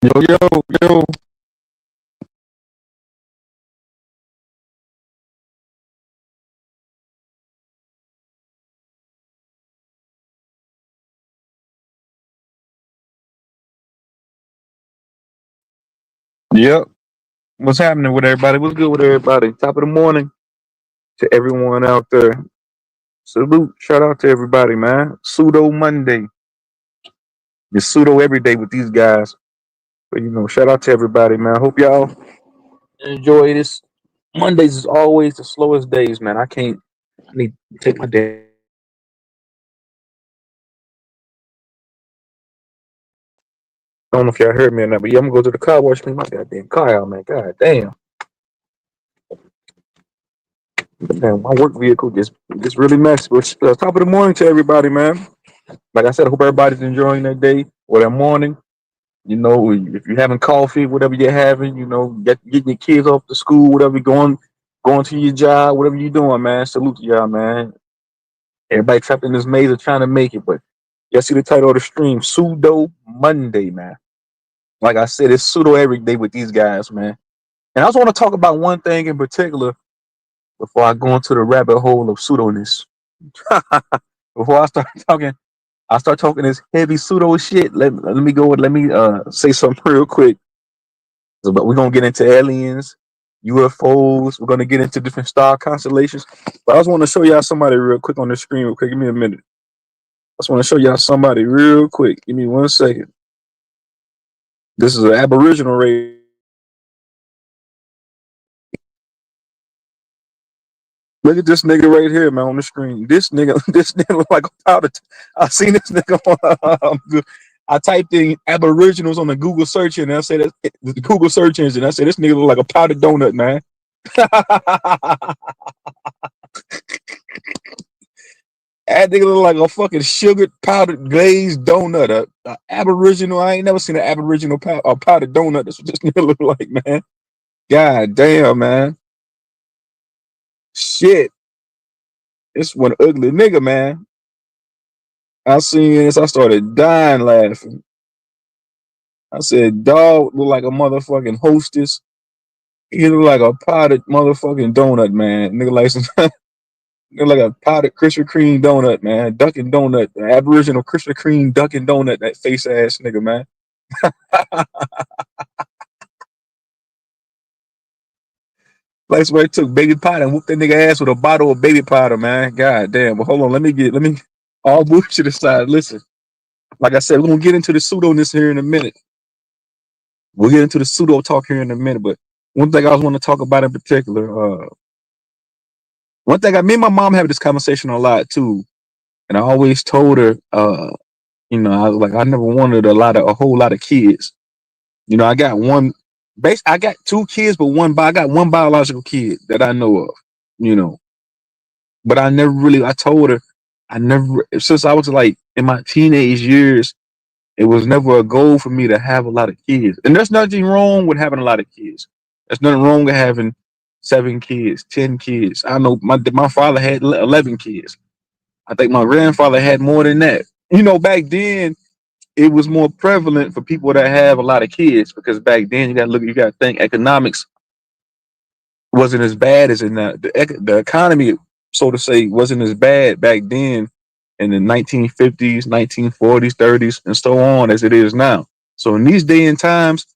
Yo, yo, yo. Yep. What's happening with everybody? What's good with everybody? Top of the morning to everyone out there. Salute. Shout out to everybody, man. Pseudo Monday. It's pseudo every day with these guys. But shout out to everybody, man. Hope y'all enjoy this. Mondays is always the slowest days, man. I need to take my day. I don't know if y'all heard me or not, but yeah, I'm gonna go to the car wash, clean my goddamn car out, man. God damn. Man, my work vehicle gets really messy. But top of the morning to everybody, man. Like I said, I hope everybody's enjoying their day or their morning. If you're having coffee, whatever you're having, getting your kids off to school, whatever you're going to your job, whatever you're doing, man. Salute to y'all, man. Everybody trapped in this maze of trying to make it, but y'all see the title of the stream, Pseudo Monday, man. Like I said, it's pseudo every day with these guys, man. And I just want to talk about one thing in particular before I go into the rabbit hole of pseudoness. Before I start talking this heavy pseudo shit. Let me say something real quick. But we're gonna get into aliens, UFOs. We're gonna get into different star constellations. But I just want to show y'all somebody real quick on the screen. Real quick, give me a minute. I just want to show y'all somebody real quick. Give me 1 second. This is an Aboriginal race. Look at this nigga right here, man, on the screen. This nigga, this nigga look like a powder. I seen this nigga on. I typed in Aboriginals on the Google search and I said the Google search engine. I said this nigga look like a powdered donut, man. That nigga look like a fucking sugared powdered glazed donut. A Aboriginal. I ain't never seen an Aboriginal powdered donut. That's what this nigga look like, man. God damn, man. Shit. This one ugly nigga, man. I seen this. I started dying laughing. I said, dog look like a motherfucking hostess. He look like a potted motherfucking donut, man. Nigga like some nigga like a potted Krispy Kreme donut, man. Dunkin' Donut, Aboriginal Krispy Kreme Dunkin' Donut, that face ass nigga, man. Like somebody took baby powder and whooped that nigga ass with a bottle of baby powder, man. God damn. But hold on, let me all bullshit aside. Listen, like I said, we're gonna get into the pseudoness here in a minute. We'll get into the pseudo talk here in a minute, but one thing I was want to talk about in particular, one thing me and my mom have this conversation a lot too, and I always told her, I was like, I never wanted a whole lot of kids. I got I got 2 kids, but I got one biological kid that I know of, you know, but I told her, since I was like in my teenage years, it was never a goal for me to have a lot of kids. And there's nothing wrong with having a lot of kids. There's nothing wrong with having 7 kids, 10 kids. I know my father had 11 kids. I think my grandfather had more than that. Back then it was more prevalent for people that have a lot of kids because back then you got to think economics wasn't as bad as in the economy, so to say, wasn't as bad back then in the 1950s, 1940s, 30s, and so on as it is now. So in these day and times,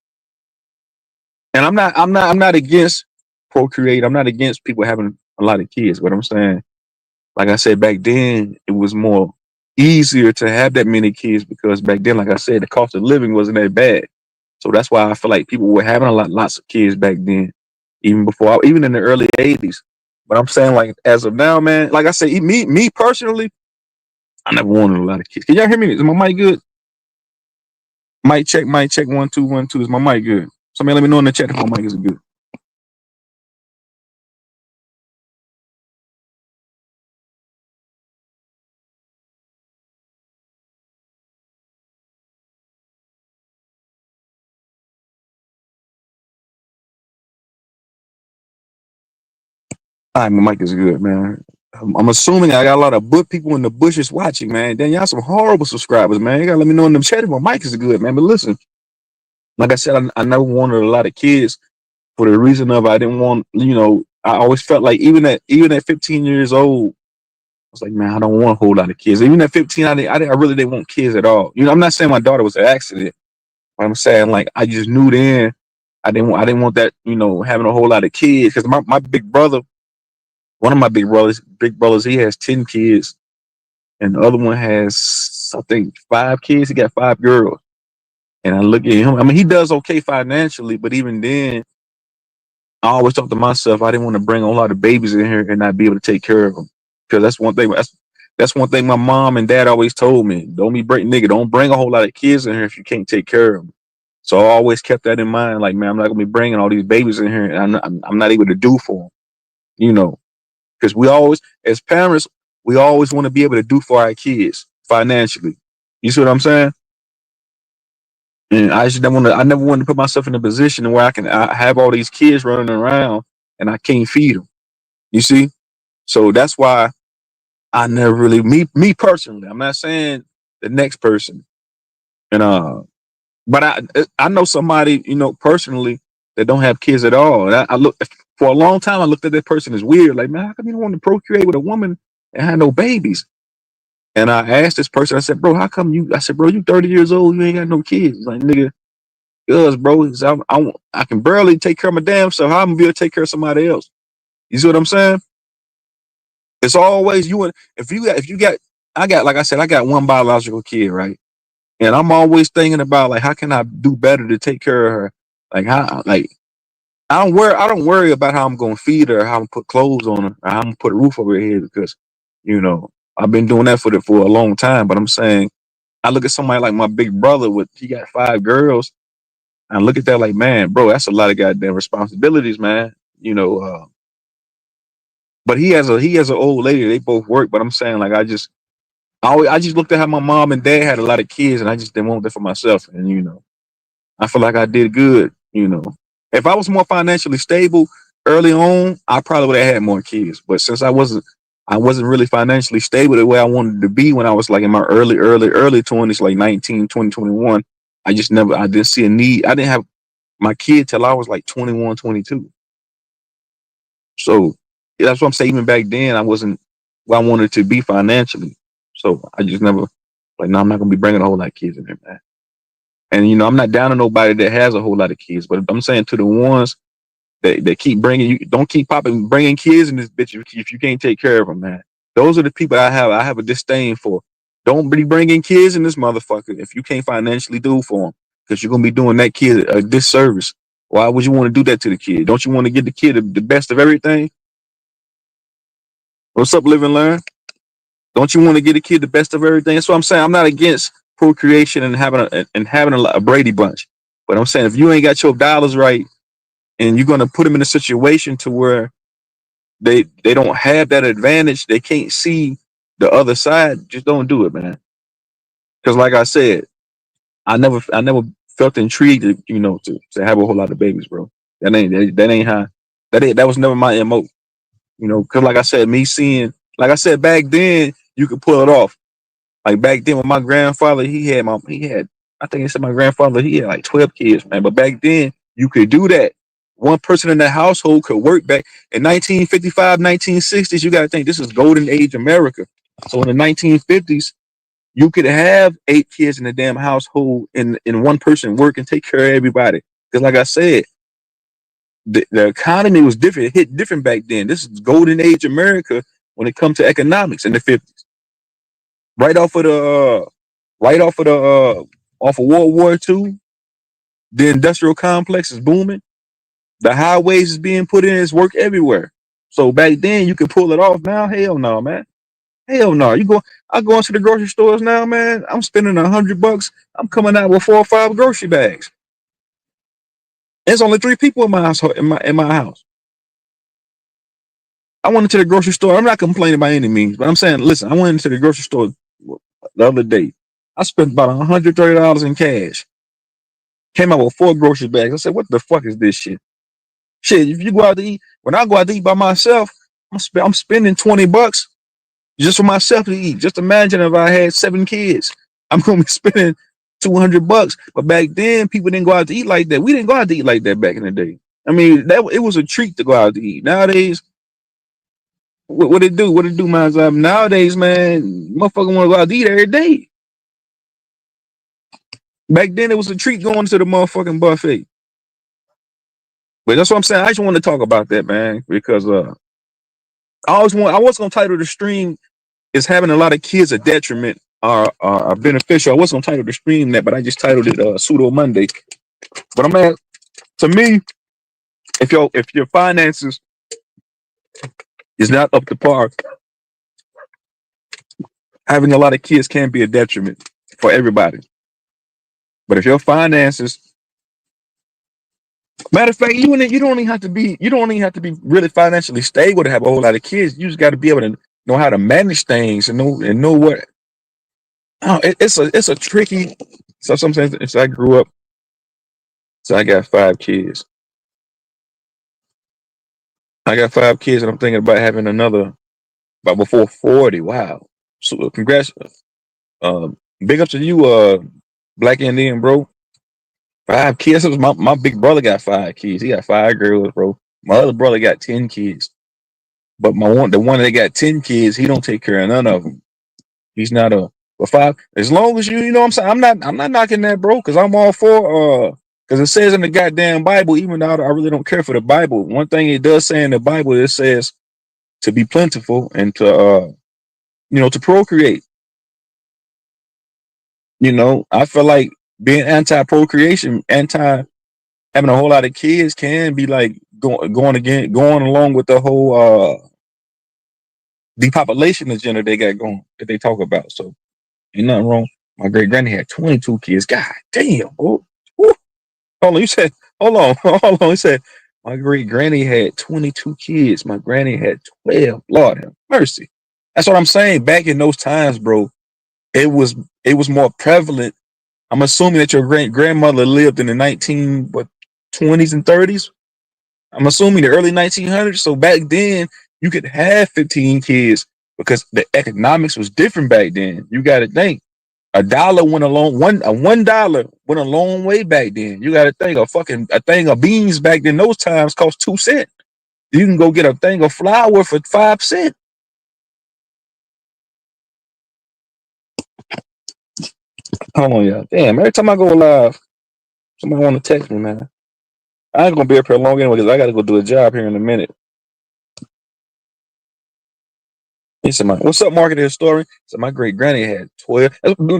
and I'm not against procreate. I'm not against people having a lot of kids. But I'm saying, like I said, back then it was more easier to have that many kids because back then, like I said, the cost of living wasn't that bad. So that's why I feel like people were having lots of kids back then, even in the early '80s. But I'm saying, like as of now, man, like I said, me personally, I never wanted a lot of kids. Can y'all hear me? Is my mic good? Mic check, 1 2 1 2. Is my mic good? Somebody let me know in the chat if my mic is good. All right, my mic is good, man. I'm assuming I got a lot of book people in the bushes watching, man. Then y'all some horrible subscribers, man. You gotta let me know in the chat if my mic is good, man. But listen, Like I said, I never wanted a lot of kids for the reason of I didn't want, I always felt like even at 15 years old, I was like, man, I don't want a whole lot of kids. Even at 15, I really didn't want kids at all. I'm not saying my daughter was an accident, but I'm saying like I just knew then I didn't want that, having a whole lot of kids because my big brother, one of my big brothers, he has 10 kids, and the other one has I think 5 kids. He got 5 girls, and I look at him. I mean, he does okay financially, but even then, I always thought to myself, I didn't want to bring a lot of babies in here and not be able to take care of them. Because that's one thing. That's one thing my mom and dad always told me. Don't bring a whole lot of kids in here if you can't take care of them. So I always kept that in mind. Like, man, I'm not gonna be bringing all these babies in here, and I'm not able to do for them. You know, because as parents, we always want to be able to do for our kids financially. You see what I'm saying? And I never wanted to put myself in a position where I have all these kids running around and I can't feed them. You see? So that's why I never really, me personally, I'm not saying the next person. And, but I know somebody, personally that don't have kids at all. And I look, for a long time, I looked at that person as weird. Like, man, how come you don't want to procreate with a woman and have no babies? And I asked this person, I said, bro, I said, bro, you 30 years old, you ain't got no kids. He's like, nigga, cuz, bro, I can barely take care of my damn self. How am I gonna be able to take care of somebody else? You see what I'm saying? It's always you. And if you got, I got, like I said, I got one biological kid, right? And I'm always thinking about like, how can I do better to take care of her? Like I don't worry about how I'm gonna feed her, how I'm gonna put clothes on her, or how I'm gonna put a roof over her head because, you know, I've been doing that for a long time. But I'm saying, I look at somebody like my big brother he got 5 girls. And I look at that like, man, bro, that's a lot of goddamn responsibilities, man. But he has an old lady. They both work. But I'm saying, like, I just looked at how my mom and dad had a lot of kids, and I just didn't want that for myself. And I feel like I did good. If I was more financially stable early on, I probably would have had more kids. But since I wasn't really financially stable the way I wanted to be when I was like in my early 20s, like 19, 20, 21. I didn't see a need. I didn't have my kid till I was like 21, 22. So yeah, that's what I'm saying. Even back then, I wasn't where I wanted to be financially. So I just never, like, no, I'm not gonna be bringing a whole lot of kids in there, man. And I'm not down to nobody that has a whole lot of kids, but I'm saying to the ones that keep bringing you, don't keep popping, bringing kids in this bitch if you can't take care of them, man. Those are the people I have a disdain for. Don't be bringing kids in this motherfucker if you can't financially do for them, because you're gonna be doing that kid a disservice. Why would you want to do that to the kid? Don't you want to give the kid the best of everything? What's up, live and learn? Don't you want to get a kid the best of everything? That's what I'm saying. I'm not against procreation and having a Brady bunch, but I'm saying if you ain't got your dollars right and you're gonna put them in a situation to where they don't have that advantage, they can't see the other side, just don't do it, man. Because like I said, I never felt intrigued, to have a whole lot of babies, bro. That ain't how that was never my MO. Because like I said, like I said, back then you could pull it off. Like back then with my grandfather, he had I think he said my grandfather, he had like 12 kids, man. But back then you could do that. One person in the household could work back in 1955, 1960s. You got to think this is golden age America. So in the 1950s, you could have 8 kids in the damn household and one person work and take care of everybody. Because like I said, the economy was different. It hit different back then. This is golden age America when it comes to economics in the 50s. Right off of the right off of World War II, the industrial complex is booming. The highways is being put in. It's work everywhere. So back then you could pull it off. Now, hell no, man. Hell no. I go into the grocery stores now, man. I'm spending $100. I'm coming out with 4 or 5 grocery bags. There's only 3 people in my house. In my house. I went into the grocery store. I'm not complaining by any means, but I'm saying, listen, I went into the grocery store the other day. I spent about $130 in cash. Came out with 4 grocery bags. I said, what the fuck is this shit? Shit, if you go out to eat, when I go out to eat by myself, I'm spending $20 just for myself to eat. Just imagine if I had 7 kids. I'm gonna be spending $200. But back then, people didn't go out to eat like that. We didn't go out to eat like that back in the day. I mean, that it was a treat to go out to eat. Nowadays, what it do? What it do, man? Nowadays, man, motherfucker want to go out to eat every day. Back then, it was a treat going to the motherfucking buffet. But that's what I'm saying. I just want to talk about that, man, because I was gonna title the stream is having a lot of kids a detriment or beneficial. I was gonna title the stream that, but I just titled it Pseudo Monday. But I'm at to me, if your finances is not up to par, having a lot of kids can be a detriment for everybody. But if your finances, matter of fact, you don't even have to be really financially stable to have a whole lot of kids. You just got to be able to know how to manage things and know what. Oh, it's a tricky. So sometimes I grew up, so I got 5 kids. I got 5 kids, and I'm thinking about having another, but before 40. Wow. So congrats. Big up to you, Black Indian, bro. 5 kids. My big brother got 5 kids. He got 5 girls, bro. My other brother got 10 kids. But the one that got 10 kids, he don't take care of none of them. He's not a but 5. As long as you know what I'm saying. I'm not knocking that, bro, because I'm all for because it says in the goddamn Bible, even though I really don't care for the Bible. One thing it does say in the Bible, it says to be plentiful and to to procreate. I feel like being anti-procreation, anti having a whole lot of kids can be like going along with the whole depopulation agenda they got going that they talk about. So ain't nothing wrong. My great granny had 22 kids. God damn, bro. Woo. Hold on, you said hold on, hold on. You said my great granny had 22 kids. My granny had 12. Lord have mercy. That's what I'm saying. Back in those times, bro, it was more prevalent. I'm assuming that your great grandmother lived in the 20s and 30s. I'm assuming the early 1900s. So back then, you could have 15 kids because the economics was different back then. You got to think $1 went a long $1 went a long way back then. You got to think a thing of beans back then those times cost 2 cents. You can go get a thing of flour for 5 cents. Hold on, y'all. Damn, every time I go live, somebody want to text me, man. I ain't gonna be up here long anyway because I got to go do a job here in a minute. He said, "What's up, marketing historian?" So my great granny had 12.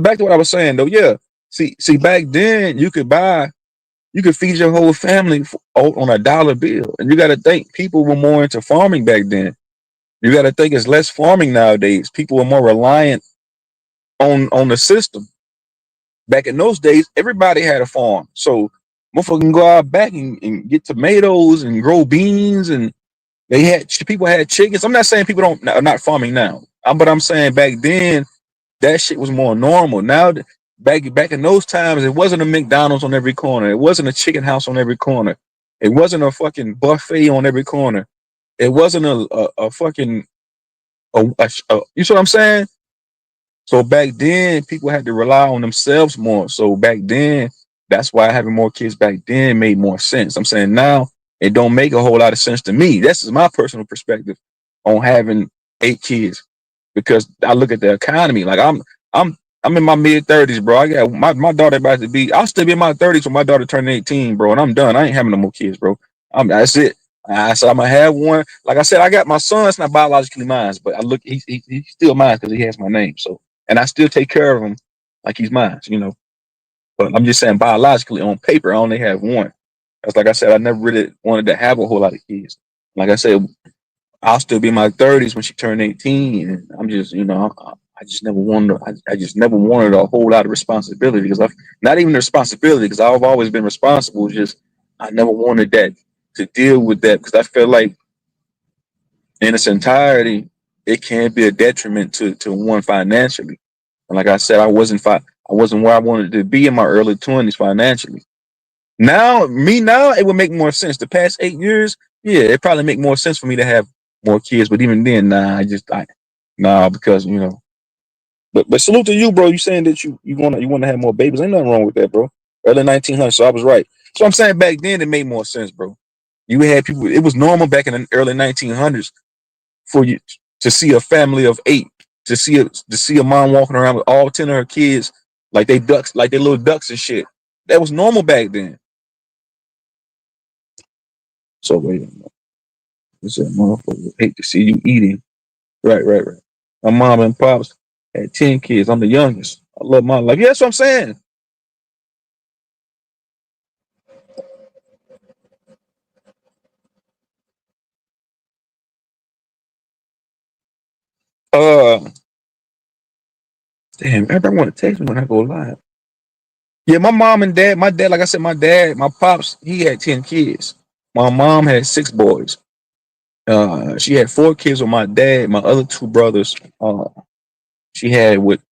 Back to what I was saying though. Yeah, see, back then you could feed your whole family on $1 bill, and you got to think people were more into farming back then. You got to think it's less farming nowadays. People are more reliant on the system. Back in those days, everybody had a farm, so motherfucker can go out back and get tomatoes and grow beans, and people had chickens. I'm not saying people are not farming now, but I'm saying back then that shit was more normal. Now, back in those times, it wasn't a McDonald's on every corner. It wasn't a chicken house on every corner. It wasn't a fucking buffet on every corner. It wasn't a fucking you see what I'm saying? So back then, people had to rely on themselves more. So back then, that's why having more kids back then made more sense. I'm saying now it don't make a whole lot of sense to me. This is my personal perspective on having 8 kids because I look at the economy. Like I'm in my mid-30s, bro. I got my daughter about to be. I'll still be in my 30s when my daughter turning 18, bro. And I'm done. I ain't having no more kids, bro. That's it. I said I'm gonna have one. Like I said, I got my son. It's not biologically mine, but he's still mine because he has my name. So and I still take care of him like he's mine. But I'm just saying biologically on paper, I only have one. That's like I said, I never really wanted to have a whole lot of kids. Like I said, I'll still be in my 30s when she turned 18, and I'm just, I just never wanted. I just never wanted a whole lot of responsibility because I've not even the responsibility because I've always been responsible. Just I never wanted that to deal with that because I felt like in its entirety it can be a detriment to one financially. And like I said, I wasn't where I wanted to be in my early 20s financially. Now, it would make more sense. The past 8 years, yeah, it probably make more sense for me to have more kids. But even then, nah, because But salute to you, bro. You saying that you wanna have more babies? Ain't nothing wrong with that, bro. Early 1900s, so I was right. So I'm saying back then it made more sense, bro. You had people. It was normal back in the early 1900s for you to see a family of 8, to see a mom walking around with all 10 of her kids like they ducks, like they little ducks and shit. That was normal back then. So wait a minute. It said motherfucker hate to see you eating. Right, right, right. My mom and pops had 10 kids. I'm the youngest. I love my life. Yeah, that's what I'm saying. Uh Damn, everybody want to text me when I go live. Yeah, my mom and dad, my dad, like I said, my pops, he had 10 kids. My mom had 6 boys. She had 4 kids with my dad. My other 2 brothers, she had with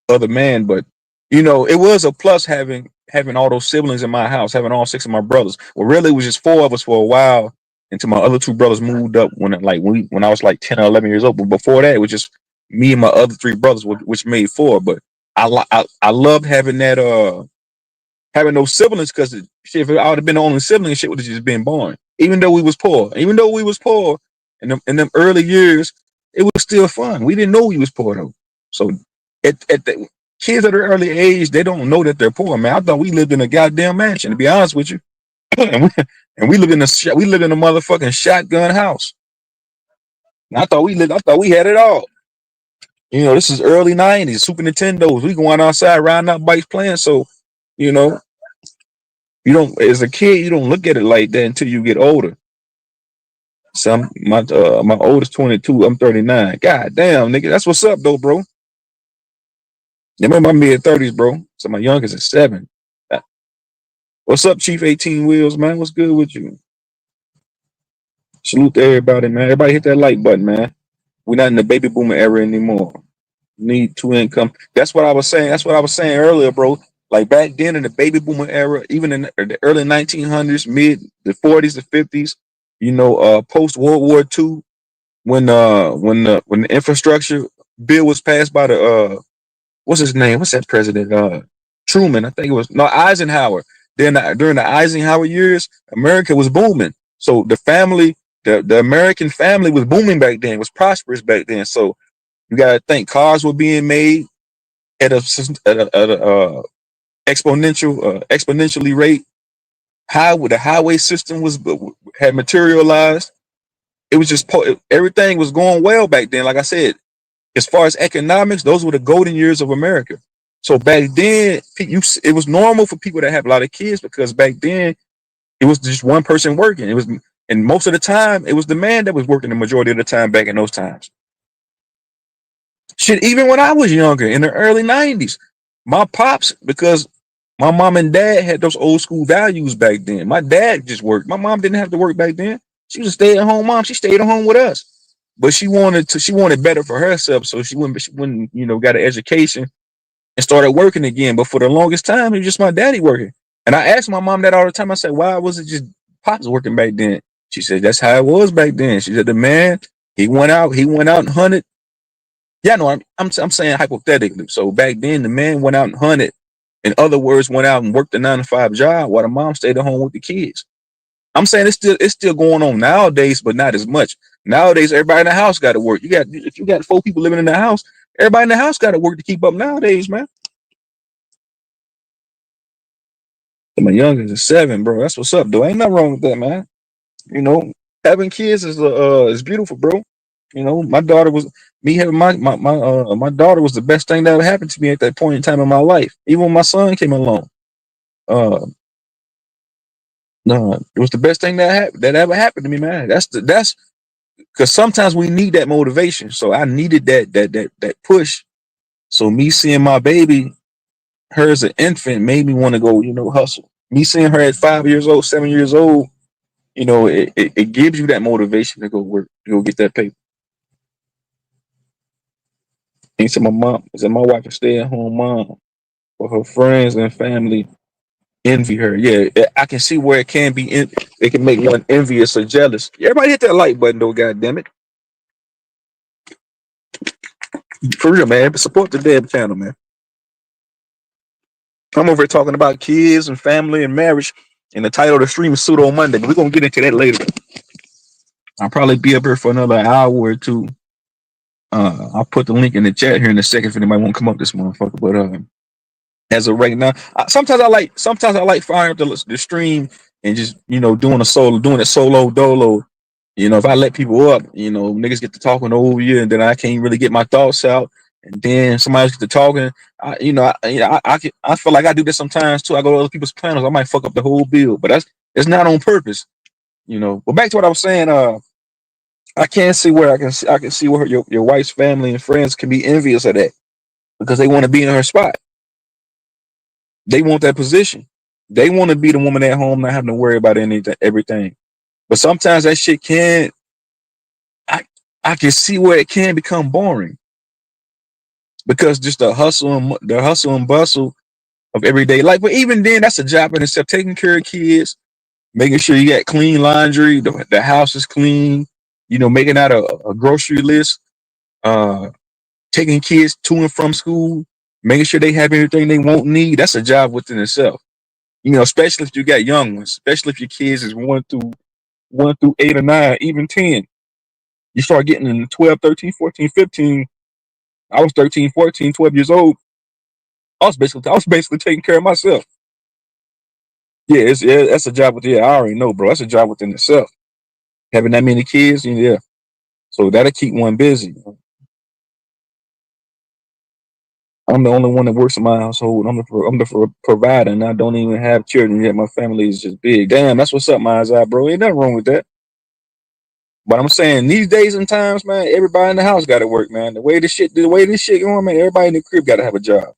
other man, but it was a plus having all those siblings in my house, having all 6 of my brothers. Well, really, it was just 4 of us for a while until my other 2 brothers moved up when I was like 10 or 11 years old. But before that, it was just me and my other 3 brothers, which made 4. But I loved having that having those siblings because shit, if I would have been the only sibling, shit would have just been born. Even though we was poor in them early years, it was still fun. We didn't know we was poor though. So at the kids at an early age, they don't know that they're poor. Man, I thought we lived in a goddamn mansion. To be honest with you, and we lived in a motherfucking shotgun house. And I thought we had it all. This is early '90s, Super Nintendos. We going outside riding out bikes playing. So, you know, you don't as a kid you don't look at it like that until you get older. So my oldest 22, I'm 39. God damn, nigga, that's what's up though, bro. I'm in my mid 30s, bro. So my youngest is 7. Uh, What's up, Chief 18 Wheels, man? What's good with you? Salute to everybody, man. Everybody hit that like button, man. We're not in the baby boomer era anymore. Need 2 income. That's what I was saying. That's what I was saying earlier, bro. Like back then in the baby boomer era, even in the early 1900s, mid the 40s, the 50s, post World War II, when the infrastructure bill was passed by the what's his name? What's that president? Truman. I think it was no Eisenhower. Then during the Eisenhower years, America was booming. So the American family was booming back then. Was prosperous back then. So you got to think cars were being made at a exponentially rate. The highway system had materialized. It was just everything was going well back then. Like I said, as far as economics, those were the golden years of America. So back then, it was normal for people to have a lot of kids because back then it was just one person working. And most of the time it was the man that was working the majority of the time back in those times. Shit, even when I was younger in the early '90s, my pops, because my mom and dad had those old school values back then. My dad just worked. My mom didn't have to work back then. She was a stay-at-home mom. She stayed at home with us. But she wanted better for herself, so she wouldn't got an education and started working again. But for the longest time, it was just my daddy working. And I asked my mom that all the time. I said, why was it just pops working back then? She said that's how it was back then. She said the man, he went out and hunted. Yeah, no, I'm saying hypothetically. So back then, the man went out and hunted. In other words, went out and worked a 9 to 5 job while the mom stayed at home with the kids. I'm saying it's still going on nowadays, but not as much. Nowadays, everybody in the house got to work. If you got 4 people living in the house, everybody in the house got to work to keep up nowadays, man. And my youngest is 7, bro. That's what's up, though. Ain't nothing wrong with that, man. You know, having kids is beautiful, bro. My daughter was me having my daughter was the best thing that ever happened to me at that point in time in my life. Even when my son came along, uh, no, it was the best thing that ever happened to me, man. That's because sometimes we need that motivation. So I needed that push. So me seeing my baby, her as an infant, made me want to go, hustle. Me seeing her at 5 years old, 7 years old, it gives you that motivation to go work, to go get that paper. And he said my wife is stay at home mom, but her friends and family envy her. Yeah, I can see where it can be. It can make one envious or jealous. Everybody hit that like button though. God damn it! For real, man. Support the Deb channel, man. I'm over here talking about kids and family and marriage. And the title of the stream is Pseudo Monday, but we're gonna get into that later. I'll probably be up here for another hour or two. I'll put the link in the chat here in a second if anybody won't come up this motherfucker. But as of right now, sometimes I like firing up the stream and just doing it solo dolo. If I let people up, niggas get to talking over you, and then I can't really get my thoughts out. And then somebody else get to talking. I feel like I do this sometimes too. I go to other people's panels. I might fuck up the whole bill, but it's not on purpose. But back to what I was saying. I can see where I can see where your wife's family and friends can be envious of that because they want to be in her spot. They want that position. They want to be the woman at home, not having to worry about everything. But sometimes that shit can. I can see where it can become boring because just the hustle and bustle of everyday life. But even then, that's a job in itself. Taking care of kids, making sure you got clean laundry, the house is clean. Making out a grocery list, taking kids to and from school, making sure they have everything they won't need. That's a job within itself. Especially if you got young ones, especially if your kids is one through 8 or 9, even 10. You start getting in 12, 13, 14, 15. I was 13, 14, 12 years old. I was basically taking care of myself. Yeah, that's a job within. I already know, bro. That's a job within itself. Having that many kids, yeah. So that'll keep one busy. I'm the only one that works in my household. I'm the provider, and I don't even have children yet. My family is just big. Damn, that's what's up, my eyes, bro. Ain't nothing wrong with that. But I'm saying these days and times, man, everybody in the house got to work, man. The way this shit going, man, everybody in the crib got to have a job.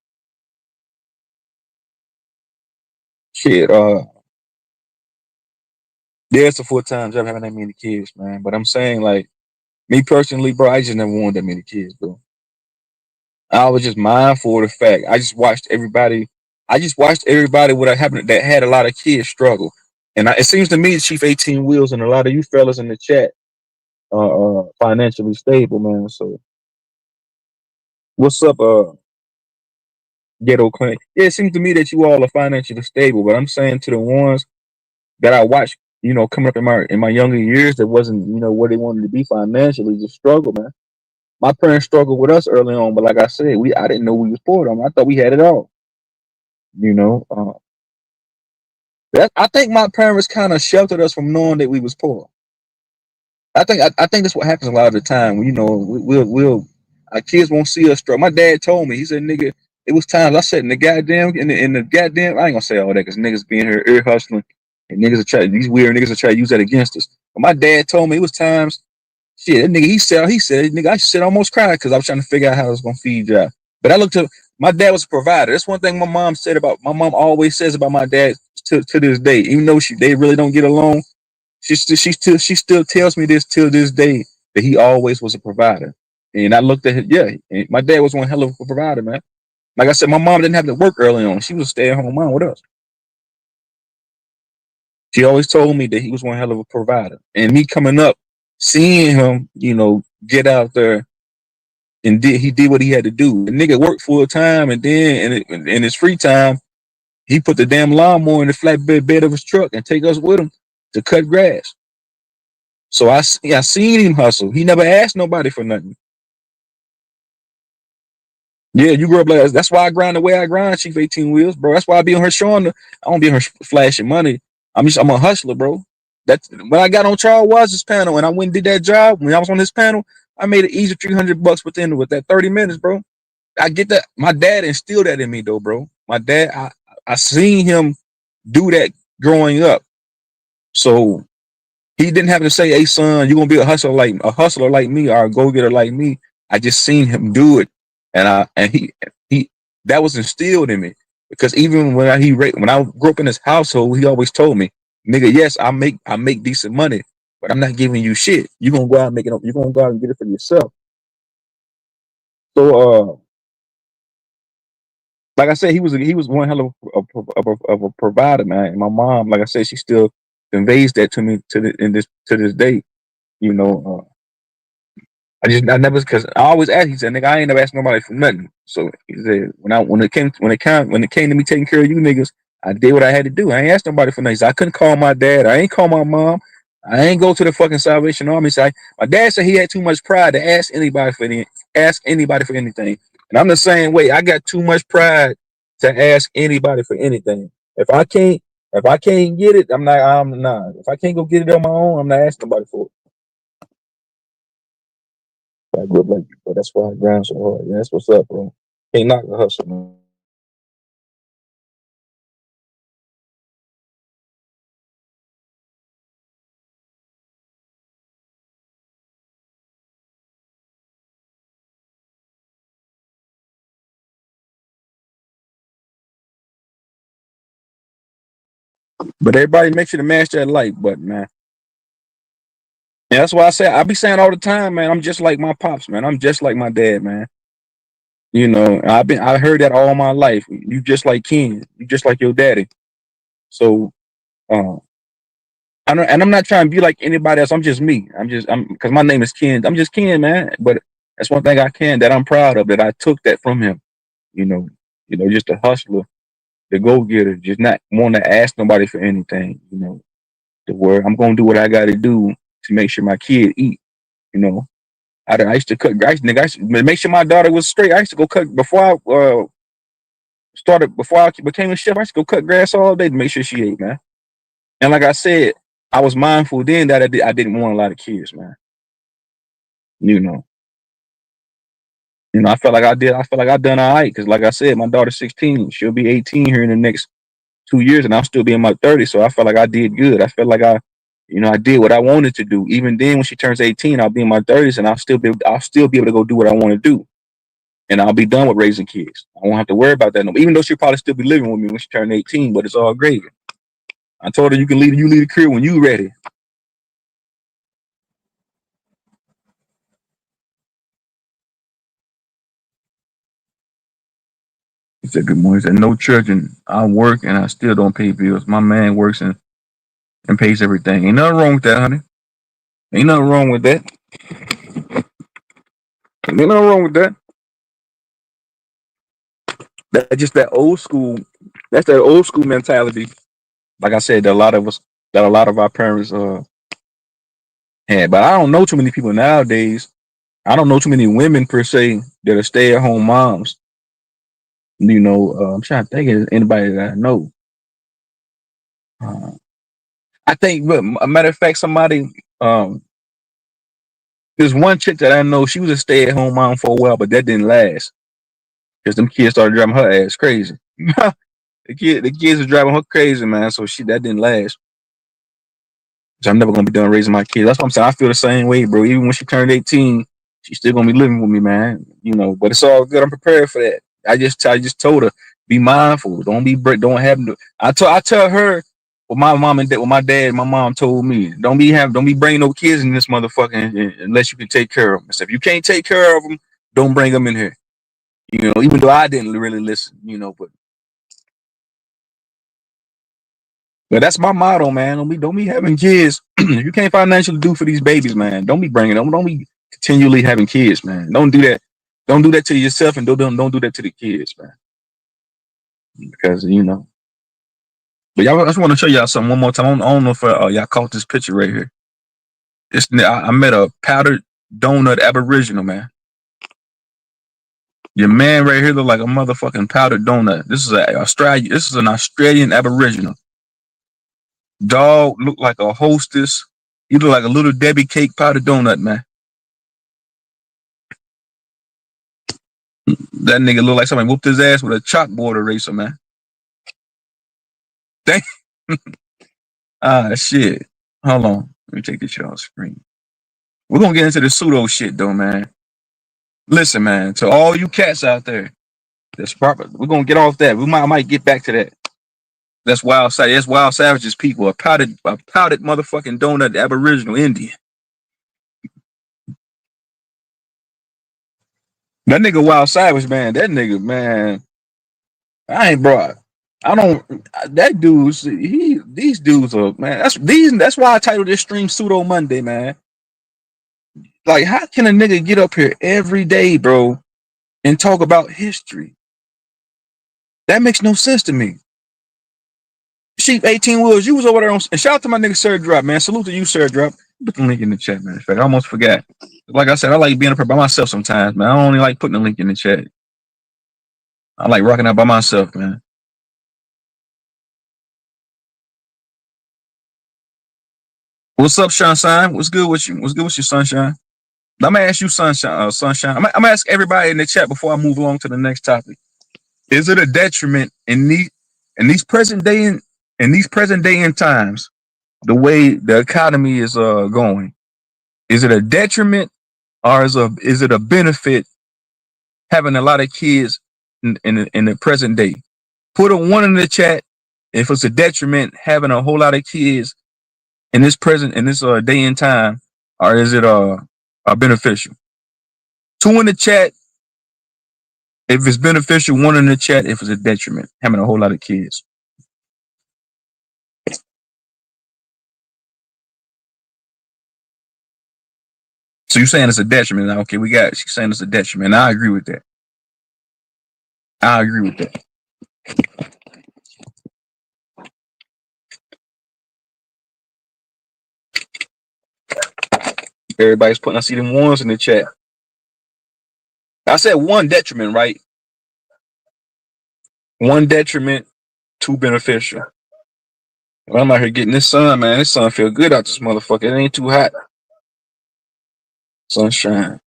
Shit, yeah, it's a full-time job having that many kids, man. But I'm saying, like, me personally, bro, I just never wanted that many kids, bro. I was just mindful of the fact. I just watched everybody. What happened that had a lot of kids struggle, and it seems to me, Chief 18 Wheels and a lot of you fellas in the chat are financially stable, man. So what's up, Ghetto Clan? Yeah, it seems to me that you all are financially stable, but I'm saying to the ones that I watched, coming up in my younger years, that wasn't, where they wanted to be financially, just struggle, man. My parents struggled with us early on, but like I said, I didn't know we was poor. I thought we had it all. You know, I think my parents kind of sheltered us from knowing that we was poor. I think that's what happens a lot of the time. We'll our kids won't see us struggle. My dad told me, he said, "Nigga, it was times I sat in the goddamn I ain't gonna say all that because niggas being here ear hustling and these weird niggas are trying to use that against us." But my dad told me it was times. Shit, that nigga, he said, nigga, I shit almost cried because I was trying to figure out how I was gonna feed y'all. But I looked at my dad was a provider. That's one thing my mom always says about my dad to this day. Even though they really don't get along, she still tells me this till this day that he always was a provider. And I looked at him, yeah, and my dad was one hell of a provider, man. Like I said, my mom didn't have to work early on. She was a stay-at-home mom with us. She always told me that he was one hell of a provider. And me coming up, seeing him, get out there and he did what he had to do. The nigga worked full time, and then in his free time, he put the damn lawnmower in the flatbed bed of his truck and take us with him to cut grass. So I seen him hustle. He never asked nobody for nothing. Yeah, you grew up like that's why I grind the way I grind, Chief 18 Wheels, bro. That's why I be on her showing. I don't be on her flashing money. I'm a hustler, bro. That's when I got on Charles Watson's panel and I went and did that job. When I was on his panel, I made an easy $300 with that 30 minutes, bro. I get that. My dad instilled that in me, though, bro. My dad, I seen him do that growing up. So he didn't have to say, "Hey, son, you're gonna be a hustler like me or a go getter like me." I just seen him do it, and he that was instilled in me because even when I grew up in his household, he always told me, "Nigga, yes, I make decent money, but I'm not giving you shit. You gonna go out and make it. You gonna go out and get it for yourself." So, like I said, he was one hell of a provider, man. And my mom, like I said, she still conveys that to me to this day. You know, I never, because I always ask. He said, "Nigga, I ain't never asked nobody for nothing." So he said, when it came to me taking care of you niggas, I did what I had to do. I ain't asked nobody for nothing. So I couldn't call my dad. I ain't call my mom. I ain't go to the fucking Salvation Army. So my dad said he had too much pride to ask anybody for anything. And I'm the same way. I got too much pride to ask anybody for anything. If I can't get it, I'm not. If I can't go get it on my own, I'm not asking nobody for it. I grew up like you, but that's why I grind so hard. Yeah, that's what's up, bro. Can't knock the hustle, man. But everybody make sure to mash that like button, man. And that's why I be saying all the time, man. I'm just like my pops, man. I'm just like my dad, man. You know, I heard that all my life. You just like Ken. You just like your daddy. So, uh, I'm not trying to be like anybody else. I'm just me. I'm because my name is Ken. I'm just Ken, man. But that's one thing that I'm proud of, that I took that from him. You know, just a hustler, the go getter, just not want to ask nobody for anything. The word I'm gonna do what I got to do to make sure my kid eat. You know, I used to cut grass, nigga. I used to make sure my daughter was straight. I used to go cut before I became a chef. I used to go cut grass all day to make sure she ate, man. And like I said, I was mindful then that I didn't want a lot of kids, man. You know, I felt like I did. I felt like I done all right because, like I said, my daughter's 16. She'll be 18 here in the next 2 years, and I'll still be in my 30s. So I felt like I did good. I felt like I did what I wanted to do. Even then, when she turns 18, I'll be in my 30s, and I'll still be able to go do what I want to do, and I'll be done with raising kids. I won't have to worry about that no more. Even though she'll probably still be living with me when she turns 18, but it's all great. I told her you leave the career when you ready. He said, "Good morning." He said, "No church, and I work, and I still don't pay bills. My man works and pays everything. Ain't nothing wrong with that, honey. Ain't nothing wrong with that. Ain't nothing wrong with that. That's just that old school. That's that old school mentality. Like I said, that a lot of our parents had. But I don't know too many people nowadays. I don't know too many women per se that are stay at home moms. I'm trying to think of anybody that I know. Uh, I think, but a matter of fact, um, there's one chick that I know. She was a stay at home mom for a while, but that didn't last because them kids started driving her ass crazy. The kids are driving her crazy, man. So that didn't last. So I'm never gonna be done raising my kids. That's what I'm saying. I feel the same way, bro. Even when she turned 18, she's still gonna be living with me, man. But it's all good. I'm prepared for that. I just told her, be mindful. Don't be break. Don't have. I tell her what my mom and dad, what my dad, and my mom told me. Don't be bringing no kids in this motherfucker unless you can take care of them. So if you can't take care of them, don't bring them in here. Even though I didn't really listen. But that's my motto, man. Don't be having kids. If you can't financially do for these babies, man, don't be bringing them. Don't be continually having kids, man. Don't do that. Don't do that to yourself, and don't do that to the kids, man. Because. But y'all, I just want to show y'all something one more time. I don't know if y'all caught this picture right here. I met a powdered donut aboriginal, man. Your man right here look like a motherfucking powdered donut. This is an Australian aboriginal. Dog look like a hostess. You look like a little Debbie cake powdered donut, man. That nigga look like somebody whooped his ass with a chalkboard eraser, man. Dang. Shit. Hold on. Let me take this shit off screen. We're gonna get into the pseudo shit though, man. Listen, man, to all you cats out there, that's proper. We're gonna get off that. I might get back to that. That's wild savages people. A powdered motherfucking donut, aboriginal Indian. That nigga wild savage, man. That nigga, man. I ain't brought. I don't. That dude's. These dudes are, man. That's why I titled this stream Pseudo Monday, man. Like, how can a nigga get up here every day, bro, and talk about history? That makes no sense to me. Sheep 18 Wheels, you was over there on. And shout out to my nigga Sir Drop, man. Salute to you, Sir Drop. Put the link in the chat, man. In fact, I almost forgot. Like I said, I like being up here by myself sometimes, man. I don't only like putting the link in the chat. I like rocking out by myself, man. What's up, Sunshine? What's good with you? What's good with you, Sunshine? I'm gonna ask you, Sunshine. I'm gonna ask everybody in the chat before I move along to the next topic. Is it a detriment in these present day in these present day and times, the way the economy is going? Is it a detriment or is it a benefit having a lot of kids in the present day? Put a one in the chat if it's a detriment having a whole lot of kids in this day and time, or is it beneficial? Two in the chat if it's beneficial. One in the chat if it's a detriment having a whole lot of kids. So you're saying it's a detriment? Okay, she's saying it's a detriment. I agree with that. I agree with that. Everybody's putting, I see them ones in the chat. I said one detriment, right? One detriment, two beneficial. I'm out here getting this sun, man. This sun feel good out this motherfucker. It ain't too hot. Sunshine.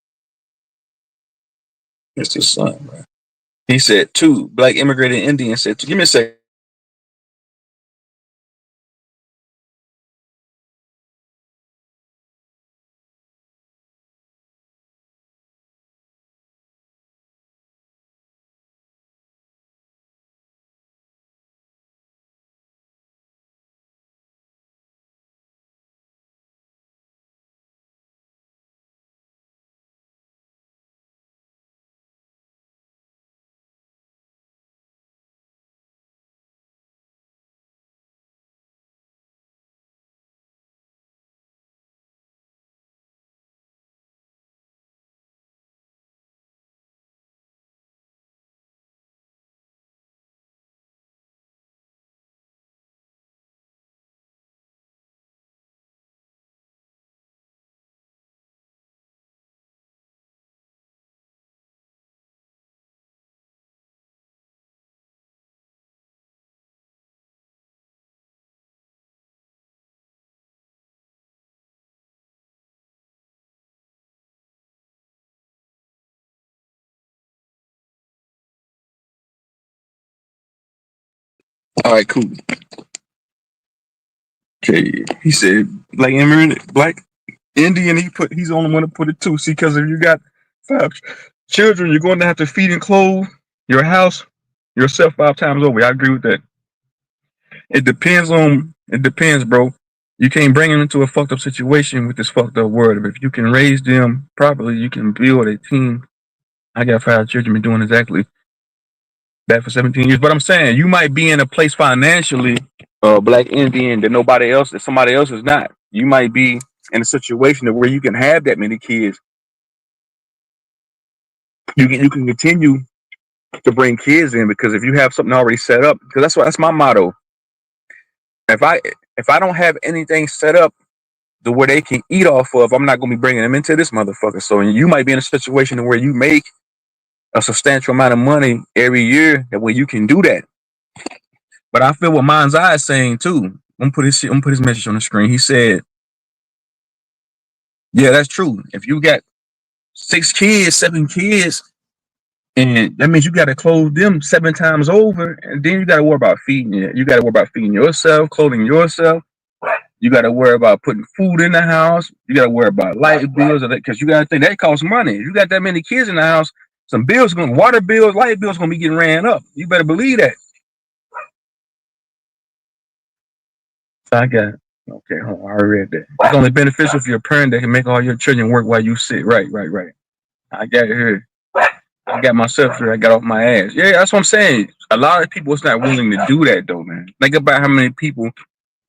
It's the sun, man. He said two. Black immigrated Indian said two. Give me a second. All right, cool. Okay, he said black immigrant, black Indian. He's the only one to put it two. See, because if you got 5 children, you're going to have to feed and clothe your house yourself 5 times over. I agree with that. It depends, bro. You can't bring them into a fucked up situation with this fucked up word. But if you can raise them properly, you can build a team. I got 5 children, been doing exactly that for 17 years. But I'm saying you might be in a place financially, black Indian, that somebody else is not. You might be in a situation where you can have that many kids. You can continue to bring kids in, because if you have something already set up, because that's my motto. If I don't have anything set up the where they can eat off of, I'm not gonna be bringing them into this motherfucker. So you might be in a situation where you make a substantial amount of money every year that way you can do that. But I feel what Mind's Eye is saying too. I'm gonna put his message on the screen. He said, "Yeah, that's true. If you got 6 kids, 7 kids, and that means you got to clothe them 7 times over, and then you got to worry about feeding it. You got to worry about feeding yourself, clothing yourself. You got to worry about putting food in the house. You got to worry about light bills, because you got to think that costs money. If you got that many kids in the house, some bills water bills, light bills gonna be getting ran up. You better believe that." I got it. Okay, hold on, I read that. It's only beneficial for your parent that can make all your children work while you sit. Right. I got it here. I got myself here. I got off my ass. Yeah, that's what I'm saying. A lot of people is not willing to do that though, man. Think about how many people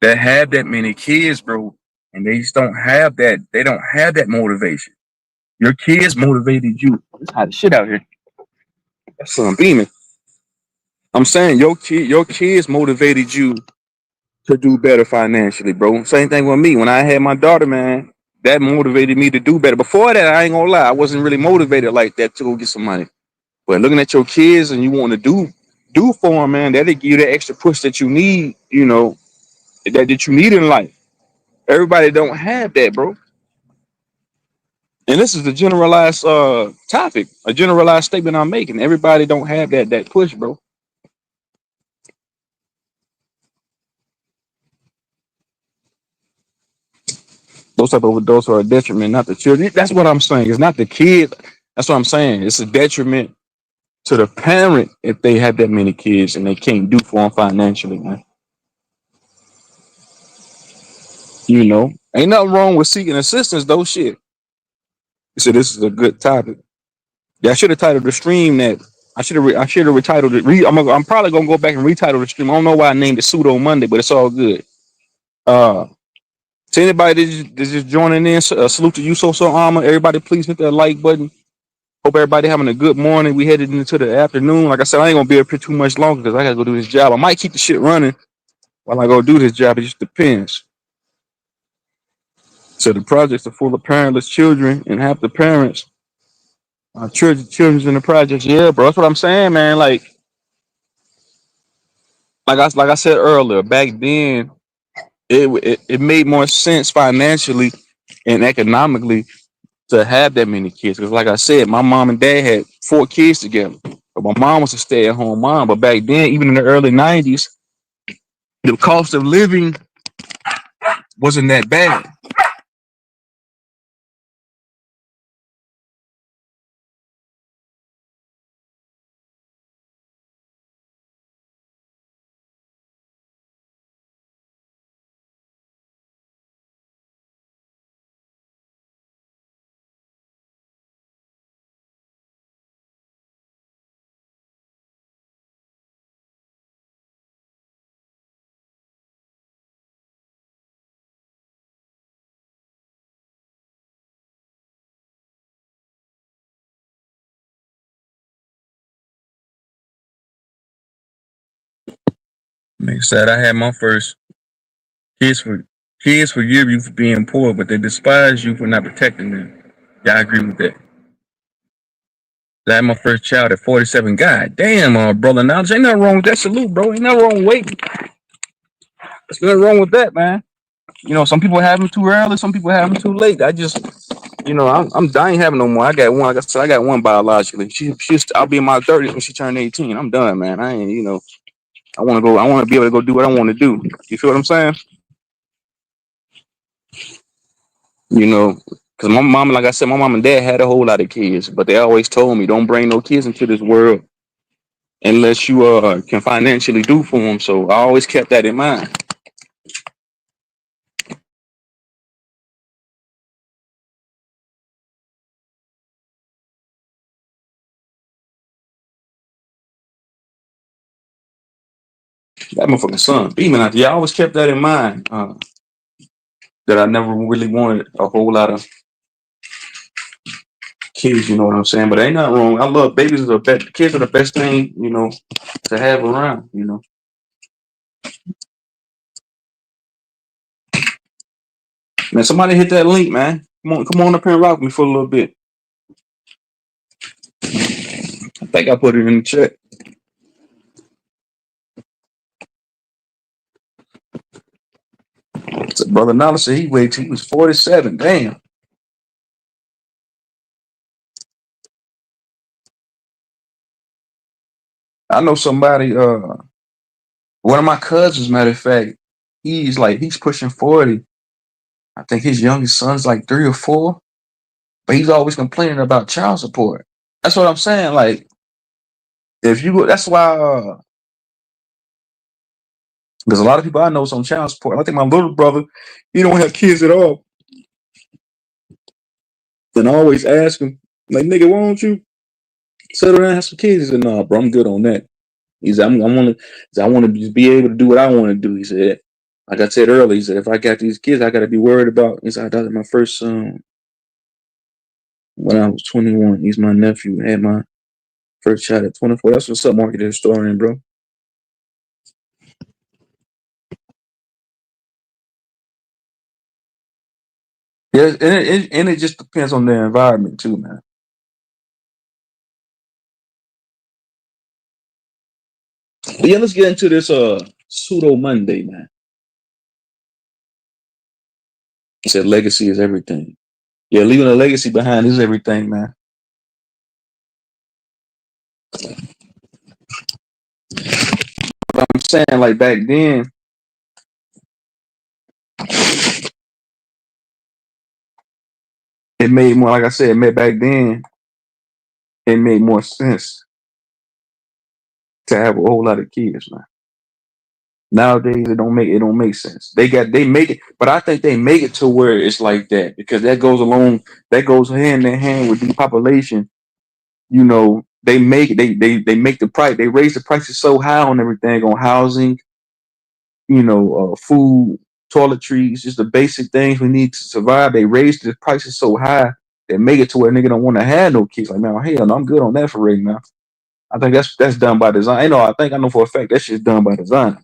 that have that many kids, bro, and they just don't have that. They don't have that motivation. Your kids motivated you. It's hot as shit out here. That's sun beaming. I'm saying your kids motivated you to do better financially, bro. Same thing with me. When I had my daughter, man, that motivated me to do better. Before that, I ain't gonna lie, I wasn't really motivated like that to go get some money. But looking at your kids and you want to do for them, man, that'll give you that extra push that you need, that you need in life. Everybody don't have that, bro. And this is a generalized topic, a generalized statement I'm making. Everybody don't have that push, bro. Those type of overdose are a detriment, not the children. That's what I'm saying. It's not the kid. That's what I'm saying. It's a detriment to the parent if they have that many kids and they can't do for them financially, man. Ain't nothing wrong with seeking assistance, though. Shit. So this is a good topic. Yeah, I should have titled the stream that. I should have retitled it. I'm probably gonna go back and retitle the stream. I don't know why I named it Pseudo Monday, but it's all good. Uh, to anybody that's just joining in, salute to you, so armor. Everybody, please hit that like button. Hope everybody having a good morning. We headed into the afternoon. Like I said, I ain't gonna be up here too much longer because I gotta go do this job. I might keep the shit running while I go do this job. It just depends. So the projects are full of parentless children, and half the parents are children's in the projects. Yeah, bro, that's what I'm saying, man. Like I said earlier, back then it made more sense financially and economically to have that many kids. Because like I said, my mom and dad had 4 kids together. But my mom was a stay-at-home mom. But back then, even in the early 90s, the cost of living wasn't that bad. Like I said, I had my first kids for kids forgive you for being poor, but they despise you for not protecting them. Yeah, I agree with that. I had my first child at 47. God damn, brother. Now, ain't nothing wrong with that. Salute, bro. Ain't nothing wrong with waiting. There's nothing wrong with that, man. Some people have them too early. Some people have them too late. I'm dying having no more. I got one. Like I said, I got one biologically. I'll be in my 30s when she turned 18. I'm done, man. I ain't. I want to go. I want to be able to go do what I want to do. You feel what I'm saying? Because my mom, like I said, my mom and dad had a whole lot of kids, but they always told me don't bring no kids into this world unless you can financially do for them. So I always kept that in mind. That motherfucking son beaming out there. I always kept that in mind. That I never really wanted a whole lot of kids. You know what I'm saying? But ain't nothing wrong. I love babies. Are the best. Kids are the best thing to have around. Man, somebody hit that link, man. Come on up here and rock me for a little bit. I think I put it in the chat. So brother Nala said he was 47. Damn. I know somebody, one of my cousins, matter of fact, he's pushing 40. I think his youngest son's like 3 or 4, but he's always complaining about child support. That's what I'm saying. Like, if you go, that's why, there's a lot of people I know is on child support. I think my little brother, he don't have kids at all. Then I always ask him, like, nigga, why don't you settle down and have some kids? He said, nah, bro, I'm good on that. He said, I want to just be able to do what I want to do. He said, like I said earlier, he said, if I got these kids, I got to be worried about. He said, I got my first son. when I was 21. He's my nephew. Had my first child at 24. That's what's up, market historian, bro. Yeah, and it just depends on their environment too, man. But yeah, let's get into this pseudo Monday, man. He said legacy is everything. Yeah, leaving a legacy behind is everything, man. But I'm saying, like back then, it made more. Like I said, back then, it made more sense to have a whole lot of kids, man. Nowadays, it don't make sense. They make it, but I think they make it to where it's like that because that goes hand in hand with depopulation. They make they make the price, they raise the prices so high on everything, on housing, food, toiletries, just the basic things we need to survive. They raise the prices so high that make it to where a nigga don't want to have no kids. Like, man, hell no, I'm good on that for right now. I think that's done by design. I know for a fact that shit's done by design.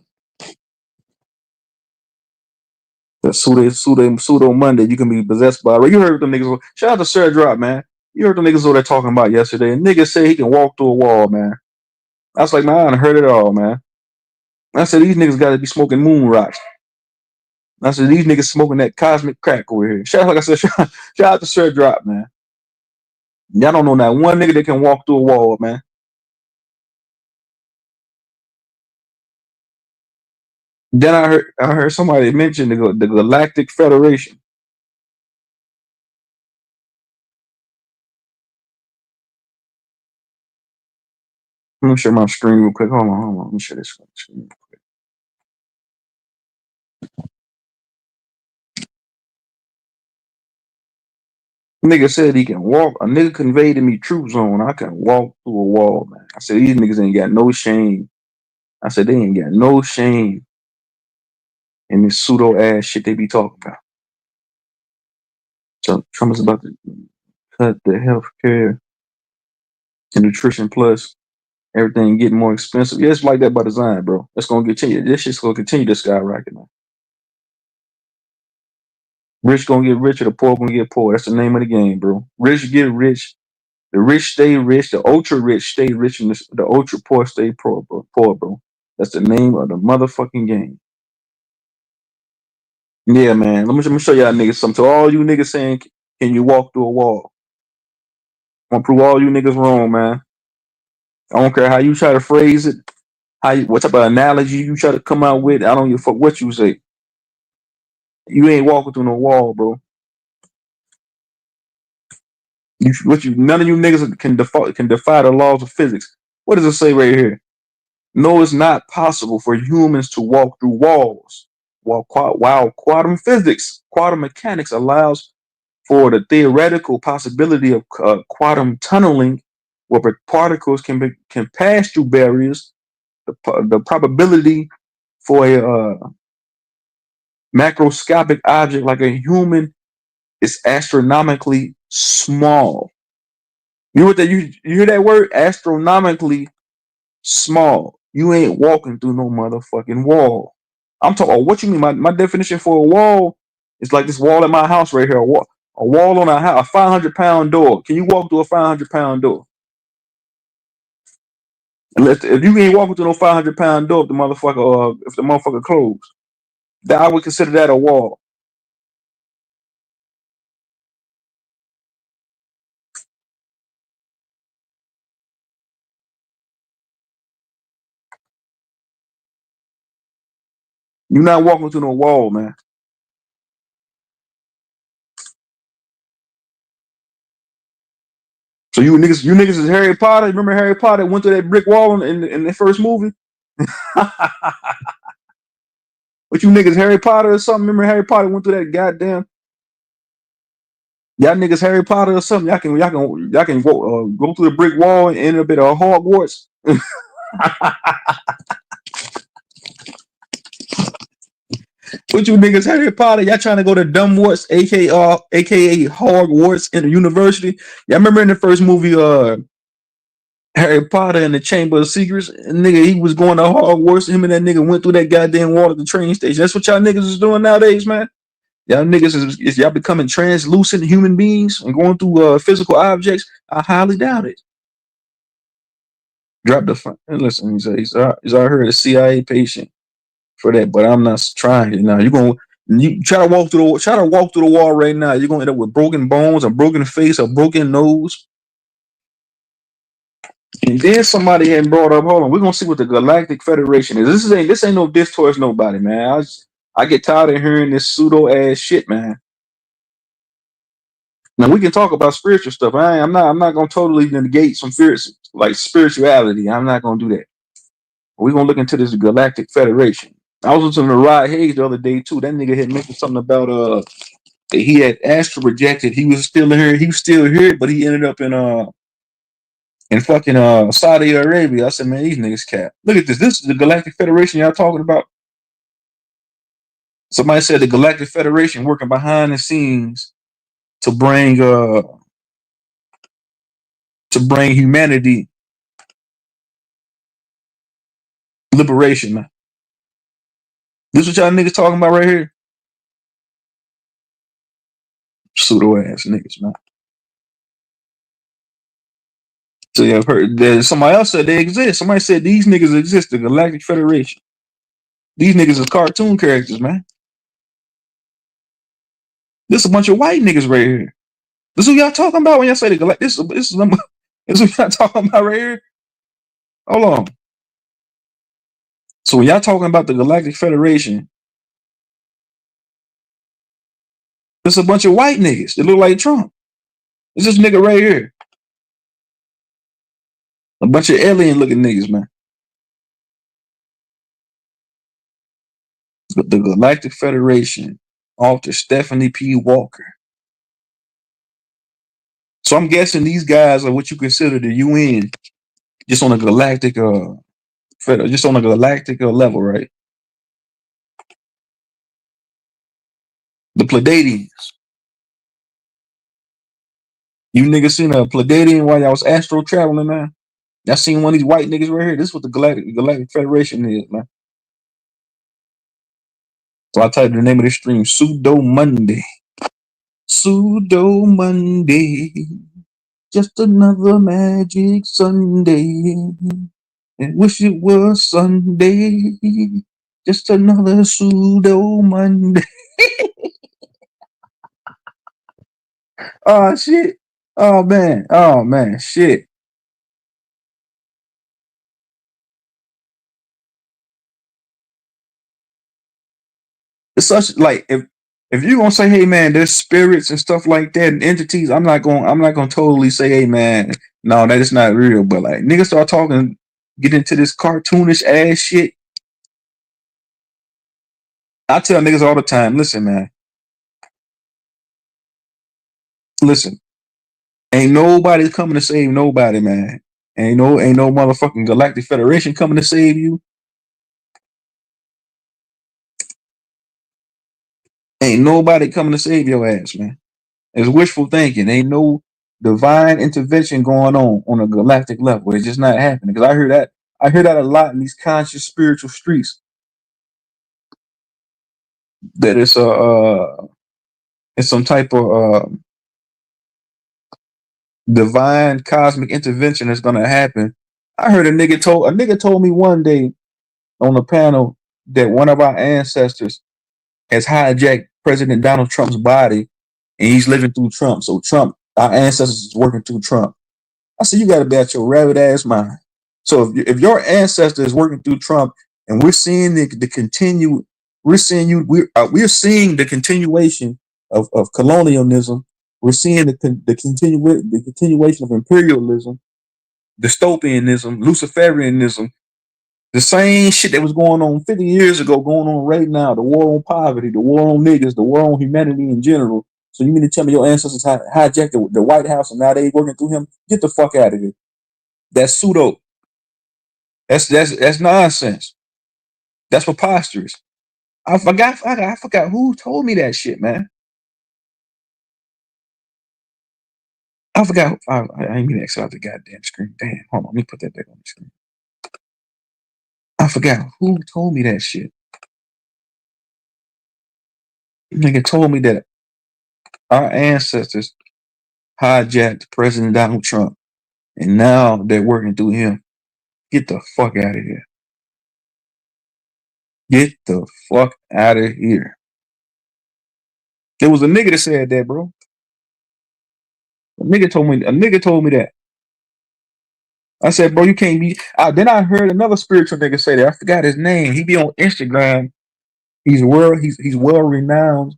The pseudo Monday, you can be possessed by. You heard them niggas. Shout out to Sir Drop, man. You heard the niggas over there talking about yesterday. And niggas say he can walk through a wall, man. I was like, man, I done heard it all, man. I said these niggas got to be smoking moon rocks. I said these niggas smoking that cosmic crack over here. Like I said, shout out to Sir Drop, man. Y'all don't know that one nigga that can walk through a wall, man. Then I heard somebody mention the Galactic Federation. Let me share my screen real quick. Hold on. Let me share this screen. Nigga said he can walk. A nigga conveyed to me true zone. I can walk through a wall, man. I said these niggas ain't got no shame. I said they ain't got no shame in this pseudo ass shit they be talking about. So Trump is about to cut the health care and nutrition plus everything getting more expensive. Yeah, it's like that by design, bro. That's gonna continue. This shit's gonna continue to skyrocket, man. Rich gonna get richer, the poor gonna get poor. That's the name of the game, bro. Rich get rich. The rich stay rich. The ultra rich stay rich, and the ultra poor stay poor, bro. Poor, bro. That's the name of the motherfucking game. Yeah, man. Let me show y'all niggas something. To all you niggas saying, can you walk through a wall? I'm gonna prove all you niggas wrong, man. I don't care how you try to phrase it, what type of analogy you try to come out with. I don't give a fuck what you say. You ain't walking through no wall, bro. None of you niggas can defy the laws of physics. What does it say right here? No, it's not possible for humans to walk through walls. While quantum mechanics allows for the theoretical possibility of quantum tunneling, where particles can pass through barriers, the probability for a macroscopic object like a human is astronomically small. You know what that you hear that word? Astronomically small. You ain't walking through no motherfucking wall. I'm talking. What you mean? My definition for a wall is like this wall at my house right here. A wall on a house, a 500-pound door. Can you walk through a 500-pound door? If you ain't walking through no 500-pound door, if the motherfucker closed, then I would consider that a wall. You're not walking through no wall, man. So you niggas is Harry Potter. Remember Harry Potter went through that brick wall in the first movie? What you niggas Harry Potter or something? Remember Harry Potter went through that goddamn. Y'all niggas Harry Potter or something? Y'all can go through the brick wall and end up at a Hogwarts. What you niggas Harry Potter? Y'all trying to go to Dumbwarts, aka Hogwarts in the university? Y'all remember in the first movie, Harry Potter and the Chamber of Secrets? Nigga, he was going to Hogwarts. Him and that nigga went through that goddamn wall at the train station. That's what y'all niggas is doing nowadays, man. Y'all niggas is y'all becoming translucent human beings and going through physical objects? I highly doubt it. Drop the phone. And listen, he's out here a CIA patient for that, but I'm not trying it now. You try to walk through the wall right now. You're gonna end up with broken bones, a broken face, a broken nose. And then somebody had brought up, hold on, we're gonna see what the Galactic Federation is. This ain't no diss towards nobody, man. I get tired of hearing this pseudo ass shit, man. Now we can talk about spiritual stuff. I'm not gonna totally negate some fears like spirituality. I'm not gonna do that. We're gonna look into this Galactic Federation. I was listening to Rod Hayes the other day too. That nigga had mentioned something about that he had astral rejected. He was still here, but he ended up in fucking Saudi Arabia. I said, man, these niggas cap. Look at this. This is the Galactic Federation y'all talking about. Somebody said the Galactic Federation working behind the scenes to bring humanity liberation, man. This what y'all niggas talking about right here? Pseudo ass niggas, man. So yeah, I've heard somebody else said they exist. Somebody said these niggas exist, the Galactic Federation. These niggas is cartoon characters, man. This is a bunch of white niggas right here. This is what y'all talking about when y'all say the Galactic. This is what y'all talking about right here. Hold on. So when y'all talking about the Galactic Federation, it's a bunch of white niggas that look like Trump. It's this nigga right here. A bunch of alien looking niggas, man. The Galactic Federation, author Stephanie P. Walker. So I'm guessing these guys are what you consider the UN, just on a galactic level, right? The Pleiadians. You niggas seen a Pleiadian while y'all was astro traveling, man? Y'all seen one of these white niggas right here? This is what the Galactic Federation is, man. So I'll tell you the name of this stream, Pseudo Monday. Pseudo Monday. Just another magic Sunday. And wish it was Sunday. Just another pseudo Monday. Oh shit. Oh man. Shit. It's such like if you're gonna say, hey man, there's spirits and stuff like that and entities, I'm not gonna totally say, hey man, no, that is not real. But like niggas start talking, get into this cartoonish ass shit. I tell niggas all the time, listen, man. Listen, ain't nobody coming to save nobody, man. Ain't no motherfucking Galactic Federation coming to save you. Ain't nobody coming to save your ass, man. It's wishful thinking. Ain't no divine intervention going on a galactic level. It's just not happening. Because I hear that a lot in these conscious spiritual streets. That it's some type of divine cosmic intervention that's gonna happen. I heard a nigga told me one day on a panel that one of our ancestors has hijacked President Donald Trump's body and he's living through Trump. So our ancestors is working through Trump. I said, you got to be out your rabbit ass mind. So if your ancestor is working through Trump and we're seeing we're seeing the continuation of colonialism. We're seeing the continuation of imperialism, dystopianism, Luciferianism, the same shit that was going on 50 years ago, going on right now. The war on poverty, the war on niggas, the war on humanity in general. So you mean to tell me your ancestors hijacked the White House and now they working through him? Get the fuck out of here. That's pseudo. That's nonsense. That's preposterous. I forgot who told me that shit, man. I forgot. I ain't mean to X out the goddamn screen. Damn, hold on. Let me put that back on the screen. I forgot who told me that shit. Nigga told me that our ancestors hijacked President Donald Trump, and now they're working through him. Get the fuck out of here. Get the fuck out of here. There was a nigga that said that, bro. A nigga told me that. I said, bro, you can't be. Then I heard another spiritual nigga say that. I forgot his name. He be on Instagram. He's well renowned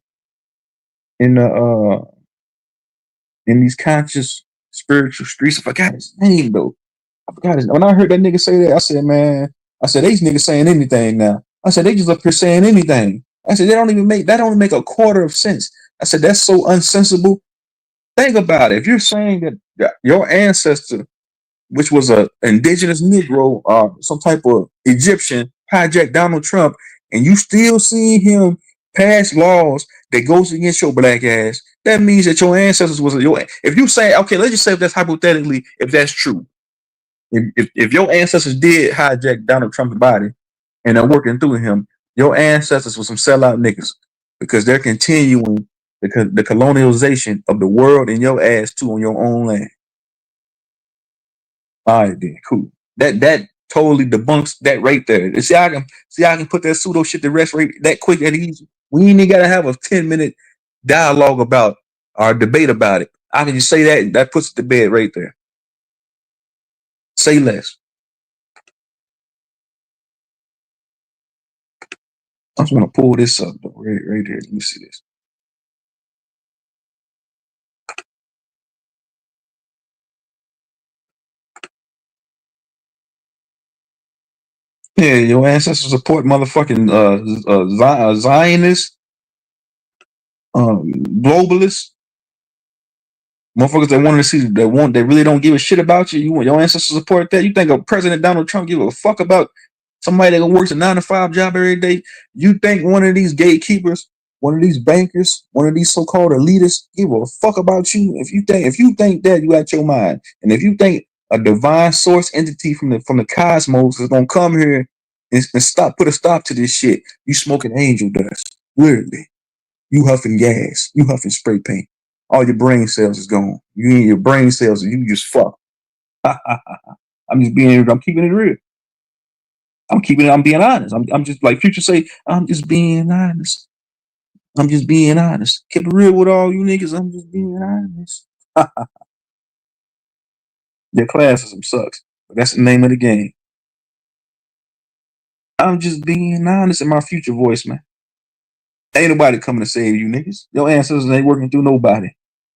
in the in these conscious spiritual streets. I forgot his name though. I forgot his. When I heard that nigga say that, I said, man, I said these niggas saying anything now. I said they just up here saying anything. I said that don't even make a quarter of sense. I said that's so unsensible. Think about it. If you're saying that your ancestor, which was a indigenous Negro, some type of Egyptian, hijacked Donald Trump, and you still see him pass laws that goes against your black ass, that means that your ancestors was your. If you say, okay, let's just say if that's hypothetically, if that's true, if your ancestors did hijack Donald Trump's body and they're working through him, your ancestors was some sellout niggas because they're continuing the colonialization of the world and your ass too on your own land. All right, then, cool. That totally debunks that right there. See, I can put that pseudo shit to rest right that quick, that easy. We ain't even gotta have a 10-minute dialogue about or debate about it. I can just say that puts it to bed right there. Say less. I just want to pull this up though, right here. Let me see this. Yeah, your ancestors support motherfucking Zionists, globalists, motherfuckers that wanted to see they really don't give a shit about you. You want your ancestors support that? You think a President Donald Trump give a fuck about somebody that works a 9 to 5 job every day? You think one of these gatekeepers, one of these bankers, one of these so-called elitists give a fuck about you? If you think that, you out your mind. And if you think a divine source entity from the cosmos is gonna come here and put a stop to this shit, you smoking angel dust. Literally. You huffing gas. You huffing spray paint. All your brain cells is gone. You in your brain cells, you just fuck. I'm keeping it real. I'm being honest. I'm just like Future say, I'm just being honest. I'm just being honest. Keep it real with all you niggas. I'm just being honest. Your classism sucks. But that's the name of the game. I'm just being honest in my future voice, man. Ain't nobody coming to save you niggas. Your ancestors ain't working through nobody.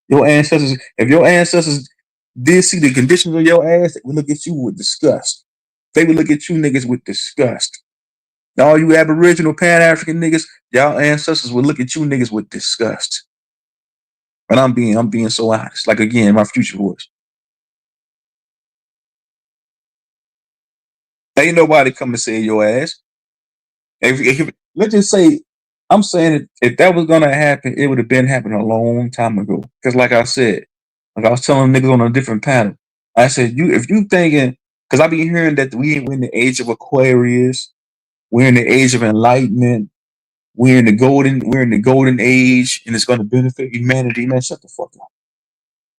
If your ancestors did see the conditions of your ass, they would look at you with disgust. They would look at you niggas with disgust. All you Aboriginal Pan African niggas, y'all ancestors would look at you niggas with disgust. But I'm being so honest. Like again, my future voice. Ain't nobody coming to save your ass. Let's just say, I'm saying that if that was gonna happen, it would have been happening a long time ago. Because like I said, like I was telling niggas on a different panel, I said if you thinking, because I be hearing that we're in the age of Aquarius, we're in the age of enlightenment, we're in the golden age, and it's gonna benefit humanity. Man, shut the fuck up.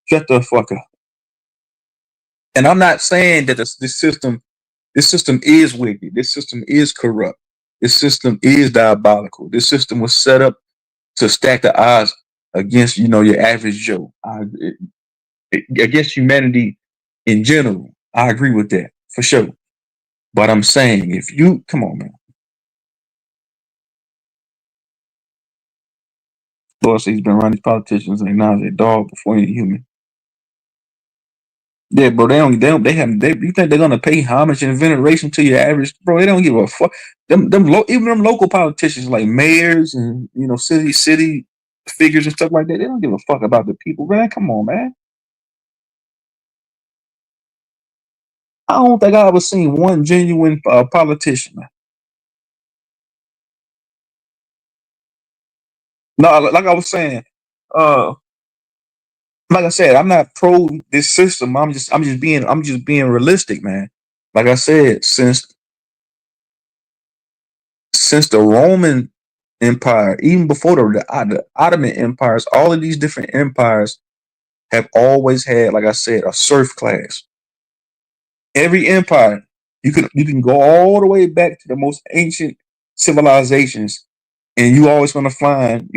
Shut the fuck up. And I'm not saying that this system is wicked. This system is corrupt. This system is diabolical. This system was set up to stack the odds against your average Joe, against humanity in general. I agree with that for sure. But I'm saying, if you come on, man. Lord says he's been around these politicians and acknowledge a dog before any human. Yeah, bro. You think they're gonna pay homage and veneration to your average, bro? They don't give a fuck. Even them local politicians like mayors and city figures and stuff like that. They don't give a fuck about the people, man. Come on, man. I don't think I ever seen one genuine politician, man. No, like I was saying, uh, like I said, I'm not pro this system. I'm just being realistic, man. Like I said, since the Roman Empire, even before the Ottoman empires, all of these different empires have always had, like I said, a serf class. Every empire, you can go all the way back to the most ancient civilizations, and you always going to find,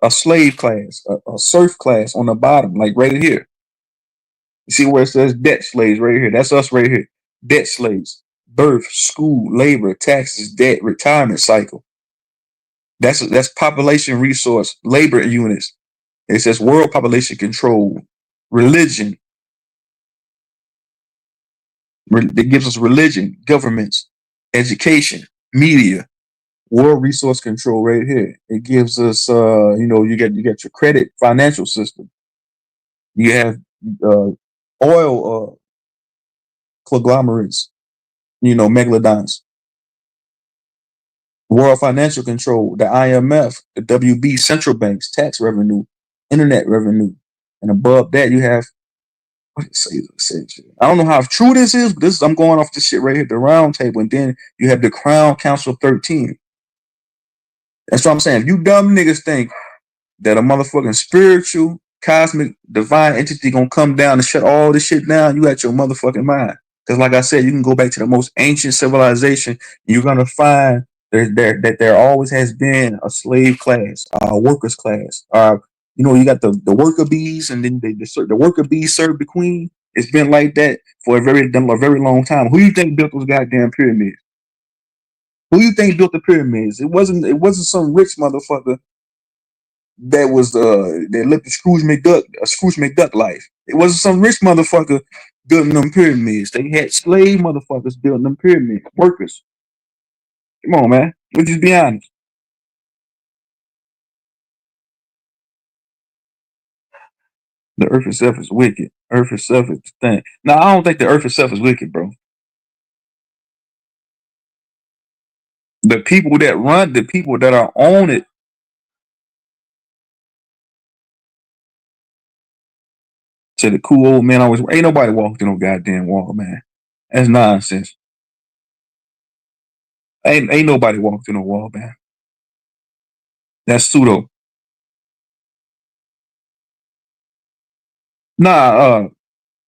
a slave class, a serf class on the bottom, like right here. You see where it says debt slaves right here? That's us right here. Debt slaves, birth, school, labor, taxes, debt, retirement cycle. That's population resource, labor units. It says world population control, religion. It gives us religion, governments, education, media, world resource control right here. It gives us, you get your credit financial system. You have uh, oil conglomerates, megalodons, world financial control, the IMF, the WB, central banks, tax revenue, internet revenue, and above that you have what it say. I don't know how true this is, but I'm going off this shit right here, the round table, and then you have the Crown Council 13. That's what I'm saying. If you dumb niggas think that a motherfucking spiritual, cosmic, divine entity gonna come down and shut all this shit down, you got your motherfucking mind. Because like I said, you can go back to the most ancient civilization, and you're gonna find that there always has been a slave class, a workers class. You got the worker bees, and then the worker bees serve the queen. It's been like that for a very long time. Who you think built those goddamn pyramids? Who you think built the pyramids? It wasn't some rich motherfucker that lived a Scrooge McDuck life. It wasn't some rich motherfucker building them pyramids. They had slave motherfuckers building them pyramids. Workers. Come on, man. Let's just be honest. The earth itself is wicked. Earth itself is the thing. Now I don't think the earth itself is wicked, bro. The people that are on it, to the cool old man always ain't nobody walked in no goddamn wall, man. That's nonsense. Ain't nobody walked in no wall, man. That's pseudo. Nah,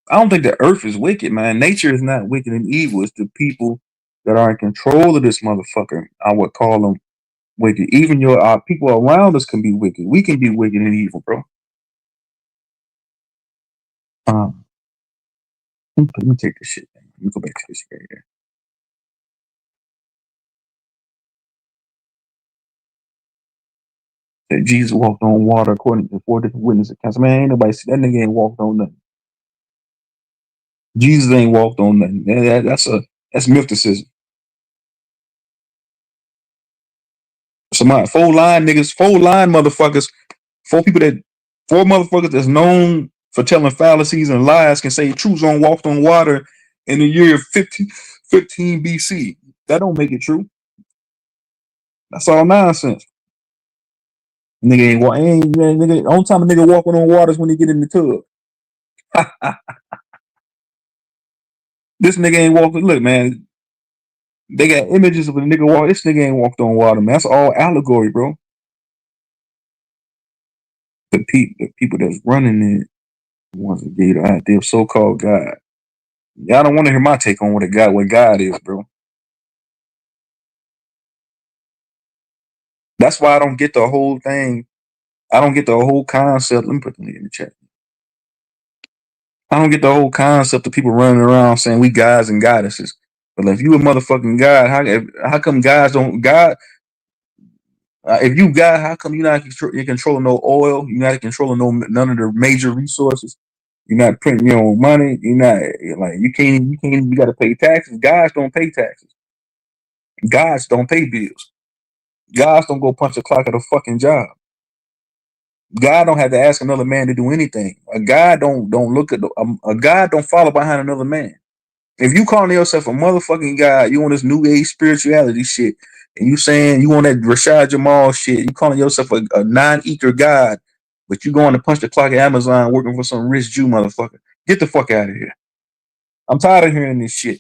I don't think the earth is wicked, man. Nature is not wicked and evil. It's the people that are in control of this motherfucker. I would call them wicked. Even your people around us can be wicked. We can be wicked and evil, bro. Um, let me take this shit. Man. Let me go back to this right here. That Jesus walked on water according to four different witness accounts. Man, ain't nobody see that nigga ain't walked on nothing. Jesus ain't walked on nothing. That's mysticism. Somebody four line motherfuckers, four motherfuckers that's known for telling fallacies and lies can say truths on walked on water in the year 15 BC. That don't make it true. That's all nonsense. Nigga ain't walk. Nigga, only time a nigga walking on water is when he get in the tub. This nigga ain't walking. Look, man, they got images of a nigga walk. This nigga ain't walked on water, man. That's all allegory, bro. The people that's running it, the ones that gave the idea of so-called God. Y'all don't want to hear my take on what God is, bro. That's why I don't get the whole thing. I don't get the whole concept. Let me put the link in the chat. I don't get the whole concept of people running around saying we gods and goddesses. But if you a motherfucking god, how come guys don't God? If you God, how come you're controlling no oil? You're not controlling none of the major resources. You're not printing your own money. You're not like you can't. You got to pay taxes. Guys don't pay taxes. Guys don't pay bills. Guys don't go punch a clock at a fucking job. God don't have to ask another man to do anything. A God don't look at a God don't follow behind another man. If you calling yourself a motherfucking god, you on this new age spirituality shit, and you saying you on that Rashad Jamal shit, you calling yourself a non-ether god, but you going to punch the clock at Amazon working for some rich Jew motherfucker. Get the fuck out of here. I'm tired of hearing this shit.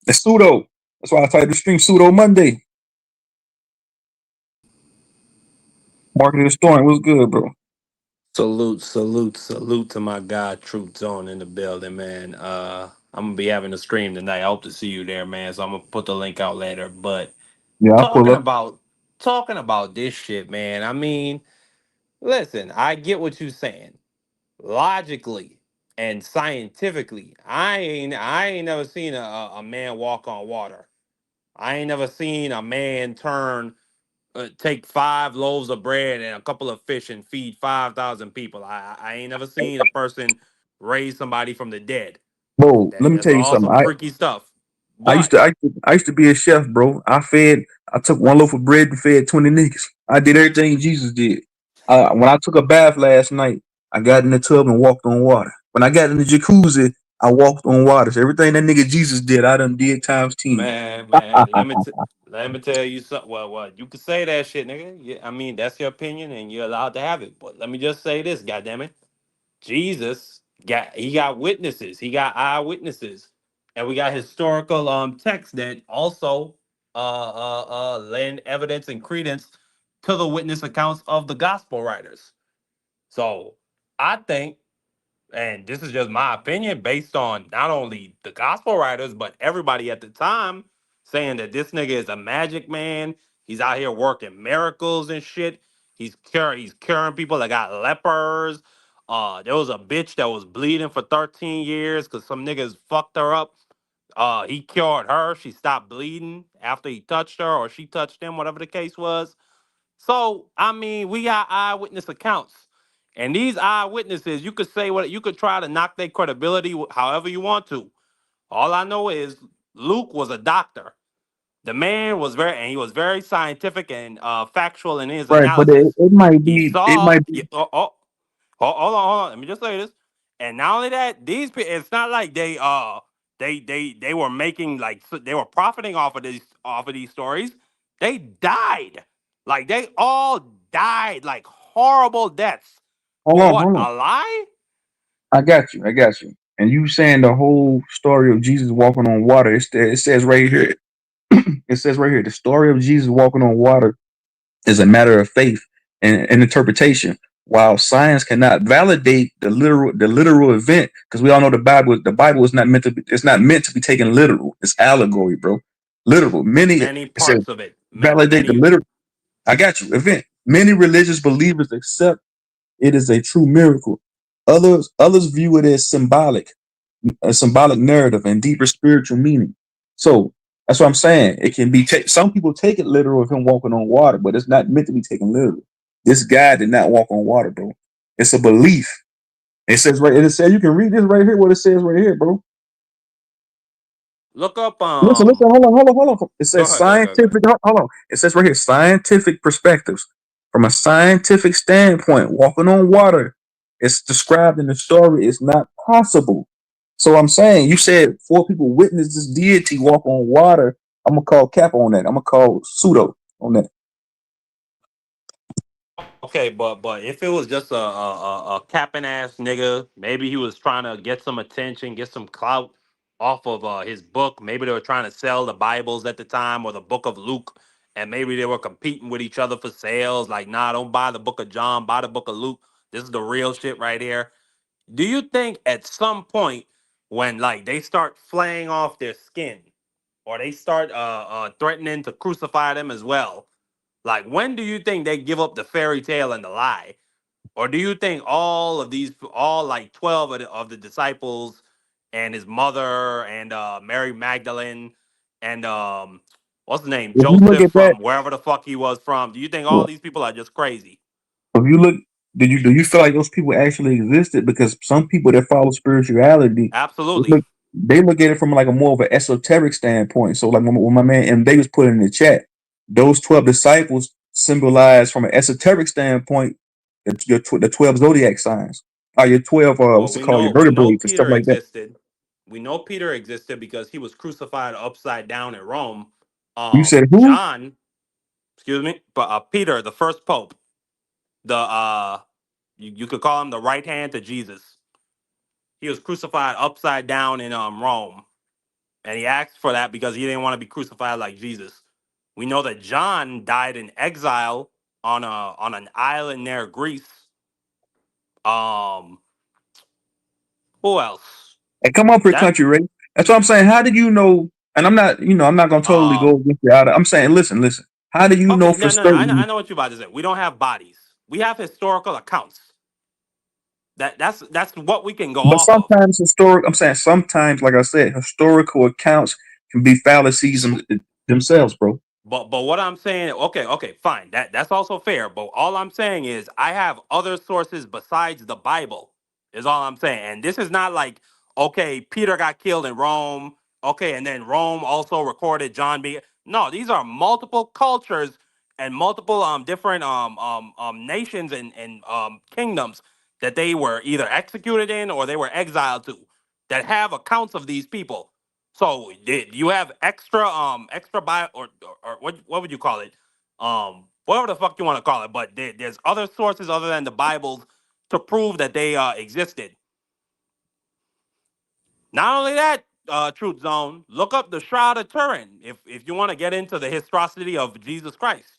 It's pseudo. That's why I titled the stream Pseudo Monday. Marketing the storm. What's good, bro? Salute, salute, salute to my guy Truth Zone in the building, man. I'm gonna be having a stream tonight. I hope to see you there, man. So I'm gonna put the link out later. But Yeah, I'll pull talking up. about talking about this shit, man. I mean, listen, I get what you're saying. Logically and scientifically, I ain't never seen a man walk on water. I ain't never seen a man take 5 loaves of bread and a couple of fish and feed 5,000 people. I ain't never seen a person raise somebody from the dead. Bro, let me That's tell you all something. some freaky stuff. I used But to I used to be a chef, bro. I took one loaf of bread and fed 20 niggas. I did everything Jesus did. When I took a bath last night, I got in the tub and walked on water. When I got in the jacuzzi, I walked on water. So everything that nigga Jesus did, I done did times 10. man, let me tell you something. Well, you can say that shit, nigga. Yeah, I mean that's your opinion and you're allowed to have it. But let me just say this, goddammit. Jesus got witnesses. He got eyewitnesses, and we got historical texts that also lend evidence and credence to the witness accounts of the gospel writers. So I think, and this is just my opinion based on not only the gospel writers but everybody at the time saying that this nigga is a magic man. He's out here working miracles and shit. He's curing people that got lepers. There was a bitch that was bleeding for 13 years because some niggas fucked her up. He cured her. She stopped bleeding after he touched her or she touched him, whatever the case was. So, I mean, we got eyewitness accounts. And these eyewitnesses, you could say what you could try to knock their credibility however you want to. All I know is Luke was a doctor. The man was he was very scientific and factual in his Right, but it, analysis. it might He be it saw, might be hold on. Let me just say this. And not only that, these people, it's not like they were making like they were profiting off of these stories. They died. Like they all died like horrible deaths. For what? hold on. A lie? I got you. And you saying the whole story of Jesus walking on water. It says right here. It says right here the story of Jesus walking on water is a matter of faith and interpretation. While science cannot validate the literal event, because we all know the Bible is not meant to be, it's not meant to be taken literal. It's allegory, bro. Literal. It Many says parts of it. validate the Many. literal. I got you. Event. Many religious believers accept it is a true miracle. Others view it as a symbolic narrative and deeper spiritual meaning. So that's what I'm saying. It can be some people take it literal of him walking on water, but it's not meant to be taken literal. This guy did not walk on water, bro. It's a belief. It says right. It says you can read this right here. What it says right here, bro. Look up. Listen. Hold on. It Go says ahead. Go ahead. Go ahead. Go ahead. scientific. Hold on. It says right here scientific perspectives. From a scientific standpoint, walking on water is described in the story is not possible. So I'm saying you said 4 people witnessed this deity walk on water. I'm gonna call Cap on that. I'm gonna call pseudo on that. Okay, but if it was just a capping ass nigga, maybe he was trying to get some attention, get some clout off of his book. Maybe they were trying to sell the Bibles at the time or the Book of Luke, and maybe they were competing with each other for sales. Like, nah, don't buy the Book of John, buy the Book of Luke. This is the real shit right here. Do you think at some point when like they start flaying off their skin or they start threatening to crucify them as well? Like, when do you think they give up the fairy tale and the lie? Or do you think all like 12 of the disciples and his mother and Mary Magdalene and what's his name? If you look Joseph at that, from wherever the fuck he was from. Do you think all these people are just crazy? if you look, do you feel like those people actually existed? Because some people that follow spirituality, they Absolutely. look, they look at it from like a more of an esoteric standpoint. So like when my man M. Davis put in the chat, those 12 disciples symbolize from an esoteric standpoint the 12 zodiac signs. Your 12 Well, what's it we called? Your know we know vertebrae and stuff Peter like that. existed. We know Peter existed because he was crucified upside down in Rome. You said who? John, excuse me, but Peter, the first pope, the you could call him the right hand to Jesus. He was crucified upside down in Rome, and he asked for that because he didn't want to be crucified like Jesus. We know that John died in exile on an island near Greece. Um, who else? And come up here, That country, Ray. That's what I'm saying. How did you know? And I'm not, I'm not gonna totally go um. against you. I'm saying, listen. How do you know Okay, for no, I certain? know what you're about to say. We don't have bodies. We have historical accounts. That's what we can go But off of. sometimes I'm saying sometimes, like I said, historical accounts can be fallacies themselves, bro. But what I'm saying, okay, fine. That's also fair. But all I'm saying is I have other sources besides the Bible. Is all I'm saying. And this is not like, okay, Peter got killed in Rome. Okay, and then Rome also recorded John B. No, these are multiple cultures and multiple different nations and kingdoms that they were either executed in or they were exiled to that have accounts of these people. So did you have extra bio or what would you call it? Whatever the fuck you want to call it, but there's other sources other than the Bible to prove that they existed. Not only that, Truth Zone, look up the Shroud of Turin if you want to get into the historicity of Jesus Christ.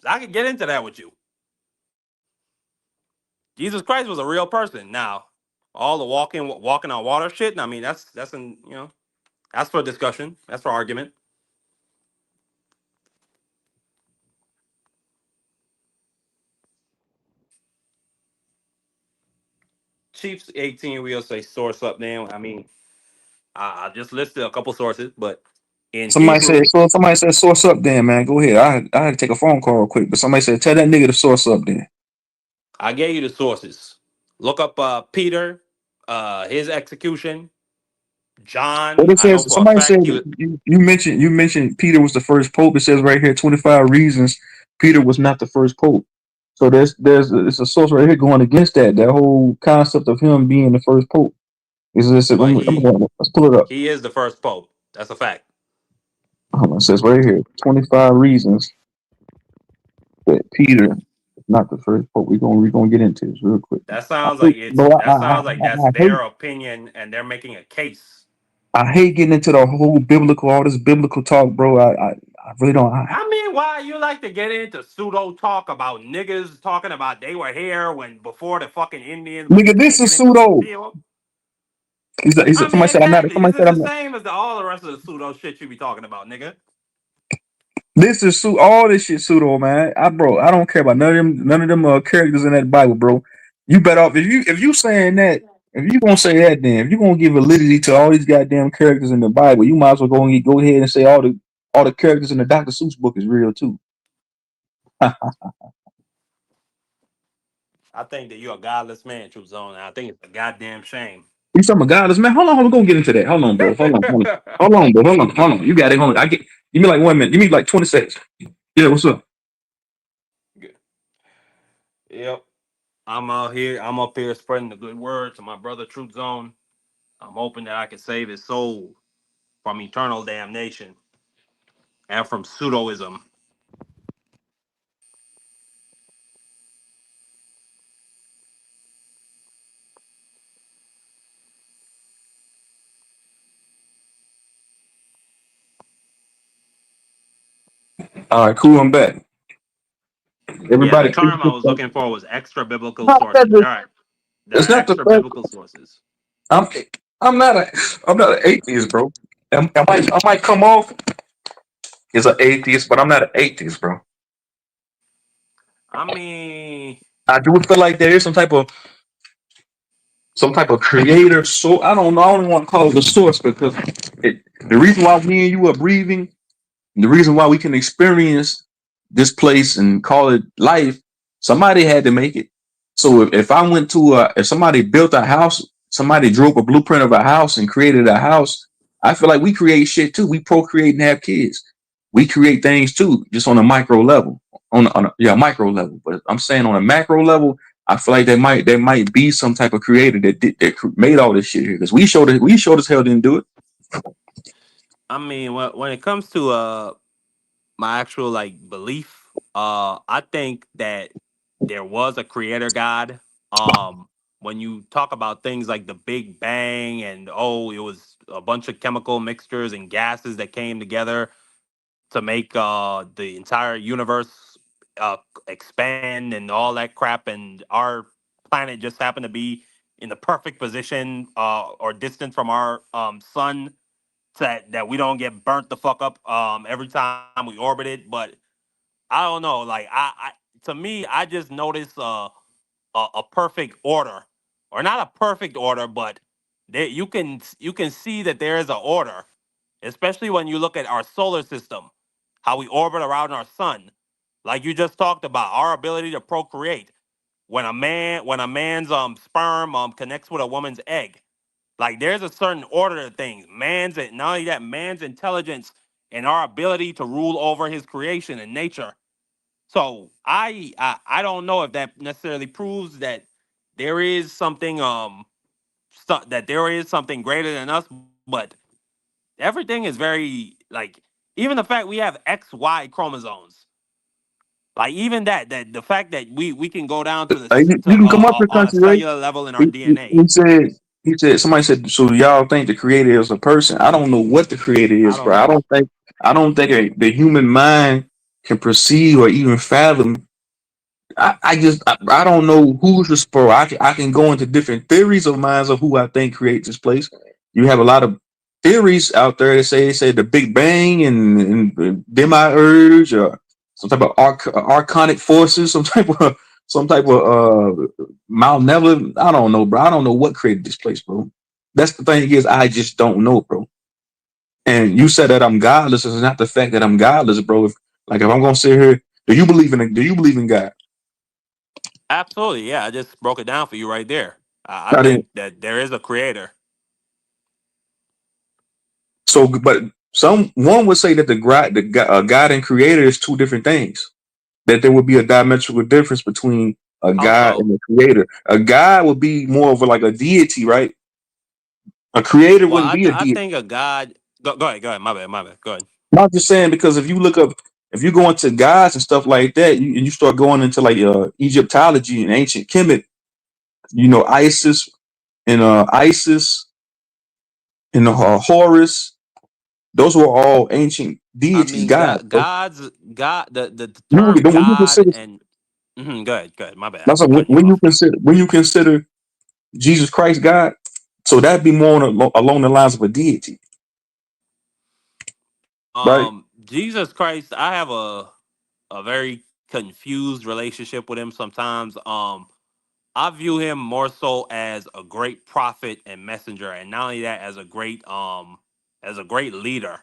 I could get into that with you. Jesus Christ was a real person. Now, all the walking on water shit. I mean, that's an that's for discussion. That's for argument. Chiefs 18, we'll say source up there. I mean, I just listed a couple sources, but in Somebody Hebrew, said, source up, then man. Go ahead. I had to take a phone call real quick, but somebody said, tell that nigga to source up, then. I gave you the sources. Look up Peter, his execution. What John, it I know says, for a somebody said fact he was. you mentioned Peter was the first pope. It says right here 25 reasons Peter was not the first pope. So it's a source right here going against that whole concept of him being the first pope. Is this? But Let's pull it up. he is the first pope. That's a fact. Hold on, it says right here 25 reasons that Peter is not the first pope. We're gonna get into this real quick. That sounds like Bro, that sounds like that's their opinion, and they're making a case. I hate getting into the whole biblical, all this biblical talk, bro. I really don't. I mean, why you like to get into pseudo talk about niggas talking about they were here when before the fucking Indians was Nigga, this taken is into the pseudo. field? He's I somebody mean, said I'm not. exactly. Somebody This is said the I'm not. same as all the rest of the pseudo shit you be talking about, nigga. This is all this shit pseudo, man. I don't care about none of them characters in that Bible, bro. You better off if you saying that. If you gonna say that, then if you gonna give validity to all these goddamn characters in the Bible, you might as well go ahead and say all the characters in the Dr. Seuss book is real too. I think that you're a godless man, Truth Zone. And I think it's a goddamn shame. You talking about godless, man? Hold on, we're gonna get into that. Hold on, bro. Hold on, bro. Hold on. You got it. Hold on. Give me like 1 minute. Give me like 20 seconds. Yeah, what's up? Yep. I'm out here. I'm up here spreading the good word to my brother Truth Zone. I'm hoping that I can save his soul from eternal damnation and from pseudoism. All right, cool. I'm back. Yeah, the Everybody, term I was looking for was extra biblical no, sources. All right. There it's are not the extra fact. biblical sources. I'm I'm not a I'm not an atheist, bro. I might come off as an atheist, but I'm not an atheist, bro. I mean, I do feel like there is some type of creator. So I don't know. I don't want to call it a source because the reason why me and you are breathing, the reason why we can experience this place and call it life, somebody had to make it. So if I went to if somebody built a house, somebody drew up a blueprint of a house and created a house, I feel like we create shit too. We procreate and have kids. We create things too, just on a micro level, on a micro level. But I'm saying on a macro level, I feel like there might be some type of creator that made all this shit here because we showed as hell didn't do it. I mean, when it comes to my actual like belief, I think that there was a creator God. When you talk about things like the Big Bang and oh, it was a bunch of chemical mixtures and gases that came together to make the entire universe uh, expand and all that crap, and our planet just happened to be in the perfect position or distance from our sun that we don't get burnt the fuck up every time we orbit it. But I don't know. Like I to me, I just notice a perfect order, or not a perfect order, but there, you can see that there is an order, especially when you look at our solar system, how we orbit around our sun. Like you just talked about, our ability to procreate. When a man's sperm connects with a woman's egg, like there's a certain order to things. Not only that, man's intelligence and our ability to rule over his creation and nature. So I don't know if that necessarily proves that there is something that there is something greater than us, but everything is very like, even the fact we have XY chromosomes, like even that the fact that we can go down to the You can come up with on a country, right? cellular level in our He, he, DNA. he said somebody said, so y'all think the creator is a person? I don't know what the creator I is, don't bro. know. The human mind can perceive or even fathom. I don't know who's the spur. I can go into different theories of minds of who I think creates this place. You have a lot of theories out there that say the Big Bang and demiurge or some type of archonic forces, some type of malevolent. I don't know, bro. I don't know what created this place, bro. That's the thing is I just don't know, bro. And you said that I'm godless. It's not the fact that I'm godless, bro. If I'm gonna sit here, do you believe in God? Absolutely, yeah. I just broke it down for you right there. I I didn't. think that there is a creator. So, but one would say that God and creator is two different things. That there would be a diametrical difference between a How God so? and a creator. A God would be more of like a deity, right? A creator Well, wouldn't be a I deity. think a God. Go ahead. My bad. Go ahead. I'm just saying because if you go into gods and stuff like that, you start going into like Egyptology and ancient Kemet, Isis Isis and Horus. Those were all ancient I deities, mean, gods. Bro. the When term you God consider and go ahead. Go ahead. My bad. I That's like keep cutting you when you off. consider Jesus Christ God, so that'd be more along the lines of a deity, right? Jesus Christ, I have a very confused relationship with him sometimes. I view him more so as a great prophet and messenger, and not only that, as a great leader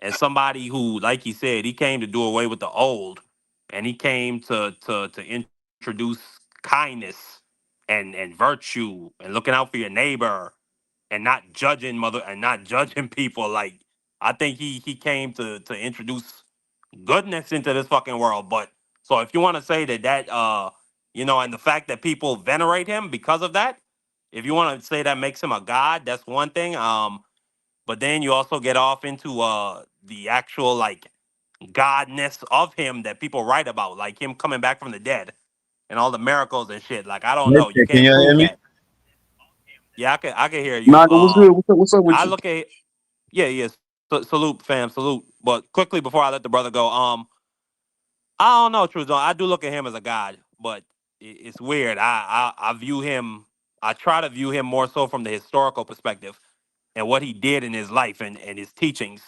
and somebody who, like he said, he came to do away with the old, and he came to introduce kindness and virtue and looking out for your neighbor and not judging people. Like I think he came to introduce goodness into this fucking world. But so if you want to say that and the fact that people venerate him because of that, if you want to say that makes him a god, that's one thing. But then you also get off into the actual like godness of him that people write about, like him coming back from the dead and all the miracles and shit. Like I don't know, you Can can't you hear prove me? that. Yeah, I can hear you. Naga, what's good? What's up with I you? look at yeah, yeah. Salute, fam, salute. But quickly before I let the brother go, I don't know, Truth. I do look at him as a god, but it's weird. I view him. I try to view him more so from the historical perspective and what he did in his life and his teachings.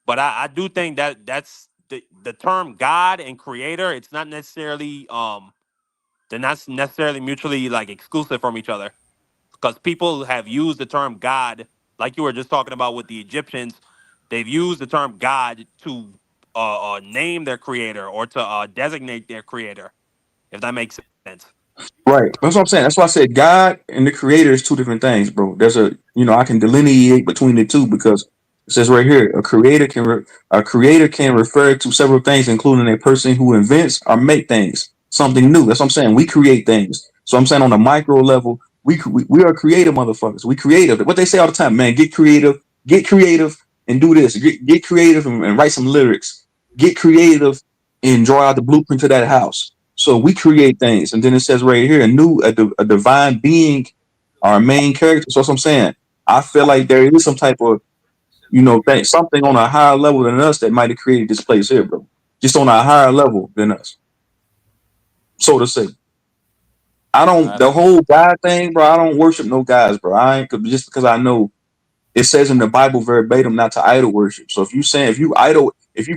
But I do think that that's the term God and creator. It's not necessarily they're not necessarily mutually like exclusive from each other, because people have used the term God, like you were just talking about with the Egyptians. They've used the term God to name their creator or to designate their creator, if that makes sense. Right. That's what I'm saying. That's why I said God and the Creator is two different things, bro. I can delineate between the two because it says right here, a creator can refer to several things, including a person who invents or make things. something new. That's what I'm saying. We create things. So I'm saying on a micro level, we are creative motherfuckers. We creative. What they say all the time, man. Get creative, and do this. Get creative and write some lyrics. Get creative and draw out the blueprint to that house. So we create things, and then it says right here, a divine being, our main character. So that's what I'm saying. I feel like there is some type of something on a higher level than us that might have created this place here, bro. Just on a higher level than us, so to say. I don't I the whole God thing, bro. I don't worship no gods, bro. I ain't just because I know it says in the Bible verbatim not to idol worship. So if you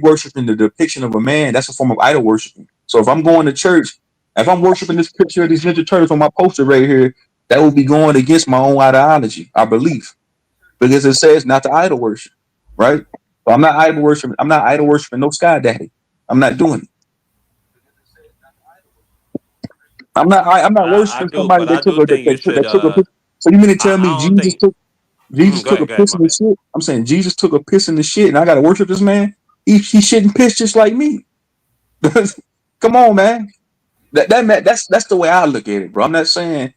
worship in the depiction of a man, that's a form of idol worshiping. So if I'm going to church, if I'm worshiping this picture of these Ninja Turtles on my poster right here, that would be going against my own ideology, I believe, because it says not to idol worship, right? So I'm not idol worshiping. I'm not idol worshiping no sky daddy. I'm not doing it. I'm not I worshiping do, somebody but I do think you should. that took a piss. So you mean to tell me I don't think. Jesus Go took a ahead, go ahead. piss My in the bad. shit? I'm saying Jesus took a piss in the shit, and I gotta worship this man. He shouldn't piss just like me. Come on, man. That's the way I look at it, bro. I'm not saying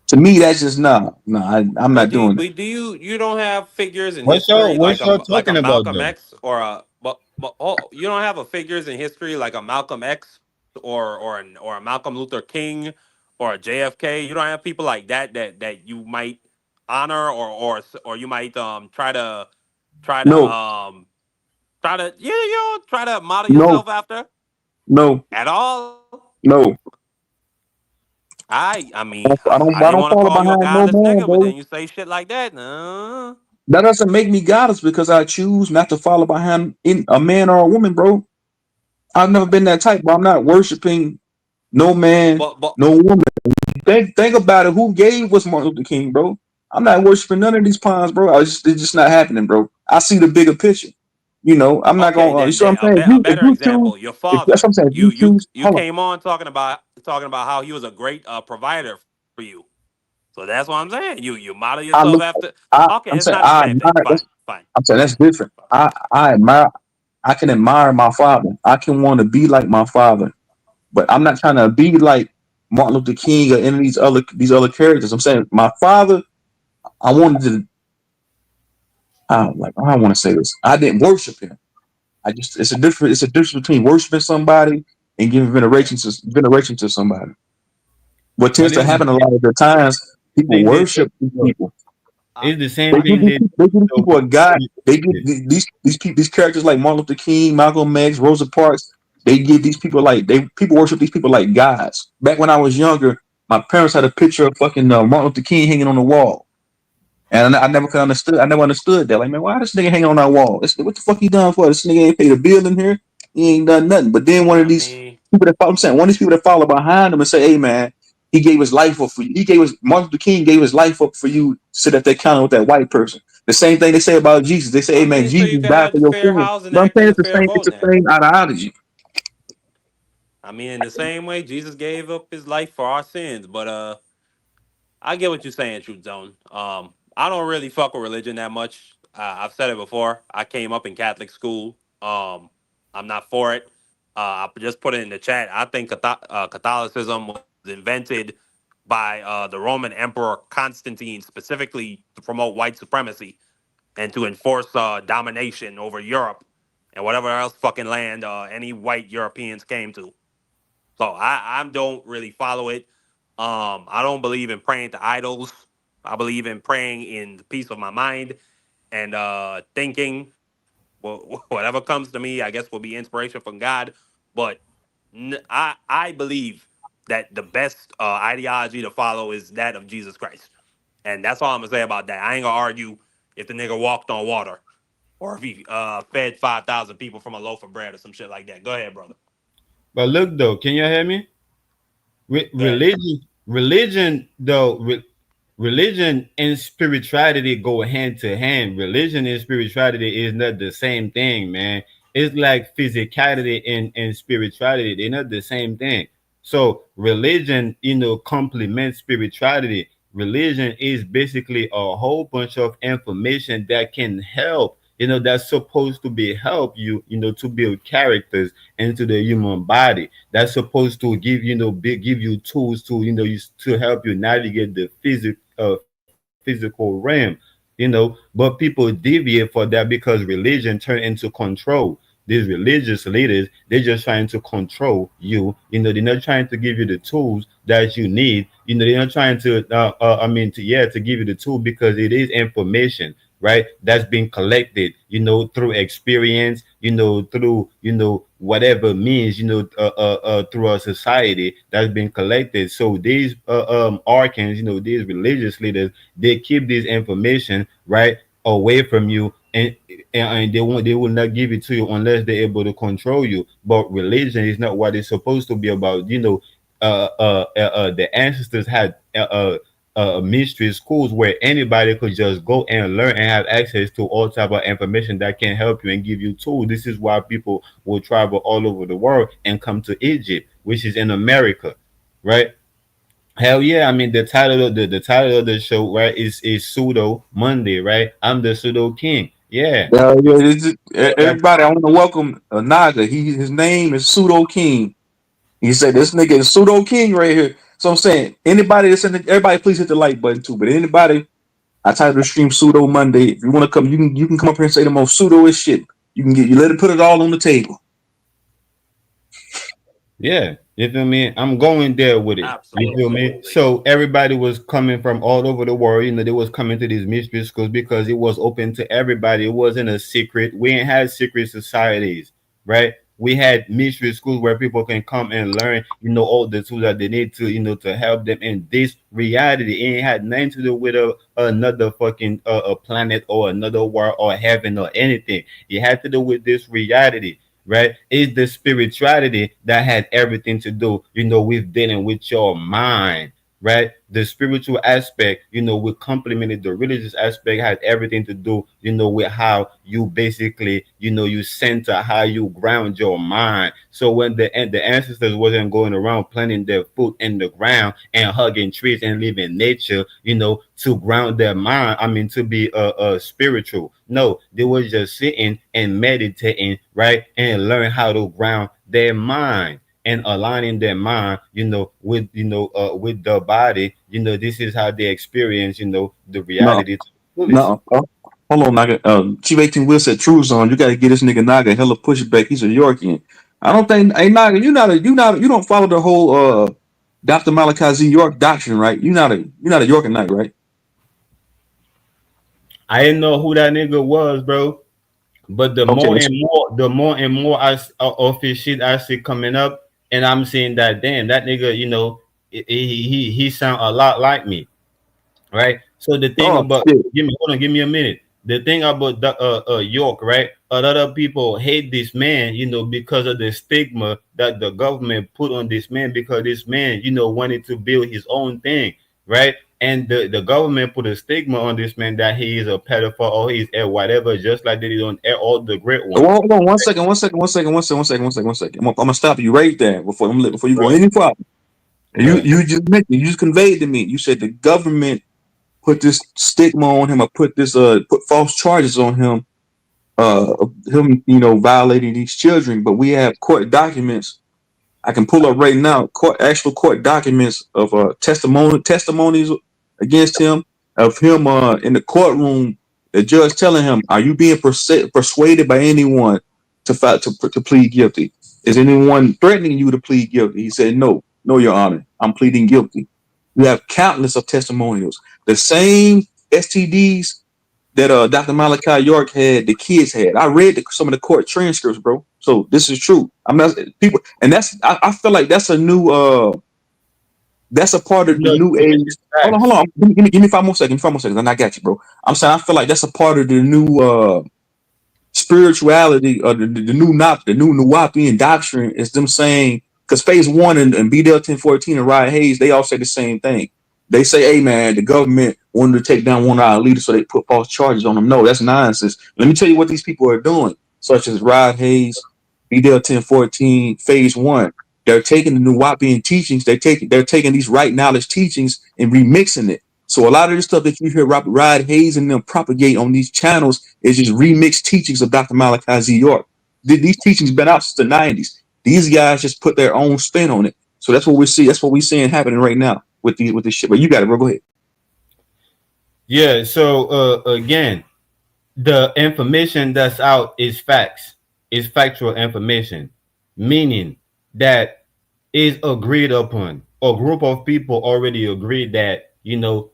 to me that's just I'm not doing it. But do you don't have figures in What's y'all history what's y'all like a talking about Malcolm though? X or a but oh, you don't have a figures in history like a Malcolm X or a Malcolm Luther King or a JFK. You don't have people like that you might honor or you might try to No, try to model no, yourself after no, at all. no. I mean I I didn't don't want to follow call you a behind no godless man, nigga, but bro. then you say shit like that. Nah. That doesn't make me godless because I choose not to follow behind in a man or a woman, bro. I've never been that type, bro. I'm not worshiping no man, But no woman. Think about it. Who gave us Martin Luther King, bro? I'm not worshiping none of these pawns, bro. It's just not happening, bro. I see the bigger picture. I'm not okay, gonna. You then, see what I'm saying? a If better you choose, example, your if that's father. what I'm saying. If you choose, You hold on. came on talking about how he was a great provider for you. So that's what I'm saying. You model I yourself look. after. Okay, I'm it's saying not the I same thing. admire. Fine, fine, I'm saying that's fine, different. fine. I admire. I can admire my father. I can want to be like my father, but I'm not trying to be like Martin Luther King or any of these other characters. I'm saying my father. I wanted to. I don't want to say this. I didn't worship him. I just it's a difference between worshiping somebody and giving veneration to somebody. What tends But to it's the happen a same lot of the times, people thing they worship these look, people. I, it's the same I thing they They give these so people a god. They give these people these characters like Martin Luther King, Malcolm X, Rosa Parks. They give these people people worship these people like gods. Back when I was younger, my parents had a picture of fucking Martin Luther King hanging on the wall. And I never could understood. I never understood that. Like, man, why this nigga hanging on our wall? What the fuck he done for? This nigga ain't paid a bill in here. He ain't done nothing. But then one of I these mean, people that follow, I'm saying, one of these people that follow behind him and say, hey man, he gave his life up for you. Martin Luther King gave his life up for you to sit at that counter with that white person. The same thing they say about Jesus. They say, hey man, so Jesus you can died have for the your fair sins. housing But I'm act saying and the fair it's the voting act. same ideology. I mean, in the same way, Jesus gave up his life for our sins. But I get what you're saying, Truth Zone. I don't really fuck with religion that much. I've said it before. I came up in Catholic school. I'm not for it. I just put it in the chat. I think Catholicism was invented by the Roman Emperor Constantine specifically to promote white supremacy and to enforce domination over Europe and whatever else fucking land any white Europeans came to. So I don't really follow it. I don't believe in praying to idols. I believe in praying in the peace of my mind and thinking. Well, whatever comes to me, I guess will be inspiration from God. But I believe that the best ideology to follow is that of Jesus Christ, and that's all I'm gonna say about that. I ain't gonna argue if the nigga walked on water or if he fed 5,000 people from a loaf of bread or some shit like that. Go ahead, brother. but look though, can you hear me? Go ahead. Religion though, religion and spirituality go hand to hand. Religion and spirituality is not the same thing, man. It's like physicality and spirituality. They're not the same thing. So religion, complements spirituality. Religion is basically a whole bunch of information that can help. that's supposed to be help you, to build characters into the human body. That's supposed to give, give you tools to, to help you navigate the physical realm, but people deviate for that because religion turned into control. These religious leaders, they're just trying to control you. They're not trying to give you the tools that you need. They're not trying to, to give you the tool because it is information, right? That's being collected, through experience, through, whatever means, through our society that's been collected. So these archons, these religious leaders, they keep this information, right, away from you, and they will not give it to you unless they're able to control you. But religion is not what it's supposed to be about. The ancestors had mystery schools where anybody could just go and learn and have access to all type of information that can help you and give you tools. This is why people will travel all over the world and come to Egypt, which is in America, right? Hell yeah! I mean, the title of the show, right, is Pseudo Monday, right? I'm the Pseudo King. Yeah, Yeah, that's everybody, I want to welcome Naga. His name is Pseudo King. He said this nigga is Pseudo King right here. So I'm saying anybody that's in everybody, please hit the like button too. But anybody, I titled the stream Pseudo Monday. If you want to come, you can come up here and say the most pseudo shit. You let it put it all on the table. Yeah, you feel me? I'm going there with it. You feel me? Absolutely. So everybody was coming from all over the world. They was coming to these mystery schools because it was open to everybody. It wasn't a secret. We ain't had secret societies, right? We had mystery schools where people can come and learn, all the tools that they need to, to help them in this reality. It ain't had nothing to do with another fucking a planet or another world or heaven or anything. It had to do with this reality, right? It's the spirituality that had everything to do, with dealing with your mind, right? The spiritual aspect, we complemented the religious aspect, had everything to do, with how you basically, you center, how you ground your mind. So when the ancestors wasn't going around planting their foot in the ground and hugging trees and living nature, to ground their mind, I mean, to be spiritual. No, they were just sitting and meditating, right, and learn how to ground their mind and aligning their mind, with the body. This is how they experience, the No, reality to the fullest. no. Hold on, Naga. Chief 18 Will said True Zone. You got to get this nigga Naga hella pushback. He's a Yorkian. I don't think. Hey Naga, you don't follow the whole Dr. Malachi Z York doctrine, right? You're not a Yorkinite, right? I didn't know who that nigga was, bro. But Okay. the more and more of his shit I see coming up, and I'm seeing that, damn, that nigga, he sound a lot like me, right? So the thing Oh about, shit. give me a minute. The thing about the, York, right? A lot of people hate this man, because of the stigma that the government put on this man, because this man, wanted to build his own thing, right? And the government put a stigma on this man that he is a pedophile or he's a whatever, just like they did on all the great Oh, ones. hold on 1 second, 1 second, 1 second, 1 second, 1 second, 1 second. I'm gonna stop you right there before you go Right, any farther. right. You just conveyed to me. You said the government put this stigma on him or put false charges on him, him violating these children. But we have court documents I can pull up right now actual court documents of testimonies against him, of him in the courtroom, the judge telling him, "Are you being persuaded by anyone to plead guilty? Is anyone threatening you to plead guilty?" He said, "No, no, Your Honor, I'm pleading guilty." We have countless of testimonials. The same STDs that Dr. Malachi York had, the kids had. I read some of the court transcripts, bro. So this is true. I'm not people, and I feel like that's a part of the new This age. is Hold facts. on. Give me 5 more seconds. 5 more seconds, and I got you, bro. I'm saying I feel like that's a part of the new spirituality or the new Nuwapian doctrine is them saying because phase one and BDL 1014 and Ryan Hayes, they all say the same thing. They say, hey man, the government wanted to take down one of our leaders, so they put false charges on them. No, that's nonsense. Let me tell you what these people are doing, such as Rod Hayes, BDL 1014, phase one. They're taking the Nuwapian teachings, they're taking these right knowledge teachings and remixing it. So a lot of the stuff that you hear Rod Hayes and them propagate on these channels is just remixed teachings of Dr. Malachi Z. York. These teachings been out since the 90s. These guys just put their own spin on it. So that's what we see. That's what we're seeing happening right now with this shit. But you got it, bro. Go ahead. Yeah. So again, the information that's out is facts, is factual information, meaning that is agreed upon. A group of people already agreed that to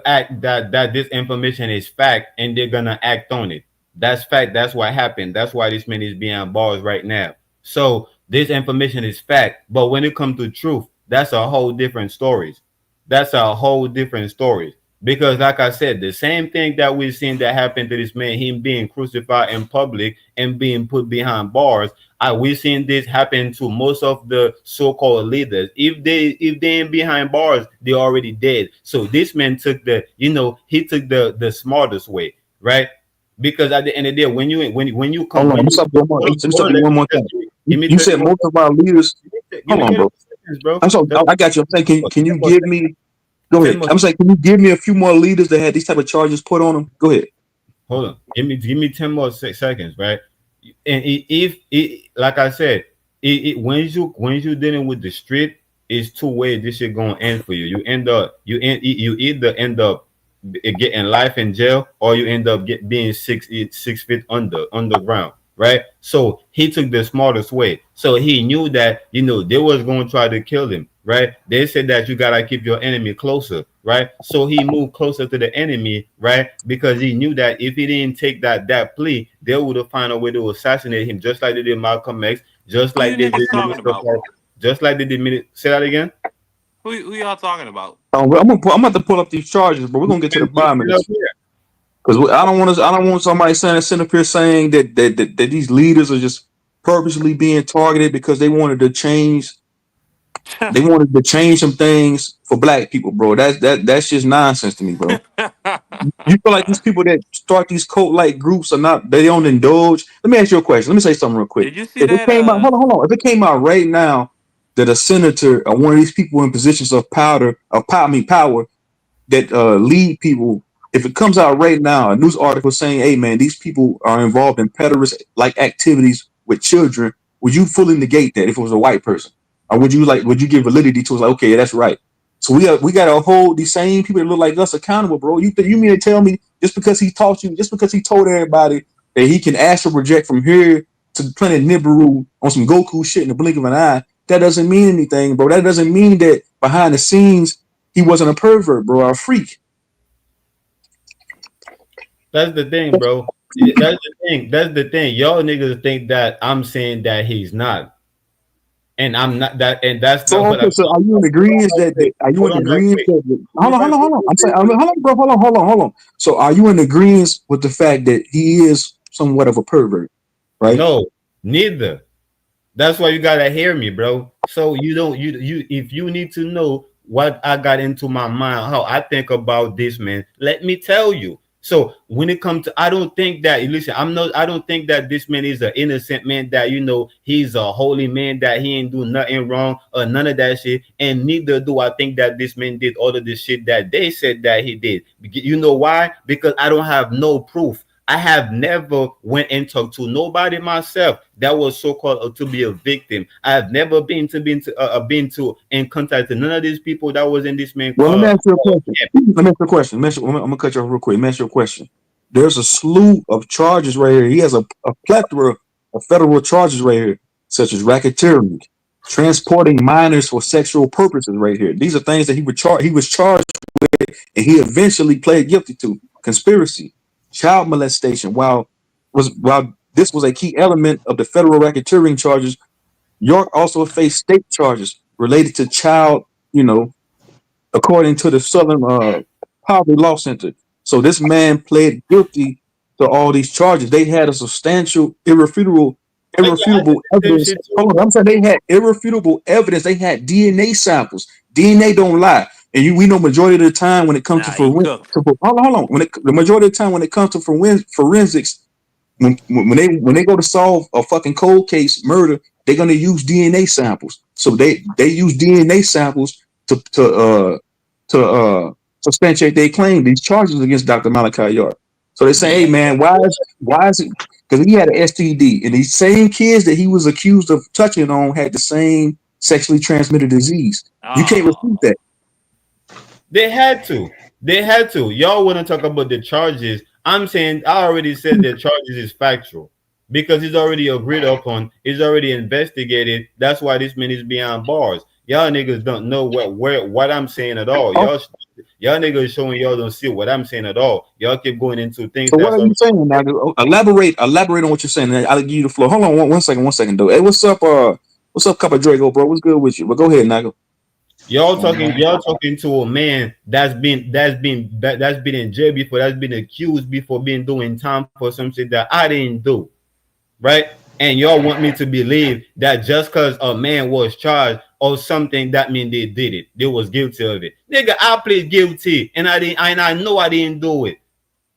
act that this information is fact, and they're gonna act on it. That's fact. That's what happened. That's why this man is being bars right now. So this information is fact, but when it comes to truth, that's a whole different story. That's a whole different story. Because, like I said, the same thing that we've seen that happened to this man, him being crucified in public and being put behind bars, we've seen this happen to most of the so-called leaders. If they ain't behind bars, they're already dead. So this man took he took the smartest way, right? Because at the end of the day, when you come, Hold on. when I'm you stopping hold on, let me hold stop on, you one more time. give me You 30 said more most of our leaders. give Hold me on, 30 bro. seconds, bro. I'm sorry. I got you. I'm saying, can you 10 more give seconds. me? Go 10 ahead. more. I'm saying, can you give me a few more leaders that had these type of charges put on them? Go ahead. Hold on. Give me 10 more seconds, right? And if like I said, when you dealing with the street, it's two ways this shit gonna end for you. You either end up getting life in jail, or you end up being 6 feet underground, right? So he took the smartest way. So he knew that they was going to try to kill him, right? They said that you gotta keep your enemy closer, right? So he moved closer to the enemy, right? Because he knew that if he didn't take that plea, they would have found a way to assassinate him, just like they did Malcolm X, just Who you like they did niggas talking Minister about? Park, just like they did. Say that again. Who y'all talking about? I'm about to pull up these charges, but we're gonna get to the bottom of Get up this here. because I don't want somebody sitting up here saying that these leaders are just purposely being targeted because they wanted to change. They wanted to change some things for black people, bro. That's just nonsense to me, bro. You feel like these people that start these cult like groups are not, they don't indulge. Let me ask you a question. Let me say something real quick. Did you see If it that? came out, hold on. If it came out right now that a senator or one of these people in positions of power that lead people, if it comes out right now, a news article saying, "Hey man, these people are involved in pederast like activities with children," would you fully negate that if it was a white person, or would you give validity to it? Like, okay, that's right. So we got to hold these same people that look like us accountable, bro. You mean to tell me just because he told everybody that he can astral project from here to the planet Nibiru on some Goku shit in the blink of an eye, that doesn't mean anything, bro. That doesn't mean that behind the scenes he wasn't a pervert, bro, or a freak. That's the thing, bro. That's the thing. That's the thing. Y'all niggas think that I'm saying that he's not, and I'm not that, and that's So not what okay, I'm. so are you in Hold on agreement right quick. are you Hold in on right agreement quick. that Let me right hold quick. on. I'm saying hold on, bro, hold on. So are you in agreement with the fact that he is somewhat of a pervert, right? No, neither. That's why you gotta hear me, bro. So you don't you if you need to know what I got into my mind, how I think about this man, let me tell you. So when it comes to, I don't think that, listen, I don't think that this man is an innocent man, that he's a holy man, that he ain't do nothing wrong or none of that shit. And neither do I think that this man did all of the shit that they said that he did. You know why? Because I don't have no proof. I have never went and talked to nobody myself that was so called to be a victim. I have never been to in contact with none of these people that was in this man Well, let me ask you a question. camp. Let me ask you a question. I'm gonna cut you off real quick. Let me ask you a question. There's a slew of charges right here. He has a plethora of federal charges right here, such as racketeering, transporting minors for sexual purposes right here. These are things that he was charged, and he eventually pled guilty to: conspiracy, child molestation. While this was a key element of the federal racketeering charges, York also faced state charges related to child, you know, according to the Southern Poverty Law Center. So this man pled guilty to all these charges. They had a substantial, Yeah, I did irrefutable the same evidence. shit too. Hold on, I'm saying they had irrefutable evidence. They had DNA samples. DNA don't lie, and we know majority of the time when it comes to Nah, he cooked. hold on, the majority of the time when it comes to forensics, when they go to solve a fucking cold case murder, they're gonna use DNA samples. So they use DNA samples to to substantiate their claim, these charges against Dr. Malachi York. So they say, hey man, why is it? Because he had an STD, and these same kids that he was accused of touching on had the same sexually transmitted disease. You can't refute Oh, that. They had to. They had to. Y'all want to talk about the charges. I'm saying I already said the charges is factual because it's already agreed upon. It's already investigated. That's why this man is behind bars. Y'all niggas don't know what I'm saying at all. Oh, Y'all niggas showing y'all don't see what I'm saying at all. Y'all keep going into things so what that's are you already. saying now? Elaborate on what you're saying. I'll give you the floor. Hold on one second, though. Hey, what's up, Cup of Draco, bro? What's good with you? But go ahead, Nago. Y'all talking to a man that's been in jail before, that's been accused before, being doing time for some shit that I didn't do, right? And y'all want me to believe that just because a man was charged or something, that mean they did it, they was guilty of it. Nigga, I plead guilty, and I know I didn't do it,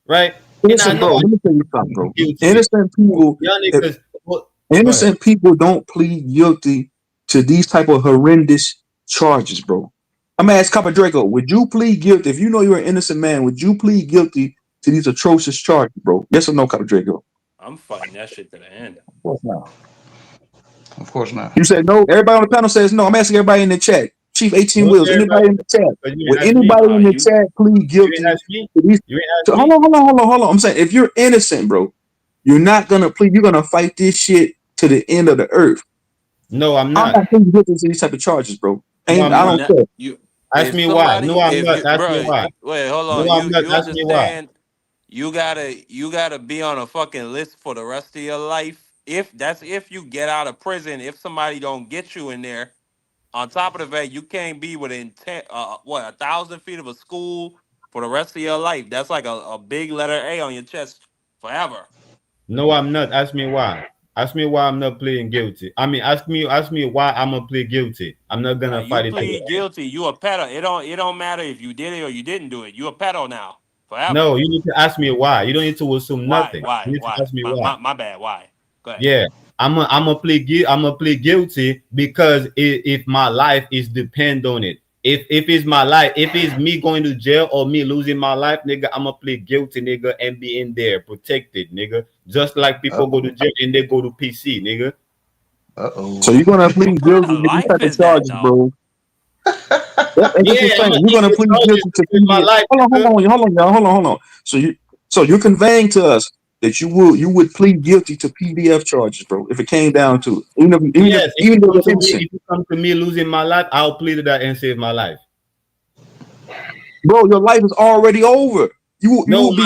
right? And I Listen, know bro. I Let me tell you something, bro. didn't guilty. Innocent people, Y'all niggas, what? Go ahead. innocent people don't plead guilty to these type of horrendous charges, bro. I'm gonna ask Cup of Draco. Would you plead guilty if you know you're an innocent man? Would you plead guilty to these atrocious charges, bro? Yes or no, Cup of Draco? I'm fighting that shit to the end. Of course not. Of course not. You said no. Everybody on the panel says no. I'm asking everybody in the chat. Chief 18 Most Wheels. everybody, Anybody in the chat? but you Would ain't ask me. anybody Nah, in the you chat plead You ain't guilty ask me. to these? You ain't ask Hold me. on, hold on. I'm saying if you're innocent, bro, you're not gonna plead. You're gonna fight this shit to the end of the earth. No, I'm I'm not. not pleading guilty to these type of charges, bro. No, Ain't I'm I you not. don't not care. you. Ask If me why. No, somebody, I'm if not. you, Ask me bro, why. wait, hold No, on. I'm not. You Ask me why. understand? You gotta be on a fucking list for the rest of your life. If you get out of prison, if somebody don't get you in there, on top of the fact you can't be within 1,000 feet of a school for the rest of your life. That's like a big letter A on your chest forever. No, I'm not. Ask me why. Ask me why I'm not pleading guilty. I mean, ask me why I'm gonna plead guilty. I'm not Now gonna you fight it to the plead end. guilty, you a pedo. It don't matter if you did it or you didn't do it. You a pedo now forever. No, you need to ask me why. You don't need to assume Why? nothing. Why? You need to Why? ask me why. My bad. Why? Go ahead. Yeah, I'm a plead guilty because if my life is depend on it. If it's my life, if it's me going to jail or me losing my life, nigga, I'm gonna plead guilty, nigga, and be in there protected, nigga. Just like Uh people go to jail and they go to PC, nigga. So oh. you're gonna What plead kind guilty of to these life type of is that, charges, though? bro. Yep, and Yeah, that's what I'm I'm saying. gonna You're eat gonna the plead charges guilty to to save my PDA. life, nigga. Hold on, y'all. Hold on. So you're conveying to us that you would plead guilty to PDF charges, bro, if it came down to it. Yes, Even though you're innocent. if it comes to me losing my life, I'll plead that and save my life. Bro, your life is already over. No, You you will be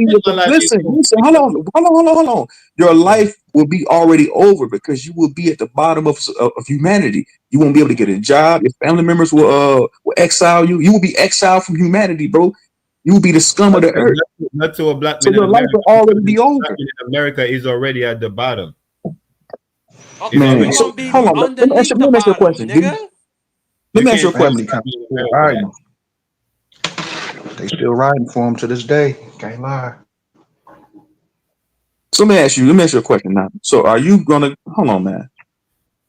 said with my the life is listen, over. listen, hold on. Your life will be already over because you will be at the bottom of humanity. You won't be able to get a job. Your family members will exile you. You will be exiled from humanity, bro. You will be the scum of the earth. Not to a black So man in your life America, will already because be a black over. man in America is already at the bottom. It's Okay, Man, you already at so gonna the be hold bottom. on. underneath Let the me ask you a bottom, question. nigga. Let You me ask you a can't tell Man, me they question. black kind man in of still America that. riding. They still riding for him to this day. Can't lie. So let me ask you a question now. So are you gonna hold on, man?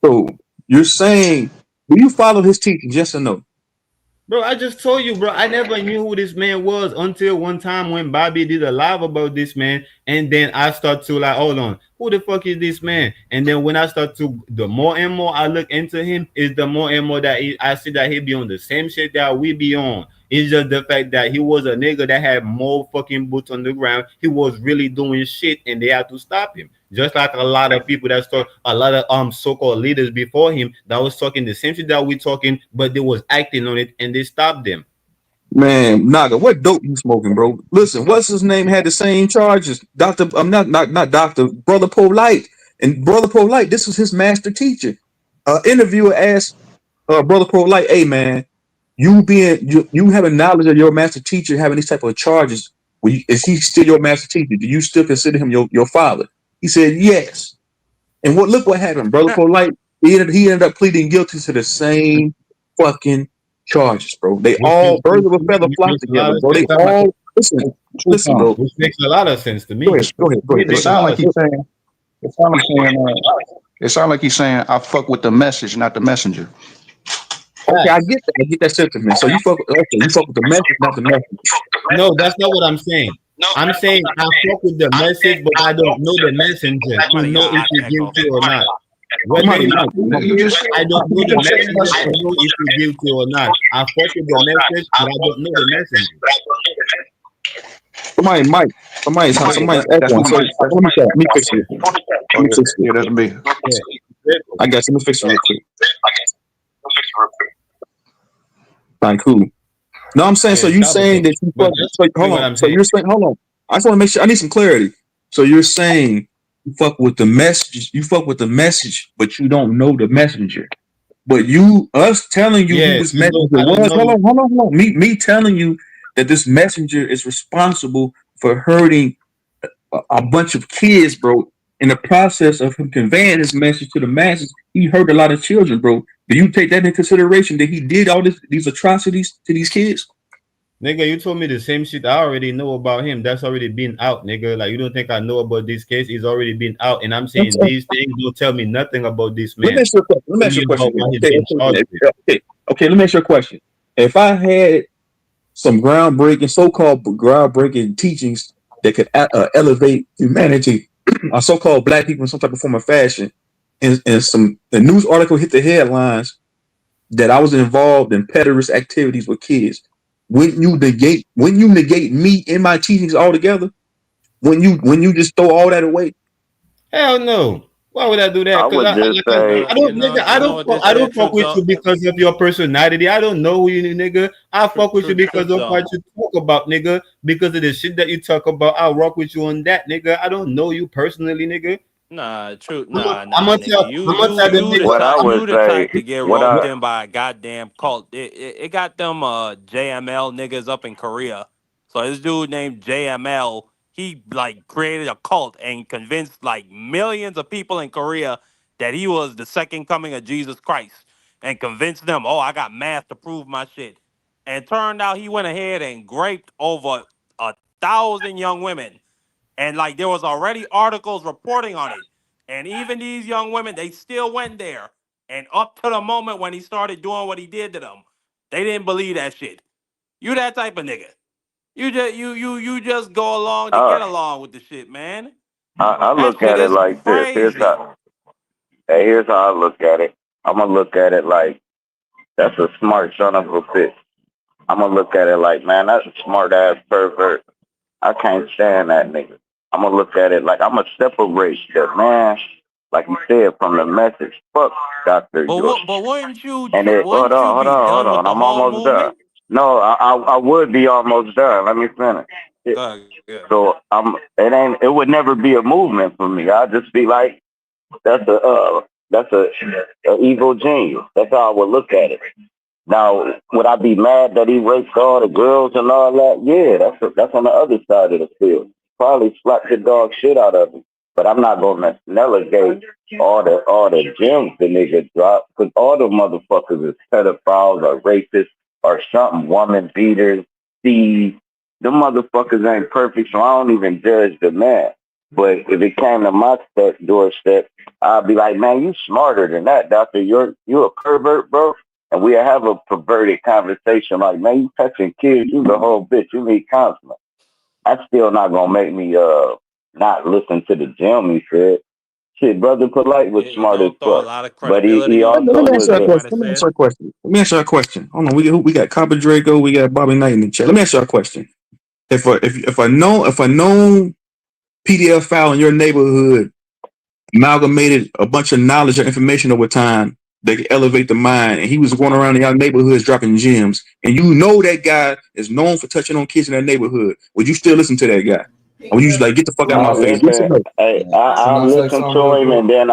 So you're saying, do you follow his teachings? Yes or no? Bro, I just told you, bro. I never knew who this man was until one time when Bobby did a live about this man, and then I start to like, hold on, who the fuck is this man? And then when I start to, the more and more I look into him, is the more and more that I see that he be on the same shit that we be on. It's just the fact that he was a nigga that had more fucking boots on the ground. He was really doing shit, and they had to stop him. Just like a lot of people that start, a lot of so-called leaders before him that was talking the same shit that we talking, but they was acting on it and they stopped them. Man, Naga, what dope you smoking, bro? Listen, what's his name had the same charges. Doctor, I'm not Doctor, Brother Polite. And Brother Polite, this was his master teacher. Interviewer asked Brother Polite, hey man, you having knowledge of your master teacher having these type of charges. Is he still your master teacher? Do you still consider him your father? He said yes. And look what happened, Brother Polite. He ended up pleading guilty to the same fucking charges, bro. They Which all makes, birds of a feather which flock makes a lot together, of bro. It They sense sound to like me. all two listen, songs. bro. Which makes a lot of sense to Go me. ahead, go ahead, go It ahead, It go makes ahead. a sound lot like of he's sense. saying. It sound like he's saying. It sound like he's saying, "I fuck with the message, not the messenger." Okay, I get that. I get that sentiment. So you fuck with the message, not the message. No, that's not what I'm saying. I'm saying I fuck with the message, but I don't know the messenger to Somebody know got if hot you're echo. guilty or not. Whether Somebody, you, Mike, Nigga, you just I don't know you the just said messenger that to shit. know if you're guilty or not. I fuck with the message, but I don't know the messenger. somebody's That's echoing. my So mic. let me fix it. Oh Let me yeah, fix it. yeah, that's me. Yeah. I got you. Let me fix it real quick. Fine, cool. No, I'm saying, so Yeah, you saying Shabbat. that you But fuck, just so hold me what on. I'm So saying. you're saying, hold on. I just want to make sure, I need some clarity. So you're saying you fuck with the message, but you don't know the messenger. But us telling you who Yeah, this messenger I don't was, know. hold on. Me telling you that this messenger is responsible for hurting a bunch of kids, bro. In the process of him conveying his message to the masses, he hurt a lot of children, bro. Do you take that into consideration that he did all these atrocities to these kids? Nigga, you told me the same shit I already know about him. That's already been out, nigga. Like, you don't think I know about this case? It's already been out. And I'm saying these things don't tell me nothing about this Let me man. ask you a question. Let me Tell ask you me a about question here. what he's being charged with. Okay. Let me ask you a question. If I had some so-called groundbreaking teachings that could elevate humanity, or so-called black people in some type of form of fashion, and the news article hit the headlines that I was involved in pederast activities with kids, wouldn't you negate me and my teachings altogether? When you just throw all that away? Hell no. Why would I do I that? Because would just say, I don't, nigga. You know what this I here don't fuck truth with though? you because of your personality. I don't know you, nigga. I fuck with you because Truth of though. what you talk about, nigga. Because of the shit that you talk about, I'll rock with you on that, nigga. I don't know you personally, nigga. Nah, true. I'm Nah, gonna nigga. I'm gonna tell the nigga. what I would You the say, type to get what roped I, in by a goddamn cult. It got them JML niggas up in Korea. So this dude named JML, he like created a cult and convinced like millions of people in Korea that he was the second coming of Jesus Christ, and convinced them, oh, I got math to prove my shit. And turned out he went ahead and raped over 1,000 young women, and like there was already articles reporting on it. And even these young women, they still went there. And up to the moment when he started doing what he did to them, they didn't believe that shit. You that type of nigga. You just go along to uh, get along with the shit, man. I That look shit at it is like this. crazy. Here's how I look at it. I'm gonna look at it like that's a smart son of a bitch. I'm gonna look at it like, man, that's a smart ass pervert. I can't stand that nigga. I'm gonna look at it like I'm gonna separate the man, like you said, from the message. Fuck Dr. York. But And it, hold wouldn't you on, hold be on, hold done with on. the I'm whole almost done. movement? No, I would be almost done. Let me finish. Good. So it would never be a movement for me. I'd just be like, that's a evil genius. That's how I would look at it. Now, would I be mad that he raped all the girls and all that? Yeah, that's on the other side of the field. Probably slap the dog shit out of him. But I'm not gonna negate all the gems the nigga dropped, because all the motherfuckers is pedophiles or rapists or something, woman beaters, thieves. Them motherfuckers ain't perfect, so I don't even judge the man. But if it came to my doorstep, I'd be like, man, you smarter than that, doctor. You a pervert, bro. And we have a perverted conversation like, man, you touching kids, you the whole bitch, you need counseling. That's still not gonna make me not listen to the gem he said. Shit, brother Polite was It smart as don't throw a fuck. lot of But he credibility Let into me also what the answer was that nigga a might question. have said. Let me answer that question. Hold on, we got Copper Draco, we got Bobby Knight in the chat. Let me answer that question. If a known PDF file in your neighborhood amalgamated a bunch of knowledge or information over time that could elevate the mind, and he was going around in your neighborhoods dropping gems, and you know that guy is known for touching on kids in that neighborhood, would you still listen to that guy? Or would you just like, get the fuck out of I my face? Yes or listen. no? Hey, Can I'll I say listen something to real him, quick? and then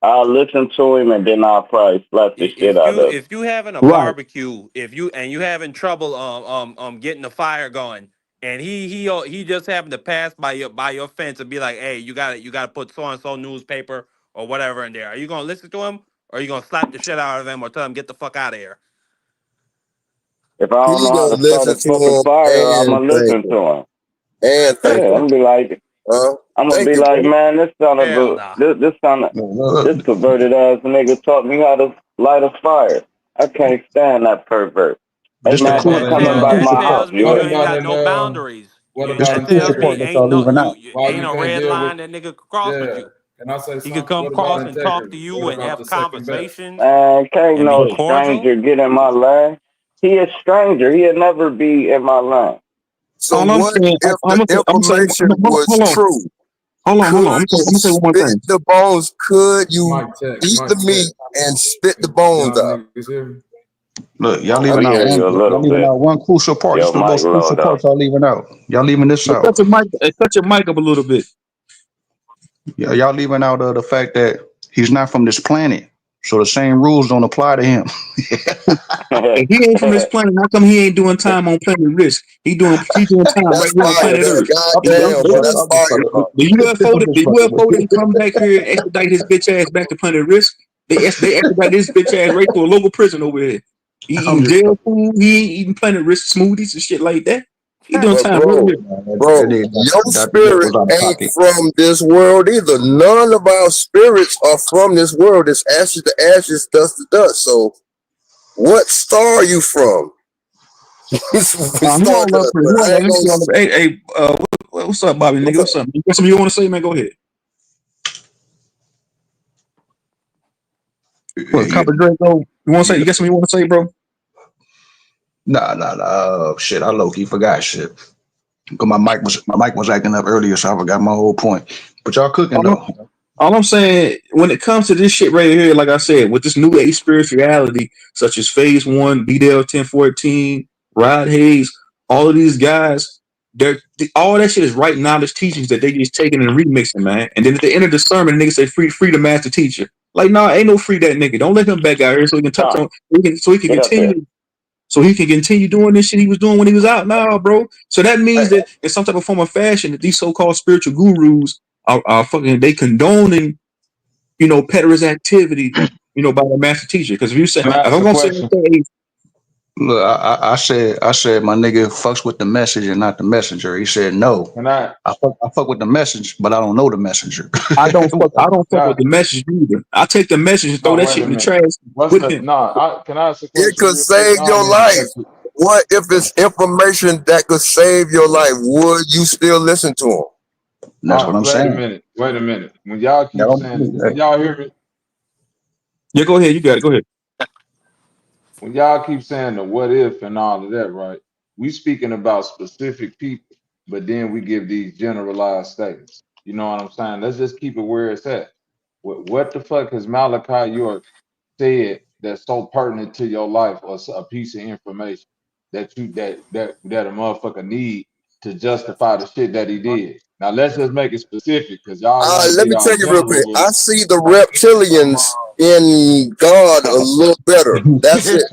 I'll listen to him, and then I'll probably slap the shit out of him. If you having a Right. barbecue, if you having trouble getting the fire going, and he just happened to pass by your fence and be like, hey, you gotta put so and so newspaper or whatever in there. Are you gonna listen to him, or are you gonna slap the shit out of him or tell him get the fuck out of here? If I don't He know how gonna to start listen a to fucking him fire, I'ma and thank listen him. to him. And thank Yeah, him. I'm gonna Thank be you, like, brother. man, Hell nah. this No, no, perverted ass nigga taught me how to light a fire. I can't stand that pervert. Hey Just the man, That crucial don't that come tell invite that my part. house, tells me you you What heard? ain't about got in no boundaries. what Just about the That in crucial tells part me Texas? that ain't y'all no leaving out. Why ain't you a can't red deal with? line that nigga could cross with Yeah. you. Can I say He could something? come What about cross and talk to integrity? you What and about have the second best? conversations Man, can't and be no cordial. stranger get in my lane. He a stranger. He'll never be in my lane. So All I'm what saying, if I'm the gonna say, information was hold on, true? hold Could on. I'm you gonna say one more spit thing. the bones? Could you Mic check. eat Mic the check. meat and spit the Can bones y'all out? niggas hear me? Look, y'all We leaving out hear one. you a Y'all little leaving bit. out one crucial part. This Yo, is the Mike, most crucial load part up. y'all leaving out. Y'all leaving this But out. cut your mic up a little bit. Y'all leaving out the fact that he's not from this planet, so the same rules don't apply to him. If he ain't from this planet, how come he ain't doing time on planet Risk? He doing time right That's here on fire planet there. Earth. Goddamn, The, bro. That's fire, bro. UFO didn't come back here and extradite his bitch ass back to planet Risk. They extradited his bitch ass right to a local prison over here. He I'm eating just jail food. He ain't eating planet Risk smoothies and shit like that. He doing But time right bro, here. bro, that your Dr. York spirit was out of ain't pocket. from this world either. None of our spirits are from this world. It's ashes to ashes, dust to dust. So what star are you from? We He start all up there, here. but He all I up. ain't Let me see all gonna. up. Hey, what's up, Bobby nigga? What's up? What's up? You got something you want to say, man? Go ahead. What, Yeah. Copper Draco? You want to say? You got something you want to say, bro? Nah. Shit, I low key forgot shit. Cause my mic was acting up earlier, so I forgot my whole point. But y'all cooking All, though. all I'm saying, when it comes to this shit right here, like I said, with this new age spirituality, such as Phase One, BDL 1014, Rod Hayes, all of these guys, all that shit is right knowledge teachings that they just taking and remixing, man. And then at the end of the sermon, niggas say free the master teacher. Like, nah, ain't no free that nigga. Don't let him back out here so he can touch Tom, on, so he can get up here. continue. So he can continue doing this shit he was doing when he was out now, bro. So that means that in some type of form of fashion, that these so-called spiritual gurus are fucking they condoning, pederast activity, by the master teacher. Because if you say, Can I if ask I'm a gonna say, question? Look, I said my nigga fucks with the message and not the messenger. He said no. Can I? I fuck with the message, but I don't know the messenger. I don't fuck with Not. the message either. I take the message and throw No. that Wait shit a in the minute. trash What's with the? him. No. Can I ask a It question could real quick? save I don't your mean to life. cut you. What if it's information that could save your life? Would you still listen to him? That's what I'm Wait a saying. minute. Wait a minute. When y'all keep Y'all, saying, can y'all hear me? Yeah, go ahead. You got it. Go ahead. When y'all keep saying the what if and all of that, right? We speaking about specific people, but then we give these generalized statements. You know what I'm saying? Let's just keep it where it's at. What the fuck has Malachi York said that's so pertinent to your life, or a piece of information that a motherfucker need to justify the shit that he did? Now let's just make it specific because y'all want to Let get me all tell you real general quick. with I it. see the reptilians in God a little better. That's it.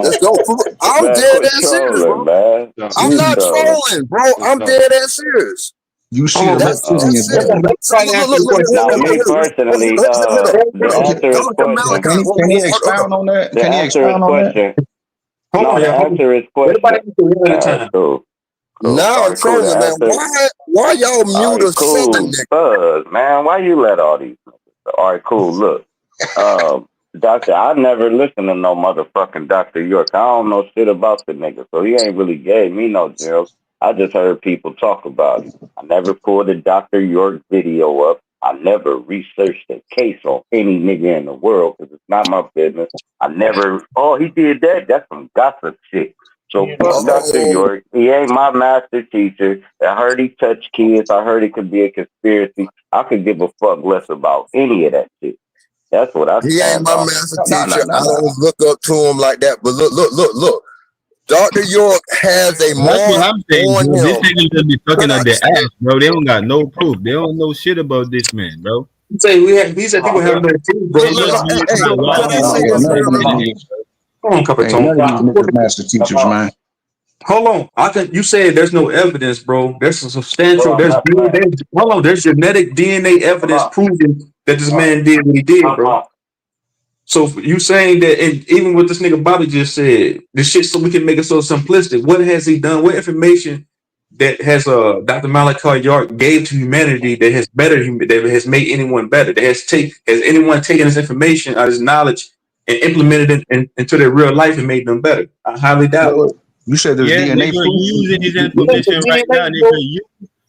Let's go. I'm Man, dead quit ass serious, trolling, bro. man. So, I'm Quit not trolling. trolling, bro. I'm so, dead ass serious. you see Hold the on, bro. That's reptilian it. better. Let So somebody look, ask look, you a look, question. look, Now, look, me look, look, personally, look, to answer his Malachi. question, Can he Hold up. expound on that? to Can he answer his expound on that? question, Hold no, on, to y'all. Hold on. answer his Everybody question, answer one at all a right, time. cool. Cool. Now All I'm right, cool. To trolling, man. answer, Why y'all all mute right, a southern cool. nigga? Buzz, man, why you let all these niggas? All right, cool. Look, um, Doctor, I never listened to no motherfucking Dr. York. I don't know shit about the nigga, so he ain't really gave me no gems. I just heard people talk about him. I never pulled a Dr. York video up. I never researched a case on any nigga in the world because it's not my business. I never, oh, he did that? That's some gossip shit. So fuck Dr. Oh, York. He ain't my master teacher. I heard he touched kids. I heard it could be a conspiracy. I could give a fuck less about any of that shit. That's what I he ain't stand my on. master No, no, teacher. no, I no. don't look up to him like that. But look. Dr. York has a That's what mark I'm saying, on bro. This him. nigga just be Could fucking I up their say? ass, bro. They don't got no proof. They don't know shit about this man, bro. He said people have no food, bro. They Look, just So, be listening hey, to so could wild I niggas say like Yeah, this none of real, yourself, these real man. quick? niggas. hold on, Hey, Capitone. none of these niggas master teachers, man. Hold on. You said there's no evidence, bro. There's some substantial. Bro, I'm not playing. Hold on. There's genetic DNA Come evidence on. proving that this All right. man did what he did, Come bro. on. So you saying that, and even what this nigga Bobby just said, this shit, so we can make it so simplistic. What has he done? What information that has Dr. Malachi York gave to humanity that that has made anyone better? Has anyone taken this information out of his knowledge and implemented it into their real life and made them better. I highly doubt it. Well, you said there's Yeah, DNA nigga, proof. you using his Yeah, the information right now, DNA, nigga. bro.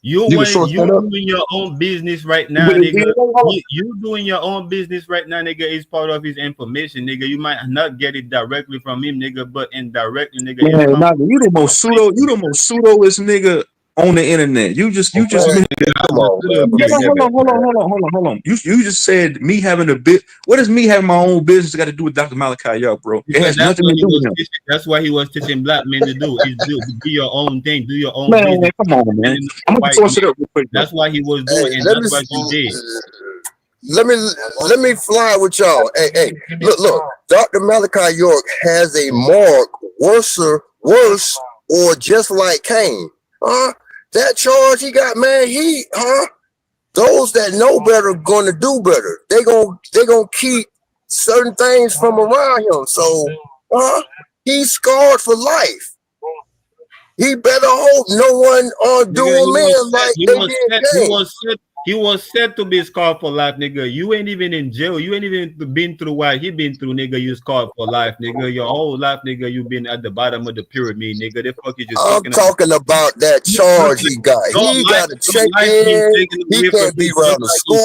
You can source You that up. doing your own business right now, With the nigga. DNA, hold on. You doing your own business right now, nigga. Is part of his information, nigga. You might not get it directly from him, nigga, but indirectly, nigga, it's Man, coming. nah, you the most pseudoest nigga on the internet. You just Of course, Man, nigga, I'm come the on, pseudo man. hold nigga, on, man. hold on. You just said me having a bit. What does me having my own business got to do with Dr. Malachi York, bro? It Because has nothing to do with him. that's what he was teaching black men to do. Is do your own thing, do your own Man, business. come on, man. And I'm gonna white source man. it up real quick, That's though. what he was Hey, doing, and that's what you did. let me fly with y'all. Hey, look. Dr. Malachi York has a mark worse, or just like Cain. That charge he got, man. Those that know better gonna do better. They gonna keep certain things from around him. So, he's scarred for life. He better hope no one do Nigga, him in like they did Cain. he was set to be scarred for life, nigga. You ain't even in jail. You ain't even been through what he been through, nigga. You scarred for life, nigga. Your whole life, nigga, you been at the bottom of the pyramid, nigga. The fuck you just I'm talking about that charge he got. He got to check in. He can't be around the school.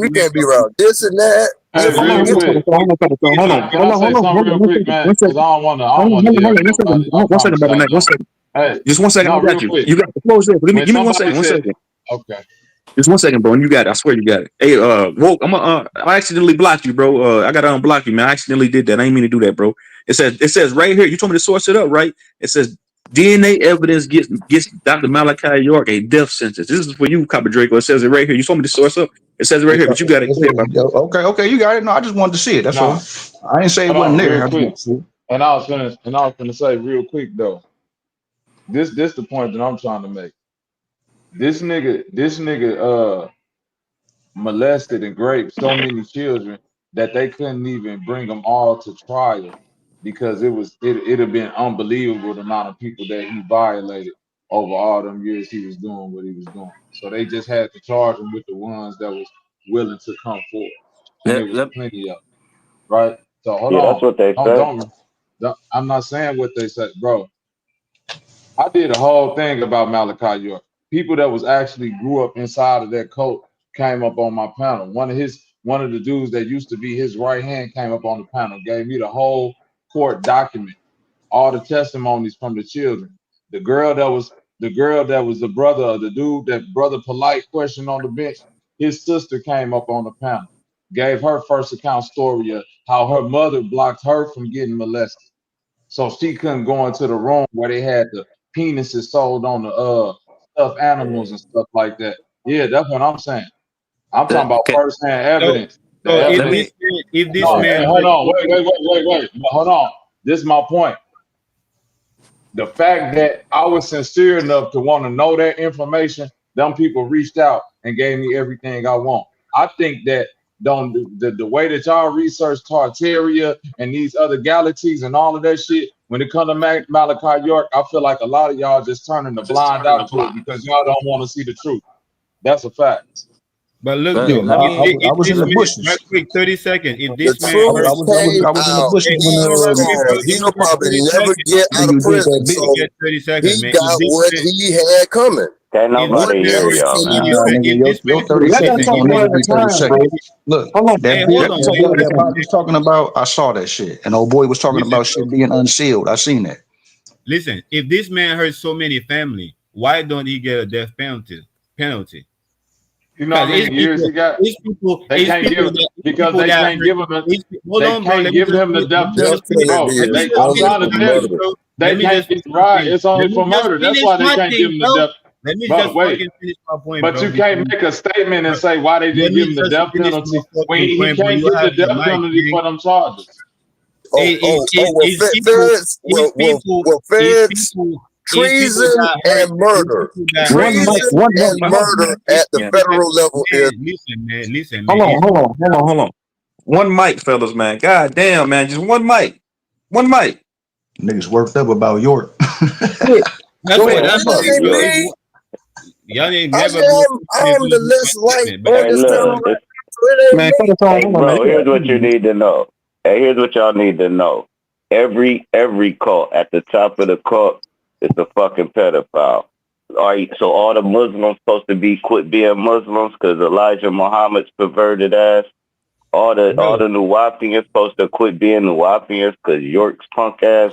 He can't be around this and that. Hey, real quick. Can I say something real quick, man? Because I don't want to yell at nobody. I One second, promise brother, y'all One don't. second. Hey, Just 1 second. no, I got real you. quick. You got the close there. Give me 1 second. 1 said, second. okay. Just 1 second, bro. And you got it. I swear you got it. Hey, Woke, I accidentally blocked you, bro. I gotta unblock you, man. I accidentally did that. I ain't mean to do that, bro. It says right here. You told me to source it up, right? It says DNA evidence gets Dr. Malachi York a death sentence. This is for you, Copper Draco. It says it right here. You told me to source up. It says it right here, but you got it. Okay, you got it. No, I just wanted to see it. That's all. I didn't say it Hold wasn't on, there. real I just quick. wanted to see it. And I was gonna say real quick though. This the point that I'm trying to make. This nigga molested and raped so many children that they couldn't even bring them all to trial because it'd have been unbelievable the amount of people that he violated over all them years he was doing what he was doing. So they just had to charge him with the ones that was willing to come forward, and there was plenty of them, right? So hold Yeah, on, that's what they say. don't. I'm not saying what they said, bro. I did a whole thing about Malachi York. People that was actually grew up inside of that cult came up on my panel. One of the dudes that used to be his right hand came up on the panel, gave me the whole court document, all the testimonies from the children. The girl that was the brother of the dude that brother polite question on the bench, his sister came up on the panel, gave her first account story of how her mother blocked her from getting molested. So she couldn't go into the room where they had the penises sold on the stuffed animals and stuff like that. Yeah, that's what I'm saying. I'm talking about Okay, first-hand evidence. The So let evidence. me. if this No, man, hold on. Wait. Hold on. This is my point. The fact that I was sincere enough to want to know that information, them people reached out and gave me everything I want. I think that the way that y'all research Tartaria and these other galaxies and all of that shit, when it comes to Malachi York, I feel like a lot of y'all just turning the blind eye to it because y'all don't want to see the truth. That's a fact. but look Let, though, let me. I if was in this the man, bushes. right quick, 30 seconds. If The this man truth hurt, came I was in the out. hey, bushes when He's scarred. give me He'll just probably 30 never seconds. get out when of you did prison. that Let bit. me So get 30 seconds, he man. got what he had coming. Can't If this What nobody man, hear else y'all, can he man. do? if Nigga, this your man, 30 Let them seconds talk gonna one never at a be 30 time, bro. seconds. Look, Hold on. hey, that hold bit Let them on, that talk man. one boy at a that Bob time. was talking about, I saw that shit. And old boy was talking Listen, about shit being unsealed. I seen that. listen. If this man hurt so many family, why don't he get a death penalty? You know how Because many years he got? They can't give it's because people they that can't hurt. give him Hold they on, bro. can't give him the Let death me Death just penalty, finish. bro. penalty Let me is just I'm only finish trying to for my tell you, thing, murder. bro. they Let me can't just get finish my right. thing. It's only Let me for just murder. That's finish why they my can't give thing, him the bro. death. Let me just But wait, fucking finish my point, but bro. you can't make a statement and say why they Let didn't give me him the just death finish my penalty when fucking he point, bro. can't You get the have the death mic, penalty man. for them charges. Well, feds, It's feds, people, it's people treason that hurt. and It's murder. people that hurt. Treason and murder at the federal level is Listen, man. Hold on, hold on. One mic, fellas, man. God damn, man. Just one mic. One mic. Niggas worked up about York. That's Go what ahead. I'm it saying, ain't bro. me. Y'all ain't I never be am I am the less light statement, but on Hey, this panel look, right now, so it ain't Man, cut me. us on. hey, Hold on, man. bro, here's what you need to know. Hey, here's what y'all need to know. Every cult at the top of the cult is a fucking pedophile. All right, so all the Muslims supposed to be quit being Muslims because Elijah Muhammad's perverted ass. All No, the Nuwapians supposed to quit being Nuwapians because York's punk ass.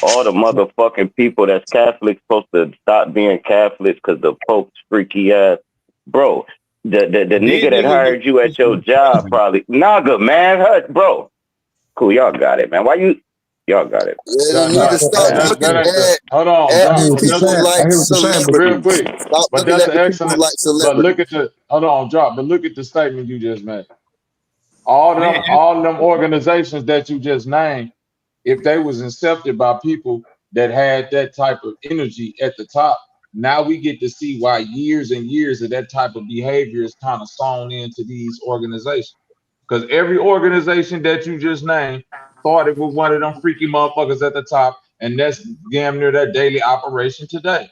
All the motherfucking people that's Catholic supposed to stop being Catholics because the Pope's freaky ass. Bro, the these nigga that niggas hired you look at your job crazy. probably Naga, man. Bro. Cool, y'all got it, man. Y'all got it. Yeah, they That, need to that, stop that, looking that ain't the, hold on, at I hear drop. these what But you're that's people saying. I like hear what you're saying, but real celebrities. quick. Stop But looking that's at an the people excellent. like But look celebrities. at the, hold on, drop. But look at the statement you just made. Man, All them organizations that you just named, if they was incepted by people that had that type of energy at the top, now we get to see why years and years of that type of behavior is kind of sewn into these organizations. Because every organization that you just named thought it was one of them freaky motherfuckers at the top, and that's damn near their daily operation today.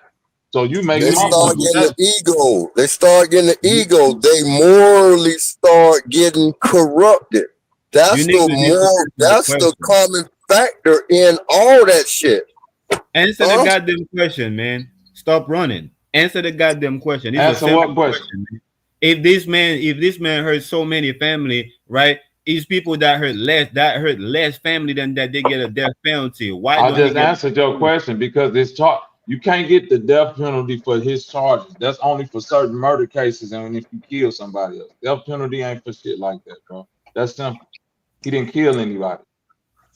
So you making They my start point. getting that, the ego. They start getting the you, ego. They morally start getting corrupted. you That's the niggas need to more. answer the That's the question. common factor in all that shit. Answer the Huh? goddamn question, man. Stop running. Answer the goddamn question. It's a Answer what simple question? question, man. If this man hurt so many family, right? These people that hurt less family than that, they get a death penalty. Why I don't he just get a answered death your penalty? question because it's you can't get the death penalty for his charges. That's only for certain murder cases and if you kill somebody else. Death penalty ain't for shit like that, bro. That's simple. He didn't kill anybody.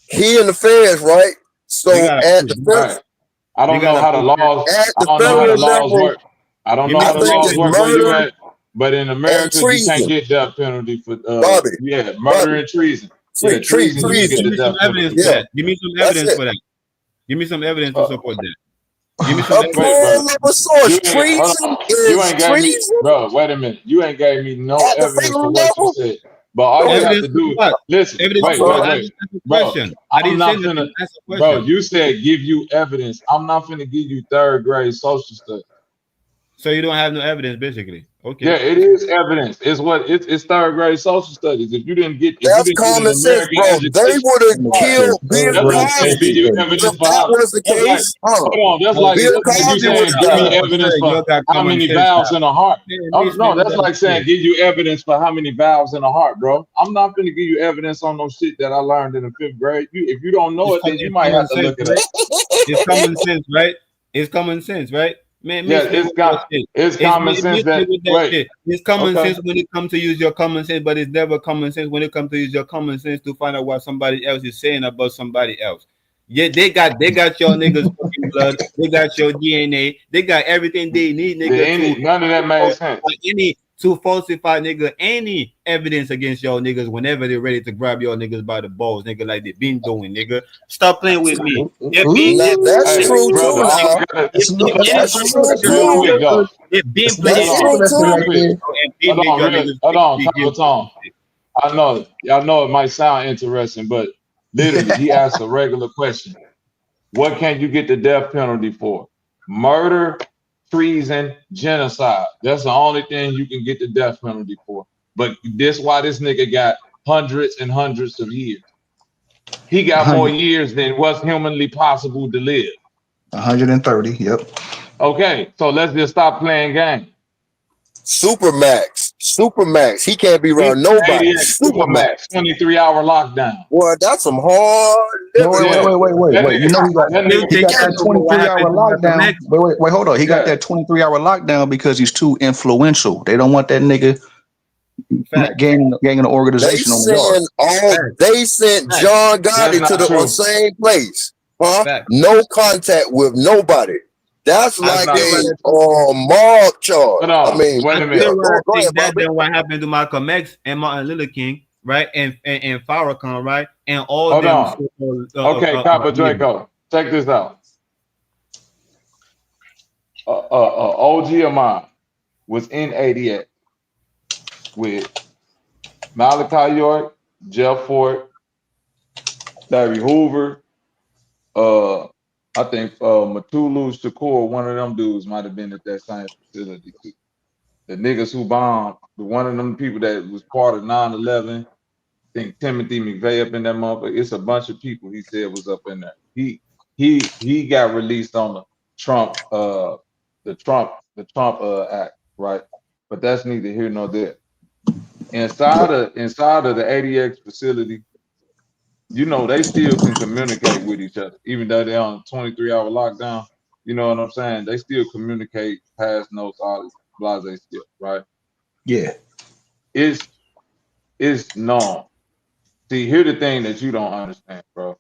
He and the feds, right? You So gotta at prove. the Right. I You don't know gotta how the prove that. laws. at I the don't know how the federal laws level, work. I don't Give know me I how the some think laws it's evidence. work where you murder at, but in and America you can't treason. get death penalty for Bobby, murder Bobby, and treason. Yeah, treason you can get Give treason. the me some death evidence penalty for for. Yeah, that. Give me some that's evidence it. for that. Give me some evidence to Uh, support that. Give me some A evidence. wait, plural brother. of a You source. ain't hold Treason on. You is ain't gave me, treason bro. Wait a minute. You ain't gave me no at the evidence for federal what you level. said. But all Go you ahead. have Evidence to for do, what? listen. Evidence I'm for Wait, what? sorry. wait, I wait, didn't ask a bro. question. I I'm didn't say not nothing. finna, Ask a bro. question. You said give you evidence. I'm not finna give you third grade social studies. So you don't have no evidence, basically. Yeah, Okay. it is evidence. It's third grade social studies. If you That's didn't get an common sense, American bro. They education, would have right? killed Third Bill That's grade like saying give Cosby social you studies. if evidence for that how. was the That's like case. Huh? hold on. Bill That's like you Cosby would saying have give me died. Oh, evidence sir, for you got how common many sense valves now. in a heart. Man, Oh this no, nigga that's don't like saying shit. give you evidence for how many valves in a heart, bro. I'm not gonna give you evidence on no shit that I learned in the fifth grade. If you don't know it, then you It's might common have to sense, look it up. right? It's common sense, right? It's common sense, right? Man, Yeah, miss me with that shit. it's common sense Miss me that with that wait, shit. It's common okay. sense when it comes to use your common sense, but it's never common sense when it comes to use your common sense to find out what somebody else is saying about somebody else. Yeah, they got your niggas fucking blood, they got your DNA, they got everything they need, nigga, None of that made sense. to falsify nigga any evidence against y'all niggas whenever they're ready to grab y'all niggas by the balls, nigga, like they been doing, nigga. Stop playing with me. They been Now they that's Hey, true brother, too. all I Now gotta if, if that's anything true real serious too. quick happens, though. they been playing That's with Hold true on, y'all real too. niggas quick. and been Hold make on, y'all niggas hold on, be guilty of Tom. shit. I know it might sound interesting, but literally, he asked a regular question. What can you get the death penalty for? Murder, treason, genocide. That's the only thing you can get the death penalty for. But this why this nigga got hundreds and hundreds of years. He got more 100, years than what's humanly possible to live. 130. Yep. Okay, so let's just stop playing games. Supermax. He can't be He around nobody. 88 Supermax, Supermax. 23-hour lockdown. Boy, that's some hard living. Yeah. Wait. That You nigga, know that Still he nigga, take got that care of what 23-hour happened to Malcolm lockdown. X. Wait, hold on. He got yeah. that 23-hour lockdown because he's too influential. They don't want that nigga Facts, gaining an They organization on the yard. send all. facts, They sent facts, John That's Gotti to not the true. same place. Huh? facts. No contact with nobody. That's I That's like not still a true. rather think mob charge. Hold I on. mean, Wait I a yeah. minute. still rather Go ahead, think that Bobby. than what happened to Malcolm X and Martin Luther King, right? And Farrakhan, right? And all Hold them on. so-called, Okay, Copper leaders. Draco. Check this out. OG of mine was in 88 with Malachi York, Jeff Fort, Larry Hoover, I think Matulu Shakur, one of them dudes might have been at that same facility too. The niggas who bombed, one of them people that was part of 9/11 think Timothy McVeigh up in that motherfucker. It's a bunch of people he said was up in there. He got released on the Trump act, right? But that's neither here nor there. Inside of the ADX facility, they still can communicate with each other, even though they're on 23-hour lockdown. You know what I'm saying? They still communicate, pass notes, all this blase stuff, right? Yeah. It's known. See, here's the thing that you don't understand, bro.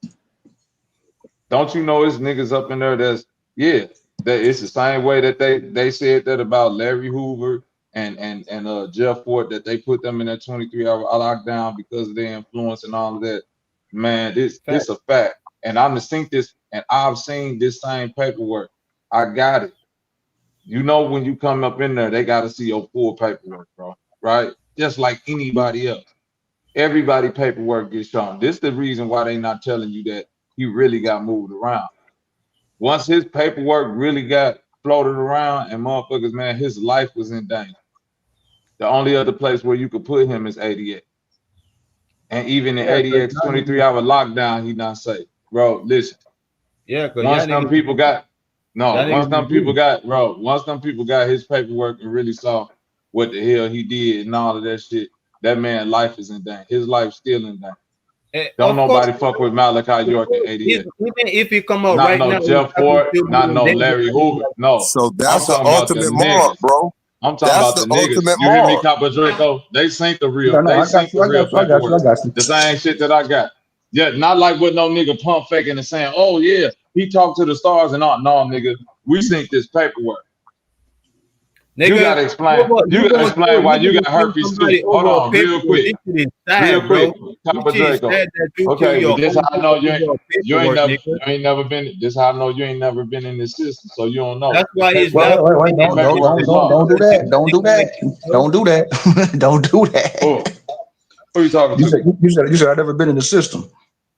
Don't you know it's niggas up in there that it's the same way that they said that about Larry Hoover and Jeff Ford, that they put them in that 23-hour lockdown because of their influence and all of that. Man, this a fact. And I've seen this same paperwork. I got it. When you come up in there, they got to see your full paperwork, bro. Right? Just like anybody else. Everybody paperwork gets shown. This is the reason why they not telling you that he really got moved around. Once his paperwork really got floated around and motherfuckers, man, his life was in danger. The only other place where you could put him is 88. And even in 88's 23-hour lockdown, he not safe. Bro, listen. Yeah, because once them people got his paperwork and really saw what the hell he did and all of that shit, that man's life is in danger. His life's still in danger. Don't nobody fuck with Malachi York at 88. Even if he come out not right no now, Jeff Ford, not no Larry Hoover. No. So that's the ultimate mark, bro. I'm talking about the niggas. You hear me, Copper Draco? They synced the real. No, They I got synced the real paperwork. I got you. The same shit that I got. Yeah, not like what no nigga pump faking and saying, oh yeah, he talked to the stars and all. No, nigga, we synced this paperwork. Nigga, you gotta explain. You gotta explain why you got herpes too. Hold on, real quick. Real quick. Copper Draco. Okay, but this how I know you ain't never been. This how I know you ain't never been in this system, so you don't know. That's why it's wait, don't do that. Don't do that. Don't do that. Don't do that. Who you talking to? You said I've never been in the system.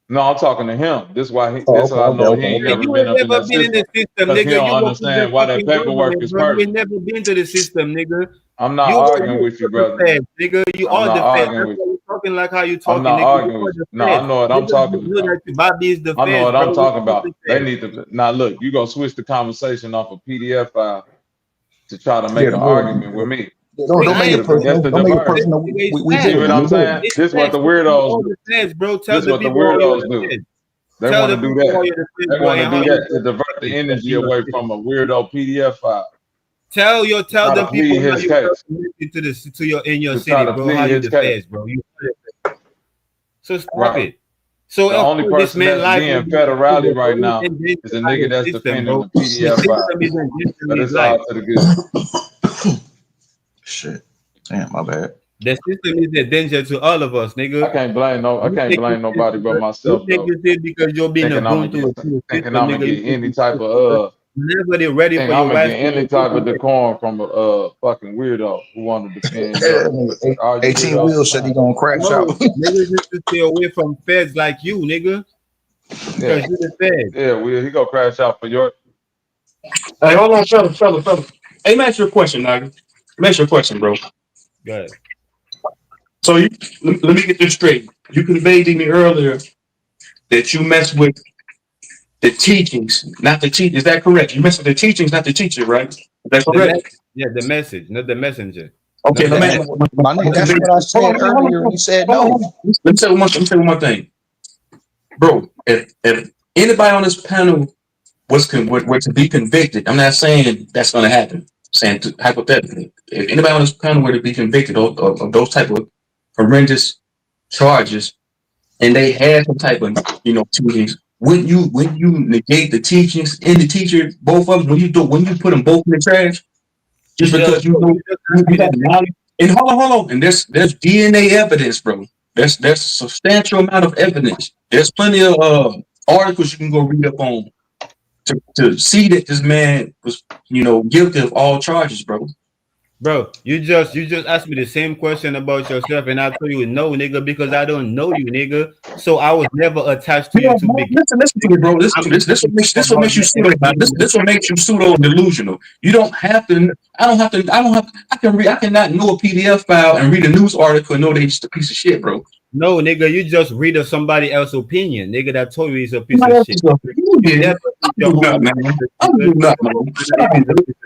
No, I'm talking to him. This is why he ain't never been up in that system. Nigga. He don't understand why that paperwork is perfect. You ain't never been to the system, nigga. I'm not arguing with you, brother. Nigga, you are the feds. You're talking like how you talking. I'm not arguing with you. No, I know what I'm talking about. Bobby is the feds, I know what I'm talking about. They need to now look. You gonna switch the conversation off a PDF file to try to make an argument with me. Don't make it personal. Don't make it personal. We see what I'm saying. This is what the weirdos do. This is what the weirdos do. They want to do that. They want to do that to divert the energy away from a weirdo PDF file. Tell the people his case to your in your city, bro. How you the feds, bro. So stop it. So the only person that's being federally right now is a nigga that's defending the PDF file. But it's all to the good. Shit. Damn, my bad. The system is a danger to all of us, nigga. I can't blame nobody but myself. You think this because you're being thinking I'm gonna get any type of nobody ready for I'm gonna get any type of decorum from a fucking weirdo who want to defend. 18 Wheels said he gonna crash out. Niggas need to stay away from feds like you, nigga. Because you're the feds. Yeah, he gonna crash out for your. Hey, hold on, fella. Hey, let me ask you a question, Nigga. Let me ask you a question, bro. Go ahead. So let me get this straight. You conveyed to me earlier that you mess with the teachings, not the teacher. Is that correct? You mess with the teachings, not the teacher, right? Is that correct? The message, not the messenger. Okay, my nigga, that's what I said earlier. You said no. Let me tell you one thing, bro. If anybody on this panel were to be convicted, I'm not saying that's going to happen. I'm saying hypothetically, if anybody on this panel were to be convicted of those type of horrendous charges, and they had some type of teachings, when you negate the teachings and the teacher, both of them, when you put them both in the trash, just because you have knowledge. And hold on, and there's DNA evidence, bro. There's a substantial amount of evidence. There's plenty of articles you can go read up on to see that this man was guilty of all charges, bro. Bro, you just asked me the same question about yourself, and I told you no, nigga, because I don't know you, nigga. So I was never attached to you to begin. Listen to me, bro. This what makes you pseudo. This what makes you pseudo delusional. You don't have to. I cannot know a PDF file and read a news article and know they just a piece of shit, bro. No, nigga, you just read of somebody else's opinion. Nigga that told you he's a piece Somebody of else shit. is going to You do never it. read I'm your do own nothing, man. I'm do nothing, man. Shut up, man.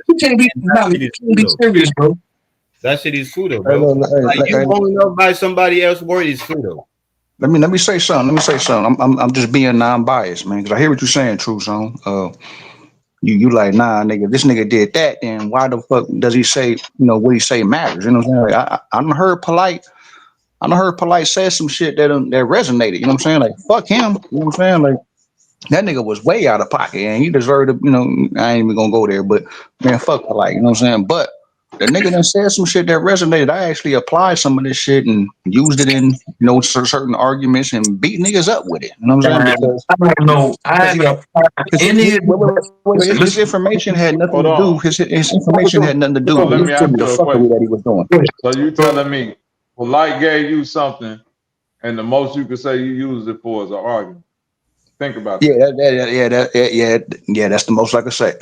You can't be, that shit you is can't be pseudo. serious, bro. That shit is pseudo, Hey, bro. look, Like you hey, going up by somebody else's word is pseudo. let me say something. Let me say something. I'm just being non-biased, man, because I hear what you're saying, True Zone. You like, nah, nigga. If this nigga did that, then why the fuck does he say, what he say matters? You know what I'm saying? Like, I done heard polite. I done heard polite say some shit that resonated. You know what I'm saying? Like, fuck him. You know what I'm saying? Like, that nigga was way out of pocket, and he deserved to. I ain't even gonna go there, but man, fuck polite. You know what I'm saying? But the nigga done said some shit that resonated. I actually applied some of this shit and used it in certain arguments and beat niggas up with it. You know what I'm saying? And Because I don't know. I because haven't applied any of his listen, information had nothing Hold to do. on. His information had nothing to do So let me with ask the you a fuckery that question. he was doing. So you telling me polite gave you something, and the most you could say you used it for is an argument? Think about Yeah, that. yeah. That's the most I could say.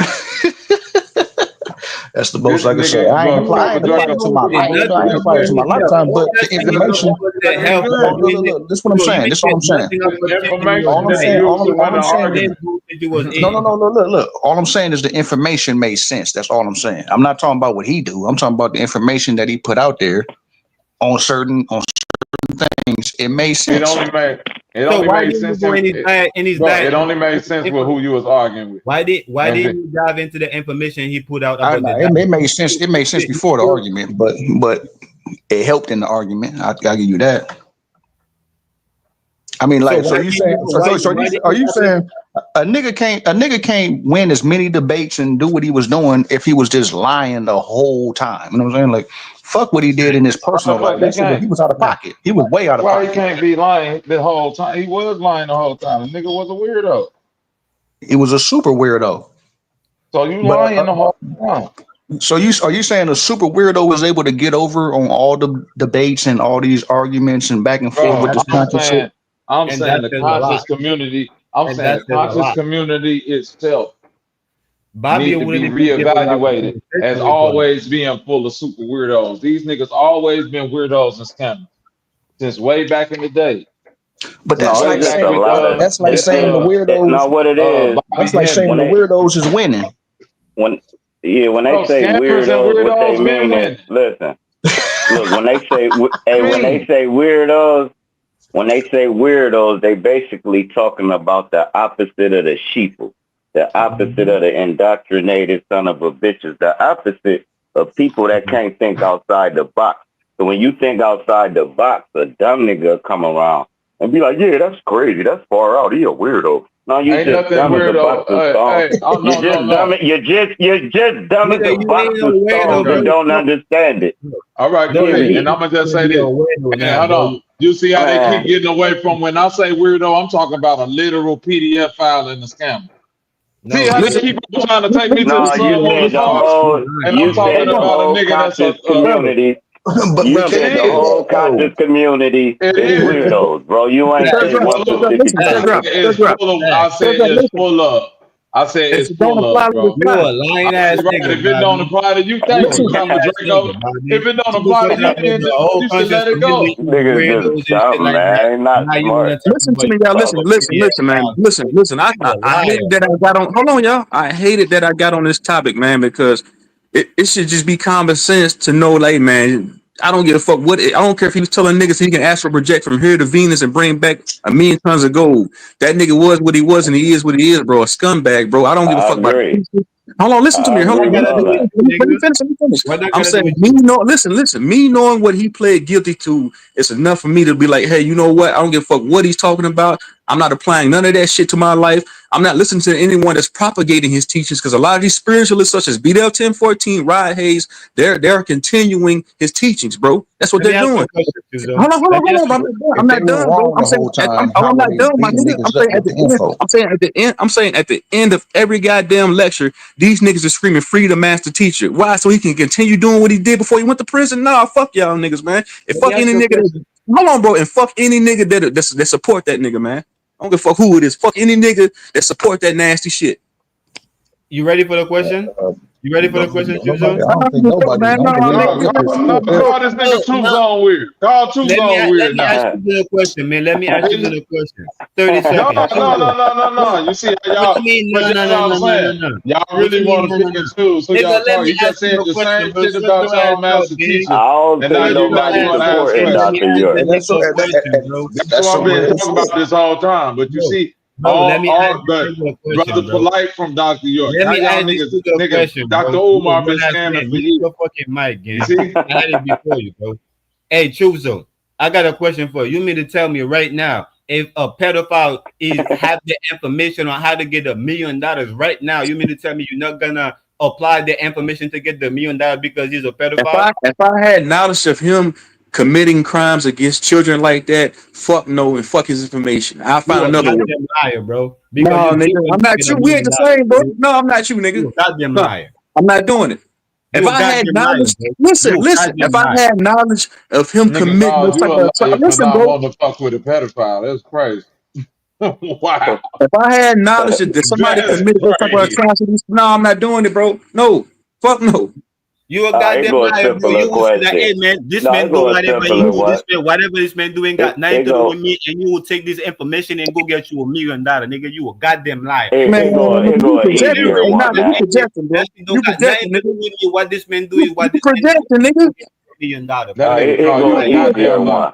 That's the most This I could say. nigga, bro, you I ever ain't drunk applied a it to my It's life. not I ain't applied it to my lifetime. But all the that nigga information. was the you help good? Look. This is what I'm So you saying. ain't This is what get I'm saying. nothing up The for taking your information All I'm that he advice. saying. used to All win the I'm saying is. Same argument. group that you was No. in. Look. All I'm saying is the information made sense. That's all I'm saying. I'm not talking about what he do. I'm talking about the information that he put out there on things. It made It sense. only made it So only why made didn't you sense go in his bro. diet? It only made sense with who you was arguing with. Why That's didn't it. you dive into the information he put out I about know the it diet? made sense. It made sense You before the still, argument, but it helped in the argument. I'll give you that. I mean, so like, why so you didn't saying, you why didn't are you you dive in? saying a nigga can't win as many debates and do what he was doing if he was just lying the whole time? You know what I'm saying? Like, fuck what he did in his Why the personal life. fuck he He can't? was out of pocket. He was way out of Why he pocket. can't be lying the whole time? He was lying the whole time. The nigga was a weirdo. He was a super weirdo. So you But lying the whole time. so are you saying a super weirdo was able to get over on all the debates and all these arguments and back and forth with Bro, this conscious shit? I'm And that saying the says a lot. conscious community, I'm And saying that the says a conscious lot. community itself Bobby need to be wouldn't even give us that reevaluated as conversation with us. always being full of super weirdos. These niggas always been weirdos and scammers since way back in the day. But Since that's No, way it's like just back a with lot of that's like it's saying just the weirdos. no what it is Bobby That's like Hemmy. saying when the they weirdos is winning. when when they Bro, say scammers and weirdos, what they weirdos been mean is winning. listen. Look, when they say I hey, mean, when they say weirdos, they basically talking about the opposite of the sheeple, the opposite Mhm. of the indoctrinated son of a bitches, the opposite of people that can't think outside the box. So when you think outside the box, a dumb nigga come around and be like, "Yeah, that's crazy. That's far out. He a weirdo." No, you ain't just nothing dumb as a weirdo. box of stones. Hey, oh You no, no, just dumb. no. You're just dumb as Nigga, a you ain't box no of weirdo, stones bro. Okay. and don't understand it. All right, go Don't ahead. be Period. And I'm gonna just trying to say be a this. weirdo And now, hold bro. on. You see how they keep Man, getting away from when I say weirdo, I'm talking about a literal PDF file in the scammer. See No, how they nigga. listen, keep trying to take me to the no, sun on the cars? And I'm You you talking said the lying. about a whole nigga that's conscious a brother, community. but You it said can't the do is. whole that though. conscious community It is is. weirdos, bro. You ain't Sir say Drop, one Sir Drop, specific listen, I Sir said thing. Drop, Sir it's Drop, full of. Fact. I Sir said Drop, it's listen. full of. I said If it's it don't full apply of, to bro. the You class, a I lying ass said right. nigga, If it don't Bobby. apply to you, You thank a you, listen, Camera lying ass Draco. nigga, Bobby. If it don't You apply to talking you, about then the just whole you should conscious let it go. community is Niggas weirdos just and shit dumb, like man. that. They not Now you wanna smart. talk listen to about me, you y'all. got Fuck. Listen, a listen, PDF listen, man. file. Listen, listen. You a I hated liar, that I bro. got on. Hold on, y'all. I hated that I got on this topic, man, because it should just be common sense to know, like, man, I don't give a fuck what. I don't care if he was telling niggas he can astral project from here to Venus and bring back 1,000,000 tons of gold. That nigga was what he was and he is what he is, bro. A scumbag, bro. I don't give a I fuck about agree. it. Hold on, listen to me. I Hold What agree that on. with gotta all do with that. you, Let me nigga? finish. Let me finish. What that I'm gotta do saying, with me you? know. Listen. Me knowing what he pled guilty to, it's enough for me to be like, hey, you know what? I don't give a fuck what he's talking about. I'm not applying none of that shit to my life. I'm not listening to anyone that's propagating his teachings because a lot of these spiritualists, such as BDL 1014, Rod Hayes, they're continuing his teachings, bro. That's what Let me they're ask you doing. a question, Suzo. Hold on, hold Let on, me hold ask on. you. I'm not done. I'm If they not were done, bro. wrong I'm the saying, whole time, I'm how were not they done, my beating nigga. I'm niggas up saying at with the the end. info? I'm saying at the end of every goddamn lecture, these niggas are screaming free the master teacher. Why? So he can continue doing what he did before he went to prison? Nah, fuck y'all niggas, man. And Let me fuck ask any you a nigga question. hold on, bro, and fuck any nigga that support that nigga, man. I don't give a fuck who it is. Fuck any nigga that support that nasty shit. You ready for the question? You ready for the question, Nobody, Chuzo? I don't think nobody. I Man, no, don't believe No, nigga, nobody is no, still. call this nigga True No. Zone weird. Call True Zone Let weird me now. ask you a question, man. Let me ask you a question. 30 No, seconds. no. You see how What y'all, you mean? but No, that's no, what no, I'm no, no, no, saying. no. Y'all What you really mean? want to No, no, pick and no. choose who Nigga, y'all let talk. me You ask just you said a the question, same bro. shit Shut about your y'all ass up, master man. teachers, I don't and now think Shut you your nobody's ass want to up, ask man. supporting Let questions. me Dr. ask York. the And that's nigga so. a question, bro. That's That's what I've so. been It's, talking about this whole time. But you Bro, see, bro, let me ask this but nigga a brother question, bro. polite from Dr. York. Let How me y'all ask this niggas, nigga a nigga, question, Dr. bro. Umar been You're not scamming saying, for mute years. your fucking mic, You gang. see? I had it before you, bro. Hey, Chuzo, I got a question for you. You mean to tell me right now, if a pedophile is have the information on how to get $1 million right now, you mean to tell me you're not gonna apply the information to get the $1 million because he's a pedophile? if I had knowledge of him committing crimes against children like that, fuck no and fuck his information. I'll You find a another way. goddamn liar, bro. Because No, you nigga, giving I'm not fucking you. $1 We ain't the million. same, bro. No, I'm not you, You nigga. a goddamn No, liar. I'm not doing it. If You a I had goddamn liar, knowledge, bro. listen, You a listen. If goddamn I liar. had knowledge of him Nigga committing called those you type a of liar for listen, not bro. wanting to fuck with a pedophile. That's crazy. Wow. If I had knowledge that somebody That's committed those type of crazy. atrocities, no, I'm not doing it, bro. No, fuck no. You a Here goddamn go a liar, bro. simpler You will say that, question. hey man, this No, here man do go a whatever he simpler do. one. Whatever this man doing got nothing Here to do go with me, and you will take this information and go get you $1 million, nigga. You a goddamn liar. Man, here go you an projecting, easier hey, Hey, not one, you man. projecting, bro. that shit don't You got nothing projecting, to do nigga. with me. What this man do is You what this man do. projecting, nigga. Go get $1 million, That bro. nigga Here call go you an a easier goddamn liar. one.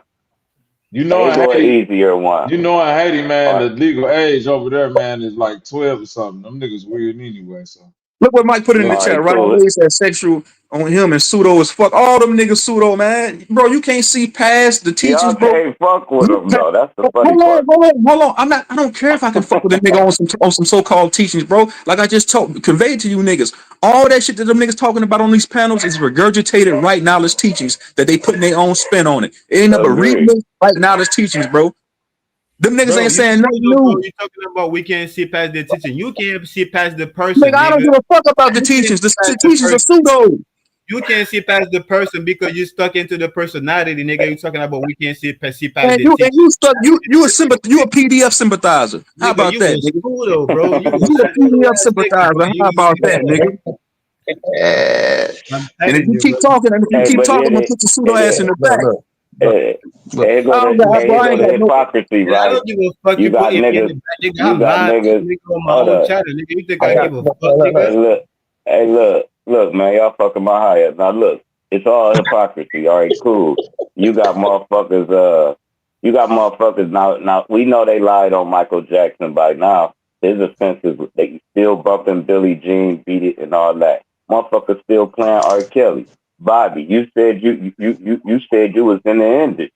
You know Here in go an Haiti, easier one. you know in Haiti, man, Uh, the legal age over there, man, is like 12 or something. Them niggas weird anyway, so Look what Mike put in the niggas. all chat, right, right? I cool. know he said sexual on him and pseudo as fuck. All them niggas pseudo, man. Bro, you can't see past the teachings, Y'all bro. can't fuck with You them can't- though. That's the Hold funny on, part. hold on. I don't care if I can fuck with a nigga on some so-called teachings, bro. Like I just conveyed to you niggas. All that shit that them niggas talking about on these panels is regurgitated right knowledge teachings that they putting their own spin on it. It ain't nothing but reading Agree. right knowledge teachings, bro. Them niggas Bro, ain't you saying nothing bro, new. you talking about we can't see past the teaching. You can't see past the person, Nigga, I don't nigga. give a fuck about the You can't teachings. see The past the teachings are person. pseudo. You can't see past the person because you stuck into the personality, nigga. You talking about we can't see past And the you teaching. stuck you a PDF sympathizer. How Nigga, about you that, was nigga? pseudo, bro. You was You a pseudo PDF ass nigga, bro. sympathizer. You How was about that, nigga? I'm And if telling you you, bro. keep talking, and if you Hey, keep but talking, I'm gonna put your pseudo it ass is. in the look, back. look, look, Hey, look. I don't got, bro. here I go ain't the got no. hypocrisy, And I right? don't give a fuck You you put got if in the niggas. back, nigga. You I'm got live, niggas. nigga, on my Hold own up. channel, nigga. You think I I got. give a Look, fuck, nigga? Look, man. Y'all fucking my high up. Now look, it's all hypocrisy. All right, cool. You got motherfuckers. You got motherfuckers. Now we know they lied on Michael Jackson by now. His offenses, they still bumping Billie Jean, Beat It, and all that. Motherfuckers still playing R. Kelly. Bobby, you said you said you was in the industry.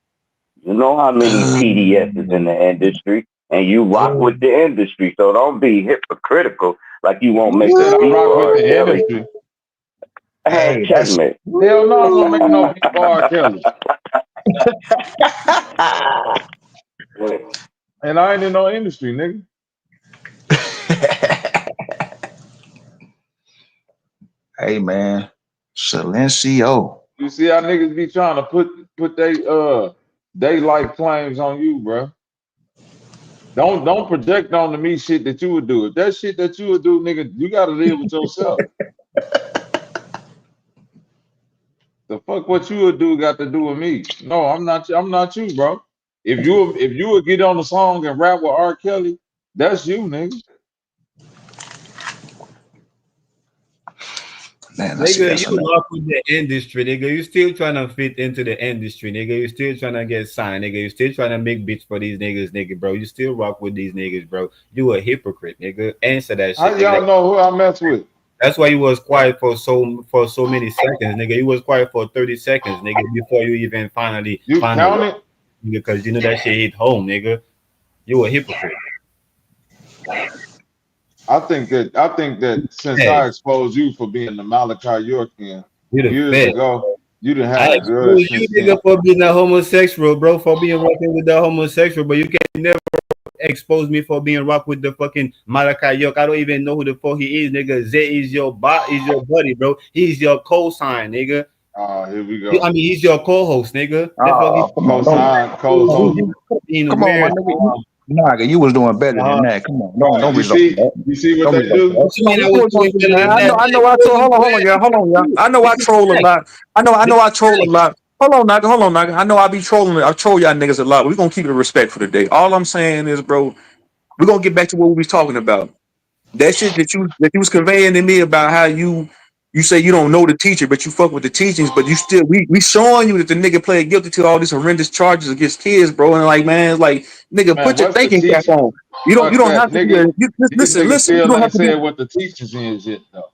You know how many PDS is in the industry, and you rock with the industry. So don't be hypocritical like you won't You make a said I beat rock for with R. the Kelly. industry. Hey, Check that's. me. Hell no, I won't make no beat for R. Kelly. And I ain't in no industry, nigga. Hey, man, Silencio. You see how niggas be trying to put they like claims on you, bro. Don't project onto me shit that you would do. If that shit that you would do, nigga, you gotta live with yourself. The fuck what you would do got to do with me. No, I'm not you, bro. If you would get on the song and rap with R. Kelly, that's you, nigga. Man, I see. Nigga, That's you enough. rock with the industry, nigga. You still trying to fit into the industry, nigga. You still trying to get signed, nigga. You still trying to make beats for these niggas, nigga, bro. You still rock with these niggas, bro. You a hypocrite, nigga. Answer that How shit, nigga. y'all know who I mess with? That's why you was quiet for so many seconds, nigga. You was quiet for 30 seconds, nigga, before you even You find a word, counted? nigga, because you know that shit hit home, nigga. You a hypocrite. I think that since Hey, I exposed you for being the Malachi Yorkian you the years fed. ago, you done I had a grudge exposed you, since nigga, then. for being a homosexual, bro, for being rocking with the homosexual, but you can never expose me for being rock with the fucking Malachi York. I don't even know who the fuck he is, nigga. Zay is your is your buddy, bro. He's your co-sign, nigga. Here we go. I mean, he's your co-host, nigga. The fuck Oh, come on, don't. Co-sign, co-host. being Come on, my weird. nigga. Nah, you was doing better than that. Come on, Right. don't You resort to see, that. you see what Don't they resort to do? that. What you mean I was doing better than that? I troll. Hold on, y'all. I know I troll a lot. I troll a lot. Hold on, Naga. I know I be trolling. I troll y'all niggas a lot. We're gonna keep it respectful today. All I'm saying is, bro, we're gonna get back to what we was talking about. That shit that you was conveying to me about how you say you don't know the teacher, but you fuck with the teachings, but you still we showing you that the nigga played guilty to all these horrendous charges against kids, bro. And like, man, it's like, nigga, Man, put your what's the thinking cap teaching? on. You don't But have to be nigga, a these niggas listen, you still don't have ain't to be said what the teachings is yet though.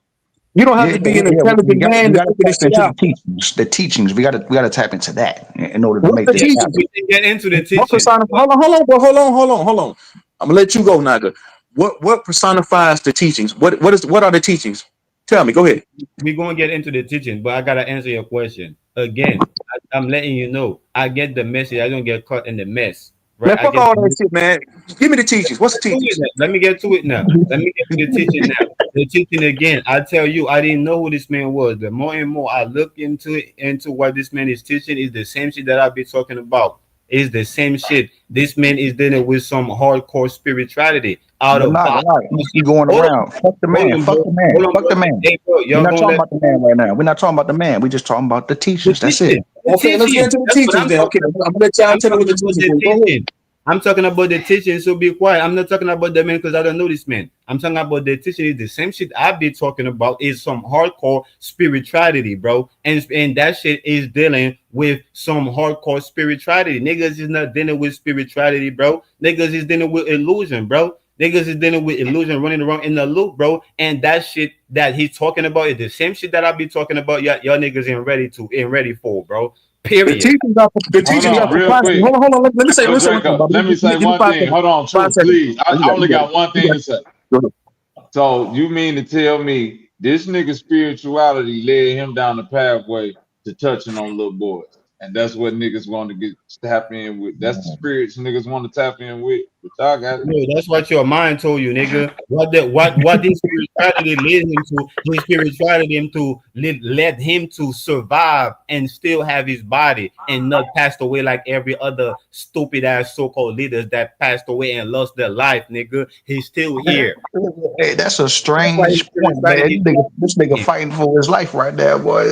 you don't have Yeah, to be an we intelligent got man we to got to figure this tap shit into the out. teachings. The teachings we got to tap into that in order to What's make the Yeah, this teachings? we happen. can get into the What teaching. persona? Hold on, bro. Hold on. I'm gonna let you go, Naga. What personifies the teachings? What are the teachings? Tell me. Go ahead. We're gonna get into the teaching, but I gotta answer your question again. I'm letting you know. I get the message. I don't get caught in the mess, right? Man, I fuck get all the that shit, man. Give me the teachings. What's the to it teachings? now. Let me get to it now. Let me get to the teaching now. The teaching again. I tell you, I didn't know who this man was. The more and more I look into it, into what this man is teaching, is the same shit that I've been talking about. Is the same shit. This man is dealing with some hardcore spirituality out But of not a box. lot. You going Hold on, around. Fuck the hold man. on, Fuck bro. the man. Hold on, Fuck bro. the man. Hey, bro, We're y'all not gonna talking let about the man right now. We're not talking about the man. We're just talking about the the teachings. That's it. teaching. The Okay, let's get teaching. into the That's what teachings I'm then. talking Okay, I'm about. gonna let y'all I'm tell me what talking the about teachings the is. Go ahead. teaching. I'm talking about the teaching, so be quiet. I'm not talking about the man because I don't know this man. I'm talking about the teaching is the same shit I've been talking about is some hardcore spirituality, bro. And that shit is dealing with some hardcore spirituality. Niggas is not dealing with spirituality, bro. Niggas is dealing with illusion, bro. Niggas is dealing with illusion, running around in the loop, bro. And that shit that he's talking about is the same shit that I be talking about. Y'all niggas ain't ready for, bro. The Period. Hold teachings are on, for real process. quick. Hold on. Let me say one thing, Jacob, Bobby. let me say Give me one five thing. seconds. Hold on, Five True, seconds. please. Oh, I only got one you thing got to say. Go ahead. So you mean to tell me this nigga spirituality led him down the pathway to touching on little boys, and that's what niggas want to get tap in with. That's the spirits niggas want to tap in with. But y'all got it. No, that's what your mind told you, nigga. What his spirituality led him to? His spirituality him to led him to survive and still have his body and not passed away like every other stupid ass so-called leaders that passed away and lost their life, nigga. He's still here. Hey, that's a That's why his strange point, spirituality man. is This nigga him. fighting for his life right there, boy.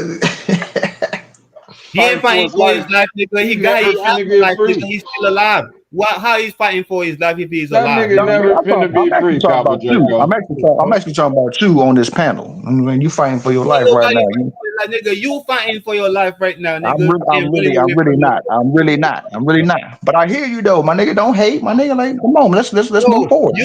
He ain't Fighting for fighting his for his life. life, nigga. He He never has finna no get life, nigga. free. He's still alive. How he's fighting for his life if he's That alive, nigga No, nigga? never finna I'm be actually free, talking Copper about you. Draco. I'm actually talking about you on this panel. I mean, you fighting for your Ain't life right nobody now. fighting for his life, nigga. You fighting for your life right now, I'm nigga. really, And running away I'm really from not. I'm really not. I'm really not. But I hear you though, my nigga. Don't hate, my nigga. Like, come on, let's move no, forward.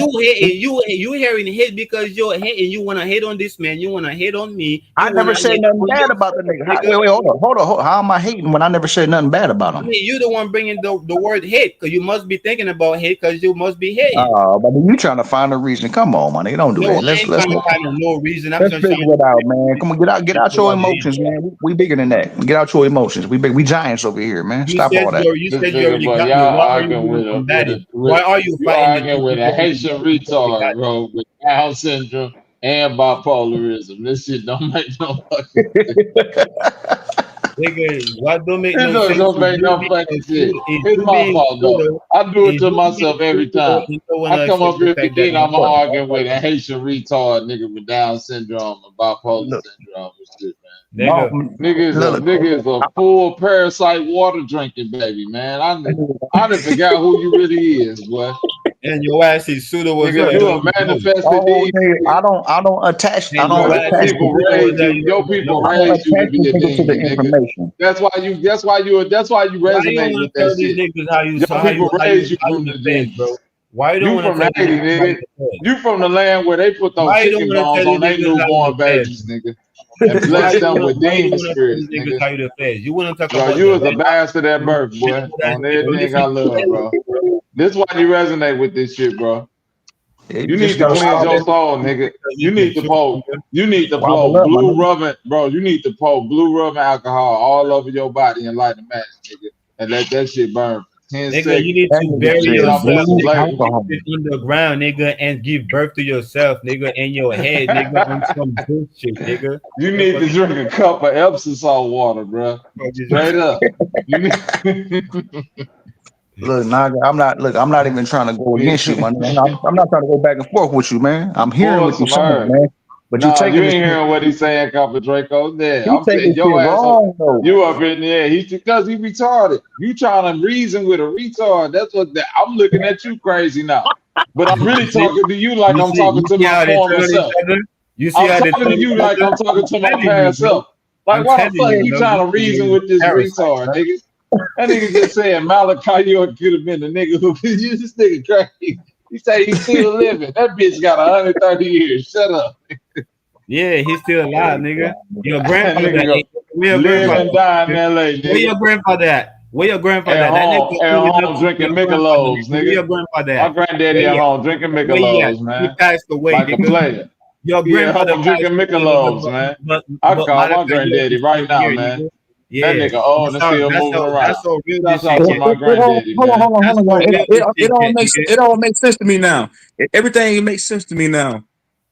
you hearing hate because you're hating. You wanna hate on this man. You wanna hate on me. I You never wanna said hate nothing on bad about the yourself, nigga. nigga. Wait, hold on. How am I hating when I never said nothing bad about I him? mean, you the one bringing the word hate because you must be thinking about hate because you must be hating. But you trying to find a reason? Come on, my nigga. Don't do No, that. I ain't trying to find no reason. I'm Let's just trying figure to it out, man. Come on, get out your about hate. emotions, man. We bigger than that. Get out your emotions. We giants over here, man. You Stop said all that. you This said you nigga, already but got me. y'all Why are you arguing being with a combative? Why are you you fighting the arguing truth? with a Haitian retard, bro, with Down syndrome and bipolarism. This shit don't make no fucking Nigga, what don't make it no don't, sense don't is make you no being fucking shit. is It's you my being fault though. pseudo, I do it is to you being myself every pseudo time. and don't I wanna come accept up the here fact that thinking you're I'm wrong. arguing with a Haitian retard nigga with Down syndrome and bipolar Look, syndrome and shit, man. no, Nigga, Nigga is a full parasite water drinking baby, man. I done forgot who you really is, boy. and your ass is pseudo was Nigga, there, you you don't a even know. manifested oh, demon. nigga, I And don't your Bro, ass your attach is the, people pseudo was raised there, you. you don't Your even people know. I don't raised you to attach be the a nigga to the demon, nigga. information. That's why you Why you don't resonate wanna with that tell these shit. niggas Your people raised you how you from the the feds, bro? demons. Why you don't You wanna from tell these Haiti, niggas how you nigga. the feds? You from the land where they put those Why you don't chicken wanna tell bones these on their niggas how you the newborn feds? babies, nigga, and bless them with Why you demon don't wanna tell spirits, these niggas nigga. how you the feds? You wanna talk Bro, about you the was a red bastard at ops, birth, you boy. know that On shit, bro. everything Listen I to love, the bro. This is why you resonate with this shit, bro. Yeah, You you just need to gotta cleanse stop your it. soul, nigga. because You it's the need to truth, pour. nigga. You need to Wobble pour up, my blue nigga. rubbing, bro. You need to pour blue rubbing alcohol all over your body and light a match, nigga, and let that shit burn for 10 Nigga, you seconds. need That to nigga And bury then said come back yourself, some blue nigga, flavor. alcohol. deep underground, nigga, and give birth to yourself, nigga, in your head, nigga, on some bullshit, nigga. You The need fuck to is drink a cup of Epsom salt water, bro. fuck is Straight up. You need. Look, Naga, I'm not even trying to go against you, man. I'm not trying to go back and forth with you, man. I'm hearing Pour what you're some saying, earth. man. But you Nah, you taking this ain't shit, hearing what he's saying, Copper Draco. Yeah, he I'm taking saying this shit your ass up. wrong though. You up in there. He's because he retarded. You trying to reason with a retard. That's what I'm looking at you crazy now. But I'm You really see, talking to you like I'm talking you to see my how they former turn each self. other. You see I'm how they talking to turn each you like other. I'm talking I'm to my telling you, past bro. self. Like, I'm why the telling fuck you, you bro. trying You to see reason is with this parasites, retard, bro. nigga? That nigga just saying Malachi York could have been the nigga who this nigga crazy. He say he's still living. That bitch got 130 years. Shut up. Yeah, he's still alive, nigga. Your That grandfather nigga go ain't. Where your live grandfather? and die in At? LA, Where nigga. your grandfather at? Where your grandfather at? That nigga At old enough home to be drinking your grandfather, Michelob's, nigga. Where nigga. your grandfather My at? Where granddaddy at he at? home drinking Where he at? Michelob's, He man. passed away, Like a nigga. player. Your He at grandfather home drinking passed away, Michelob's, man. I but call my Malachi York granddaddy is right still now, here, man. nigga. That Yeah, nigga old and still moving around. that's how real this Shouts shit out to get. my granddaddy, man. That's Hold how on. real this shit It all get, makes nigga. sense to me now. Everything makes sense to me now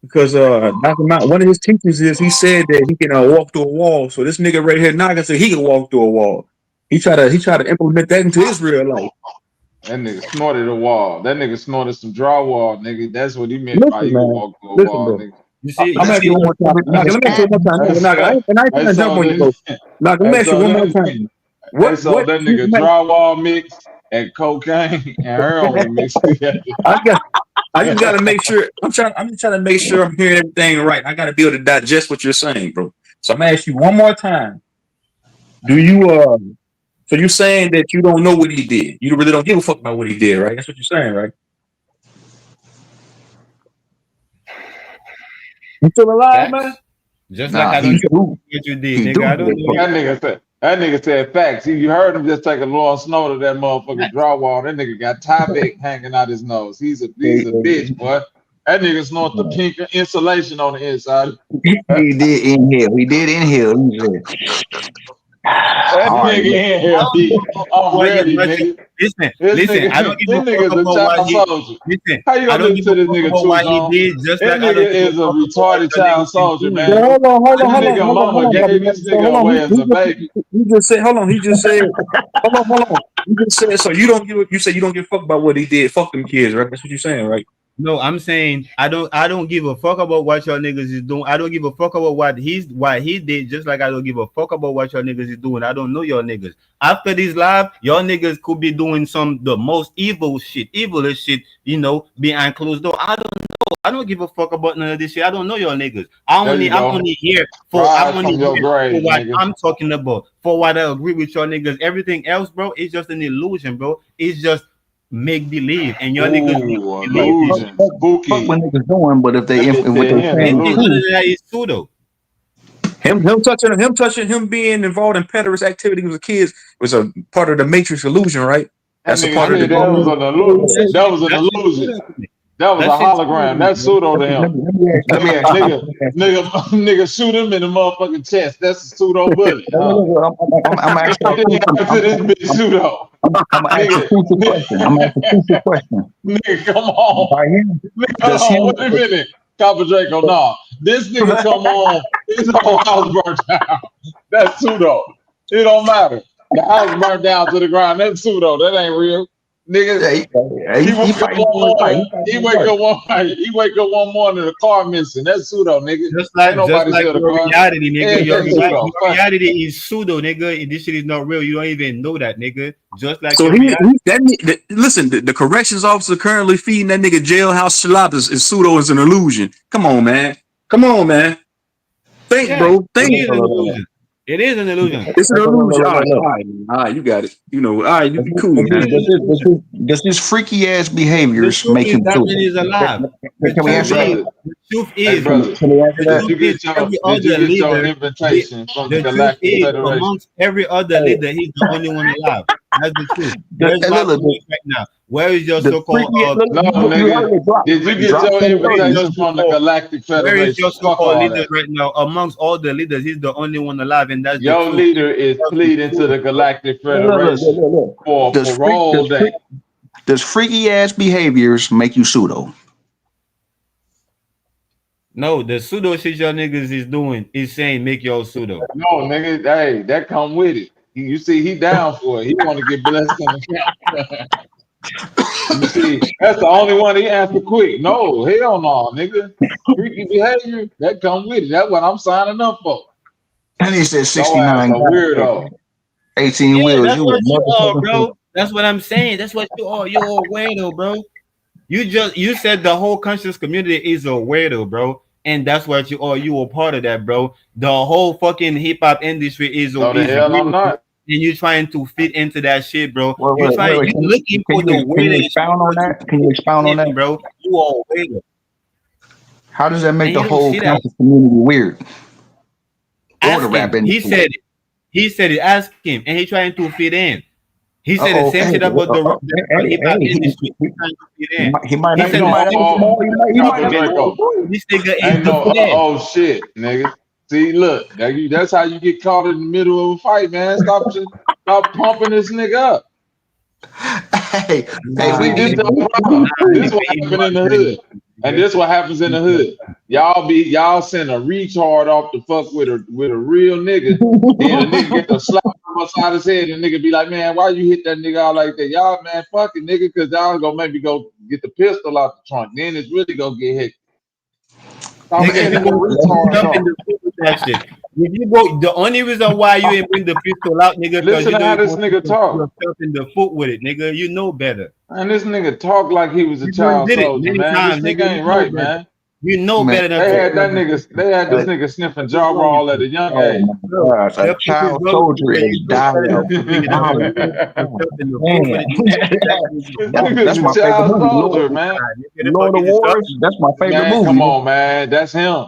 because Dr. Mount, one of his teachings is he said that he can walk through a wall. So this nigga right here, Naga, said he can walk through a wall. He tried to implement that into his real life. That nigga snorted a wall. That nigga snorted some drywall, nigga. That's what he meant by Listen, he could man. walk through a Listen, wall, bro. nigga. I'm You asking see, you one more time. Naga, let me ask you one more time. Hey, Naga, so, I ain't trying to jump on you, bro. Naga, let me ask you so one more that time. hey, What so that nigga drywall mix and cocaine and heroin mixed together. I got I just gotta make sure I'm just trying to make sure I'm hearing everything right. I gotta be able to digest what you're saying, bro. So I'm gonna ask you one more time. Do you so you're saying that you don't know what he did? You really don't give a fuck about what he did, right? That's what you're saying, right? You still alive, man? facts. Just like Nah, I don't he give a fuck do. what you did, He nigga. do I don't give know a fuck. you. That nigga said facts. You heard him just take a long snort of that motherfucking Facts. drywall. That nigga got Tyvek hanging out his nose. He's a He, bitch, boy. That nigga snort the pink insulation on the inside. he did inhale. He did inhale. He said, That all right, nigga look. in I here don't give deep. a fuck about I'm what he ready, what nigga. listen, I don't give This a fuck nigga's a about what child he soldier. listen, How you I gonna don't listen give to a this fuck nigga about True what he Song? did, just This like I nigga don't give a is a fuck about what retarded your niggas child is soldier, doing, So man. bro. This I don't give nigga a fuck mama hold on, about Bobby. gave this So hold nigga on. away as a baby. He just said, hold on. He just said, hold on. You just said, so you said you don't give a fuck about what he did. Fuck them kids, right? That's what you're saying, right? No, I'm saying I don't give a fuck about what your niggas is doing. I don't give a fuck about what he did, just like I don't give a fuck about what your niggas is doing. I don't know your niggas. After this live, your niggas could be doing some the most evilest shit, behind closed door. I don't give a fuck about none of this shit. I don't know your niggas. There you I'm go. only here Rise from your for grave, what nigga. I'm talking about. For what I agree with your niggas. Everything else, bro, it's just an illusion, bro. It's just make believe, and your niggas really Ooh, believe this shit. illusion. Fuck what Spooky. niggas doing, but That if bitch what said they he an This saying shit, is none illusion. true, of that is pseudo. Him touching him being involved in pederast with kids was a part of the Matrix illusion, right? That That's a nigga part of the said No, that was game. an that illusion. shit, That was an that shit illusion. pseudo to me. That was a That shit pseudo to hologram. me, That's bro. pseudo to him. let me Nigga, ask you. nigga, nigga, shoot him in the motherfucking chest. That's a pseudo bullet, huh? Look, I'm asking a Then crucial. after this bitch pseudo. I'm gonna ask a Nigga, crucial question. I'm gonna ask a crucial question. nigga, come on. By him, Nigga, does hold him on, wait a minute. Copper Draco, nah. This nigga come on, his whole house burnt down. That's pseudo. It don't matter. The house burnt down to the ground. That's pseudo. That ain't real. Nigga, yeah, he he wake up fighting one for his life. morning. He fighting He for his wake life. up one morning. He wake up one morning. The car missing. That's pseudo, nigga. Ain't Just nobody like steal the your car. reality, nigga. Yeah, that's pseudo. Your reality is pseudo, nigga. This shit is not real. You don't even know that, nigga. Just like So your reality. listen, the corrections officer currently feeding that nigga jailhouse shalab is pseudo is an illusion. Come on, man. Come on, man. Think, Yeah, bro. it Think. is an illusion. It is an illusion. It's an illusion. All right, Look. all right, you got it. You know, all right, you cool, It man. is an illusion. Does this freaky ass The behaviors truth make is him that man suitable? is alive. The Can we Hey truth answer that? is, brother. the truth Hey is, brother. Can we answer the that? truth is every Did you other get your leader, the, invitation from the the truth Galactic is Federation? amongst every other Hey, leader, he's the only one alive. That's the truth. Where's look, Malcolm X right now? Where is your the so-called freaky. Look, No, you nigga. already Did you get drop your some where is early. your invitation from the so-called Galactic where is your Federation? Fuck so-called all leader that. right now? Amongst all the leaders, he's the only one alive, and that's the Your truth. leader is Everything else is pleading to pseudo, the bro. Galactic Federation Look. for Does freak parole day. does freaky ass behaviors make you pseudo? No, the pseudo shit your niggas is doing is saying make your pseudo. No, nigga, hey, that come with it. You see, he down for it. He want to get blessed in the camp. You see, that's the only one he answered quick. No, hell no, nigga. Freaky behavior, that come with it. That's what I'm signing up for. And he said Your ass 69 a weirdo. 18 Yeah, wheels. that's You what a you are, motherfucking bro. That's what I'm saying. That's what you are. You're a weirdo, bro. You said the whole conscious community is a weirdo, bro. And that's what you are. You are part of that, bro. The whole fucking hip hop industry is No, the hell I'm weird. not. And you're trying to fit into that shit, bro. wait. You're looking for the Can you weirdest expound on that? Can you expound on that? bro. You are a weirdo. How does that make And the you don't whole see that. conscious community weird? Or the Ask rap him. He industry? said it. He said it. Ask him. And he's trying to fit in. He said the Uh-oh. same Hey, shit about the hip hop he, industry. He's trying to fit in. he might He have Ain't said no the a same shit. uh-oh. he might Chopper have a Draco. This nigga is Ain't the no fed. uh-oh shit, nigga. See, look, that's how you get caught in the middle of a fight, man. Stop pumping this nigga up. hey, Nah, See, this the problem. This what happened in the hood. And this what happens in the hood. Y'all send a retard off the fuck with a real nigga. Then a nigga get the slap upside his head and nigga be like, man, why you hit that nigga out like that? Y'all, man, fuck it, nigga, because y'all gonna maybe go get the pistol out the trunk. Then it's really gonna get hit. Stop Nigga, sending you the go retards jump in off. the foot with that shit. If you go, the only reason why you ain't bring the pistol out, nigga, because Listen you to know how you're this gonna shoot nigga talk. yourself in the foot with it, nigga. You know better. Man, this nigga talk like he was a You done child did it soldier, many man. This times, nigga. nigga You ain't know right, better. man. You know Man, better than They to had that nigga. They had this nigga sniffing What is jaw wrong with roll at you? a young oh age. my Bro, gosh, a your fucking child bro, soldier nigga, is you know better than to bring it up, bro. You diabolical. ain't put yourself in the foot with Man, it. You know exactly what This you're doing. nigga's that's a my favorite child movie, soldier, man. Nigga, the fuck Lord of is you Wars. talking That's my favorite Man, movie. come on, man. That's him.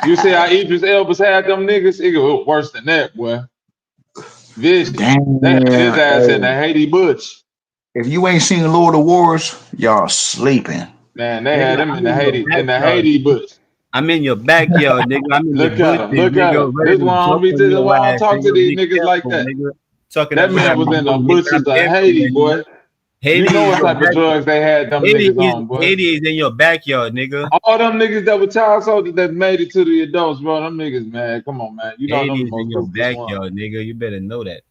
You see how That, Idris Elba's had them niggas? It was worse than that, boy. Vicious. They had his damn. ass in Hey, the Haiti Butch. if you ain't seen Lord of Wars, y'all sleeping. Man, they Nigga, had him I'm in your in the backyard. Haiti Butch. I'm in your backyard, nigga. I'm in the Look at bushes, him. Look at nigga, him. ready This to why I don't jump be on this your why I don't ass, talk to nigga. these Be niggas like careful, that. nigga. Talking That about man me, was in the nigga. I'm bushes of careful, Haiti, nigga. boy. You Haiti know is what your type of backyard. drugs they had them Haiti niggas is on, boy. Haiti is in your backyard, nigga. All them niggas that were child soldiers that made it to the adults, bro. Them niggas, man. Come on, man. You know them Haiti the is in most your ruthless ones. backyard, nigga. You better know that.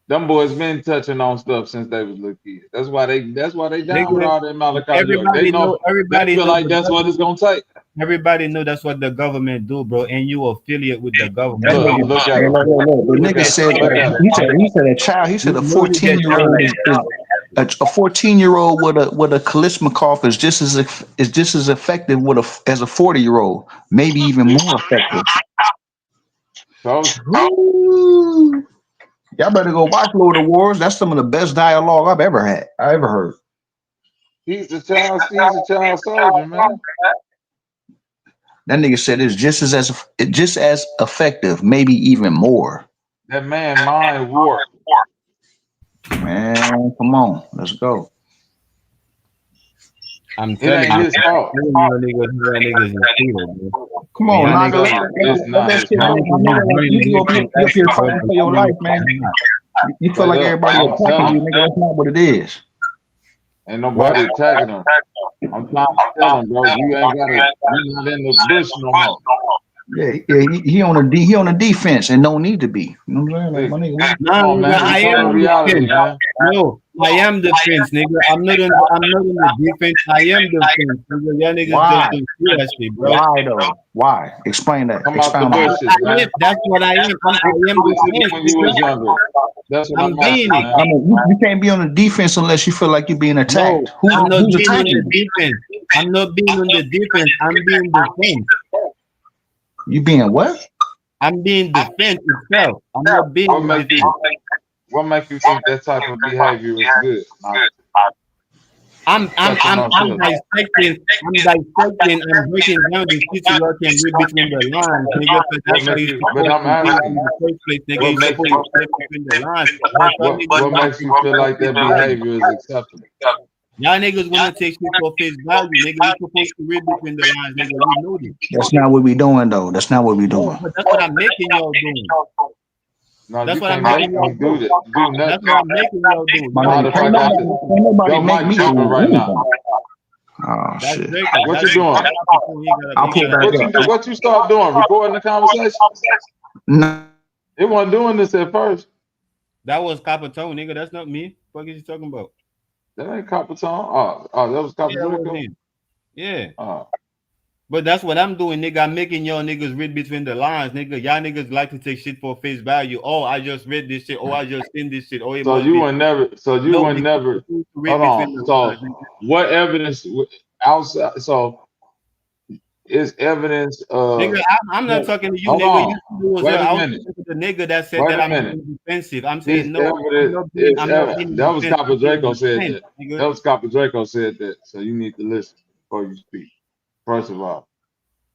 Them boys been touching on stuff since they was little kids. That's why they down with Nigga, all that Malachi York. They know they everybody feel know like the that's what it's government. gonna take. Everybody know that's what the government do, bro. And you affiliate with the government, That's so what you Look at hey, him. the Look nigga at him. said. Look at him. He said a child. He said you a know you get treated 14-year-old like is a 14-year-old with a Kalishnikov is just as effective as a 40-year-old, maybe even more effective. So Ooh. Y'all better go watch Lord of Wars. That's some of the best dialogue I ever heard. he's a child soldier, man. That nigga said it's just as effective, maybe even more. That man mind warped. Man, come on, let's go. I'm It telling ain't you, his fault. niggas is cheated, bro. Come And on, y'all Naga, niggas, It's let not that his shit y'all go, fault. niggas my want nigga. to Like bring you niggas in up here extra, bro, fighting but for y'all your life, niggas man. cannot. You feel Straight like up. everybody I'm attacking telling you, you. nigga. That's not what it is. Ain't What? nobody attacking him. I'm trying to tell him, bro, you not in the bush no more. Yeah, he on a defense and don't need to be. You know what I'm saying? Like See, my nigga. Nah, come on, nigga, man. I am Return to on the reality, fence. man. No, I am the fence, nigga. I'm not on the defense. I am the fence, nigga. Y'all niggas just Why? don't see that shit, bro. Why though? Why? Explain that. Come out the Expound on that. bushes, man. That's what I am. I am the Bushes fence, when you nigga. was younger. That's what I'm I'm being asking, it. man. I mean, you can't be on the defense unless you feel like you're being attacked. No, I'm not Who's being on the attacking you? defense. I'm not being on the defense. I'm being the fence. You being what? I'm being the fence itself. I'm not being What on the make defense. you think that type of behavior is good? Like, touching on I'm children. dissecting, I'm breaking down the shit so y'all can read between the lines, nigga. Because What that's how make you're you? But supposed I'm to be asking in you. the first place, nigga. What You're makes supposed you? to read between the lines. But y'all niggas What wanna makes take you shit feel for like face that value. behavior is acceptable? Y'all niggas wanna take shit for face value, nigga. You're supposed to read between the lines, nigga. We know this. That's not what we doing though. That's not what we No, doing. but that's what I'm making y'all do. No, That's you what I'm can't making make y'all me do do. that. Do That's nothing. what I'm making y'all do. My Y'all Matter nigga, of niggas fact, wanna take ain't nobody your make mic me do tripping right now. anything. Oh that's shit. Draco. What That's you doing? I'll pull back up. What you start doing? Recording the conversation? No, It wasn't doing this at first. That was Capitone, nigga. That's not me. What is you talking about? That ain't Capitone. Oh, that was Yeah, that was Capitrico. him. Yeah. Oh, But that's what I'm doing, nigga. I'm making y'all niggas read between the lines, nigga. Y'all niggas like to take shit for face value. Oh, I just read this shit. Oh, I just seen this shit. Oh, it so must you be would never. So you no, would because never. you need to read Hold between on. the So lines, nigga. what evidence outside? So is evidence Nigga, of. I'm not talking to you, Hold nigga. You on. was Wait there. a I was minute. talking to the nigga that said Wait that a I'm minute. being defensive. I'm Is saying no, evidence is I'm not being evidence. That was defensive. I'm being Capidraco said defense, that. nigga. That was Capidraco said that. So you need to listen before you speak. First of all.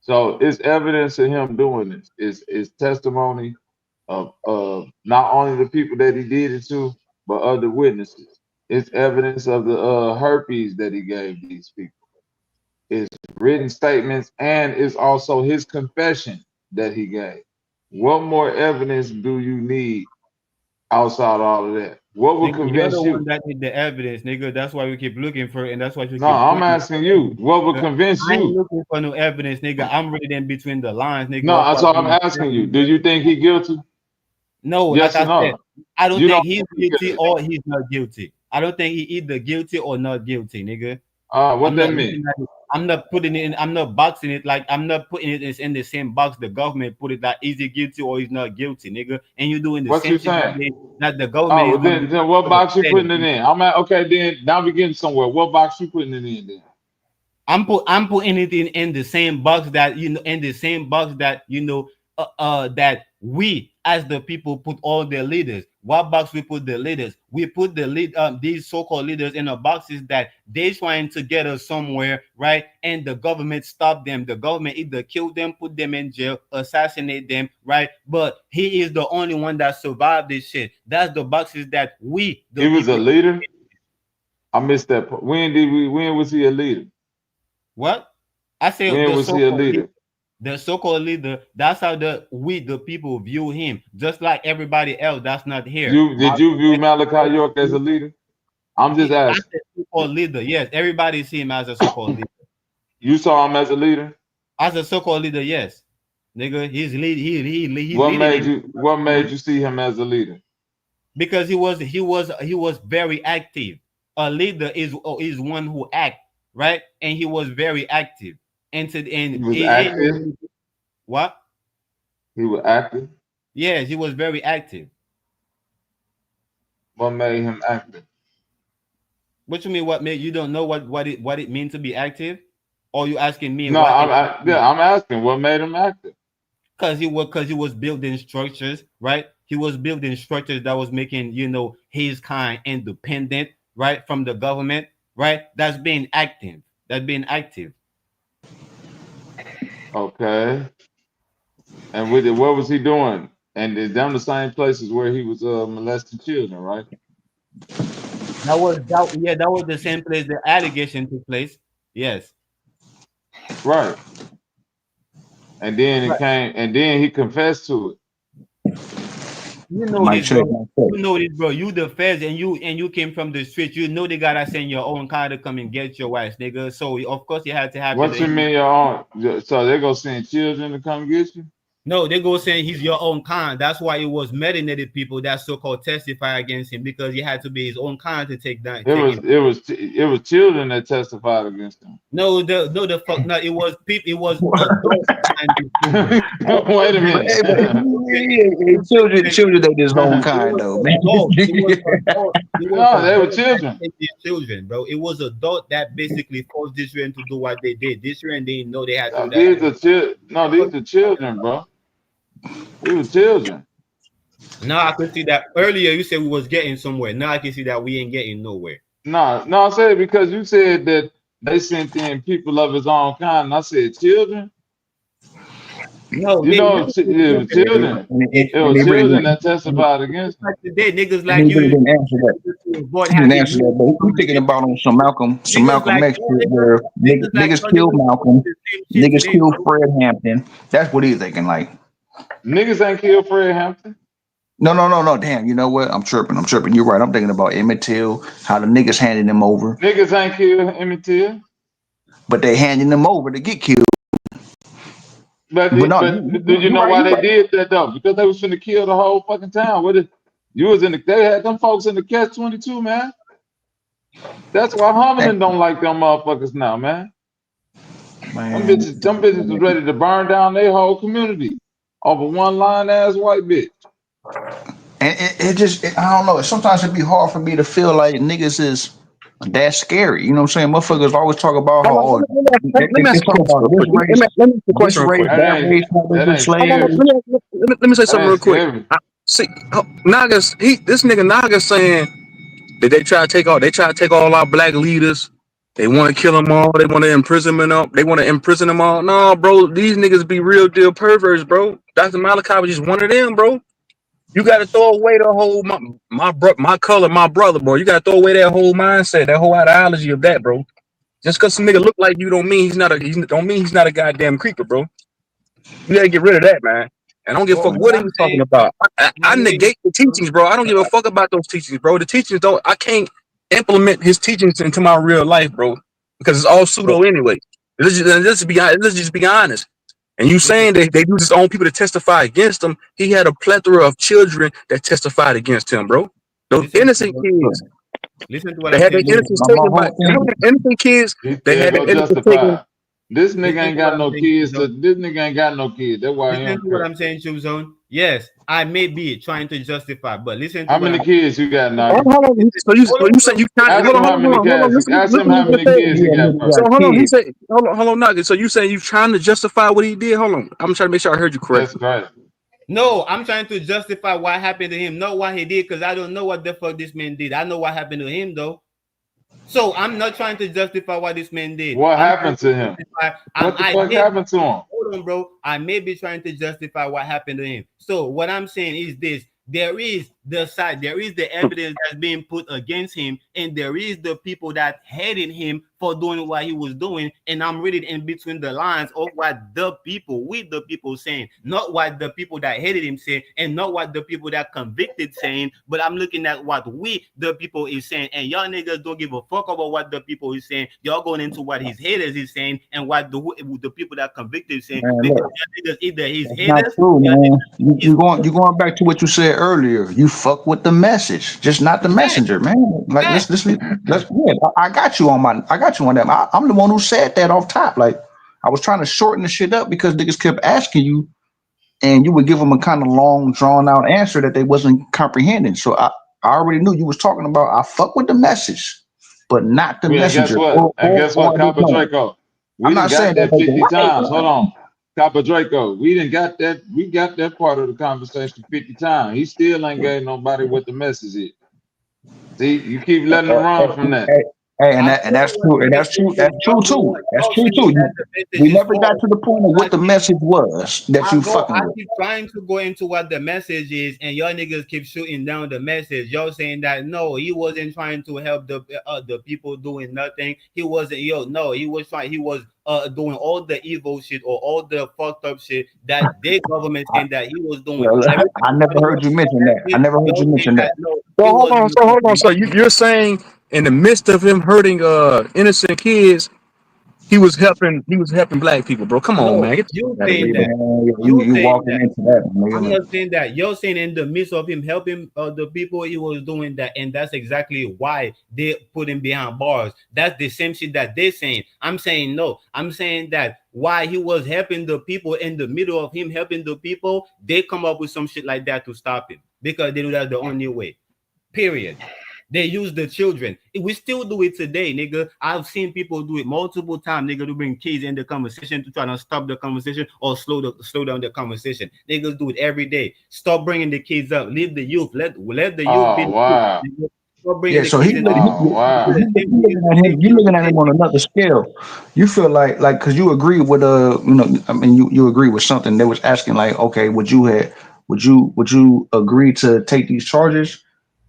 So it's evidence of him doing this. Is testimony of not only the people that he did it to, but other witnesses. It's evidence of the herpes that he gave these people. It's written statements and it's also his confession that he gave. What more evidence do you need outside all of that? What would Nigga, you're the convince one you? that need the evidence, nigga. That's why we keep looking for it, and that's why you No, keep I'm pointing. asking you. What would Nigga. convince I ain't you? looking for no evidence, nigga. I'm reading between the lines, nigga. What No, part so you I'm asking understand, you. Do nigga? you think he guilty? No, like Yes or I said, no? I don't You don't think he's think he guilty guilty. or he's not guilty. I don't think he either guilty or not guilty, nigga. What I'm that not mean? looking at it. I'm not putting it in. I'm not boxing it like I'm not putting it in the same box. The government put it like is he guilty or he's not guilty, nigga. And you're doing the What same you shit saying? that the government Oh, is well, doing then what for the box you feds, putting it nigga. in? I'm at okay. Then now we getting somewhere. What box you putting it in then? I'm putting it in the same box that in the same box that that we as the people put all the leaders. What box we put the leaders? We put the lead these so-called leaders in the boxes that they trying to get us somewhere, right? And the government stop them. The government either kill them, put them in jail, assassinate them, right? But he is the only one that survived this shit. That's the boxes that we the He was a people. leader. I missed that part. When was he a leader? What? I said When the was he a so-called leader. leader? The so-called leader, that's how the people view him, just like everybody else that's not here. Did you view Malachi York as a leader? I'm just That's asking. the so-called leader. Yes, everybody see him as a so-called leader. You saw him as a leader. As a so-called leader, yes. Nigga, he's leading him What made you see him as a leader? because he was very active. A leader is one who act, right? And he was very active. And He was it ain't no active. many what? He was active. Yes, he was very active. What made him active? What you mean? What made you don't know what it means to be active? Or you asking me No, what it means? I'm asking what made him active. Because he was building structures, right? He was building structures that was making his kind independent, right, from the government, right? That's being active. That's being active. Okay. And with it, what was he doing? And is them the same places where he was molesting children, right? That was the same place the allegation took place. Yes. Right. And then it Right. came, and then he confessed to it. You know Mic this, check, bro. mic check. You know this, bro. You the feds and you came from the streets. You know they gotta send your own car to come and get your wife, nigga. So of course you had to have What you it. mean your own? So they gonna send children to come get you? No, they go saying he's your own kind. That's why it was melanated people that so-called testify against him because he had to be his own kind to take him. It was children that testified against him. No, the fuck no. It was people. It was adults behind these children. Wait a Hey, but minute. children, they just own It kind was though, man. adult. It was adult. It was No, they were adult that children. made these children, bro. It was adult that basically forced this children to do what they did. This children didn't know they had to do that. These are children, bro. They were children. Now I can see that earlier you said we was getting somewhere. Now I can see that we ain't getting nowhere. No, I said because you said that they sent in people of his own kind. And I said children. No, You know, it was children. It And was they really children didn't. that testified against him. like today, niggas And like he really you, didn't answer that. board He didn't having answer that. But we thinking about on some niggas Malcolm like X y'all shit where niggas like niggas y'all killed niggas Malcolm, the same shit niggas today, killed bro. Fred Hampton. That's what he's thinking. Like, Niggas ain't killed Fred Hampton. no. Damn, you know what? I'm tripping. You're right. I'm thinking about Emmett Till, how the niggas handing him over, Niggas ain't killed Emmett Till. but they handing them over to get killed. But But no, do you you know right. why You they right. did that though? Because they was finna kill the whole fucking town. What if you was in the they had them folks in the catch 22, man. That's why Hey, Humberland don't like them motherfuckers now, man. man, Them bitches was ready to burn down their whole community over one lying ass white bitch. and I don't know. Sometimes it'd be hard for me to feel like niggas is that scary. You know what I'm saying? Motherfuckers always talk about how Hold on, oh, let me they ask you a talk question about real quick. Let me ask you a this question real race, quick. That that race, ain't how they that were ain't Hold on, slaves. scary. let me say That something ain't real quick. scary. See, Naga's this nigga Naga's saying that they try to take all our black leaders. They want to kill them all. They want to imprison them all. They want to imprison them all. No, bro, these niggas be real deal perverts, bro. Dr. Malachi was just one of them, bro. You got to throw away the whole my color, my brother, bro. You got to throw away that whole mindset, that whole ideology of that, bro. Just because some nigga look like you don't mean he's not a goddamn creeper, bro. You gotta get rid of that, man. And I don't give a Well, fuck what what he I'm was talking saying, about. I my nigga, negate the teachings, bro. I don't give a fuck about those teachings, bro. The teachings don't. I can't implement his teachings into my real life, bro, because it's all pseudo anyway. Let's just be honest. And you listen, saying that they use his own people to testify against him? He had a plethora of children that testified against him, bro. Those listen, innocent kids. listen to what They I'm had their saying. Look, innocence my taken by. whole They thing. had innocent kids. He They said had go their innocence taken. justify. This nigga Listen ain't to what got I'm no saying, kids. Choose. This nigga ain't got no kids. That's why he Listen don't to what care. I'm saying, Choose Zone. Yes, I may be trying to justify, but listen to How what many I'm kids you got, Hold Naga? on. listen. So Hold you on, say bro. you trying? Ask him how many Hold on. cats. Ask him how Listen what many he said. kids he got first. So hold on. He Kids. said, hold on, Nugget. So you saying you trying to justify what he did? Hold on. I'm trying to make sure I heard you That's correctly. crazy. No, I'm trying to justify what happened to him, not what he did, because I don't know what the fuck this man did. I know what happened to him though. So I'm not trying to justify what this man did. What I'm trying happened to to him? justify. What the I fuck may be happened to him? hold on, bro. I may be trying to justify what happened to him. So what I'm saying is this: there is the side, there is the evidence that's being put against him, and there is the people that hated him for doing what he was doing. And I'm reading in between the lines of what the people saying, not what the people that hated him saying, and not what the people that convicted saying. But I'm looking at what the people, is saying, and y'all niggas don't give a fuck about what the people is saying. Y'all going into what his haters is saying and what the people that convicted is saying, Man, because look, y'all niggas either his that's not haters, true, y'all man. niggas is You going back to what you said earlier. You fuck with the message, just not the facts, messenger, man. Like facts. let's yeah, I got you on I got you on that. I'm the one who said that off top. Like I was trying to shorten the shit up because niggas kept asking you, and you would give them a kind of long, drawn out answer that they wasn't comprehending. So I already knew you was talking about. I fuck with the message, but not the Yeah, and guess messenger what? And guess what, or his Copper man. Draco? I'm We done not saying got that that they 50 right. times. Hold on. Copper Draco, we didn't got that. We got that part of the conversation 50 times. He still ain't gave nobody what the message is. See, you keep letting him run from that. Hey, hey, I and told you that's what true, the and that's message true. is. That's true Y'all too. know, That's y'all true saying too. that the message We is never got false. to the point of I what the keep message was that you fucking I with. keep trying to go into what the message is, and y'all niggas keep shooting down the message. Y'all saying that no, he wasn't trying to help the people doing nothing. He wasn't. No, he was trying. He was doing all the evil shit or all the fucked up shit that their government saying that he was doing. Well, Every I time never somebody heard was you mention that. I protesting, never heard y'all you saying mention that that. no, So he wasn't doing hold on. So nothing. you're saying in the midst of him hurting innocent kids, he was helping black people, bro. Come on, No, man. Get the you fuck out of saying here, that. man. Man, You you saying walking that. into that, I'm nigga. not saying that. You're saying in the midst of him helping the people, he was doing that, and that's exactly why they put him behind bars. That's the same shit that they're saying. I'm saying no. I'm saying that why he was helping the people in the middle of him helping the people, they come up with some shit like that to stop him because they know that's the only way. Period. They use the children. We still do it today, nigga. I've seen people do it multiple times, nigga, to bring kids in the conversation to try to stop the conversation or slow down the conversation. Niggas do it every day. Stop bringing the kids up. Leave the youth. Let the youth be Oh the youth. wow. Nigga. Stop bringing Yeah, the so kids in the Oh do wow. the same thing. you looking at him on another scale. You feel like because you agree with I mean you agree with something. They was asking like, okay, would you agree to take these charges?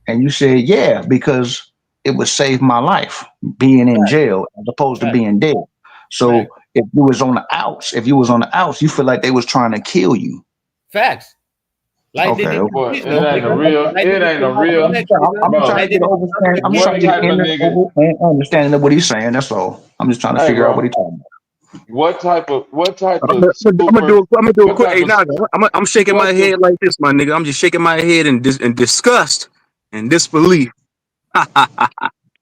And you said, yeah, because it would save my life being in jail as opposed to Right, being dead. right. So if you was on the outs, you feel like they was trying to kill you. Facts. Like they Okay, did okay. with Boy, it Jesus, ain't a nigga. real, Like they it did ain't to a Malcolm real, X, nigga. I'm just trying bro. to Like they get an did to Dr. understand. I'm just King, What trying to get nigga. type an of nigga? understanding of what he's saying. That's all. I'm just trying to Hey, figure out what bro. he's talking about. What type of I'm gonna super? do. I'm gonna do a What quick. type Hey, of now I'm shaking my what the head like this, my nigga. I'm just shaking my head in disgust and disbelief.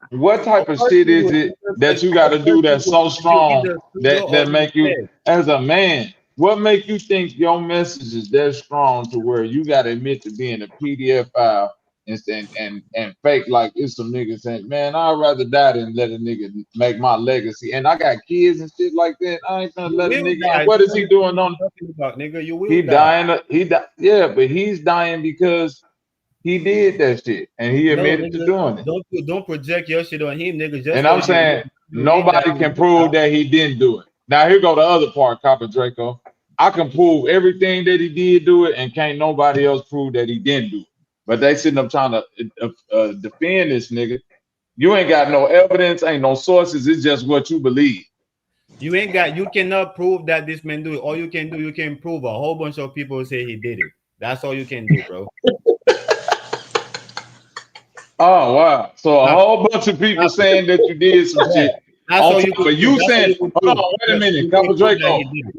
what Of type of course shit you is would. it that you got Of to course do you that's would. so You strong either pseudo or that you make you fed. as a man? What make you think your message is that strong to where you got to admit to being a PDF file and fake like it's some niggas saying, man, I'd rather die than let a nigga make my legacy. And I got kids and shit like that. I ain't gonna You let a will nigga. And die. what Nigga. is he What are doing you on? talking about, nigga? You will He die. dying. He died. Yeah, but he's dying because he did that shit and he No, admitted to nigga. doing it. Don't project your shit on him, nigga. Just And cause I'm saying you mean that nobody you can will prove die. that he didn't do it. Now here go the other part, Copper Draco. I can prove everything that he did do it, and can't nobody else prove that he didn't do it. But they sitting up trying to defend this nigga. You ain't got no evidence, ain't no sources. It's just what you believe. You ain't got. You cannot prove that this man do it. All you can do, you can prove a whole bunch of people say he did it. That's all you can do, bro. Oh wow! So a That's, whole bunch of people that's saying that you did some yeah. shit That's on all you top can of prove. you That's all saying, you can "Hold prove. on, wait a minute, You can Copper prove that Draco. he did it.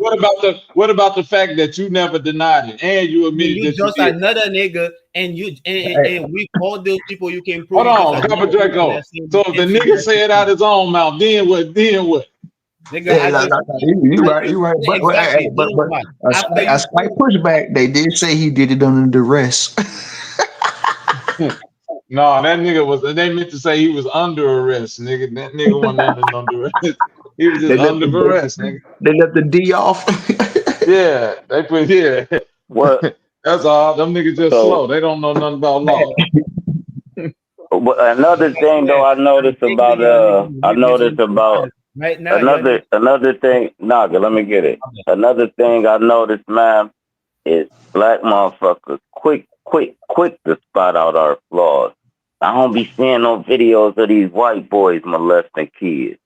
What about the fact that you never denied it and you Then admitted you that you just did? another nigga, and you and with all those people you can prove Hold you just on, another Copper nigga Draco. that say So the if the same shit nigga that you said do. out his own mouth, then what? Then what? Nigga, Yeah, you right, you right. But exactly. Then but what? a After slight, a you slight prove, pushback. They did say he did it under duress. No, that nigga was. They meant to say he was under arrest, nigga. That nigga wasn't under no arrest. He was just they left under the arrest, nigga. they left the D off. Yeah, they put yeah. What? That's all. Them niggas just So slow. They don't know nothing about law. another thing though, yeah, I'm thinking you're nigga I missing noticed some about words. Right now, you're nigga. another thing. Naga, let me get it. Another thing I noticed, man, is black motherfuckers quick to spot out our flaws. I don't be seeing no videos of these white boys molesting kids.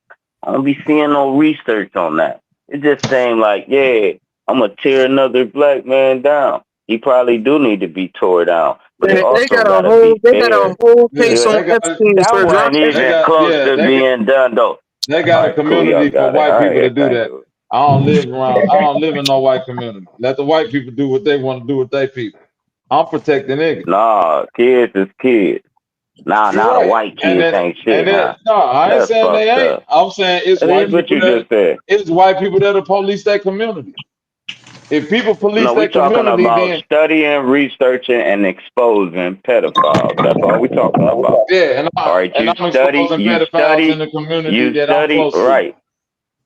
I don't be seeing no research on that. It just seems like, yeah, I'm gonna tear another black man down. He probably do need to be tore down, but it They also got a gotta whole be they got a fair. whole Yeah, case Yeah, on they got Epstein that for wasn't drug. they even got close yeah, to being done though. they All got a right, cool, y'all community for got it. white All people to right, do thank that. you. I don't live in no white community. Let the white people do what they want to do with their people. I'm protecting niggas. Nah, kids is kids. Nah, You're now the right. white kids ain't And shit, then huh? no, I ain't That's saying they fucked ain't. up. I'm saying it's It is white what people you just said. that are police that community. If people police No, we that talking community, about then studying, researching, and exposing pedophiles. That's all we talking about. yeah, All right, and I'm exposing pedophiles in the community you that I'm study, close to. right.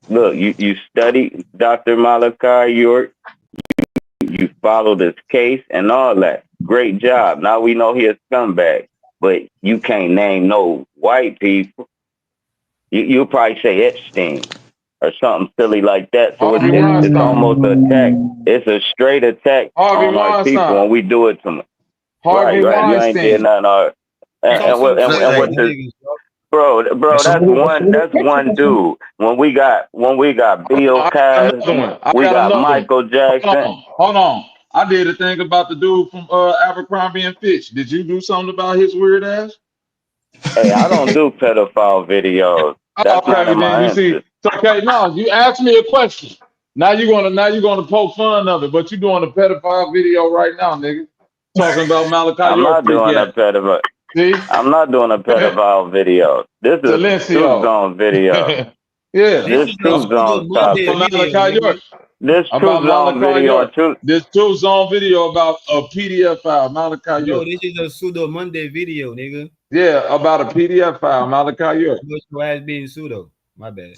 Look, you study Dr. Malachi York, you followed his case and all that. Great job. Now we know he a scumbag, but you can't name no white people. You'll probably say Epstein or something silly like that. So Harvey it's Weinstein. almost an attack. It's a straight attack Harvey on our people Weinstein. when we do it to them. Harvey Right. You ain't did Weinstein. nothing. Talk some shit And about what the niggas, bro. bro? That's one dude. When we got Bill I got another Cosby, one. I we got got another one. Michael Jackson. Hold on. I did a thing about the dude from Abercrombie and Fitch. Did you do something about his weird ass? Hey, I don't do pedophile videos. Oh, That's not okay, in then you my see. interest. So, okay, no, you asked me a question. Now you're gonna poke fun of it, but you doing a pedophile video right now, nigga. Talking about Malachi I'm York not freak doing a ass. pedophile. See? I'm not doing a pedophile video. This is Truth Silencio. Zone video. This Yeah. This is the Truth pseudo Zone Monday topic. About video, Malachi nigga. York. This Truth About Zone Malachi video York. on Truth. This Truth Zone video about a PDF file, Malachi No, York. this is a pseudo Monday video, nigga. Yeah, about a PDF file, Malachi York. What's your ass being pseudo? My bad.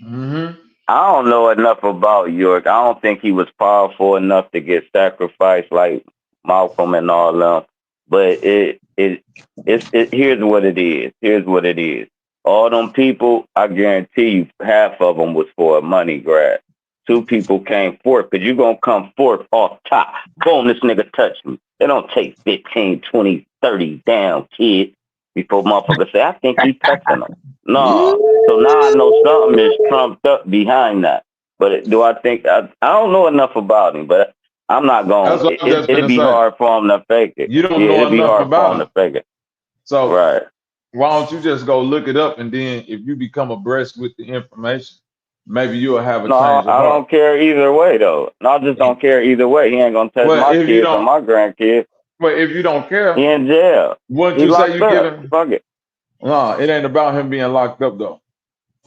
Mm-hmm. I don't know enough about York. I don't think he was powerful enough to get sacrificed like Malcolm and all them. But here's what it is. Here's what it is. All them people, I guarantee you, half of them was for a money grab. Two people came forth because you're going to come forth off top. Boom, this nigga touched me. It don't take 15, 20, 30 down kids before motherfuckers say, I think he touching them. No. So now I know something is trumped up behind that. But do I think I don't know enough about him, but I'm not That's going. what I'm just It'd gonna be say. hard for him to fake it. You don't Yeah, know it'd be enough hard for him to about fake it. it. So Right. why don't you just go look it up, and then if you become abreast with the information, maybe you'll have a No, change of I heart. don't care either way though. No, I just don't care either way. He ain't gonna touch Well, my if you kids or don't, my grandkids. well, if you don't He care, in jail. wouldn't He you say locked you up. giving? Fuck it. No, it ain't about him being locked up though.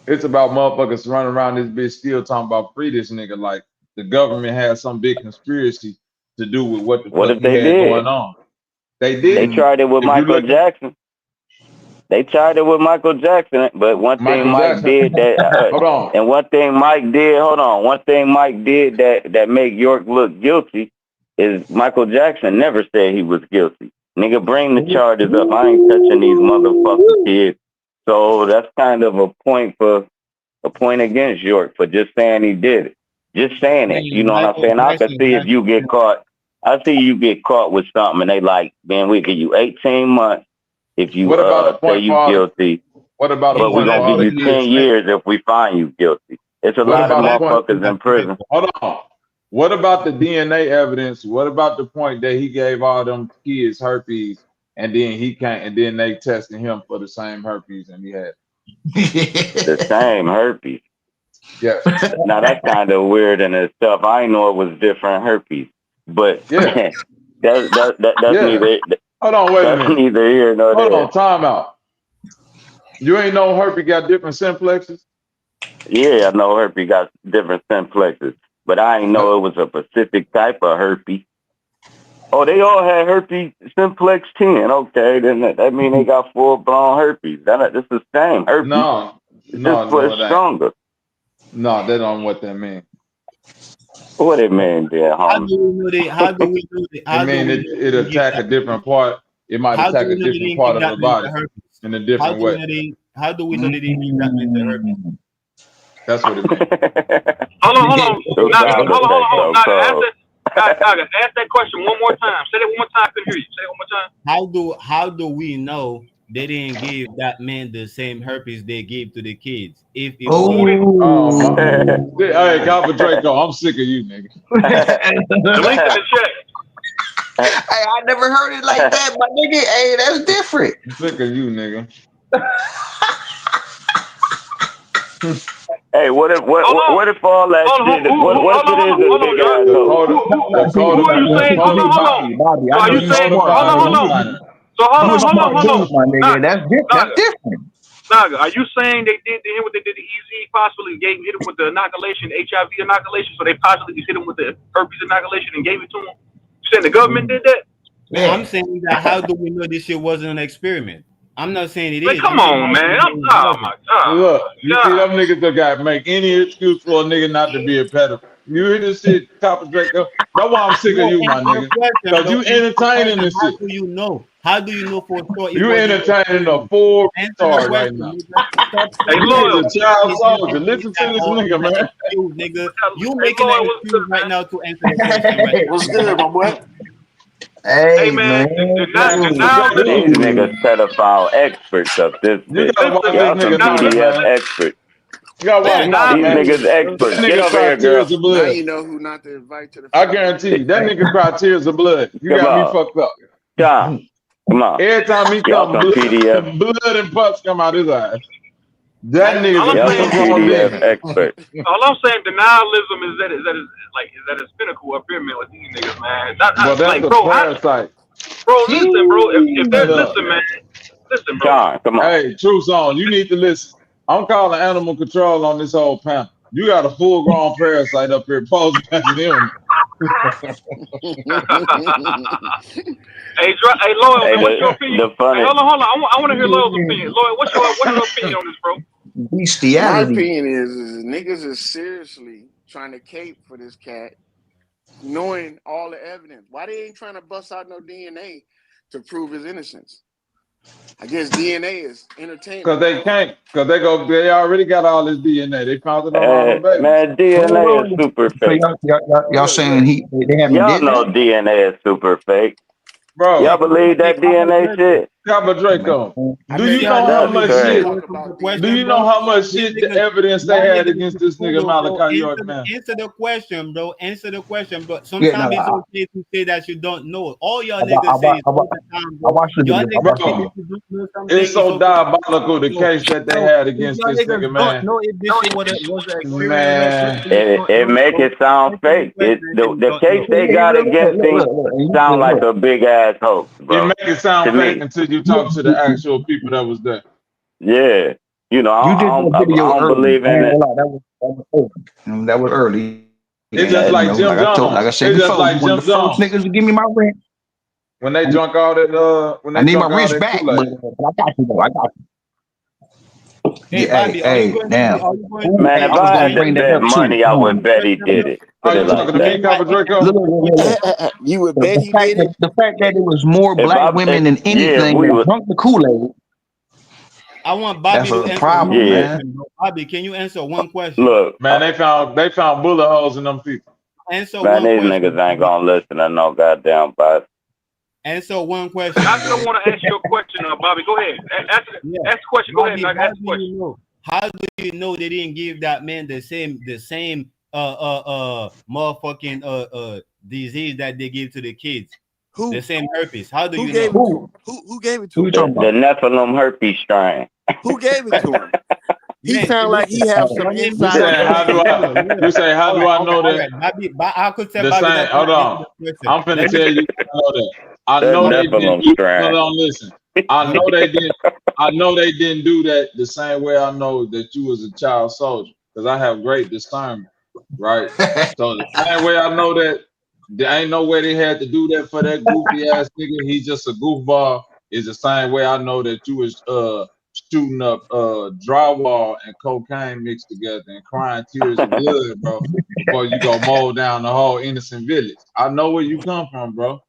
It's about motherfuckers running around this bitch still talking about free this nigga like the government had some big conspiracy to do with what the What fuck if he they had did? going on. They They didn't. tried it with If you Michael look at Jackson. They tried it with Michael Jackson, but one thing Michael Mike Jackson, did that, hold on. and one thing Mike did, hold on, one thing Mike did that make York look guilty is Michael Jackson never said he was guilty. Nigga, bring the charges up. I ain't touching these motherfucking kids. So that's kind of a point against York for just saying he did it. Just saying it. You Man, know what I'm Michael saying? I could Jackson see if has you get caught. I see you get caught with something and they like, man, we give you 18 months if you What about the say point for you all the guilty, what about the but we're point for gonna all give the you 10 kids? years if we find you guilty. It's a What lot of about the point? motherfuckers in prison. Hold on. What about the DNA evidence? What about the point that he gave all them kids herpes and then he can't and then they tested him for the same herpes and he had? The same herpes. Yes. Now that's kind of weird in itself. I didn't know it was different herpes, but Yeah. that's Yeah. neither Hold on, wait a that's minute. neither here nor Hold there. on, time out. You ain't know herpes got different simplexes? Yeah, I know herpes got different simplexes, but I didn't know it was a specific type of herpes. Oh, they all had herpes simplex 10. Okay, then that mean they got full blown herpes. This is the same herpes. No, It's just no, for it ain't. stronger. No, that don't what that mean. What it mean there, how homie? do we know that? How do we know that? It How do mean we it know it they give attack a that? different part. It might How do attack we a know they different didn't part give of that the man body the herpes? in a How different do we way. know they? How do we know they didn't give that man the herpes? That's what it means. Hold on. Those Naga, sound hold effects on. so Naga, cold. ask that question one more time. Say that one more time. I couldn't hear you. Say it one more time. How do we know they didn't give that man the same herpes they gave to the kids? If it Who was did? Oh my. Hey, Copper Draco, I'm sick of you, nigga. The link in the chat. Hey, I never heard it like that, my nigga. Hey, that's different. I'm sick of you, nigga. Hey, what if Hold on. all that Hold on. shit? What if it is a Hold on, big John. asshole? Who are you saying? Hold on. Bobby, Bobby, So I are know you you saying? smart, Hold nigga. on. So You a smart dude, my nigga. Naga, That's different. Naga, are you saying they did to him what they did to EZ? Possibly hit him with the inoculation, HIV inoculation, so they possibly just hit him with the herpes inoculation and gave it to him? You saying the government did that? Man, I'm saying that how do we know this shit wasn't an experiment? I'm not saying it Man, is. come I'm saying on, how do man. we know it wasn't? Look, you see God. them niggas that got make any excuse for a nigga not to be a pedophile. You hear this shit, Copper Draco? That's why I'm sick of No, you, my answer the nigga. question, Cause bro. you Answer the entertaining question. this How shit. do you know? How do you know for sure it You wasn't an entertaining a experiment? full Answer the retard right question, now. nigga. Stop Hey, You saying that Loyal. is a child it soldier. didn't give Listen to that this or nigga, it's an man. excuse, nigga. You Hey, making Loyal, an what's excuse good, right man? now to answer the question right now. What's good, my boy? Hey, Hey, man, man. Man, These denialism. niggas pedophile experts up this you bitch. gotta watch Listen, this Y'all some nigga mouth, PDF man. denialism. experts. You gotta watch his Man, mouth, Denial. These man. niggas bro. That experts. Get nigga over cry here, tears girl. of Now blood. you know who not to invite to the I funeral. guarantee you, that nigga cry tears of blood. You Come got me on. fucked up. John, come on. Every time he Y'all come, some PDF. blood and pus come out his eyes. How That you nigga's All a I'm Y'all full some saying, grown PDF demon. experts. all I'm saying, denialism is at its pinnacle up here, man, with these niggas, man. Well, that's Like, a bro, parasite. listen, bro. If Hey, they're look. listen, bro. John, come on. Hey, true song. You need to listen. I'm calling animal control on this whole panel. You got a full grown parasite up here posing as an illness. Hey, Loyal, Hey, man, what's your opinion? the Hey, funny. hold on. I want to hear Loyal's opinion. Loyal, what's your opinion on this, bro? My Bestiality. opinion is niggas is seriously trying to cape for this cat, knowing all the evidence. Why they ain't trying to bust out no DNA to prove his innocence? I guess DNA is entertaining. Cause they can't. Cause they already got all this DNA. They found it on all them babies. Man, DNA is super So fake. y'all Look, saying they haven't Y'all did know that? DNA is super fake. Bro, Y'all believe that DNA shit? Cabo Draco, I do think you y'all know niggas how That's need much to start crazy. shit? talking about these. Do you bro. know how much These shit the niggas, evidence they y'all had niggas against is this nigga pseudo, bro. Malachi York, man? Answer the question, bro. Answer the question, bro. Yeah, Sometimes it's no, okay to say that you don't know. All y'all I, niggas say is all the time, I bro. watched the Y'all video. I niggas watched the say Bro, if video. you don't know it's something, it's so okay. diabolical the So, case that they so had if against y'all this niggas nigga, don't man. know if this shit was an experiment or not, Man, so you don't It know, make bro. it sound Answer the fake. question and say you The don't case know. they got against him sound like a big ass hoax, it bro. make it To sound fake me, until you talk to the actual people that was there. yeah. You know, You did that video I don't early. believe I in ain't it. gonna lie, that was early. That was early. It's And just you like know, Jim like I Jones. said It's just before, you like one of Jim the first Jones. niggas to give me my rent. When they I, drunk all that I need my rent back, Kool-Aid. but I got you though. I got you. Hey, Yeah, hey, Bobby, hey, now, are you going to Man, if I was I gonna had to bring that bet up too. money, I would bet he did it. Are Put it you like talking to me, that. Cabo Draco? Look. You would bet he did it. The fact that it was more If black women than yeah, if anything we that would, drunk the Kool-Aid, I want Bobby that's to a answer one problem, yeah. man. question, bro. Bobby, can you answer one question? Look, Man, they found bullet holes in them people. Answer man, one these question, niggas ain't Bobby. gonna listen to no goddamn bite. Answer one I question, still bro. want to ask you a question, Bobby. Go ahead. Yeah. Ask the question. Go ahead, Bobby, Nugget. how Ask the do question. you know? How do you know they didn't give that man the same motherfucking disease that they give to the kids? The Who? same herpes. How do Who you gave know? it to Who? him? Who gave it Who to you him? talking The about? Nephilim herpes strain. Who gave it to him? He Man, sound like listen, he have some your name You is inside say Bobby. how Okay, do information. look, I look. you say how do I know All that right. Bobby, I could tell the Bobby same that hold cannot answer on. the question. I'm finna Let me tell you how I know that. I That know they didn't Nephilim do no strain. no listen. I know they didn't I know they didn't do that the same way I know that you was a child soldier. Because I have great discernment, right? So the same way I know that there ain't no way they had to do that for that goofy ass nigga. He's just a goofball. Is the same way I know that you was shooting up drywall and cocaine mixed together and crying tears of blood, bro, before you go mow down the whole innocent village. I know where you come from, bro.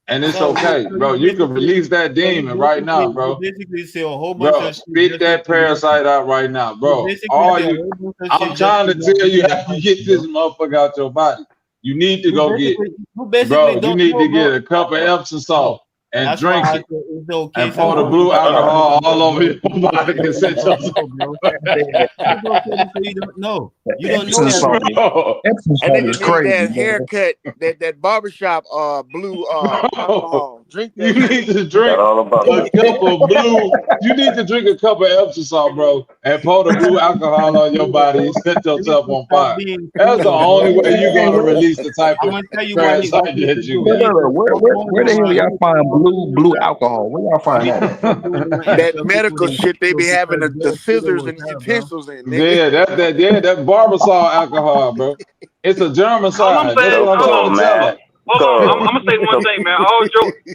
And it's So you, okay, so bro. you You can basically, release that so you demon right now, basically, you bro. basically say a whole bunch Bro, of shit spit just to that keep nothing. parasite out right now, You bro. basically All say a you whole bunch of I'm shit just trying to to not tell give you me how you advice, get this bro. motherfucker out your body. You need to go get, You basically bro, you don't need know, to bro. get a cup of Epsom Bro, salt and that's why drink I it say it's okay and pour the sometimes to blue say you alcohol don't all know, over bro. your body and It's okay set to say you yourself. don't know, bro. It's okay to say you don't know. You don't know Epsom salt. everything. Bro, Epsom That salt nigga is need crazy, that man. haircut, that barbershop blue bro, alcohol. Drink you that shit. need to Forgot drink all about a that cup shit. of blue. You need to drink a cup of Epsom salt, bro, and pour the blue alcohol on your body and set You need yourself to on stop fire. being That's the pseudo, bro. only way you're gonna release the type I'm of gonna tell you parasite what you that should you do. You got. need to stop going Where the hell around. You y'all need to find stop doing blue that. alcohol? Where y'all You find need that to at? stop doing that and That tell people medical they shit they pseudo be having because the your pseudo scissors will and the tell, bro. utensils in, nigga. Yeah, that barbasol alcohol, bro. It's a All I'm germicide. That's saying, So what I'm hold trying on, cold, to tell man. them. hold on. I'm Cold. gonna say one thing, man.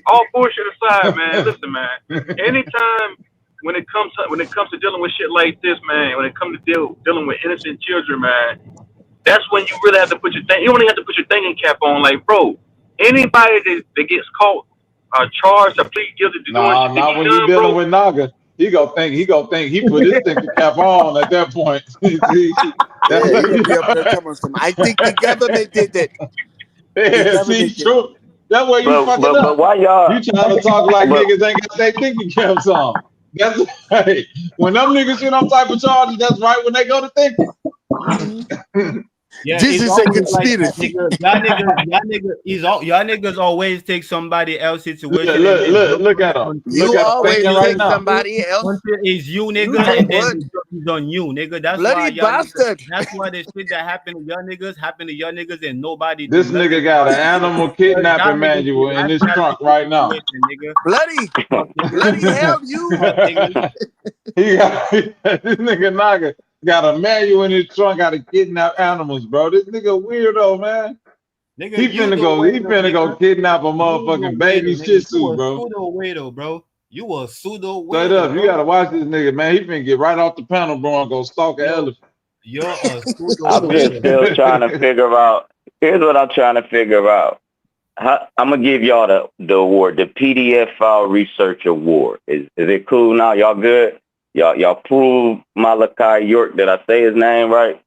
All bullshit aside, man. Listen, man. Anytime when it comes to dealing with shit like this, man, when it comes to dealing with innocent children, man, that's when you really have to put your thing. You only have to put your thinking cap on, like, bro. Anybody that gets caught, charged or plead guilty to doing Nah, shit that he not when you done, dealing bro. with Naga. He gonna think he put his thinking cap on at that point. See, that's Yeah, he what gonna be up there telling some. I think the government did that. The yeah, see, government did. true. That's where you fucking But up. why y'all? You trying to talk like But niggas ain't got their thinking caps on. That's right. When them niggas get on type of charges, that's right when they go to thinking. Mhm. Yeah, it's Jesus said always like that, conspiracy. nigga. Y'all niggas always take somebody else's Look, situation and look, then look, jump look on at it him. Look You at him always thinking right take now. somebody else. until it's you, You nigga, take and then what? the job is on you, nigga. That's why Bloody y'all niggas. bastard. That's why the shit that happened to y'all niggas, and nobody do This nothing nigga got about an it, nigga. animal Cause y'all kidnapping niggas be manual in his laughing at trunk people's right now. situation, nigga. Bloody. Fuck niggas. Bloody hell you. Fuck niggas. He got this nigga Naga got a manual in his trunk, got to kidnap animals, bro. This nigga weirdo, man. Nigga, you the He weirdo, finna go nigga. kidnap a You the motherfucking baby weirdo, Shih nigga. You Tzu, a bro. pseudo weirdo, bro. You a pseudo Straight weirdo, up, you bro. gotta watch this nigga, man. He finna get right off the panel, bro, and go stalk an Yo, elephant. you're a pseudo I'm just weirdo, still bro. trying to figure out. Here's what I'm trying to figure out. I'm gonna give y'all the award, the PDF File Research Award. Is it cool now? Y'all good? Y'all prove Malachi York. Did I say his name right?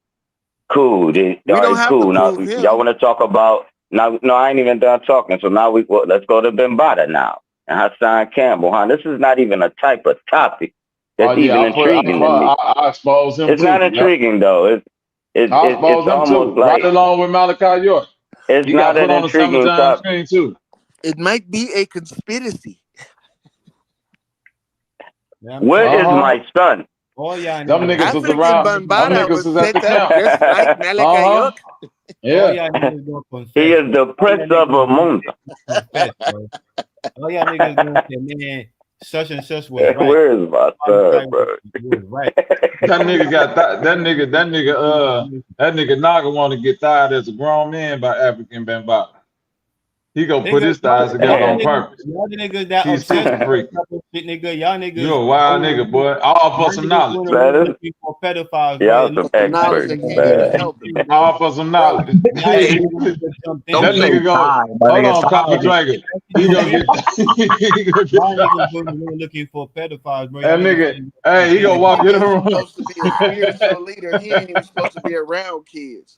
Cool. We All don't right, have to cool. Now prove y'all him. want to talk about now? No, I ain't even done talking. So now let's go to Bembata now. and Hassan Campbell, huh? This is not even a type of topic that's even intriguing to me. I expose him It's too. not intriguing though. I expose It's him almost too, right like along with Malachi York. it's He got not put an on the intriguing summertime topic. screen too. It might be a conspiracy. Where is my son? All y'all Them niggas was African around. Them Bambaataa niggas was was at the set up camp. just like Malachi York. Yeah. All y'all niggas gonna confess. He is the prince of Amunda. Confess, bro. All y'all niggas gonna say, man, such and such was right. Where is my son, bro? Was right. That nigga got that nigga Naga want to get tired as a grown man by African Bambaataa. He gonna put his thighs together on purpose. Y'all niggas that He's obsessed super freak. with shit, nigga. Y'all niggas. You a wild nigga, boy. All for some knowledge. Looking for pedophiles, Y'all bro. some Knowledge experts, that can't even man. help him. All for some knowledge. Hey, That don't say nigga go. die, my Hold nigga. on, Copper Dragon. He gonna get. He gonna get Y'all niggas going looking for pedophiles, bro. that nigga. Hey, he gonna walk in the He's room. supposed to be a spiritual leader. He ain't even supposed to be around kids.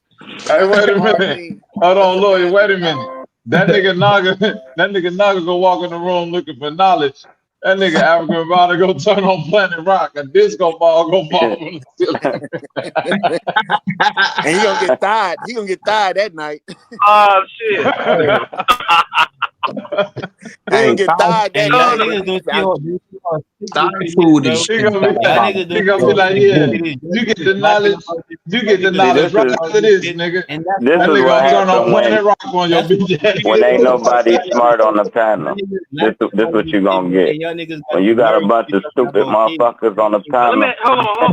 Hey, wait a That's hard minute. thing. Hold on, That's a lawyer. bad Wait a thing. minute. That nigga Naga go walk in the room looking for knowledge. That nigga African about to go turn on Planet Rock. A disco ball go fall from the And he gonna get tired. He gonna get tired that night. Oh shit. He gonna get tired that And y'all night. niggas don't see all Thai food is He gonna be like, he gonna be like, yeah, you get the knowledge, right after this, nigga. And This That is nigga what gonna turn on happened Planet Rock on your bitch ass. when ain't nobody smart on the panel. This what you gonna get. When you got a bunch of stupid motherfuckers on the Let me panel.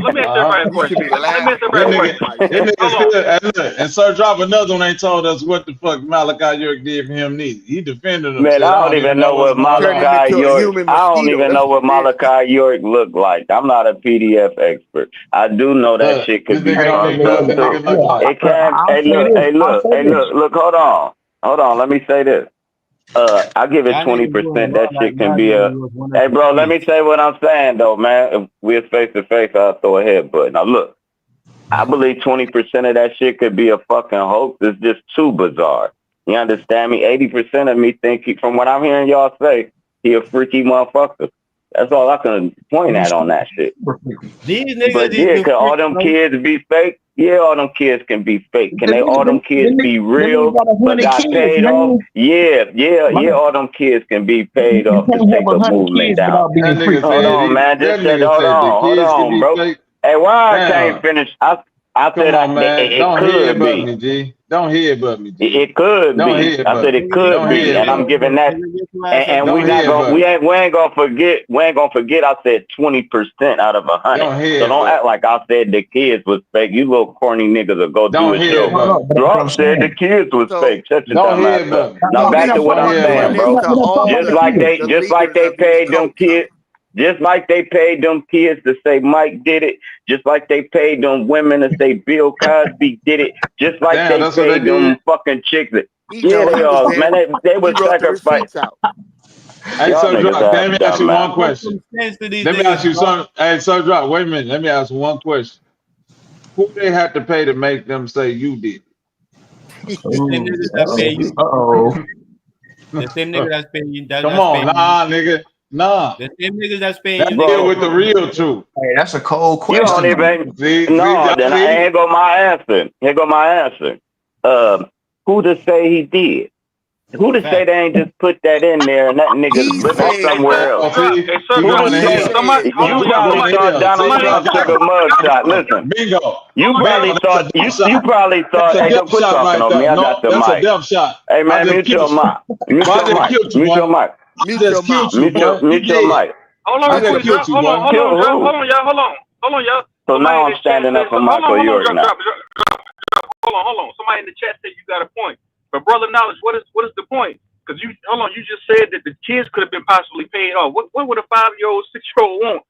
let me ask everybody a You should question. be the Let me last ask one. everybody a That question. nigga Hold on. still, and look, and Sir Drop another one ain't told us what the fuck Malachi York did for him neither. He defended him. Man, Said, I don't even know what Turn him Malachi into a York. human I don't mosquito. even That's know what what you did. Malachi York looked like. I'm not a PDF expert. I do know that Look, shit this could be nigga don't fucked even know what up the too. nigga look like. It can. I'll Hey, say look. this. Hey, I'll look. say Hey, this. look. Hold on. Hold on. Let me say this. I give it 20%. That shit can be a. Hey, bro. Let me say what I'm saying though, man. If we're face to face, I'll throw a headbutt. Now look. I believe 20% of that shit could be a fucking hoax. It's just too bizarre. You understand me? 80% of me think, from what I'm hearing y'all say, he a freaky motherfucker. That's all I can point at on that shit. These niggas But yeah, can all them kids be fake? Yeah, all them kids can be fake. Can they all them kids be real but got paid off? Yeah, all them kids can be paid off to take a movement down. That nigga Hold on, man. that Just said, nigga hold said the kids can on, be bro. fake. Hey, why I can't Damn. finish? I Come said on, man. it Don't could headbutt be. me, G. Don't headbutt me, G. It could Don't be. I said headbutt me. it could Don't be, and I'm headbutt me. giving that. And we Don't not gonna headbutt me. we ain't gonna forget. I said 20% out of 100. Don't So don't headbutt. act like I said the kids was fake. You little corny niggas will go do Don't a show. headbutt me. Drop said the kids was So- fake. Shut your Don't dumb ass up. headbutt me. Now So back to what Don't I'm saying, headbutt bro. me. to all Just like they the leaders of these paid them cults, kids. Just like they paid them kids to say Mike did it. Just like they paid them women to say Bill Cosby did it. Just like Damn, they that's what they paid them did. fucking chicks. He Yeah, know they he was are. there. Man, they He would wrote the sacrifice. receipts out. Hey, Y'all so niggas Drop, let me have ask you dumb one mouth. question. Let me ask you something. Hey, so Drop, wait a minute. Let me ask you one question. Who they had to pay to make them say you did? Uh-oh. The same nigga that's paying you. Come on, nah, nigga. Nah. The same niggas that's paying Let's you. deal with the real truth. Hey, that's a cold You don't question. even. See, No, then here go my answer. Who to say he did? Who to say they ain't just put that in there and that nigga's He living said, somewhere else? You Who going to to say? hell. Somebody, hold You on, probably y'all. thought Donald Trump took a mugshot. Listen, Bingo. you probably Bingo. thought That's a you probably That's thought. a Hey, don't death quit shot talking right on me. there. I No, got the that's a mic. death shot. Hey I man, just mute your killed you. mic. Mute I your just mic. killed you, Mute boy. your mic. I just killed you, boy. You Mute your dead. mic. Hold on, I real just quick, killed drop. you, Hold boy. on, y'all. Hold on, y'all. So Somebody now in I'm the chat standing said, up for hold Michael on, York now. hold on. Somebody in the chat said you got a point. But brother knowledge, what is the point? Because you just said that the kids could have been possibly paid off. What would a 5-year-old, 6-year-old want?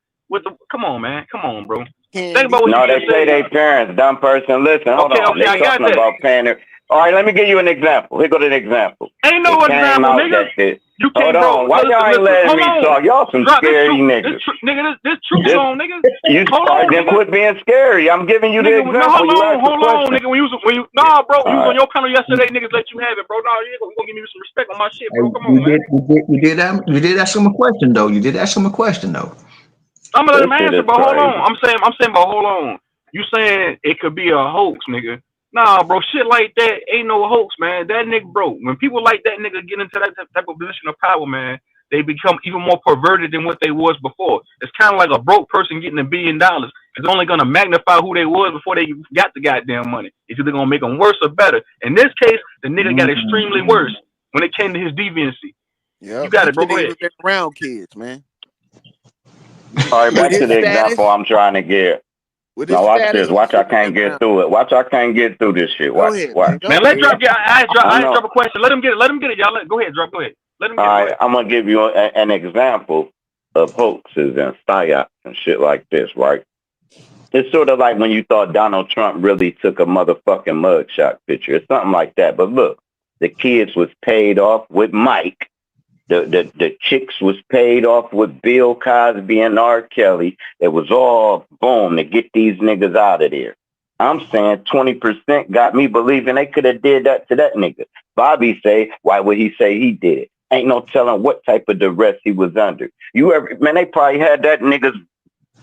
Come on, man. Come on, bro. Think about what No, you they just pay said. their parents. Dumb person. Listen, hold Okay, on. They I got talking that. about paying their. All right, let me give you an example. Here go to the example. Ain't no It came example, out nigga. that You Hold can't, bro. on. Why y'all ain't Listen. letting Hold me on. talk? Y'all some Drop this scary truth. niggas. This truth song, nigga. Hold All right, on, then nigga. quit being scary. I'm giving you the Nigga, no, example. You asked the hold on, question. nigga. Nah, bro, All you was on right. your panel yesterday, niggas let you have it, bro. Nah, you gonna give me some respect on my shit, Hey, bro. Come on, man. you did ask him a question though. You did ask him a question though. I'm gonna let This him shit answer, is but hold on. crazy. But hold on. You saying it could be a hoax, nigga? Nah, bro, shit like that ain't no hoax, man. That nigga, bro. When people like that nigga get into that type of position of power, man, they become even more perverted than what they was before. It's kind of like a broke person getting $1 billion. It's only gonna magnify who they was before they got the goddamn money. It's either gonna make them worse or better. In this case, the nigga got extremely worse when it came to his deviancy. You Yep, got he it, bro. shouldn't Go have ahead. even been around kids, man. All right, With back to his the example status, I'm trying to give. with his Now watch status, this. he Watch I shouldn't have can't been get around. through it. Watch I can't get through this shit. Go Watch. ahead, Watch. man. Go Man, let's ahead. drop. Yeah, I I know. drop a question. Let him get it. Let him get it, y'all. Go ahead. Drop. Go ahead. Let him All get it. Go right, ahead. I'm gonna give you an example of hoaxes and psyops and shit like this, right? It's sort of like when you thought Donald Trump really took a motherfucking mugshot picture. It's something like that. But look, the kids was paid off with Mike. The chicks was paid off with Bill Cosby and R. Kelly. It was all boom to get these niggas out of there. I'm saying 20% got me believing they could have did that to that nigga. Bobby say, why would he say he did it? Ain't no telling what type of duress he was under. Man, they probably had that nigga's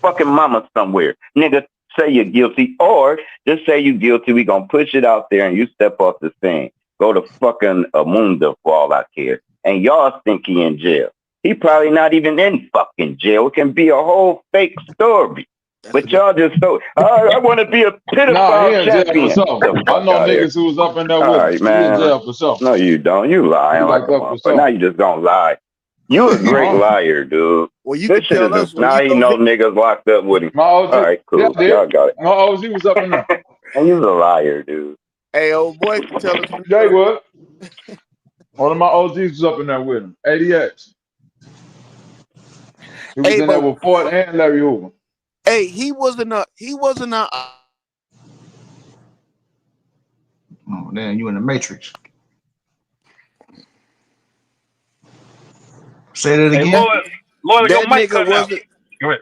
fucking mama somewhere. Nigga, say you're guilty, or just say you guilty. We gonna push it out there and you step off the scene. Go to fucking Amunda for all I care. And y'all think he in jail. He probably not even in fucking jail. It can be a whole fake story. That's a But good. y'all just so, I want to be a Nah, he pedophile in jail for champion. Get the something. I fuck know out of here. niggas who was up in there All with him. right, He in man. jail for something. No, you don't. You He lying like locked a up for motherfucker. Now something. you just gonna lie. You a great Huh? liar, dude. Well, you This can shit is tell just, us when now you he go know visit. niggas locked up with him. My All OG, right, yeah, cool. I did. Y'all got it. My OG was up in there. And you's a liar, dude. Hey, old boy, can tell us when you Yeah, go he to was. One of my OGs was up in there with him. 80X. He was Hey, in there but with Ford and Larry Hoover. hey, he wasn't a Oh, damn, you in the Matrix. Say that Hey, again. Lloyd, your that mic nigga cutting out. wasn't. Go ahead.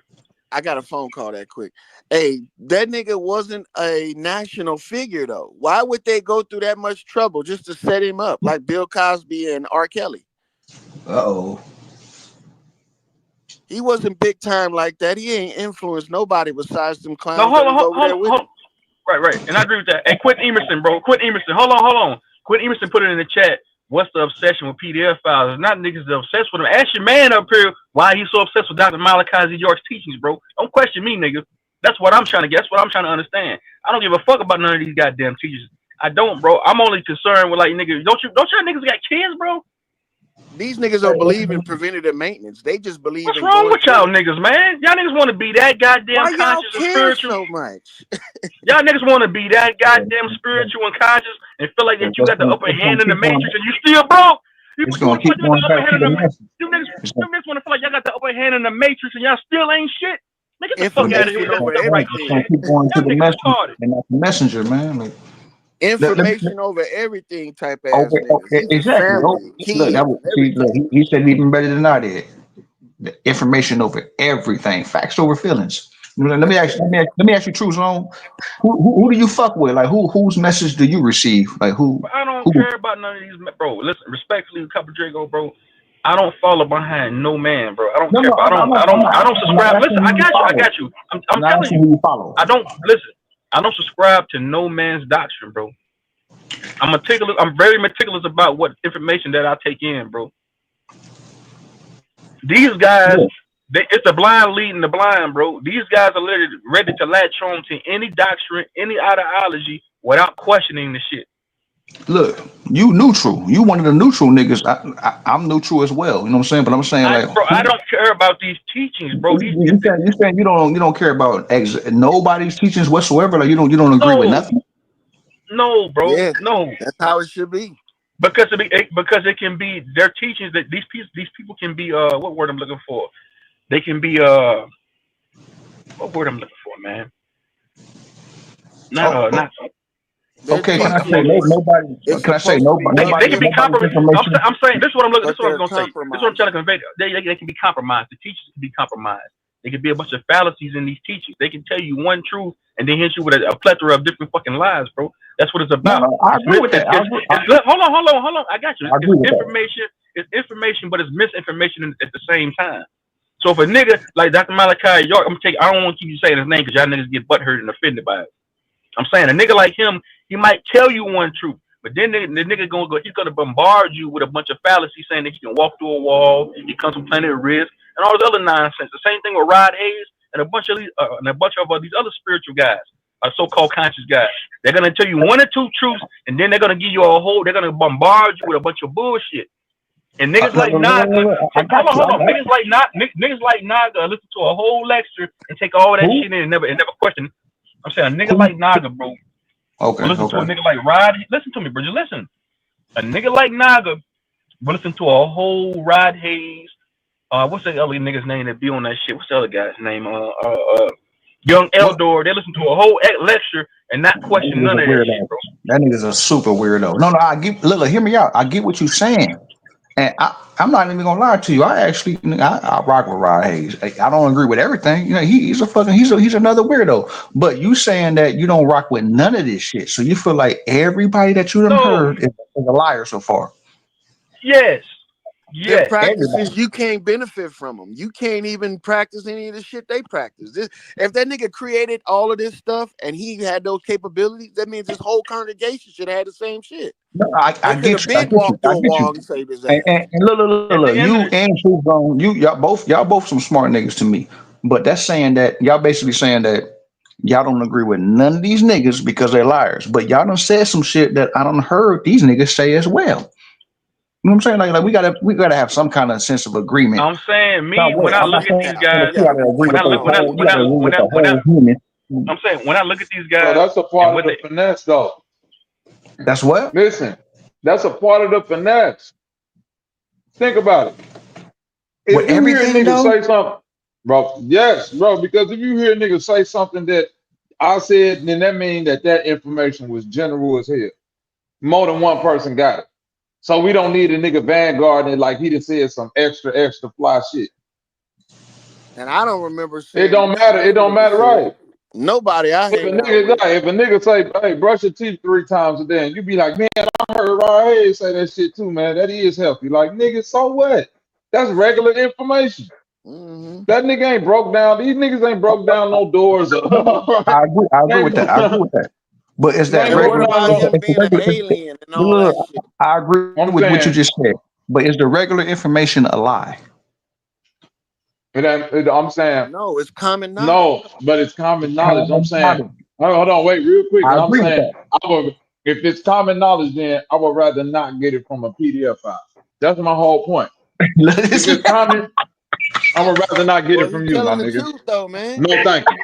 I got a phone call that quick. Hey, that nigga wasn't a national figure though. Why would they go through that much trouble just to set him up like Bill Cosby and R. Kelly? Uh-oh. He wasn't big time like that. He ain't influenced nobody besides them No, clowns that was over there with hold him. on. Right. And I agree with that. Hey, Quentin Emerson, bro. Quentin Emerson. Hold on. Quentin Emerson put it in the chat. What's the obsession with PDF files? It's not niggas that obsessed with him. Ask your man up here why he's so obsessed with Dr. Malachi Z. York's teachings, bro. Don't question me, nigga. That's what I'm trying to get. That's what I'm trying to understand. I don't give a fuck about none of these goddamn teachers. I don't, bro. I'm only concerned with like niggas. Don't y'all niggas got kids, bro? These niggas don't believe in preventative maintenance. They just believe What's in wrong going with to y'all work. niggas, man? Y'all niggas want to be that goddamn Why y'all conscious and care spiritual. so much? Y'all niggas want to be that goddamn spiritual and conscious and feel like that you got the upper hand in the matrix and you still broke. You It's want gonna to feel keep like you got going the upper back hand to in the the message. them niggas want to feel like y'all got the upper hand in the matrix and y'all still ain't shit. Man, get the fuck out of here Information with that over stuff right It's everything. gonna shit. keep going to Y'all the niggas message retarded. and not the messenger, man. Like, Information over everything type ass niggas. okay, Even exactly. family, Look, kids, and look, everything. he said it even better than I did. The information over everything, facts over feelings. Let me That's ask, it. let me ask you, True Zone. Who do you fuck with? Like, whose message do you receive? Like, But I don't who? care about none of these, bro. Listen, respectfully, Couple Drago, bro. I don't follow behind no man, bro. I don't No, care. no, But I don't I'm not subscribe. asking Listen, I who you got you. I follow. got you. I'm I'm not telling asking you. who you follow. I don't listen. I don't subscribe to no man's doctrine, bro. I'm meticulous. I'm very meticulous about what information that I take in, bro. These guys, Yeah. it's the blind leading the blind, bro. These guys are literally ready to latch on to any doctrine, any ideology without questioning the shit. Look, you neutral. You one of the neutral niggas. I'm neutral as well. You know what I'm saying? But I'm saying like, I don't care about these teachings, bro. you saying you don't care about nobody's teachings whatsoever. Like you don't agree with No, nothing. no, bro, Yeah, no. that's how it should be. Because it can be their teachings that these people can be what word I'm looking for? They can be what word I'm looking for, man? Not Oh, not Their Okay, can I say teaching is nobody? it's Can I say supposed to be They nobody? can positive, be Nobody's compromised. information. I'm saying this is what I'm looking. This but is what I they're was gonna say. This is what I'm trying to compromising. convey. They can be compromised. The teachers can be compromised. They can be a bunch of fallacies in these teachings. They can tell you one truth and then hit you with a plethora of different fucking lies, bro. That's what it's No, about. no, I agree with that. Hold on. I got you. I agree with that. It's information, but it's misinformation at the same time. So if a nigga like Dr. Malachi York, I don't want to keep you saying his name because y'all niggas get butthurt and offended by it. I'm saying a nigga like him, he might tell you one truth, but then the nigga he's gonna bombard you with a bunch of fallacies saying that he can walk through a wall, he comes from Planet Risk, and all this other nonsense. The same thing with Rod Hayes and a bunch of these other spiritual guys, so-called conscious guys. They're gonna tell you one or two truths, and then they're gonna give you they're gonna bombard you with a bunch of bullshit. And niggas like Naga, hold on. Niggas like Naga listen to a whole lecture and take all that shit in and never question. I'm saying a nigga like Naga, bro. Okay. Listen to a nigga like Rod. Listen to me, bro. Just listen. A nigga like Naga will listen to a whole Rod Hayes. What's the other nigga's name that be on that shit? What's the other guy's name? Young Eldor. They listen to a whole lecture and not question none of that shit, bro. That nigga's a super weirdo. No, I get Lila, hear me out. I get what you're saying. And I'm not even gonna lie to you. I rock with Rod Hayes. I don't agree with everything. You know, he's another weirdo. But you saying that you don't rock with none of this shit. So you feel like everybody that you done heard is a liar so far. Yes. Their Yes. practices, you can't benefit from them. You can't even practice any of the shit they practice. If that nigga created all of this stuff and he had those capabilities, that means his whole congregation should have had the same shit. No, I get you. I get walk through a you. wall and save his ass. And look, you and True Zone, y'all both some smart niggas to me. But that's saying that y'all basically saying that y'all don't agree with none of these niggas because they're liars. But y'all done said some shit that I done heard these niggas say as well. You know what I'm saying? Like we gotta have some kind of sense of agreement. I'm saying when I look at these guys, You gotta agree with the whole human. I'm saying when I look at these guys, so that's a part of the finesse, though. That's what? Listen, that's a part of the finesse. Think about it. If you hear niggas say something, bro, yes, bro, because if you hear niggas say something that I said, then that means that information was general as hell. More than one person got it. So we don't need a nigga vanguard and like he just said some extra fly shit. And I don't remember saying it don't matter, right? Nobody I If a nigga say, hey, brush your teeth 3 times a day, and you be like, man, I heard Rod Hayes say that shit too, man. That is healthy. Like, nigga, so what? That's regular information. Mm-hmm. That nigga ain't broke down. These niggas ain't broke down no doors. I agree with that. But is that regular? What about him being an alien and all that shit? I agree with what you just said. But is the regular information a lie? I'm saying no, it's common knowledge. No, but it's common knowledge. I'm saying, hold on, wait, real quick. I'm saying, if it's common knowledge, then I would rather not get it from a PDF file. That's my whole point. If it's common, I would rather not get it from you, my nigga. Truth, though, man. No, thank you.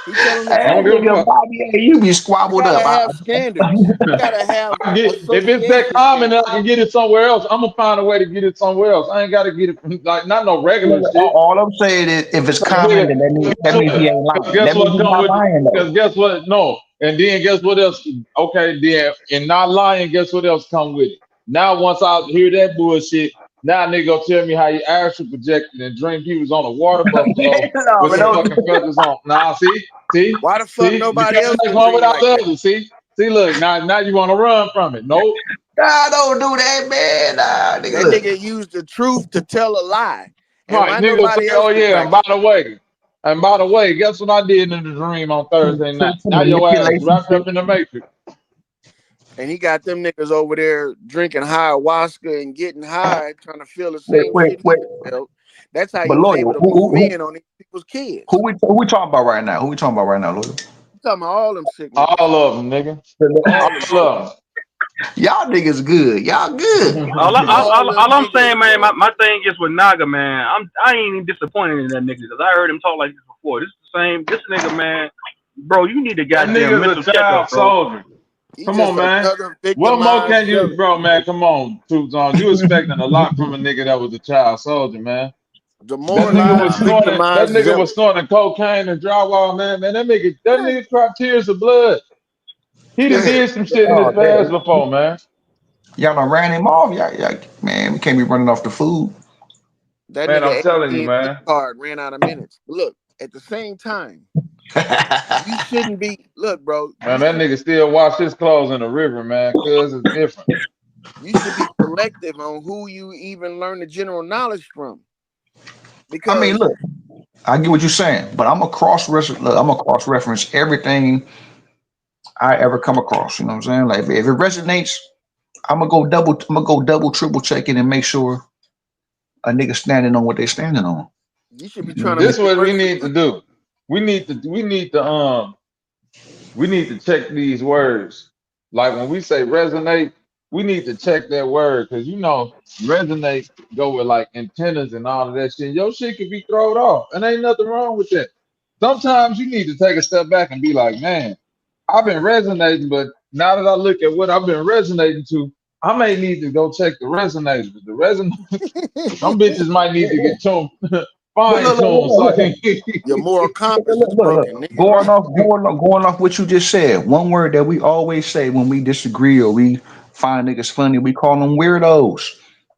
He's telling the truth. I don't give a fuck. You be squabbled up. Have standards. You gotta have. If it's that common and I can get it somewhere else, I'm gonna find a way to get it somewhere else. I ain't gotta get it from not no regular shit. All I'm saying is, if it's common, then that means he ain't lying. Guess what come with? Because guess what? No, and then guess what else? Okay, then and not lying. Guess what else come with it? Now once I hear that bullshit. Now nigga gonna tell me how he astral projected and dreamed he was on a water buffalo with some fucking feathers on. Nah, see? Why the fuck nobody else can dream without like that? See, look, now you want to run from it. Nope. Nah, don't do that, man. That nigga used the truth to tell a lie. Right, nigga say, oh yeah, and by the way, guess what I did in the dream on Thursday night? Now your ass wrapped up in the matrix. And he got them niggas over there drinking ayahuasca and getting high, trying to feel the same shit. That's how he was able to move in on these people's kids. Who we talking about right now? Lawyer? You talking about all them sick niggas. All of them, nigga. All of them. Y'all niggas good. Y'all good. all I'm saying, man, my thing is with Naga, man. I ain't even disappointed in that nigga because I heard him talk like this before. This is the same. This nigga, man, bro, you need to goddamn mental checkup, bro. Soldier. Come on, man. What more can you, bro, man? Come on, Truth Zone. You expecting a lot from a nigga that was a child soldier, man. That nigga was snorting cocaine and drywall, man. That nigga cried tears of blood. He done did some shit in his Oh, past before, man. y'all done ran him off. Yeah, man, we can't be running off the food. That Man, I'm nigga telling you, AT&T man. card ran out of minutes. Look, at the same time, you shouldn't be. Look, bro, Man, that nigga still wash his clothes in the river, man, cause it's different. you should be selective on who you even learn the general knowledge from. I mean, Because look, I get what you're saying, but I'm a cross reference everything I ever come across. You know what I'm saying? Like if it resonates, I'm gonna go double, triple check it and make sure a nigga standing on what they standing on. you should be You know trying to what This make it what we work for need you. to do. We need to check these words. Like when we say resonate, we need to check that word because you know resonate go with like antennas and all of that shit. Your shit could be thrown off, and ain't nothing wrong with that. Sometimes you need to take a step back and be like, man, I've been resonating, but now that I look at what I've been resonating to, I may need to go check the resonators. But the resonate, some bitches might need to get tuned, But fine tuned, so I can. Your moral compass is look. broken, nigga. Going Right? off, going off what you just said. One word that we always say when we disagree or we find niggas funny, we call them weirdos.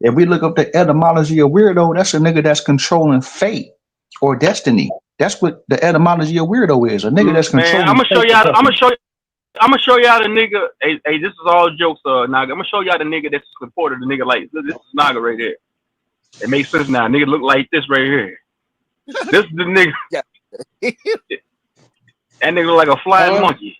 If we look up the etymology of weirdo, that's a nigga that's controlling fate or destiny. That's what the etymology of weirdo is. A nigga that's Man, I'm controlling gonna show fate or y'all. destiny. I'm gonna show y'all the nigga. Hey, this is all jokes, Naga. I'm gonna show y'all the nigga that's supported the nigga like this is Naga right here. It makes sense now. Nigga look like this right here. This is the nigga. Yeah. That nigga look like a flying Huh? monkey.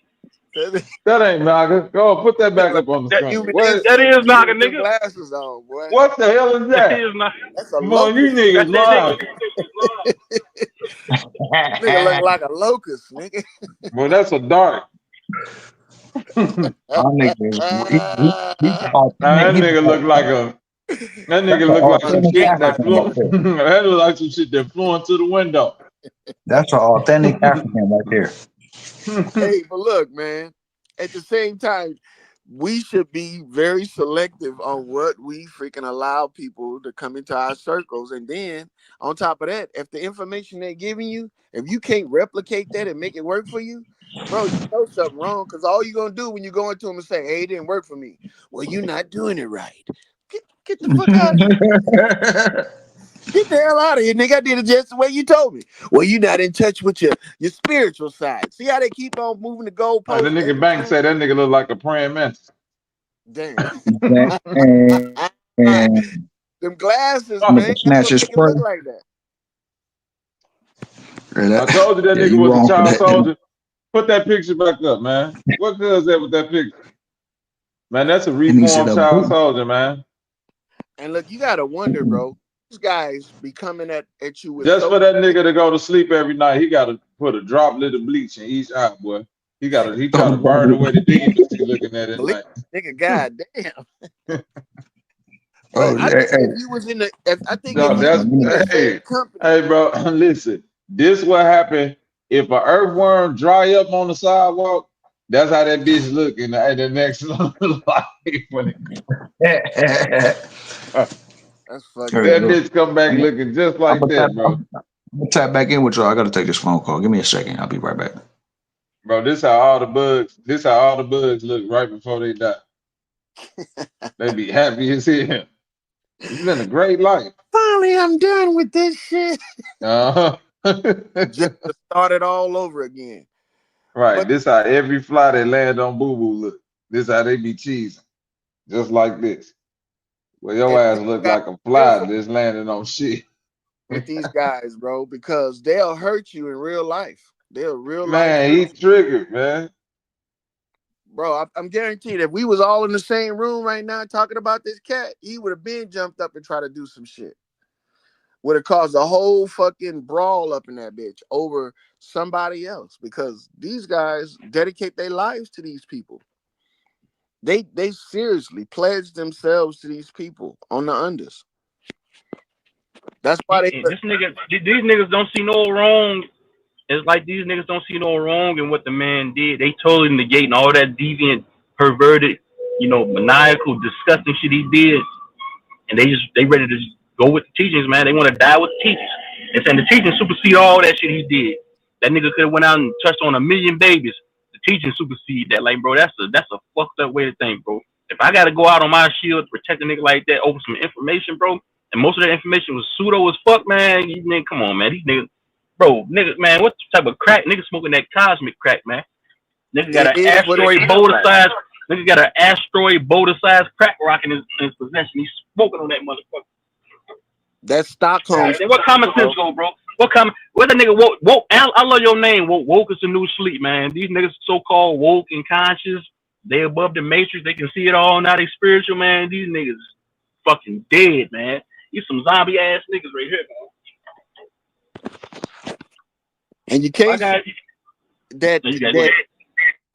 That ain't Naga. Go put that back Look up on the like That screen. human What? that is insect, nigga, Naga, with them nigga. glasses on, boy. What the hell is That that? is Naga. That's a Man, you locust. niggas That lying. Nigga look like a locust, nigga. Well, that's a dart. My nigga, he's authentic. That nigga look like a. That That's nigga an look like some authentic shit that African right flew. there. That look like some shit that flew into the window. That's an authentic African right there. Hey, but look, man. At the same time, we should be very selective on what we freaking allow people to come into our circles. And then on top of that, if the information they're giving you, if you can't replicate that and make it work for you, bro, you know something wrong. Because all you're gonna do when you go into them and say, "Hey, it didn't work for me." Well, you're not doing it right. Get the fuck out of here. Get the hell out of here, nigga. I did it just the way you told me. Well, you're not in touch with your spiritual side. See how they keep on moving the The goalposts nigga every Bank time? said that nigga look like a praying mantis. Damn. And Them glasses, nigga man. That's snatch what his make it spray. look like that. Yeah, I told you that yeah, nigga you was a wrong for child that. soldier. Put that picture back up, man. What good is that with that picture? Man, that's a And he said reformed a child boot. soldier, man. And look, you gotta wonder, bro. These guys be coming at you with Just so for that nigga to go to sleep every night, he got to put a droplet of bleach in each eye, boy. He try to burn away the demons he looking at belief, night. nigga. God damn, bro. Oh, I hey, think hey, if you was in the, if I think if No, you was that's in the hey, same company, hey, bro. Listen, this what happened if an earthworm dry up on the sidewalk. That's how that bitch look in the next life when that's fucked hey, that up. look, bitch come back looking just I'm like gonna tap, that, bro. I'm gonna tap back in with y'all. I gotta take this phone call. Give me a second. I'll be right back. Bro, this how all the bugs look right before they die. They be happy as hell. It's been a great life. Finally, I'm done with this shit. Uh-huh. Just to start it all over again. Right. But This how every fly that land on Boo Boo look. This how they be cheesing. Just like this. Well, your and ass these look guys like a fly careful that's landing on shit. with these guys, bro, because they'll hurt you in real life. They'll real life Man, hurt he you. triggered, man. Bro, I'm guaranteed if we was all in the same room right now talking about this cat, he would have been jumped up and tried to do some shit. Would have caused a whole fucking brawl up in that bitch over somebody else because these guys dedicate their lives to these people. They seriously pledge themselves to these people on the unders. That's why they This nigga, these niggas don't see no wrong. It's like these niggas don't see no wrong in what the man did. They totally negating all that deviant, perverted, maniacal, disgusting shit he did, and they ready to go with the teachings, man. They want to die with the teachings. And saying the teachings supersede all that shit he did. That nigga could have went out and touched on 1 million babies. The teaching supersede that. Like, bro, that's a fucked up way to think, bro. If I gotta go out on my shield to protect a nigga like that over some information, bro, and most of that information was pseudo as fuck, man. You nigga, come on, man. These niggas, bro, niggas, man, what type of crack? Niggas smoking that cosmic crack, man. Nigga got It an is what it asteroid is. boulder size. Nigga got an asteroid boulder size crack rock in his possession. He's smoking on that motherfucker. That's Stockholm. Then what common sense go, bro? What the nigga woke? I love your name. Woke is a new sleep, man. These niggas so called woke and conscious. They above the matrix. They can see it all. Now they spiritual, man. These niggas fucking dead, man. These some zombie ass niggas right here, man. And you can't say that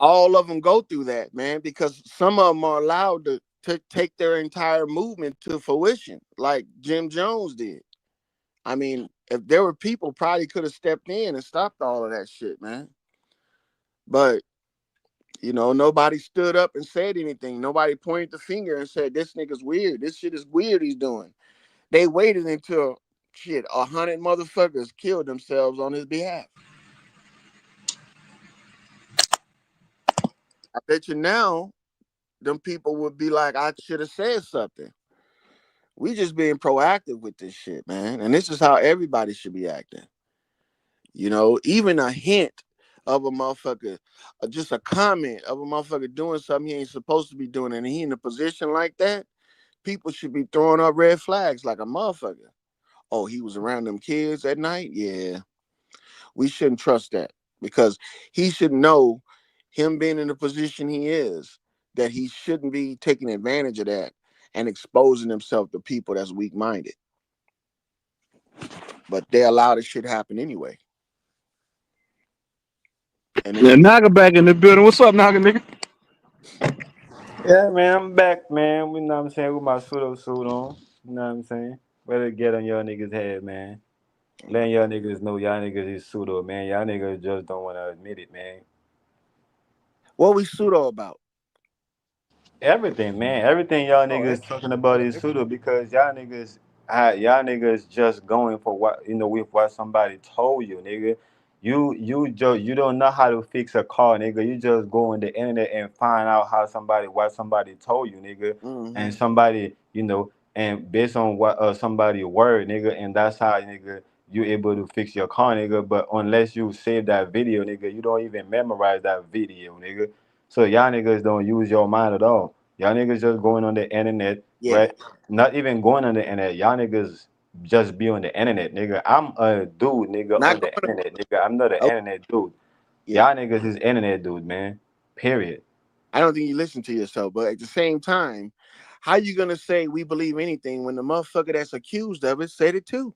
all of them go through that, man, because some of them are allowed to take their entire movement to fruition, like Jim Jones did. I mean, if there were people, probably could have stepped in and stopped all of that shit, man. But you know, nobody stood up and said anything. Nobody pointed the finger and said, "This nigga's weird. This shit is weird. He's doing." They waited until 100 motherfuckers killed themselves on his behalf. I bet you now, them people would be like, "I should have said something." We just being proactive with this shit, man. And this is how everybody should be acting. You know, even a hint of a motherfucker, just a comment of a motherfucker doing something he ain't supposed to be doing, and he in a position like that, people should be throwing up red flags like a motherfucker. Oh, he was around them kids at night? Yeah. We shouldn't trust that, because he should know, him being in the position he is, that he shouldn't be taking advantage of that and exposing himself to people that's weak-minded. But they allow this shit happen anyway. And Naga back in the building. What's up, Naga, nigga? Yeah, man, I'm back, man. You know what I'm saying? With my pseudo suit on. You know what I'm saying? Better get on y'all niggas' head, man. Letting y'all niggas know y'all niggas is pseudo, man. Y'all niggas just don't want to admit it, man. what we pseudo about? Everything, man. Everything y'all niggas talking about is pseudo, because y'all niggas just going for what, with what somebody told you, nigga. You don't know how to fix a car, nigga. You just go on the internet and find out what somebody told you, nigga. Mm-hmm. And somebody, and based on what somebody word, nigga, and that's how, nigga, you able to fix your car, nigga. But unless you save that video, nigga, you don't even memorize that video, nigga. So y'all niggas don't use your mind at all. Y'all niggas just going on the internet, right? Not even going on the internet. Y'all niggas just be on the internet, nigga. I'm a dude, nigga, on the internet, nigga. I'm not an internet dude. Y'all niggas is internet dude, man. Period. I don't think you listen to yourself, but at the same time, how you gonna say we believe anything when the motherfucker that's accused of it said it too?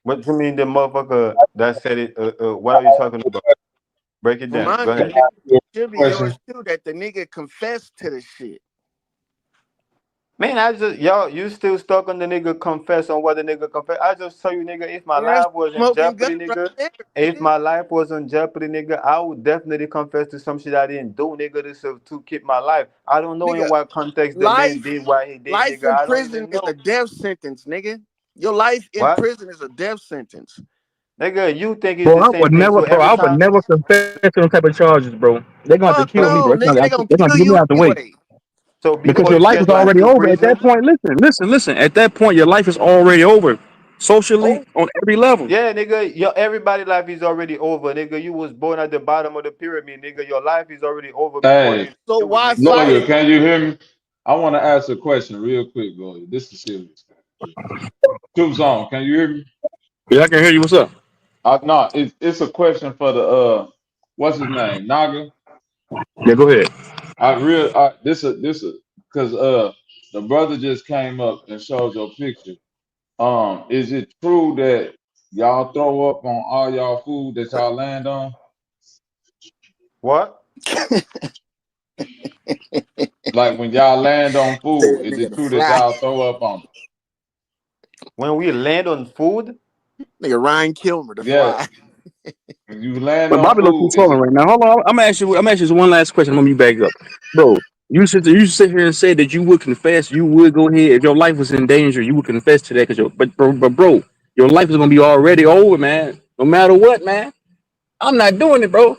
What you mean, the motherfucker that said it? What are you talking about? Break it From down. my Go ahead. it should be yours too, that the nigga confessed to the shit. Man, you still stuck on the nigga confess on what the nigga confess. I just tell you, nigga, if my That's life was in smoking jeopardy, gun right nigga, there. if my life was in jeopardy, nigga, I would definitely confess to some shit I didn't do, nigga, to keep my life. I don't know in Nigga, what context the man did what he did, life nigga. in I don't prison even is know. a death sentence, nigga. Your life in What? prison is a death sentence. Nigga, you think it's Bro, the same thing. So every I would time, never confess to them type of charges, bro. They're gonna have to Fuck kill me, no, bro. nigga, they gonna They're gonna kill get me you out the way. anyway. so Because before your you life shed is life already to over. At that prison, point, listen. At that point, your life is already over. Socially, on every level. yeah, nigga, everybody life is already over, nigga. You was born at the bottom of the pyramid, nigga. Your life is already over before you Hey, even So do it, why nigga. fight lawyer, it? can you hear me? I want to ask a question real quick, lawyer. This is serious. Two's on. Can you hear me? Yeah, I can hear you. What's up? No, it's a question for the what's his name? Naga. Yeah, go ahead. This because the brother just came up and showed your picture. Is it true that y'all throw up on all y'all food that y'all land on? What? Like when y'all land on Say food, that is nigga it to true that fly. y'all throw up on it? When we land on food, Nigga Ryan Kilmer to Yeah, fly. when you land But on Bobby look too food, is trolling it right now. Hold on, I'm gonna ask you one last question. Let me back up, bro. You sit here and say that you would confess, you would go ahead if your life was in danger, you would confess to that. But bro, your life is gonna be already over, man. No matter what, man. I'm not doing it, bro.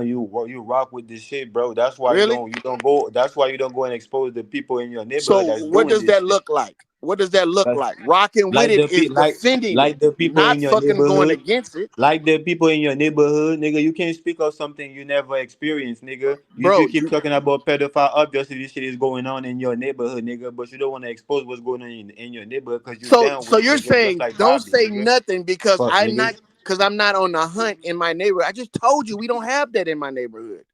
down, you rock with this shit, bro. That's why Really? you don't go. That's why you don't go and expose the people in your neighborhood So that's what doing does this that shit. look like? What does that look Like, like? Rocking with like it the is defending it, like the people not in your fucking going neighborhood. against it. Like the people in your neighborhood, nigga, you can't speak of something you never experienced, nigga. You Bro, keep talking about pedophile. Obviously, this shit is going on in your neighborhood, nigga. But you don't want to expose what's going on in your neighborhood because you down so with it, you're nigga. Just saying like don't Bobby, say nigga. nothing because Fuck, nigga. I'm not on the hunt in my neighborhood. I just told you we don't have that in my neighborhood.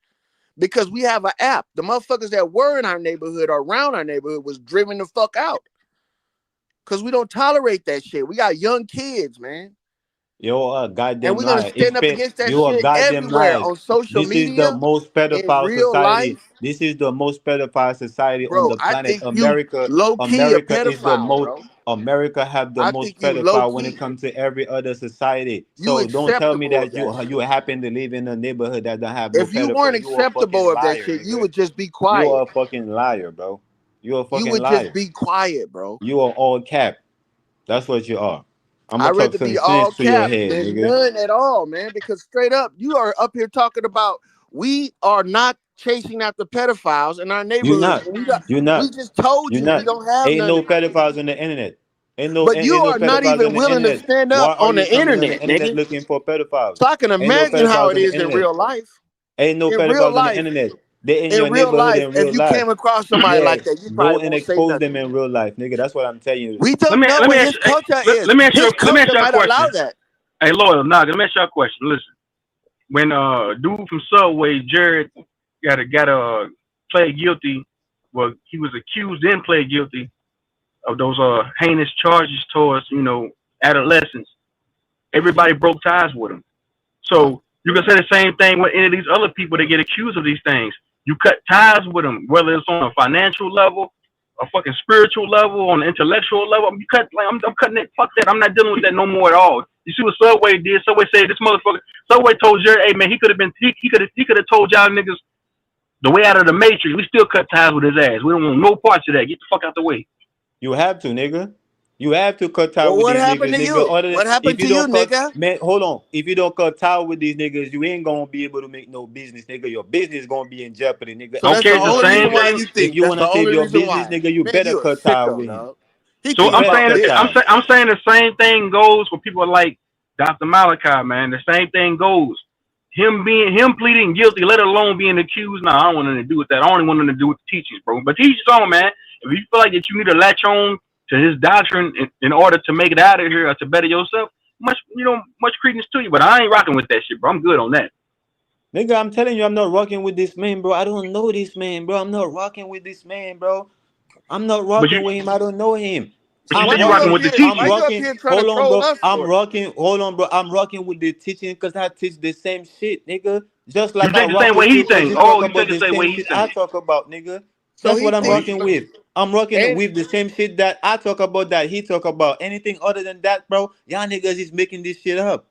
Because we have an app. The motherfuckers that were in our neighborhood or around our neighborhood was driven the fuck out. Because we don't tolerate that shit. We got young kids, man. You're a And goddamn we're gonna liar. stand up against that You're a shit goddamn everywhere liar. on social This is the media, most in pedophile real society. life. This is the most pedophile society on Bro, the I planet. think you low key a America is the pedophile, most. bro. America have the I think most you low pedophile when it key. comes to every other society. You So don't tell me acceptable of that that you shit. happen to live in a neighborhood that don't have no If you weren't pedophile. You a acceptable fucking of that liar, shit, you nigga. would just be You quiet. are a fucking liar, bro. You a You fucking would just liar. be quiet, bro. You are all cap. That's what you are. I'm I'd gonna talk rather some be all sense to your cap head, than nigga. none at all, man. Because straight up, you are up here talking about we are not chasing after pedophiles in our You neighborhoods. not. And You we not. just told You you we not. don't have Ain't none no of that. pedophiles on the internet. But you Ain't no are not pedophiles on even the willing to internet. stand Why up are on you the coming on the internet, internet nigga. looking for pedophiles? So I can Ain't no imagine how pedophiles it on the is in internet. real life. Ain't no In real pedophiles on the life, internet. They in your neighborhood in if real you life. came across somebody Yeah, like that, you go probably and won't say expose them nothing. in real life, nigga. That's what I'm telling you. We don't know let me what ask his culture is. let me ask you His let me ask culture you a might allow question. that. Hey, Loyal, nah, let me ask you a question. Listen, when dude from Subway, Jared, got pled guilty. Well, he was accused and pled guilty of those heinous charges towards adolescents. Everybody broke ties with him. So you can say the same thing with any of these other people that get accused of these things. You cut ties with them, whether it's on a financial level, a fucking spiritual level, on an intellectual level. You cut like I'm cutting it. Fuck that. I'm not dealing with that no more at all. You see what Subway did? Subway said this motherfucker. Subway told Jared, "Hey man, he could have told y'all niggas the way out of the matrix. We still cut ties with his ass. We don't want no parts of that. Get the fuck out the way." You have to, nigga. You have to cut tie Well, with what these happened niggas, to nigga. you? Other than What happened if you to you, don't cut, nigga? man, hold on. If you don't cut tie with these niggas, you ain't gonna be able to make no business, nigga. Your business gonna be in jeopardy, nigga. So that's Okay, the it's the only Instantly, reason same nigga. why thing. you If think. you That's the wanna save only your reason business, why. nigga, you Man, better you a cut tie sicko, with him. dog. He So You think I'm better about saying cut this. tie. I'm saying the same thing goes for people like Dr. Malachi, man. The same thing goes. Him pleading guilty, let alone being accused. Nah, I don't want nothing to do with that. I only want nothing to do with the teachings, bro. But teach his own, man. If you feel like that you need to latch on to his doctrine in order to make it out of here or to better yourself, much credence to you. But I ain't rocking with that shit, bro. I'm good on that. Nigga, I'm telling you, I'm not rocking with this man, bro. I don't know this man, bro. I'm not rocking with this man, bro. I'm not But you rocking with him. I don't know him. but you I'm say Why you you rocking up rocking. with the here? I'm Why teachings. you up rocking. here trying to Hold on, troll bro. us I'm for? rocking. Hold on, bro. I'm rocking with the teaching because I teach the same shit, nigga. Just You like I think the rock same way with he you because think. you talk Oh, you about think the the same same way he shit I think. talk about, nigga. So That's he what I'm Oh, thinks, rocking with. I'm rocking and with the same shit that I talk about that he talk about. Anything other than that, bro, y'all niggas is making this shit up.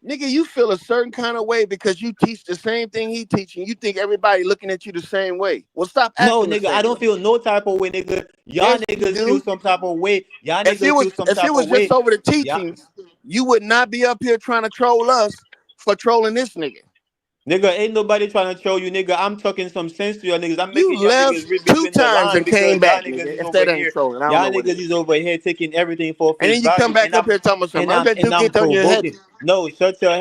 nigga, you feel a certain kind of way because you teach the same thing he teaching. You think everybody looking at you the same way. Well, stop No, acting the nigga, I same don't way. feel no type of way, nigga. Y'all Yes, you niggas feel do. some type of way. Y'all If it niggas was feel some if it type was of just way. over the Yeah, teachings, you would not be up here trying to troll us for trolling this nigga. nigga, ain't nobody trying to show you, nigga. I'm talking some sense to y'all niggas. I'm You making y'all left niggas read two between the times lines and came because y'all back, niggas nigga. is If over that ain't here. trolling, I don't Y'all know what niggas is. is over here taking everything for And face then you come value, back up here talking about something. I bet you and I'm get on your head. provoking. No, shut your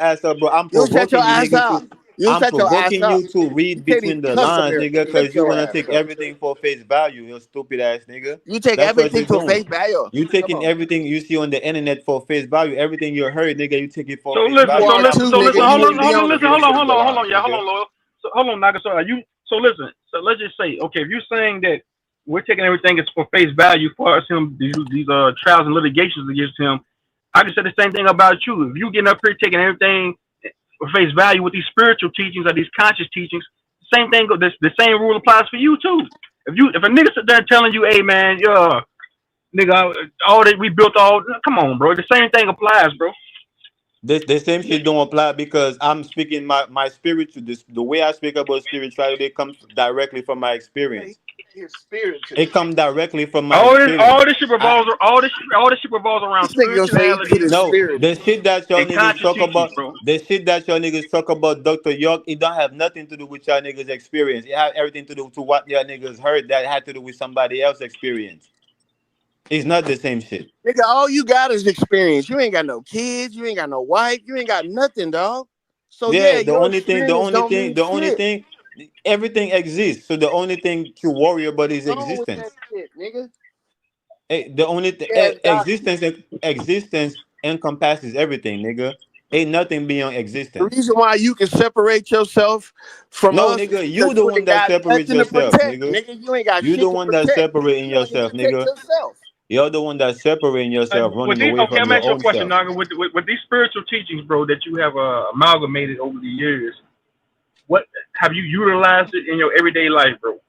ass up, bro. I'm You shut your provoking you, ass nigga. up. You I'm shut your ass provoking up. you to You read can't even between the cuss up lines, here. nigga, Shut because you your wanna ass take up. everything for face value, you stupid ass nigga. You take That's what everything you're to doing. face value. You Come taking on. everything you see on the internet for face value. Everything you heard, nigga, you take it for So face listen, You value. so are Nigga, I'm listen, too, so listen. nigga. You Hold provoking on, wouldn't you be hold on, on listen, read here. hold on, between hold the on, hold lines, on, yeah, hold nigga. on, Lord. So hold on, Naga. So you? So listen. So let's just say, okay, if you're saying that we're taking everything as for face value for us, him these trials and litigations against him, I can say the same thing about you. If you getting up here taking everything for face value with these spiritual teachings or these conscious teachings, same thing. The same rule applies for you too. If a nigga sit there telling you, hey man, yeah, nigga, all that we built all, come on, bro. The same thing applies, bro. The same shit don't apply because I'm speaking my spirit to this. The way I speak about spirituality comes directly from my Yeah, he experience. his spirit to It this. comes directly from my All experience. this shit I revolves around This nigga gonna say he put spirituality his No, spirit the in. shit that y'all and niggas conscious talk teachings, about, bro. the shit that y'all niggas talk about, Dr. York, it don't have nothing to do with y'all niggas' experience. It have everything to do to what y'all niggas heard that had to do with somebody else's experience. It's not the same shit. Nigga, all you got is experience. You ain't got no kids. You ain't got no wife. You ain't got nothing, dog. So yeah, Yeah, your experience don't mean the only shit. thing, everything exists. So the only thing to worry about is Wrong with that existence. shit, nigga. The only Yeah, doctor. existence encompasses everything, nigga. Ain't nothing beyond The existence. reason why you can separate yourself from No, us is nigga, because you the you one ain't that got separates nothing to yourself, protect, nigga. nigga. You ain't got You the shit to one that protect. separating You don't even yourself, protect nigga. yourself. You're the one that's separating yourself, With running these, away okay, from I'm your asking you a own question, self. Naga. With these spiritual teachings, bro, that you have amalgamated over the years, what have you utilized it in your everyday life, bro?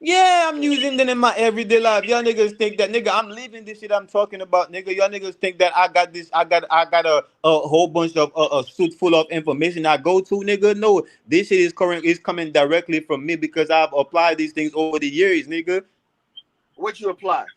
Yeah, I'm using them in my everyday life. Y'all niggas think that, nigga, I'm living this shit I'm talking about, nigga. Y'all niggas think that I got this, I got a whole bunch of a suit full of information I go to, nigga. No, this shit is coming directly from me because I've applied these things over the years, nigga. What you apply?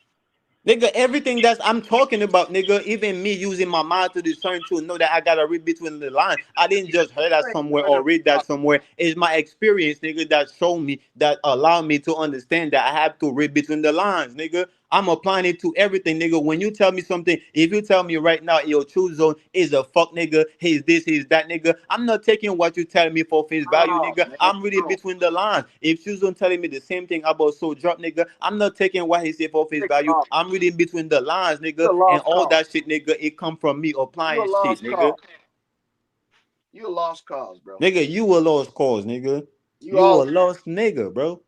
Nigga, everything that's I'm talking about, nigga, even me using my mind to discern to know that I gotta read between the lines. I didn't just hear that You ain't somewhere doing or the read that somewhere. It's my experience, nigga, that showed me, that allowed me to understand that I have to read between the lines, nigga. I'm applying it to everything, nigga. When you tell me something, if you tell me right now your true zone is a fuck nigga, he's this, he's that, nigga, I'm not taking what you tell me for face value, No, nigga. man. I'm reading No. between the lines. If true zone telling me the same thing about soul drop, nigga, I'm not taking what he said for face Take value. off. I'm reading between the lines, You nigga, a and lost all cause. that shit, nigga, it come from me You a applying shit, lost nigga. cause. You a lost cause, bro. Nigga, you a lost cause, nigga. You You a all. lost nigga, bro.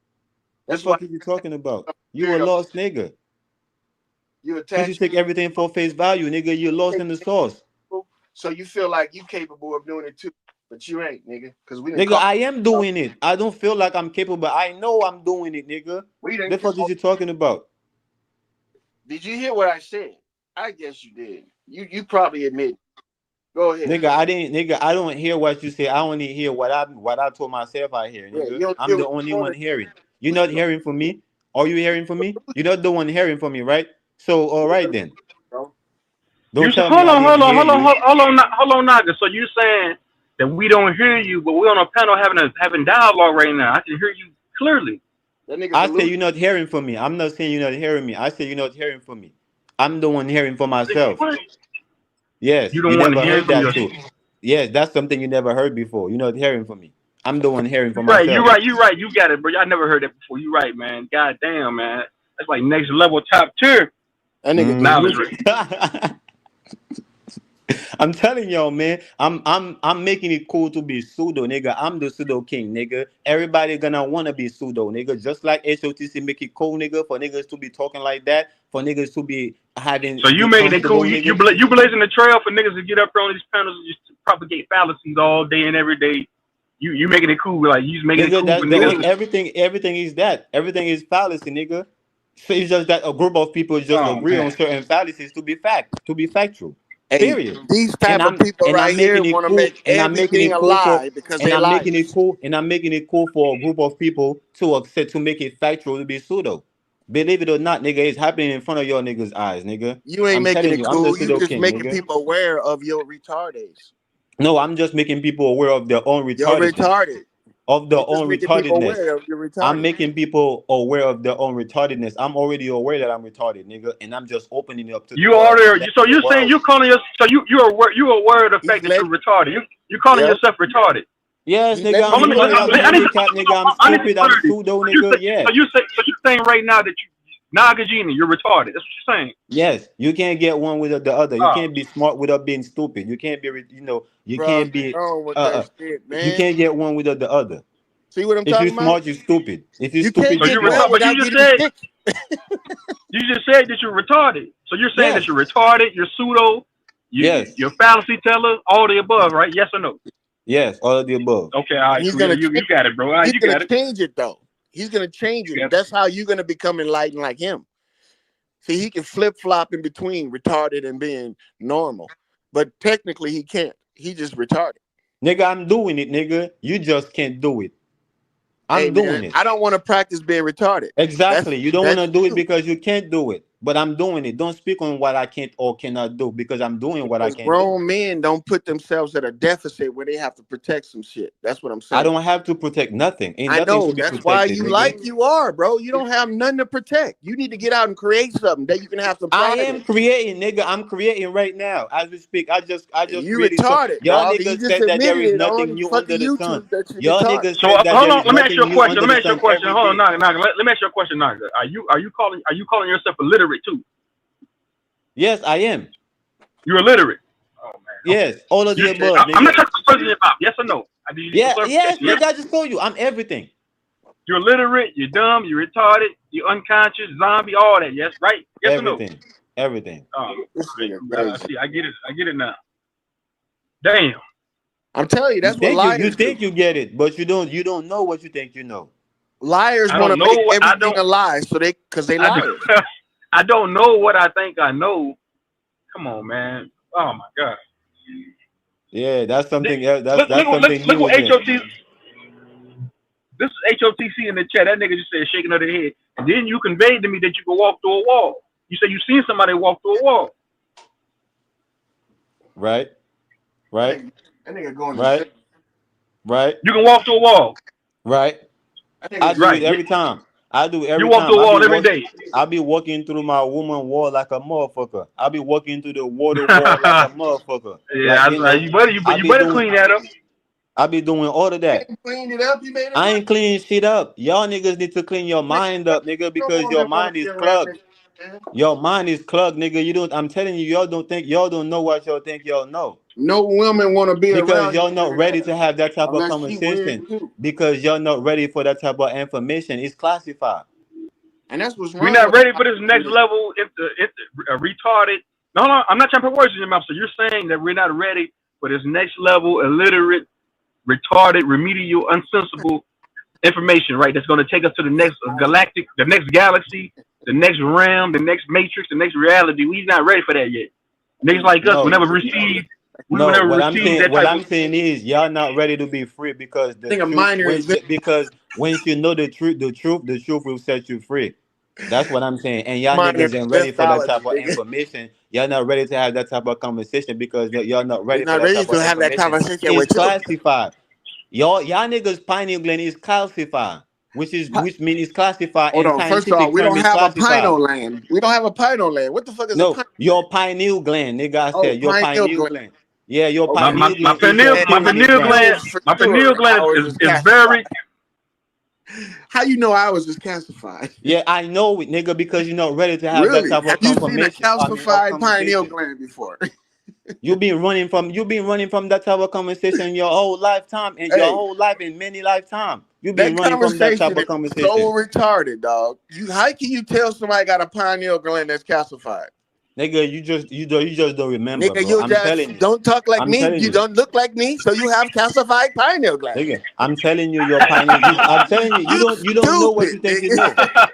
The That's why fuck is you talking about? You a you lost nigga. you Cause you attach take everything for face value, nigga. You lost yourself in the sauce. so you feel like you capable of doing it too, but you ain't, nigga. Because we didn't Nigga, call. I am doing it. I don't feel like I'm capable. I know I'm doing it, nigga. We The didn't fuck is call. you talking about? Did you hear what I said? I guess you did. You probably admit. Go ahead. Nigga, I didn't. Nigga, I don't hear what you say. I only hear what I told myself I hear. Yeah, Nigga, you don't I'm hear the what only you one want hearing. You're to not do, hearing from me. Are you hearing from me? You're not the one hearing from me, right? So, all right then. bro. Don't tell me Hold I on, didn't hold on, hear hold on, you. hold on, Naga. So you saying that we don't hear you, but we're on a panel having dialogue right now. I can hear you clearly. That nigga I say delusional. you're not hearing from me. I'm not saying you're not hearing me. I say you're not hearing from me. I'm the one hearing for Nigga, myself. what? Yes, You you don't want to never hear heard from that yourself. too. Yes, that's something you never heard before. You're not hearing from me. I'm the one hearing for You right, you myself. right, you right. You got it, bro. I never heard that before. You right, man. God damn, man. That's like next level top tier That nigga knowledge. delusional. Right? I'm telling y'all, man. I'm making it cool to be pseudo, nigga. I'm the pseudo king, nigga. Everybody gonna wanna be pseudo, nigga. Just like HOTC make it cool, nigga, for niggas to be talking like that, for niggas to be So you be making it cool. comfortable, nigga. You blazing the trail for niggas to get up there on these panels and just propagate fallacies all day and every day. You making it cool, like you just making it Nigga, cool for that's the niggas. only everything is that. Everything is fallacy, nigga. So it's just that a group of people just Oh agree on man. certain fallacies to be factual. Hey, Period. these And type of I'm people and right I'm here making it want to cool make and I'm making everything it a cool for lie because they liars. and I'm making it cool for a group of people to accept to make it factual to be pseudo. Believe it or not, nigga, it's happening in front of your niggas' eyes, nigga. You ain't I'm making telling it you, I'm the cool. You pseudo just king, making nigga. people aware of your retardates. No, I'm just making people aware of their own You're retardedness. retarded. Of their You're just own making people retardedness. aware of your I'm retarded. making people aware of their own retardedness. I'm already aware that I'm retarded, nigga, and I'm just opening it up to the You world. I'm order. letting So the you saying world. you calling your so you aware of the He's fact that you're let. retarded. You calling Yep. yourself retarded. Yes, He nigga, letting I'm Hold on, you know. retarded. I'm I need some, handicapped, nigga. I'm I need some stupid. I'm clarity. pseudo, nigga. Yeah. So you saying right now that you Nagajini, you're retarded. That's what you're saying. Yes, you can't get one without the other. You Oh, can't be smart without being stupid. You can't be, you Bro, can't get be, on with uh, that uh, shit, you man. can't get one without the other. See what I'm If you're talking about? smart, you're stupid. If you're You stupid, can't so you're get you're one smart. retarded. But without getting sick. you just said that you're retarded. So you're saying that Yes, you're retarded. You're pseudo. yes, You're fallacy teller. All the above, right? Yes or no? yes, all of the above. Okay, all And right, he's cool. Yeah, gonna you change. got it, bro. All right, He's you gonna got it. change it though. He's gonna change You it. got it. That's how you're gonna become enlightened like him. See, he can flip flop in between retarded and being normal, but technically he can't. He just retarded. Nigga, I'm doing it, nigga. You just can't do it. Hey I'm man, doing it. I don't want to practice being retarded. Exactly. That's You don't want that's to do it you. because you can't do it. But I'm doing it. Don't speak on what I can't or cannot do because I'm doing what I Because can do. grown men don't put themselves at a deficit where they have to protect some shit. That's what I'm I saying. don't have to protect nothing. Ain't I nothing to know. be That's why protected, you nigga. like you are, bro. You don't have nothing to protect. You need to get out and create something that you can have some I pride in. am creating, nigga. I'm creating right now as we speak. I just You created some. retarded, Y'all dog. You niggas just said that there admitted is it nothing on new fucking under the sun. YouTube that you Y'all retarded. niggas So said that hold there on. is Let me ask you a nothing new question. under Let me the ask you a sun question. every Hold on, day. Naga. Let me ask you a question, Naga. Are you calling yourself illiterate too? Yes, I am. You're illiterate. Oh man. Okay. Yes, all of the above, I'm not nigga. talking about President Bob. Yes or no? I need you for Yeah, yes, clarification. Yes. nigga. I just told you, I'm everything. You're illiterate, you're dumb, you're retarded, you're unconscious, zombie, all that. Yes, right? Yes or no? Everything. Oh, This right. nigga crazy. See, I get it. I get it now. Damn. I'm telling you, You that's what think liars do. you get it, but you don't know what you think you know. Liars I want don't to know make what I everything don't. a lie, so because they I liars. don't, I don't know what I think I know. Come on, man. Oh my god. Yeah, that's something else. Look, That's something look new what again. HOT. This is HOTC in the chat. That nigga just said shaking of the head. And then you conveyed to me that you could walk through a wall. You said you seen somebody walk through a wall. Right, right, That nigga going to right, shit. right, You can walk through a wall. right. That I nigga do it Right. every time. I do You every walk time. through a wall every day. I be walking through my woman wall like a motherfucker. I be walking through the water wall like a motherfucker. Yeah, Like you know, you I you be better doing clean that up. I be doing all of that. cleaned it up. You made it I right. ain't cleaning shit up. Y'all niggas need to clean your Nigga, mind up, nigga, no because your woman want to mind is be around plugged. nigga, man. Your mind is plugged, nigga. You don't. I'm telling you, y'all don't know what y'all think y'all know No woman want to be because around y'all you, not nigga, ready to have that type of unless she conversation. weird too. Because y'all not ready for that type of information. It's classified. And that's what's We're wrong not with ready a for lot this of next people. level. It's retarded. No, I'm not trying to put words in your mouth. So you're saying that we're not ready for this next level, illiterate, retarded, remedial, unsensible information, right? That's going to take us to the next galactic, the next galaxy, the next realm, the next matrix, the next reality. We're not ready for that yet. Niggas like us will No, never receive. We will no. never receive that What type of. I'm saying is y'all not ready to be free because I think a minor is because once you know the truth will set you free. That's what I'm saying. And y'all minor niggas ain't ready for that histology, type of nigga. information. Y'all not ready to have that type of conversation because y'all not We're ready for not that ready type of to have that information. conversation It's with you. classified. Y'all niggas pineal gland is classified, which means it's classified Hold and on. First of all, scientific we term don't is have a classified. pineal land. We don't have a pineal land. What the fuck is a No, pineal land? your pineal gland, nigga. I Oh, said your pineal pineal gland. gland. Yeah, your Okay. pineal gland is your And I pyramid pineal gland. gland, know for my pineal sure gland ours is, is is calcified. very. How you know ours is calcified? Yeah, I know it, nigga, because you're not ready to have that Really? type Have of you seen a confirmation. I mean, of calcified pineal conversation. gland before? You've been running from that type of conversation your whole lifetime and your Hey, whole life in many lifetime. You've been that running from that type conversation of is so conversation. retarded, dog. How can you tell somebody got a pineal gland that's calcified? Nigga, you just don't remember, Nigga, bro. you I'm just telling you. don't talk like I'm me. telling You you. don't look like me, so you have calcified pineal gland. Nigga, I'm telling you your pineal. I'm telling you, You you don't know what stupid, you think you know. nigga.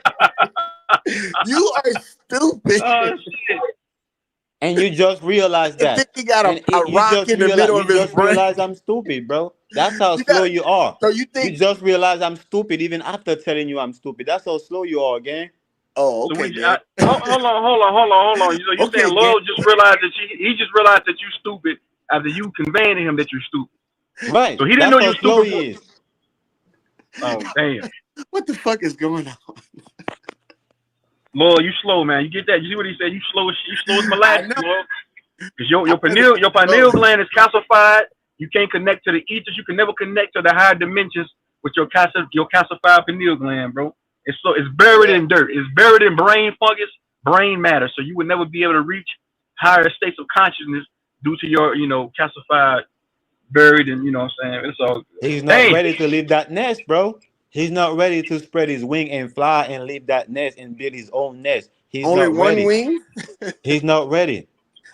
You are stupid. Oh shit! And you just realize You think that. he got And a rock in the middle you of his just brain? realize I'm stupid, bro. That's how You slow got you are. so you You think? just realize I'm stupid even after telling you I'm stupid. That's how slow you are, gang. Oh, So okay, we gang. hold on. So you Okay, saying gang. Love just realized that he just realized that you stupid after you conveying to him that you're stupid. So Right. he didn't That's know you how were slow stupid for. he is. Oh damn, What the fuck is going on? Lord, you slow, man. You get that? You see what he said? You slow as I molasses, know. Lord. Because I your understand pineal slow. gland is calcified. You can't connect to the ethers. You can never connect to the higher dimensions with your calcified pineal gland, bro. It's buried Yeah. in dirt. It's buried in brain fungus, brain matter. So you would never be able to reach higher states of consciousness due to your calcified, buried, and what I'm saying. It's all good. He's not Damn. ready to leave that nest, bro. He's not ready to spread his wing and fly and leave that nest and build his own nest. He's Only not one ready. wing. He's not ready.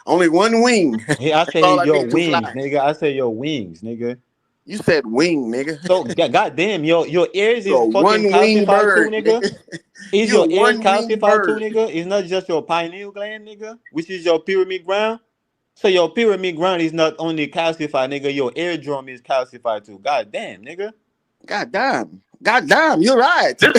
Only one wing. Hey, I That's say all I your need to wings, fly. nigga. I say your wings, nigga. You said wing, nigga. So goddamn, your ears You is a fucking one wing calcified too, bird, nigga. nigga. Is You a your ears one wing calcified too, bird. nigga? It's not just your pineal gland, nigga, which is your pyramid ground. So your pyramid ground is not only calcified, nigga. Your eardrum is calcified too. Goddamn, nigga. God damn. God damn, you're right. This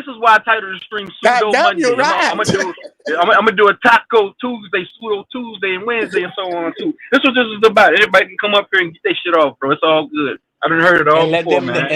is why I titled the stream God Pseudo damn, you're Monday. right. I'm gonna do a Taco Tuesday, Pseudo Tuesday, and Wednesday, and so on too. This is what this is about. Everybody can come up here and get their shit off, bro. It's all good. I done heard it all And let before, them man.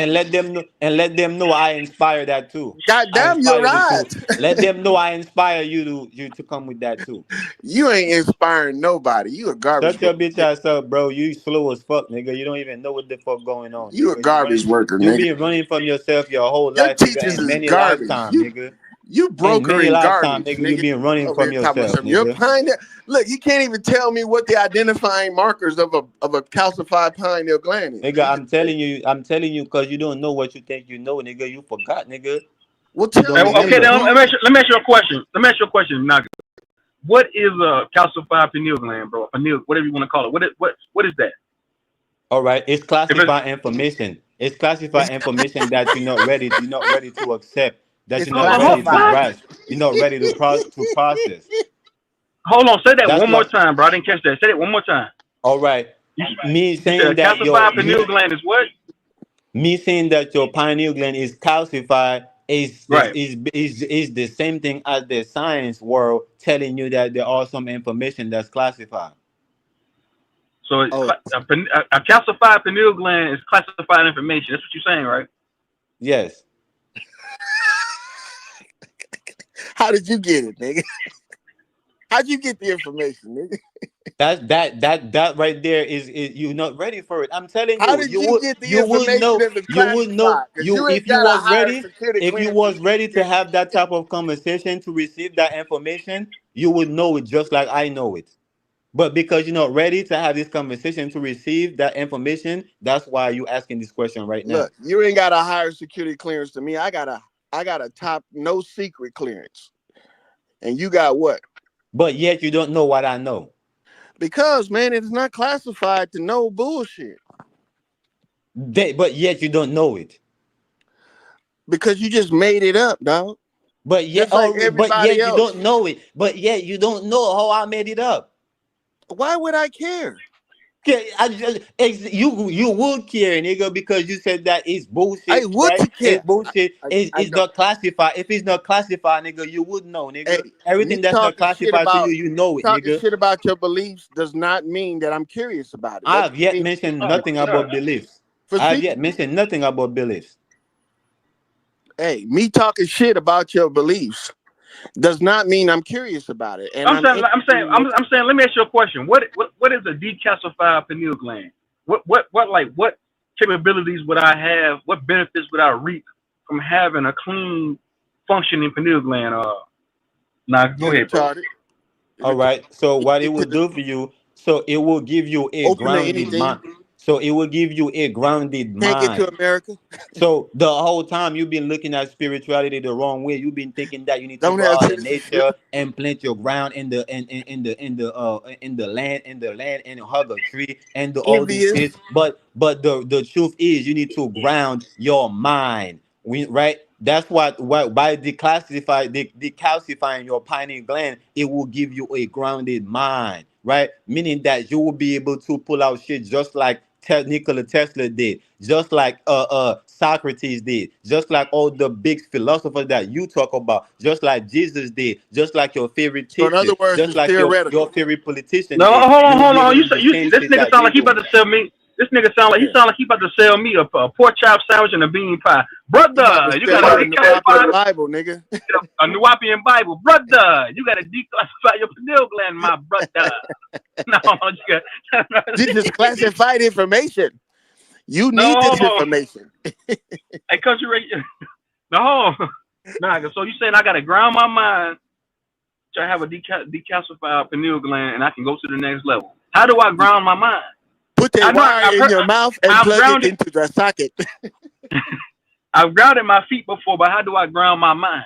let them know I inspire that too. God I damn, you're inspire you right. to let them know I inspire you to come with that too. You ain't inspiring nobody. You a garbage Shut your worker. bitch ass up, bro. You slow as fuck, nigga. You don't even know what the fuck going on, You a nigga. garbage worker, You nigga. been running from yourself your whole Your life, nigga, teachers and is many garbage. lifetime, nigga. You And many brokering lifetime, garbage, nigga, you nigga. been running Over from here talking about yourself, something. You're nigga. pineal. Look, you can't even tell me what the identifying markers of a calcified pineal gland is. Nigga, You just said, I'm telling you, because you don't know what you think you know, nigga. You forgot, nigga. well, You tell don't me, Okay, nigga. remember. then let me ask you a question. Let me ask you a question, Naga. What is a calcified pineal gland, bro? Pineal, whatever you want to call it. What is that? All right, it's If it's classified information. It's classified information that you're not ready to accept, that It's you're not ready to classified. what? grasp, you're not ready to process. Hold on, say that That's one more what. time, bro. I didn't catch that. Say it one more time. All right, me You said a saying that your calcified pineal gland is what? me saying that your pineal gland is calcified Right. is the same thing as the science world telling you that there are some information that's classified. So Oh, a calcified pineal gland is classified information. That's what you're saying, right? Yes. how did you get it, nigga? How'd you get the information, nigga? That right there is you're not ready for it. I'm telling How you, did you get the information if it's you would know classified? Because you you if ain't you got a was higher ready, security if you clearance than was me, ready to nigga. have that type of conversation to receive that information, you would know it just like I know it. But because you're not ready to have this conversation to receive that information, that's why you asking this question right now. Look, you ain't got a higher security clearance than me. I got a top no secret clearance. And you got what? But yet you don't know what I know. Because man, it's not classified to know bullshit. But yet you don't know it. Because you just made it up, dog. Just like But everybody yet you else. don't know it. But yet you don't know how I made it up. Why would I care? Okay, you would care, nigga, because you said that it's I bullshit, would right? to It's care. bullshit. I It's don't. not classified. If it's not classified, nigga, you would know, Hey, nigga. me Everything that's not talking shit classified to you, about you know it, talking nigga. shit about your beliefs does not mean that I'm curious about it. That I've just yet means mentioned Oh nothing my about god. beliefs. for I've see, yet mentioned nothing about beliefs. hey, me talking shit about your beliefs does not mean I'm curious about it. And I'm I'm saying, I'm interested saying, in I'm, your I'm saying. Let me ask you a question. What is a decalcified pineal gland? What capabilities would I have? What benefits would I reap from having a clean, functioning pineal gland? Now go you're ahead, bro. retarded. All right. So what it will Because do for you, so it will give you a open to grounded anything. mind. So it will give you a grounded Can't get to mind. America. So the whole time you've been looking at spirituality the wrong way. You've been thinking that you need to Don't go have out in citizenship. nature and plant your ground in the land and hug a tree and do all this Envious. shit. But the truth is you need to ground your mind. Right? That's what by decalcifying your pineal gland, it will give you a grounded mind, right? Meaning that you will be able to pull out shit just like Nikola Tesla did, just like Socrates did, just like all the big philosophers that you talk about, just like Jesus did, just like your favorite So in other teacher, words, just it's like your theoretical. favorite politician No, did. hold You on, will hold be able on. to do the same This shit nigga that sound they like he about doing. to sell me. This nigga sound like he Yeah. sound like he about to sell me a pork chop sandwich and a bean pie. He about to Brother, you sell got a you a decalcified Nuwapian Bible, nigga. a Nuwapian Bible. Brother, you got to declassify your pineal gland, my brother. No, you got This is classified information. You no. need Hold this on. information. Hey, country radio. No, nah. So you saying I got to ground my mind to have a decalcified pineal gland, and I can go to the next level? How do I ground my mind? Put I that know wire I've in heard. your mouth and I've plug it grounded. into the socket. I've grounded my feet before, but how do I ground my mind?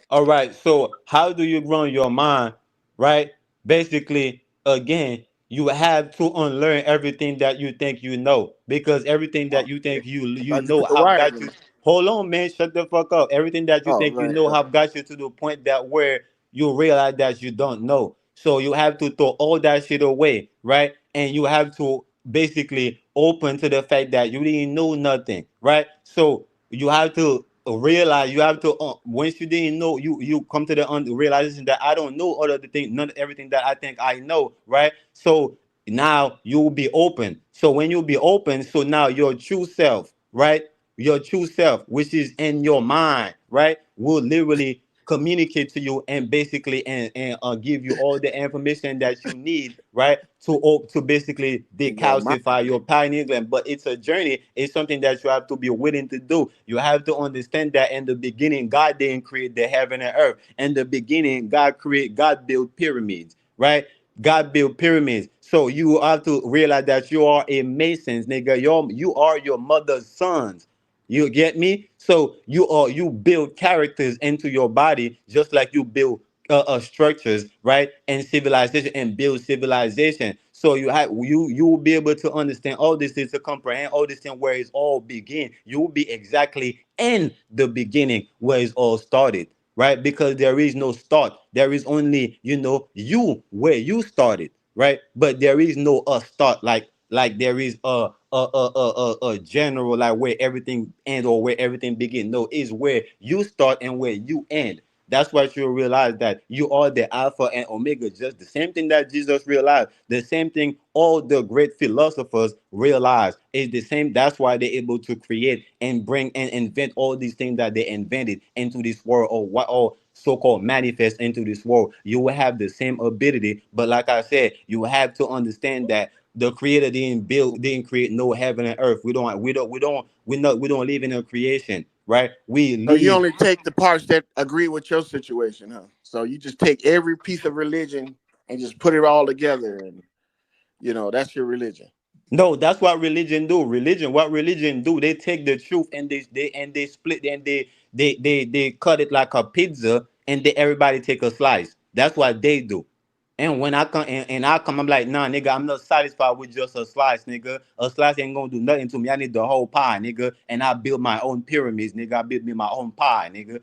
All right. So how do you grow your mind? Right. Basically, again, you have to unlearn everything that you think you know, because everything Oh, that you yeah. think I you thought you know put the have wire got in you. it. Hold on, man. Shut the fuck up. Everything that you Oh, think you man. know have got you to the point that where you realize that you don't know. So you have to throw all that shit away, right? And you have to basically open to the fact that you didn't know nothing, right? So you have to realize you have to once you didn't know you come to the realization that I don't know all of the things, none everything that I think I know, right? So now you will be open. So when you be open, so now your true self, right? Your true self, which is in your mind, right, will literally communicate to you and basically and give you all the information that you need, right, to basically Yo, my decalcify your pineal gland. But it's a journey. It's something that you have to be willing to do. You have to understand that in the beginning, God didn't create the heaven and earth. In the beginning, God built pyramids, right? God built pyramids. So you have to realize that you are a masons, nigga. You are your mother's sons. You get me? So you build characters into your body just like you build structures, right? And civilization and build civilization. So you will be able to understand all these things, to comprehend all these things where it's all begin. You will be exactly in the beginning where it's all started, right? Because there is no start. There is only, you where you started, right? But there is no start like there is a general, like where everything ends or where everything begins. No, it's where you start and where you end. That's why you realize that you are the Alpha and Omega, just the same thing that Jesus realized, the same thing all the great philosophers realized is the same. That's why they're able to create and bring and invent all these things that they invented into this world, or what or so-called manifest into this world. You will have the same ability, but like I said, you have to understand that the creator didn't create no heaven and earth. We don't live in a creation, right? We so you live. only take the parts that agree with your situation, huh? So you just take every piece of religion and just put it all together, and that's your religion. No, that's what religion do. What religion do? They take the truth and they split and they cut it like a pizza, and they everybody take a slice. That's what they do. And when I come I'm like, nah, nigga, I'm not satisfied with just a slice, nigga. A slice ain't gonna do nothing to me. I need the whole pie, nigga. And I build my own pyramids, nigga. I build me my own pie, nigga.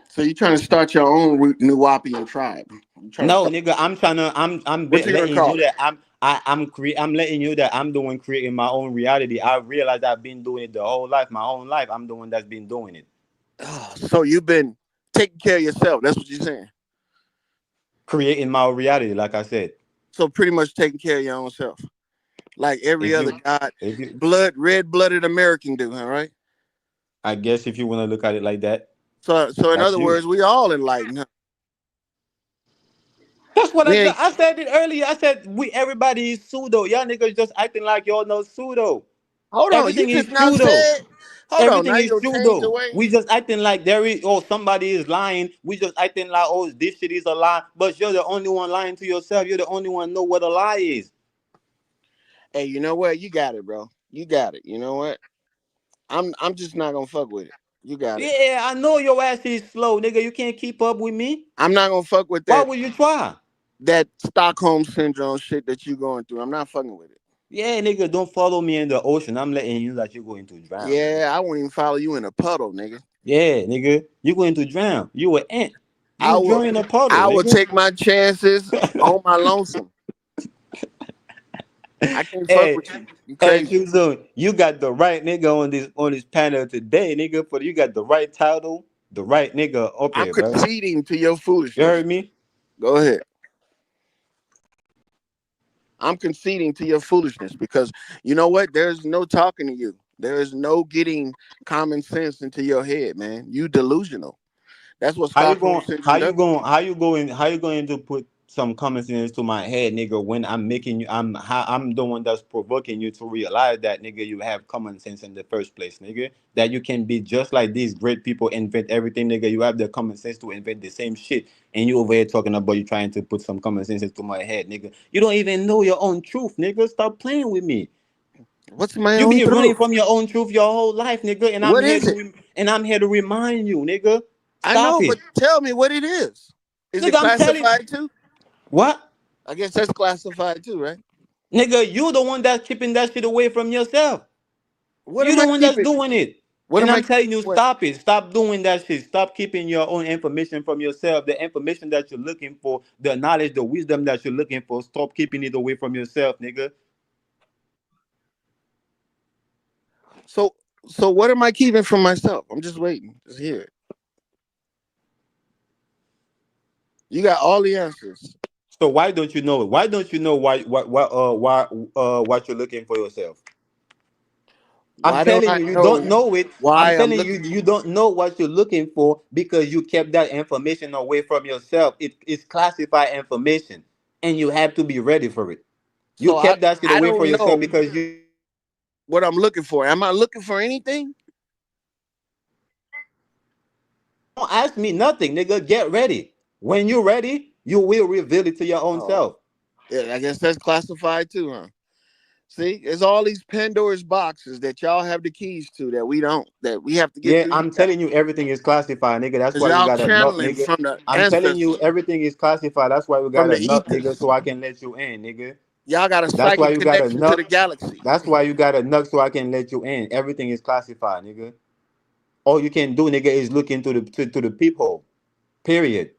So you trying to start your own Nuwapian tribe? You trying to No, start? nigga, What you gonna letting call you it? that I'm letting you that I'm doing creating my own reality. I realize I've been doing it the whole life, my whole life. I'm the one that's been doing it, Oh, so you've been taking care of yourself. That's what you're saying. creating my own reality. Like I said, So pretty much taking care of your own self, like every if other you, god, if you, red-blooded American do, huh? Right? I guess if you want to look at it like that, So in that's other you. words, we all enlightened, huh? That's what We ain't. I said it earlier. I said everybody is pseudo. Y'all niggas just acting like y'all know pseudo. Hold on, you Everything is just now pseudo. said. Hold on, Everything now you is gonna change the pseudo. way. We just acting like there is, oh, somebody is lying. We just acting like, oh, this shit is a lie. But you're the only one lying to yourself. You're the only one know what a lie is. Hey, you know what? You got it, bro. You got it. You know what? I'm just not gonna fuck with it. You got it. Yeah, I know your ass is slow, nigga. You can't keep up with me. I'm not gonna fuck with Why that would you try? Stockholm syndrome shit that you going through. I'm not fucking with it. Yeah, nigga, don't follow me in the ocean. I'm letting you that you're going to drown, nigga. Yeah, I won't even follow you in a puddle, nigga. Yeah, nigga, you're going to drown. You an ant. I You will drawing a puddle, I will nigga. take my chances on my lonesome. I can't fuck Hey, with you. You hey, crazy. Q-Zone, you got the right nigga on this panel today, nigga. For you got the right title, the right nigga up I'm here, bro. conceding to your You foolishness. heard me? Go ahead. I'm conceding to your foolishness because you know what? There's no talking to you. There is no getting common sense into your head, man. You delusional. That's what Stockholm syndrome does. How you going to put some common sense to my head, nigga, when I'm the one that's provoking you to realize that, nigga, you have common sense in the first place, nigga. That you can be just like these great people invent everything, nigga. You have the common sense to invent the same shit. And you over here talking about you trying to put some common sense into my head, nigga. You don't even know your own truth, nigga. Stop playing with me. What's my You own been running truth? from your own truth your whole life, nigga, and What is it? I'm here to remind you, nigga. I Stop know, it, but tell me what it is. Is it nigga. I'm telling classified too? what, I guess that's classified too, right? nigga. You the one that's keeping that shit away from yourself. What You am the I one that's keeping? doing it, What and am I I'm keeping telling you, away? stop it. Stop doing that shit. Stop keeping your own information from yourself. The information that you're looking for, the knowledge, the wisdom that you're looking for. Stop keeping it away from yourself, nigga. So so what am I keeping from myself? I'm just waiting. Just hear it. You got all the answers. So why don't you know it? Why don't you know what you're looking for yourself? I'm Why don't telling I you, you don't know know it. I'm why I'm telling you, looking you for it? don't know what you're looking for because you kept that information away from yourself. It's classified information, and you have to be ready for it. You So I kept that shit I away for don't yourself know because you what I'm looking for. Am I looking for anything? don't ask me nothing, nigga. Get ready. When you're ready, you will reveal it to your own Oh, self. yeah, I guess that's classified too, huh? See, it's all these Pandora's boxes that y'all have the keys to that we don't, that we have to get Yeah, through you I'm guys. telling you, everything is classified, nigga. That's Because why we y'all got a nut, channeling nigga. from the I'm telling you, ancestors, everything is classified. That's why we from got the a nut, nigga, ethers. so I can let you in, nigga. Y'all got a That's why psychic you got a connection to nut. the galaxy. That's why you got a nut, so I can let you in. Everything is classified, nigga. All you can do, nigga, is look into to the peephole. Period.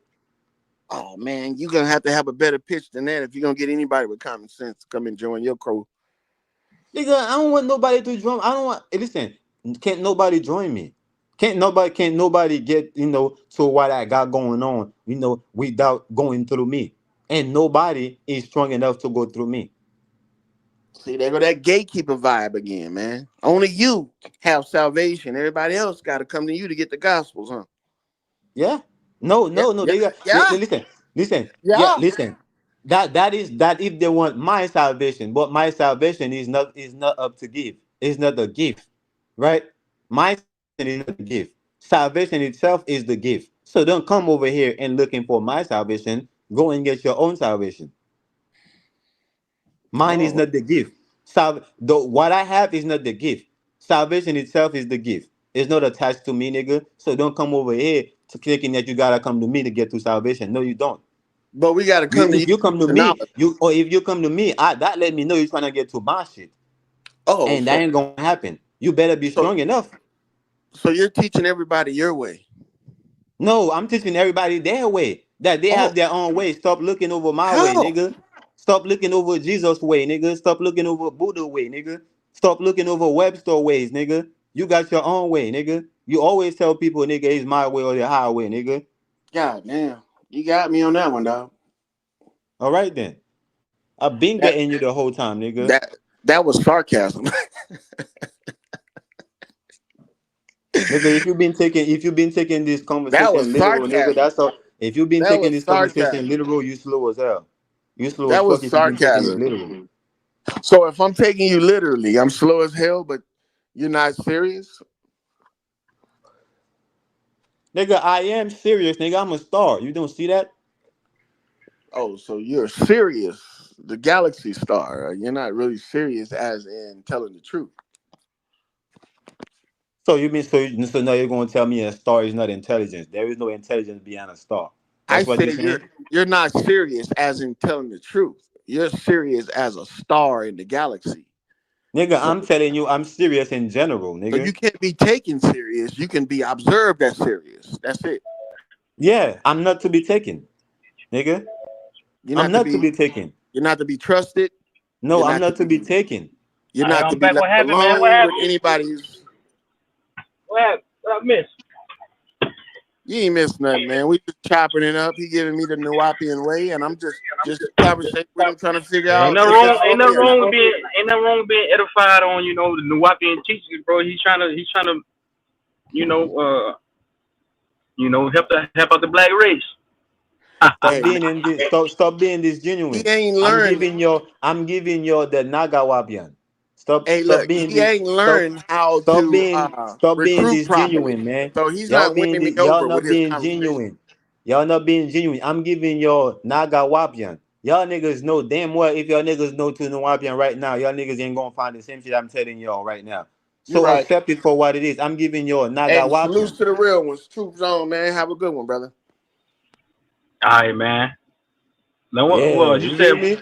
Oh man, you're gonna have a better pitch than that if you're gonna get anybody with common sense to come and join your crew. Nigga, I don't want nobody to join. I don't want. Listen, can't nobody join me. Can't nobody get to what I got going on. Without going through me. And nobody is strong enough to go through me. See, there go that gatekeeper vibe again, man. Only you have salvation. Everybody else got to come to you to get the gospels, huh? Yeah. No, Yeah, no, no. yeah, They got. yeah, Listen. Yeah, yeah. listen. That is that if they want my salvation, but my salvation is not up to give. It's not the gift, right? My salvation is not the gift. Salvation itself is the gift. So don't come over here and looking for my salvation. Go and get your own salvation. Mine is Oh, not the gift. What I have is not the gift. Salvation itself is the gift. It's not attached to me, nigga. So don't come over here to thinking that you gotta come to me to get to salvation. No, you don't. but we got to You come to if you you come to to me, knowledge. if you come to me, that let me know you're trying to get to my shit, Oh, and that ain't gonna happen. You better be so strong enough. so you're teaching everybody your way. No, I'm teaching everybody their way. That they Oh, have their own way. Stop looking over my way, how? nigga. Stop looking over Jesus' way, nigga. Stop looking over Buddha way, nigga. Stop looking over Webster ways, nigga. You got your own way, nigga. You always tell people, nigga, it's my way or the highway, nigga. God damn, you got me on that one, dog. All right then. I've been That getting you the whole time, nigga. that that was sarcasm. Nigga, if you've been taking this That was conversation literal, nigga, sarcasm. that's all. If you've been That taking was this conversation sarcasm. literal, you slow as hell. You slow as That fuck was if you've been taking it sarcasm. literal. So if I'm taking you literally, I'm slow as hell, but you're not serious. Nigga, I am serious, nigga. I'm a star. You don't see that? Oh, so you're serious, the galaxy star. You're not really serious, as in telling the truth. So now you're gonna tell me a star is not intelligence. There is no intelligence behind a star. I That's what you're said saying? you're not serious, as in telling the truth. You're serious as a star in the galaxy. Nigga, So I'm telling you, I'm serious in general, so you nigga. can't be taken serious. You can be observed as serious. That's it. Yeah, I'm not to be taken, nigga. You're I'm not to not to be be taken. you're not to be trusted. No, You're I'm not to not to be be taken. you're All right, not to I'm be back. left What happened, man? What alone with happened? anybody who's What happened? What I missed? you ain't missed nothing, man. We just chopping it up. He giving me the Nuwapian way, and I'm just conversating with him, trying to figure Ain't out nothing is that wrong. for me or not. Ain't nothing wrong with being edified on the Nuwapian teachings, bro. He's trying to you know uh help out the black race. Stop Hey, being in this. Stop being this he genuine. ain't I'm learned. giving you. I'm giving you the Nagawabian. Hey, Stop look, being he this. ain't Stop. learned how Stop to being. Stop being recruit this properly. genuine, man. So he's not winning me Y'all over with not his being conversation. genuine. Y'all not being genuine. I'm giving you Nagawabian. Y'all niggas know damn well if y'all niggas know to Nuwapian right now, y'all niggas ain't gonna find the same shit I'm telling y'all right now. You're So right. accept it for what it is. I'm giving you Hey, salutes Nagawapian. to the real ones. Truth zone, man. Have a good one, brother. All right, man. Now what? Yeah, Well, you you said feel me?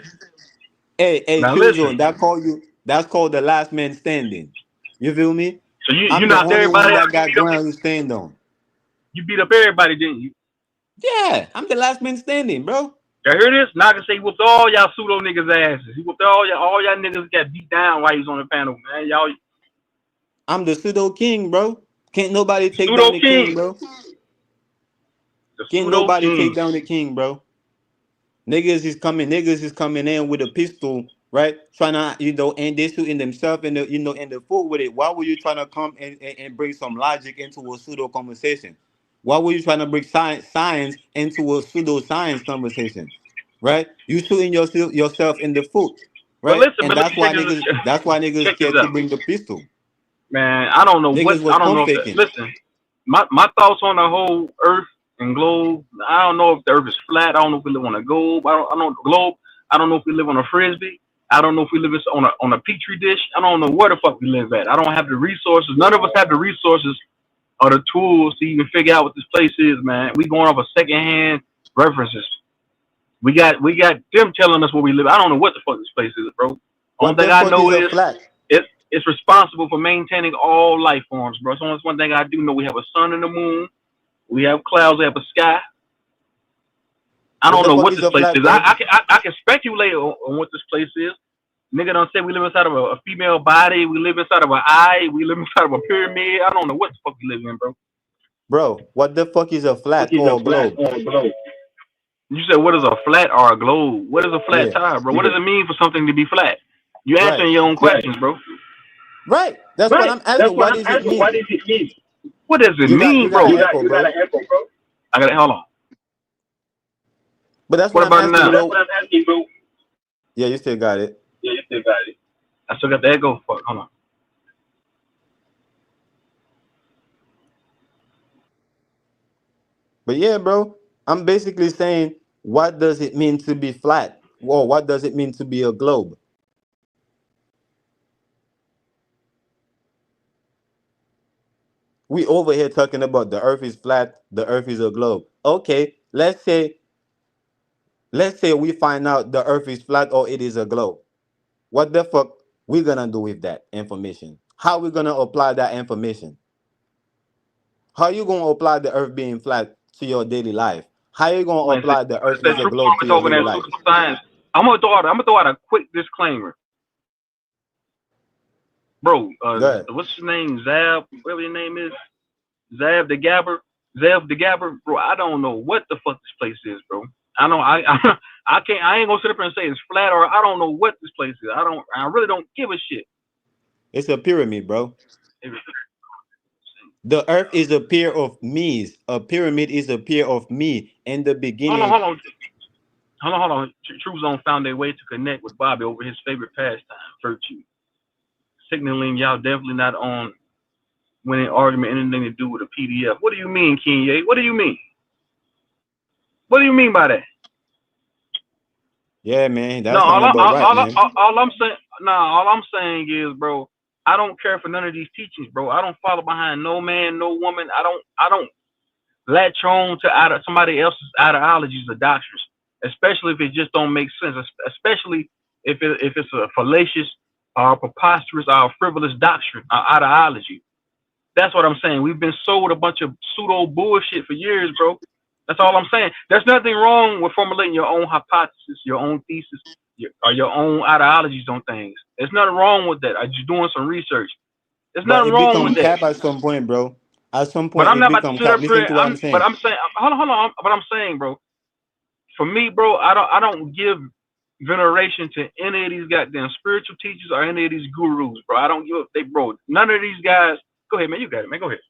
Hey, now chill listen. zone. That's called the last man standing. You feel me? So you I'm the knocked only one everybody out. that got ground to stand on. You beat up everybody, didn't you? Yeah, I'm the last man standing, bro. Y'all hear this? Naga say he whooped all y'all pseudo niggas asses. He whooped all y'all niggas got beat down while he was on the panel, man. Y'all I'm the pseudo king, bro. Can't nobody take down pseudo the king, king, bro. the Can't pseudo nobody take king. down the king, bro. Niggas is coming in with a pistol right? Trying to, and they shooting themselves in the, in the foot with it. Why were you trying to come and bring some logic into a pseudo conversation? Why were you trying to bring science into a pseudo science conversation? Right? You shooting yourself in the foot, But right? listen, And but let that's me why niggas, check this scared to out, bring the pistol. man. I don't know what Niggas was I don't pump know if faking. listen. My thoughts on the whole Earth and globe. I don't know if the Earth is flat. I don't know if we live on a globe. I don't know the globe. I don't know if we live on a frisbee. I don't know if we live on a petri dish. I don't know where the fuck we live at. I don't have the resources. None of us have the resources or the tools to even figure out what this place is, man. We going off of secondhand references. We got them telling us where we live. I don't know what the fuck this place is, bro. Only What thing the I fuck know is a is flat? it's responsible for maintaining all life forms, bro. So that's one thing I do know. We have a sun and a moon. We have clouds. We have a sky. I What don't the know fuck what is this a place flat is. earth? I can speculate on what this place is. Nigga don't say we live inside of a female body. We live inside of an eye. We live inside of a pyramid. I don't know what the fuck we live in, bro. Bro, what the fuck is a What flat is a or a flat globe? or a globe? You said what is a flat or a globe? What is a flat Yeah. tire, bro? What does it mean for something to be flat? You Right. answering your own questions, bro. Right. That's what Right. I'm That's asking. what What I'm does it asking. What mean? does it mean? What does it You mean, got bro? an echo, You got bro. an echo, bro. I got it. Hold on. But that's what What I'm about asking, now? That's bro. what I'm asking, bro. Yeah, you still got it. Yeah, you still got it. I still got the echo. Fuck. Hold on. But yeah, bro, I'm basically saying, what does it mean to be flat? Or what does it mean to be a globe? We over here talking about the earth is flat, the earth is a globe. Okay, let's say we find out the earth is flat or it is a globe. What the fuck we gonna do with that information? How we gonna apply that information? How you gonna apply the earth being flat to your daily life? How you gonna Man, apply the earth say is a true globe to always your over daily there life? super science. I'm gonna throw out a quick disclaimer, bro. Good. What's his name? Zab, whatever your name is. Zab the Gabber. Zab the Gabber, bro. I don't know what the fuck this place is, bro. I know I can't. I ain't gonna sit up here and say it's flat or I don't know what this place is. I really don't give a shit. It's a pyramid, bro. The earth is a pair of me's. A pyramid is a pair of me. In the Hold on, beginning, hold on. Hold on. True Zone found their way to connect with Bobby over his favorite pastime, virtue. Signaling y'all definitely not on winning argument anything to do with a PDF. What do you mean, Kanye? What do you mean? What do you mean by that? yeah, man, No, that's not about right, man. all I'm saying, all I'm saying is, bro, I don't care for none of these teachings, bro. I don't follow behind no man, no woman. I don't latch on to somebody else's ideologies or doctrines, especially if it just don't make sense. Especially if it's a fallacious or preposterous or frivolous doctrine or ideology. That's what I'm saying. We've been sold a bunch of pseudo bullshit for years, bro. That's all I'm saying. There's nothing wrong with formulating your own hypothesis, your own thesis, or your own ideologies on things. There's nothing wrong with that. I'm just doing some research. There's But nothing it wrong with become that. cap at some point, bro. At some But point, I'm it not about to become sit cap. up Listen here. to what I'm saying. I'm saying, hold on. But I'm saying, bro, for me, bro, I don't give veneration to any of these goddamn spiritual teachers or any of these gurus, bro. I don't give up. Bro, none of these guys. Go ahead, man. You got it, man. Go ahead.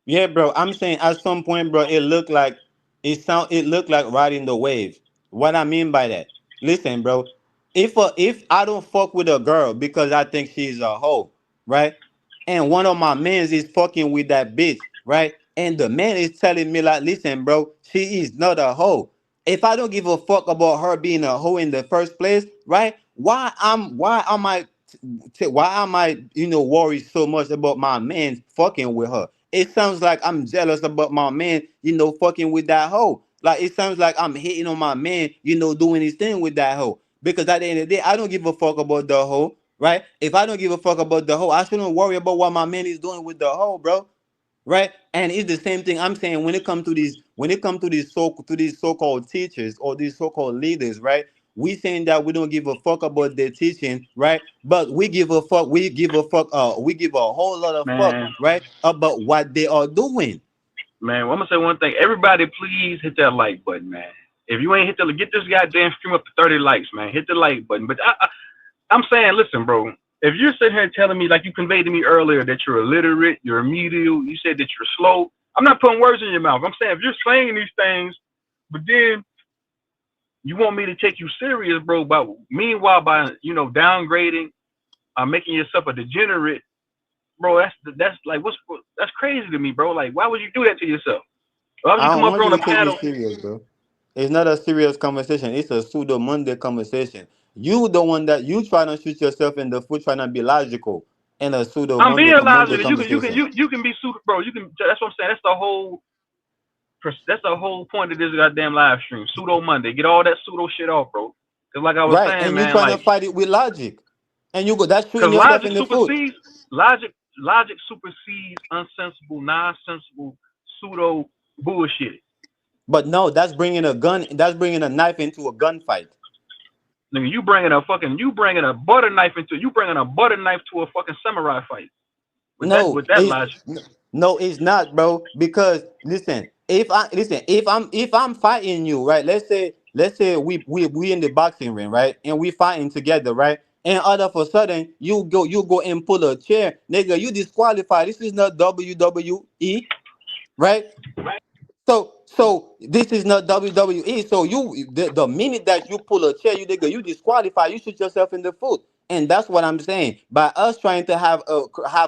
Yeah, bro. I'm saying at some point, bro, it looked like riding the wave. What I mean by that, listen, bro. If I don't fuck with a girl because I think she's a hoe, right? And one of my mans is fucking with that bitch, right? And the man is telling me like, listen, bro, she is not a hoe. If I don't give a fuck about her being a hoe in the first place, right? Why am I, worried so much about my man fucking with her? It sounds like I'm jealous about my man, fucking with that hoe. Like it sounds like I'm hating on my man, doing his thing with that hoe. Because at the end of the day, I don't give a fuck about the hoe, right? If I don't give a fuck about the hoe, I shouldn't worry about what my man is doing with the hoe, bro, right? And it's the same thing I'm saying when it comes to these so-called teachers or these so-called leaders, right? We saying that we don't give a fuck about their teaching, right? But we give a whole lot of fuck, Man, right, about what they are doing. man, I'm gonna say one thing. Everybody, please hit that like button, man. If you ain't hit the, get this goddamn stream up to 30 likes, man. Hit the like button. But I'm saying, listen, bro. If you're sitting here telling me, like you conveyed to me earlier, that you're illiterate, you're remedial, you said that you're slow. I'm not putting words in your mouth. I'm saying if you're saying these things, but then you want me to take you serious, bro. But meanwhile, by downgrading, making yourself a degenerate, bro. That's like that's crazy to me, bro. Like, why would you do that to yourself? Why would you I come don't up want here you on a to take panel? it serious, bro. It's not a serious conversation. It's a pseudo Monday conversation. You the one that you trying to shoot yourself in the foot, trying to be logical in a pseudo I'm Monday being Monday logical. conversation. You can be super, bro. You can. That's what I'm saying. That's the whole point of this goddamn live stream. Pseudo Monday. Get all that pseudo shit off, bro. Cause like I was Right, saying, and you man, trying to like, fight it with logic, and you go that's shooting cause yourself in the foot. logic supersedes unsensible, nonsensical, pseudo bullshit. But no, that's bringing a gun. That's bringing a knife into a gunfight. Nigga, you bringing a butter knife to a fucking samurai fight No, with that logic. no, it's not, bro. Because if I'm fighting you, right? Let's say we in the boxing ring, right? And we fighting together, right? And all of a sudden you go and pull a chair, nigga. You disqualified. This is not WWE, right? So this is not WWE. So the minute that you pull a chair, you nigga, you disqualify. You shoot yourself in the foot, and that's what I'm saying. By us trying to have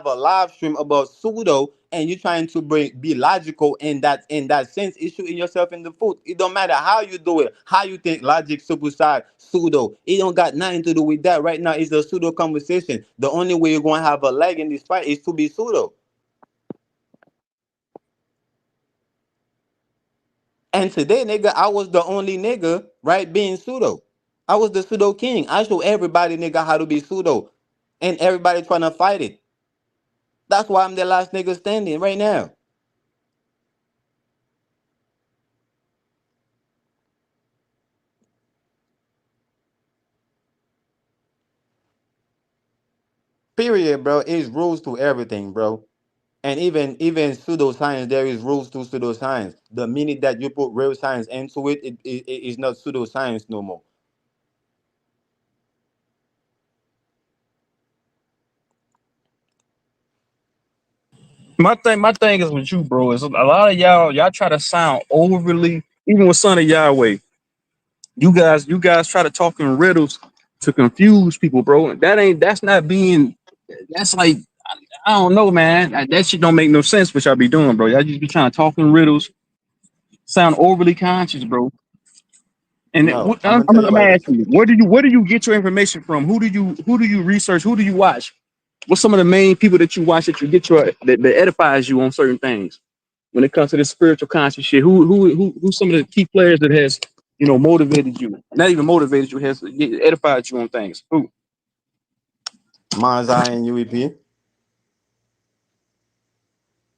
a live stream about pseudo, and you trying to be logical in that sense, you shooting yourself in the foot. It don't matter how you do it, how you think logic superside pseudo. It don't got nothing to do with that. Right now, it's a pseudo conversation. The only way you're gonna have a leg in this fight is to be pseudo. And today, nigga, I was the only nigga, right, being pseudo. I was the pseudo king. I show everybody, nigga, how to be pseudo. And everybody trying to fight it. That's why I'm the last nigga standing right now. Period, bro. It's rules to everything, bro. And even pseudoscience, there is rules to pseudoscience. The minute that you put real science into it, it's not pseudoscience no more. My thing is with you, bro. Is a lot of y'all try to sound overly, even with Son of Yahweh. You guys try to talk in riddles to confuse people, bro. That's not being. That's like I don't know, man. That shit don't make no sense. What y'all be doing, bro? Y'all just be trying to talk in riddles, sound overly conscious, bro. And No, I'm I'm, gonna I'm tell you gonna why ask this. you, where do you get your information from? Who do you research? Who do you watch? What's some of the main people that you watch that you get that edifies you on certain things when it comes to this spiritual conscious shit? Who's some of the key players that has motivated you? Not even motivated you, has edified you on things. Who? Manzai and UEP.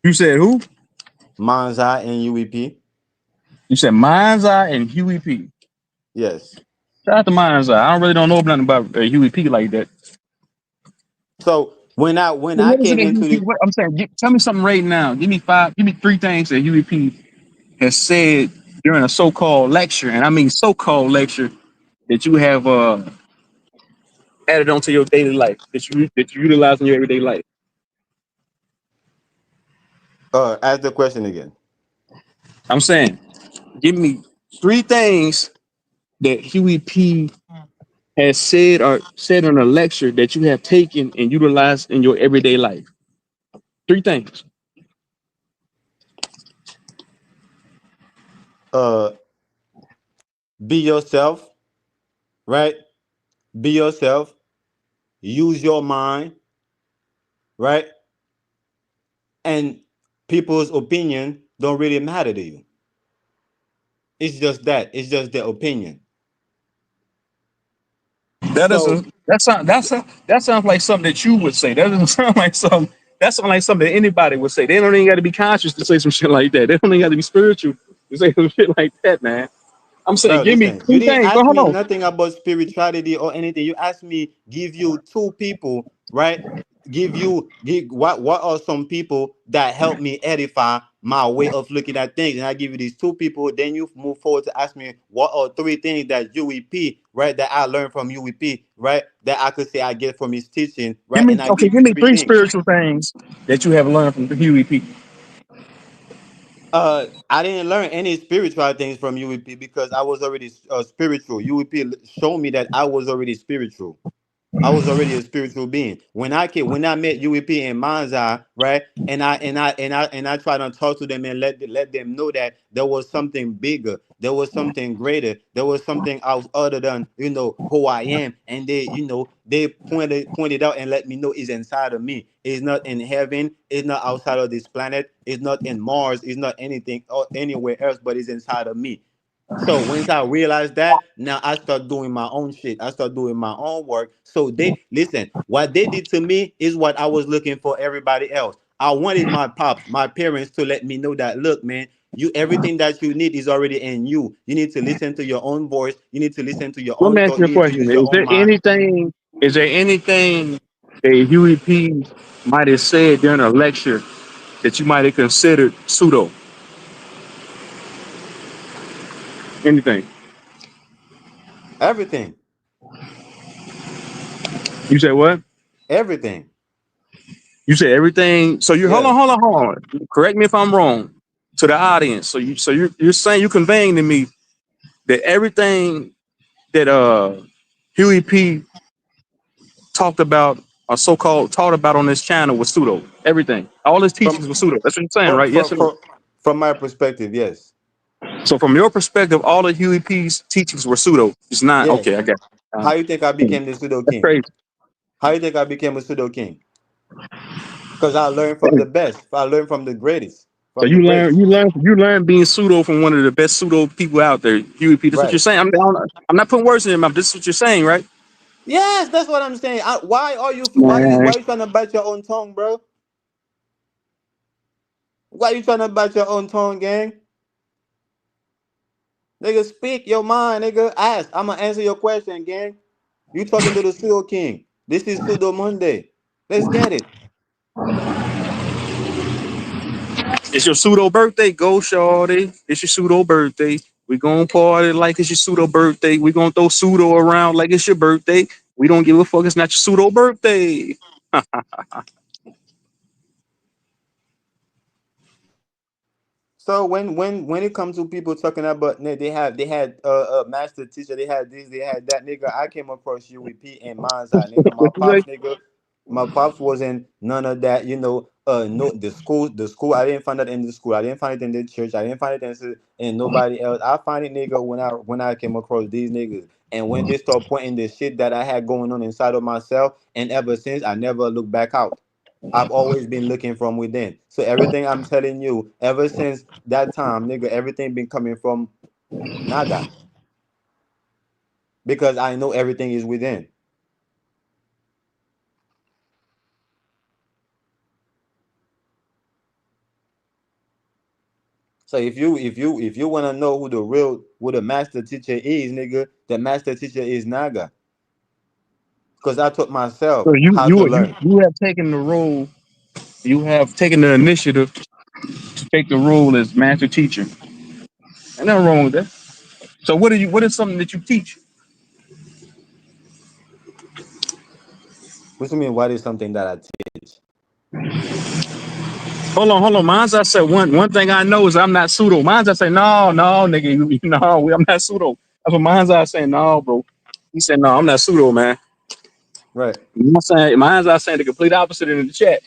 You said who? Manzai and UEP. You said Mind's Eye and Huey P. Yes. Shout out to Mind's Eye. I don't really don't know nothing about Huey P like that. So when I What is it came that Huey into P? the I'm saying, tell me something right now. Give me three things that Huey P has said during a so-called lecture, and I mean so-called lecture that you have added onto your daily life that you utilize in your everyday life. ask the question again. I'm saying, give me three things that Huey P has said in a lecture that you have taken and utilized in your everyday life. Three things. Uh, be yourself, right? Be yourself. Use your mind, right? And people's opinion don't really matter to you. It's just that. It's just their opinion. That So doesn't that sounds like something that you would say. That doesn't sound like something that anybody would say. They don't even got to be conscious to say some shit like that. They don't even got to be spiritual to say some shit like that, man. I'm saying, bro, give me listen, you two didn't things. But ask hold me on. nothing about spirituality or anything. You asked me give you two people, right? Give what are some people that help me edify my way of looking at things, and I give you these two people. Then you move forward to ask me what are three things that UEP, right, that I learned from UEP, right, that I could say I get from his teaching, right, and I give you Give me three three things. spiritual things that you have learned from the UEP. I didn't learn any spiritual things from UEP because I was already spiritual. UEP showed me that I was already spiritual. I was already a spiritual being. When I met UEP in Manza, right? And I tried to talk to them and let them know that there was something bigger, there was something greater, there was something else other than who I am. And they pointed out and let me know it's inside of me. It's not in heaven, it's not outside of this planet, it's not in Mars, it's not anything or anywhere else, but it's inside of me. So once I realized that, now I start doing my own shit. I start doing my own work. So they listen. What they did to me is what I was looking for everybody else. I wanted my pops, my parents to let me know that look, man, you everything that you need is already in you. You need to listen to your own voice. You need to listen to your Let own me ask thought. you a You need to question. use your own mind. Is there anything that UEP might have said during a lecture that you might have considered pseudo? Anything? Everything. You said what? Everything. You said everything. So you Yes. hold on. Correct me if I'm wrong. To the audience. You're saying you're conveying to me that everything that Huey P talked about or so-called taught about on this channel was pseudo. Everything. All his From teachings were pseudo. That's what you're saying, from right? Yes from or no? from, from my perspective, yes. So from your perspective, all of Huey P's teachings were pseudo. It's not Yes. okay, I guess. How you think I became the pseudo That's king? crazy. How you think I became a pseudo king? Because I learned from the best. I learned from the greatest. So From the greatest. you learn being pseudo from one of the best pseudo people out there, Huey P. That's what you're Right. saying. I'm not putting words in your mouth. This is what you're saying, right? Yes, that's what I'm saying. Why are you Man, why you trying to bite your own tongue, bro? Why you trying to bite your own tongue, gang? Nigga, speak your mind, nigga. Ask. I'ma answer your question, gang. You talking to the pseudo king. This is Pseudo Monday. Let's get it. it's your pseudo birthday. Go, shorty. It's your pseudo birthday. We gonna party like it's your pseudo birthday. We gonna throw pseudo around like it's your birthday. We don't give a fuck. It's not your pseudo birthday. So when it comes to people talking about they had a master teacher, they had this, they had that, nigga. I came across UEP and Manza, nigga. My What you say? pops, nigga. My pops wasn't none of that, no, the school. I didn't find it in the school. I didn't find it in the church. I didn't find it in nobody else. I find it, nigga, when I came across these niggas. And when they start pointing the shit that I had going on inside of myself, and ever since I never looked back out. I've always been looking from within. So everything I'm telling you, ever since that time, nigga, everything been coming from Naga. Because I know everything is within. So if you wanna know who the master teacher is, nigga, the master teacher is Naga. Because I taught myself So how to learn. you have taken the role. You have taken the initiative to take the role as master teacher. Ain't nothing wrong with that. So what is something that you teach? What do you mean what is something that I teach? Hold on. Mine's I said one thing I know is I'm not pseudo. Mine's I say no, nigga, no, I'm not pseudo. That's what mine's I saying no, bro. He said no, I'm not pseudo, man. Right. Mine's I saying the complete opposite in the chat.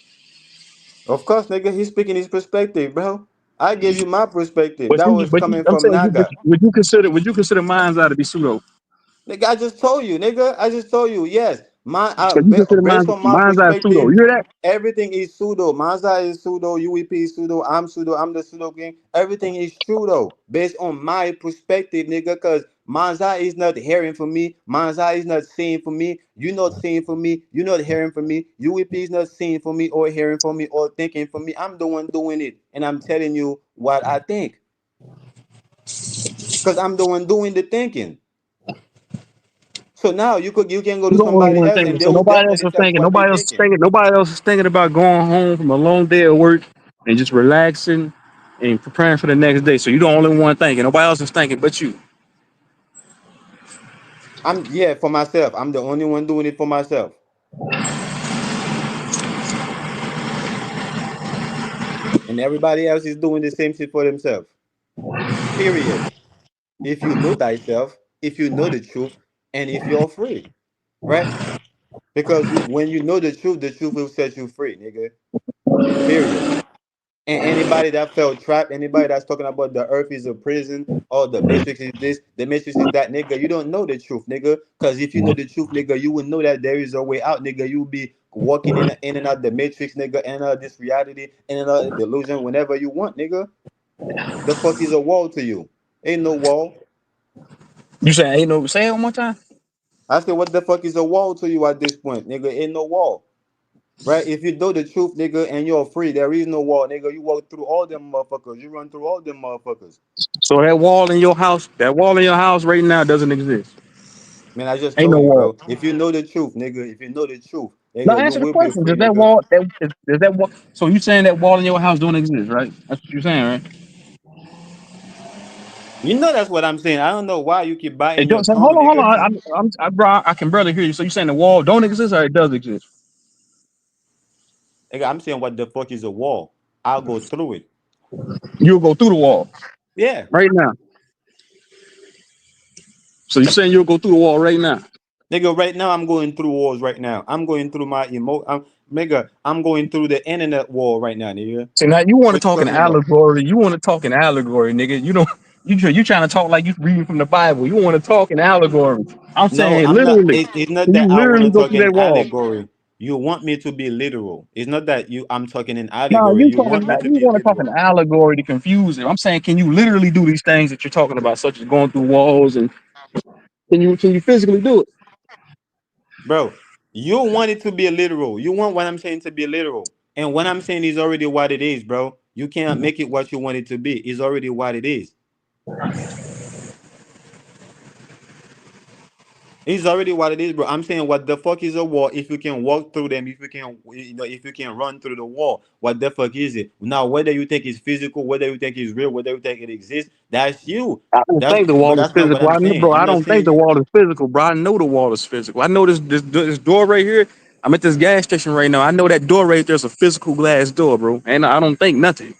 Of course, nigga, he's speaking his perspective, bro. I gave you my perspective. But That was coming I'm from saying, Naga. would you consider mine's I to be pseudo? Nigga, I just told you, nigga. I just told you. Yes, So you consider based on my mine's I pseudo? perspective, You hear that? everything is pseudo. Mazda is pseudo. UEP is pseudo. I'm pseudo. I'm the pseudo king. Everything is true though, based on my perspective, nigga. Cause Mazda is not hearing for me. Mazda is not seeing for me. You not seeing for me. You not hearing for me. UEP is not seeing for me or hearing for me or thinking for me. I'm the one doing it, and I'm telling you what I think. Cause I'm the one doing the thinking. So now you can go You to don't only somebody one else thing. and they So will definitely tell you what they're thinking. Nobody else is thinking about going home from a long day of work and just relaxing and preparing for the next day. So you're the only one thinking. Nobody else is thinking but you. Yeah, for myself. I'm the only one doing it for myself. And everybody else is doing the same shit for themselves. Period. If you know thyself, if you know the truth, and if you're free, right? Because when you know the truth will set you free, nigga. Period. And anybody that felt trapped, anybody that's talking about the earth is a prison or the matrix is this, the matrix is that, nigga, you don't know the truth, nigga. Because if you know the truth, nigga, you would know that there is a way out, nigga. You'll be walking in and out the matrix, nigga, and this reality, in and out the delusion whenever you want, nigga. The fuck is a wall to you? Ain't no wall. You saying ain't no say it one more time? I said, what the fuck is a wall to you at this point, nigga? Ain't no wall. Right? If you know the truth, nigga, and you're free, there is no wall, nigga. You walk through all them motherfuckers. You run through all them motherfuckers. So that wall in your house right now doesn't exist. Man, I just Ain't told no you, wall. bro. If you know the truth, nigga, if you know the truth, Now nigga, you answer the will be question. free, nigga. Does that wall so you saying that wall in your house don't exist, right? That's what you're saying, right? You know that's what I'm saying. I don't know why you keep It biting your don't say tongue, hold nigga. on. I can barely hear you. So you saying the wall don't exist or it does exist? Nigga, I'm saying what the fuck is a wall? I'll go through it. You'll go through the wall Yeah. right now. So you're saying you'll go through the wall right now. Nigga, right now I'm going through walls right now. I'm going through nigga, I'm going through the internet wall right now, nigga. So now you want to What you talk in talking about? allegory. You want to talk in allegory, nigga. You don't. You trying to talk like you reading from the Bible. You want to talk in allegory. I'm No, saying I'm not. literally. It's not Can you that I want literally to go talk through in that wall? allegory. You want me to be literal. It's not that I'm talking in No, allegory. You want me to you be want to talk in literal. allegory to confuse it. I'm saying, can you literally do these things that you're talking about, such as going through walls, and can you physically do it? Bro, you want it to be literal. You want what I'm saying to be literal. And what I'm saying is already what it is, bro. You can't make it what you want it to be. It's already what it is. It's already what it is, bro. I'm saying, what the fuck is a wall? If you can walk through them, if you can, if you can run through the wall, what the fuck is it? Now, whether you think it's physical, whether you think it's real, whether you think it exists, that's you. I don't think the But wall is that's not what physical. I'm I know, saying. bro. I'm I not don't think the saying. wall is physical, bro. I know the wall is physical. I know this door right here. I'm at this gas station right now. I know that door right there's a physical glass door, bro. And I don't think nothing.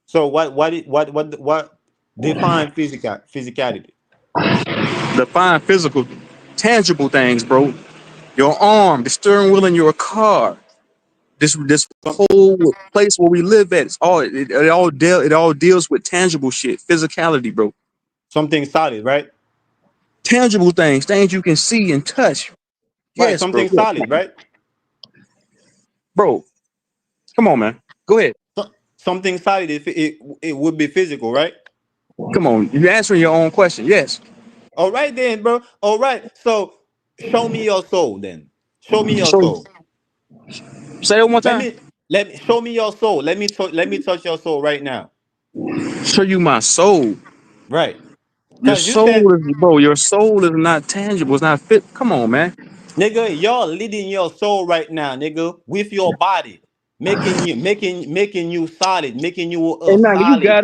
So what define physicality? Define physical, tangible things, bro. Your arm, the steering wheel in your car, this whole place where we live at. It all deals with tangible shit, physicality, bro. Something solid, right? Tangible things you can see and touch. Right, Yes, bro. something solid, right? Bro, come on, man. Go ahead. Something solid. If it would be physical, right? Come on. You're answering your own question. Yes. All right then, bro. All right. So show me your soul then. Show me your So soul. say it one more Let time. me let me show me your soul. Let me touch your soul right now. Show you my soul. Right. Your Cause you said, soul is, bro. Your soul is not tangible. It's not fit. Come on, man. nigga, you're leading your soul right now, nigga, with your body, making you solid, making you And now solid.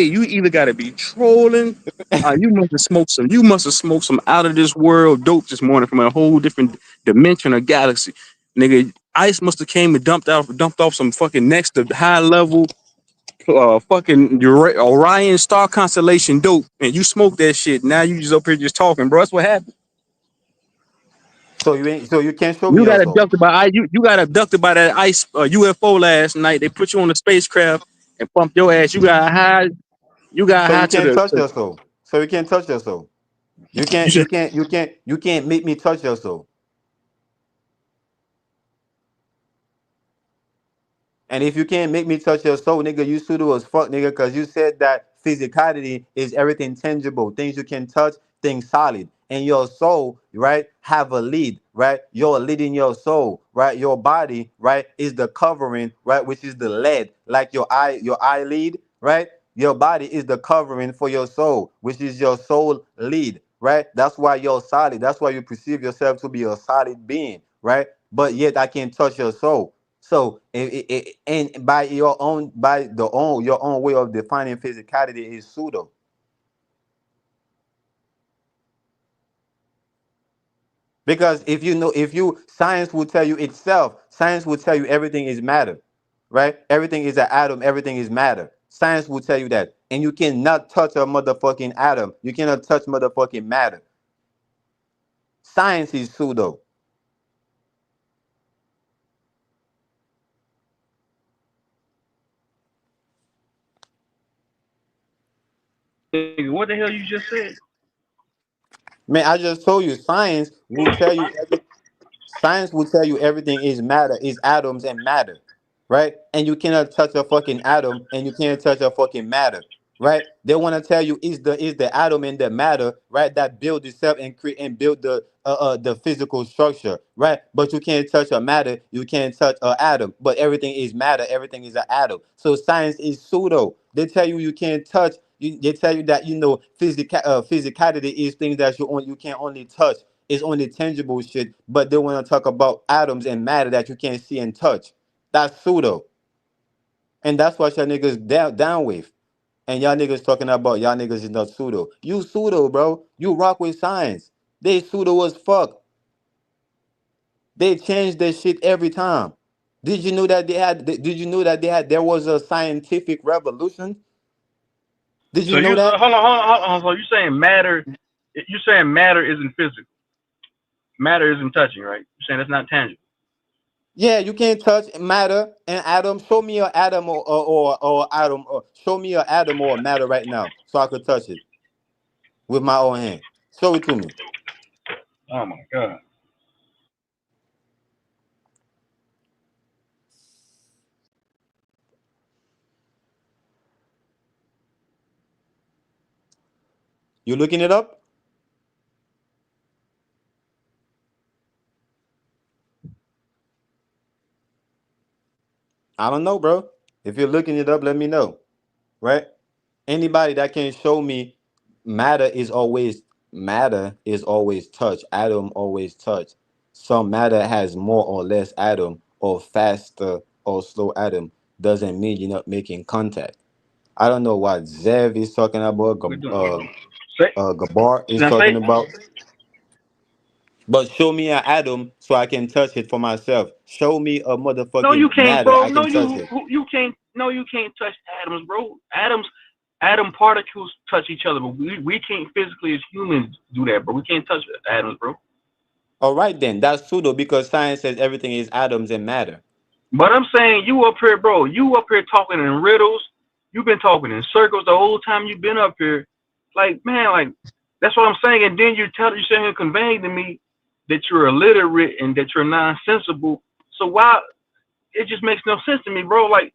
you either gotta be trolling. You must have smoked some out of this world dope this morning from a whole different dimension or galaxy. Nigga, ice must have came and dumped off some fucking next to high level fucking Orion star constellation dope, and you smoked that shit. Now you just up here just talking, bro. That's what happened. So you can't show me your soul. You got abducted by that ice UFO last night. They put you on a spacecraft and pumped your ass. You got So high you to can't the. touch your soul. So you can't touch your soul. You said You can't make me touch your soul. And if you can't make me touch your soul, nigga, you pseudo as fuck, nigga, because you said that physicality is everything tangible, things you can touch, things solid. And your soul, right, have a lead, right? You're leading your soul, right? Your body, right, is the covering, right, which is the lead, like your eyelid, right? Your body is the covering for your soul, which is your soul lead, right? That's why you're solid. That's why you perceive yourself to be a solid being, right? But yet I can't touch your soul. So, and by your own way of defining physicality is pseudo. Because if you science will tell you itself, science will tell you everything is matter, right? Everything is an atom, everything is matter. Science will tell you that, and you cannot touch a motherfucking atom. You cannot touch motherfucking matter. Science is pseudo. Nigga, what the hell you just said? Man, I just told you, science will tell you everything is matter, is atoms and matter, right? And you cannot touch a fucking atom, and you can't touch a fucking matter, right? They want to tell you is the atom and the matter, right? That build itself and create and build the physical structure, right? But you can't touch a matter, you can't touch a atom, but everything is matter, everything is an atom. So science is pseudo. They tell you you can't touch. They tell you that physicality is things that you can only touch. It's only tangible shit, but they want to talk about atoms and matter that you can't see and touch. That's pseudo, and that's what y'all niggas down with. And y'all niggas talking about y'all niggas is not pseudo. You pseudo, bro. You rock with science. They pseudo as fuck. They change their shit every time. Did you know that they had? Did you know that there was a scientific revolution? Did So you know you that? hold on. So you saying matter? You saying matter isn't physical? Matter isn't touching, right? You're saying it's not tangible. Yeah, you can't touch matter and atom. Show me an atom or atom. Or show me an atom or a matter right now, so I could touch it with my own hand. Show it to me. Oh my god. You looking it up? I don't know, bro. If you're looking it up, let me know. Right? Anybody that can show me matter is always matter is always touch. Atom always touch. Some matter has more or less atom, or faster or slow atom. Doesn't mean you're not making contact. I don't know what Zev is talking about. We're doing. Say Gabar is now. talking Say about. But show me an atom so I can touch it for myself. Show me a no, you motherfucking can't, matter bro. I No, can touch it. you can't. No, you can't touch atoms, bro. Atom particles touch each other, but we can't physically as humans do that, bro. We can't touch atoms, bro. All right then, that's pseudo because science says everything is atoms and matter. But I'm saying you up here, bro. You up here talking in riddles. You've been talking in circles the whole time you've been up here. Like man, like that's what I'm saying. And then you sitting here conveying to me that you're illiterate and that you're nonsensical. So why? It just makes no sense to me, bro. Like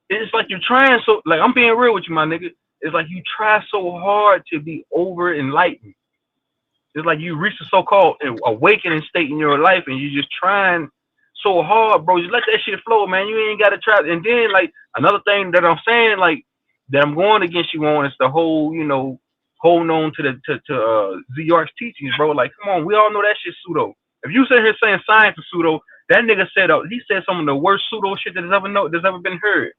it's like you're trying so. Like I'm being real with you, my nigga. It's like you try so hard to be over enlightened. It's like you reach a so-called awakening state in your life, and you're just trying so hard, bro. Just let that shit flow, man. You ain't gotta try. And then, like another thing that I'm saying, like that I'm going against you on is the whole, holding on to ZR's teachings, bro. Like, come on, we all know that shit's pseudo. If you sit here saying science is pseudo, that nigga said some of the worst pseudo shit that's ever been heard.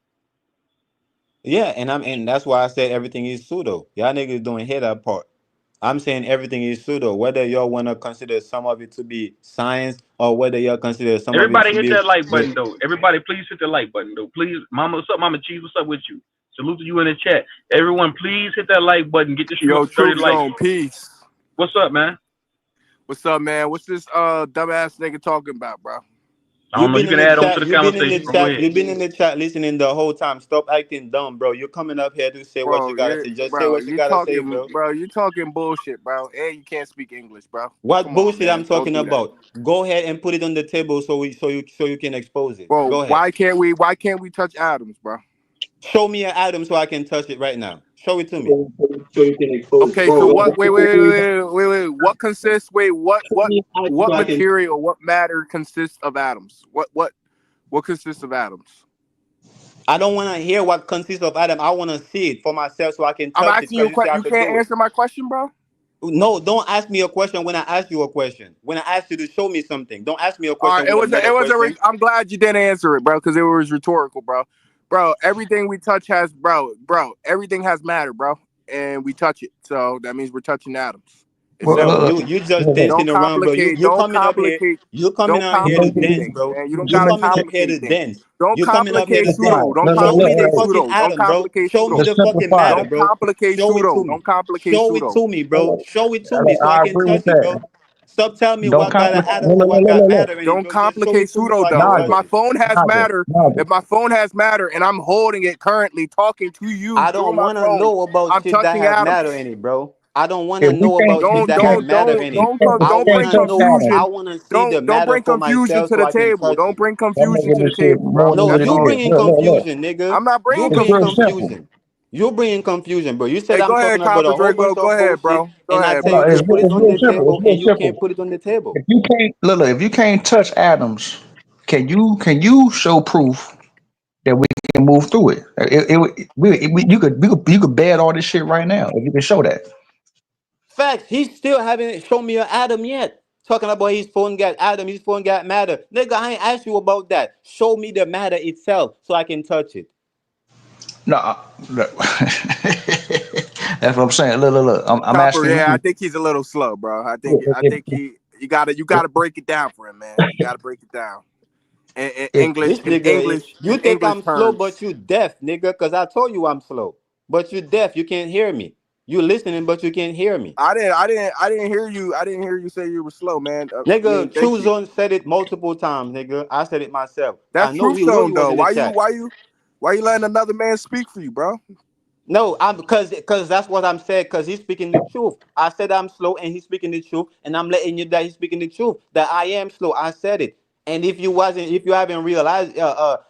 Yeah, and that's why I said everything is pseudo. Y'all niggas don't hear that part. I'm saying everything is pseudo. Whether y'all wanna consider some of it to be science or whether y'all consider some of it Everybody to hit be that like button though. Everybody please hit the like button though. Please, Mama, what's up, Mama Cheese? What's up with you? Salute to you in the chat. Everyone, please hit that like button. Get the stream up Yo, to 30 Truth likes. Zone, peace. What's up, man? What's up, man? What's this dumbass nigga talking about, bro? I don't know. You can add on to the You've been in the conversation, bro. Go chat, ahead. you've been in the chat listening the whole time. Stop acting dumb, bro. You're coming up here to say what you gotta say. Just say what you gotta say, bro. You talking bullshit, bro. And you can't speak English, bro. What Come on, bullshit I'm man. Don't talking do that. about? Go ahead and put it on the table so you can expose it. Bro, Go ahead. why can't we touch atoms, bro? Show me an atom so I can touch it right now. Show it to me. So you can expose it. Okay, so Bro, what wait. What consists what material, what matter consists of atoms? What consists of atoms? I don't want to hear what consists of atom. I want to see it for myself so I can I'm touch it asking you because a you say question. I You could can't do it. answer my question, bro? No, don't ask me a question when I ask you a question. When I ask you to show me something, don't ask me a All right, question with another it was question. I'm glad you didn't answer it, bro, because it was rhetorical, bro. Bro, everything we touch has, everything has matter, bro, and we touch it, so that means we're touching atoms. It's Well, No, simple. you just look. dancing around, bro. You Don't coming up here. complicate, You coming don't on here to complicate dance, things, bro. man. You don't You gotta coming up here to complicate things. dance. Don't You coming up here complicate to dance. pseudo. Don't Look, Show look, me the complicate look, fucking pseudo. Don't atom, bro. complicate Show me pseudo. just the fucking simplify matter, it. Don't bro. complicate Show it pseudo. to me. Don't complicate Show it pseudo. to me, bro. Show it to me so I I can agree with touch it, that. bro. Stop telling me Don't what got an complicate. atom and what got matter in it, Don't bro. Just show complicate it to me pseudo so I can though. If touch my Naga, it. phone has Naga, matter, Naga. and I'm holding it currently talking to you I through don't my want to phone, know about I'm shit that touching has matter atoms. in it, bro. I don't want If to we know can't, about if shit Don't we that can't, have don't matter don't in it. don't if we I don't want can't bring to touch know. I confusion. Adam, want to see the Don't matter bring for confusion myself to so the I can table. touch Don't it. bring that confusion nigga to the this shit table, more bro. than No, what That's it you all. is. bringing Look. confusion, nigga. I'm not You bringing It's bringing real confusion. simple. confusion. You bringing confusion, bro. You said Hey, I'm go ahead, talking about a Copper whole Draco. bunch Go of ahead, bullshit, bro. Go and I ahead, tell No, you bro. to put it it's on real the simple. It's table, real and you simple. can't put it on the table. If you can't look, if you can't touch atoms, can you show proof that we can move through it? You could bet all this shit right now if you can show that. Facts. He still haven't shown me an atom yet. Talking about his phone got atom, his phone got matter. Nigga, I ain't asked you about that. Show me the matter itself so I can touch it. No, look. That's what I'm saying. Look. I'm Copper, asking yeah, I you. think he's a little slow, bro. I If, think you gotta break it down for him, man. You gotta break it down in if, This nigga, you in think English I'm slow, but terms. you deaf, nigga, because I told you I'm slow. But you deaf, you can't hear me. You listening, but you can't hear me. I didn't hear you say you were slow, man. I mean, Nigga, thank True you. Zone said it multiple times, nigga. I said it myself. I That's know truth we know zone you was though. in the chat. Why you letting another man speak for you, bro? No, I'm because that's what I'm saying. Because he's speaking the truth. I said I'm slow, and he's speaking the truth, and I'm letting you that he's speaking the truth. That I am slow. I said it. And if you haven't realized,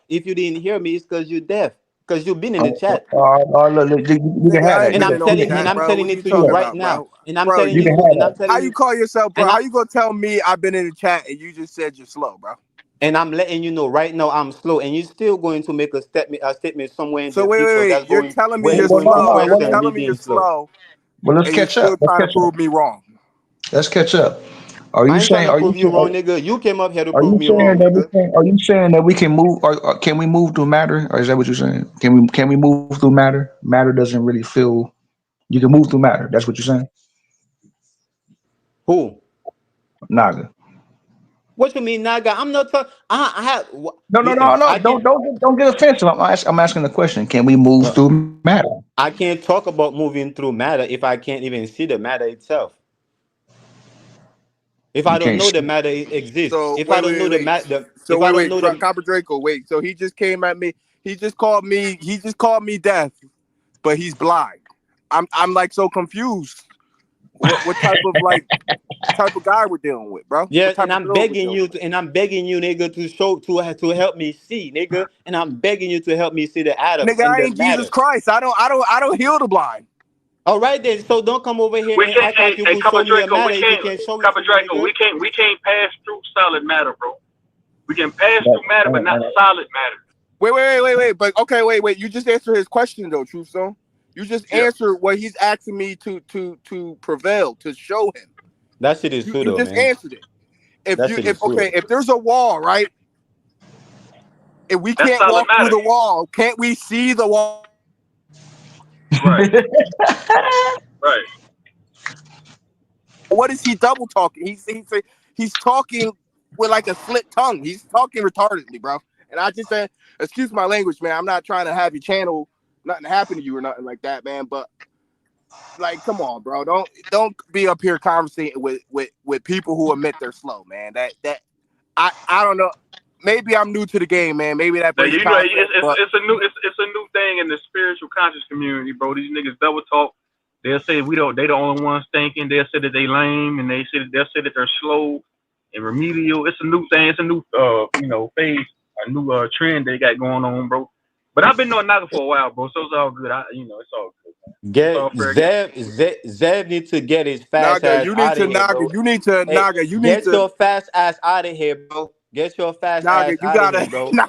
if you didn't hear me, it's because you're deaf. Because you've been in the chat, look, you can Nigga, have I that. ain't and been I'm in no telling You and chat, I'm bro. telling What are it you to you talking can, right about, now. bro? And I'm Bro, telling you you can to, have and I'm that. how telling you you, call yourself, bro? and How I you gonna tell me I've been in the chat and you just said you're slow, bro? and I'm letting you know right now I'm slow, and you're still going to make a statement somewhere in So the future wait. that's You're going telling me where you're you're Well, going no, to slow. no. You're question me telling me you're being slow. slow, Well, let's and you're catch up. still Let's trying to catch up. prove me wrong. Let's catch up. Are you I ain't trying saying? to prove you wrong, nigga. You came up here to Are prove you me saying wrong, that we nigga. can? Are you saying that we can move? Or can we move through matter? Or is that what you're saying? Can we move through matter? Matter doesn't really feel. You can move through matter. That's what you're saying, Who? Naga. What you mean, Naga? I'm not talking. I have. No, no, no, Listen, no. I can. Don't get offensive. I'm asking the question. Can we move Well, through matter? I can't talk about moving through matter if I can't even see the matter itself. If I You don't can't know see. the matter exists. So If I don't know the matter, So if I don't know the Copper Draco, wait. So he just came at me. He just called me deaf, but he's blind. I'm like so confused. What type of guy we're dealing with, bro? yeah, What type of build we're dealing with? and I'm begging you, nigga, to show to help me see, nigga, and I'm begging you to help me see the atom Nigga, and I the ain't Jesus matter. Christ. I don't heal the blind. All right then, so don't come over here We and can't. act like you Hey, could Copper show me a Draco, matter we if you can't. can't show it Copper to me, Draco, nigga. we can't pass through solid matter, bro. We can pass But, through matter, but not solid matter. Wait. But okay, wait. You just answered his question though, Truth Zone. You just Yeah. answered what he's asking me to prevail, to show him. That shit is You pseudo, just man. answered it. That shit is pseudo. If there's a wall, right? If we That's can't solid walk through matter. the wall, can't we see the wall? Right. Right. What is he double talking? He's talking with like a slit tongue. He's talking retardedly, bro. And I just said, excuse my language, man. I'm not trying to have your channel nothing happen to you or nothing like that, man. But like, come on, bro. Don't be up here conversating with people who admit they're slow, man. That I don't know. Maybe I'm new to the game, man. Maybe that Now, breeds you know, confidence, but it's a new thing in the spiritual conscious community, bro. These niggas double talk. They'll say they the only ones thinking. They'll say that they lame, and they'll say that they're slow and remedial. It's a new thing. It's a new phase, a new trend they got going on, bro. But I've been knowing Naga for a while, bro. So it's all good. It's all good, man. It's all Get fair game. Zev needs to get his fast Naga, ass out of here, Naga, bro. you need to Hey, Naga, you need get to your fast ass out of here, bro. Get your fast Nah, ass you out of gotta here, bro.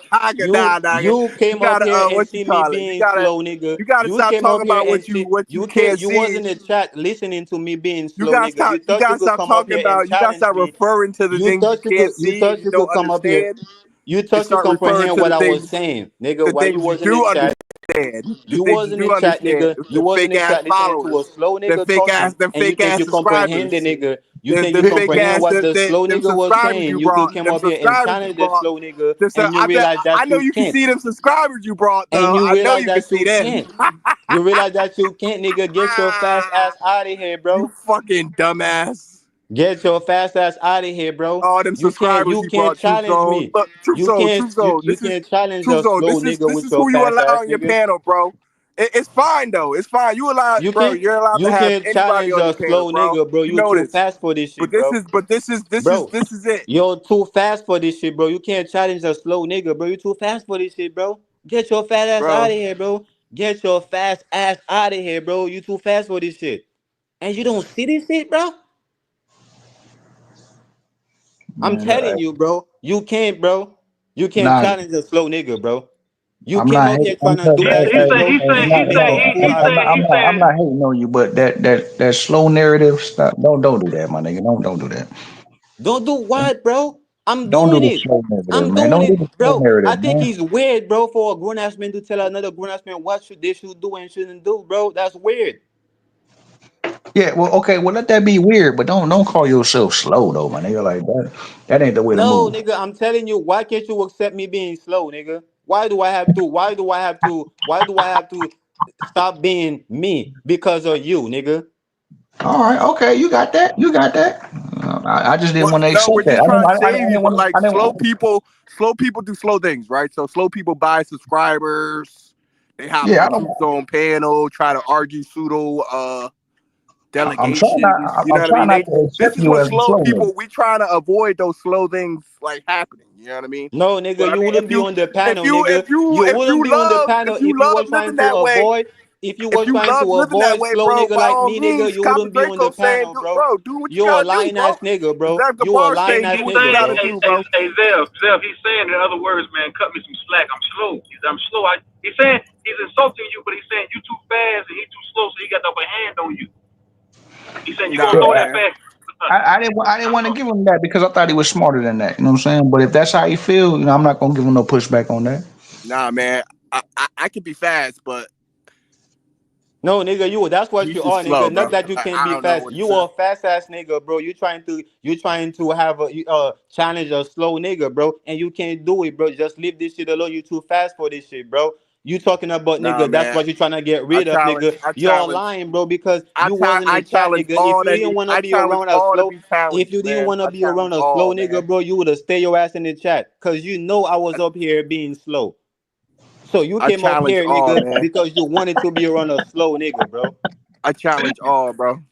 nah, nah. You You came up gotta here and what you see me call it? being slow, nigga. You gotta You stop came talking up here about and see what you can't you was see. in the chat listening to me being You slow, gotta nigga. stop. You You thought you gotta could stop come up talking here and about. You gotta challenge stop me. referring to the things you can't You see thought and you you could don't come up here. understand, You and thought you start referring comprehend to what I was saying, nigga. the While you things you was in the do chat, understand, the you things was you in do the chat, understand. nigga. You The was in fake the ass chat listening to a followers, slow nigga talking, them and you fake think ass you comprehend the subscribers, nigga. You think you the fake comprehend ass what the slow them nigga was subscribers saying. you You could brought, come them up here and subscribers you challenge the brought. slow nigga, So and you realize I that know you you can can't. see them subscribers you brought And though. you I know realize you can that see you them. can't. You realize that you can't, nigga. Get your fast ass out of here, You bro. fucking dumbass. Get your fast ass out of here, bro. All them subscribers You you can't brought, Truth challenge Zone. me. Look, Truth Zone. You can't challenge Truth a Zone. slow nigga This with is your who you fast allow ass, on your nigga. panel, bro. It's fine though. It's fine. You allowed, bro. You're allowed to You have can't anybody challenge on a your panel, slow bro. nigga, bro. You You know too this. fast for this But shit, bro. Bro, this is it, you're too fast for this shit, bro. You can't challenge a slow nigga, bro. You too fast for this shit, bro. Get your fat ass out bro. of here, bro. Get your fast ass out of here, bro. You too fast for this shit. And you don't see this shit, bro? I'm Man, telling you, bro. You can't, bro. You can't nah, challenge a slow nigga, bro. You I'm came not up hating. here trying to do that shit, bro. I'm not, Speaking your full I'm not hating on you, but that slow narrative stuff. Don't do that, my nigga. Don't do that. Don't do what, bro? I'm Don't do doing the it. slow narrative, I'm man. doing Don't do it, the slow bro. I narrative, think man. he's weird, bro, for a grown ass man to tell another grown ass man what they should do and shouldn't do, bro. That's weird. Yeah, well, okay, well, let that be weird, but don't call yourself slow though, my nigga. Like that, that ain't the way to No, move. nigga, I'm telling you, why can't you accept me being slow, nigga? Why do I have to? Why do I have to stop being me because of you, nigga? All right, okay, you got that, you got that. I just didn't What? want to No, accept we're that. just trying to I save you. didn't want to. Like slow people do slow things, right? So slow people buy subscribers. They hop Yeah, on I the don't. Truth Zone panel, try to argue pseudo I'm trying not. delegations. You know I'm what I trying mean? not to This accept is you what as a slow slow nigga. people. We trying to avoid those slow things like happening. You know what I mean? No, But nigga, I you mean, wouldn't be on the panel, nigga. You wouldn't be on the panel if you if you were love trying living to that way, avoid. If you if were you trying love to living that avoid way, slow bro, nigga by like all me, nigga, means, you Copper wouldn't be on the Draco saying, panel, bro. do what you You're a gotta do, lying bro. ass nigga, As bro. the You a bar lying say, ass do He's what you nigga, saying, gotta bro. do, bro. Zev, he's saying in other words, man, cut me some slack. I'm slow. I'm slow. He's saying he's insulting you, but he's saying you too fast and he too slow, so he got the upper hand on you. He's saying you gonna Nah, go Yeah, that man. fast. I didn't want to give him that because I thought he was smarter than that. You know what I'm saying? But if that's how he feel, I'm not gonna give him no pushback on that. Nah, man. I can be fast, but No, nigga, that's what he's you just are, slow, nigga. bro. Not that you can't I be don't know fast. what to You say. a fast ass nigga, bro. You trying to have a challenge a slow nigga, bro, and you can't do it, bro. Just leave this shit alone. You too fast for this shit, bro. You talking about Nah, nigga? That's man. what you trying to get I rid of, challenge. nigga. I You're challenge. lying, bro, because you was in I the chat, challenge nigga. If all you that. didn't want to I be challenge around a all to slow, be if challenged, you didn't man. want to I be challenge around a slow all, nigga, man. bro, you would have stay your ass in the chat, cause you know I was up here being slow. So you I came up challenge here, all, nigga, man. because you wanted to be around a slow nigga, bro. I challenge all, bro.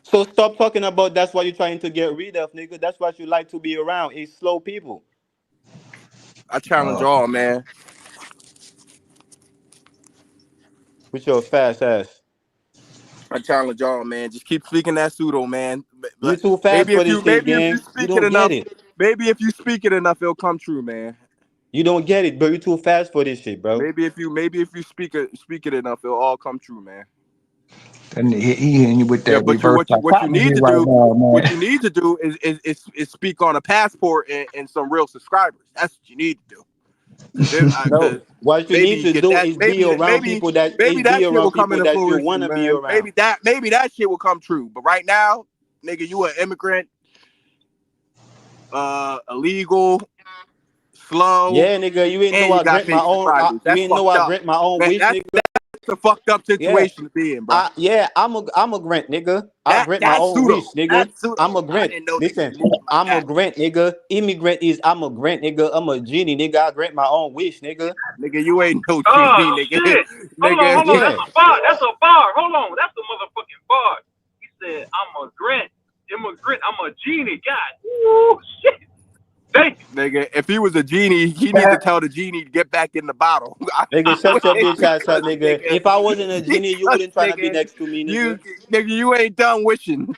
So stop talking about that's what you're trying to get rid of, nigga. That's what you like to be around. It's slow people I challenge Uh, all, man. with your fast ass. I challenge all, man. Just keep speaking that pseudo, man. You too fast for this shit, Maybe if you gang. You speak it don't get enough, it. it'll come true, man. You don't get it, bro. You too fast for this shit, bro. Maybe if you speak it enough, it'll all come true, man. and he hitting you with Yeah, that but reverse what you psychology need to right do, now, man. is speak on a passport and some real subscribers. That's what you need to do. No, Because what you maybe need you to get do that. is be around people Maybe that shit will come into that you fruition, wanna be man. around. Maybe that shit will come true. But right now, nigga, you an immigrant, illegal, slow, Yeah, nigga, you ain't know and you I got grant my fake own. subscribers. You That's ain't know I fucked up. grant my own Man, wish, nigga. that's a fucked up Yeah, situation to be in, bro. I'm a grant, nigga. I grant my That's own pseudo. wish, nigga. That's pseudo. I'm a I grant. didn't know niggas Listen, be moving like I'm a that. grant, nigga. Immigrant is I'm a grant, nigga. I'm a genie, nigga. I grant my own wish, nigga. Nigga, you ain't no genie, Oh nigga. shit! Nigga, Hold on. Yeah, That's a bar. That's a bar. Hold on. That's a motherfucking bar. He said, "I'm a grant, immigrant. I'm a genie." God, ooh, shit. Thank you. nigga, if he was a genie, he needs to tell the genie to get back in the bottle. nigga, shut your bitch ass up, because nigga. nigga, If I wasn't a genie, you because wouldn't try to be nigga, next to me, nigga. you ain't done wishing.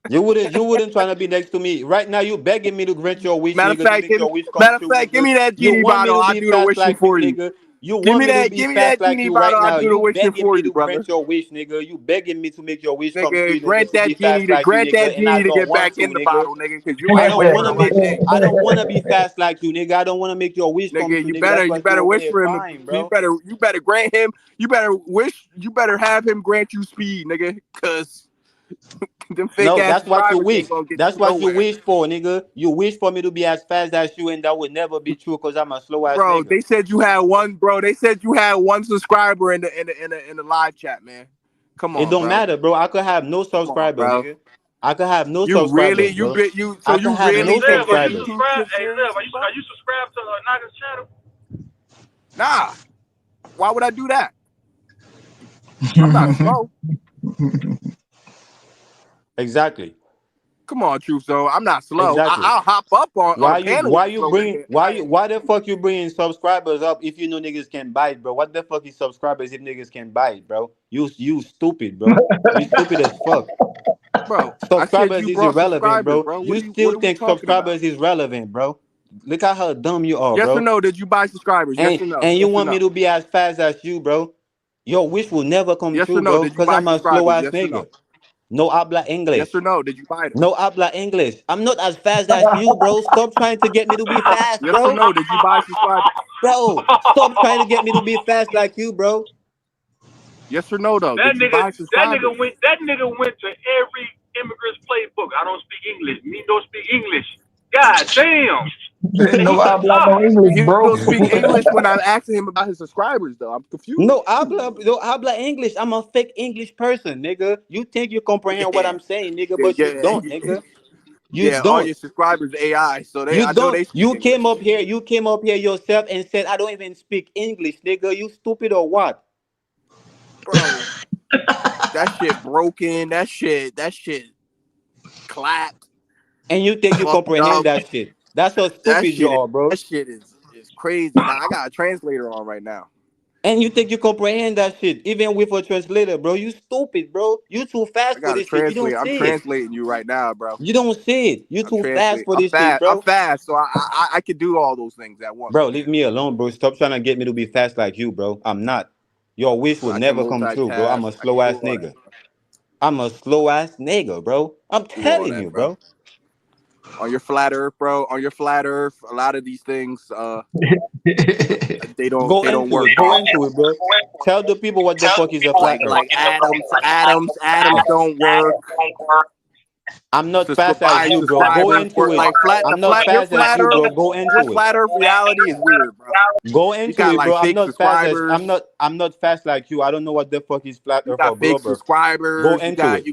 You wouldn't try to be next to me. Right now you begging me to grant your wish, Matter of nigga, to fact, make your wish come true, give nigga. me that You genie want me bottle. to I'll be do the fast wishing like you, for you. nigga. You want me to be Give me that fast like genie you bottle. right I'll now. do the You wishing begging for me you, to brother. grant your wish, nigga. You begging me to make your wish come Nigga, true, nigga, grant to be that genie fast to like you, nigga, and I don't get want back to, in the nigga. bottle, nigga, because you ain't wishing on my dick. I don't wanna be fast like you, nigga. I don't wanna make your wish come Nigga, true, nigga. That's you what you better over wish there for him. crying, bro. You better grant him. You better have him grant you speed, nigga, because them fake No, ass that's what you subscribers wish. ain't gonna get That's you what you nowhere. wish for, nigga. You wish for me to be as fast as you, and that would never be true because I'm a slow ass Bro, nigga. they said you had one. Bro, they said you had one subscriber in the live chat, man. Come It on, don't bro. matter, bro. I could have no Come on, subscriber, bro. nigga. I could have no You really subscribers, bro. so I could you have Hey, no really Zev, take are this you subscribers. YouTube subscribed? shit Hey, Zev, seriously, bro? are you subscribed to Naga's channel? Nah. Why would I do that? I'm not slow. Exactly. Come on, Truth Zone. I'm not slow. Exactly. I'll hop up on a panel with Why a you slow bringing nigga. I ain't- why the fuck you bringing subscribers up if you know niggas can bite, bro? What the fuck is subscribers if niggas can bite, bro? You stupid, bro. You stupid as fuck. Bro, I said Subscribers you is brought irrelevant, subscribers, bro. bro. You What still are we think talking about? subscribers is relevant, bro. Look at how dumb you are, Yes or bro. no? Did you buy subscribers? Yes And or no? and you Yes or want me no? to be as fast as you, bro? Your wish will never come Yes or true, no? bro. Did you Cause buy I'm a slow subscribers? ass Yes or no? nigga. No habla Yes or English. no? Did you buy them? No habla English. I'm not as fast as you, bro. Stop trying to get me to be fast, Yes or bro. no? Did you buy subscribers? Bro, stop trying to get me to be fast like you, bro. Yes or no though? That Did you nigga, buy subscribers? that nigga went to every immigrant's playbook. I don't speak English. Me don't speak English. God damn. No What the habla fuck? no English, He bro. don't speak English when I'm asking him about his subscribers though. I'm confused. No habla English. I'm a fake English person, nigga. You think you comprehend what Yeah, I'm saying, nigga, yeah, but you yeah, don't, nigga. You yeah. All don't. your subscribers AI, so You I know don't. they speak English. You came up here yourself and said, I don't even speak English, nigga. You stupid or what? Bro, that shit broken. That shit clapped, And you think you fucked comprehend up. that shit. That's how stupid you are, That bro. shit is crazy. Now I got a translator on right now. And you think you comprehend that shit, even with a translator, bro. You stupid, bro. You too I fast for got a this shit. You don't translator. I'm see it. translating you right now, bro. You don't see it. You I'm too fast translating. for this shit, I'm bro. fast, so I can do all those things at once, Bro, leave nigga. me alone, bro. Stop trying to get me to be fast like you, bro. I'm not. Your wish will I can never come true, bro. I'm multitask. a I can slow do ass all that. nigga. I'm a slow ass nigga, bro. I'm Do all telling that, you, bro. bro. On your flat earth, bro. On your flat earth, a lot of these things, Go they don't into work, it. Go bro. into it, bro. Tell the people what the fuck is a flat earth. Like atoms don't work. I'm not fast as you, bro. Go Subscribers into work it. like I'm not your fast as flat you, earth. bro. Go Your into it. flat earth reality is weird, bro. Go You into got it, like bro. fake subscribers. I'm not fast like you. I don't know what the fuck is flat You earth or got fake globe earth. Go subscribers. into it.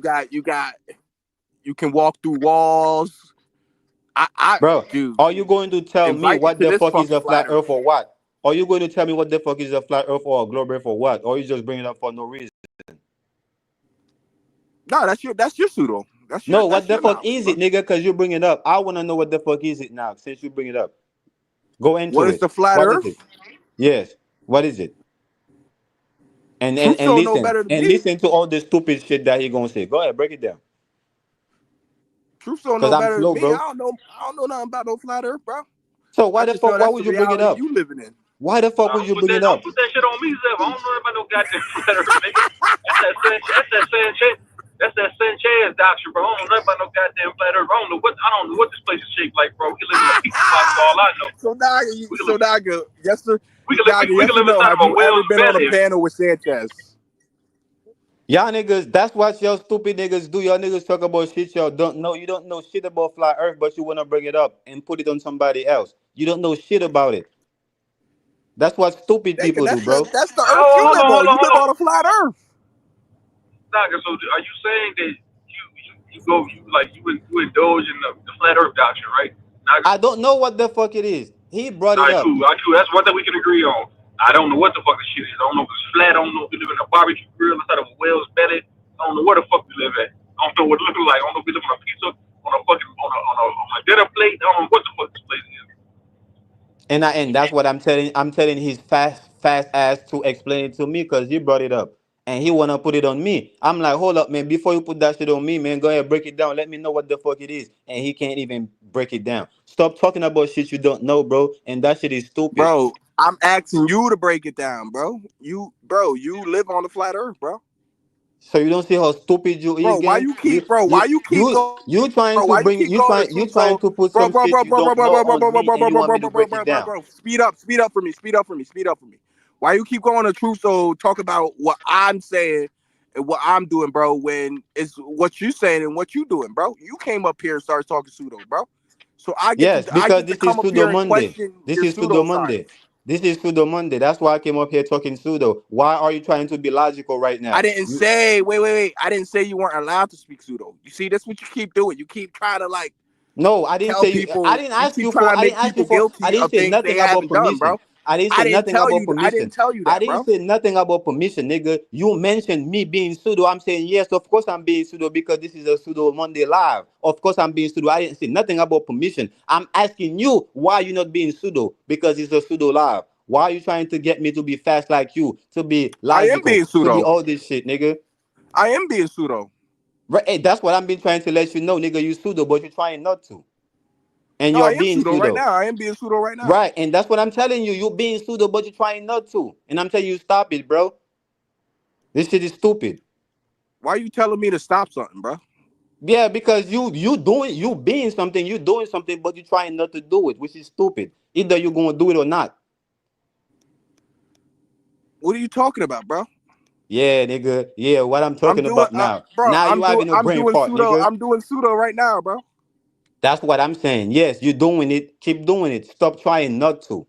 You can walk through walls. Bro, Dude, are you going to tell me invite me what to the this fuck is fucking a flat flat earth earth. or what? Are you going to tell me what the fuck is a flat earth or a globe earth or what? Or you just bring it up for no reason? No, that's your pseudo. No, what That's the your fuck knowledge, is bro. it, nigga? Because you bring it up. I want to know what the fuck is it now since you bring it up. Go What into is it. the flat What is earth? it? Yes. What is it? Truth don't know Listen. better than And me. listen to all the stupid shit that he going to say. Go ahead, break it down. Truth don't Because know I'm better than slow, me. bro. I don't know nothing about no flat earth, bro. So I just know why that's would the you bring it reality up? you living in. Why the fuck would you bring it Don't up? put that shit on me, Zev. I don't know about no goddamn flat earth, nigga. That's that Sanchez doctrine, bro. I don't know about no goddamn flat earth. I don't know what this place is shaped like, bro. We can live in a pizza box for all I know. Naga, We yes can or live no? inside Have of a you ever whale's been on a belly. panel with Sanchez? Y'all niggas, that's what y'all stupid niggas do. Y'all niggas talk about shit y'all don't know. You don't know shit about flat earth, but you wanna bring it up and put it on somebody else. You don't know shit about it. That's what stupid Nigga, people do, bro. that's the earth Oh, you live on. You hold live on. on a flat earth. Naga, so are you saying that you indulge in the flat earth doctrine, right? Naga? I don't know what the fuck it is. He brought All it right, up. cool. All right, cool. That's one thing we can agree on. I don't know what the fuck this shit is. I don't know if it's flat. I don't know if we live in a barbecue grill inside of a whale's belly. I don't know where the fuck we live at. I don't know what it looks like. I don't know if we live on a pizza, on a fucking, on a dinner plate. I don't know what the fuck this place is. And that's what I'm telling his fast ass to explain it to me because you brought it up. and he wanna put it on me. I'm like, hold up, man. Before you put that shit on me, man, go ahead, break it down. Let me know what the fuck it is. And he can't even break it down. Stop talking about shit you don't know, bro. And that shit is stupid. Bro, I'm asking you to break it down, bro. You live on the flat earth, bro. So you don't see how stupid you is, Bro, why gang? you keep, bro? Why you keep going, You bro? trying Why to you bring keep going to you truth? trying So, to put bro, some bro, shit bro, you bro, bro, don't bro, know bro, bro, on bro, me bro, and bro, you bro, want bro, me to bro, bro, break it bro, bro, down. bro. Speed up for me, speed up for me, speed up for me. Why you keep going to truth? So talk about what I'm saying and what I'm doing, bro. When it's what you saying and what you doing, bro. You came up here and started talking pseudo, bro. So Yes, I because get to this is come up pseudo here and Monday. question This your is pseudo pseudo Monday. science. This is pseudo Monday. That's why I came up here talking pseudo. Why are you trying to be logical right I now? didn't say, wait. I didn't say you weren't allowed to speak pseudo. You see, that's what you keep doing. You keep trying to like No, I didn't tell say I people, didn't you ask keep you trying for to I make didn't ask you people for I guilty didn't of say things they nothing about haven't done, permission. bro. I didn't tell you, I didn't tell you I that, didn't bro. say nothing about permission, nigga. You mentioned me being pseudo. I'm saying yes, of course I'm being pseudo because this is a pseudo Monday live. Of course I'm being pseudo. I didn't say nothing about permission. I'm asking you why you not being pseudo because it's a pseudo live. Why are you trying to get me to be fast like you, to be I am logical, being to be pseudo. all this shit, nigga? I am being pseudo. Right, hey, that's what I've been trying to let you know, nigga. You pseudo, but you're trying not to, and No, you're I am being pseudo right pseudo. now. I am being pseudo right now. Right, and that's what I'm telling you. You're being pseudo, but you're trying not to. And I'm telling you, stop it, bro. This shit is stupid. Why are you telling me to stop something, bro? Yeah, because you being something, you doing something, but you're trying not to do it, which is stupid. Either you're gonna do it or not. What are you talking about, bro? Yeah, nigga. Yeah, what I'm I'm talking doing, about now. bro. Now you having a I'm brain doing part, pseudo. nigga. I'm doing pseudo right now, bro. That's what I'm saying. Yes, you're doing it. Keep doing it. Stop trying not to.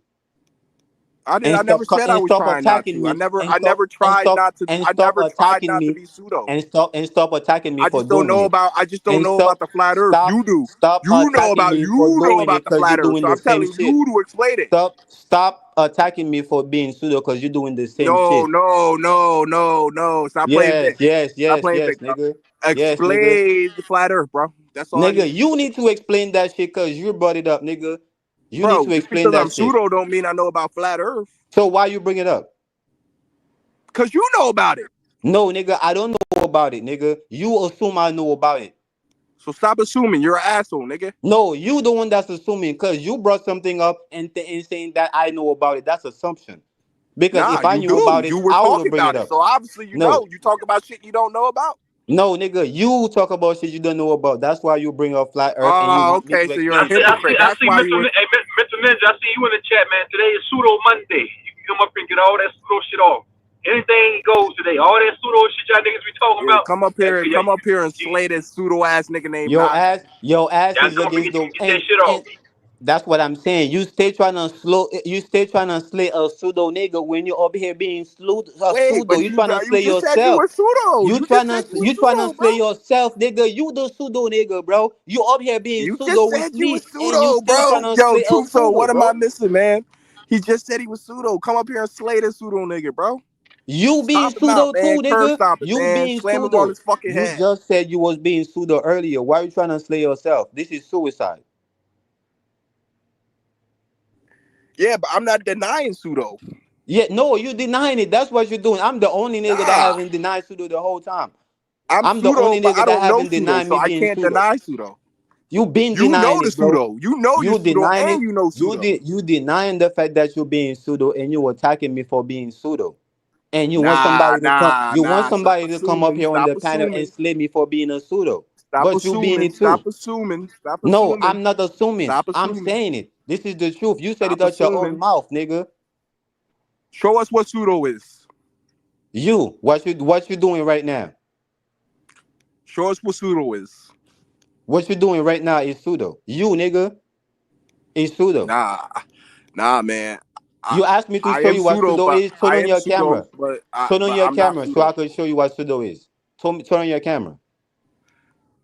I never said I And was stop trying not attacking to. me. I never tried not to. And I stop never tried attacking not to me. be pseudo. And stop attacking me I for just don't doing know it. about. I just don't know about the flat Earth. You do. Stop attacking me for You know doing about it the because you're flat Earth. doing So the I'm same telling shit. you to explain it. Stop attacking me for being pseudo because you're doing the same No, shit. no, no, no, no. Stop playing Yes, Vic. yes, Stop yes, playing yes, Vic, bro. nigga. Yes, nigga. Explain the flat Earth, bro. That's all I Nigga, need you to you do. need to explain that shit because you brought it up, nigga. You need Bro, to just explain because I'm that shit. pseudo don't mean I know about flat Earth. So why you bring it up? Cause you know about it. No, nigga, I don't know about it, nigga. You assume I know about it. So stop assuming. You're an asshole, nigga. No, you the one that's assuming because you brought something up and saying that I know about it. That's assumption. Because Nah, if I you knew do. about it, You were I would talking bring it about it. up. So obviously you No, know. You talk about shit you don't know about. no, nigga, you talk about shit you don't know about. That's why you bring up flat Earth and you Oh, want me okay. to So you're a explain shit. hypocrite. That's I see why you were. Mr. Ninja, I see you in the chat, man. Today is Pseudo Monday. You can come up and get all that pseudo shit off. Anything goes today. All that pseudo shit y'all niggas be talking Yeah, about. come up here and slay this pseudo ass nigga named Nine. Your ass Y'all is come up and against the get that shit off. and that's what I'm saying. You stay trying to slay a pseudo nigga when you're up here being a Wait, pseudo. but You trying to you slay just said you yourself. were pseudo. You just said you were You trying to pseudo, bro. slay yourself, nigga. You the pseudo nigga, bro. You up here being You pseudo just with said you were me, and you pseudo, still trying bro. to Yo, slay a truth. So pseudo, what am I bro. missing, man? He just said he was pseudo. Come up here and slay this pseudo nigga, bro. You being Stomp him out, pseudo man. too, Curb nigga. stomp it, You man. being Slam him on pseudo. his fucking You head. just said you was being pseudo earlier. Why are you trying to slay yourself? This is suicide. Yeah, but I'm not denying pseudo. Yeah, no, you denying it. That's what you're doing. I'm the only nigga that Nah, haven't denied pseudo the whole time. I'm I'm the pseudo, only but nigga I that don't know haven't pseudo, denied so me I being can't pseudo. deny pseudo. You been You know denying the it, bro. pseudo. You know you're You pseudo, denying and it. you know pseudo. You denying the fact that you're being pseudo and you attacking me for being pseudo. And Nah, nah, you want nah. Stop somebody to come up assuming. here on Stop the panel and assuming. slay me for being a pseudo. Stop But you being assuming. it too. Stop assuming. Stop No, assuming. I'm not assuming. Stop I'm assuming. saying it. This is the truth. You said it Stop out your own assuming. mouth, nigga. Show us what pseudo is. What you doing right now? Show us what pseudo is. What you doing right now is pseudo. You nigga is pseudo. Nah, nah, man. I You asked me to I show am you what pseudo, pseudo but is. Turn I on am your pseudo, camera. but Turn on your I'm not camera so I pseudo. can show you what pseudo is. Turn on your camera.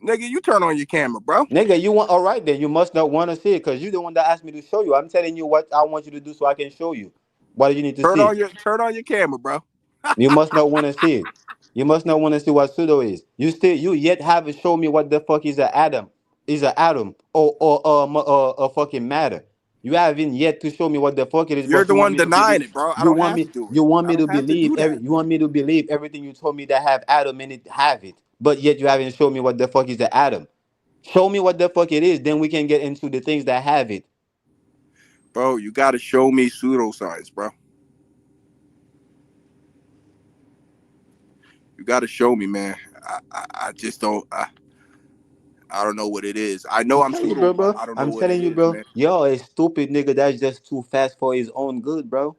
Nigga, you turn on your camera, bro. Nigga, you want all right then. You must not want to see it because you the one that asked me to show you. I'm telling you what I want you to do so I can show you. What do you need to see? Turn on your camera, bro. You must not want to see it. You must not want to see what pseudo is. You yet haven't shown me what the fuck is an atom. Is an atom or a fucking matter. You haven't yet to show me what the fuck it is, You're but the you want one me to believe. denying it, bro. I You don't want have me. to do it. You want I me to don't have to believe do that. You want me to believe everything you told me that have Adam in it have it, but yet you haven't shown me what the fuck is the Adam. Show me what the fuck it is, then we can get into the things that have it. Bro, you gotta show me pseudoscience, bro. You gotta show me, man. I just don't. I don't know what it is. I know I'm I'm telling you, pseudo, bro, but bro. I don't know I'm what it telling you, is, bro. man. Yo, a stupid nigga that's just too fast for his own good, bro.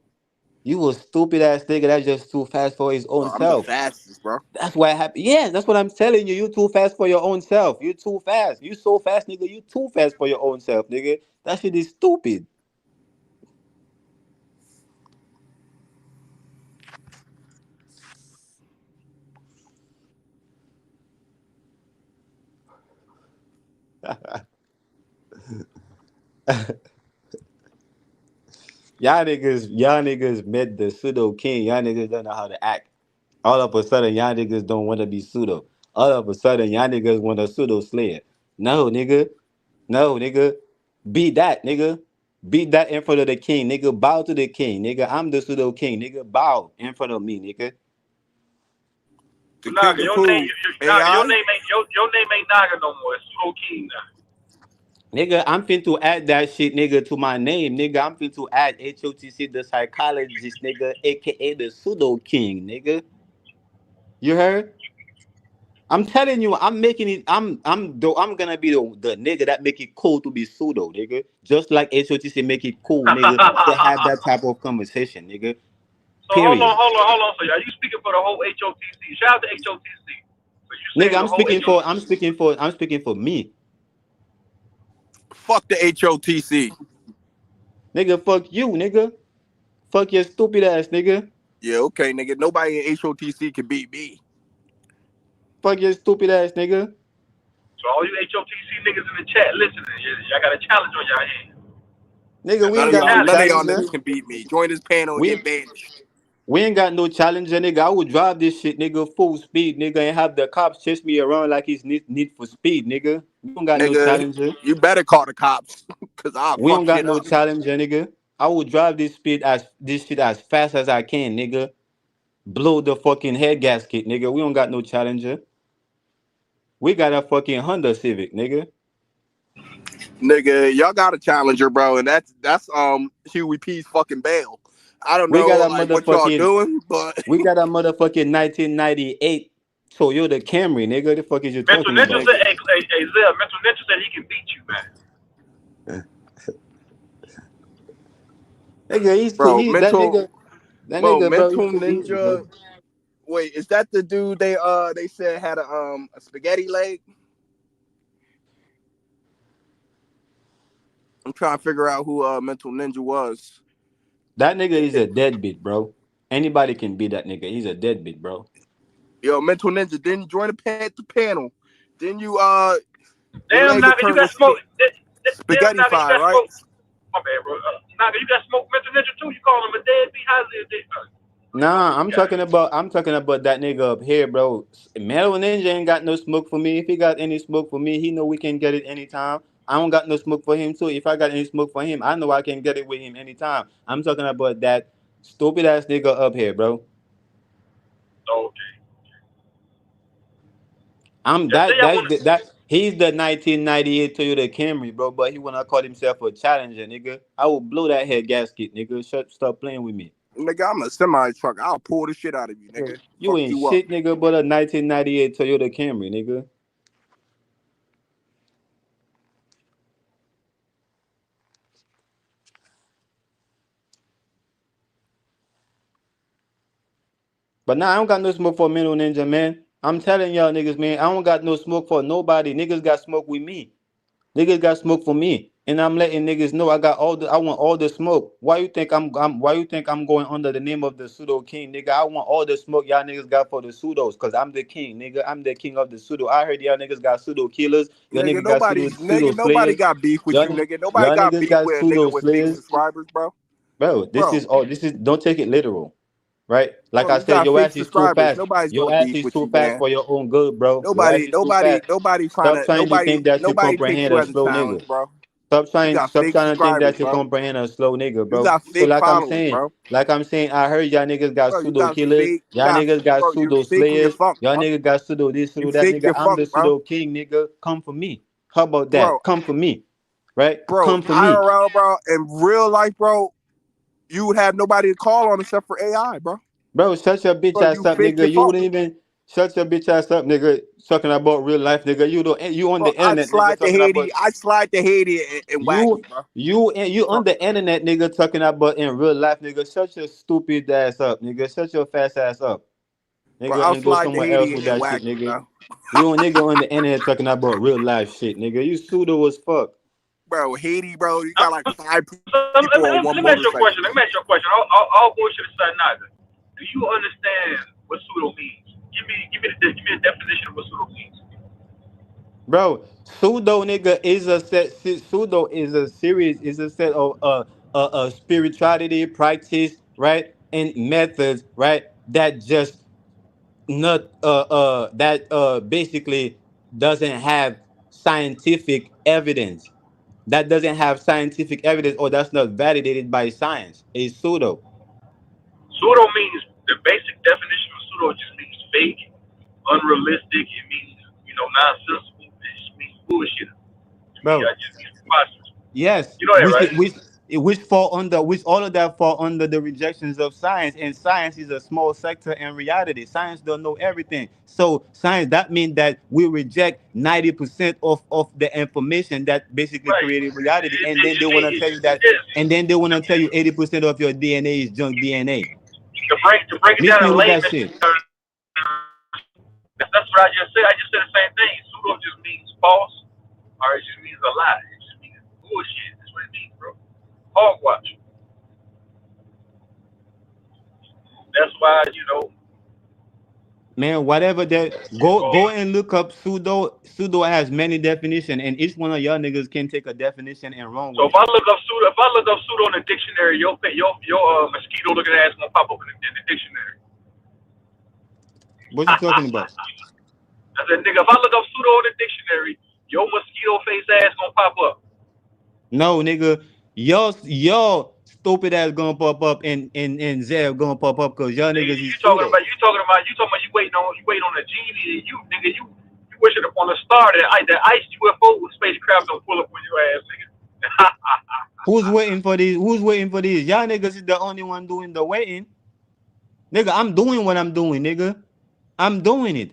You a stupid ass nigga that's just too fast for his own Bro, I'm the self. fastest, bro. That's why I have. Yeah, that's what I'm telling you. You too fast for your own self. You too fast. You so fast, nigga. You too fast for your own self, nigga. That shit is stupid. Y'all niggas met the pseudo king. Y'all niggas don't know how to act. All of a sudden, y'all niggas don't want to be pseudo. All of a sudden, y'all niggas want a pseudo slayer. No, nigga. No, nigga. Beat that, nigga. Beat that in front of the king, nigga. Bow to the king, nigga. I'm the pseudo king, nigga. Bow in front of me, nigga. The king Naga, of your name, who? Naga, AI? your name ain't Naga no more. It's Pseudo King now. Nigga, I'm fin to add that shit, nigga, to my name, nigga. I'm fin to add HOTC, the psychologist, nigga, aka the pseudo king, nigga. You heard? I'm telling you, I'm making it. I'm gonna be the nigga that make it cool to be pseudo, nigga. Just like HOTC make it cool, nigga, to have that type of conversation, nigga. So hold on, Period, hold on, hold on. So are you speaking for the whole HOTC? Shout out to HOTC. So you nigga. saying the whole HOTC? I'm speaking for me, Fuck the HOTC. nigga. Fuck you, nigga. Fuck your stupid ass, nigga. Yeah, okay, nigga. Nobody in HOTC can beat me. Fuck your stupid ass, nigga. So all you HOTC niggas in the chat listening, y'all got a challenge on y'all hands. Nigga, Y'all we got ain't a got no challenge. None of y'all challenger. niggas can beat me. Join this panel and get We banished. We ain't got no challenger, nigga. I would drive this shit, nigga, full speed, nigga, and have the cops chase me around like it's need for speed, nigga. We don't got no Nigga, challenger. you better call the cops. Cause I'll We fuck don't got shit no up. challenger, nigga. I will drive this shit as fast as I can, nigga. Blow the fucking head gasket, nigga. We don't got no challenger. We got a fucking Honda Civic, nigga. Nigga, y'all got a challenger, bro, and that's Huey P's fucking bail. I don't We know got a like what y'all motherfucking doing, but we got a motherfucking 1998 Toyota Camry, nigga. The fuck is you Mental talking Ninja about? said, nigga, hey Zell, Mental Ninja said he can beat you, man. Nigga, bro, he's that nigga. That nigga, bro, mental he's too easy, ninja. bro. Wait, is that the dude they said had a spaghetti leg? I'm trying to figure out who mental ninja was. That nigga is a deadbeat, bro. Anybody can be that nigga. He's a deadbeat, bro. Yo, mental ninja didn't join the panel. Didn't you your Damn, leg was Naga, you turned to got smoke. Damn, spaghetti Naga, you fire, got right? smoke. My bad, bro. Naga, you got smoke Mental Ninja too. You call him a deadbeat? How's he a deadbeat? Nah, You got it. I'm talking about that nigga up here, bro. Metal Ninja ain't got no smoke for me. If he got any smoke for me, he know we can get it anytime. I don't got no smoke for him too. If I got any smoke for him, I know I can get it with him anytime. I'm talking about that stupid ass nigga up here, bro. Okay. I'm Yeah, say that y'all that's want to. that he's the 1998 Toyota Camry, bro. But he wanna call himself a challenger, nigga. I will blow that head gasket, nigga. Stop playing with me. Nigga, I'm a semi truck. I'll pull the shit out of you, nigga. You Fuck ain't you up. shit, nigga, but a 1998 Toyota Camry, nigga. But nah, I don't got no smoke for Mental Ninja, man. I'm telling y'all niggas, man, I don't got no smoke for nobody. Niggas got smoke with me. Niggas got smoke for me. And I'm letting niggas know I want all the smoke. Why you think I'm going under the name of the pseudo king, nigga? I want all the smoke y'all niggas got for the pseudos, cause I'm the king, nigga. I'm the king of the pseudo. I heard y'all niggas got pseudo killers, y'all niggas got pseudo Nobody slayers. got beef with Y'all, you, nigga. Nobody y'all got niggas beef got with a nigga pseudo with fake slayers. subscribers, bro. Bro, Bro, this is don't take it literal. Right? Like bro, I you said, got your fake ass is too subscribers. fast. Nobody's gonna Your ass beef is with too you, fast man. for your own good, bro. Your ass is too fast. Nobody trying Stop to trying to think that you nobody takes comprehend you a as a slow nigga. challenge, bro. You got Stop fake trying to think subscribers, that you bro. comprehend a slow nigga, You bro. got So fake followers, bro. like I'm saying, I heard y'all niggas got Bro, you pseudo got killers, fake. You y'all got, niggas got bro. You're pseudo faking your slayers, funk, y'all bro. niggas got pseudo this, You pseudo that, fake nigga. your I'm funk, the bro. pseudo king, nigga. Come for me. How about Bro, that? Come for me, right? bro, Come for me, IRL, bro, in real life, bro, you would have nobody to call on except for AI, bro. bro. Shut your bitch Bro, ass you up, fake your nigga. You funk. wouldn't even shut your bitch ass up, nigga. Talking about real life, nigga. You on Bro, the internet, nigga. Talking about I slide to Haiti and whack You you, bro. you on Talking the internet, nigga, talking about in real life, nigga. Shut your stupid ass up, nigga. Shut your fast ass up, Bro, nigga, I'll and go slide to somewhere else Haiti with and that whack shit, you, nigga. bro. You a nigga on the internet talking about real life shit, nigga. You pseudo as fuck. Bro, Haiti, bro, you got like 5 Let people on me one ask you a motorcycle, question. bro. Let me ask you a question. All bullshit aside, neither. Do you understand what pseudo means? Give me a definition of what pseudo means. Bro, pseudo nigga is a set. Pseudo is a series. Is a set of spirituality practice, right, and methods, right, that just not that basically doesn't have scientific evidence. That doesn't have scientific evidence, or that's not validated by science. Is pseudo. Pseudo means the basic definition of pseudo just means fake, unrealistic. It means nonsensical. It just means bullshit. To me, Bro, I just means preposterous. yes, You know that, right? which all of that fall under the rejections of science, and science is a small sector in reality. Science don't know everything. So science, that means that we reject 90% of the information that basically Right. created reality, It, and it, then they it, want to it, tell you that, yes. and then they want to tell you 80% of your DNA is junk DNA. To break it Miss down me in with that layman's shit. terms, that's what I just said. I just said the same thing. Pseudo just means false, or it just means a lie. It just means bullshit. That's what it means, bro. Hogwash. That's why Man, whatever that, go and look up pseudo. Pseudo has many definitions, and each one of y'all niggas can take a definition and run So with if it. I look up pseudo in the dictionary, your mosquito looking ass gonna pop up in the dictionary. What you talking about? I said, nigga, if I look up pseudo in the dictionary, your mosquito face ass gonna pop up. No, nigga, y'all stupid ass gonna pop up, and Zev gonna pop up because y'all Nigga, niggas you is talking pseudo. about you waiting on a genie, and you wishing upon a star that ice UFO spacecraft don't pull up on your ass, nigga. Who's waiting for these? Who's waiting for these? Y'all niggas is the only one doing the waiting. Nigga, I'm doing what I'm doing, nigga. I'm doing it.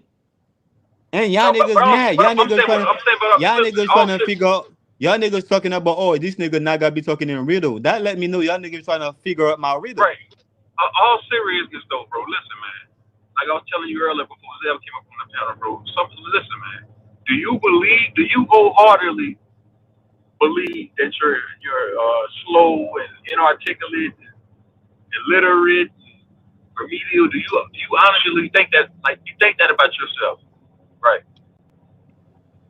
And y'all No, but, niggas but, I'm, mad. but I'm saying, Y'all listen, niggas trying to figure out. Y'all niggas talking about, oh, this nigga not gonna be talking in riddle. That let me know y'all niggas trying to figure out my riddle. right. All seriousness though, bro. Listen, man. Like I was telling you earlier before Zeb came up on the panel, bro. Listen, man. Do you wholeheartedly believe that you're slow and inarticulate, illiterate, remedial? Do you honestly think that, like, you think that about yourself, right?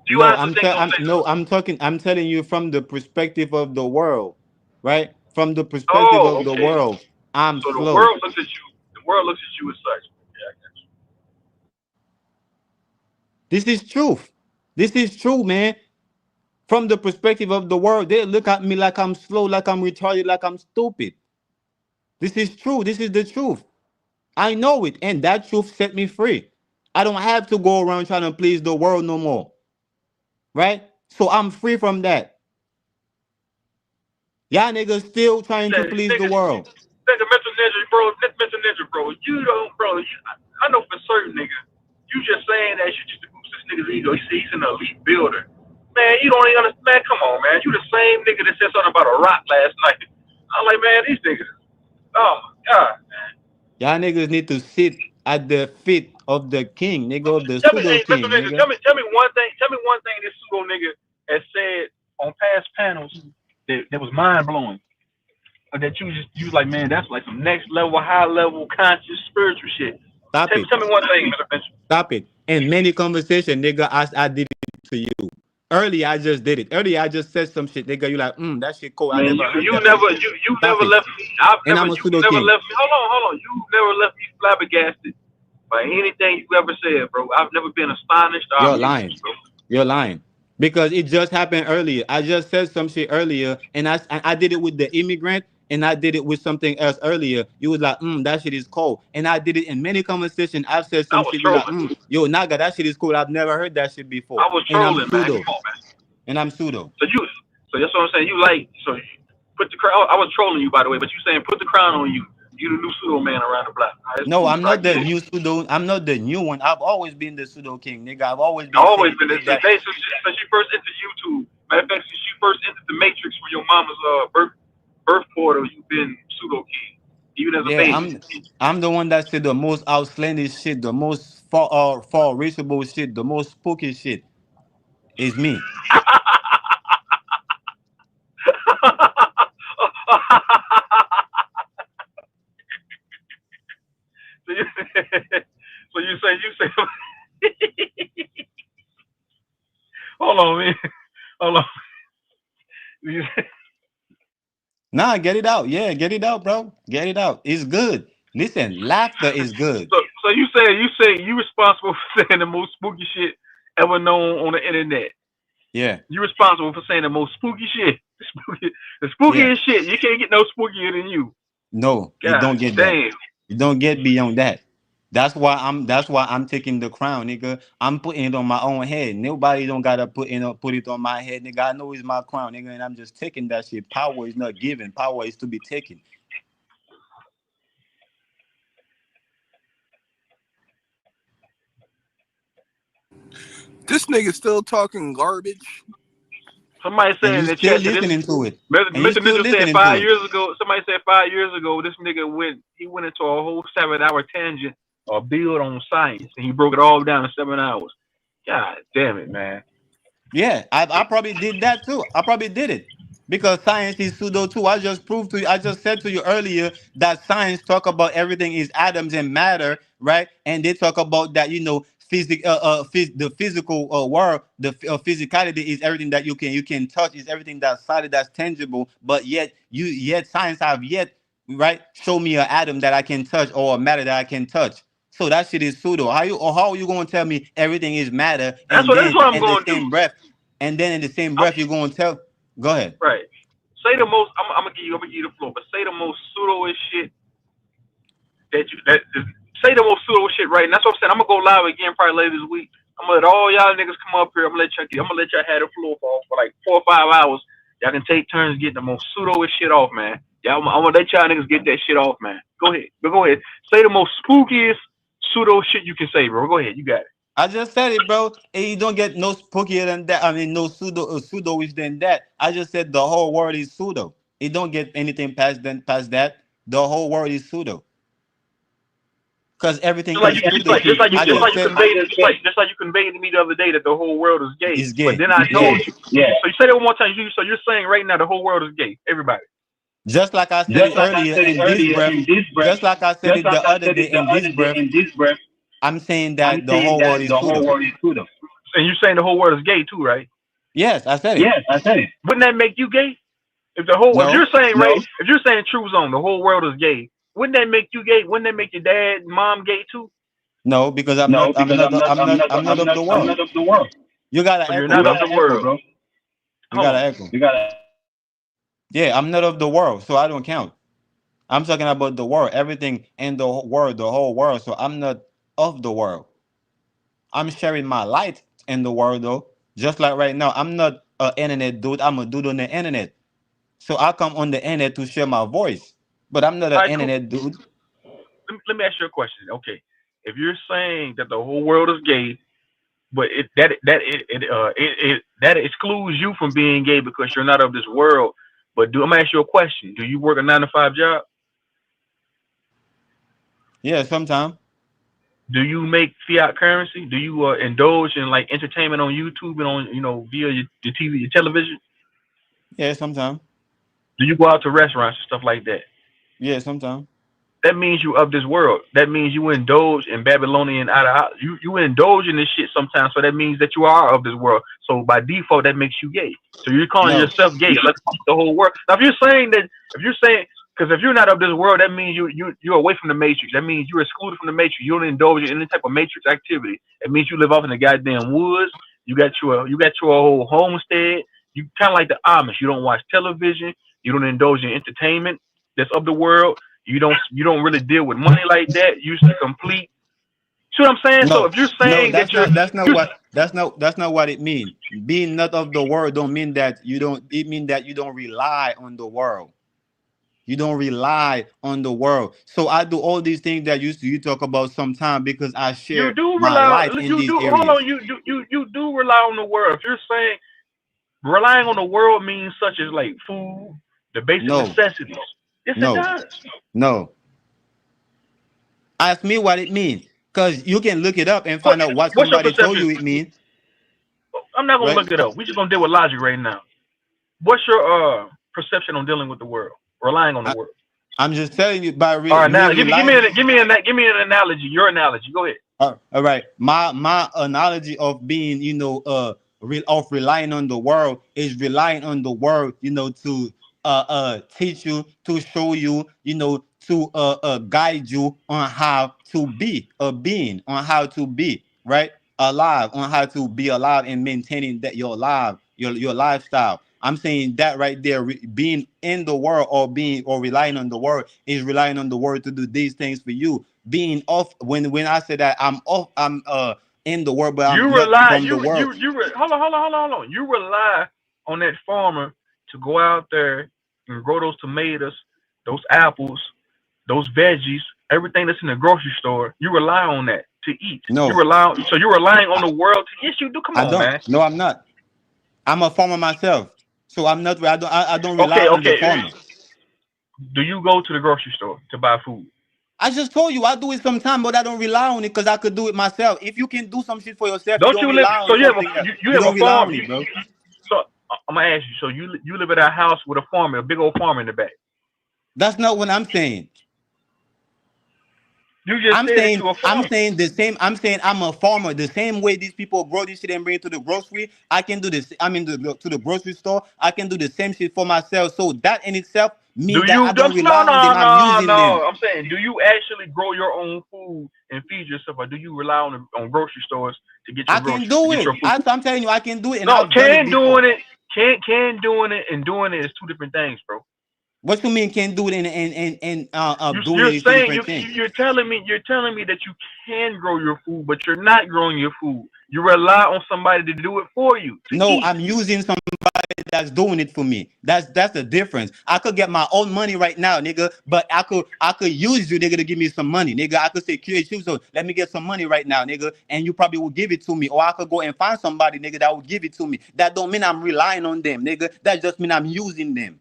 Do you No, honestly think those I'm things? no, I'm talking. I'm telling you from the perspective of the world, right? From the perspective Oh, of the okay. world, I'm So the slow. world looks at you. The world looks at you as such. Yeah, I got you. This is truth. This is true, man. From the perspective of the world, they look at me like I'm slow, like I'm retarded, like I'm stupid. This is true. This is the truth. I know it, and that truth set me free. I don't have to go around trying to please the world no more, right? So I'm free from that. Y'all niggas still trying to That please the niggas, world. nigga, mental ninja, bro. You don't, bro. I know for certain, nigga. You just saying that shit just to boost this nigga's ego. He's an elite builder. Man, you don't even understand. Man, come on, man. You the same nigga that said something about a rock last night. I'm like, man, these niggas. Oh my god, man. Y'all niggas need to sit at the feet of the king, nigga, of the Tell me, pseudo hey, mental king, ninja. nigga. Tell me one thing. Tell me one thing this pseudo nigga has said on past panels that was mind blowing. Or that you like, man, that's like some next level, high level, conscious, spiritual shit. Stop it. Tell me one thing, Mr. Finch. Stop it. In many conversation, nigga, I did it to you. Earlier, I just did it. Earlier, I just said some shit, nigga. You like, that shit cool. I Man, never you heard you that never before. you Stop never it. left me. And I'm a You pseudo never king. left me. Hold on. You never left me flabbergasted by anything you ever said, bro. I've never been astonished or You're amused, lying. bro. You're lying. because it just happened earlier. I just said some shit earlier, and I did it with the immigrant, and I did it with something else earlier. You was like, that shit is cold, and I did it in many conversations. I've said I some was shit. You like, trolling. yo, Naga, that shit is cool. I've never heard that shit before, I was and I'm trolling, man. pseudo, Come on, man. and I'm pseudo. So that's what I'm saying. You like, so you put the crown. I was trolling you, by the way, but you saying put the crown on you. You the new pseudo man around the block. All right, it's No, cool, I'm bro. I not the get it. new pseudo. I'm not the new one. I've always been the pseudo king, nigga. I've always I been always saying been this shit since that. since she first entered YouTube. Matter of fact, since she first entered the Matrix from your mama's birth portal, you've been pseudo king, even as a Yeah, baby. I'm the one that said the most outlandish shit, the most far reachable shit, the most spooky shit is me. so you, so you say hold on, man. Hold on. You Nah, get it out. Yeah, get it out, bro. Get it out. It's good. Listen, laughter is good. so you say you responsible for saying the most spooky shit ever known on the internet. Yeah, You responsible for saying the most spooky shit. The yeah. spookiest shit. You can't get no spookier than you. No, you God don't get that. damn. You don't get beyond that. That's why I'm taking the crown, nigga. I'm putting it on my own head. Nobody don't gotta put it on my head, nigga. I know it's my crown, nigga, and I'm just taking that shit. Power is not given. Power is to be taken. This nigga still talking garbage. Somebody And said you in the still chat that this listening to it. And you Mr. still Ninja said listening to 5 it. years ago. Somebody said 5 years ago this nigga went into a whole 7 hour tangent or build on science and he broke it all down in 7 hours. God damn it, man. Yeah, I probably did that too. I probably did it because science is pseudo too. I just proved to you. I just said to you earlier that science talk about everything is atoms and matter, right? And they talk about that the physical world, the physicality is everything that you can touch, is everything that's solid, that's tangible. But yet science have yet right show me an atom that I can touch or a matter that I can touch. So that shit is pseudo. How are you gonna tell me everything is matter That's what I'm gonna do. and then in the same I'm, breath you're gonna tell? Go ahead. right. Say the most. I'm gonna give you the floor, but say the most pseudoest shit that is, say the most pseudo shit right. And that's what I'm saying. I'm gonna go live again probably later this week. I'm gonna let all y'all niggas come up here. I'm gonna let y'all have the floor for like 4 or 5 hours. Y'all can take turns getting the most pseudoest shit off, man. Yeah, I'm gonna let y'all niggas get that shit off, man. Go ahead. Go ahead. Say the most spookiest pseudo shit you can say, bro. Go ahead. You got it. I just said it, bro. And you don't get no spookier than that. I mean, no pseudo-ish than that. I just said the whole world is pseudo. It don't get anything past that. The whole world is pseudo. Cause everything Just like is you, pseudo. just I like just you said conveyed, just like you conveyed to me the other day that the whole world is gay. it's But gay. then I Yeah. told you. Yeah. So you say that one more time. So you're saying right now the whole world is gay. Everybody. Just like I said Just it like I earlier said it in this earlier breath. in this breath, Just like I said just it like the I other said day it the in this other day breath. in this breath, I'm saying I'm that the saying whole that world is the whole pseudo. world is pseudo. And you're saying the whole world is gay too, right? Yes, I said it. Yes, I said it. Wouldn't that make you gay? If No, you're saying right, if you're saying true zone, the whole world is gay. Wouldn't that make you gay? Wouldn't that make your dad and mom gay too? no, because I'm No, not. I'm because not. I'm not. I'm not of the I'm world. not of the world. You got an So you're echo, not of bro. the world, bro. You Hold got an on. echo. You gotta. Yeah, I'm not of the world, so I don't count. I'm talking about the world, everything in the world, the whole world. So I'm not of the world. I'm sharing my light in the world, though. Just like right now, I'm not an internet dude. I'm a dude on the internet. So I come on the internet to share my voice, but I'm not All an right, cool. internet dude. Let me ask you a question. Okay, if you're saying that the whole world is gay, but that excludes you from being gay because you're not of this world. But I'm gonna ask you a question. Do you work a 9 to 5 job? Yeah, sometimes. Do you make fiat currency? Do you indulge in like entertainment on YouTube and on via your TV, your television? Yeah, sometimes. Do you go out to restaurants and stuff like that? Yeah, sometimes. That means you of this world. That means you indulge in Babylonian you indulge in this shit sometimes. So that means that you are of this world. So by default, that makes you gay. So you're calling No, yourself gay. Let's keep the whole world. Now, if you're saying, because if you're not of this world, that means you're away from the matrix. That means you're excluded from the matrix. You don't indulge in any type of matrix activity. It means you live off in the goddamn woods. You got your whole homestead. You kind of like the Amish. You don't watch television. You don't indulge in entertainment that's of the world. You don't really deal with money like that. You just complete. See what I'm saying? So No, if you're no, saying that you're that's not what it means. Being not of the world don't mean that you don't. It mean that you don't rely on the world. You don't rely on the world. So I do all these things that you talk about sometime because I you share do my rely life on in you these do hold on areas. you do rely on the world. If you're saying relying on the world means such as like food, the basic No, necessities. Yes, it no, does. no. Ask me what it means, cause you can look it up and What find out what what's your somebody told perception? you it means, I'm not gonna right? look it up. We're just gonna deal with logic right now. What's your perception on dealing with the world, relying on the I, world? I'm just telling you by All right, me now relying. give me an analogy. Your analogy. Go ahead. All right. My analogy of being, of relying on the world is relying on the world, to teach you, to show you, to guide you on how to be a being, on how to be, right? Alive, on how to be alive and maintaining that your life, your lifestyle. I'm saying that right there, being in the world or relying on the world is relying on the world to do these things for you. Being off, when I say that I'm off, I'm in the world, but You I'm not rely from the world. hold on. You rely on that farmer to go out there and grow those tomatoes, those apples, those veggies, everything that's in the grocery store. You rely on that to eat. No, So you're relying on I, the world to yes you do. Come I on, don't. man. No, I'm not. I'm a farmer myself, so I'm not. I don't rely Okay, on the okay. farmer. Do you go to the grocery store to buy food? I just told you I do it sometimes, but I don't rely on it because I could do it myself. If you can do some shit for yourself, you Don't don't you live? rely So on something else. you You have a don't rely farm. on it, bro. So I'm gonna ask you. So you live at a house with a farm, a big old farm in the back. That's not what I'm saying. You just said that you a I'm farmer. saying the same. I'm saying I'm a farmer. The same way these people grow this shit and bring it to the grocery, I can do this. I mean, to the grocery store, I can do the same shit for myself. So that in itself Do means that you? I don't No, rely on no, them. I'm no, using them. no. I'm saying, do you actually grow your own food and feed yourself, or do you rely on grocery stores to get your I can groceries to do get your it. food? I'm telling you, I can do it, and No, I've done it before. can doing it and doing it is two different things, bro. What you mean can do it and doing You're it is two saying different things. you're telling me that you can grow your food, but you're not growing your food. You rely on somebody to do it for you to No, eat. I'm using somebody that's doing it for me. That's the difference. I could get my own money right now, nigga, but I could use you, nigga, to give me some money, nigga. I could say, create you, so let me get some money right now, nigga, and you probably will give it to me, or I could go and find somebody, nigga, that will give it to me. That don't mean I'm relying on them, nigga. That just mean I'm using them.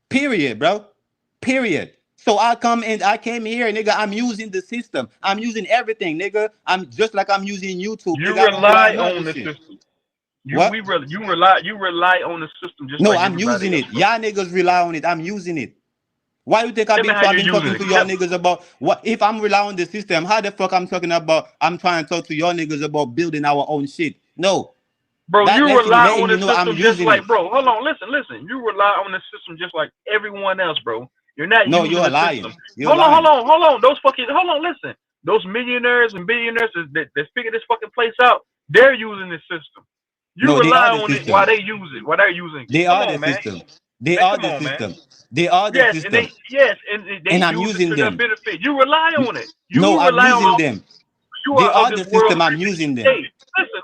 Period, bro. Period. So I came here, nigga. I'm using the system. I'm using everything, nigga. I'm just like I'm using YouTube, You nigga. I don't rely rely on none of on this the shit. system. What? You rely on the system just No, like I'm everybody using else, it. bro. Y'all niggas rely on it. I'm using it. Why you think Tell me how I've you're been using talking it. to y'all niggas about what if I'm relying on the system? How the fuck I'm trying to talk to y'all niggas about building our own shit? No. Bro, That you lets you rely letting on you the know I'm system just using like, it. bro. Hold on, listen. You rely on the system just like everyone else, bro. You're not No, using you're the system. lying. You're lying. Hold on. Hold on, listen. Those millionaires and billionaires that figure this fucking place out, they're using the system. You No, they rely are the on it while system. they use it, while they're using it. They Come are the on, man. system. They Man, are come the on, man. system. They are the system. Yes, and they And I'm use it using to their them. benefit. You rely on it. No, You I'm rely on using it. them. You They are of are this the world. system. I'm using them. Hey, listen.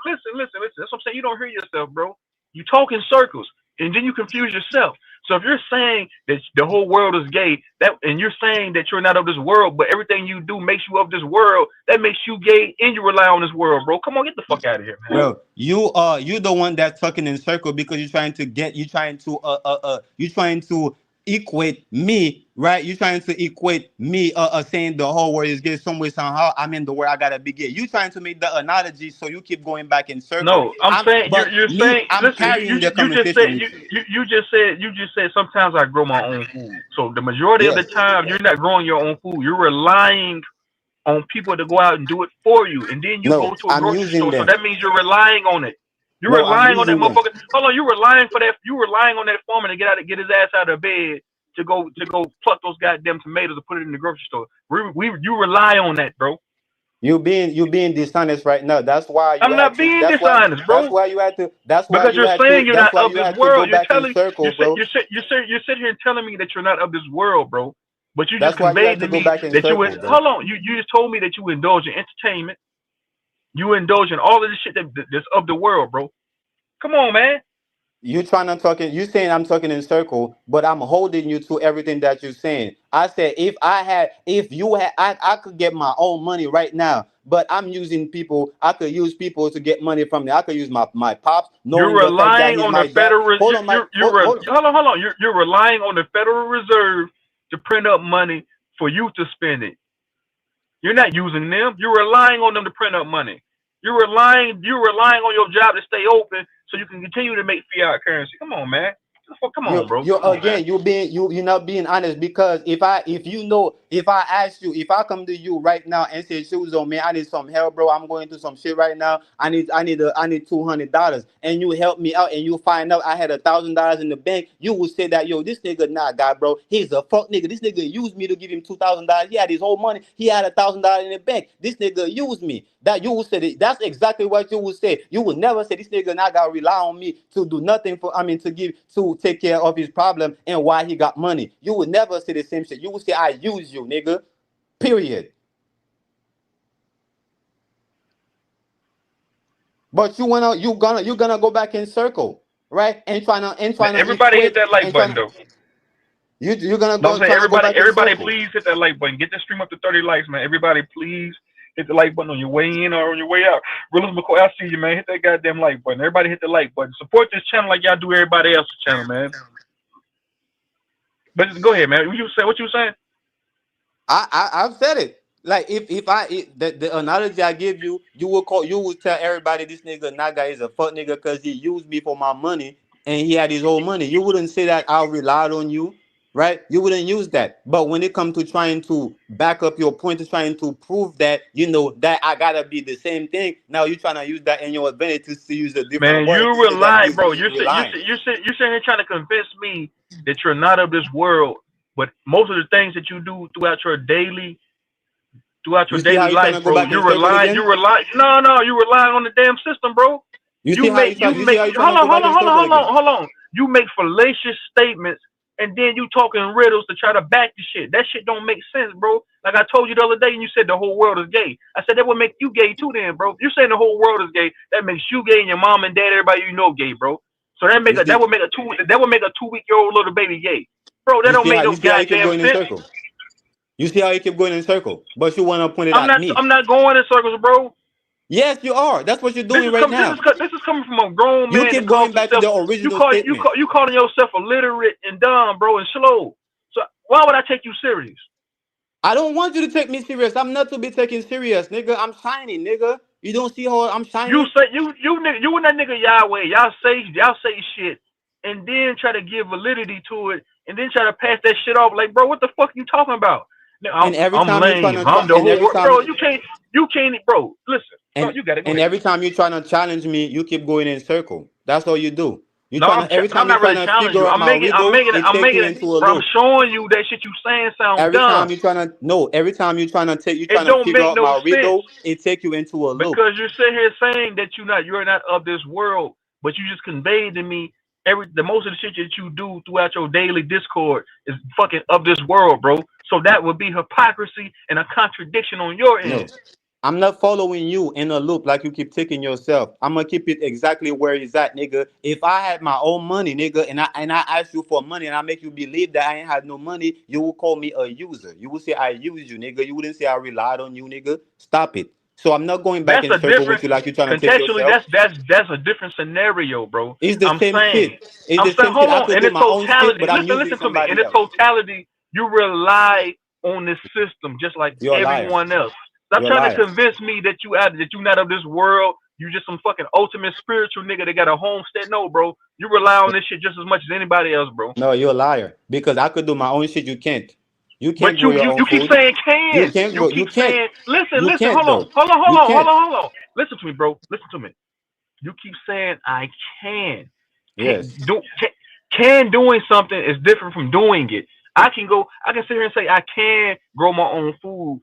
That's what I'm saying. You don't hear yourself, bro. You talk in circles, and then you confuse yourself. So if you're saying that the whole world is gay, and you're saying that you're not of this world, but everything you do makes you of this world, that makes you gay, and you rely on this world, bro. Come on, get the fuck out of here, man. Bro, you the one that's talking in circle because you're trying to equate me, right? You're trying to equate me saying the whole world is gay some way somehow. I'm in the world, I gotta be gay. You trying to make the analogy so you keep going back in circle. No, I'm saying But you're me, saying. I'm Listen, carrying the you just said conversation with you. you just said sometimes I grow my own food. So the majority of the Yes. time you're not growing your own food. You're relying on people to go out and do it for you, and then you No, go to a I'm grocery using store. So them. that means you're relying on it. You're No, I'm relying on that using them. motherfucker. Hold on, you're relying for that. You're relying on that farmer to get his ass out of bed to go pluck those goddamn tomatoes and put it in the grocery store. You rely on that, bro. You being dishonest right now. That's why you I'm had not to. being dishonest, bro. Because you're saying you're That's not why of you this had to go world. You're back in telling circle, bro. you sit here and telling me that you're not of this world, bro. But you just That's why you conveyed had to to go me back in that you would circle, bro. hold on. You just told me that you indulge in entertainment. You indulge in all of this shit that's of the world, bro. Come on, man. You trying to talking, you saying I'm talking in circle, but I'm holding you to everything that you're saying. I said if you had, I could get my own money right now, but I'm using people. I could use people to get money from me. I could use my pops, You're knowing the fact that relying he's on the my dad. Federal. Hold on, my hold on. Hold on. You're relying on the Federal Reserve to print up money for you to spend it. You're not using them. You're relying on them to print up money. You're relying on your job to stay open so you can continue to make fiat currency. Come on, man. Come on, bro. You Come on, man. again, you're not being honest, because if I ask you, if I come to you right now and say, shoes on, man, I need some help, bro, I'm going through some shit right now, I need $200, and you help me out and you find out I had $1,000 in the bank, you will say that, yo, this nigga not God, bro, he's a fuck nigga, this nigga used me to give him $2,000, he had his whole money, he had $1,000 in the bank, this nigga used me. That you will say that, that's exactly what you will say. You will never say this nigga not gotta rely on me to do nothing for, to take care of his problem and why he got money. You would never say the same shit. You will say I use you, nigga. Period. But you're gonna go back in circle, right? And Man, trying to everybody hit equate that like and button trying to though. you're gonna No, I'm go saying trying to go back in everybody circle. please hit that like button. Get the stream up to 30 likes, man. Everybody please hit the like button on your way in or on your way out. Willis McCoy, I see you, man. Hit that goddamn like button. Everybody hit the like button. Support this channel like y'all do everybody else's channel, man. But just go ahead, man. What you saying? I've said it. Like the analogy I give you, you will tell everybody this nigga Naga is a fuck nigga because he used me for my money and he had his own money. You wouldn't say that I relied on you, right? You wouldn't use that. But when it comes to trying to back up your point, to trying to prove that that I gotta be the same thing, now you're trying to use that in your advantage to use a different Man, word you to say that rely, he's bro. relying. You're sitting here trying to convince me that you're not of this world. But most of the things that you do throughout your You see how daily you're trying life, to go bro, back in circle again? you're relying on the damn system, bro. You see how you see how you're trying to Hold on, go back in circle again? hold on. You make fallacious statements and then you talking riddles to try to back the shit. That shit don't make sense, bro. Like I told you the other day, and you said the whole world is gay. I said that would make you gay too, then, bro. You're saying the whole world is gay. That makes you gay and your mom and dad, everybody you know, gay, bro. So You see, that would make a 2 week old little baby gay, bro. That don't make you no see how you keep goddamn going in sense. circle. You see how you keep going in circle, but you want to point it at me. I'm not going in circles, bro. Yes, you are. That's what you're doing right now. This is coming from a grown You man that keep calls going back to himself. the original statement. You calling yourself illiterate and dumb, bro, and slow. So why would I take you serious? I don't want you to take me serious. I'm not to be taken serious, nigga. I'm shining, nigga. You don't see how I'm You shining? say you and that nigga Yahweh, y'all say shit, and then try to give validity to it, and then try to pass that shit off. Like, bro, what the fuck you talking about? And every I'm time you're trying lame. to I'm try, the and whole every world, time bro. You can't, bro. Listen, bro, and you got it. Go and ahead. every time you're trying to challenge me, you keep going in circle. That's all you do. You No, trying to every I'm time you're not trying really to challenging figure you. out my riddle, it I'm take making you it, into a bro. I'm loop. showing you that shit you saying sound Every time dumb. you're trying to no, every time you're It trying to don't figure make out no my sense riddle, it take you into a loop. because you're sitting here saying that you're not of this world, but you just conveyed to me the most of the shit that you do throughout your daily discord is fucking of this world, bro. So that would be hypocrisy and a contradiction on your No, end. I'm not following you in a loop like you keep taking yourself. I'm gonna keep it exactly where it's at, nigga. If I had my own money, nigga, and I ask you for money and I make you believe that I ain't had no money, you will call me a user. You will say I use you, nigga. You wouldn't say I relied on you, nigga. Stop it. So I'm not going back That's in a circle different with you like you're trying to take contextually. yourself. That's a different scenario, bro. It's the I'm same saying, shit. It's the same shit. hold I on. could In do its my own shit, totality, but I'm using listen to me. In somebody its else. totality, you rely on this system just like You're a liar. everyone else. Stop You're a trying to liar. convince me that you not of this world. You just some fucking ultimate spiritual nigga that got a homestead. No, bro. You rely on this shit just as much as anybody else, bro. No, you're a liar. Because I could do my own shit. You can't. You But can't grow your own you keep food. saying You can. can't You grow. keep You can't. saying listen, You listen. can't though. You can't. Hold on. Listen to me, bro. Listen to me. You keep saying I can. Can Yes. do can doing something is different from doing it. I can sit here and say I can grow my own food,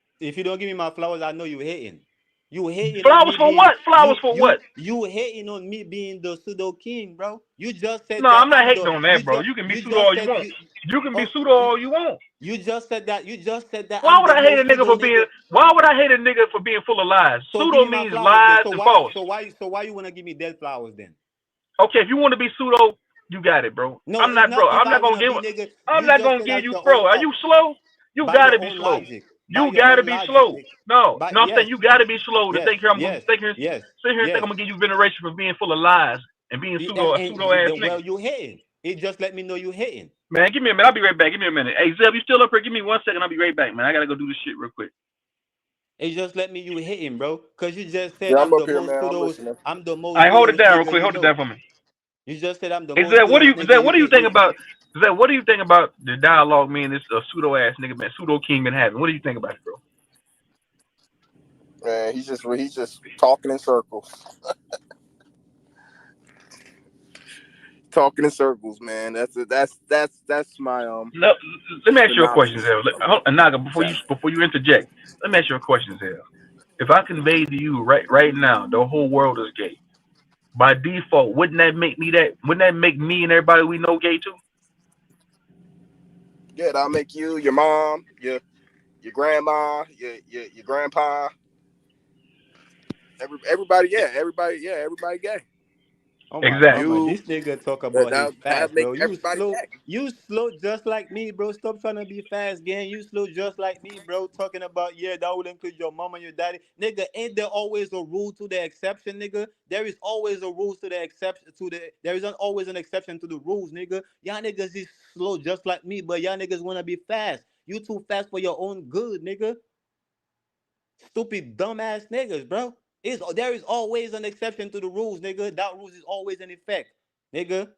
If you don't give me my flowers, I know you hating. You hating on Flowers me for being what? Flowers for what? you hating on me being the pseudo king, bro. You just said No, that I'm not I'm hating the on that, bro. You can be you pseudo just all you said want. you You can be oh pseudo all you want. you just said that Why I'm would the I hate a most nigga pseudo for being? nigga. Why would I hate a nigga for being full of lies? So give Pseudo me my means flowers then. lies and false. So why you wanna give me dead flowers then? Okay, if you want to be pseudo, you got it, bro. No, I'm it's not, not bro. if I'm I not gonna wanna give. be nigga. I'm You not just gonna said give that's you, your bro. own Are thought. you slow? You By gotta your be own slow. logic. By You your gotta own be logic, slow. nigga. No, But no. I'm saying yes, you gotta be slow to yes, think here. I'm gonna yes, think here, yes, sit here and think yes. I'm gonna give you veneration for being full of lies and being And a pseudo ass then nigga. well you hating. It just let me know you hating. Man, give me a minute. I'll be right back. Give me a minute. Hey, Zeb, you still up here? Give me 1 second. I'll be right back, man. I gotta go do this shit real quick. It just let me you hating, bro. Cause you just said Yeah, I'm I'm up the here, most man. I'm pseudo listening. I'm the All most right, hold it pseudo down real nigga quick. you Hold it know. down for me. You just said I'm the Hey, most Zeb, pseudo nigga What you do you can think you about Zeb? What do you think about the dialogue me and this pseudo ass nigga, man, pseudo king been having? What do you think about it, bro? Man, he's just talking in circles. Talking in circles, man. That's my No, let me ask you a question, synopsis Zeb. of the Naga, chat. before you interject, let me ask you a question, Zeb. If I convey to you right now, the whole world is gay. By default, wouldn't that make me that? Wouldn't that make me and everybody we know gay too? Yeah, that'll make you, your mom, your grandma, your grandpa, everybody gay. Oh my Exactly. mama, You this nigga talk that about his that fast, make bro. everybody gay. You slow just like me, bro. Stop trying to be fast, gang. You slow just like me, bro. Talking about yeah, that would include your mama and your daddy, nigga. Ain't there always a rule to the exception, nigga? There is always a rule to the exception to the. There is always an exception to the rules, nigga. Y'all niggas is slow just like me, but y'all niggas wanna be fast. You too fast for your own good, nigga. Stupid dumbass niggas, bro. There is always an exception to the rules, nigga. That rules is always in effect, nigga.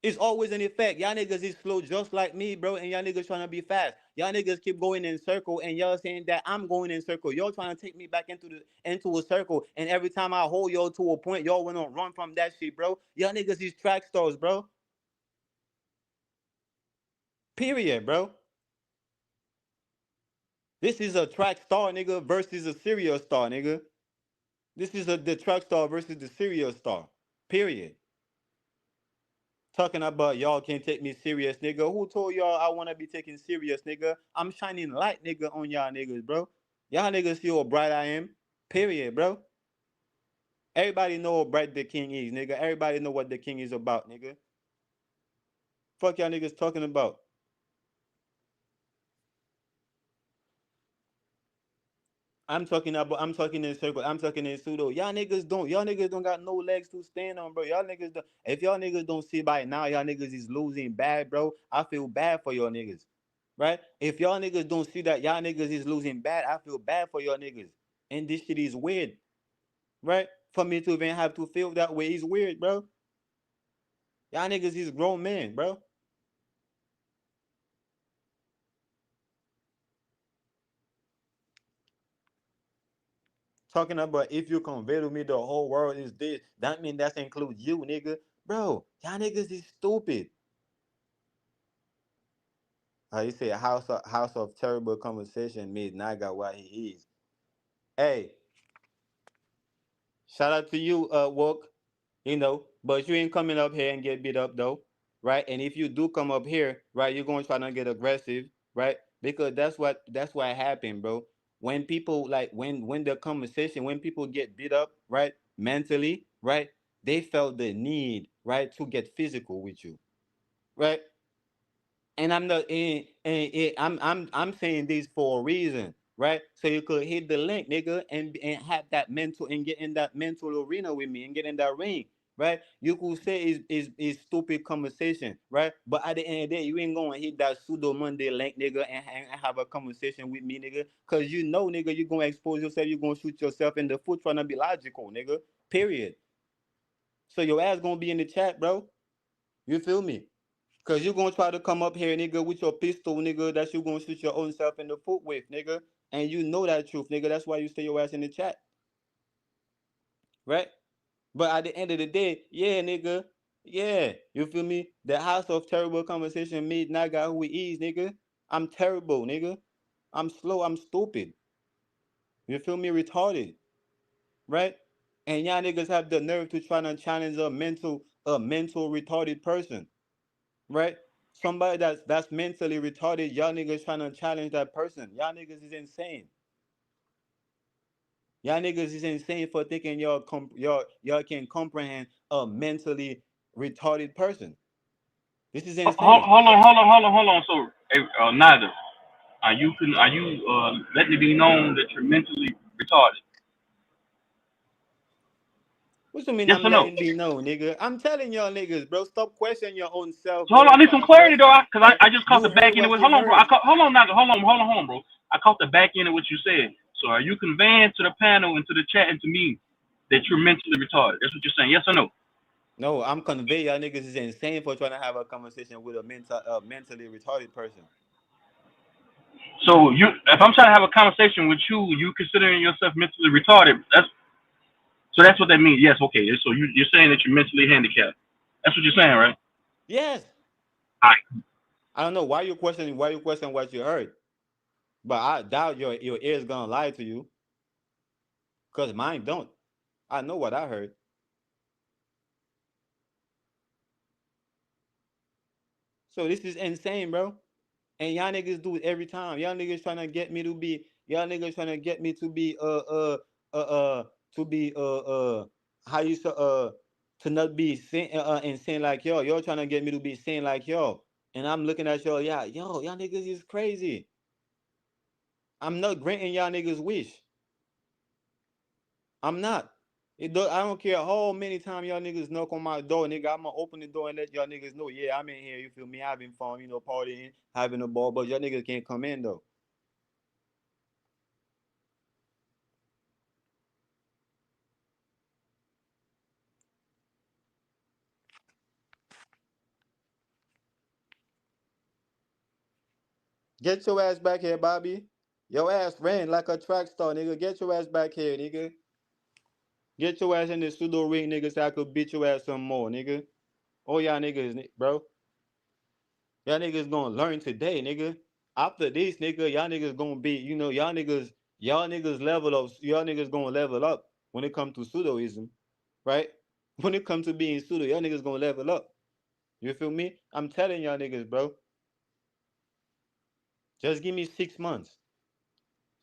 It's always in effect. Y'all niggas is slow just like me, bro, and y'all niggas trying to be fast. Y'all niggas keep going in circle, and y'all saying that I'm going in circle. Y'all trying to take me back into a circle, and every time I hold y'all to a point, y'all wanna run from that shit, bro. Y'all niggas is track stars, bro. Period, bro. This is a track star, nigga, versus a serial star, nigga. This is the track star versus the serial star. Period. Talking about y'all can't take me serious, nigga. Who told y'all I wanna be taken serious, nigga? I'm shining light, nigga, on y'all niggas, bro. Y'all niggas see how bright I am. Period, bro. Everybody know how bright the king is, nigga. Everybody know what the king is about, nigga. Fuck y'all niggas talking about. I'm talking in circle. I'm talking in pseudo. Y'all niggas don't got no legs to stand on, bro. Y'all niggas don't, if y'all niggas don't see by now, y'all niggas is losing bad, bro. I feel bad for y'all niggas. Right? If y'all niggas don't see that y'all niggas is losing bad, I feel bad for y'all niggas. And this shit is weird. Right? For me to even have to feel that way is weird, bro. Y'all niggas is grown men, bro. Talking about if you convey to me the whole world is this, that mean that includes you, nigga. Bro, y'all niggas is stupid. You say house of terrible conversation made Naga what he is. Hey, shout out to you, Woke. But you ain't coming up here and get beat up though, right? And if you do come up here, right, you're gonna try to get aggressive, right? Because that's what happened, bro. When people like when the conversation, when people get beat up, right, mentally, right, they felt the need, right, to get physical with you, right? And I'm not I'm saying this for a reason, right? So you could hit the link, nigga, and have that mental and get in that mental arena with me and get in that ring, right? You could say is stupid conversation, right? But at the end of the day, you ain't gonna hit that pseudo Monday link, nigga, and have a conversation with me, nigga, cause you know, nigga, you're gonna expose yourself, you're gonna shoot yourself in the foot trying to be logical, nigga. Period. So your ass gonna be in the chat, bro. You feel me? Cause you gonna try to come up here, nigga, with your pistol, nigga, that you gonna shoot your own self in the foot with, nigga. And you know that truth, nigga. That's why you stay your ass in the chat. Right? But at the end of the day, yeah, nigga. Yeah. You feel me? The house of terrible conversation made Naga who he is, nigga. I'm terrible, nigga. I'm slow. I'm stupid. You feel me? Retarded, right? And y'all niggas have the nerve to try to challenge a mental retarded person, right? Somebody that's mentally retarded. Y'all niggas trying to challenge that person. Y'all niggas is insane. Y'all niggas is insane for thinking y'all can comprehend a mentally retarded person. This is insane. Hold on. So, hey, neither are you letting it be known that you're mentally retarded? What you mean Yes I'm or no? letting be known, nigga? I'm telling y'all niggas, bro. Stop questioning your own self, So bro. hold on, I You need trying some to clarity though, question, because right? I just caught You the back heard end of what it. you Hold on, bro. heard. Hold on, Naga. Hold on, bro. I caught the back end of what you said. So are you conveying to the panel and to the chat and to me that you're mentally retarded? That's what you're saying. Yes or no? No, I'm conveying y'all niggas is insane for trying to have a conversation with a mentally retarded person. So if I'm trying to have a conversation with you, you considering yourself mentally retarded. That's what that means. Yes, okay. So you're saying that you're mentally handicapped. That's what you're saying, right? Yes. All right. I don't know why you question what you heard. But I doubt your ears gonna lie to you. Cause mine don't. I know what I heard. So this is insane, bro. And y'all niggas do it every time. Y'all niggas trying to get me to be uh uh to be how you say to not be insane like y'all. Y'all trying to get me to be sane like y'all. And I'm looking at y'all, yeah, y'all niggas is crazy. I'm not granting y'all niggas wish. I'm not. I don't care how many times y'all niggas knock on my door, nigga. I'ma open the door and let y'all niggas know, yeah, I'm in here. You feel me? Having fun, partying, having a ball, but y'all niggas can't come in though. Get your ass back here, Bobby. Your ass ran like a track star, nigga. Get your ass back here, nigga. Get your ass in the pseudo ring, nigga, so I could beat your ass some more, nigga. Oh, y'all niggas, bro. Y'all niggas gonna learn today, nigga. After this, nigga, y'all niggas gonna be, y'all niggas level up. Y'all niggas gonna level up when it comes to pseudoism, right? When it comes to being pseudo, y'all niggas gonna level up. You feel me? I'm telling y'all niggas, bro. Just give me 6 months.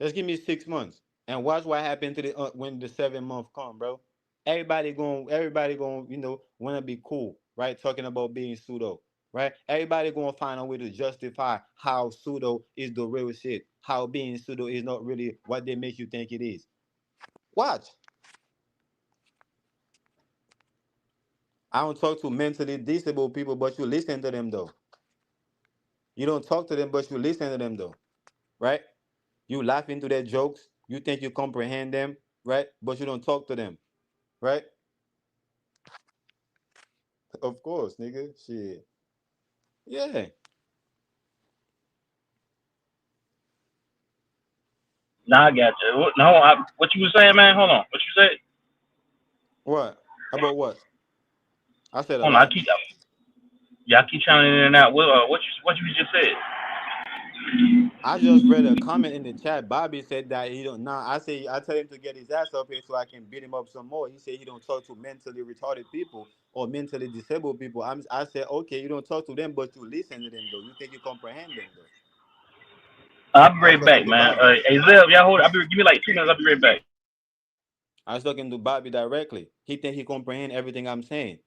Just give me 6 months and watch what happens to the when the 7 month come, bro. Everybody going, wanna be cool, right? Talking about being pseudo, right? Everybody gonna find a way to justify how pseudo is the real shit. How being pseudo is not really what they make you think it is. Watch. I don't talk to mentally disabled people, but you listen to them though. You don't talk to them, but you listen to them though, right? You laugh into their jokes. You think you comprehend them, right? But you don't talk to them, right? Of course, nigga. Shit. Yeah. Nah, I got you. No, what you was saying, man? Hold on. What you said? What? About what? I said a Hold on. lot. I keep chiming in and out. What you just said? I just read a comment in the chat. Bobby said that he don't. Nah, I tell him to get his ass up here so I can beat him up some more. He said he don't talk to mentally retarded people or mentally disabled people. I said okay, you don't talk to them, but you listen to them though. You think you comprehend them though. I'll be I was right back, talking to man. Bobby. Hey, Zeb, y'all hold. Give me like 2 minutes. I'll be right back. I was talking to Bobby directly. He think he comprehend everything I'm saying.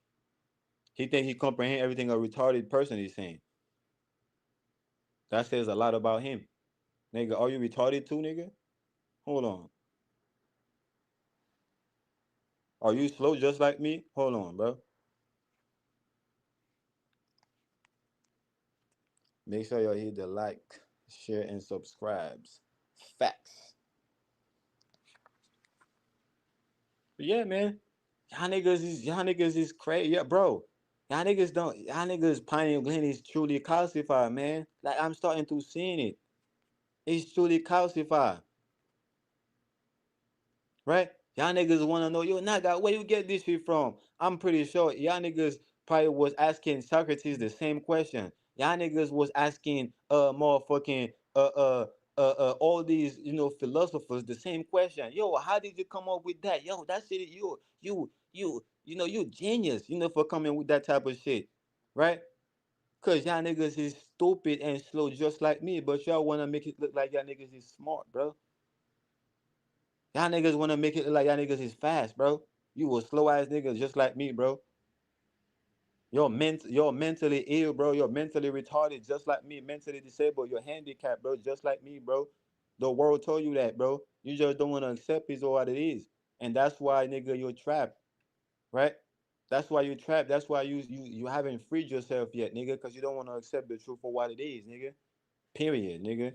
He think he comprehend everything a retarded person is saying. That says a lot about him. Nigga, are you retarded too, nigga? Hold on. Are you slow just like me? Hold on, bro. Make sure y'all hit the like, share, and subscribes. Facts. But yeah, man. Y'all niggas is crazy. Yeah, bro. Y'all niggas Pineal Glen is truly calcified, man. Like I'm starting to seeing it. It's truly calcified. Right? Y'all niggas wanna know, yo, Naga, where you get this shit from? I'm pretty sure y'all niggas probably was asking Socrates the same question. Y'all niggas was asking motherfucking all these philosophers the same question. Yo, how did you come up with that? Yo, that shit, you genius, for coming with that type of shit, right? Cause y'all niggas is stupid and slow just like me, but y'all wanna make it look like y'all niggas is smart, bro. Y'all niggas wanna make it look like y'all niggas is fast, bro. You a slow ass niggas just like me, bro. You're mentally ill, bro. You're mentally retarded, just like me. Mentally disabled. You're handicapped, bro, just like me, bro. The world told you that, bro. You just don't want to accept it or what it is, and that's why, nigga, you're trapped, right? That's why you're trapped. That's why you haven't freed yourself yet, nigga, because you don't want to accept the truth for what it is, nigga. Period, nigga.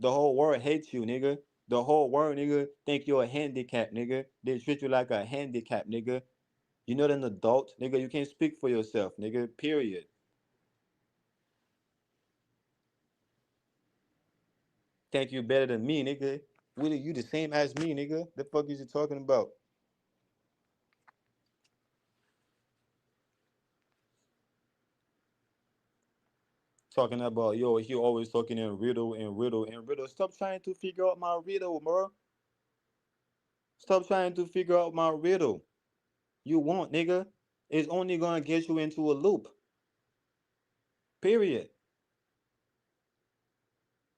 The whole world hates you, nigga. The whole world, nigga, think you're a handicap, nigga. They treat you like a handicap, nigga. You're not an adult, nigga. You can't speak for yourself, nigga. Period. Think you better than me, nigga. Really, you the same as me, nigga. The fuck is you talking about? Talking about, yo, he always talking in riddle and riddle and riddle. Stop trying to figure out my riddle, bro. Stop trying to figure out my riddle. You won't, nigga. It's only gonna get you into a loop. Period.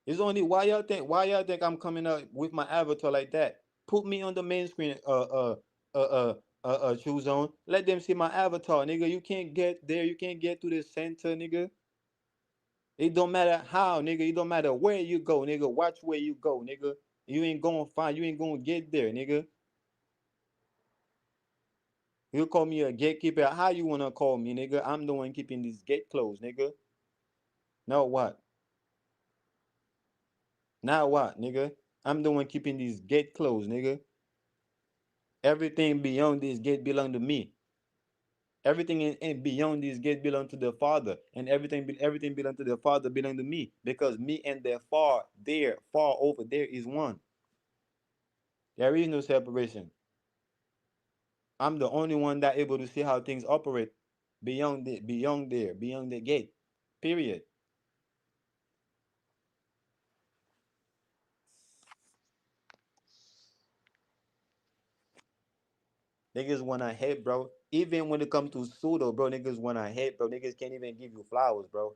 It's only why y'all think I'm coming up with my avatar like that. Put me on the main screen, choose on. Let them see my avatar, nigga. You can't get there. You can't get to the center, nigga. It don't matter how, nigga. It don't matter where you go, nigga. Watch where you go, nigga. You ain't gonna find. You ain't gonna get there, nigga. You call me a gatekeeper. How you wanna call me, nigga? I'm the one keeping this gate closed, nigga. Now what? Now what, nigga? I'm the one keeping this gate closed, nigga. Everything beyond this gate belong to me. Everything in beyond this gate belong to the Father, and everything belong to the Father belong to me, because me and the far over there is one. There is no separation. I'm the only one that able to see how things operate beyond the gate. Period. Niggas wanna hate, bro. Even when it comes to pseudo, bro, niggas wanna hate, bro. Niggas can't even give you flowers, bro.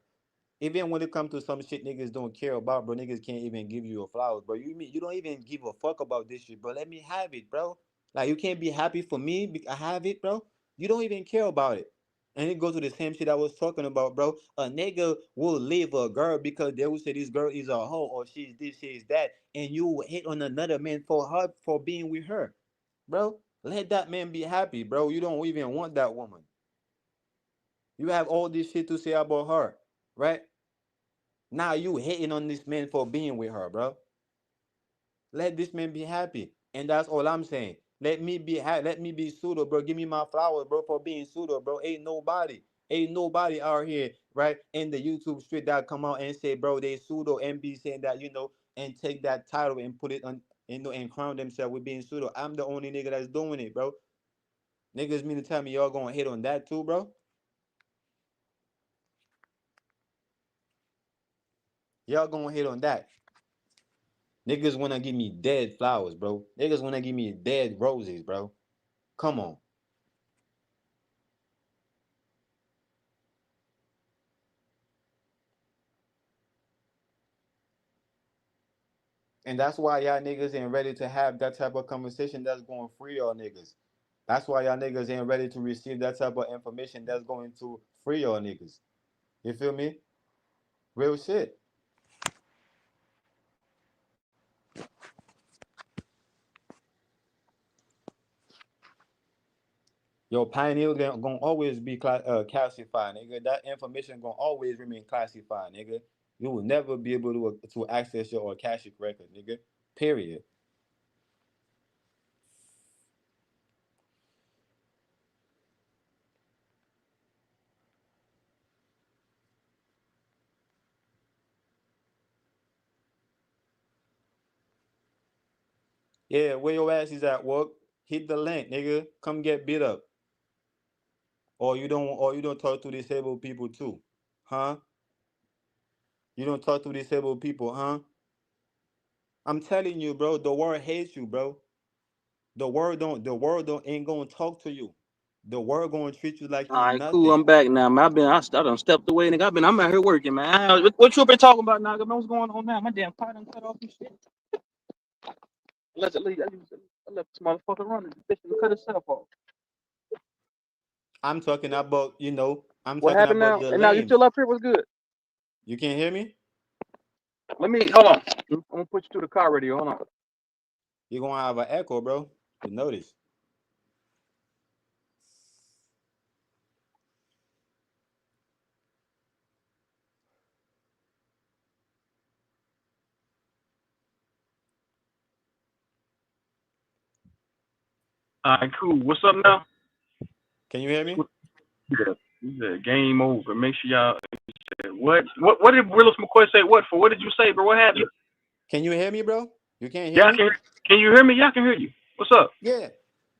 Even when it comes to some shit niggas don't care about, bro, niggas can't even give you a flowers, bro. You don't even give a fuck about this shit, bro. Let me have it, bro. Like, you can't be happy for me. I have it, bro. You don't even care about it. And it goes to the same shit I was talking about, bro. A nigga will leave a girl because they will say this girl is a hoe or she's this, she's that, and you will hate on another man for her for being with her, bro. Let that man be happy, bro. You don't even want that woman. You have all this shit to say about her, right? Now you hating on this man for being with her, bro. Let this man be happy, and that's all I'm saying. Let me be let me be pseudo, bro. Give me my flowers, bro, for being pseudo, bro. Ain't nobody out here, right, in the YouTube street that come out and say, bro, they pseudo and be saying that, and take that title and put it on, and crown themselves with being pseudo. I'm the only nigga that's doing it, bro. Niggas mean to tell me y'all gonna hit on that too, bro? Y'all gonna hit on that? Niggas wanna give me dead flowers, bro. Niggas wanna give me dead roses, bro. Come on. And that's why y'all niggas ain't ready to have that type of conversation that's going to free y'all niggas. That's why y'all niggas ain't ready to receive that type of information that's going to free y'all niggas. You feel me? Real shit. Your pioneer gonna always be calcified, nigga. That information gonna always remain classified, nigga. You will never be able to access your Akashic record, nigga. Period. Yeah, where your ass is at work, hit the link, nigga. Come get beat up. Or you don't talk to disabled people too. Huh? You don't talk to disabled people, huh? I'm telling you, bro. The world hates you, bro. The world don't ain't gonna talk to you. The world gonna treat you like All you right, cool. nothing. I'm back now, man. I done stepped away, nigga. I'm out here working, man. What you been talking about, nigga? What's going on now? My damn pot done cut off and shit. I left this motherfucker running. The bitch done cut itself off. I'm talking about, I'm What talking happened about now? the And now you lames. still up here? What's good? You can hear me? Let me hold on. I'm gonna put you through the car radio. Hold on. You're gonna have an echo, bro. You notice. All right, cool. What's up now? Can you hear me? You said game over. Make sure y'all. What did Willis McCoy say? What for? What did you say, bro? What happened? Can you hear me, bro? You can't hear Y'all me? can you hear me? Y'all can hear you. What's up? Yeah.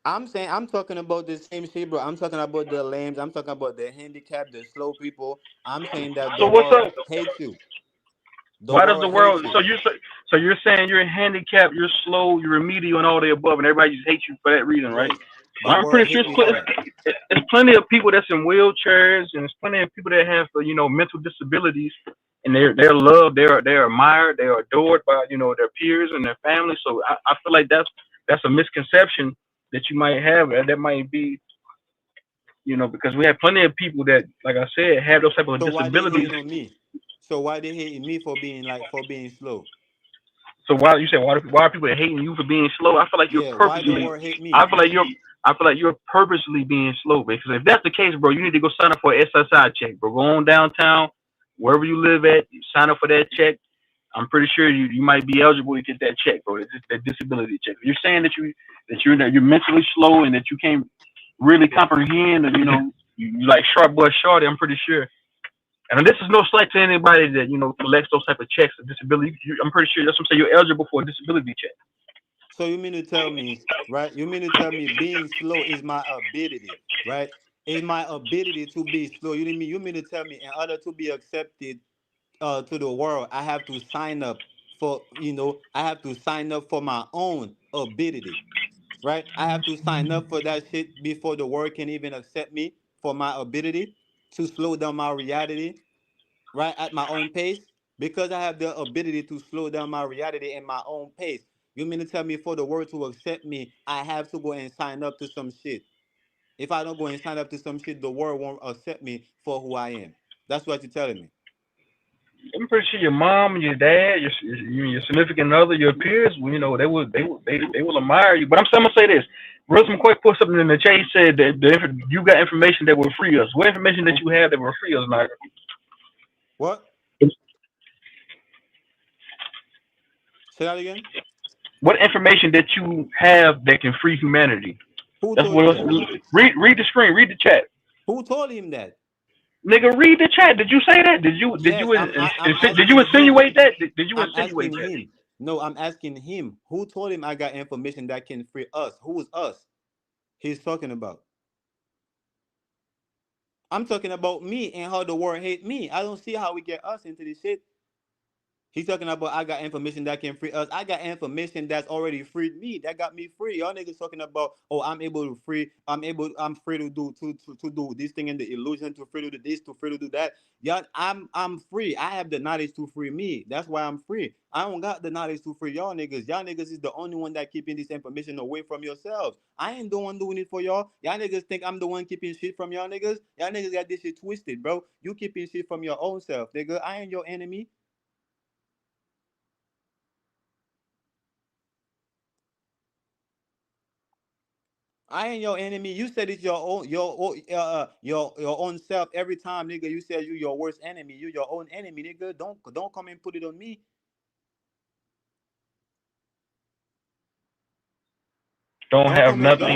I'm saying I'm talking about the same shit, bro. I'm talking about the lames. I'm talking about the handicapped, the slow people. I'm saying that So the what's world up? hates you. The Why does the world world? hates you. So you're saying you're handicapped, you're slow, you're remedial, and all the above, and everybody just hates you for that reason, right? Yes. Well, The I'm world pretty sure hate me for that. there's plenty of people that's in wheelchairs, and there's plenty of people that have mental disabilities, and they're loved, they're admired, they're adored by their peers and their family. So I feel like that's a misconception that you might have, and that might be because we have plenty of people that, like I said, have those type of So why they disabilities. hating on me? So why they hating me for being slow? So why are people hating you for being slow? I feel like you're Yeah, why the purposely. world hate me? I feel like you're. I feel like you're purposely being slow, because if that's the case, bro, you need to go sign up for an SSI check, bro. Go on downtown, wherever you live at, you sign up for that check. I'm pretty sure you might be eligible to get that check, bro. It's just that disability check. If you're saying that you're mentally slow and that you can't really comprehend, and you like sharp boy shorty. I'm pretty sure. And this is no slight to anybody that collects those type of checks of disability. I'm pretty sure that's what I'm saying. You're eligible for a disability check. So you mean to tell me, right? You mean to tell me being slow is my ability, right? Is my ability to be slow. You mean to tell me in order to be accepted to the world, I have to sign up I have to sign up for my own ability, right? I have to sign up for that shit before the world can even accept me for my ability to slow down my reality, right, at my own pace, because I have the ability to slow down my reality in my own pace. You mean to tell me for the world to accept me, I have to go and sign up to some shit? If I don't go and sign up to some shit, the world won't accept me for who I am. That's what you're telling me. I'm pretty sure your mom and your dad, your significant other, your peers, they will admire you. But I'm gonna say this. Russ McCoy put something in the chat. He said that you got information that will free us. What information that you have that will free us, Naga? What? Say that again. What information that you have that can free humanity? Who That's told what. you that? Read the screen. Read the chat. Who told him that? Nigga, read the chat. Did you say that? Did you did Yes, you I'm did you asking him. insinuate that? Did you I'm insinuate asking that? him. No, I'm asking him. Who told him I got information that can free us? Who is us? He's talking about. I'm talking about me and how the world hate me. I don't see how we get us into this shit. He's talking about I got information that can free us. I got information that's already freed me. That got me free. Y'all niggas talking about, oh, I'm able to free. I'm free to do this thing in the illusion, to free to do this, to free to do that. Y'all, I'm free. I have the knowledge to free me. That's why I'm free. I don't got the knowledge to free y'all niggas. Y'all niggas is the only one that keeping this information away from yourselves. I ain't the one doing it for y'all. Y'all niggas think I'm the one keeping shit from y'all niggas. Y'all niggas got this shit twisted, bro. You keeping shit from your own self, nigga. I ain't your enemy. I ain't your enemy. You said it's your own self every time, nigga. You said you your worst enemy. You your own enemy, nigga. Don't come and put it on me. Don't Don't have come and nothing.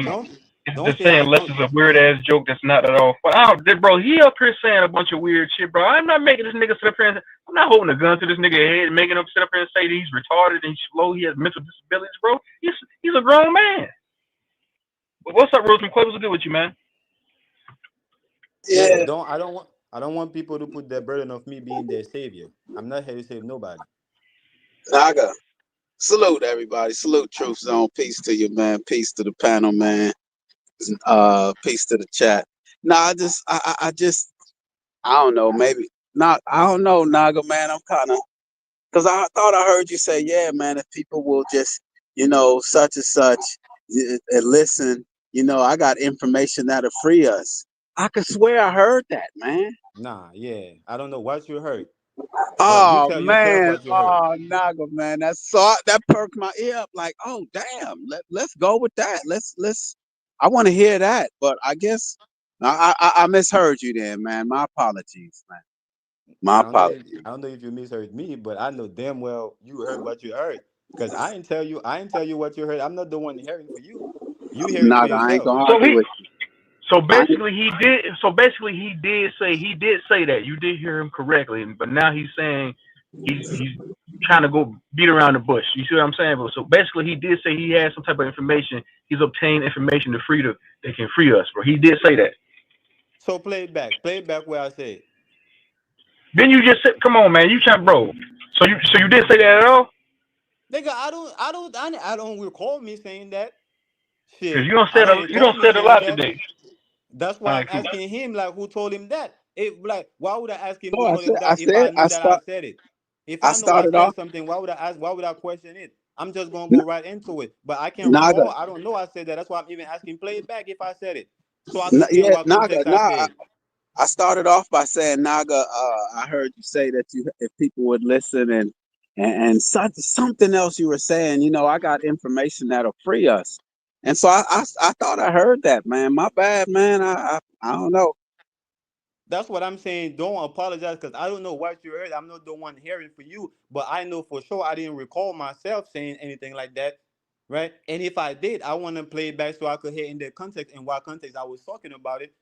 It's don't just say saying I unless don't. it's a weird ass joke that's not at all fun. Bro, he up here saying a bunch of weird shit, bro. I'm not making this nigga sit up here I'm not holding a gun to this nigga head and making him sit up here and say that he's retarded and he's slow, he has mental disabilities, bro. He's a grown man. But what's up, Roseman? What's good with you, man? Yeah, Yeah, I don't want people to put the burden of me being their savior. I'm not here to save nobody. Naga. Salute everybody. Salute Truth Zone. Peace to you, man. Peace to the panel, man. Peace to the chat. Nah, I don't know. Maybe not. I don't know, Naga, man. I'm kind of because I thought I heard you say, yeah, man. If people will just, such and such, and listen, I got information that'll free us. I could swear I heard that, man. Nah, yeah. I don't know what you heard, but you Oh tell yourself man, what you heard. Naga, man, that perked my ear up. Like, oh damn, let's go with that. Let's. I want to hear that, but I guess I misheard you then, man. My apologies, man. My I don't know. apologies. I don't know if you misheard me, but I know damn well you heard what you heard. Cause I didn't tell you. I didn't tell you what you heard. I'm not the one hearing for you. You hearing for Naga, I ain't yourself. gonna So argue he with you. so I, basically he did say that. You did hear him correctly, but now he's saying he's trying to go beat around the bush. You see what I'm saying? But so basically he did say he has some type of information. He's obtained information to free that can free us, bro. He did say that. So play it back. Play it back where I said. Then you just said, "Come on, man, you can't, bro." So you did say that at all? Nigga, I don't recall me saying that. Because Shit, you don't I said don't you recall don't me said a saying lot that. today. That's All why I'm right, cool. asking him like who told him that. If like why would I ask him no, who I told said, him that if I knew that I said it? If I I know I started said off something, why would I ask? Why would I question it? I'm just gonna N- go right into it. But I can't Naga, recall. I don't know I said that. That's why I'm even asking play it back if I said it. So I could see in yeah, what Naga, context I nah. said. I started off by saying, Naga, I heard you say that if people would listen and something else you were saying, I got information that'll free us. And so I thought I heard that, man. My bad, man. I don't know. That's what I'm saying. Don't apologize because I don't know what you heard. I'm not the one hearing for you, but I know for sure I didn't recall myself saying anything like that, right? And if I did, I want to play it back so I could hear in the context and what context I was talking about it,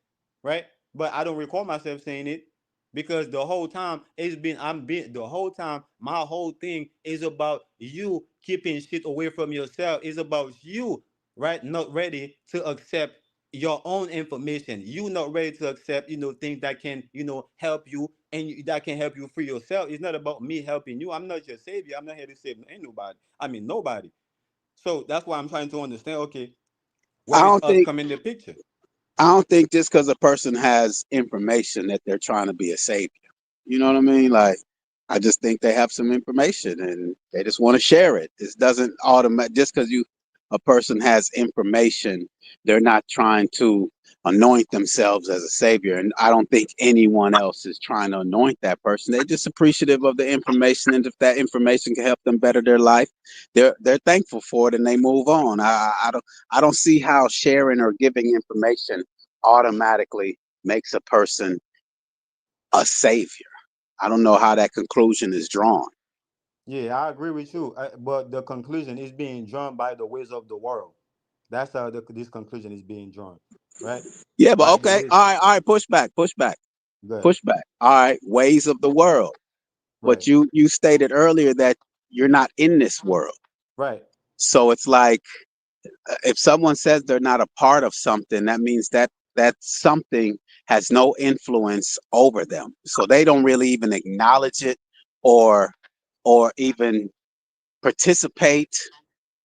right? But I don't recall myself saying it because the whole time the whole time my whole thing is about you keeping shit away from yourself. It's about you, right? Not ready to accept your own information. You not ready to accept, things that can, help you and that can help you free yourself. It's not about me helping you. I'm not your savior. I'm not here to save ain't nobody. I mean nobody. So that's why I'm trying to understand. Okay, I where is don't us think come in the picture? I don't think just because a person has information that they're trying to be a savior. You know what I mean? Like, I just think they have some information and they just want to share it. This doesn't automatic just because a person has information, they're not trying to anoint themselves as a savior. And I don't think anyone else is trying to anoint that person. They're just appreciative of the information, and if that information can help them better their life, they're thankful for it and they move on. I don't see how sharing or giving information automatically makes a person a savior. I don't know how that conclusion is drawn. Yeah, I agree with you. But the conclusion is being drawn by the ways of the world. That's how this conclusion is being drawn, right? Yeah, but By the okay. ways. All right, push back, push back, Good. push back. All right, ways of the world. But Right. you stated earlier that you're not in this world. Right. So it's like if someone says they're not a part of something, that means that something has no influence over them. So they don't really even acknowledge it or even participate.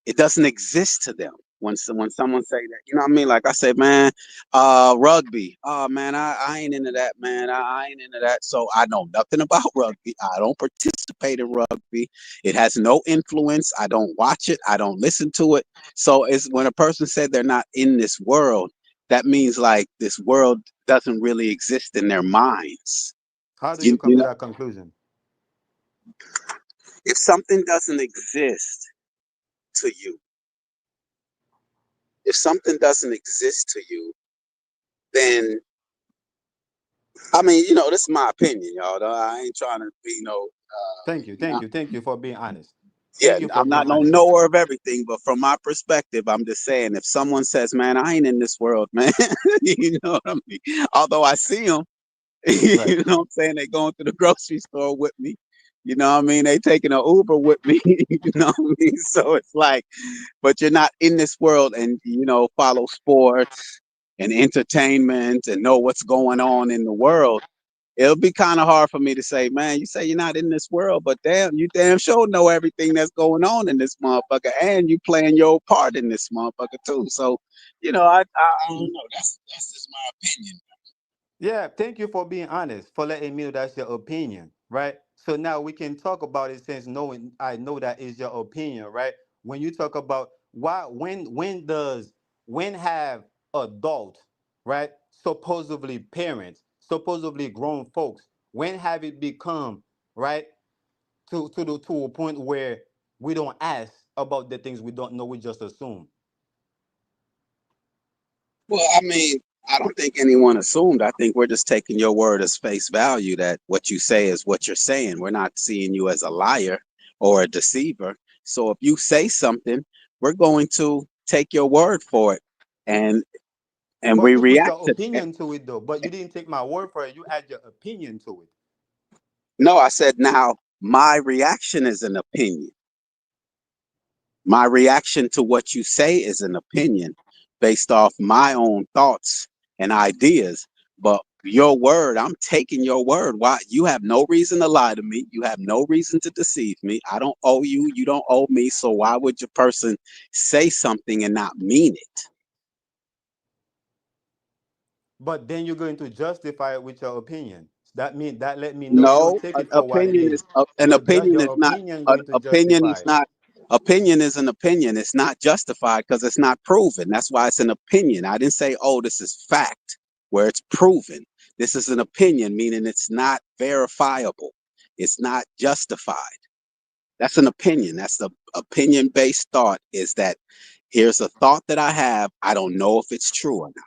It doesn't exist to them when someone say that. You know what I mean? Like I say, man, rugby. Oh man, I ain't into that, man. I ain't into that. So I know nothing about rugby. I don't participate in rugby. It has no influence. I don't watch it. I don't listen to it. So it's when a person said they're not in this world, that means like this world doesn't really exist in their minds. How do you You come to know, that conclusion? if something doesn't exist to you, if something doesn't exist to you, then I mean, this is my opinion, y'all. Though. I ain't trying to be Thank you. no, Thank you. Thank you for being honest. yeah, Thank you for I'm being not no honest. knower of everything, but from my perspective, I'm just saying if someone says, "Man, I ain't in this world, man," you know what I mean. Although I see them, Right. you know what I'm saying, they going to the grocery store with me. You know what I mean? They taking an Uber with me. You know what I mean? So it's like, but you're not in this world, and follow sports and entertainment and know what's going on in the world. it'll be kind of hard for me to say, man, you say you're not in this world, but damn, you damn sure know everything that's going on in this motherfucker, and you playing your part in this motherfucker too. So, I don't know. That's just my opinion. Yeah, thank you for being honest, for letting me know that's your opinion, right? So now we can talk about it since knowing I know that is your opinion, right? When you talk about why when have adult, right? Supposedly parents, supposedly grown folks, when have it become, right? To a point where we don't ask about the things we don't know, we just assume. Well, I mean, I don't think anyone assumed. I think we're just taking your word as face value that what you say is what you're saying. We're not seeing you as a liar or a deceiver. So if you say something, we're going to take your word for it, and But we you put react your to it. opinion to it though. But you didn't take my word for it. You add your opinion to it. No, I said now my reaction is an opinion. My reaction to what you say is an opinion based off my own thoughts and ideas. But your word, I'm taking your word. Why? You have no reason to lie to me. You have no reason to deceive me. I don't owe you. You don't owe me. So why would your person say something and not mean it? But then you're going to justify it with your opinion. That mean that let me know you don't No, take it for what it is. an opinion is Your not opinion an going to opinion justify is it. not opinion is an opinion. It's not justified because it's not proven. That's why it's an opinion. I didn't say, oh, this is fact where it's proven. This is an opinion, meaning it's not verifiable. It's not justified. That's an opinion. That's the opinion based thought is that here's a thought that I have. I don't know if it's true or not.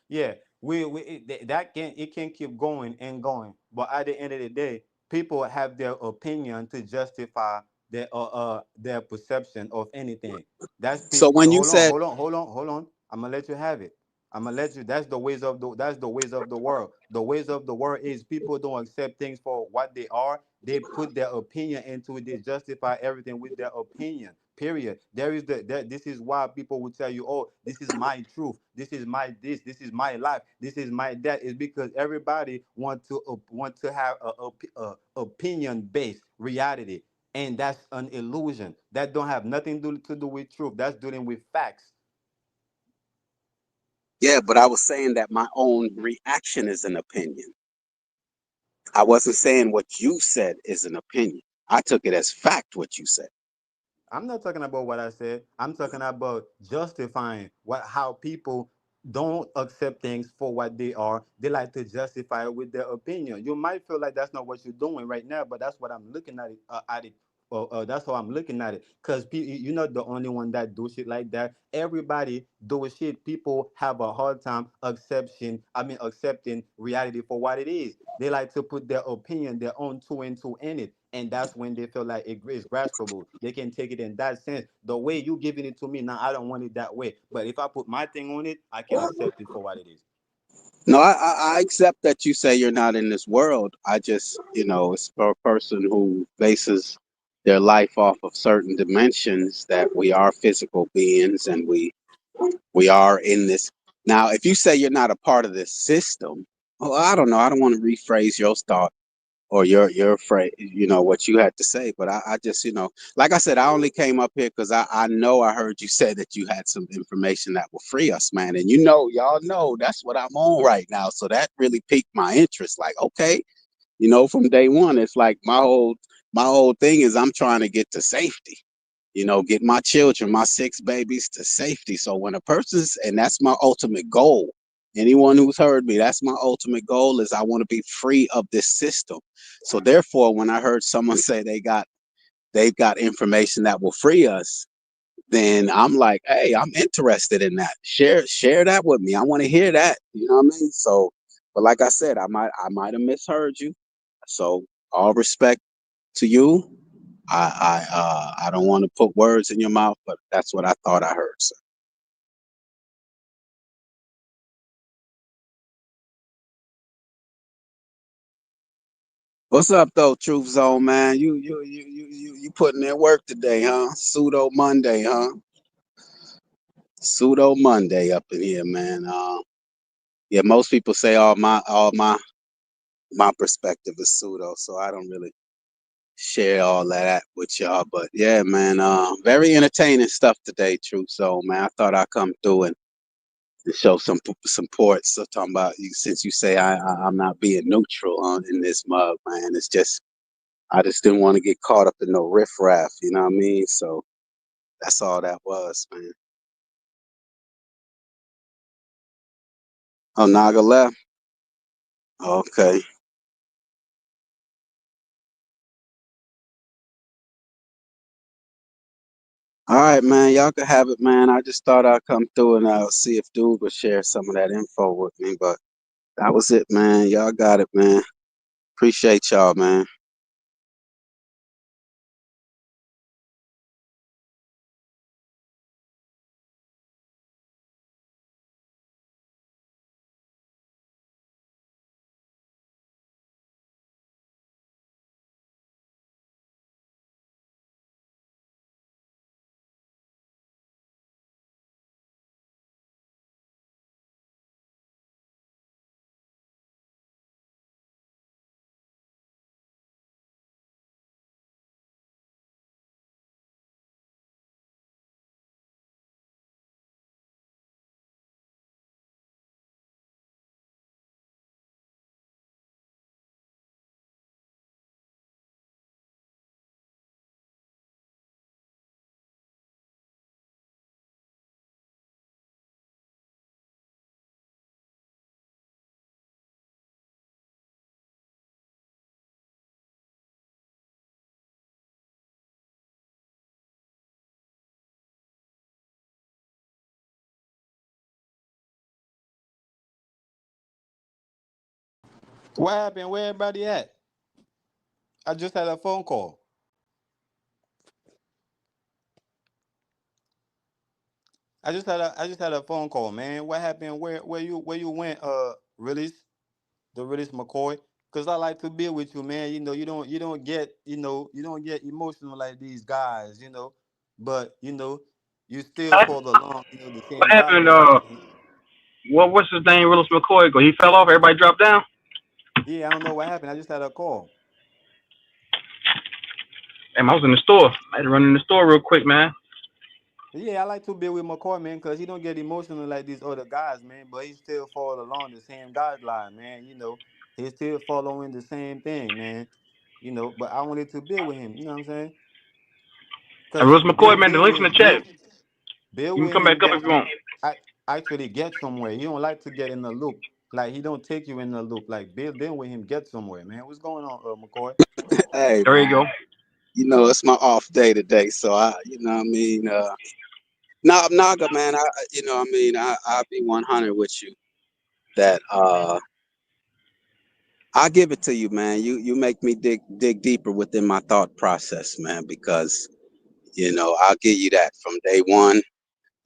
Yeah, that can it can keep going and going, but at the end of the day, people have their opinion to justify their perception of anything. That's So people. when you Hold on, said, hold on. I'm gonna let you have it. I'm gonna let you. That's the ways of the world. The ways of the world is people don't accept things for what they are. They put their opinion into it. They justify everything with their opinion. Period. This is why people will tell you, oh, this is my truth. This is my life. This is my that. Is because everybody want to have opinion based reality, and that's an illusion. That don't have nothing to do with truth. That's dealing with facts. yeah, but I was saying that my own reaction is an opinion. I wasn't saying what you said is an opinion. I took it as fact what you said. I'm not talking about what I said. I'm talking about justifying how people don't accept things for what they are. They like to justify it with their opinion. You might feel like that's not what you're doing right now, but that's what I'm looking at it. That's how I'm looking at it. Cause you're not the only one that do shit like that. Everybody do shit. People have a hard time accepting reality for what it is. They like to put their opinion, their own two and two in it, and that's when they feel like it is graspable. They can take it in that sense. The way you giving it to me now, I don't want it that way. But if I put my thing on it, I can accept it for what it is. No, I accept that you say you're not in this world. I just, it's for a person who bases their life off of certain dimensions that we are physical beings and we are in this. Now, if you say you're not a part of this system, well, I don't know. I don't want to rephrase your thought or you're afraid, what you had to say. But I just, like I said, I only came up here because I know I heard you say that you had some information that will free us, man. And y'all know that's what I'm on right now. So that really piqued my interest. Like, okay, from day one, it's like my whole thing is I'm trying to get to safety. Get my children, my 6 babies to safety. So when a person's, and that's my ultimate goal. Anyone who's heard me, that's my ultimate goal is I want to be free of this system. So therefore, when I heard someone say they've got information that will free us, then I'm like, hey, I'm interested in that. Share that with me. I want to hear that. You know what I mean? So, but like I said, I might have misheard you. So all respect to you. I don't want to put words in your mouth, but that's what I thought I heard. So, what's up though, Truth Zone, man? You putting in work today, huh? Pseudo Monday, huh? Pseudo Monday up in here, man. Yeah, most people say all my perspective is pseudo, so I don't really share all of that with y'all. But yeah, man, very entertaining stuff today, Truth Soul, man. I thought I'd come through and show some support. So talking about you, since you say I'm not being neutral on in this mug, man. It's just I just didn't want to get caught up in no riffraff, you know what I mean? So that's all that was, man. Oh, Naga left. Okay. All right, man. Y'all can have it, man. I just thought I'd come through and I'll see if dude would share some of that info with me. But that was it, man. Y'all got it, man. Appreciate y'all, man. What happened? Where everybody at? I just had a phone call. I just had a phone call, man. What happened? Where you went? Release the release McCoy. Cause I like to be with you, man. You don't get emotional like these guys, But you still What follow along, the same happened? guidelines, man. What's his name? Willis McCoy. Go. He fell off. Everybody dropped down. Yeah, I don't know what happened. I just had a call. Damn, I was in the store. I had to run in the store real quick, man. But yeah, I like to be with McCoy, man, because he don't get emotional like these other guys, man. But he still follow along the same guideline, man. He still following the same thing, man. But I wanted to be with him. You know what I'm saying? And Because Willis McCoy, man, the Bill link's in with the chat. Bill You can with come back him up if you want. actually get somewhere. He don't like to get in the loop. Like he don't take you in the loop. Like Bill with him get somewhere, man. What's going on, McCoy? Hey, There you man. go. It's my off day today, so you know what I mean. Naga, man. I'll be 100 with you. That I'll give it to you, man. You make me dig deeper within my thought process, man. Because I'll give you that from day one.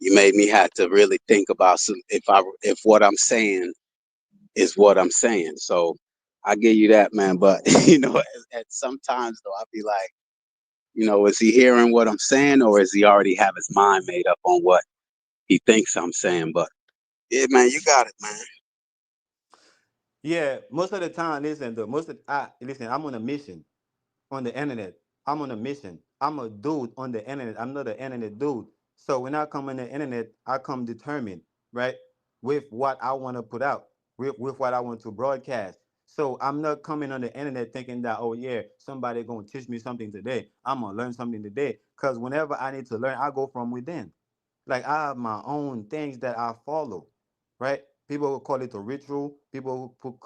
You made me have to really think about if what I'm saying is what I'm saying. So I give you that, man. But at sometimes though, I'll be like, is he hearing what I'm saying, or is he already have his mind made up on what he thinks I'm saying? But yeah, man, you got it, man. Yeah, most of the time, listen, though, listen, I'm on a mission on the internet. I'm on a mission. I'm a dude on the internet. I'm not an internet dude. So when I come on the internet, I come determined, right, with what I want to put out, with what I want to broadcast. So I'm not coming on the internet thinking that, oh yeah, somebody gonna teach me something today. I'm gonna learn something today. Cause whenever I need to learn, I go from within. Like I have my own things that I follow, right? People will call it a ritual. People who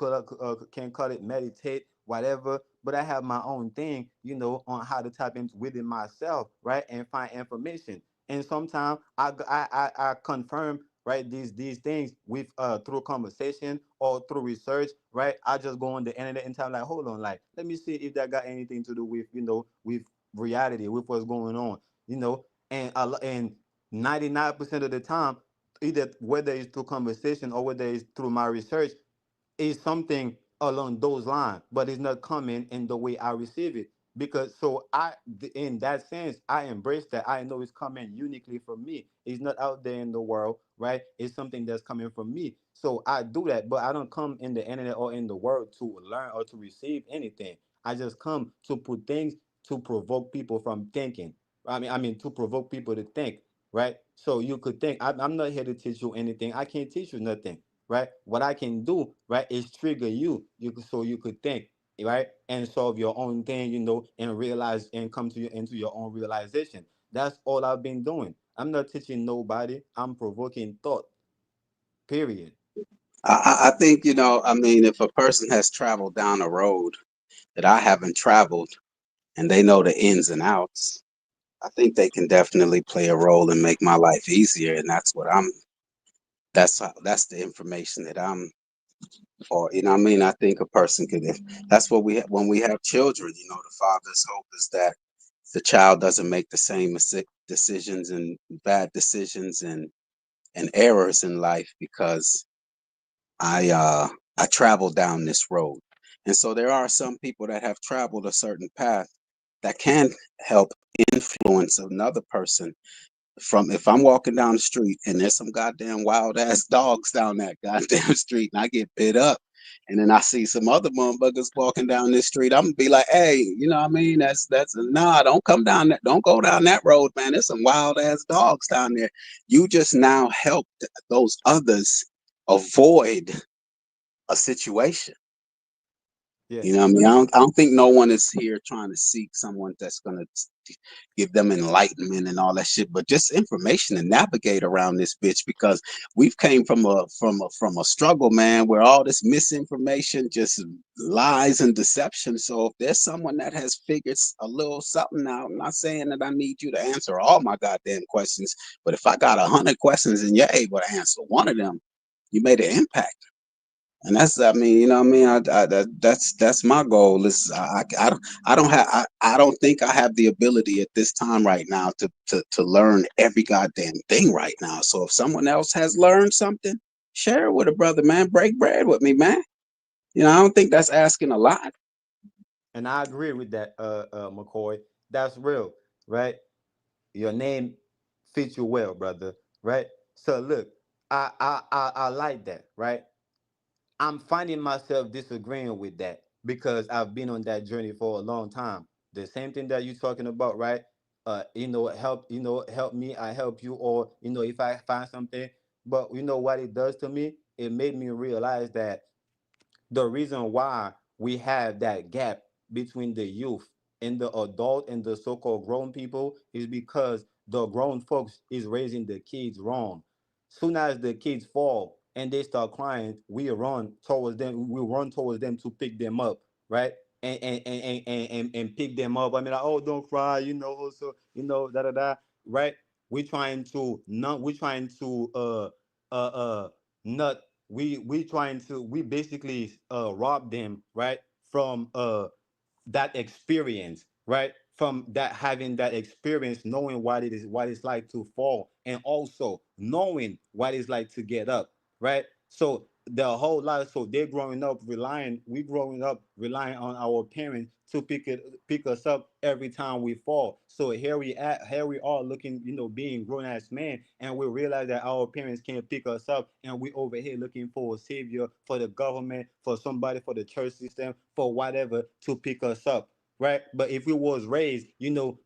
can call it meditate, whatever. But I have my own thing, on how to tap into within myself, right, and find information. And sometimes I confirm, right, these things with through conversation or through research, right. I just go on the internet and tell like, hold on, like let me see if that got anything to do with with reality, with what's going on, and 99% of the time, either whether it's through conversation or whether it's through my research, is something along those lines, but it's not coming in the way I receive it. Because so in that sense, I embrace that. I know it's coming uniquely from me. It's not out there in the world, right? It's something that's coming from me. So I do that, but I don't come in the internet or in the world to learn or to receive anything. I just come to put things to provoke people from thinking. I mean to provoke people to think, right? So you could think. I'm not here to teach you anything. I can't teach you nothing, right? What I can do, right, is trigger you. So you could think, right, and solve your own thing, and realize and come to into your own realization. That's all I've been doing. I'm not teaching nobody. I'm provoking thought. Period. I think, I mean, if a person has traveled down a road that I haven't traveled and they know the ins and outs, I think they can definitely play a role and make my life easier. And that's the information that I'm for. I mean, I think a person could, if that's what when we have children, the father's hope is that the child doesn't make the same decisions and bad decisions and errors in life because I uh I traveled down this road. And so there are some people that have traveled a certain path that can help influence another person. From if I'm walking down the street and there's some goddamn wild ass dogs down that goddamn street and I get bit up, and then I see some other motherfuckers walking down this street, I'm gonna be like, hey, what I mean? That's nah, don't come down that, don't go down that road, man. There's some wild ass dogs down there. You just now helped those others avoid a situation. Yeah. What I mean? I don't think no one is here trying to seek someone that's going to give them enlightenment and all that shit, but just information to navigate around this bitch because we've came from a struggle, man, where all this misinformation, just lies and deception. So if there's someone that has figured a little something out, I'm not saying that I need you to answer all my goddamn questions, but if I got 100 questions and you're able to answer one of them, you made an impact. And that's, I mean, what I mean, that's my goal. Is I don't think I have the ability at this time right now to learn every goddamn thing right now. So if someone else has learned something, share it with a brother, man. Break bread with me, man. I don't think that's asking a lot. And I agree with that, McCoy. That's real, right? Your name fits you well, brother, right? So look, I like that, right? I'm finding myself disagreeing with that because I've been on that journey for a long time. The same thing that you're talking about, right? Help me, I help you, or if I find something. But you know what it does to me? It made me realize that the reason why we have that gap between the youth and the adult and the so-called grown people is because the grown folks is raising the kids wrong. Soon as the kids fall and they start crying, we run towards them to pick them up, right? And pick them up. I mean, like, oh, don't cry, also, da da da, right? We're trying to not we basically rob them, right, from that experience, right, from that having that experience, knowing what it's like to fall, and also knowing what it's like to get up, right? So the whole life, so we growing up relying on our parents to pick us up every time we fall. So here we are looking, being grown as men, and we realize that our parents can't pick us up, and we over here looking for a savior, for the government, for somebody, for the church system, for whatever to pick us up, right? But if we was raised,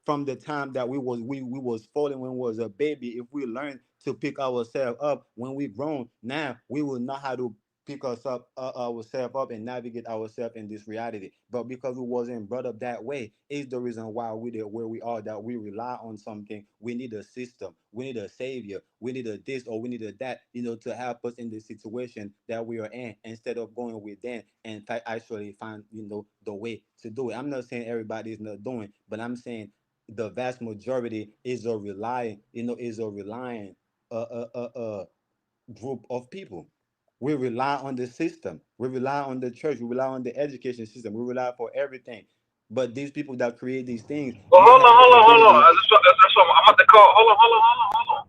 from the time that we was falling when we was a baby, if we learned to pick ourselves up when we grown, now we will know how to pick ourselves up and navigate ourselves in this reality. But because we wasn't brought up that way, is the reason why we there where we are, that we rely on something. We need a system, we need a savior, we need a this or we need a that, to help us in the situation that we are in, instead of going within and actually find, the way to do it. I'm not saying everybody is not doing, but I'm saying the vast majority is a relying group of people. We rely on the system. We rely on the church. We rely on the education system. We rely for everything. But these people that create these things Well, don't have the hold on. ability. That's what I'm about to call. Hold on.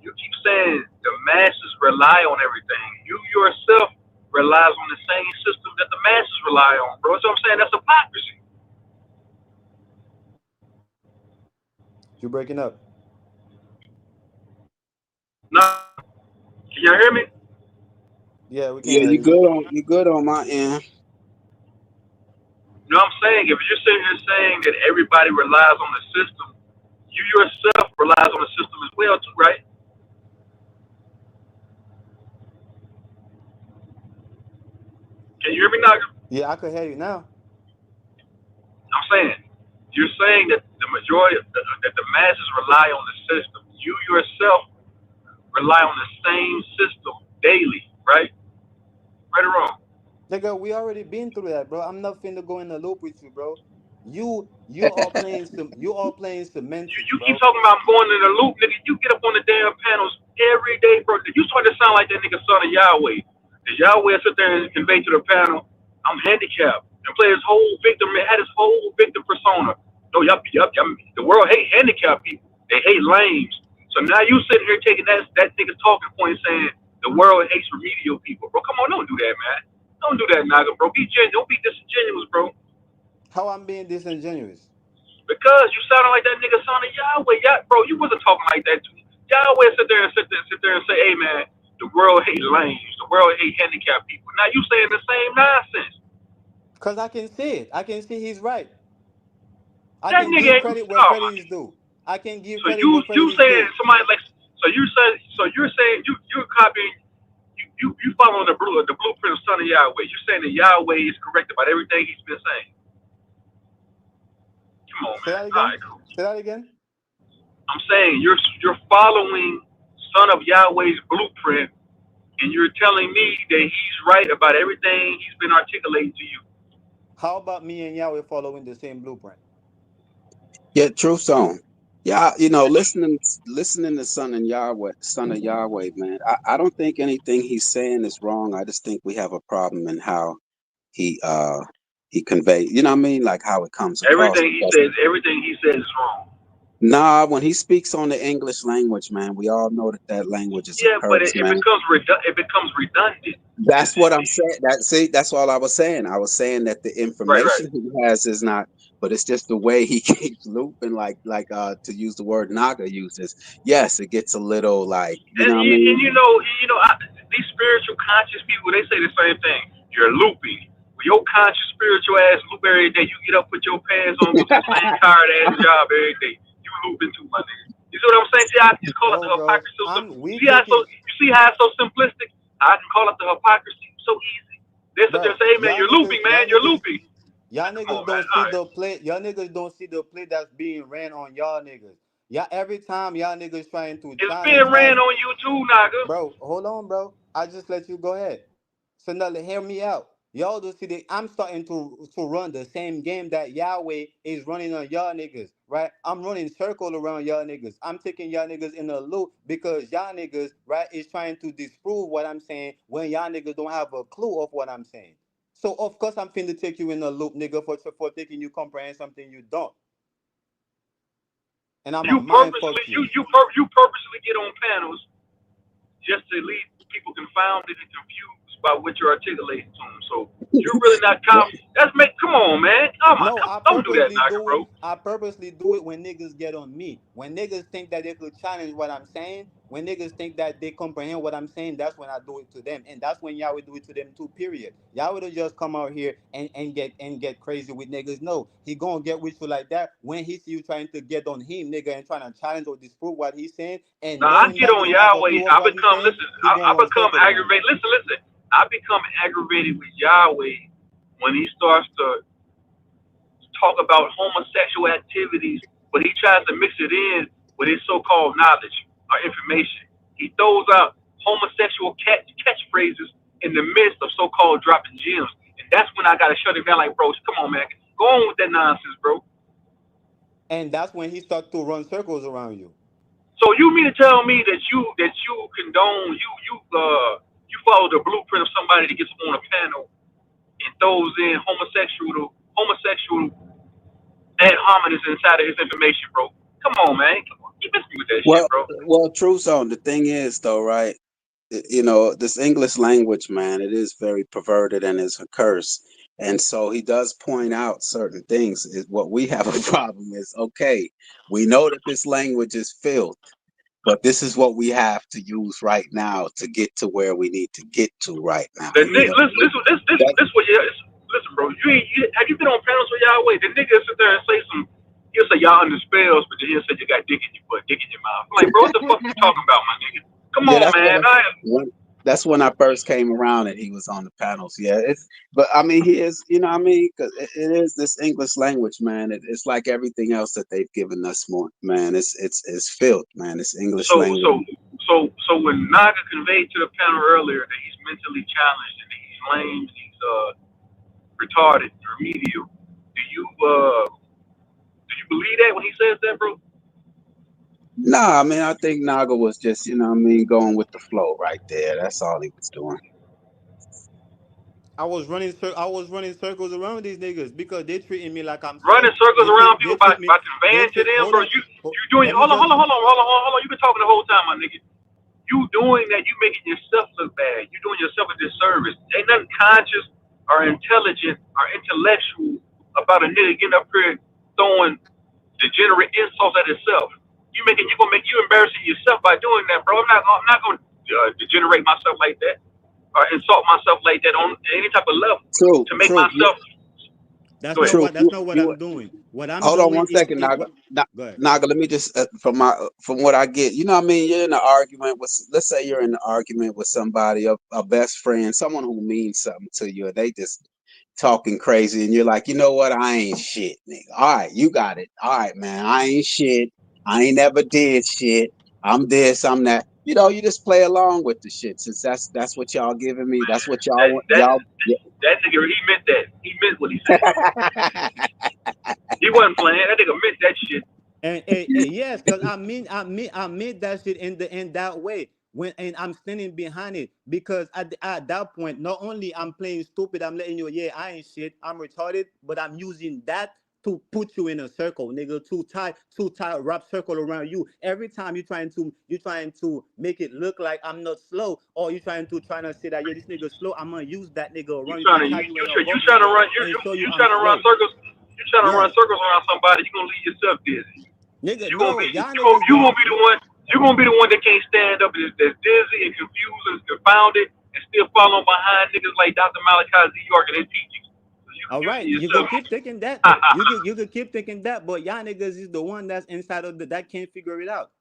You keep saying the masses rely on everything. You yourself relies on the same system that the masses rely on, bro. So I'm saying that's hypocrisy. You're breaking up. No, can y'all hear me? Yeah, we can Yeah, hear you you. good on my end. You know what I'm saying? If you're sitting here saying that everybody relies on the system, you yourself relies on the system as well too, right? Can you hear me now? Yeah, I could hear you now. I'm saying you're saying that the majority that the masses rely on the system. You yourself rely on the same system daily, right? Right or wrong? Nigga, we already been through that, bro. I'm not finna go in the loop with you, bro. You are playing semantics, You keep bro. talking about I'm going in the loop, nigga. You get up on the damn panels every day, bro. You start to sound like that nigga son of Yahweh. The Yahweh sit there and convey to the panel, I'm handicapped. And play his whole victim, had his whole victim persona. No, yup. The world hate handicapped people. They hate lames. So now you sitting here taking that nigga's talking point saying the world hates remedial people. Bro, come on, don't do that, man. Don't do that, Naga, bro. Don't be disingenuous, bro. How I'm being disingenuous? Because you sounded like that nigga son of Yahweh. Bro, you wasn't talking like that. Yahweh sit there and say, hey man, the world hate lames, the world hate handicapped people. Now you saying the same nonsense. Cause I can see it. I can see he's right. I That can nigga give ain't credit where oh credit my. is due. I can give So credit where you credit is saying due. somebody like you're saying you're copying you following the blueprint of son of Yahweh. You're saying that Yahweh is correct about everything he's been saying. Come on, Say man. that All again. right, cool. Say that again. I'm saying you're following son of Yahweh's blueprint and you're telling me that he's right about everything he's been articulating to you. How about me and Yahweh following the same blueprint? Yeah, truth zone. Yeah, listening to son of Yahweh, man. I don't think anything he's saying is wrong. I just think we have a problem in how he uh he convey. You know what I mean? Like how it comes across. Because Everything he says is wrong. nah, when he speaks on the English language, man, we all know that language is a Yeah, but curse, man. it becomes redundant. That's what I'm saying. That's all I was saying. I was saying that the Right. information he has is not, but it's just the way he keeps looping, to use the word Naga uses. Yes, it gets a little like, you know what I And mean? these spiritual conscious people, they say the same thing. You're looping. When your conscious spiritual ass loop every day, you get up, put your pants on, go to the same tired ass job every day. You looping too, my nigga. You see what I'm saying? See, I can call it No, the bro. hypocrisy. So, I'm we you taking see how it's so simplistic? I can call it the hypocrisy so easy. They sit there and bro. say, hey man, you're looping, man, you're looping. Y'all Like, come on, niggas man. don't All see right. the play. Y'all niggas don't see the play that's being ran on y'all niggas. Yeah, every time y'all niggas trying to It's challenge being us. ran on you too, Naga. Bro, hold on, bro. I just let you go ahead. So now hear me out. Y'all do see that I'm starting to run the same game that Yahweh is running on y'all niggas, right? I'm running circle around y'all niggas. I'm taking y'all niggas in a loop because y'all niggas, right, is trying to disprove what I'm saying when y'all niggas don't have a clue of what I'm saying. So of course I'm finna take you in a loop, nigga, for taking you comprehend something you don't, and I'm a You mind fuck purposely you. you purposely get on panels just to leave people confounded and confused by what you're articulating to them. So you're really not confident. Come on, man. No, I Don't do that, purposely Naga, do it. bro. I purposely do it when niggas get on me. When niggas think that they could challenge what I'm saying, when niggas think that they comprehend what I'm saying, that's when I do it to them. And that's when y'all would do it to them too, period. Y'all would just come out here and get crazy with niggas. No, he gonna get with you like that when he see you trying to get on him, nigga, and trying to challenge or disprove what he's saying, and Now I knowing get that you on don't have a Yahweh. clue of what he's saying, he I gonna run become circle around you. aggravated. Listen. I become aggravated with Yahweh when he starts to talk about homosexual activities, but he tries to mix it in with his so-called knowledge or information. He throws out homosexual catchphrases in the midst of so-called dropping gems, and that's when I gotta shut it down. Like, bro, come on, man, go on with that nonsense, bro. And that's when he start to run circles around you. So you mean to tell me that you condone you follow the blueprint of somebody that gets on a panel and throws in homosexual ad hominems inside of his information, bro. Come on, man. Come on. You miss me with that shit, Well, bro. truth zone. The thing is, though, right? This English language, man, it is very perverted and is a curse. And so he does point out certain things. What we have a problem is, okay, we know that this language is filth. but this is what we have to use right now to get to where we need to get to right now. The You know, listen, this what you listen, bro. Have you been on panels with Yahweh? The nigga sit there and say some. He'll say y'all under spells, but then he'll say you got dick in your butt, dick in your mouth. I'm like, bro, what the fuck you talking about, my nigga? Come yeah, on, man. that's when I first came around and he was on the panels. Yeah, but I mean, he is, you know, what I mean, because it is this English language, man. It's like everything else that they've given us, more, man. It's filth, man. It's English So language. so when Naga conveyed to the panel earlier that he's mentally challenged and that he's lame, and he's retarded, remedial. Do you believe that when he says that, bro? Nah, I mean, I think Naga was just, you know, what I mean, going with the flow right there. That's all he was doing. I was running circles around these niggas because they treating me like I'm Running slow. circles around people They by treat me. conveying They to treat. them, Hold bro. on. You doing? Let me just. Hold on. You been talking the whole time, my nigga. You doing that? You making yourself look bad. You doing yourself a disservice. Ain't nothing conscious or intelligent or intellectual about a nigga getting up here throwing degenerate insults at himself. You embarrassing yourself by doing that, bro. I'm not gonna degenerate myself like that or insult myself like that on any type of level True, to make true. myself. That's Go not ahead. True. what. That's not what You I'm doing. What I'm hold on doing one second, is Naga. what. Go ahead. Naga, let me just from what I get, you know what I mean? You're in an argument with, let's say you're in an argument with somebody, a best friend, someone who means something to you, and they just talking crazy, and you're like, you know what? I ain't shit, nigga. All right, you got it. All right, man. I ain't shit. I ain't never did shit. I'm this. I'm that. You know, you just play along with the shit since that's what y'all giving me. That's what y'all That want. that Y'all. that nigga, he meant that. He meant what he said. He wasn't playing. That nigga meant that shit. And yes, because I made that shit in that way when and I'm standing behind it because at that point not only I'm playing stupid, I'm letting you yeah I ain't shit, I'm retarded, but I'm using that to put you in a circle, nigga, to tie wrap circle around you. Every time you trying to make it look like I'm not slow, or you trying to say that yeah this nigga slow, I'm gonna use that nigga You around you to trying to tie you you you in a you rope, trying to nigga, run and show you you I'm trying to run slow. circles. You trying to run Yes, circles around somebody. You gonna leave yourself dizzy. nigga, You gonna no, be y'all niggas you gonna don't. be the one. You gonna be the one that can't stand up and that's dizzy and confused and confounded and still following behind niggas like Dr. Malachi Z. York and their teachings. So you All confusing right, you yourself. could keep thinking that. You could keep thinking that, but y'all niggas is the one that's inside of that can't figure it out.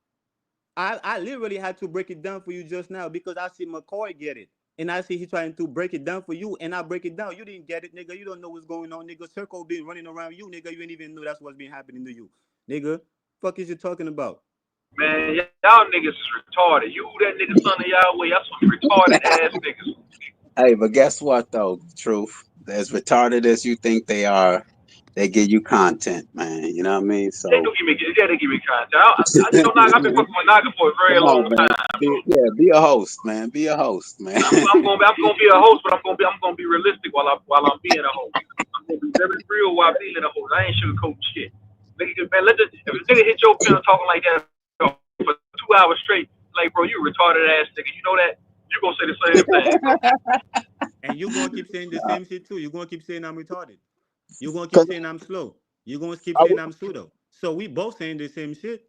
I literally had to break it down for you just now because I see McCoy get it. And I see he trying to break it down for you, and I break it down. You didn't get it, nigga. You don't know what's going on, nigga. Circle been running around you, nigga. You ain't even know that's what's been happening to you, nigga. Fuck is you talking about? Man, y'all niggas is retarded. You that nigga son of Yahweh, y'all some retarded ass niggas. Hey, but guess what though? Truth, as retarded as you think they are, they give you content, man. You know what I mean? They So do give me content. You know, I've been fucking with Naga for a very come long on, man. time, bro. Be a host, man. Be a host, man. I'm gonna be a host, but I'm gonna be realistic while I'm being a host. I'm gonna be very real while being a host. I ain't sugarcoating shit. Nigga, man, if a nigga hit your pen talking like that for 2 hours straight, like bro, you retarded ass nigga. You know that? You gonna say the same thing, bro. And you gonna keep saying the same shit too. You gonna keep saying I'm retarded. You gonna keep Because saying I'm slow. You gonna keep I, saying w- I'm pseudo. So we both saying the same shit.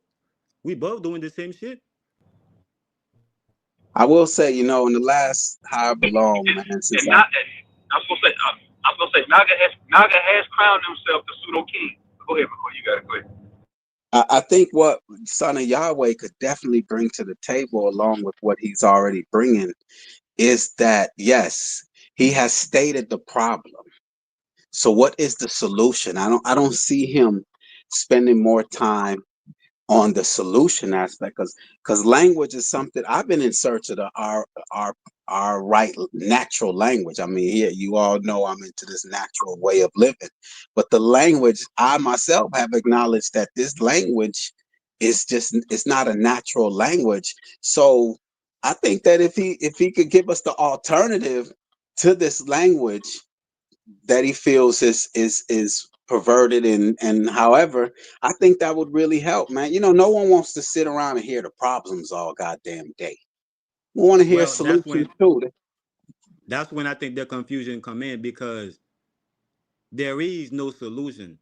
We both doing the same shit. I will say, you know, in the last however long, man, since And not, I was gonna say, Naga has crowned himself the pseudo king. Go ahead, McCoy. You got it. Go ahead. I think what Son of Yahweh could definitely bring to the table, along with what he's already bringing, is that yes, he has stated the problem. So what is the solution? I don't see him spending more time on the solution aspect because language is something I've been in search of our our right natural language. I mean, here you all know I'm into this natural way of living, but the language I myself have acknowledged that this language is just it's not a natural language. So I think that if he could give us the alternative to this language that he feels is perverted and however I think that would really help, man. You know, no one wants to sit around and hear the problems all goddamn day. We want to hear Well, solutions too. that's when I think the confusion come in because there is no solution.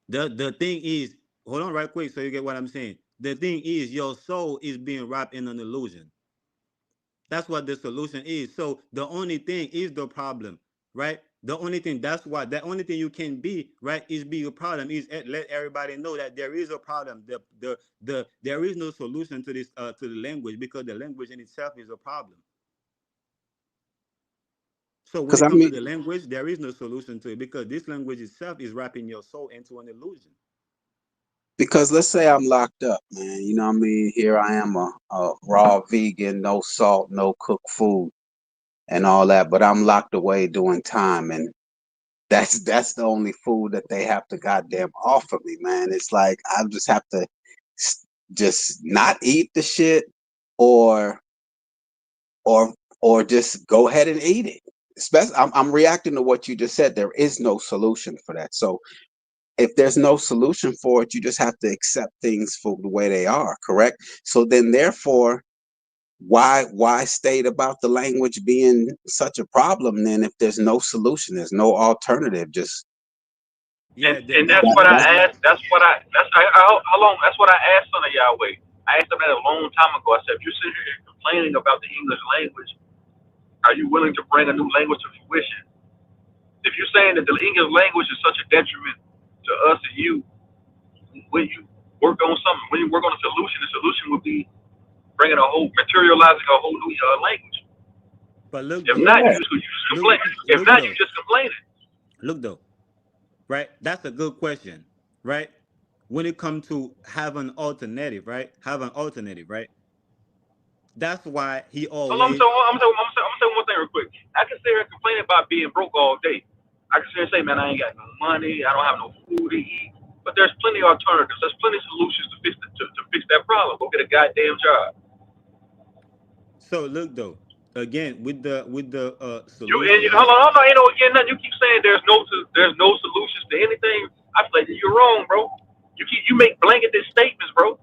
The thing is, hold on right quick so you get what I'm saying. The thing is, your soul is being wrapped in an illusion. That's what the solution is. So the only thing is the problem, right? The only thing the only thing you can be, right, is be a problem, is let everybody know that there is a problem. There is no solution to this to the language, because the language in itself is a problem. So when Because it I comes to mean, the language, there is no solution to it, because this language itself is wrapping your soul into an illusion. because let's say I'm locked up, man. You know what I mean? Here I am, a raw vegan, no salt, no cooked food, and all that. But I'm locked away doing time, and that's the only food that they have to goddamn offer me, man. It's like I just have to just not eat the shit, or or or just go ahead and eat it. Especially, I'm reacting to what you just said. There is no solution for that. So if there's no solution for it, you just have to accept things for the way they are. Correct. So then, therefore, why state about the language being such a problem then, if there's no solution, there's no alternative? Just And Yeah, and that's that's what what I'm I saying. asked. How long? That's what I asked son of Yahweh. I asked him that a long time ago. I said, if you're sitting here complaining about the English language, are you willing to bring a new language to fruition? If you're saying that the English language is such a detriment to us and you, when you work on something, when you work on the solution would be materializing a whole new language. But look If though, not, yeah, you just look, complain. If look not, you though, just complaining. look though, right? That's a good question, right? When it comes to have an alternative, right? Have an alternative, right? That's why he So I'm always. saying, I'm saying one thing real quick. I can sit here and complain about being broke all day. I can sit here and say, man, I ain't got no money. I don't have no food to eat. But there's plenty of alternatives. There's plenty of solutions to fix that problem. Go get a goddamn job. So look though, again with the And solution, you, right? hold on, ain't no again nothing. You keep saying there's no solutions to anything. I feel like you're wrong, bro. You make blanketed statements, bro.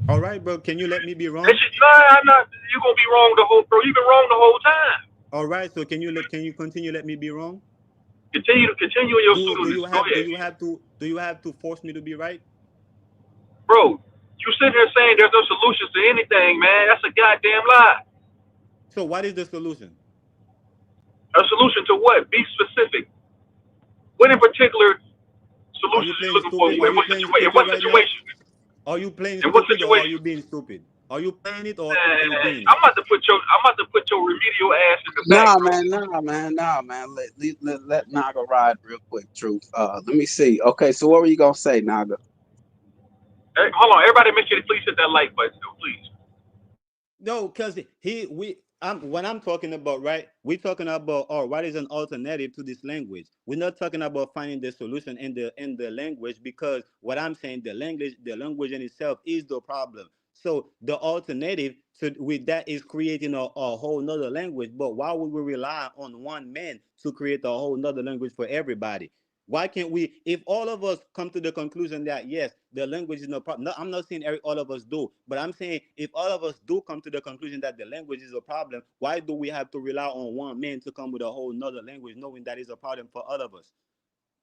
All right, bro. Can you let me be That wrong? shit, nah, I'm not. You gonna be wrong the whole, bro. You've been wrong the whole time. All right. So can you continue? Let me be wrong. Continue in your Do you pseudoness. Go have ahead, do you have to force me to be right? bro. You sitting here saying there's no solutions to anything, man. That's a goddamn lie. So what is the solution? A solution to what? Be specific. What in particular Are solutions you are you playing looking for? stupid? Are In you what playing situation? In stupid what right now? situation? Are you playing In what stupid, or are you situation? being stupid? Are you playing it, or are you Man, being it? I'm about to put your remedial ass in the back, nah, bro. man, Let Naga ride real quick. Truth. Let me see. Okay, so what were you gonna say, Naga? Hey, hold on, everybody, make sure to please hit that like button, please. No, because when I'm talking about, right, we're talking about, or what is an alternative to this language. We're not talking about finding the solution in the language, because what I'm saying, the language in itself is the problem. So the alternative to with that is creating a whole nother language. But why would we rely on one man to create a whole nother language for everybody? Why can't we, if all of us come to the conclusion that yes, the language is no problem? No, I'm not saying all of us do, but I'm saying if all of us do come to the conclusion that the language is a problem, why do we have to rely on one man to come with a whole nother language, knowing that is a problem for all of us?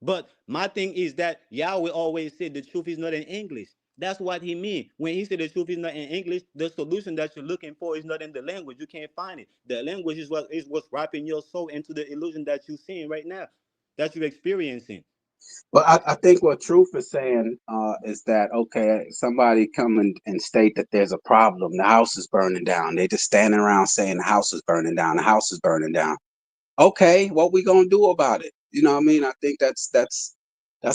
But my thing is that Yahweh always said the truth is not in English. That's what he mean when he said the truth is not in English. The solution that you're looking for is not in the language. You can't find it. The language is what's wrapping your soul into the illusion that you're seeing right now, that you're experiencing. Well, I think what Truth is saying is that, okay, somebody come and state that there's a problem. The house is burning down. They just standing around saying the house is burning down. The house is burning down. Okay, what we gonna do about it? You know what I mean? I think that's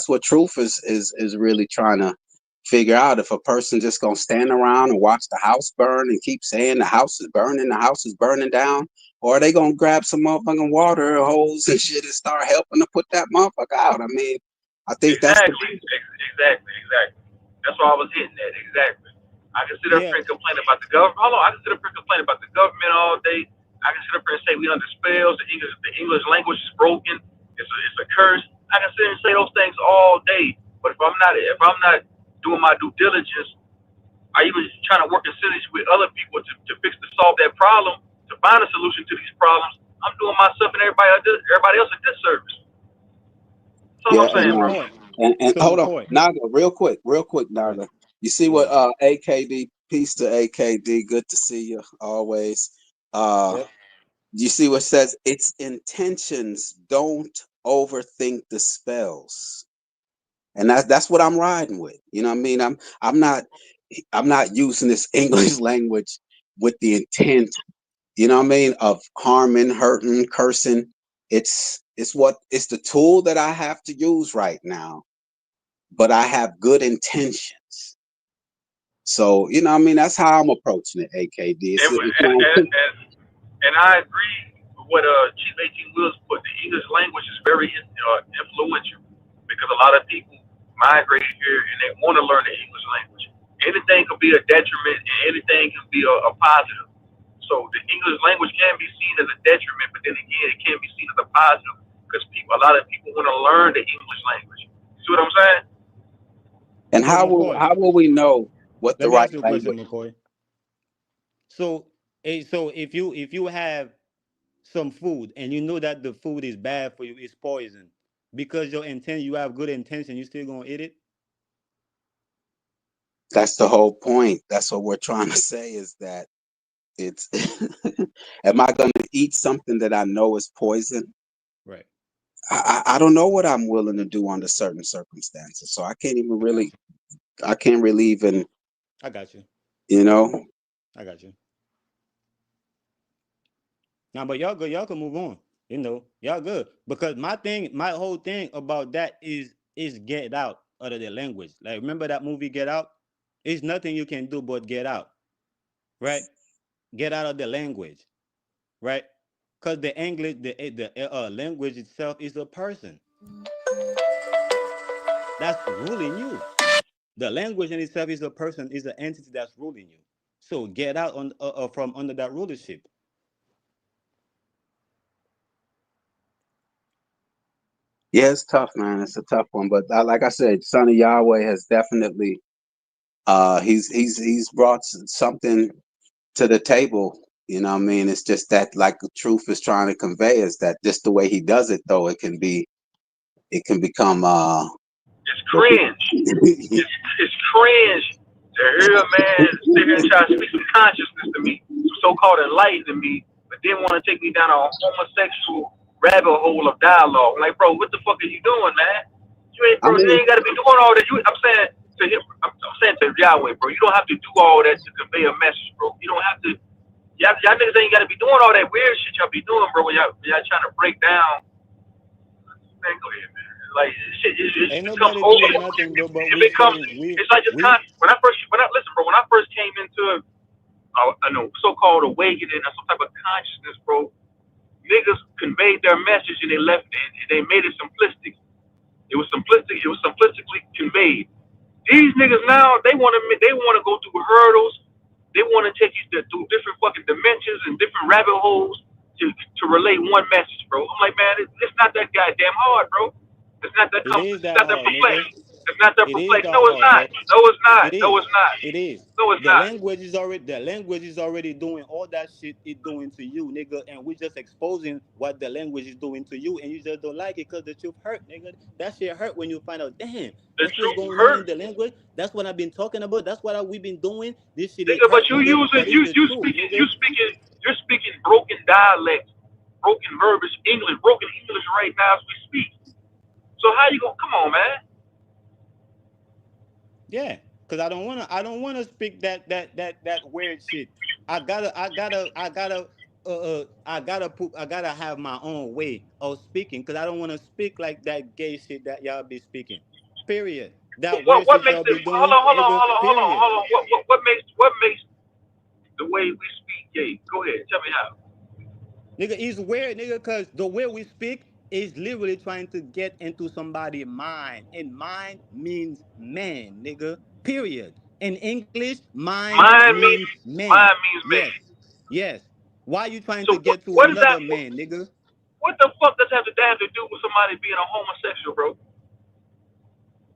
what Truth is really trying to figure out. If a person just gonna stand around and watch the house burn and keep saying the house is burning down, or are they gonna grab some motherfucking water hose and shit and start helping to put that motherfucker out? I mean, I think that's the Exactly. That's what I was hitting at. Exactly. I can sit up Yeah. here and complain about the government. Hold on, I can sit up here and complain about the government all day. I can sit up here and say we under spells. The English language is broken. It's a curse. I can sit here and say those things all day. But if I'm not doing my due diligence, I even trying to work in synergy with other people to solve that problem, to find a solution to these problems, I'm doing myself and everybody else a disservice. That's all yeah, I'm So saying, bro. McCoy. and So hold on, McCoy. Naga, real quick, Naga. You see what Yeah. AKD, peace to AKD, good to see you always. Yep. You see what says its intentions, don't overthink the spells. And that's what I'm riding with. You know what I mean? I'm not using this English language with the intent, you know what I mean, of harming, hurting, cursing. It's the tool that I have to use right now, but I have good intentions. So, you know what I mean, that's how I'm approaching it, AKD. And It's and not and, and, and I agree with what Chief 18 Wills put. The English language is very influential because a lot of people migrate here and they want to learn the English language. Anything can be a detriment and anything can be a positive. So the English language can be seen as a detriment, but then again, it can be seen as a positive because a lot of people want to learn the English language. You see what I'm saying? and So McCoy, how will we know what the let me right ask you a question, language? McCoy. So, so if you have some food and you know that the food is bad for you, it's poison, because you have good intention, you still gonna eat it? That's the whole point. That's what we're trying to say is that it's am I going to eat something that I know is poison? Right. I don't know what I'm willing to do under certain circumstances. So I can't really even, I got you. you know. I got you. Now, but y'all good. Y'all can move on. Y'all good. Because my whole thing about that is get out of the language. Like, remember that movie Get Out? It's nothing you can do but get out, right? Get out of the language, right? Because the English, the language itself is a person that's ruling you. The language in itself is a person, is an entity that's ruling you. So get out from under that rulership. Yeah, it's tough, man. It's a tough one. But like I said, Son of Yahweh has definitely he's brought something to the table. You know what I mean? It's just that like the truth is trying to convey is that just the way he does it though, it can become It's cringe. It's cringe to hear a man sit here and try to speak some consciousness to me, some so-called enlightened to me, but then want to take me down a homosexual rabbit hole of dialogue. Like, bro, what the fuck are you doing, man? I You mean, ain't got to be doing all that. I'm saying to him, I'm saying to Yahweh, bro, you don't have to do all that to convey a message, bro. You don't have to. Y'all niggas ain't got to be doing all that weird shit y'all be doing, bro. When y'all trying to break down. Man, go ahead, man. Like shit, it's Ain't become nobody over. doing nothing, bro. But It we becomes. saying we It's like this we when I listen, bro. When I first came into I know so-called awakening or some type of consciousness, bro. Niggas conveyed their message and they left it and they made it simplistic. It was simplistic. It was simplistically conveyed. These niggas now they want to go through hurdles. They want to take you through different fucking dimensions and different rabbit holes to relay one message, bro. I'm like, man, it's not that goddamn hard, bro. It's not that it is It's that not that hard, perplexed. nigga. It's not that It is perplexed. No, that it's hard, not. bro. No, it's not. It No, is. it's not. It is. No, it's not. The language is already doing all that shit it doing to you, nigga. And we just exposing what the language is doing to you, and you just don't like it because the truth hurt, nigga. That shit hurt when you find out, damn, The that's what's truth going on hurt. in the language. That's what I've been talking about. That's what we've been doing. This shit is Nigga, but hurt, you nigga. using But it's the truth, you nigga. speaking broken dialect, broken verbiage, broken English right now as we speak. So how you gonna come on, man? Yeah, cause I don't wanna speak that weird shit. I gotta have my own way of speaking, cause I don't wanna speak like that gay shit that y'all be speaking. Period. That weird What shit makes y'all the be doing, nigga. Period. what makes the way we speak gay? Go ahead, tell me how. Nigga, it's weird, nigga, cause the way we speak is literally trying to get into somebody's mind. And mind means man, nigga. Period. In English, mind means man. Mine means Yes. man. Yes. Why you trying So to get to what is that? another man, nigga? What the fuck does that have to do with somebody being a homosexual, bro?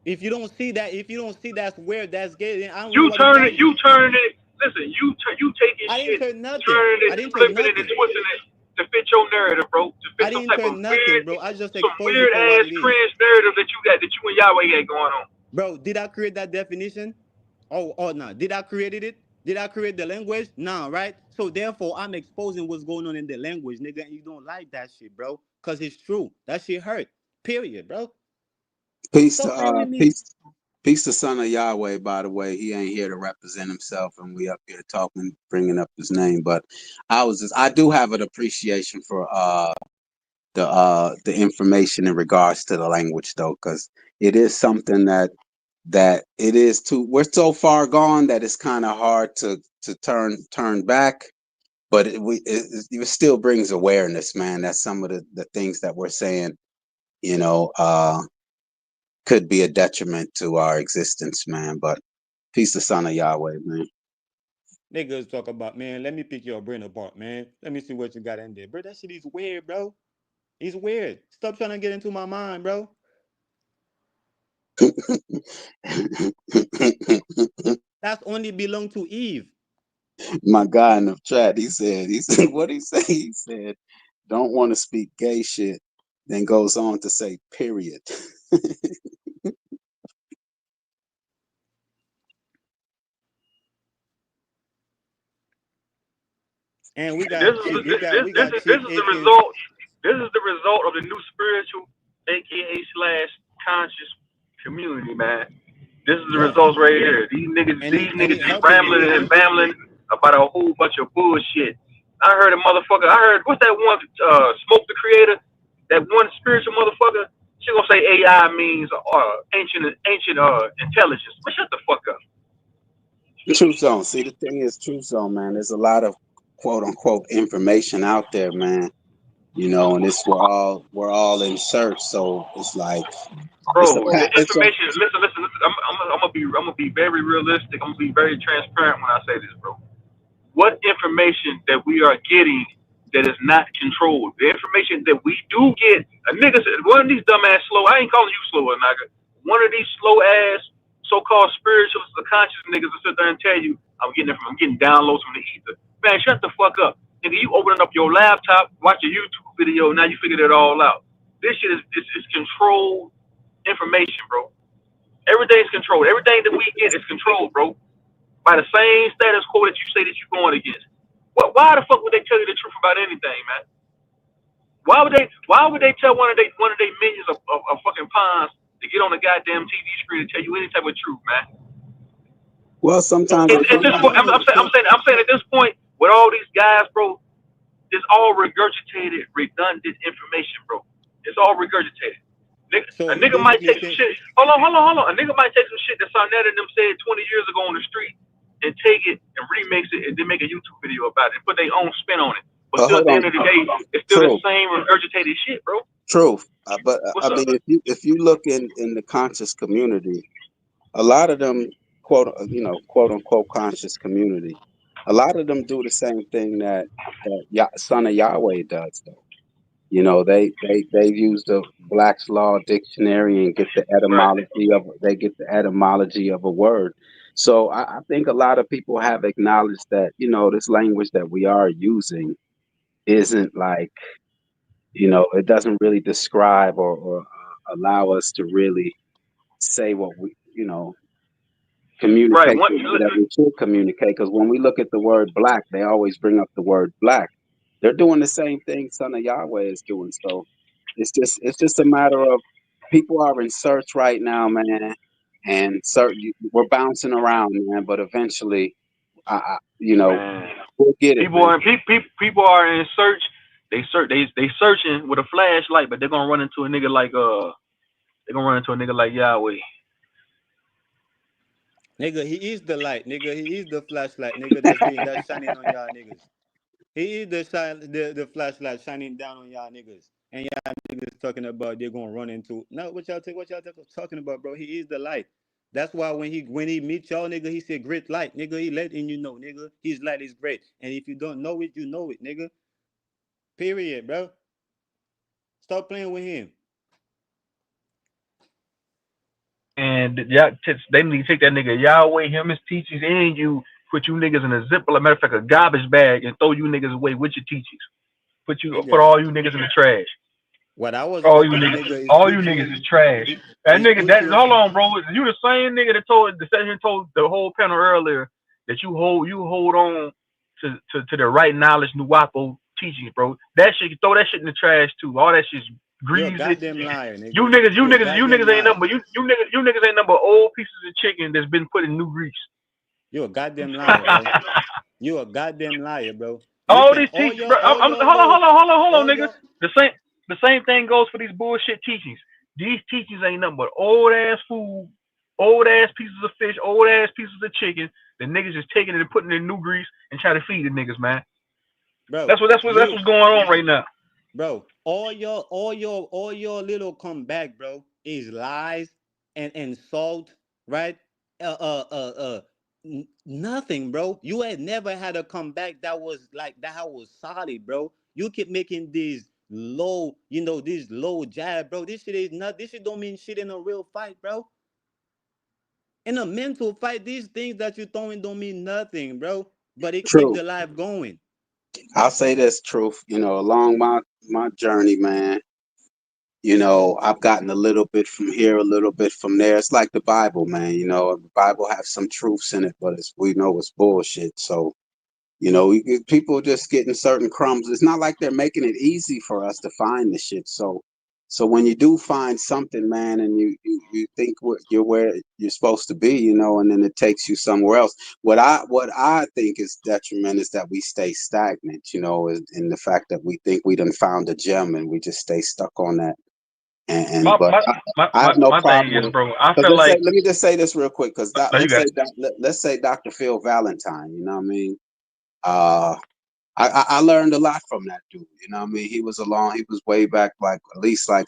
If you don't see that's weird, that's gay, then I don't know You what to turn tell it. you. Listen, you taking I didn't shit, turn nothing. turning it, I didn't turn flipping it, and nothing. twisting it to fit your narrative, bro. To I fit some didn't type of turn nothing, bro. I just some expose it weird for what ass it is. cringe narrative that you and Yahweh got going on. Bro, did I create that definition? Oh no. Did I created it? Did I create the language? No, right? So therefore, I'm exposing what's going on in the language, nigga, and you don't like that shit, bro. Cause it's true. That shit hurt. Period, bro. Peace to Stop playing with me. peace to son of Yahweh. By the way, he ain't here to represent himself, and we up here talking, bringing up his name. But I do have an appreciation for the information in regards to the language though, because it is something that it is too. We're so far gone that it's kind of hard to turn back. But it still brings awareness, man. That's some of the things that we're saying, you know, could be a detriment to our existence, man. But peace to son of Yahweh, man. Niggas talk about, man, let me pick your brain apart, man. Let me see what you got in there. Bro, that shit is weird, bro. It's weird. Stop trying to get into my mind, bro. That's only belong to Eve. My guy in the chat, he said, what he say? He said, don't want to speak gay shit, then goes on to say, period. And we This got is chick, this, this, we this got is this chick is the HH. result. This is the result of the new spiritual, aka slash conscious community, man. This is the Yeah. results right here. These And niggas it just helping you, rambling and nigga. bambling about a whole bunch of bullshit. I heard a motherfucker. I heard what's that one? Smoke the Creator. That one spiritual motherfucker. She gonna say AI means ancient intelligence. But shut the fuck up. Truth Zone. See, the thing is, Truth Zone, man, there's a lot of quote unquote information out there, man. You know, and we're all in search. So it's like it's a Bro, the it's a information. Listen. I'm gonna be very realistic. I'm gonna be very transparent when I say this, bro. What information that we are getting that is not controlled? The information that we do get, a nigga said, one of these dumbass slow. I ain't calling you slow, nigga. One of these slow ass so-called spirituals, the conscious niggas will sit there and tell you, I'm getting downloads from the ether. Man, shut the fuck up, nigga. You opening up your laptop, watch a YouTube video, now you figured it all out. This shit is controlled information, bro. Everything's controlled. Everything that we get is controlled, bro, by the same status quo that you say that you're going against. Why the fuck would they tell you the truth about anything, man? Why would they tell one of they minions of fucking pawns to get on the goddamn TV screen and tell you any type of truth, man? well, So sometimes At, we at so this find point, so nigga, so I'm saying at this point, with all these guys, bro, it's all regurgitated, redundant information, bro. It's all regurgitated. so A you nigga might basically take some saying shit. Hold on. A nigga might take some shit that Sarnetta and them said 20 years ago on the street and take it and remix it and then make a YouTube video about it and put their own spin on it. But still, at hold the on, end of the day, it's still the truth, same regurgitated shit, bro. truth. But What's I up? mean, if you look in the conscious community, a lot of them quote unquote conscious community, a lot of them do the same thing that son of Yahweh does though. You know, they use the Black's Law dictionary and Right. they get the etymology of a word. So I think a lot of people have acknowledged that, you know, this language that we are using isn't like, you know, it doesn't really describe or allow us to really say what we, you know, Right. communicate the way that we should communicate. Because when we look at the word black, they always bring up the word black. They're doing the same thing Son of Yahweh is doing. So it's just a matter of people are in search right now, man, and we're bouncing around, man. But eventually, you know, Man, we'll get it, man. people are in search. They searching with a flashlight, but they're gonna run into a nigga like Yahweh. nigga, he is the light, nigga. He is the flashlight, nigga. That's shining on y'all niggas. He is the flashlight shining down on y'all niggas. And y'all niggas talking about they're gonna run into no what y'all talking about, bro. He is the light. That's why when he meet y'all, nigga, he said great light, nigga. He letting you know, nigga. His light is great. And if you don't know it, you know it, nigga. Period, bro. Stop playing with him. And they need to take that nigga Yahweh, him, his teachings, and you put you niggas in a zipper, matter of fact, a garbage bag, and throw you niggas away with your teachings. Put Nigga, all you niggas in the trash. What I was All you talking to niggas, nigga is all you put niggas you is trash. That is nigga, put that you hold on, bro. You the same nigga that sat here and told the whole panel earlier that you hold on to the right knowledge, Nuwapo teachings, bro. That shit, throw that shit in the trash too. All that shit's you're a greasy. goddamn liar, You nigga. niggas, you You're a niggas, you goddamn niggas ain't liar. nothing but you niggas ain't nothing but old pieces of chicken that's been put in new grease. You're a goddamn liar, bro. You're a goddamn liar, bro. All Listen, these teachings, bro. Hold on, all niggas. your The same thing goes for these bullshit teachings. These teachings ain't nothing but old ass food, old ass pieces of fish, old ass pieces of chicken. The niggas is taking it and putting it in new grease and try to feed the niggas, man. bro, That's what's going on right now. bro, all your little comeback, bro, is lies and salt, right? Nothing, bro. You had never had a comeback that was like that was solid, bro. You keep making these low, this low jab, bro. This shit is not. This shit don't mean shit in a real fight, bro. In a mental fight, these things that you're throwing don't mean nothing, bro. But it keep True. the life going. I'll say this truth. Along my journey, man. I've gotten a little bit from here, a little bit from there. It's like the Bible, man. The Bible has some truths in it, but we know it's bullshit. So, people just getting certain crumbs. It's not like they're making it easy for us to find the shit. So when you do find something, man, and you think you're where you're supposed to be, and then it takes you somewhere else. What I think is detriment is that we stay stagnant, in the fact that we think we done found a gem and we just stay stuck on that. And My but my I, my I my, have no my thing problem is, with. bro. I Because feel like let me just say this real quick. Because no, you got it. let's say Dr. Phil Valentine. You know what I mean? Uh, I learned a lot from that dude. You know what I mean? He was way back, like at least like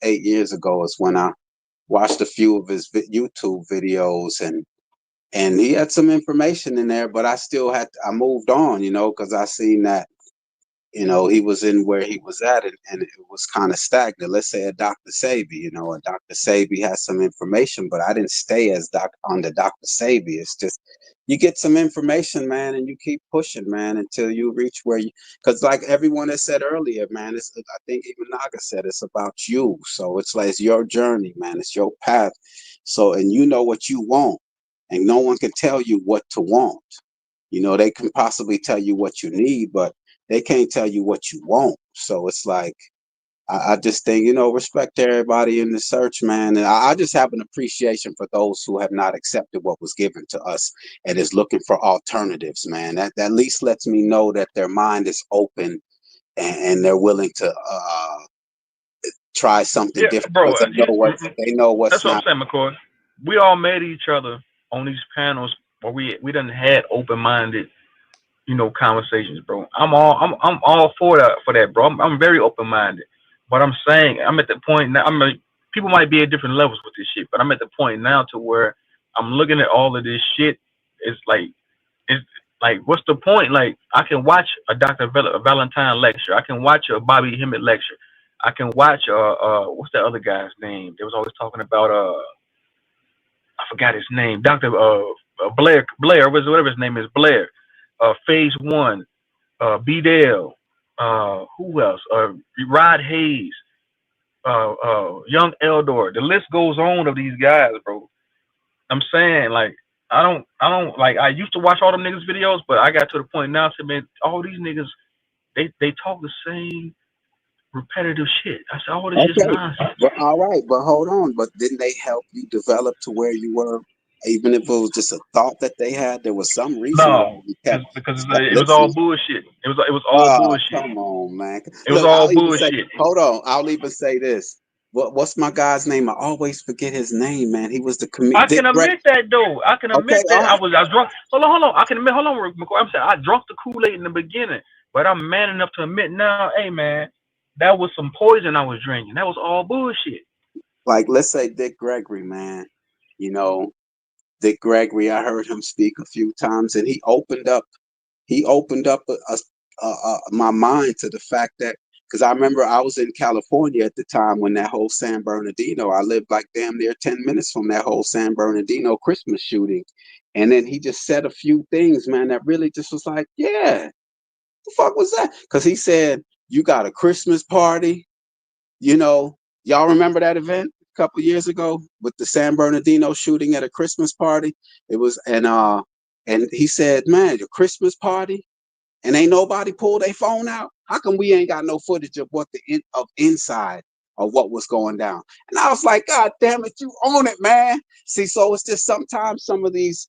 8 years ago is when I watched a few of his YouTube videos, and he had some information in there, but I moved on, because I seen that he was in where he was at, and it was kind of stagnant. Let's say a Dr. Sabi, a Dr. Sabi has some information, but I didn't stay as under Dr. Sabi. It's just you get some information, man, and you keep pushing, man, until you reach where you. Because like everyone has said earlier, man, I think even Naga said it's about you. So it's like it's your journey, man. It's your path. So and you know what you want, and no one can tell you what to want. They can possibly tell you what you need, but they can't tell you what you want. So it's like I just think, respect to everybody in the search, man. And I just have an appreciation for those who have not accepted what was given to us and is looking for alternatives, man. That at least lets me know that their mind is open, and they're willing to try something Yeah, different bro. because they know That's what's what I'm not. saying, McCoy. We all met each other on these panels where we done had open minded, conversations, bro. I'm all for that, bro. I'm very open minded. But I'm saying I'm at the point now. People might be at different levels with this shit, but I'm at the point now to where I'm looking at all of this shit. It's like it's like what's the point? Like I can watch a Valentine lecture. I can watch a Bobby Hemmett lecture. I can watch what's that other guy's name? They was always talking about I forgot his name. Dr. Blair, whatever his name is, Blair. Phase One, B Dale, who else? Rod Hayes, Young Eldor. The list goes on of these guys, bro. I'm saying, like, I don't like. I used to watch all them niggas videos, but I got to the point now, to man, all these niggas, they talk the same repetitive shit. I said, all this is Okay, nonsense. but all right, but hold on. But didn't they help you develop to where you were? Even if it was just a thought that they had, there was some reason why No, you because kept it was all listening. bullshit. It was all Oh, bullshit. come on, man. It was Look, all bullshit. hold on. I'll even say this. What's my guy's name? I always forget his name, man. He was the I Dick can Greg. admit that though. I can Okay, admit that all right. I drunk. Hold on. I can admit. Hold on, McCoy. I'm saying I drunk the Kool Aid in the beginning, but I'm man enough to admit now. Hey, man, that was some poison I was drinking. That was all bullshit. Like, let's say Dick Gregory, man. You know, Dick Gregory. I heard him speak a few times, and he opened up. My mind to the fact that, because I remember I was in California at the time when that whole San Bernardino, I lived like damn near 10 minutes from that whole San Bernardino Christmas shooting. And then he just said a few things, man, that really just was like, yeah, the fuck was that? Because he said, you got a Christmas party You know, y'all remember that event a couple years ago with the San Bernardino shooting at a Christmas party? It was, and he said, "Man, the Christmas party, and ain't nobody pulled their phone out. How come we ain't got no footage of what of inside of what was going down?" And I was like, "God damn it, you own it, man." See, so it's just sometimes some of these,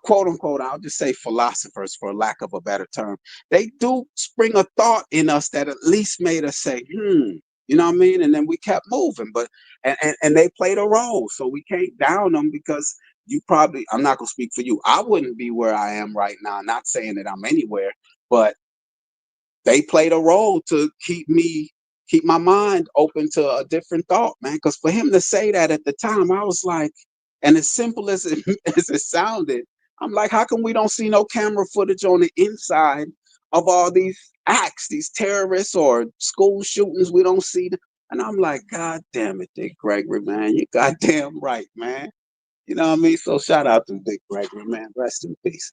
quote unquote, I'll just say philosophers for lack of a better term, they do spring a thought in us that at least made us say, you know what I mean? And then we kept moving, but, and they played a role. So we can't down them because you probably, I'm not going to speak for you. I wouldn't be where I am right now. Not saying that I'm anywhere, but they played a role to keep my mind open to a different thought, man. Because for him to say that at the time, I was like, and as simple as it as it sounded, I'm like, how come we don't see no camera footage on the inside of all these acts, these terrorists or school shootings? We don't see them. And I'm like, God damn it, Dick Gregory, man, you goddamn right, man. You know what I mean? So shout out to Dick Gregory, man. Rest in peace.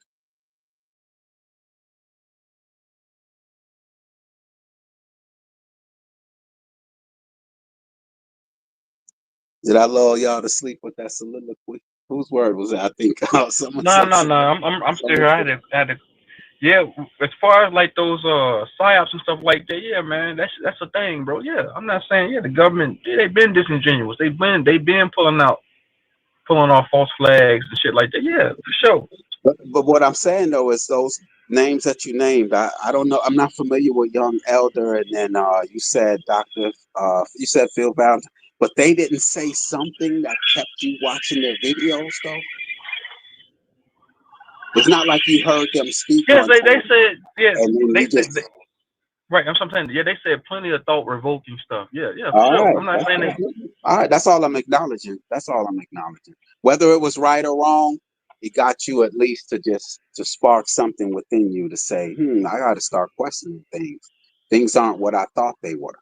Did I lull y'all to sleep with that soliloquy? Whose word was it? I think someone No, said no, no. I'm still here. Yeah. As far as like those psyops and stuff like that, yeah, man, that's a thing, bro. Yeah, I'm not saying the government, they've been disingenuous. They've been pulling off false flags and shit like that. Yeah, for sure. But what I'm saying though is those names that you named. I don't know. I'm not familiar with Young Elder, and then you said Doctor. You said Phil Valentine, but they didn't say something that kept you watching their videos though. It's not like you heard them speak Yes, one they time said and then they you said just. right. I'm saying yeah, they said plenty of thought revoking stuff. Yeah, yeah, for All sure. right. I'm not saying that. All right. That's all I'm acknowledging. That's all I'm acknowledging. Whether it was right or wrong, it got you at least to spark something within you to say, I got to start questioning things. Things aren't what I thought they were,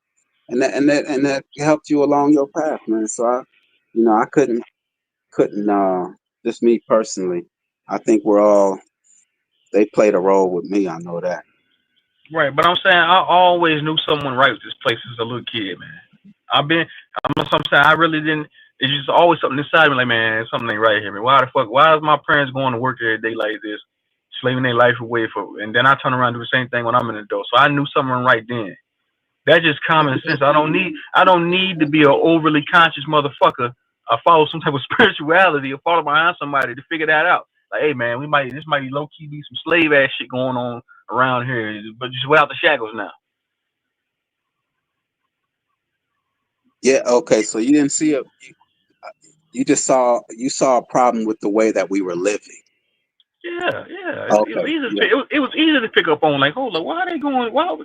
and that helped you along your path, man. So I couldn't just me personally. I think we're all they played a role with me. I know that. Right, but I'm saying I always knew someone right with this place as a little kid, man. I've been, I'm saying I really didn't. It's just always something inside me, like man, something ain't right here, man. Why the fuck? Why is my parents going to work every day like this, slaving their life away for? And then I turn around and do the same thing when I'm an adult. So I knew something right then. That's just common sense. I don't need to be an overly conscious motherfucker. I follow some type of spirituality or follow behind somebody to figure that out. Like, hey man, this might be low key be some slave ass shit going on around here, but just without the shackles now. Yeah. Okay. So you didn't see you just saw a problem with the way that we were living. Yeah, yeah. It was Okay. easy. Yeah. It was easy to pick up on. Like, hold on, why are they going? Why?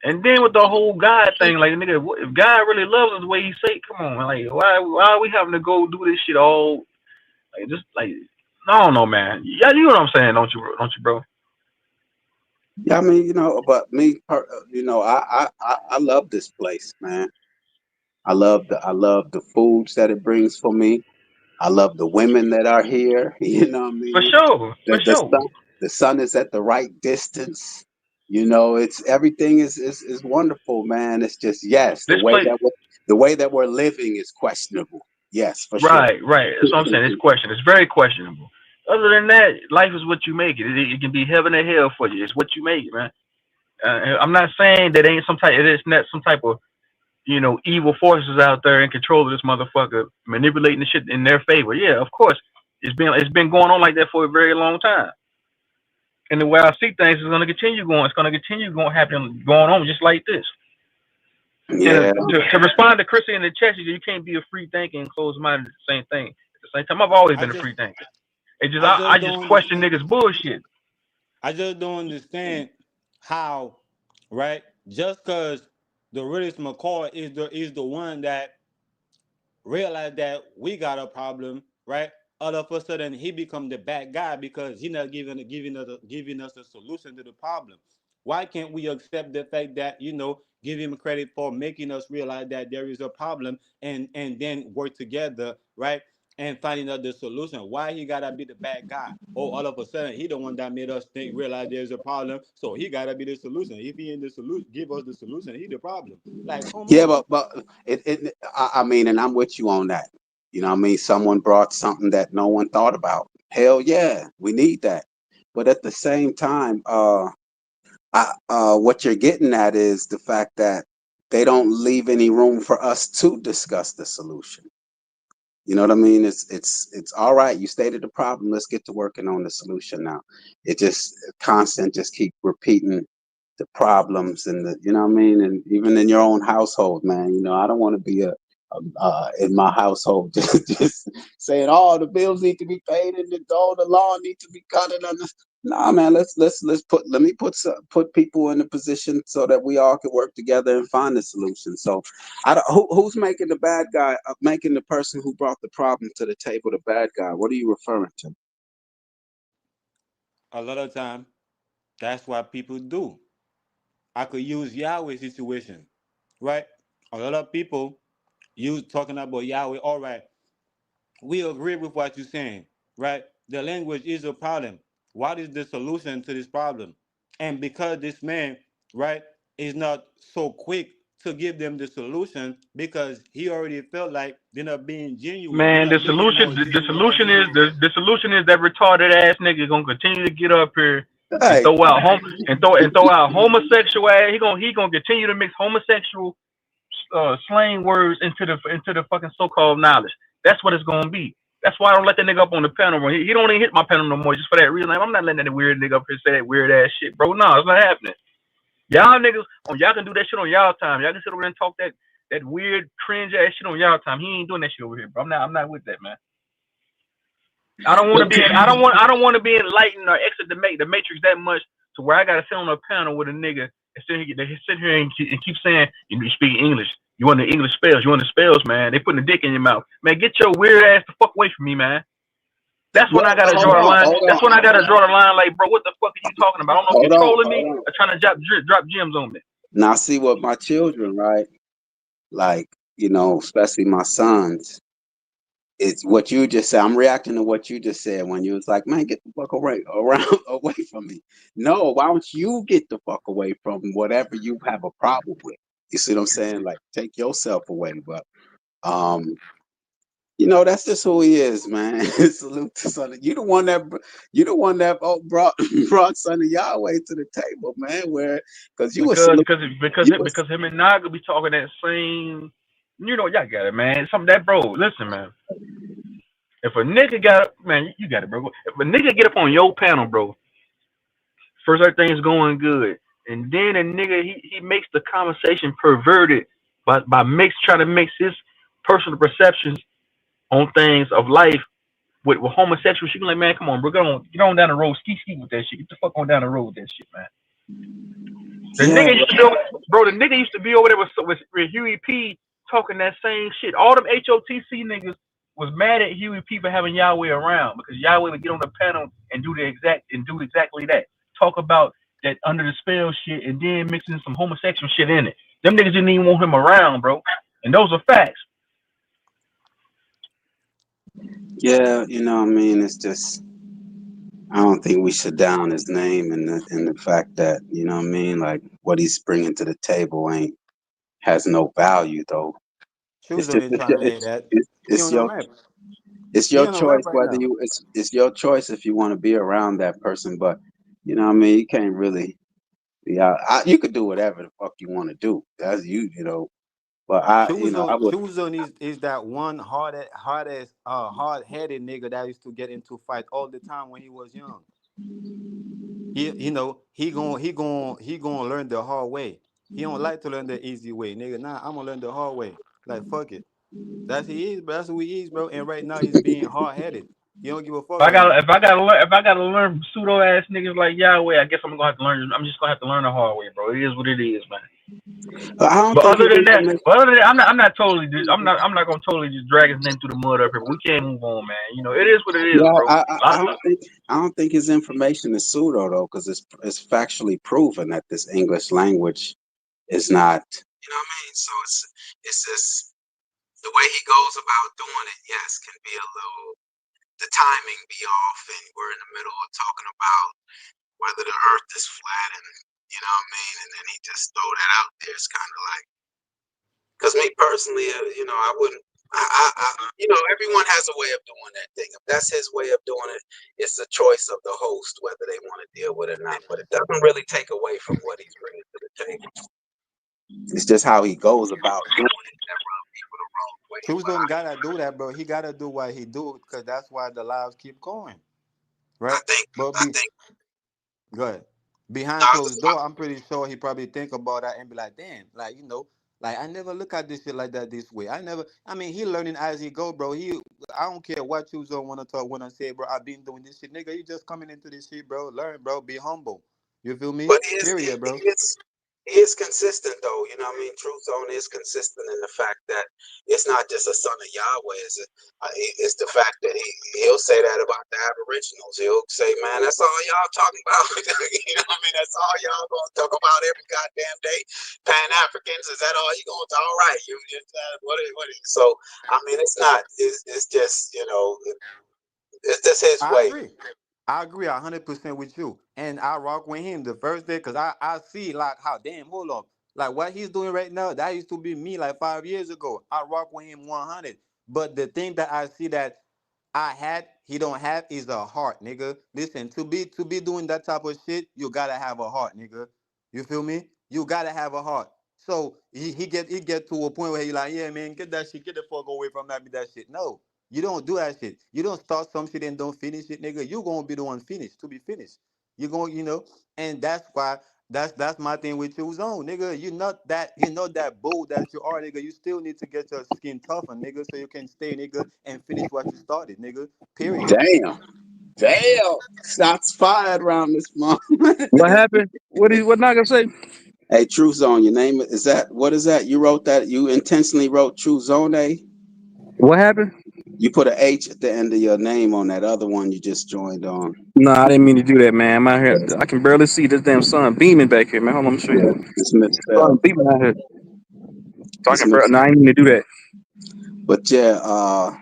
And then with the whole God thing, like nigga, if God really loves us the way He say, come on, man, like why are we having to go do this shit all like just like I don't know, man. Yeah, you know what I'm saying, don't you, bro? Yeah, I mean, but I love this place, man. I love the foods that it brings for me. I love the women that are here. You know what I For mean? sure, for The sure. sun is at the right distance. It's everything is wonderful, man. It's just yes, This place, the way that we're living is questionable. Yes, for sure. right. That's what I'm saying. It's very questionable. Other than that, life is what you make it. It can be heaven or hell for you. It's what you make it, man. I'm not saying that ain't some type. It is not some type of evil forces out there in control of this motherfucker, manipulating the shit in their favor. Yeah, of course, it's been going on like that for a very long time. And the way I see things is going to continue going. It's going to continue going happen, going on just like this. And Yeah, to respond to Chrissy in the chat, you can't be a free thinking and closed minded at the same thing. At the same time, I've always I been a just free thinker. It just I I just just don't question understand. niggas bullshit. I just don't understand how, right? Just because the realest McCoy is the one that realized that we got a problem, right? All of a sudden he become the bad guy because he not giving us a solution to the problem. Why can't we accept the fact that give him credit for making us realize that there is a problem and then work together, right? and finding out the solution. Why he gotta be the bad guy? Oh, all of a sudden he the one that made us think realize there's a problem, so he gotta be the solution. If he in the solution, give us the solution. He the problem. Like, come Yeah, on. but I mean, and I'm with you on that. You know what I mean? Someone brought something that no one thought about. Hell yeah, we need that. But at the same time, what you're getting at is the fact that they don't leave any room for us to discuss the solution. You know what I mean? It's all right. You stated the problem. Let's get to working on the solution now. It just constant, just keep repeating the problems and the, you know what I mean? And even in your own household, man, you know, I don't want to be in my household just saying, oh, the bills need to be paid and the lawn needs to be cut. And nah, man, let me put people in a position so that we all can work together and find a solution. So who's making the bad guy, making the person who brought the problem to the table the bad guy? What are you referring to? A lot of time, that's what people do. I could use Yahweh situation, right? A lot of people use talking about Yahweh. All right, we agree with what you're saying, right? The language is a problem. What is the solution to this problem? And because this man, right, is not so quick to give them the solution because he already felt like they're not being genuine. They're Man, not looking more the genuine than solution he is is. the solution is that retarded ass nigga gonna continue to get up here and Hey, throw out throw out homosexual ass. He gonna continue to mix homosexual slang words into the fucking so called knowledge. That's what it's gonna be. That's why I don't let that nigga up on the panel. He don't even hit my panel no more just for that reason. Like, I'm not letting that weird nigga up here say that weird ass shit, bro. No, it's not happening. Y'all niggas, y'all can do that shit on y'all time. Y'all can sit over there and talk that weird cringe ass shit on y'all time. He ain't doing that shit over here, bro. I'm not with that, man. I don't want to be. I don't want to be enlightened or exit the matrix that much to where I gotta sit on a panel with a nigga and sit here and keep saying you speak English. You want the English spells. You want the spells, man. They putting a dick in your mouth, man. Get your weird ass the fuck away from me, man. That's when well, I gotta hold draw the on, line. hold That's on, when I gotta draw the line. Like, bro, what the fuck are you talking about? I don't know if hold you're on, trolling me hold on. or trying to drop gems on me. Now, see what my children, right? Like, you know, especially my sons. It's what you just said. I'm reacting to what you just said when you was like, man, get the fuck away from me. No, why don't you get the fuck away from whatever you have a problem with? You see what I'm saying? Like, take yourself away. But you know, that's just who he is, man. Salute to son. You the one that brought son of Yahweh to the table, man. Where because you were Because salute, because because you him, was because him and Naga be talking that same. You know, y'all got it, man. Some that bro. Listen, man. If a nigga got man, you got it, bro. If a nigga get up on your panel, bro, first everything's going good, and then a nigga he makes the conversation perverted by trying to mix his personal perceptions on things of life with homosexual shit. Like, man, come on, bro, get on down the road, ski with that shit. Get the fuck on down the road with that shit, man. The yeah, nigga used to be over, bro. The nigga used to be over there with Huey P talking that same shit. All them HOTC niggas was mad at Huey P for having Yahweh around because Yahweh would get on the panel and do exactly that. Talk about that under the spell shit and then mixing some homosexual shit in it. Them niggas didn't even want him around, bro. And those are facts. yeah. You know, what I mean, it's just I don't think we should down his name and the fact that you know what I mean, like what he's bringing to the table ain't has no value though. It's Choose just only trying to hear that. He it's on the your map. it's He your on the map choice right whether now. it's your choice if you want to be around that person. But you know what I mean, you can't really yeah, you could do whatever the fuck you want to do. That's you, you know. But I would. Chosen is that one hard headed nigga that used to get into fight all the time when he was young. He gonna learn the hard way. He don't like to learn the easy way, nigga. Nah, I'm gonna learn the hard way. Like fuck it. That's he is, bro. That's who he is, bro. And right now he's being hard headed. He don't give a fuck If I right got now. if I gotta learn pseudo ass niggas like Yahweh, I guess I'm gonna have to learn. I'm just gonna have to learn the hard way, bro. It is what it is, man. I don't think his information. I'm not totally. I'm not gonna totally just drag his name through the mud up here. But we can't move on, man. You know, it is what it is, Yeah, bro. I don't think his information is pseudo though, because it's factually proven that this English language is not. You know what I mean? So it's just the way he goes about doing it, yes, can be a little, the timing be off, and we're in the middle of talking about whether the earth is flat, and you know what I mean, and then he just throw that out there. It's kind of like, because me personally, you know, I wouldn't. You know, everyone has a way of doing that thing. If that's his way of doing it, it's the choice of the host whether they want to deal with it or not. But it doesn't really take away from what he's bringing to the table. It's just how he goes about doing it that rub people the wrong way. Truth But don't gotta do that, bro. He gotta do what he do because that's why the lives keep going, I right? think, But I think, go ahead. no, Behind closed door, I'm pretty sure he probably think about that and be like, damn, like like I never look at this shit like that this way. I never. I mean, he learning as he go, bro. I don't care what you don't want to talk when I say, bro. I've been doing this shit, nigga. You just coming into this shit, bro. Learn, bro. Be humble. You feel me? but Period, bro. he is consistent though. You know what I mean? Truth Zone is consistent in the fact that it's not just a son of Yahweh. It's the fact that he'll say that about the Aboriginals. He'll say, man, that's all y'all talking about. You know what I mean? That's all y'all gonna talk about every goddamn day. Pan Africans, is that all you gonna talk? All right, you just what is so I mean it's not it's just, you know, it's just his I way. agree. I agree 100% with you. And I rock with him the first day because I see like how damn hold on. Like what he's doing right now, that used to be me like 5 years ago. I rock with him 100. But the thing that I see that he don't have is a heart, nigga. Listen, to be doing that type of shit, you gotta have a heart, nigga. You feel me? You gotta have a heart. So he get to a point where he like, yeah, man, get that shit, get the fuck away from that shit. No, you don't do that shit. You don't start some shit and don't finish it, nigga. You gonna be the one finished to be finished. You gonna, and that's why that's my thing with you zone, nigga. You're not that bold that you are, nigga. You still need to get your skin tougher, nigga, so you can stay, nigga, and finish what you started, nigga. Period. Damn, shots fired around this month. What happened? What not gonna say? Hey, Truth Zone, your name is that? What is that? You wrote that? You intentionally wrote Truth Zone, eh? What happened? You put a H at the end of your name on that other one you just joined on. No, I didn't mean to do that, man. I'm out here. I can barely see this damn sun beaming back here, man. Hold on, let me show Yeah, you. it's Sun misspelled. beaming out here. So I It's can barely. No, I misspelled. didn't mean to do that. But yeah,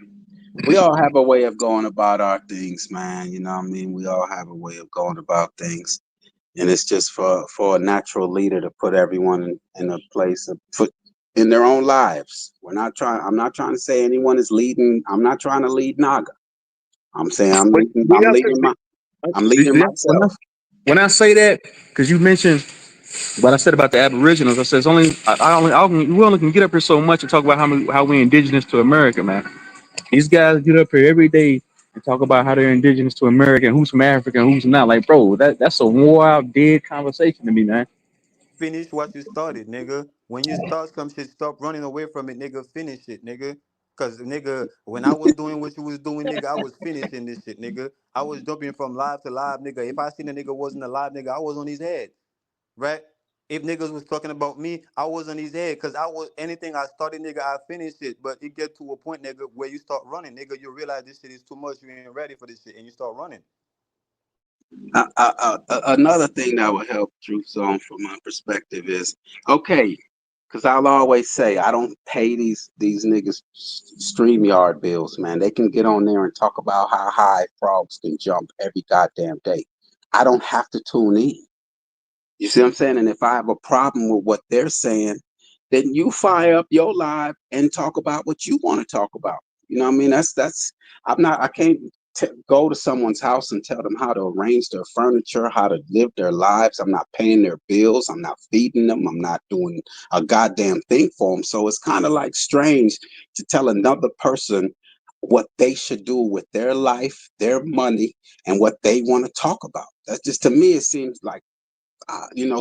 we all have a way of going about our things, man. You know what I mean? We all have a way of going about things. And it's just for a natural leader to put everyone in a place of put in their own lives. I'm not trying to say anyone is leading. I'm not trying to lead Naga. I'm saying But we got I'm leading myself. when I say that, because you mentioned what I said about the Aboriginals, I said it's only we only can get up here so much and talk about how we indigenous to America, man. These guys get up here every day and talk about how they're indigenous to America and who's from Africa and who's not. Like, bro, that's a wore out, dead conversation to me, man. Finish what you started, nigga. When you start some shit, stop running away from it, nigga. Finish it, nigga. Cause nigga, when I was doing what you was doing, nigga, I was finishing this shit, nigga. I was jumping from live to live, nigga. If I seen a nigga wasn't alive, nigga, I was on his head, right? If niggas was talking about me, I was on his head, cause I was anything I started, nigga, I finished it. But it get to a point, nigga, where you start running, nigga. You realize this shit is too much. You ain't ready for this shit, and you start running. Another thing that would help Truth Zone from my perspective is okay, because I'll always say I don't pay these niggas StreamYard bills, man. They can get on there and talk about how high frogs can jump every goddamn day. I don't have to tune in. You see what I'm saying? And if I have a problem with what they're saying, then you fire up your live and talk about what you want to talk about. You know what I mean? I can't go to someone's house and tell them how to arrange their furniture, how to live their lives. I'm not paying their bills. I'm not feeding them. I'm not doing a goddamn thing for them. So it's kind of like strange to tell another person what they should do with their life, their money, and what they want to talk about. That's just, to me, it seems like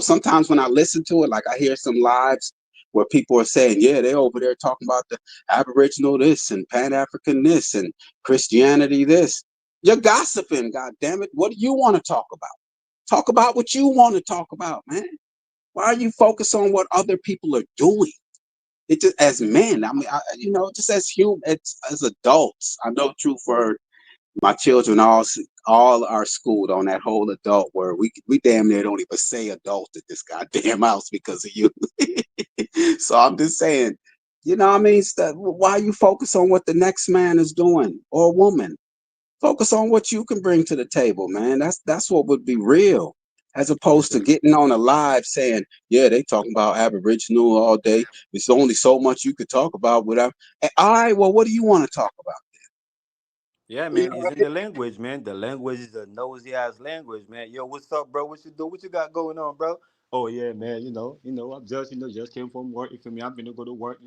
sometimes when I listen to it, like I hear some lives where people are saying, yeah, they're over there talking about the Aboriginal this and Pan African this and Christianity this. You're gossiping, God damn it. What do you want to talk about? Talk about what you want to talk about, man. Why are you focused on what other people are doing? It just as men, I mean, just as human, as adults. I know True for my children all are schooled on that whole adult word. We damn near don't even say adult at this goddamn house because of you. So I'm just saying, You know what I mean? Why you focus on what the next man is doing or woman? Focus on what you can bring to the table, man. That's what would be real, as opposed to getting on a live saying, "Yeah, they talking about Aboriginal all day. There's only so much you could talk about without." All right, well, what do you want to talk about? Yeah, You man, know it's what in I the language, man. The language is a nosy ass language, man. Yo, what's up, bro? What you do? What you got going on, bro? Oh yeah, man. I'm just, just came from work. You feel me? I'm gonna go to work,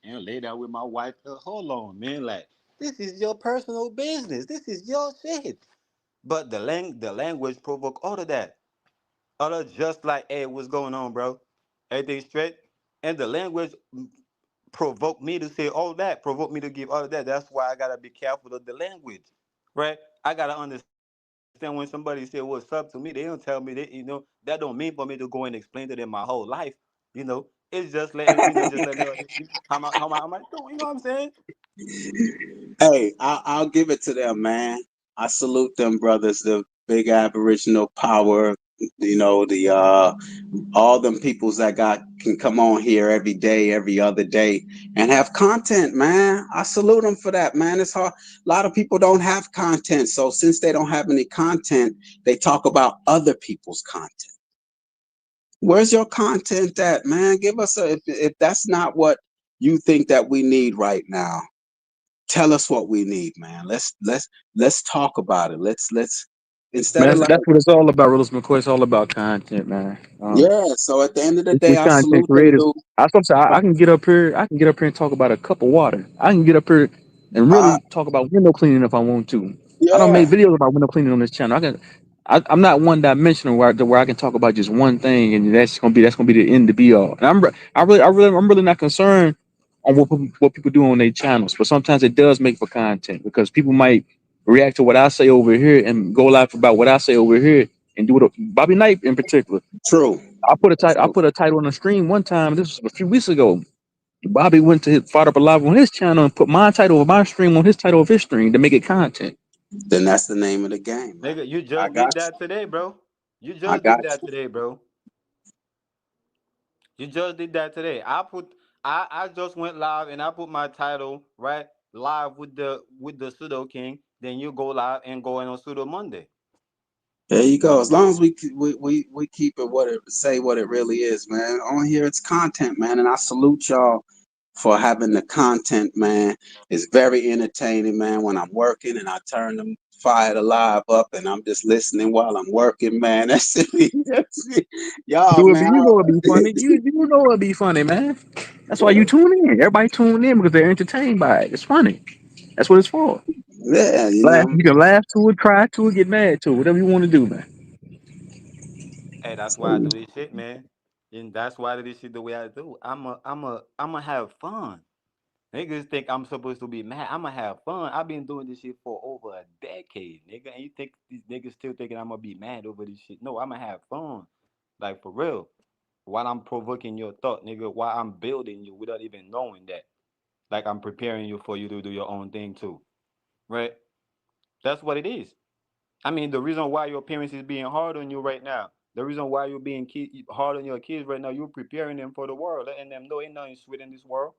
and lay down with my wife. Hold on, man. Like, this is your personal business. This is your shit. But the language provoke all of that. All of just like, hey, what's going on, bro? Everything straight. And the language provoke me to say all that, provoke me to give all of that. That's why I gotta be careful of the language, right? I gotta understand when somebody say what's up to me, they don't tell me that don't mean for me to go and explain to them my whole life. It's just just letting them how am I doing? You know what I'm saying? Hey, I'll give it to them, man. I salute them brothers, the big Aboriginal power. The all them peoples that got can come on here every day, every other day, and have content, man. I salute them for that, man. It's hard. A lot of people don't have content, so since they don't have any content, they talk about other people's content. Where's your content at, man? Give us if that's not what you think that we need right now, tell us what we need, man. Let's talk about it. Let's instead Man, of like, that's what it's all about, Willis McCoy. It's all about content, man. yeah. So at the end of the We day, I content salute them, creators. dude. I supposed to. I can get up here. I can get up here and talk about a cup of water. I can get up here and Uh, really talk about window cleaning if I want to. I don't make yeah, videos about window cleaning on this channel. I'm not one dimensional where I can talk about just one thing and that's gonna be the end to be all. And I'm really not concerned on what people do on their channels. But sometimes it does make for content because people might react to what I say over here and go live about what I say over here and do it. Bobby Knight in particular. true, I true. put a title on the stream one time. This was a few weeks ago. Bobby went to fire up a live on his channel and put my title of my stream on his title of his stream to make it content. Then that's the name of the game, man. Nigga, you I just got did that you. today, bro. You I just got did that you. today, bro. You just did that today. I just went live and I put my title right live with the pseudo king. Then you go live and go in on pseudo Monday. There you go. As long as we keep it what it really is, man. On here, it's content, man, and I salute y'all for having the content, man. It's very entertaining, man. When I'm working and I turn them fire the live up and I'm just listening while I'm working, man. That's it. That's it. Y'all, man. You know it'd be funny. You know it'd be funny, man. That's why you tune in. Everybody tune in because they're entertained by it. It's funny. That's what it's for. Yeah, Laugh. You can laugh to it, cry to it, get mad to it, whatever you want to do, man. Hey, that's why I So, do this shit, man. And that's why I do this shit the way I do. I'm a have fun. Niggas think I'm supposed to be mad. I'ma have fun. I've been doing this shit for over a decade, nigga. And you think these niggas still thinking I'm gonna be mad over this shit? No, I'ma have fun. Like for real. While I'm provoking your thought, nigga, while I'm building you without even knowing that. Like I'm preparing you for you to do your own thing too. Right? That's what it is. I mean, the reason why your parents is being hard on you right now, the reason why you're being hard on your kids right now, you're preparing them for the world, letting them know ain't nothing sweet in this world.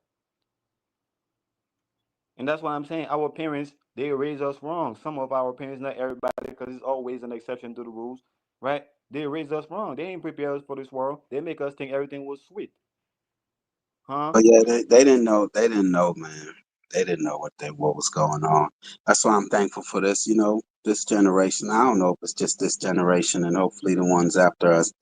And that's why I'm saying our parents, they raise us wrong. Some of our parents, not everybody, because it's always an exception to the rules, right? They raise us wrong. They ain't prepare us for this world. They make us think everything was sweet. Huh? but yeah, they didn't know. They didn't know, man. They didn't know what was going on. That's why I'm thankful for this. This generation. I don't know if it's just this generation, and hopefully the ones after us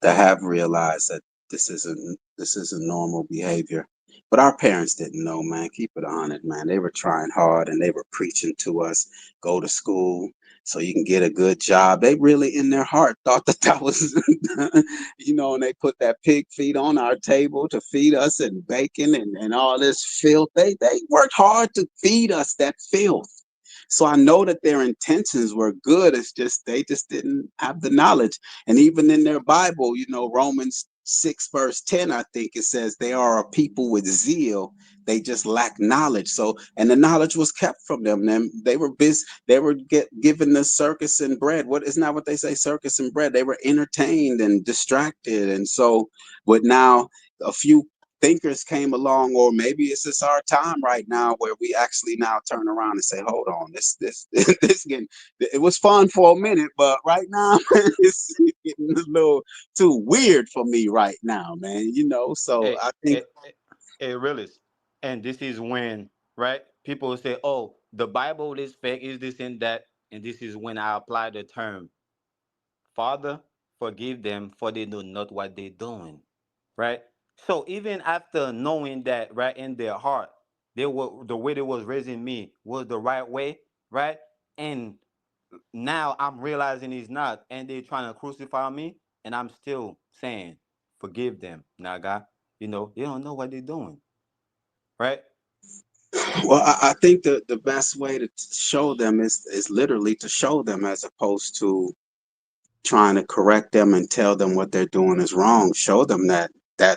that have realized that this isn't normal behavior. But our parents didn't know, man. Keep it 100, man. They were trying hard and they were preaching to us. Go to school so you can get a good job. They really, in their heart, thought that was, and they put that pig feet on our table to feed us and bacon and all this filth. They worked hard to feed us that filth. So I know that their intentions were good. It's just they just didn't have the knowledge. And even in their Bible, Romans 6 verse 10, I think it says they are a people with zeal. They just lack knowledge. So, and the knowledge was kept from them. Then they were busy. They were given the circus and bread. What isn't that what they say? Circus and bread. They were entertained and distracted. And so, but now a few thinkers came along, or maybe it's just our time right now where we actually now turn around and say, hold on, this this getting, it was fun for a minute, but right now it's getting a little too weird for me right now, man. So Hey, I think, hey, realist. And this is when, right? People say, "Oh, the Bible is fake, is this and that," and this is when I apply the term, "Father, forgive them, for they know not what they're doing." Right. So even after knowing that, right, in their heart, they were the way they was raising me was the right way, right, and now I'm realizing he's not, and they're trying to crucify me, and I'm still saying, forgive them, Naga. They don't know what they're doing, right? well, I think the best way to show them is literally to show them, as opposed to trying to correct them and tell them what they're doing is wrong. Show them that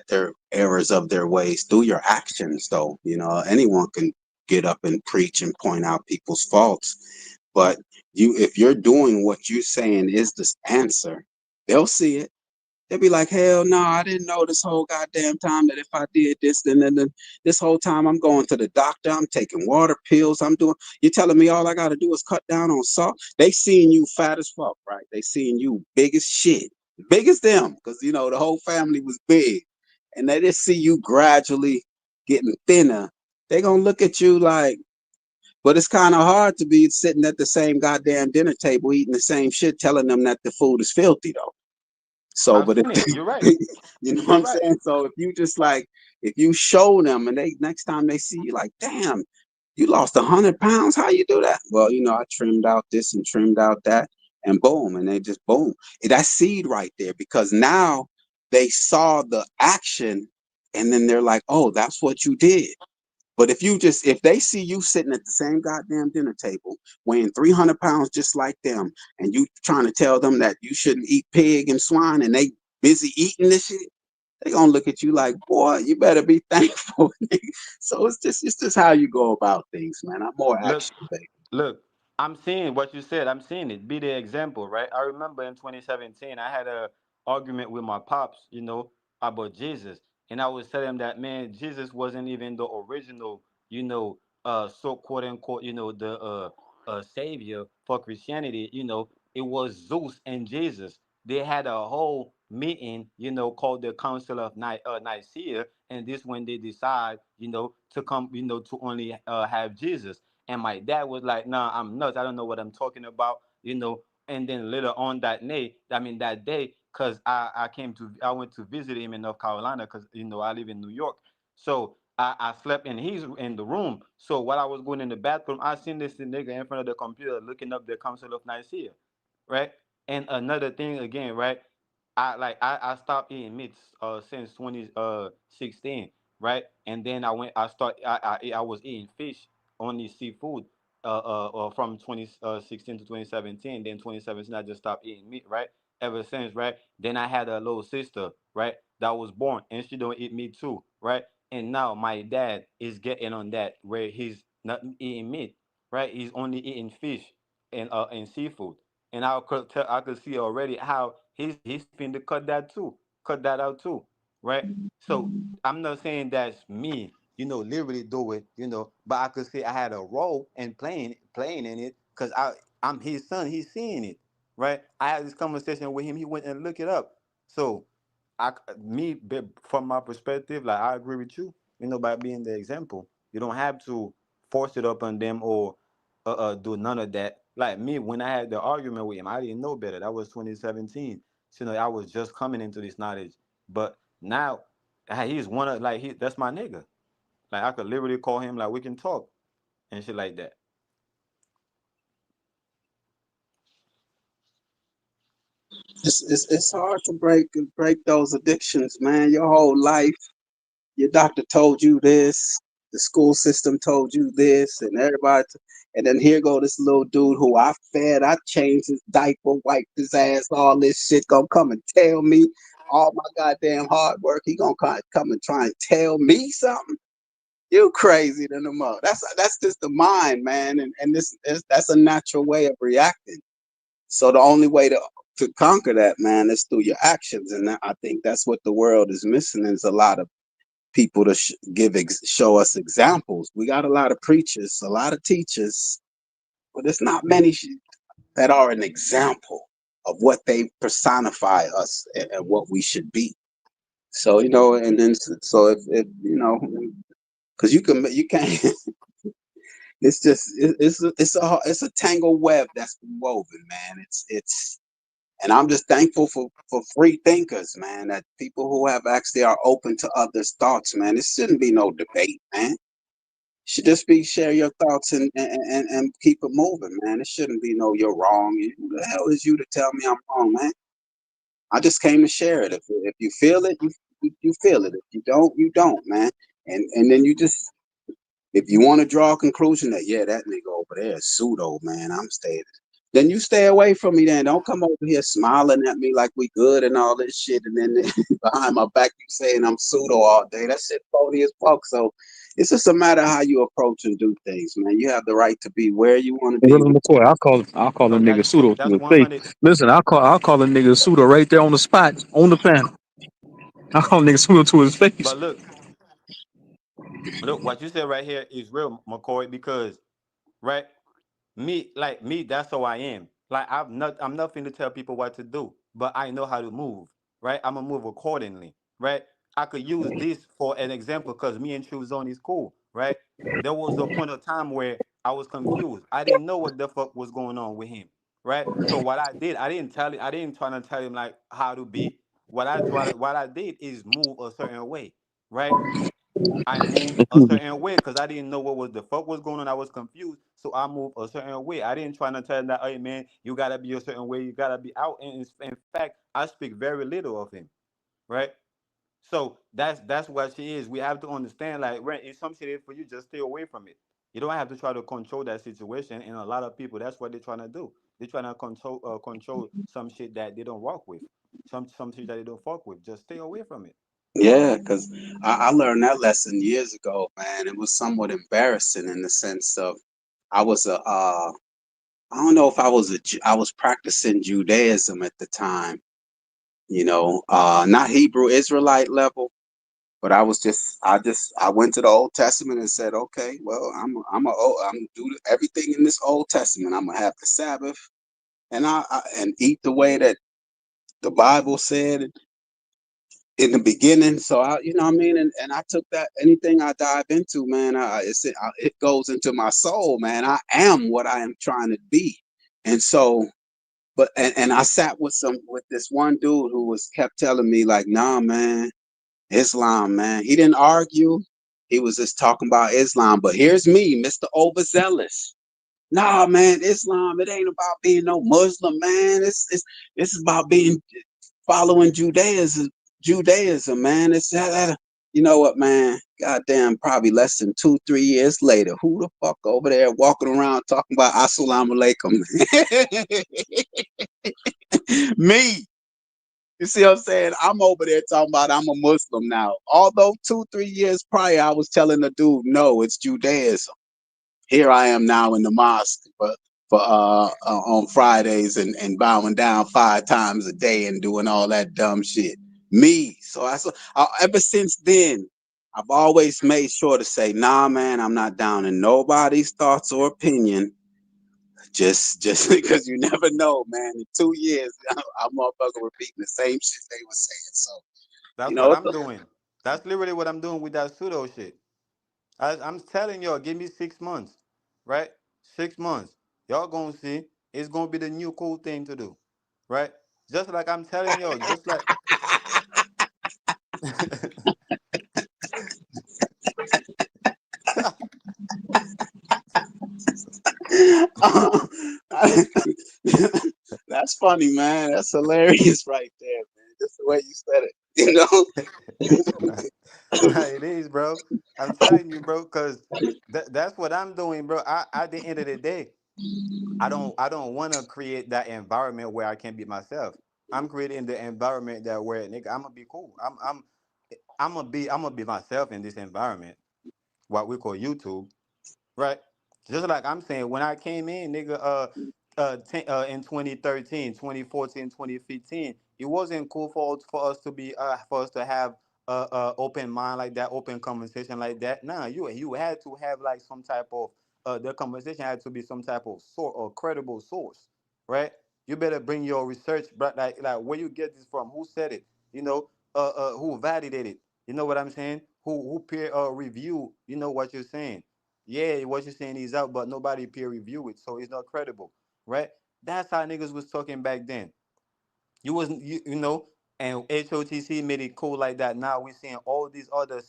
they're errors of their ways through your actions, though. Anyone can get up and preach and point out people's faults, but if you're doing what you're saying is the answer, they'll see it. They'd be like, hell no, I didn't know this whole goddamn time that if I did this, then this whole time I'm going to the doctor, I'm taking water pills, you're telling me all I got to do is cut down on salt? They seeing you fat as fuck, right? They seeing you big as shit, big as them, because, the whole family was big. And they just see you gradually getting thinner. They going to look at you like, but it's kind of hard to be sitting at the same goddamn dinner table eating the same shit, telling them that the food is filthy, though. So, I've but if seen it. You're right. you know what You're I'm right. saying? So if you just if you show them and they next time they see you, like, damn, you lost 100 pounds. How you do that? Well, I trimmed out this and trimmed out that, and boom, and they just boom. That seed right there, because now they saw the action, and then they're like, oh, that's what you did. But if they see you sitting at the same goddamn dinner table, weighing 300 pounds just like them, and you trying to tell them that you shouldn't eat pig and swine, and they busy eating this shit, they gonna look at you like, boy, you better be thankful. So it's just how you go about things, man. I'm more Look, action based. Look, I'm seeing what you said. I'm seeing it. Be the example, right? I remember in 2017, I had a argument with my pops, about Jesus, and I was telling him that, man, Jesus wasn't even the original, so quote unquote, the savior for Christianity. It was Zeus and Jesus. They had a whole meeting, called the Council of Nicaea, and this when they decide, to come, to only have Jesus. And my dad was like, "Nah, I'm nuts. I don't know what I'm talking about." And then later on that day, cause I went to visit him in North Carolina, cause I live in New York. So I slept and he's in the room. So while I was going in the bathroom, I seen this nigga in front of the computer looking up the Council of Nicaea, right? And another thing again, right? I stopped eating meats since 2016, right? And then I was eating fish, only seafood, from 2016 to 2017. Then 2017 I just stopped eating meat, right? Ever since, right? Then I had a little sister, right, that was born, and she don't eat meat too, right? And now my dad is getting on that where he's not eating meat, right? He's only eating fish and seafood. And I could see already how he's finna to cut that out too, right? So I'm not saying that's me, literally do it, but I could say I had a role in playing in it, because I'm his son. He's seeing it, right? I had this conversation with him. He went and looked it up. So from my perspective, like, I agree with you, by being the example. You don't have to force it up on them, or do none of that. Like me, when I had the argument with him, I didn't know better. That was 2017. So, I was just coming into this knowledge. But now, he's one of, like, that's my nigga. Like, I could literally call him, like, we can talk and shit like that. It's hard to break those addictions, man. Your whole life, your doctor told you this, the school system told you this, and and then here go this little dude who I fed, I changed his diaper, wiped his ass, all this shit, gonna come and tell me all my goddamn hard work. He gonna come and try and tell me something. You crazy than the mother. That's just the mind, man, and that's a natural way of reacting. So the only way to conquer that, man, is through your actions, and I think that's what the world is missing. Is a lot of people to show us examples. We got a lot of preachers, a lot of teachers, but there's not many that are an example of what they personify us and what we should be. So and then so if because you can't. It's just it's a tangled web that's been woven, man. It's and I'm just thankful for free thinkers, man. That people who have actually are open to others' thoughts, man. It shouldn't be no debate, man. It should just be share your thoughts and keep it moving, man. It shouldn't be no you're wrong. Who the hell is you to tell me I'm wrong, man? I just came to share it. If you feel it, you feel it. If you don't, you don't, man. And then you just if you want to draw a conclusion that that nigga over there is pseudo, man, I'm staying. Then you stay away from me. Then don't come over here smiling at me like we good and all this shit, and then behind my back you saying I'm pseudo all day. That shit phony as fuck. So it's just a matter of how you approach and do things, man. You have the right to be where you want to be. McCoy, I'll call a So nigga pseudo to that's his face. 100. Listen, I'll call a nigga pseudo right there on the spot, on the panel. I'll call a nigga pseudo to his face. But look, what you said right here is real, McCoy, because right, me, that's how I am. Like I'm nothing to tell people what to do, but I know how to move. Right, I'm gonna move accordingly. Right, I could use this for an example because me and True Zone is cool. Right, there was a point of time where I was confused. I didn't know what the fuck was going on with him. Right, so what I did, I didn't try to tell him like how to be. What I did is move a certain way. Right, I moved a certain way because I didn't know what was the fuck was going on. I was confused, so I moved a certain way. I didn't try to tell him that, hey man, you gotta be a certain way, you gotta be out. And in fact, I speak very little of him, right? So that's what she is. We have to understand, like, when if some shit is for you, just stay away from it. You don't have to try to control that situation. And a lot of people, that's what they're trying to do. They're trying to control some shit that they don't work with, some shit that they don't fuck with. Just stay away from it. Yeah, because I learned that lesson years ago, man. It was somewhat embarrassing in the sense of I was I don't know if I was practicing Judaism at the time, not Hebrew Israelite level, but I went to the Old Testament and said, okay, well, I'm do everything in this Old Testament. I'm gonna have the Sabbath and and eat the way that the Bible said in the beginning. So what I mean, and I took that anything I dive into, man, it goes into my soul, man. I am what I am trying to be, and so. But and I sat with this one dude who was kept telling me like, nah, man, Islam, man. He didn't argue. He was just talking about Islam. But here's me, Mr. Overzealous. Nah, man, Islam, it ain't about being no Muslim, man. It's about being following Judaism, man. You know what, man? Goddamn, probably less than 2-3 years later, who the fuck over there walking around talking about Assalamu alaikum? Me. You see what I'm saying? I'm over there talking about I'm a Muslim now. Although 2-3 years prior, I was telling the dude, no, it's Judaism. Here I am now in the mosque for on Fridays and bowing down 5 times a day and doing all that dumb shit. Me. So ever since then, I've always made sure to say, nah, man, I'm not down in nobody's thoughts or opinion. Just because you never know, man. In 2 years, I'm motherfucker repeating the same shit they were saying. So, That's what I'm doing. That's literally what I'm doing with that pseudo shit. I'm telling y'all, give me 6 months, right? 6 months. Y'all gonna see it's gonna be the new cool thing to do, right? Just like I'm telling y'all, just like that's funny, man. That's hilarious right there, man. Just the way you said it, nah, nah, it is, bro. I'm telling you, bro, because that's what I'm doing, bro. At the end of the day, I don't want to create that environment where I can be myself. I'm creating the environment that where nigga I'm gonna be cool. I'm gonna be myself in this environment, what we call YouTube, right? Just like I'm saying, when I came in, nigga, in 2013, 2014, 2015, it wasn't cool for us to be for us to have open mind like that, open conversation like that. Nah, you had to have like some type of the conversation had to be some type of sort or credible source, right? You better bring your research, but like where you get this from, who said it, you know, who validated it, you know what I'm saying? Who peer review, you know what you're saying? Yeah, what you're saying is out, but nobody peer review it, so it's not credible, right? That's how niggas was talking back then. You wasn't you know, and HOTC made it cool like that. Now we're seeing all these other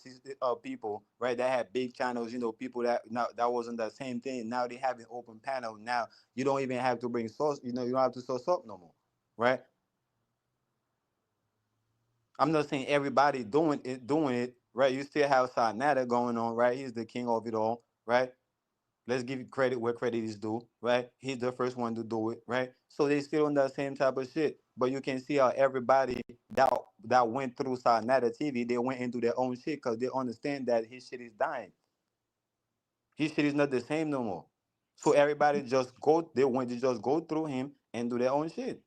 people, right? That had big channels, you know, people that now that wasn't the same thing. Now they have an open panel. Now you don't even have to bring source, you know, you don't have to source up no more, right? I'm not saying everybody doing it, right? You still have Sanada going on, right? He's the king of it all, right? Let's give credit where credit is due, right? He's the first one to do it, right? So they still on that same type of shit. But you can see how everybody that that went through Sarnata TV, they went into their own shit because they understand that his shit is dying. His shit is not the same no more. So everybody they went to just go through him and do their own shit.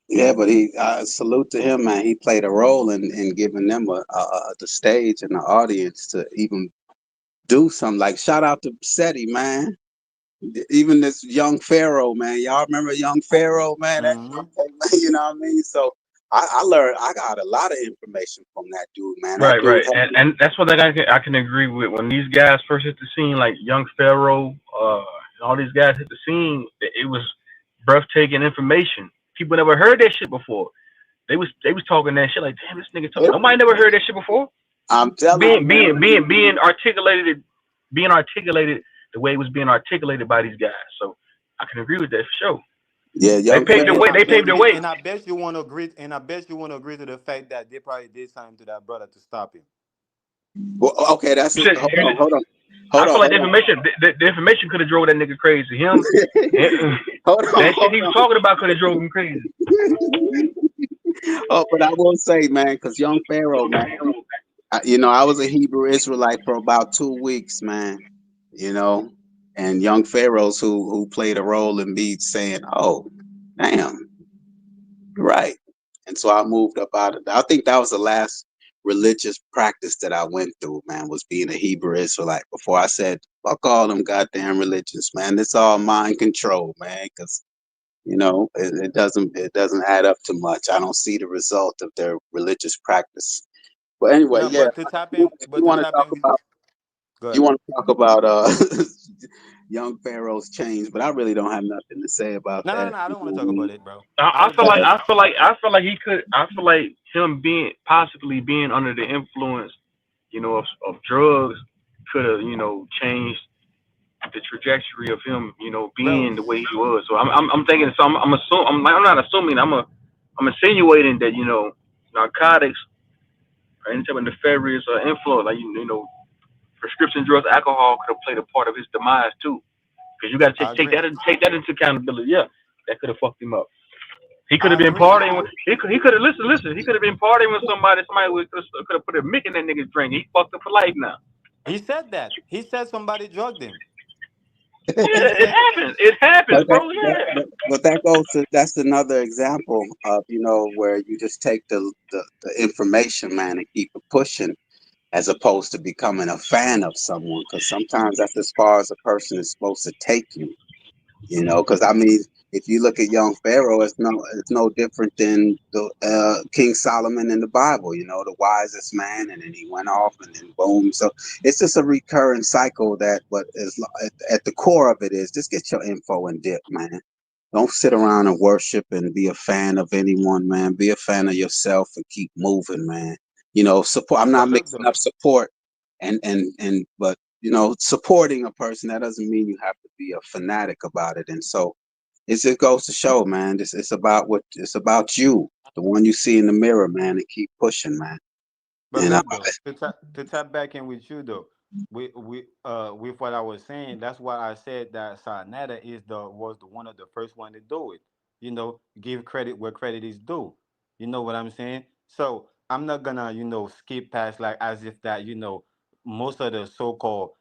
Yeah, but he salute to him, man. He played a role in giving them the stage and the audience to even do something. Like shout out to SETI, man. Even this young Pharaoh, man. Y'all remember young Pharaoh, man? That Mm-hmm. you know what I mean? So I learned I got a lot of information from that dude, man. That Right, dude right, and that's what I can agree with. When these guys first hit the scene, like Young Pharaoh, and all these guys hit the scene, it was breathtaking information. People never heard that shit before. They was talking that shit like, damn, this nigga talking. had. Nobody never heard that shit before. I'm telling you, Being man. being being being articulated, being articulated the way it was being articulated by these guys. So I can agree with that for sure. Yeah, They young paved the Pharaoh. way. They paved the way. And I bet you want to agree, and I bet you want to agree to the fact that they probably did something to that brother to stop him. Well, okay, that's You it. said, Hold you on, hold on, I hold feel on, like the hold on. information, the information could have drove that nigga crazy. Him, Hold on, that shit hold he was talking about could have drove him crazy. on. Oh, but I will say, man, because young Pharaoh, man, I was a Hebrew Israelite for about 2 weeks, man. You know, and young Pharaohs who played a role in me saying, "Oh, damn, right." And so I moved up out of that. I think that was the last religious practice that I went through, man, was being a Hebrew Israelite. Before I said, "Fuck all them goddamn religions, man. It's all mind control, man." Because it doesn't add up to much. I don't see the result of their religious practice. But anyway, No, yeah. but to tap in, If you but to want to tap talk in with, about go you ahead. want to talk about young Pharaoh's change, but I really don't have nothing to say about No, no, that. no. I You don't want know to what I talk mean? about it, bro. I, I I feel just like Uh, I feel like I feel like he could. I feel like him being possibly being under the influence, of drugs could have, changed the trajectory of him, bro. being the way he was. So I'm thinking. So I'm assuming. I'm not assuming. I'm insinuating that narcotics or any type of nefarious influence, like prescription drugs, alcohol could have played a part of his demise too. Because you got to I take agree. that into accountability. Yeah, that could have fucked him up. He could I have been agree. partying with. He could have listen. He could have been partying with somebody. Somebody could have put a mick in that nigga's drink. He fucked up for life now. He said that. He said somebody drugged him. He Yeah, it said, happens. It happens, but bro. Yeah. that goes to that's another example of where you just take the information, man, and keep it pushing as opposed to becoming a fan of someone, because sometimes that's as far as a person is supposed to take you. Because I mean, if you look at young Pharaoh, it's no different than the King Solomon in the Bible. The wisest man, and then he went off, and then boom. So it's just a recurring cycle. But at the core of it is just get your info and dip, man. Don't sit around and worship and be a fan of anyone, man. Be a fan of yourself and keep moving, man. Support. I'm but not look mixing though. up support but supporting a person, that doesn't mean you have to be a fanatic about it. And so it just goes to show, man, it's about you, the one you see in the mirror, man, and keep pushing, man. But And look though, to tap back in with you though, with what I was saying, that's why I said that Sarnetta was the one of the first one to do it. Give credit where credit is due. You know what I'm saying? So I'm not gonna, skip past like as if that, most of the so-called,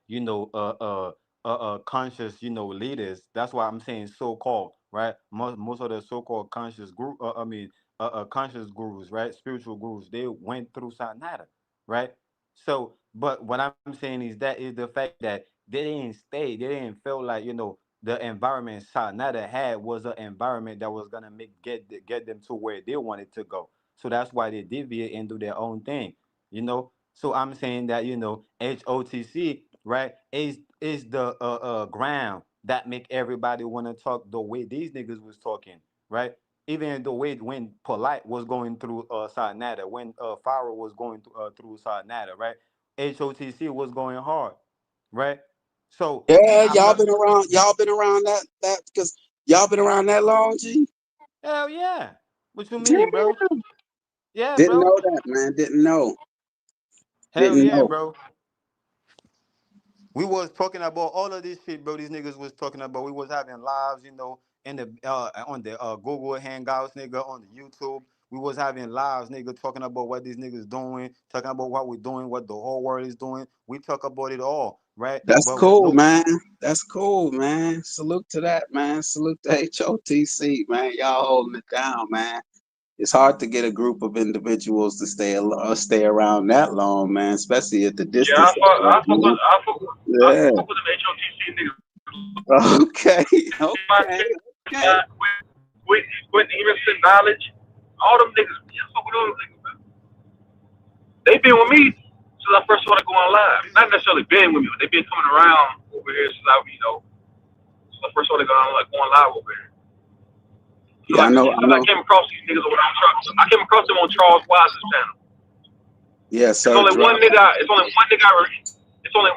conscious, leaders. That's why I'm saying so-called, right? Most of the so-called conscious group, I mean, conscious gurus, right? Spiritual gurus, they went through Sarnata. right? So, but what I'm saying is that is the fact that they didn't stay, they didn't feel like the environment Sarnata had was an environment that was gonna get them to where they wanted to go. So that's why they deviate and do their own thing, So I'm saying that HOTC, right, is the ground that make everybody want to talk the way these niggas was talking, right? Even the way when Polite was going through Sarnata, when Farah was going through Sarnata, right? HOTC was going hard, right? So Yeah, I'm not. y'all been around that because y'all been around that long, G? Hell yeah. What you mean, Damn. bro? Yeah, Didn't bro. know that, man. Didn't know. Hell Didn't yeah, know. bro. We was talking about all of this shit, bro. These niggas was talking about. We was having lives, in the on the Google Hangouts, nigga, on the YouTube. We was having lives, nigga, talking about what these niggas doing, talking about what we're doing, what the whole world is doing. We talk about it all, right? That's But cool, no, man. That's cool, man. Salute to that, man. Salute to HOTC, man. Y'all holding it down, man. It's hard to get a group of individuals to stay around that long, man, especially at the Yeah, distance. I Yeah. fuck with them HOTC niggas. Okay. Okay. Okay. With innocent knowledge, all them niggas, yeah, I fuck with all them niggas, man. They been with me since I first started going live. Not necessarily been with me, but they been coming around over here since I first started going live over here. Yeah, I know. I I know. came across these niggas over on Charles. I came across them on Charles Wise's channel. Yeah, It's sir. only one Drop. nigga. It's only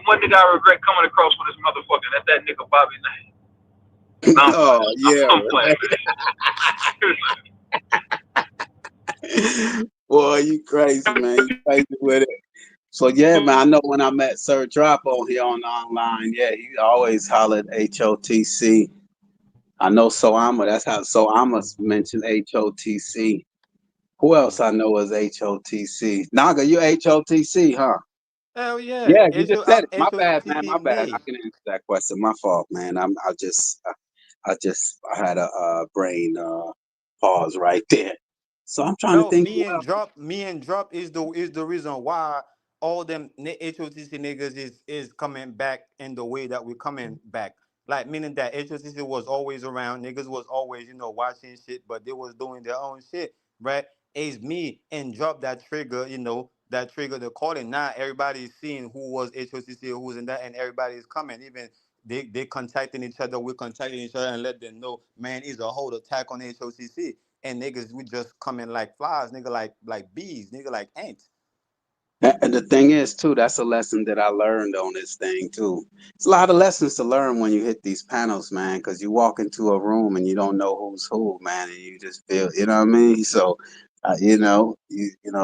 one nigga I regret coming across with this motherfucker. That's that nigga Bobby name. No, I'm Oh, playing. yeah, I'm playing, right. Boy, you crazy, man. You crazy with it. So yeah, man, I know when I met Sir Drop on here on online, yeah, he always hollered HOTC. I know Soama, that's how Soama mentioned HOTC. Who else I know is HOTC? Naga, you HOTC, huh? hell yeah. Yeah, you just said I'm it. My bad, man. My HOTC bad. I me. can answer that question. My fault, man. I had a brain pause right there. So I'm trying to No, think who else. me and drop is the reason why all them HOTC niggas is coming back in the way that we're coming back. Like meaning that HOTC was always around, niggas was always watching shit, but they was doing their own shit, right? It's me and drop that trigger, that trigger the calling. Now everybody's seeing who was HOTC, who's in that, and everybody's coming. Even they contacting each other, we're contacting each other and let them know, man, it's a whole attack on HOTC. And niggas, we just coming like flies, nigga, like bees, nigga, like ants. And the thing is, too, that's a lesson that I learned on this thing, too. It's a lot of lessons to learn when you hit these panels, man, because you walk into a room and you don't know who's who, man, and you just feel, you know what I mean? So,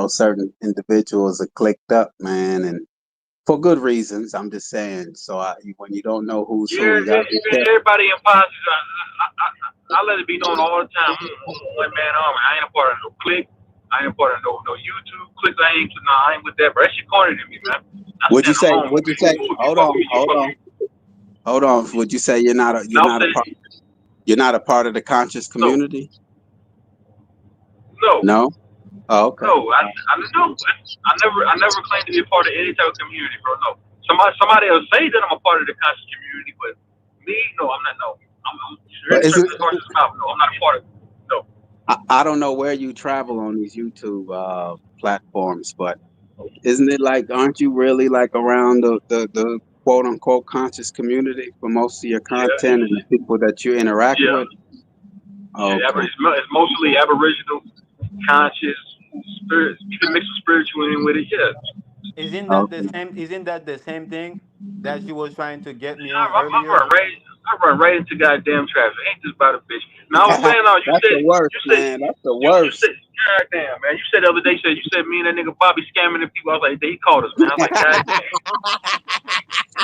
certain individuals are clicked up, man, and for good reasons. I'm just saying. So, when you don't know who's who, you gotta be careful. everybody in politics. I let it be known all the time. I'm one man army. I ain't a part of no clique. I ain't a part of no YouTube cliques. I ain't with that. But that shit corny to me, man. I Would you stand say? alone, Would you man. say? If you Hold fuck with on, me, you hold fuck on, with me. hold on. Would you say you're Now I'm not a saying part? You're not a part of the conscious no, community? no. No. Oh, okay. No, I no. I never claimed to be a part of any type of community, bro. No. Somebody else say that I'm a part of the conscious community, but me, no, I'm not. No, I'm But very straight to the horse's mouth. No, I'm not a part of it. No. I don't know where you travel on these YouTube platforms, but isn't it like, aren't you really like around the quote unquote conscious community for most of your Yeah, content and the people that you interact yeah, with? yeah. Okay. It's mostly Aboriginal, conscious, spirit. You can mix the spiritual in with it. Yeah. Okay. Isn't that the same thing that you was trying to get me I, on I, I earlier? run right. I run right into goddamn traffic. Ain't this about a bitch? Now I was saying, you That's said, the worst, you said, man. That's the you worst. said, goddamn, man. You said the other day, you said me and that nigga Bobby scamming the people. I was like, he called us, man. I was like, goddamn.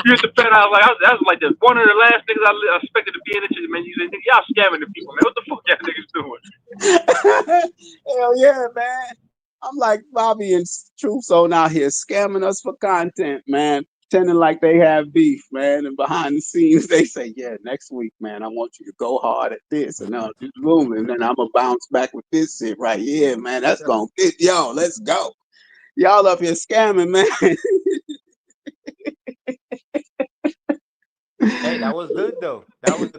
You hit the pen. That was like the one of the last niggas I expected to be in it. Man, you said, y'all scamming the people, man. What the fuck y'all niggas doing? Hell yeah, man. I'm like Bobby and Truth Zone out here scamming us for content, man. Pretending like they have beef, man. And behind the scenes, they say, yeah, next week, man, I want you to go hard at this. And this room, and then I'm going to bounce back with this shit right here, man. That's going to fit y'all. Let's go. Y'all up here scamming, man. Hey, that was good though. That was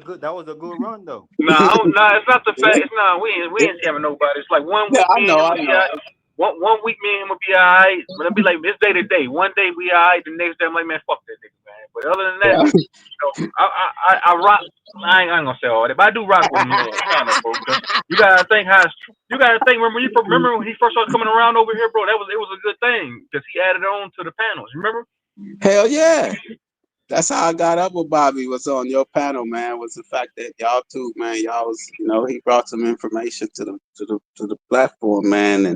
a good run though. Nah, it's not the fact. Yeah, It's not. We ain't scamming nobody. It's like 1 week I me and know, him I would be know. out. One week me and him would be alright, but it'll be like this day to day. One day we alright, the next day I'm like, man, fuck that nigga, man. But other than that, Yeah. you know, I rock. I ain't gonna say all that, but I do rock with him, kind of, bro. Because you gotta think how. You gotta think. Remember when he first started coming around over here, bro? It was a good thing because he added on to the panels. You remember? Hell yeah. That's how I got up with Bobby. Was on your panel, man. Was the fact that y'all two, man, y'all was, he brought some information to the platform, man,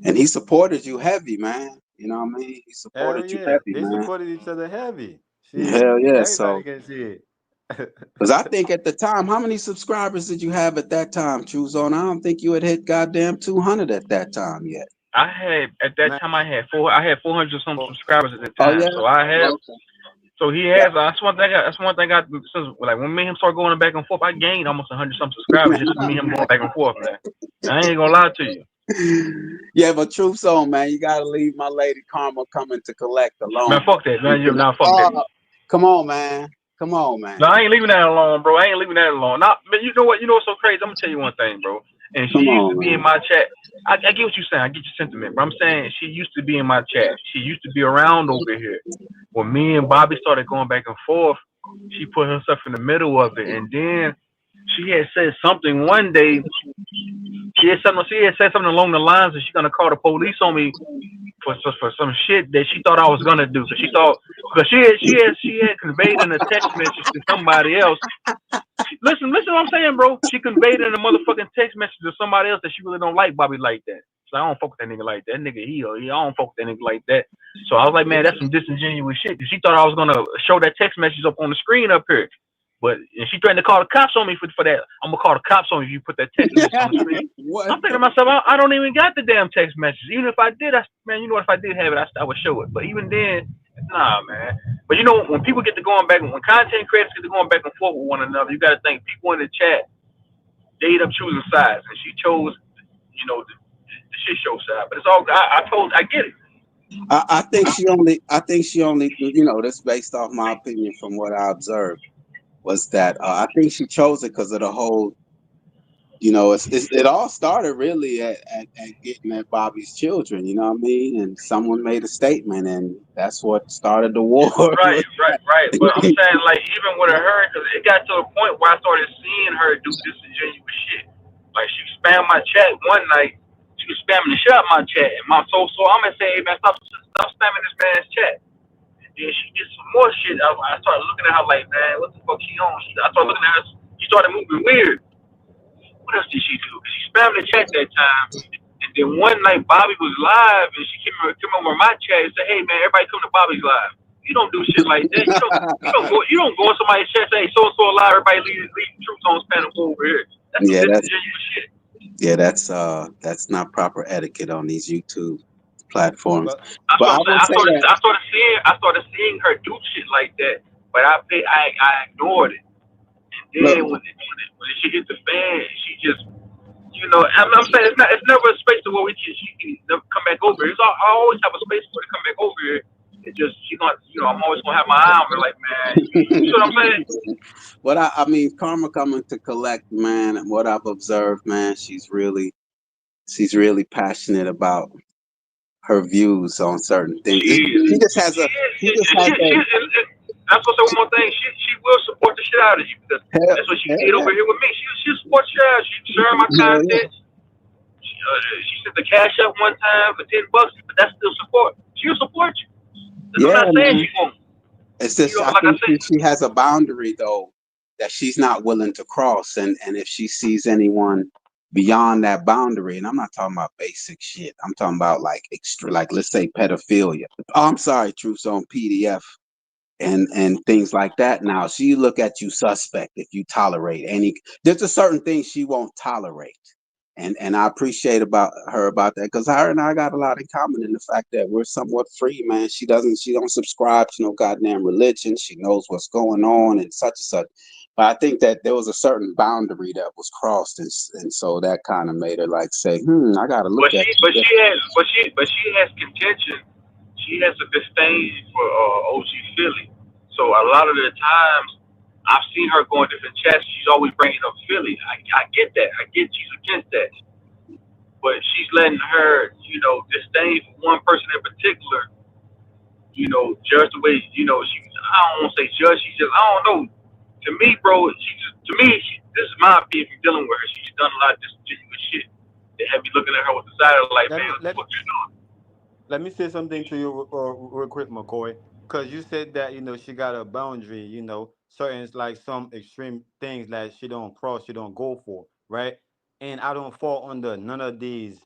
and he supported you heavy, man. You know what I mean? He Hell supported you yeah. heavy, They man. supported each other heavy. Shit. Hell yeah. Everybody So, can see it. because I think at the time, how many subscribers did you have at that time, True Zone? I don't think you had hit goddamn 200 at that time yet. I had at that Man, time I had 400 some oh, subscribers at the Oh time. yeah. So I have. Okay. So he has. That's one thing. That's one thing. Since like when me and him started going back and forth, I gained almost 100 some subscribers just from me and him going back and forth, man. I ain't gonna lie to you. Yeah, but Truth Zone, man, you gotta leave my lady Karma coming to collect Man, alone. fuck that, man. Nah, fuck that. Oh, come on, man. Come on, man. No, I ain't leaving that alone, bro. I ain't leaving that alone. Not, man, you know what? You know what's so crazy? I'm gonna tell you one thing, bro. And she Come used to on, be in man. my chat. I get what you're saying. I get your sentiment, but I'm saying she used to be in my chat. She used to be around over here. When me and Bobby started going back and forth, she put herself in the middle of it, and then she had said something one day. She had said something along the lines that she's gonna call the police on me for some shit that she thought I was gonna do. Cause she thought, cause she had conveyed in a text message to somebody else. Listen what I'm saying, bro. She conveyed in a motherfucking text message to somebody else that she really don't like Bobby like that. So I don't fuck with that nigga like that. That nigga, I don't fuck with that nigga like that. So I was like, man, that's some disingenuous shit. Cause she thought I was gonna show that text message up on the screen up here. But and she threatened to call the cops on me for that. I'm gonna call the cops on you if you put that text message on the screen. What I'm thinking the? to myself, I don't even got the damn text message. Even if I did, man, you know, if I did have it, I would show it. But even then, nah, man. But you know, when people get to going back, when content creators get to going back and forth with one another, you got to think people in the chat, they end up choosing sides, and she chose, the shit show side. But it's all, I get it. I think she only, that's based off my opinion from what I observed, was that I think she chose it because of the whole, it all started really at getting at Bobby's children, you know what I mean? And someone made a statement, and that's what started the war. Right. But I'm saying, like, even with her, because it got to a point where I started seeing her do disingenuous shit. Like, she spammed my chat one night. She was spamming the shit out of my chat. And so I'm going to say, hey, man, stop spamming this man's chat. And then she did some more shit. I started looking at her like, man, what the fuck she on? I started looking at her. She started moving weird. What else did she do? She spammed the chat that time. And then one night Bobby was live and she came over my chat and said, hey man, everybody come to Bobby's live. You don't do shit like that. You don't go in somebody's chat and say, hey, so and so live, everybody leave the truth on panel over here. That's some Yeah, disingenuous shit. that's not proper etiquette on these YouTube platforms. but That's But what I I'm saying. will say that. I started seeing her do shit like that, but I ignored it. And Look, then when she hit the fan, she just I'm saying it's never a space to where she can never come back over here. I always have a space for her to come back over here. It just I'm always gonna have my eye on her. Like man, you know what I'm saying? what I mean, Karma coming to collect, man. And what I've observed, man, she's really passionate about her views on certain things. She is. She just has She a. is. She just And has a. I'm supposed to say one more thing. She will support the shit out of you because Hell, that's what she hell did yeah, over here with me. She'll support the shit out. She sharing my hell yeah. content. She sent the cash up one time for $10, but that's still support. She'll support you. I'm Yeah, not saying man. she won't. It's just I Like I think said, she has a boundary though that she's not willing to cross, and if she sees anyone beyond that boundary, and I'm not talking about basic shit, I'm talking about like extra, like let's say pedophilia. Oh, I'm sorry, Truth Zone PDF and things like that. Now she look at you suspect if you tolerate any. There's a certain thing she won't tolerate. And I appreciate about her about that because her and I got a lot in common in the fact that we're somewhat free, man. She don't subscribe to no goddamn religion. She knows what's going on and such and such. But I think that there was a certain boundary that was crossed, and so that kind of made her like say, I got to But look at she, you. but she has contention. She has a disdain for OG Philly. So a lot of the times, I've seen her go in different chats. She's always bringing up Philly. I get that. I get she's against that. But she's letting her, disdain for one person in particular, judge the way, I don't want to say judge. She just, I don't know. To me, bro, this is my opinion from dealing with her. She's done a lot of disingenuous shit that had me looking at her with the side of like, Let man, me what the let fuck you doing? let me say something to you real quick, McCoy, because you said that she got a boundary. Certain like some extreme things that she don't cross, she don't go for, right? And I don't fall under none of these,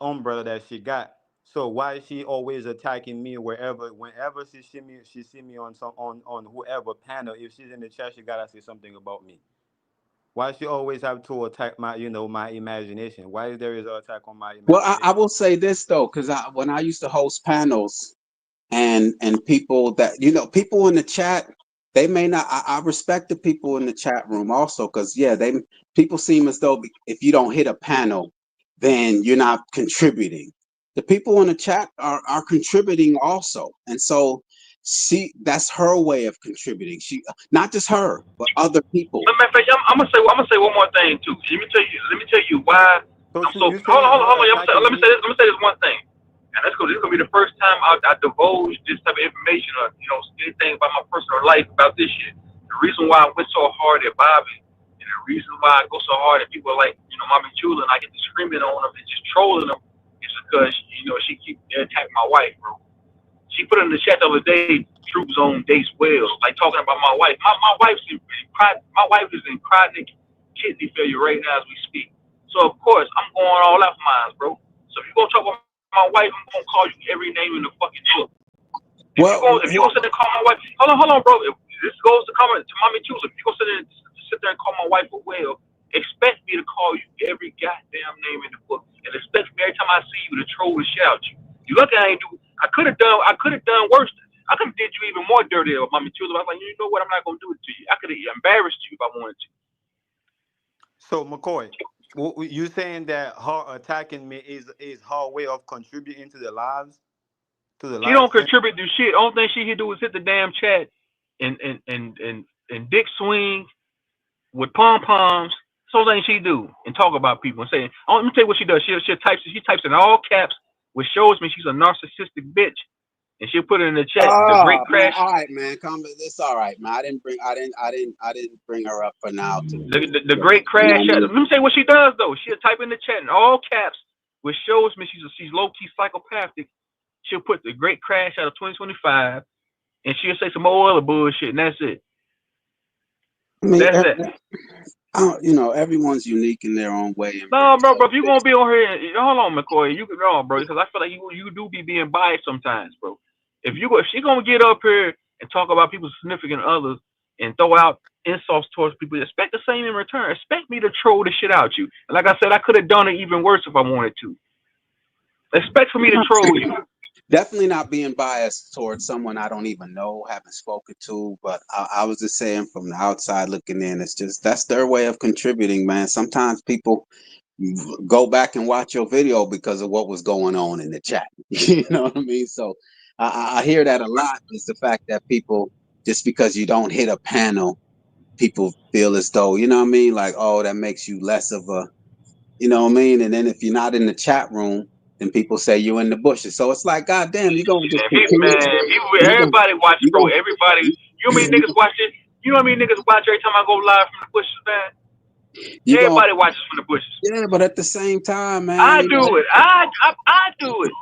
umbrella that she got. So why is she always attacking me whenever she see me on on whoever panel? If she's in the chat, she gotta say something about me. Why she always have to attack my imagination? Why is there is an attack on my Well, I imagination? will say this though, because when I used to host panels, and people that people in the chat, they may not. I respect the people in the chat room also, because yeah, people seem as though if you don't hit a panel, then you're not contributing. The people in the chat are contributing also, and so that's her way of contributing. She, not just her, but other people. Matter of fact, I'm gonna say one more thing too. Let me tell you why So I'm she, so. you Hold on, saying hold on, her hold on. attacking Let me me? say this. Let me say this one thing. And that's cool. This is gonna be the first time I divulge this type of information or anything about my personal life about this shit. The reason why I went so hard at Bobby, and the reason why I go so hard at people like Mama Chula, and I get to screaming on them and just trolling them, is because she keep attacking my wife, bro. She put in the chat the other day, troops on Dace Wells, like talking about my wife. My wife is in chronic kidney failure right now as we speak. So of course I'm going all out for mine, bro. So if you gonna talk about my wife, I'm gonna call you every name in the fucking book. If you gonna sit there and call my wife, hold on, bro. If this goes to comment to Mommy Chula. If you gonna sit there and call my wife a whale, expect me to call you every goddamn name in the book, and expect me every time I see you to troll and shout you. You look, I ain't do. I could have done worse. I could have did you even more dirty, Mommy Chula. I was like, you know what? I'm not gonna do it to you. I could have embarrassed you if I wanted to. So McCoy, you saying that her attacking me is her way of contributing to the lives, to the She live don't stream? contribute to shit. Only thing she can do is hit the damn chat and dick swing with pom poms. That's the only thing she do and talk about people and say. Oh, let me tell you what she does. She types in all caps, which shows me she's a narcissistic bitch, and she'll put it in the chat. The Oh great man, crash. all right, man, come. It's all right, man. I didn't bring her up for now The great you know crash what I chat. mean? Let me tell you what she does though. She'll type in the chat in all caps, which shows me she's low key psychopathic. She'll put the great crash out of 2025, and she'll say some more other bullshit, and that's it. I mean, That's it. everyone's unique in their own way, and No, bro, if you're gonna be on here, hold on, McCoy, you can go on, bro, because I feel like you do be being biased sometimes, bro. If she gonna get up here and talk about people's significant others and throw out insults towards people, expect the same in return. Expect me to troll the shit out you. And like I said, I could have done it even worse if I wanted to. Expect for me to troll you. definitely not being biased towards someone I don't even know, haven't spoken to. But I was just saying, from the outside looking in, it's just that's their way of contributing, man. Sometimes people go back and watch your video because of what was going on in the chat. You know what I mean? So I hear that a lot. Is the fact that people, just because you don't hit a panel, people feel as though, you know what I mean, like, oh, that makes you less of a, you know what I mean. And then if you're not in the chat room, then people say you're in the bushes. So it's like, God damn, you're gonna just continue to, you gonna Everybody watch, you bro. gonna Everybody, you know what I mean, niggas watch it. You know what I mean, niggas watch every time I go live from the bushes, man. you gonna Everybody watches from the bushes. yeah, but at the same time, man, I do it. I do it.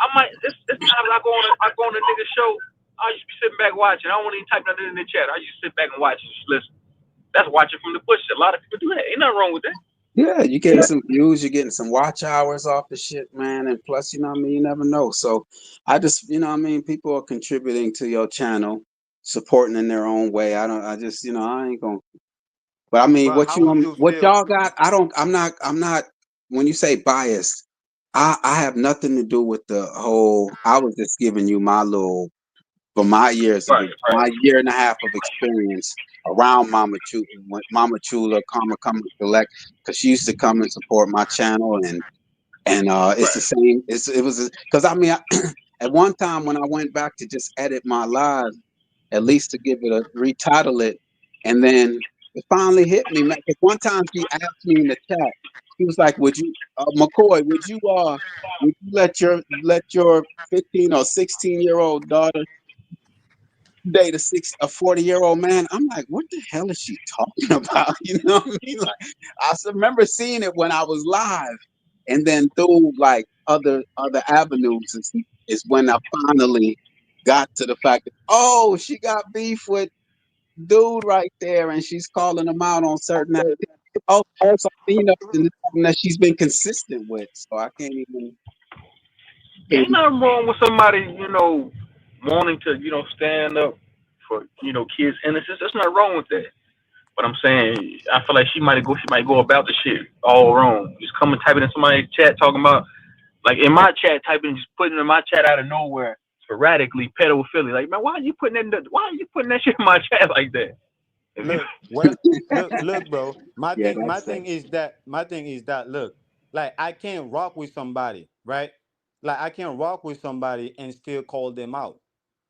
I might. It's times I go on a nigga show. I used to be sitting back watching. I don't want to even type nothing in the chat. I just sit back and watch and just listen. That's watching from the bushes. A lot of people do that. Ain't nothing wrong with that. yeah, you're getting some views, you're getting some watch hours off the shit, man. And plus, you know what I mean, you never know. So I just, you know what I mean, people are contributing to your channel, supporting in their own way. I just, I ain't gonna, but I mean, But how would you what feel? y'all got, I'm not, when you say biased, I have nothing to do with the whole, I was just giving you my little, for my Right, right. my year and a half of experience. around Mama Chula, Karma Come and Collect, because she used to come and support my channel, and it's the same. It was because I mean, at one time when I went back to just edit my live, at least to give it a retitle it, and then it finally hit me, man. 'Cause one time she asked me in the chat, she was like, "Would you, McCoy? Would you let your 15 or 16-year-old daughter date a 40-year-old man?" I'm like, what the hell is she talking about? You know what I mean? Like, remember seeing it when I was live, and then through like other avenues is when I finally got to the fact that, oh, she got beef with dude right there, and she's calling him out on certain activities. Oh, so you know, and it's something that she's been consistent with. So I can't even. Ain't nothing wrong with somebody, wanting to, stand up for, kids' innocence. There's nothing wrong with that. But I'm saying, I feel like she might go about the shit all wrong. Just come and type it in somebody's chat talking about, like in my chat, typing, just putting it in my chat out of nowhere, sporadically, pedophilia. Like, man, why are you putting that shit in my chat like that? Look, look, bro. My Yeah, thing, my that's thing is that, look, like I can't rock with somebody, right? Like I can rock with somebody and still call them out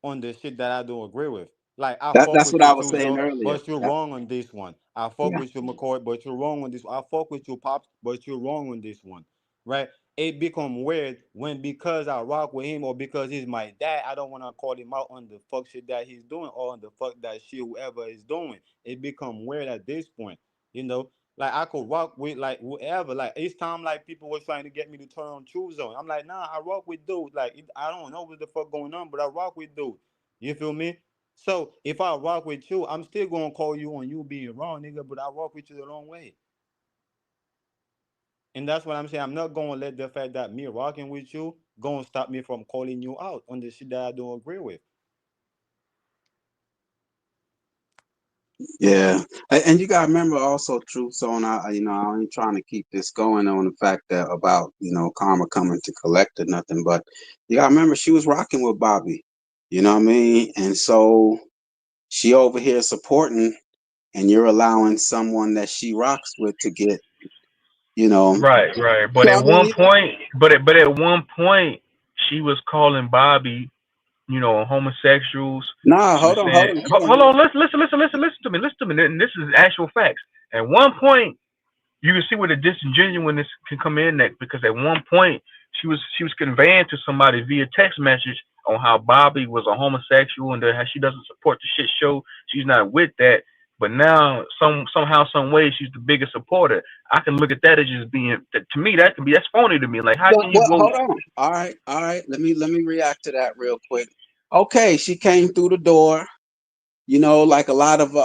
on the shit that I don't agree with. Like I fuck that's with what you I was too, saying so earlier. but you're wrong on this one. I fuck Yeah, with you, McCoy, but you're wrong on this one. I fuck with you, Pops, but you're wrong on this one. Right? It become weird when because I rock with him or because he's my dad, I don't want to call him out on the fuck shit that he's doing or on the fuck that shit whoever is doing. It become weird at this point, you know. Like I could rock with like whoever. Like each time like people were trying to get me to turn on True Zone, I'm like, nah, I rock with dude. Like I don't know what the fuck going on, but I rock with dude. You feel me? So if I rock with you, I'm still gonna call you on you being wrong, nigga. But I rock with you the wrong way, and that's what I'm saying. I'm not gonna let the fact that me rocking with you gonna stop me from calling you out on the shit that I don't agree with. yeah, and you gotta remember also, Truth Zone. I ain't trying to keep this going on the fact that about Karma coming to collect or nothing, but you gotta remember she was rocking with Bobby. You know what I mean? And so she over here supporting, and you're allowing someone that she rocks with to get, you know. Right, right. But So I at mean, one point, but at one point, she was calling Bobby, homosexuals. nah, She was saying, hold "Hold on. on, listen to me. And this is actual facts." At one point, you can see where the disingenuousness can come in that because at one point she was conveying to somebody via text message on how Bobby was a homosexual and that how she doesn't support the shit show. She's not with that. But now somehow, some way she's the biggest supporter. I can look at that as just being to me that's phony to me. Like how can you Well, go hold on. All right. Let me react to that real quick. Okay, she came through the door. Like a lot of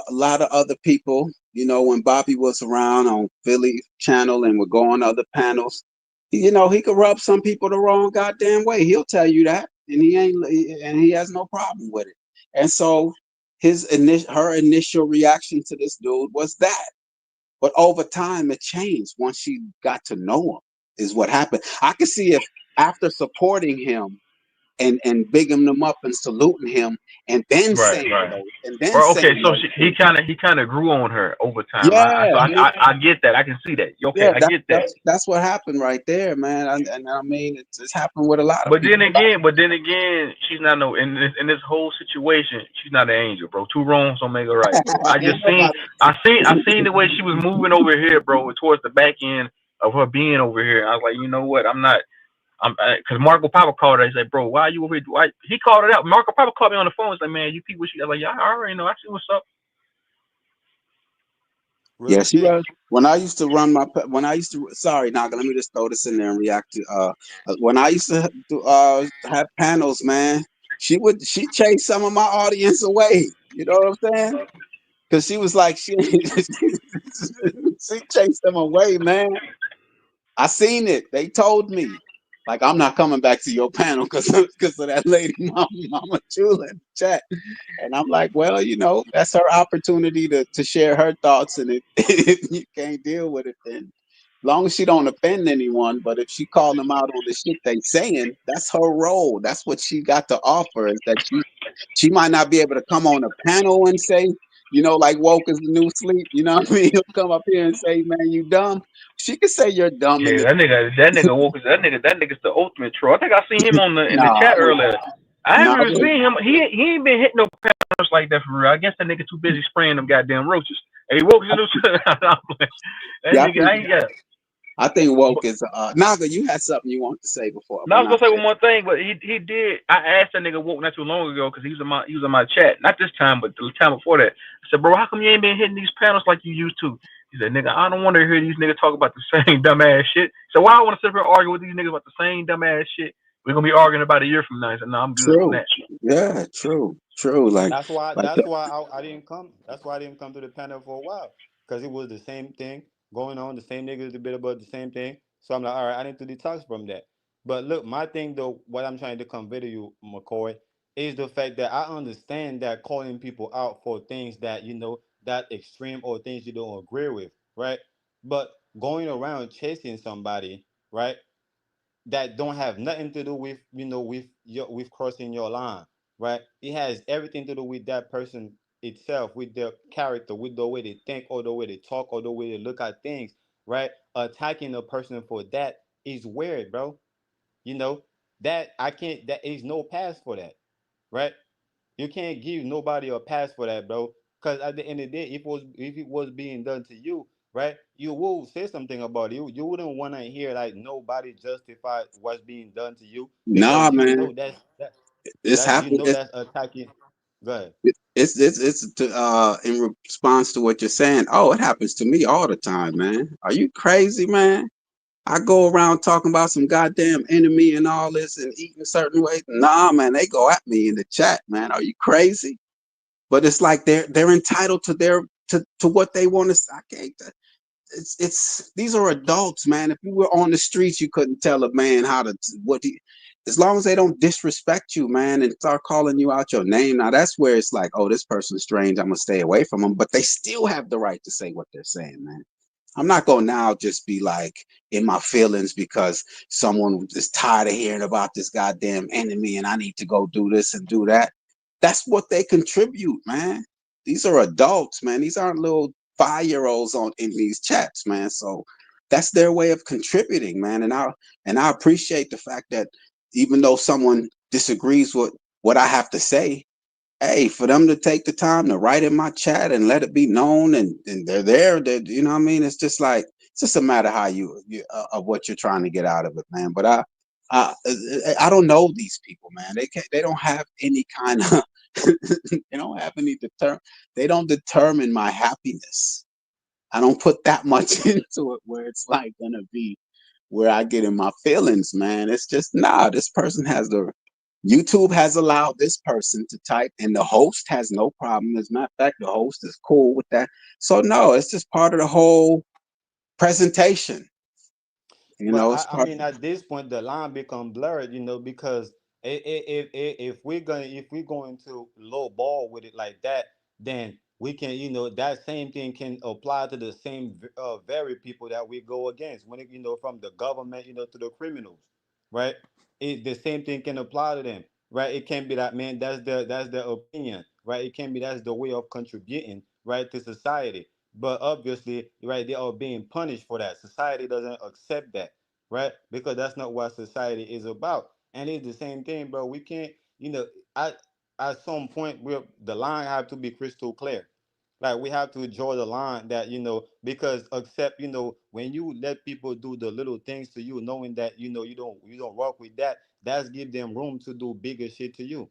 other people. When Bobby was around on Philly channel and would go on other panels, he could rub some people the wrong goddamn way. He'll tell you that, and he has no problem with it. And so her initial reaction to this dude was that. But over time, it changed once she got to know him, is what happened. I could see if after supporting him and bigging him up and saluting him, and then right, saying right. those, and then Well, okay, saying so those he things. kind of grew on her over time. Yeah, I get that. I can see that. Okay, yeah, I that, get that. that's what happened right there, man. And I mean, it's happened with a lot of But people. then again, she's not no in this whole situation. She's not an angel, bro. Two wrongs don't make a right, bro. Ain't nobody. I seen the way she was moving over here, bro, towards the back end of her being over here. I was like, you know what? Because Marco Papa called her. He said, bro, why are you over here? Why? He called it out. Marco Papa called me on the phone. He's like, man, you people. I was like, yeah, I already know. I see what's up. Real Yeah, she shit. was. When I used to run when I used to, sorry, Naga, let me just throw this in there and react to, when I used to have panels, man, she chased some of my audience away. You know what I'm saying? Because she was like, she chased them away, man. I seen it. They told me, like, I'm not coming back to your panel because of that lady, Mama Chula in the chat. And I'm like, well, that's her opportunity to share her thoughts. And if you can't deal with it, then long as she don't offend anyone, but if she call them out on the shit they saying, that's her role. That's what she got to offer. Is that she might not be able to come on a panel and say You know, like woke is the new sleep. You know what I mean? He'll come up here and say, "Man, you dumb." She could say you're dumb in Yeah, the that nigga woke that nigga's the ultimate troll. I think I seen him on in the nah, chat earlier. I nah. haven't even seen him. He ain't been hitting no panels like that for real. I guess that nigga too busy spraying them goddamn roaches. Hey, woke is that Yeah, nigga. I ain't got. I think woke is Naga. You had something you want to say before No, I when was I gonna say said one more thing, but he did. I asked that nigga woke not too long ago because he was in my chat. Not this time, but the time before that. I said, bro, how come you ain't been hitting these panels like you used to? He said, nigga, I don't want to hear these niggas talk about the same dumbass shit. So why I want to sit here and argue with these niggas about the same dumbass shit? We're gonna be arguing about a year from now. I said, no, I'm good on true. that. Yeah, true. That's why. Like That's why I didn't come. That's why I didn't come to the panel for a while, because it was the same thing going on. The same niggas debate about the same thing. So I'm like, all right, I need to detox from that. But look, my thing though, what I'm trying to convey to you, McCoy, is the fact that I understand that calling people out for things that that extreme or things you don't agree with, right? But going around chasing somebody, right? That don't have nothing to do with with crossing your line, right? It has everything to do with that person itself, with their character, with the way they think or the way they talk or the way they look at things, right? Attacking a person for that is weird, bro. You know that I can't. That is no pass for that, right? You can't give nobody a pass for that, bro. Because at the end of the day, if it was being done to you, right, you will say something about it. You wouldn't want to hear like nobody justify what's being done to you, nah, because man. This happened. that's attacking. Go ahead. It's to, in response to what you're saying. Oh, it happens to me all the time, man. Are you crazy, man? I go around talking about some goddamn enemy and all this and eating a certain way. Nah, man, they go at me in the chat, man. Are you crazy? But it's like they're entitled to their to what they want to. I can't. It's these are adults, man. If you were on the streets, you couldn't tell a man how to what he. As long as they don't disrespect you, man, and start calling you out your name, now that's where it's like, oh, this person's strange. I'm gonna stay away from them. But they still have the right to say what they're saying, man. I'm not gonna now just be like in my feelings because someone is tired of hearing about this goddamn enemy and I need to go do this and do that. That's what they contribute, man. These are adults, man. These aren't little 5-year-olds on in these chats, man. So that's their way of contributing, man. And I appreciate the fact that even though someone disagrees with what I have to say, hey, for them to take the time to write in my chat and let it be known, and they're there, that you know what I mean. It's just like it's just a matter how you of what you're trying to get out of it, man. But I don't know these people, man. They don't have any kind of they don't have any they don't determine my happiness. I don't put that much into it where it's like gonna be where I get in my feelings, man. It's just nah, this person has the YouTube has allowed this person to type, and the host has no problem. As a matter of fact, the host is cool with that. So no, it's just part of the whole presentation. You But know, I, it's I part. mean, at this point, the line become blurred, because if we're going to low ball with it like that, then we can, that same thing can apply to the same very people that we go against when it, from the government, to the criminals, right? The same thing can apply to them, right? It can't be that, man, that's their opinion, right? It can't be that's the way of contributing, right, to society. But obviously, right, they are being punished for that. Society doesn't accept that, right? Because that's not what society is about. And it's the same thing, bro. We can't, at some point, the line have to be crystal clear. Like we have to draw the line that because except when you let people do the little things to you, knowing that you don't work with that, that's give them room to do bigger shit to you,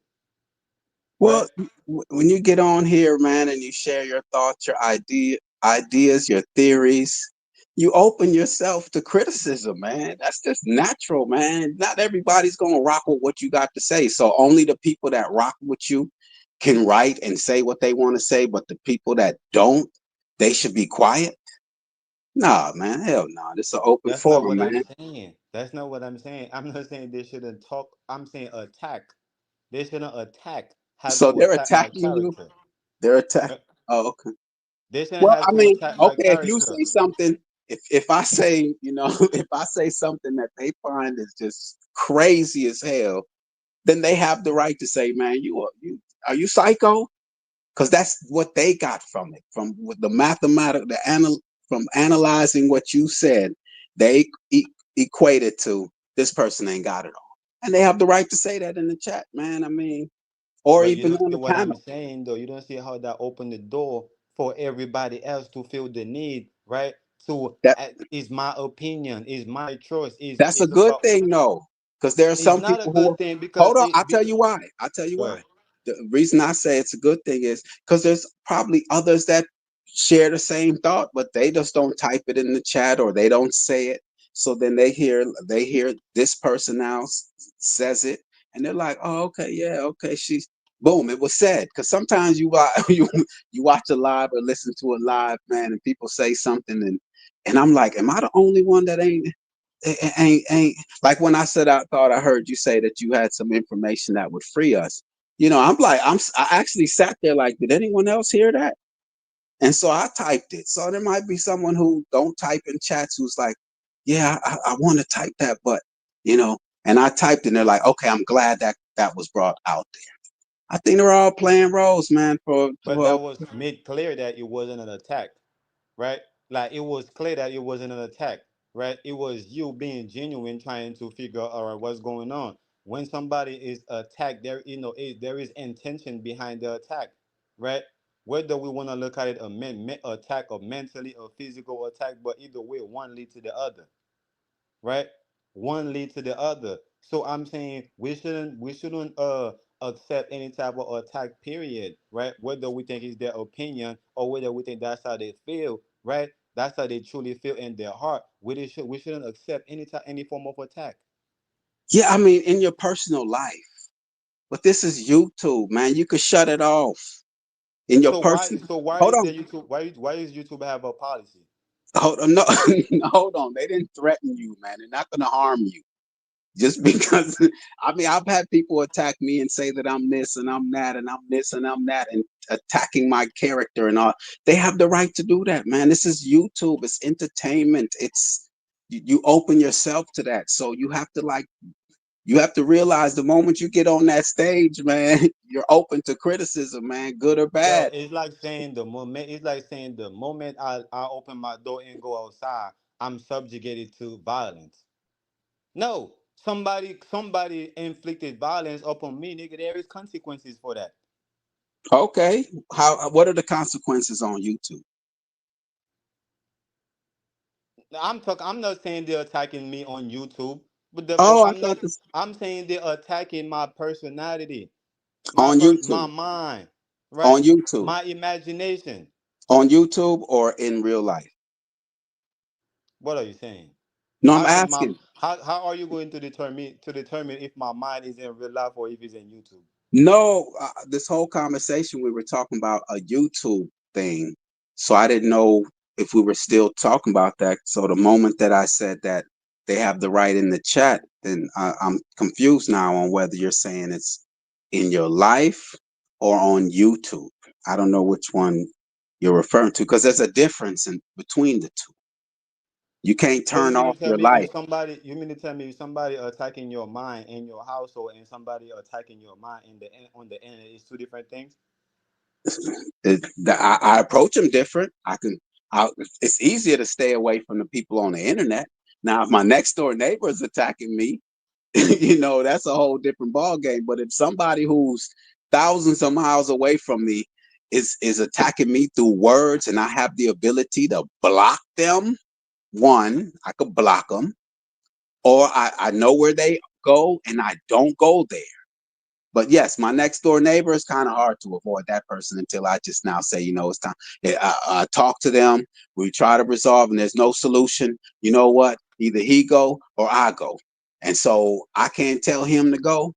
right? Well, when you get on here, man, and you share your thoughts, your ideas, your theories, you open yourself to criticism, man. That's just natural, man. Not everybody's gonna rock with what you got to say. So only the people that rock with you can write and say what they want to say, but the people that don't, they should be quiet. Nah, man, hell no. Nah. This is an open That's not forum, what I'm man. saying. That's not what I'm saying. I'm not saying they shouldn't talk. I'm saying attack. They shouldn't attack. Have So to they're attack my attacking you. character. They're attacking. Uh, Oh, okay. They shouldn't Well, have I to mean, attack my okay, if you character. say something, if I say, if I say something that they find is just crazy as hell, then they have the right to say, "Man, you are you psycho?" because that's what they got from it, from the mathematical, from analyzing what you said. They equated to this person ain't got it all, and they have the right to say that in the chat, man. I mean, or But you even don't on see the what I'm panel. saying, though. You don't see how that opened the door for everybody else to feel the need, right? So That is my opinion, is my choice, that's a is good about. thing, though, because there are It's some not a people who good thing because hold on. it. I'll tell you why. I'll tell you Go why. ahead. The reason I say it's a good thing is because there's probably others that share the same thought, but they just don't type it in the chat or they don't say it. So then they hear this person now says it, and they're like, "Oh, okay, yeah, okay." She's boom. It was said because sometimes you watch a live or listen to a live, man, and people say something, and I'm like, "Am I the only one that ain't like when I said I thought I heard you say that you had some information that would free us?" I'm like, I actually sat there like, did anyone else hear that? And so I typed it. So there might be someone who don't type in chats who's like, yeah, I want to type that, but and I typed and they're like, okay, I'm glad that that was brought out there. I think they're all playing roles, man. But that was made clear that it wasn't an attack, right? Like it was clear that it wasn't an attack, right? It was you being genuine, trying to figure out, all right, what's going on. When somebody is attacked, there is intention behind the attack, right? Whether we want to look at it a attack or mentally or physical attack, but either way, one lead to the other, right? One lead to the other. So I'm saying we shouldn't accept any type of attack, period, right? Whether we think it's their opinion or whether we think that's how they feel, right? That's how they truly feel in their heart. We shouldn't accept any form of attack. yeah, I mean, in your personal life, but this is YouTube, man. You could shut it off in your So why personal. so why Hold is on, the YouTube why is YouTube have a policy? hold on, no, hold on. They didn't threaten you, man. They're not going to harm you. Just because I mean I've had people attack me and say that I'm this and I'm that and I'm this and I'm that and attacking my character and all. They have the right to do that, man. This is YouTube. It's entertainment. It's you open yourself to that. So you have to realize the moment you get on that stage, man, you're open to criticism, man, good or Yo, bad. it's like saying the moment I open my door and go outside, I'm subjugated to violence. No, somebody inflicted violence upon me, nigga. There is consequences for that. Okay. What are the consequences on YouTube? I'm not saying they're attacking me on YouTube, but Oh, I I'm not. thought this I'm saying they're attacking my personality, on my YouTube. mind, right? On YouTube. My imagination. On YouTube or in real life? What are you saying? No, I'm How can my asking. how are you going to determine if my mind is in real life or if it's in YouTube? No, this whole conversation we were talking about a YouTube thing. So I didn't know if we were still talking about that. So the moment that I said that they have the right in the chat, then I'm confused now on whether you're saying it's in your life or on YouTube. I don't know which one you're referring to because there's a difference in between the two. You can't So turn off your life. you mean to tell me if somebody attacking your mind in your household and somebody attacking your mind on the internet is two different things? I approach them different. It's easier to stay away from the people on the internet. Now, if my next door neighbor is attacking me, that's a whole different ball game. But if somebody who's thousands of miles away from me is attacking me through words, and I have the ability to block them, one, I could block them, or I know where they go, and I don't go there. But yes, my next door neighbor is kind of hard to avoid that person until I just now say, it's time. I talk to them. We try to resolve, and there's no solution. You know what? Either he go or I go. And so I can't tell him to go.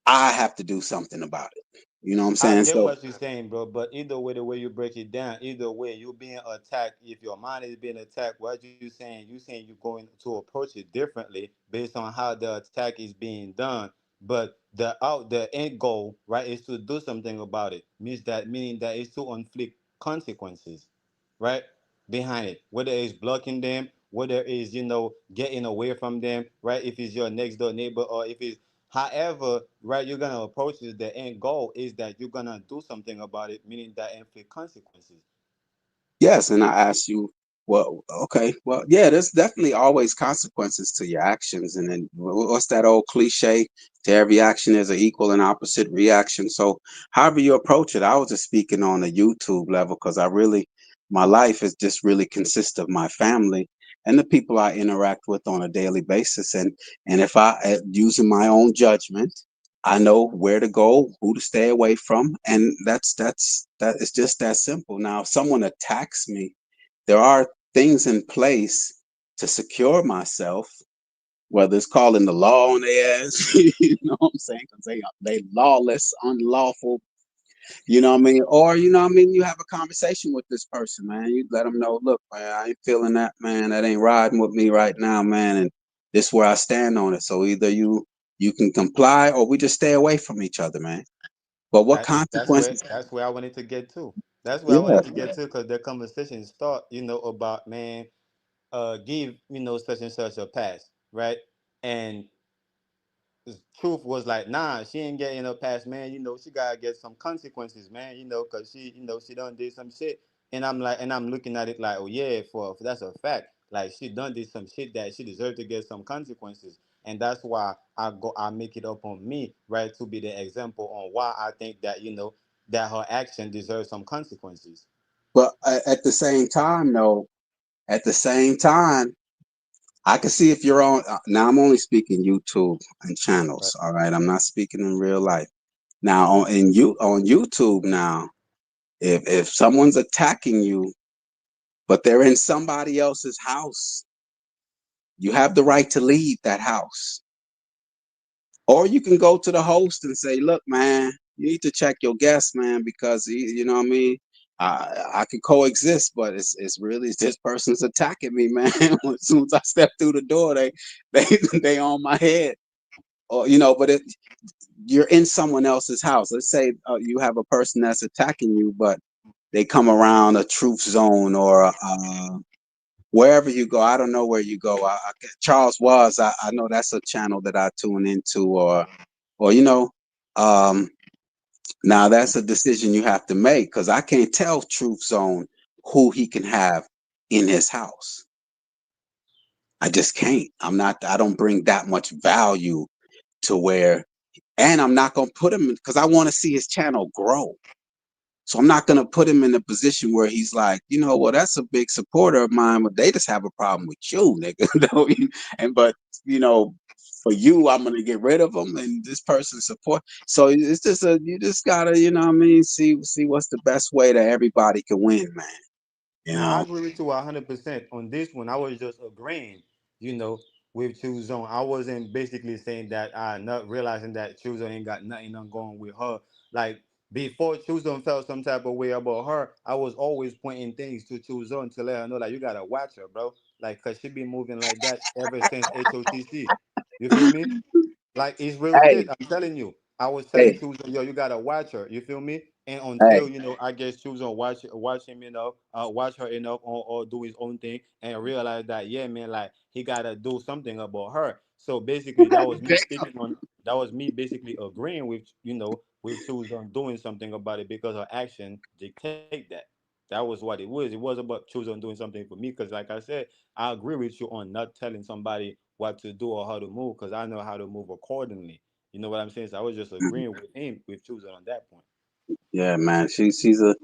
I have to do something about it. You know what I'm I saying? get So what you're saying, bro. But either way, the way you break it down, either way, you're being attacked. If your mind is being attacked, what you saying? You saying you're going to approach it differently based on how the attack is being done. But the end goal, right, is to do something about it. Meaning that is to inflict consequences, right, behind it. Whether it's blocking them, whether it's getting away from them, right. If it's your next door neighbor, or if it's However, right, you're gonna approach it. The end goal is that you're gonna do something about it, meaning that inflict consequences. Yes, and I asked you, well, okay, well, yeah, there's definitely always consequences to your actions. And then what's that old cliche? To every action, there's an equal and opposite reaction. So, however you approach it, I was just speaking on a YouTube level because I really, my life is just really consists of my family and the people I interact with on a daily basis. And if I, using my own judgment, I know where to go, who to stay away from, and that is just that simple. Now, if someone attacks me, there are things in place to secure myself, whether it's calling the law on their ass, you know what I'm saying? Because they lawless, unlawful, you know what I mean? Or you know what I mean? You have a conversation with this person, man. You let them know, look, man, I ain't feeling that, man. That ain't riding with me right now, man. And this is where I stand on it. So either you can comply or we just stay away from each other, man. But what consequences? That's where I wanted to get to. That's where I Yeah. wanted to get to because the conversation start, about man, give such and such a pass, right? And Truth was like, nah, she ain't getting a pass, man. She gotta get some consequences, man. Cause she done did some shit. And I'm looking at it like, oh yeah, for that's a fact. Like she done did some shit that she deserved to get some consequences. And that's why I make it up on me, right, to be the example on why I think that that her action deserves some consequences. But at the same time, though, at the same time, I can see if you're on. Now I'm only speaking YouTube and Right. channels. All right, I'm not speaking in real life. Now on YouTube now, if someone's attacking you, but they're in somebody else's house, you have the right to leave that house. Or you can go to the host and say, look, man, you need to check your guests, man, because you know what I mean? I could coexist, but it's really this person's attacking me, man. As soon as I step through the door, they they on my head. Or but you're in someone else's house. Let's say you have a person that's attacking you, but they come around a truth zone or wherever you go. I don't know where you go. Charles was. I know that's a channel that I tune into, or um, now that's a decision you have to make because I can't tell Truth Zone who he can have in his house. I just can't. I'm not. I don't bring that much value to where, and I'm not gonna put him because I want to see his channel grow. So I'm not gonna put him in a position where he's like, well, that's a big supporter of mine, but they just have a problem with you, nigga. And but you know, for you, I'm gonna get rid of them, and this person support. So it's just you just gotta, you know what I mean, see what's the best way that everybody can win, man. You Now I know. agree with you 100% on this one. I was just agreeing, with True Zone. I wasn't basically saying that I not realizing that True Zone ain't got nothing on going with her. Like before True Zone felt some type of way about her, I was always pointing things to True Zone to let her know like you gotta watch her, bro. Like cause she been moving like that ever since HOTC. You feel me? Like it's real Hey, shit. I'm telling you. I was telling hey, Choose, yo, you gotta watch her. You feel me? And until hey. I guess Choose on watch him enough, watch her enough, or do his own thing, and realize that yeah, man, like he gotta do something about her. So basically, that was me basically agreeing with with Choose on doing something about it because her action dictate that. That was what it was. It was about Choose on doing something for me because, like I said, I agree with you on not telling somebody what to do or how to move because I know how to move accordingly. You know what I'm saying? So I was just agreeing with him with choosing on that point. Yeah, man. She's a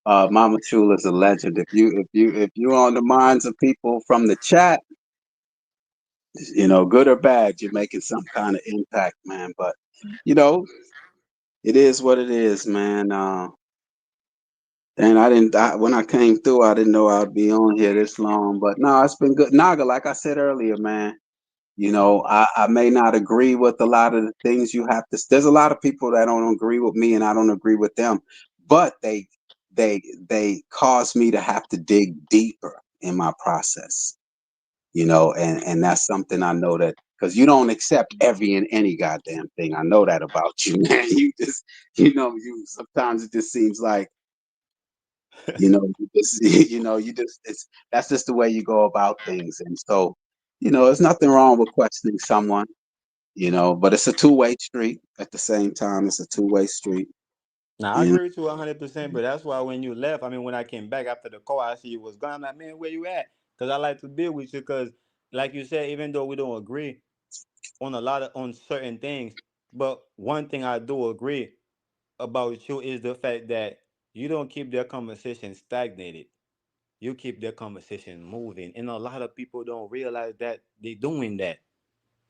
Mama Chula's a legend. If you on the minds of people from the chat, good or bad, you're making some kind of impact, man. But you know, it is what it is, man. And when I came through, I didn't know I'd be on here this long. But no, it's been good. Naga, like I said earlier, man. I may not agree with a lot of the things you have to. There's a lot of people that don't agree with me, and I don't agree with them. But they cause me to have to dig deeper in my process. And that's something I know that because you don't accept every and any goddamn thing. I know that about you, man. You just, you sometimes it just seems like, you just, it's that's just the way you go about things. And so, there's nothing wrong with questioning someone. But it's a two-way street. At the same time, it's a two-way street. Now I You know? agree with you 100%, but that's why when you left, I mean, when I came back after the call, I see you was gone. I'm like, man, where you at? Because I like to be with you. Because, like you said, even though we don't agree on on certain things, but one thing I do agree about you is the fact that you don't keep their conversation stagnated. You keep their conversation moving, and a lot of people don't realize that they're doing that.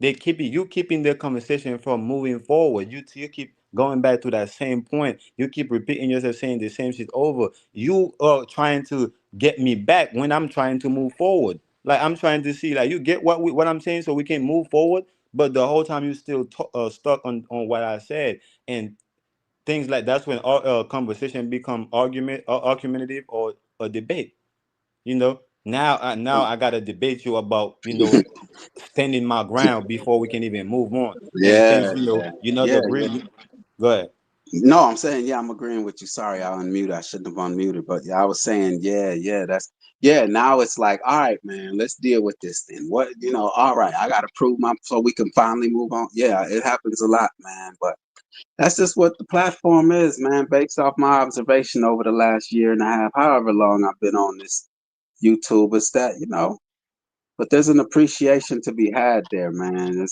They keep you keeping the conversation from moving forward. You keep going back to that same point. You keep repeating yourself, saying the same shit over. You are trying to get me back when I'm trying to move forward. Like I'm trying to see, like you get what I'm saying, so we can move forward. But the whole time you still stuck on what I said, and things like that's when conversation become argumentative or a debate. Now I gotta debate you about standing my ground before we can even move on. And Yeah, since yeah, you not yeah, agree, yeah. go ahead. No, I'm saying, yeah, I'm agreeing with you. Sorry, I unmuted. I shouldn't have unmuted, but yeah, I was saying, yeah, yeah, yeah. Now it's like, all right, man, let's deal with this then. All right, I got to prove so we can finally move on. Yeah, it happens a lot, man, but that's just what the platform is, man, based off my observation over the last year and a half, however long I've been on this YouTube. It's that, but there's an appreciation to be had there, man.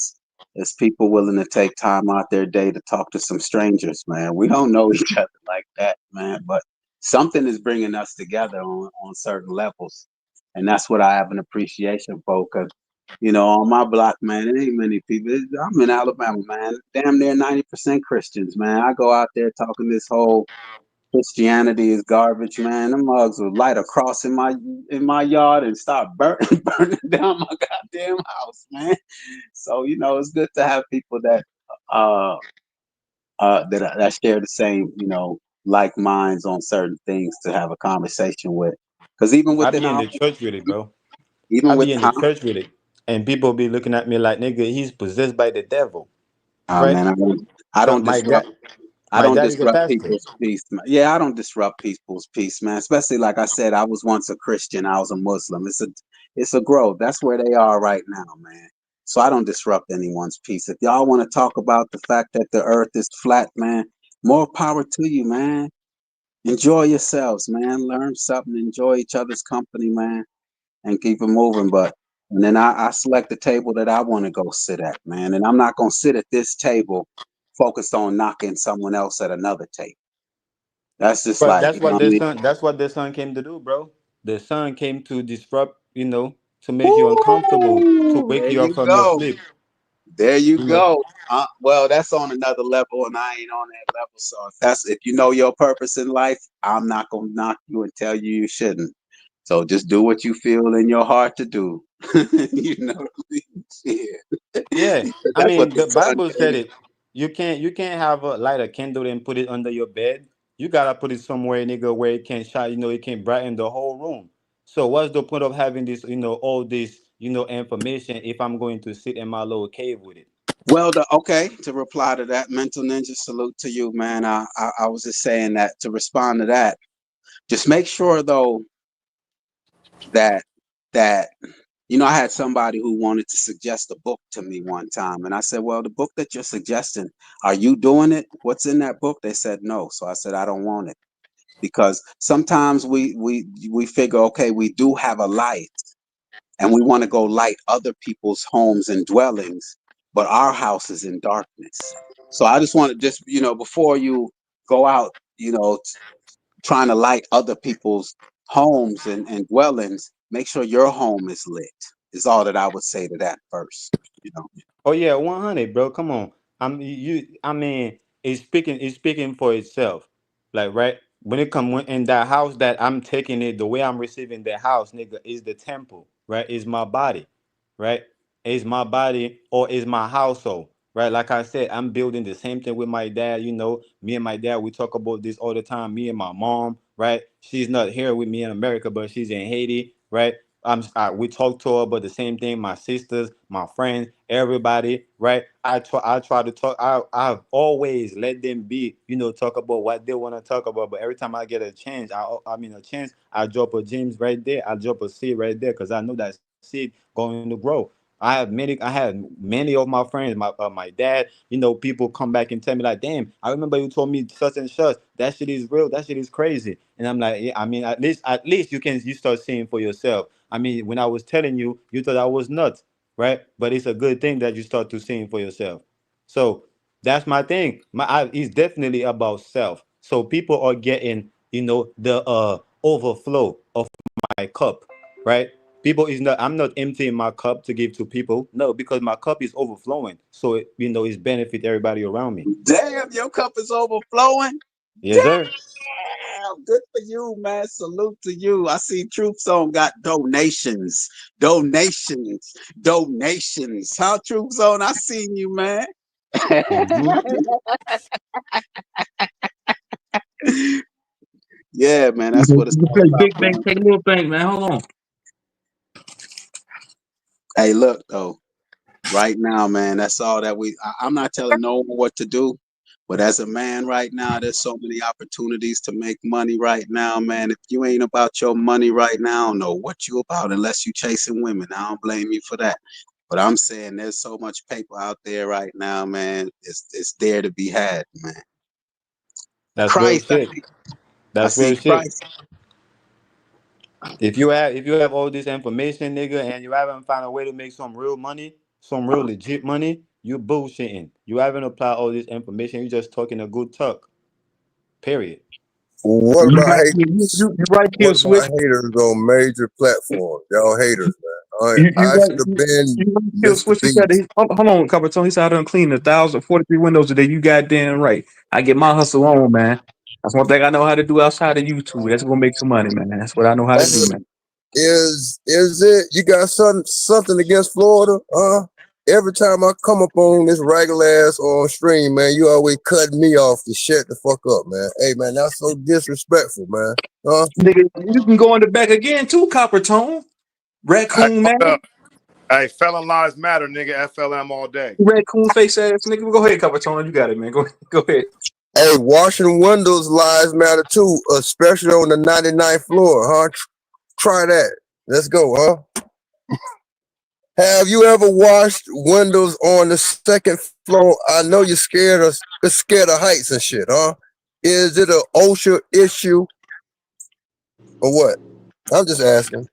It's people willing to take time out their day to talk to some strangers, man. We don't know each other like that, man, but something is bringing us together on certain levels, and that's what I have an appreciation for. Cause on my block, man, it ain't many people. I'm in Alabama, man. Damn near 90% Christians, man. I go out there talking this whole Christianity is garbage, man. Them mugs will light a cross in my yard and start burning burning down my goddamn house, man. So it's good to have people uh that share the same like minds on certain things to have a conversation with. Because even I within be in our the church with it, bro. even I with be in the church with it, and people be looking at me like, nigga, he's possessed by the devil, right? man, I So don't disrupt. I my don't dad is a disrupt pastor. people's peace. Yeah, I don't disrupt people's peace, man. Especially like I said, I was once a Christian. I was a Muslim. It's a growth. That's where they are right now, man. So I don't disrupt anyone's peace. If y'all want to talk about the fact that the earth is flat, man, more power to you, man. Enjoy yourselves, man. Learn something. Enjoy each other's company, man, and keep it moving. And then I select the table that I want to go sit at, man. And I'm not gonna sit at this table focused on knocking someone else at another table. That's just But like, that's what the son. That's what the son came to do, bro. The son came to disrupt, to make you uncomfortable, to Ooh, wake there you up you from your go. sleep. There you You know. go. Well, that's on another level, and I ain't on that level. So if you know your purpose in life, I'm not gonna knock you and tell you you shouldn't. So just do what you feel in your heart to do. You know what I mean? Yeah. Yeah, Because I that's what mean the the sun Bible said came. it. You can't have a light a candle and put it under your bed. You gotta put it somewhere, nigga, where it can shine. It can brighten the whole room. So what's the point of having this, all this, information if I'm going to sit in my little cave with it? Well, okay, to reply to that, mental ninja, salute to you, man. I was just saying that to respond to that. Just make sure though that that I had somebody who wanted to suggest a book to me one time, and I said, "Well, the book that you're suggesting, are you doing it? What's in that book?" They said no, so I said, "I don't want it." Because sometimes we figure, okay, we do have a light, and we want to go light other people's homes and dwellings, but our house is in darkness. So I just want to before you go out, trying to light other people's homes and dwellings, make sure your home is lit. Is all that I would say to that first. You know. Oh yeah, 100, bro. Come on. I mean, it's speaking for itself. Like, right? When it come in that house that I'm taking it, the way I'm receiving the house, nigga, is the temple, right? Is my body, right? Is my body or is my household, right? Like I said, I'm building the same thing with my dad. Me and my dad, we talk about this all the time. Me and my mom, right? She's not here with me in America, but she's in Haiti, right? We talk to her about the same thing. My sisters, my friends, everybody, right? I try to talk. I've always let them be, talk about what they want to talk about. But every time I get a chance, I drop a gems right there. I drop a seed right there because I know that seed going to grow. I had many of my friends, my dad, people come back and tell me like, damn, I remember you told me such and such. That shit is real. That shit is crazy. And I'm like, yeah, I mean, at least you start seeing for yourself. I mean, when I was telling you, you thought I was nuts, right? But it's a good thing that you start to seeing for yourself. So that's my thing. It's definitely about self. So people are getting, the overflow of my cup, right? People is not. I'm not emptying my cup to give to people. No, because my cup is overflowing. So it's benefit everybody around me. Damn, your cup is overflowing. Yes, sir. Damn, good for you, man. Salute to you. I see Truth Zone got donations, donations, donations. How Truth Zone? I seen you, man. Hmm. Yeah, man. That's what it's You all play about, big bank, man. take little bank, man. Hold on. Hey, look though. Right now, man, that's all that I'm not telling no one what to do, but as a man right now, there's so many opportunities to make money right now, man. If you ain't about your money right now, I don't know what you about unless you chasing women. I don't blame you for that. But I'm saying there's so much paper out there right now, man. It's there to be had, man. That's real Christ, shit. I That's see real shit. Christ. If you have all this information, nigga, and you haven't found a way to make some real money, some real legit money, you bullshitting. You haven't applied all this information. You just talking a good talk. Period. What You about right here, haters? you right What here, about Swift. haters on major platforms? Y'all haters, man. You I right, should have you been right here, Mr. Swift. He said, Beast. hold on, Carberton. He said, I done cleaned 1,043 windows today. You goddamn right. I get my hustle on, man. That's one thing I know how to do outside of YouTube. That's gonna make some money, man. That's what I know how Hey, to do, man. is it you got something against Florida? Every time I come up on this regular ass on stream, man, you always cut me off to shut the fuck up, man. Hey, man, that's so disrespectful, man. Nigga, you can go in the back again too, Coppertone. Hey, Raccoon man. hold up. Hey, felon lives matter, nigga. FLM all day. Raccoon face ass nigga. Go ahead, Coppertone. You got it, man. Go ahead. Hey, washing windows lives matter too, especially on the 99th floor, huh? Try that. Let's go, huh? Have you ever washed windows on the second floor? I know you're scared of heights and shit, huh? Is it an OSHA issue or what? I'm just asking.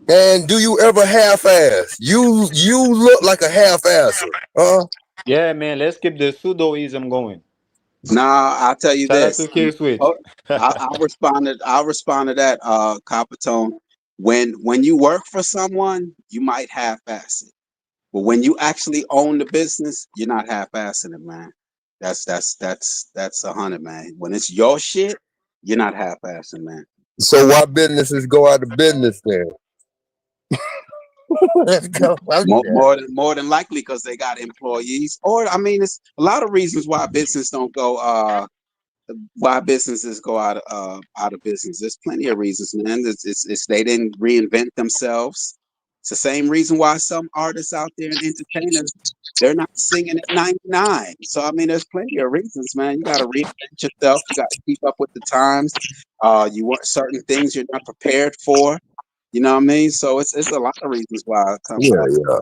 And do you ever half-ass? You look like a half-asser, huh? Yeah, man. Let's keep the pseudoism going. Nah, I'll tell you Shout out this. to K Switch. Oh, I'll respond to that, Coppertone. When you work for someone, you might half-ass it. But when you actually own the business, you're not half-assing it, man. That's 100, man. When it's your shit, you're not half-assing, man. So why businesses go out of business then? Let's go. More than likely because they got employees, or I mean, it's a lot of reasons why business don't go. Why businesses go out of business. There's plenty of reasons, man. It's they didn't reinvent themselves. It's the same reason why some artists out there and entertainers they're not singing at 99. So I mean, there's plenty of reasons, man. You got to reinvent yourself. You got to keep up with the times. You want certain things you're not prepared for. You know what I mean? So it's a lot of reasons why sometimes Yeah.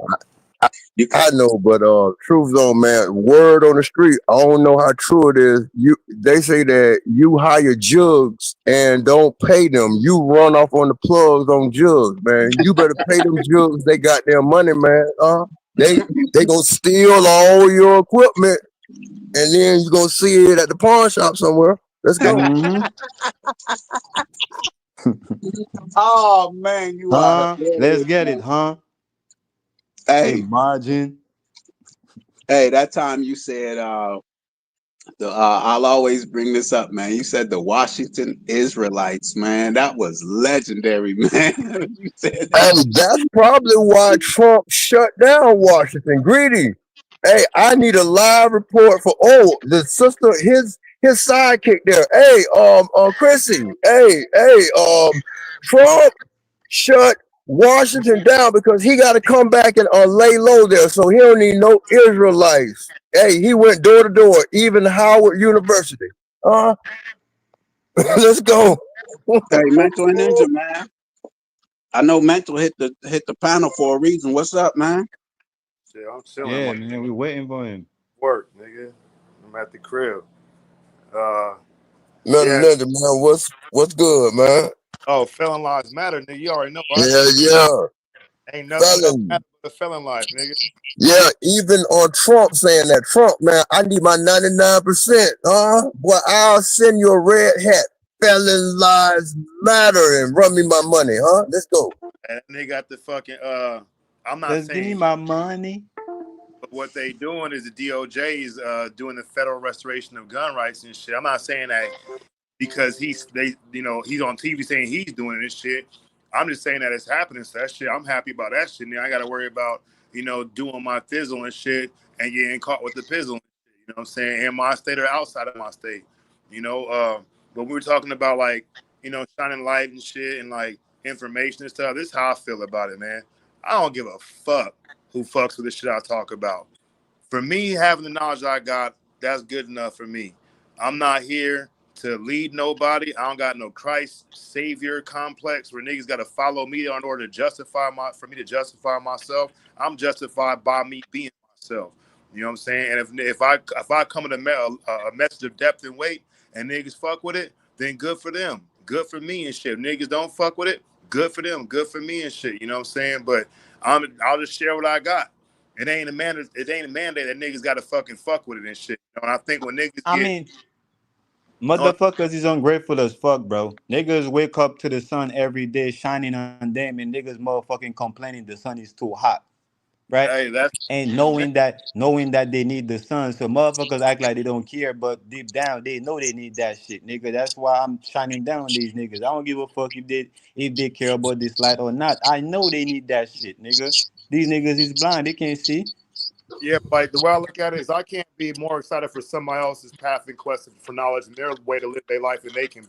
you I know, but truth zone, man. Word on the street. I don't know how true it is. They say that you hire jugs and don't pay them. You run off on the plugs on jugs, man. You better pay them jugs. They got their money, man. They gonna steal all your equipment, and then you gonna see it at the pawn shop somewhere. Let's go. Mm-hmm. Oh man, you are Huh? Let's hilarious, get it, man. huh? Hey, Imagine. hey, that time you said I'll always bring this up, man. You said the Washington Israelites, man. That was legendary, man. You said that. And that's probably why Trump shut down Washington. Greedy. Hey, I need a live report for the sister, his sidekick there. Hey, Chrissy. Trump shut Washington down because he got to come back and lay low there. So he don't need no Israelites. Hey, he went door to door, even Howard University. Let's go. Hey, mental ninja, man. I know Mental hit the panel for a reason. What's up, man? Shit, I'm chilling. Yeah, man, we waiting for him. Work, nigga. I'm at the crib. Uh, Nothing, yeah. nothing, man. What's good, man? Oh, felon lives matter, nigga. You already know, right? Yeah, yeah. Ain't nothing else Felon. matter but a felon life, nigga. Yeah, even on Trump saying that. Trump, man, I need my 99%. Boy, I'll send you a red hat. Felon lives matter and run me my money, huh? Let's go. And they got the fucking I'm not Just give me saying, my money. but what they doing is the DOJ is doing the federal restoration of gun rights and shit. I'm not saying that because he's on TV saying he's doing this shit. I'm just saying that it's happening. So that shit, I'm happy about that shit. Now I got to worry about doing my thizzle and shit and getting caught with the pizzle. You know what I'm saying? In my state or outside of my state. But we were talking about like shining light and shit and like information and stuff. This is how I feel about it, man. I don't give a fuck who fucks with the shit I talk about. For me, having the knowledge I got, that's good enough for me. I'm not here to lead nobody. I don't got no Christ Savior complex where niggas got to follow me in order to for me to justify myself. I'm justified by me being myself. You know what I'm saying? And if I come with a message of depth and weight and niggas fuck with it, then good for them. Good for me and shit. If niggas don't fuck with it, good for them. Good for me and shit. You know what I'm saying? But I'll just share what I got. It ain't a mandate that niggas got to fucking fuck with it and shit. And I think when niggas I get mean, motherfuckers is ungrateful as fuck, bro. Niggas wake up to the sun every day shining on them, and niggas motherfucking complaining the sun is too hot, right? hey, that's And knowing that they need the sun, so motherfuckers act like they don't care, but deep down they know they need that shit, nigga. That's why I'm shining down on these niggas. I don't give a fuck if they care about this light or not. I know they need that shit, nigga. These niggas is blind, they can't see. yeah. Like the way I look at it is, I can't be more excited for somebody else's path and quest for knowledge and their way to live their life than they can be.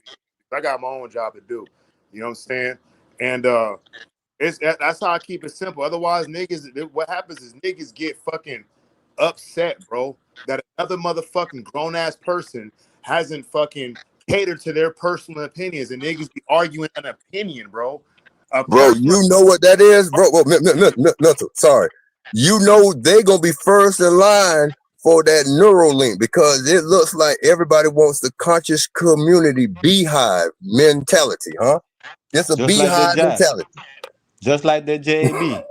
I got my own job to do. You know what I'm saying? And that's how I keep it simple. Otherwise, what happens is niggas get fucking upset, bro, that another motherfucking grown ass person hasn't fucking catered to their personal opinions, and niggas be arguing an opinion, bro. A Bro, personal. you know what that is? Bro, well, nothing. Sorry. You know they going to be first in line for that Neuralink because it looks like everybody wants the conscious community beehive mentality, huh? It's a Just like the beehive jab, mentality. just like the JAB.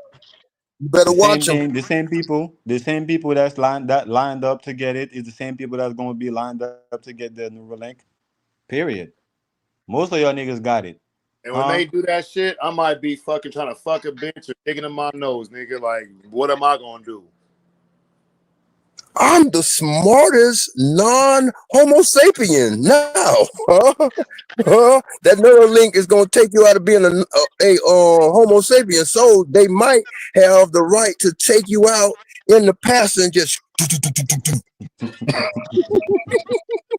You better The watch same them. thing, the same people that lined up to get it is the same people that's gonna be lined up to get the Neuralink. Period. Most of y'all niggas got it. And when Huh? they do that shit, I might be fucking trying to fuck a bitch or digging in my nose, nigga. Like, what am I gonna do? I'm the smartest non-homo sapien now. That Neuralink is going to take you out of being a homo sapien. So they might have the right to take you out in the past and just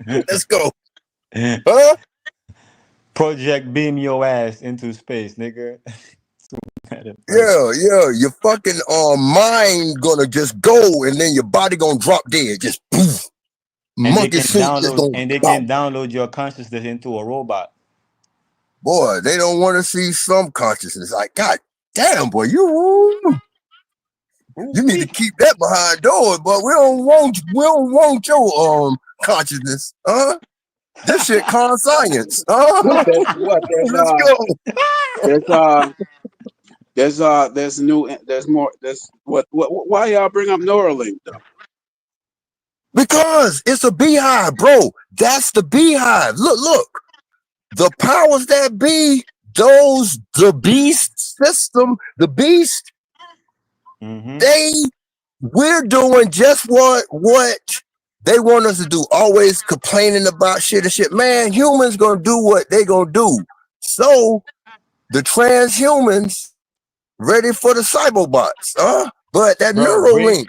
let's go. Huh? Project beam your ass into space, nigga. Yeah. Your fucking mind gonna just go and then your body gonna drop dead. Just poof. And they Monkey can suit just download gonna and they bounce. can download your consciousness into a robot. Boy, they don't want to see some consciousness. Like, God damn, boy, you need to keep that behind doors, but we don't want your consciousness. This shit conscience. What that? What Let's go. there's new there's more there's what why y'all bring up Neuralink though? Because it's a beehive, bro. That's the beehive. Look. The powers that be, the beast system, the beast, we're doing just what they want us to do. Always complaining about shit and shit. Man, humans gonna do what they gonna do. So the transhumans ready for the cyberbots, But that Bro, Neuralink.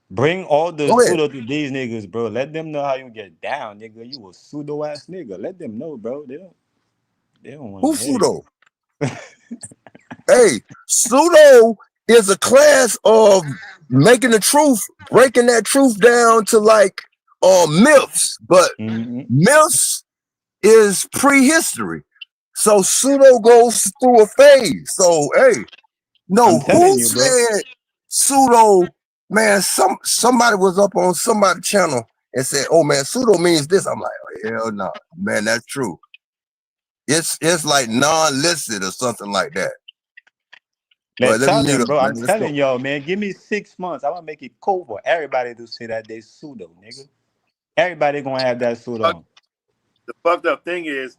bring all the Go ahead. pseudo to these niggas, bro. Let them know how you get down, nigga. You a pseudo ass nigga. Let them know, bro. They don't want Who's to hear you. pseudo? Hey, pseudo is a class of making the truth, breaking that truth down to like myths, but myths is prehistory. So pseudo goes through a phase. So hey, no, I'm who telling you, bro. said pseudo? Man, somebody was up on somebody's channel and said, "Oh man, pseudo means this." I'm like, oh, hell no, man, that's true. It's like non-listed or something like that. But Let's let me tell mute them, up, bro. I'm man. Let's go. telling y'all, man. Give me 6 months. I want to make it cool for everybody to say that they pseudo, nigga. Everybody gonna have that suit on. The fucked up thing is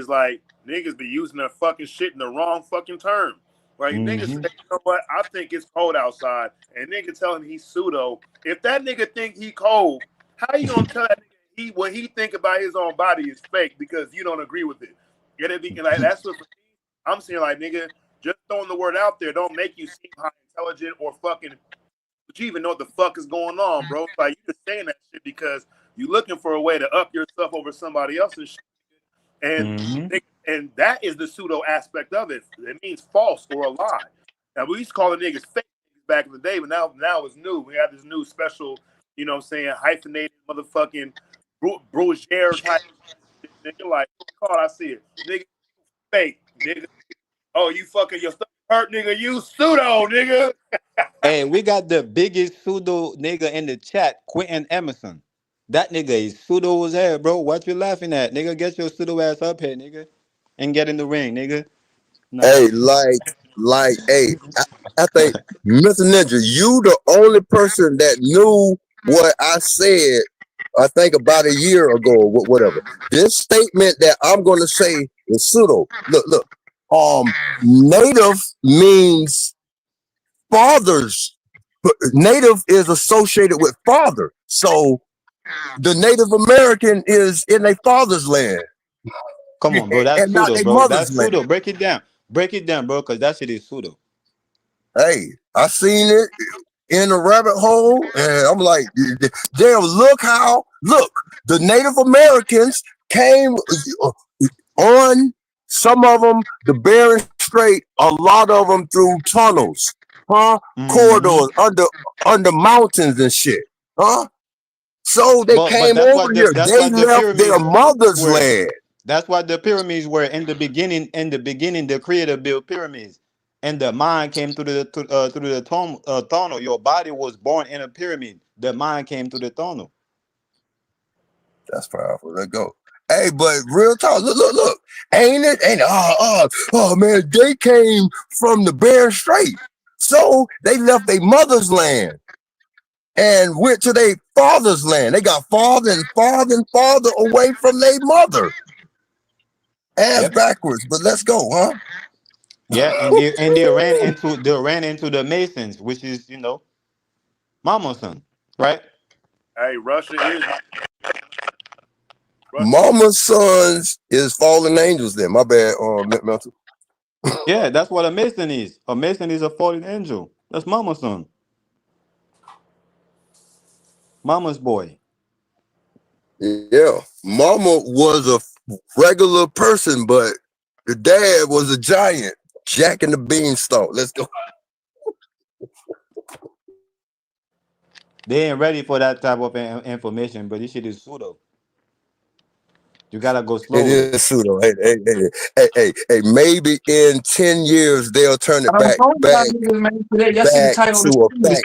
like niggas be using their fucking shit in the wrong fucking term. Right? Niggas say, you know what? I think it's cold outside, and nigga tell him he's pseudo. If that nigga think he cold, how you gonna tell that nigga what he think about his own body is fake because you don't agree with it? Get it? Like that's what I'm saying. Like nigga, just throwing the word out there don't make you seem high intelligent or fucking. But you even know what the fuck is going on, bro. Like you just saying that shit because you looking for a way to up yourself over somebody else's shit. And that is the pseudo aspect of it. It means false or a lie. Now we used to call the niggas fake back in the day, but now it's new. We have this new special, you know what I'm saying, hyphenated motherfucking brochure type shit, nigga. Like, God, I see it. Nigga fake, nigga. Oh, you fucking your stomach hurt, nigga. You pseudo, nigga. Hey, we got the biggest pseudo nigga in the chat, Quentin Emerson. That nigga is pseudo as hell, bro. What you laughing at, nigga? Get your pseudo ass up here, nigga, and get in the ring, nigga. No. Hey, hey, I think Mr. Ninja, you the only person that knew what I said. I think about a year ago or whatever. This statement that I'm going to say is pseudo. Look. Native means fathers. Native is associated with father. So the Native American is in a father's land. Come on, bro. That's And not pseudo, a bro. mother's That's pseudo. land. Break it down. Break it down, bro, because that shit is pseudo. Hey, I seen it in a rabbit hole, and I'm like, damn, look, the Native Americans came on, some of them, the Bering Strait, a lot of them through tunnels, corridors, under mountains and shit, so they But came over here. that's They what the left their pyramids mother's were. land. That's what the pyramids were in the beginning. In the beginning, the creator built pyramids, and the mind came through the tunnel. Your body was born in a pyramid. The mind came through the tunnel. That's powerful. Let go. Hey, but real talk. Look. Ain't it? Oh man, they came from the Bering Strait. So they left their mother's land and went to their father's land. They got farther and farther and farther away from their mother. Ass backwards, but let's go, huh? Yeah, and they ran into the Masons, which is Mama's son, right? Hey, Russia is Mama's sons is fallen angels then. My bad, mental. Yeah, that's what a Mason is. A Mason is a fallen angel. That's Mama's son. Mama's boy. Yeah. Mama was a regular person, but the dad was a giant. Jack and the Beanstalk. Let's go. They ain't ready for that type of information, but this shit is pseudo. You gotta go slow It with it. is pseudo. Hey. Maybe in 10 years they'll turn it I back told y'all niggas, man, today. Y'all see the title of the to a stream.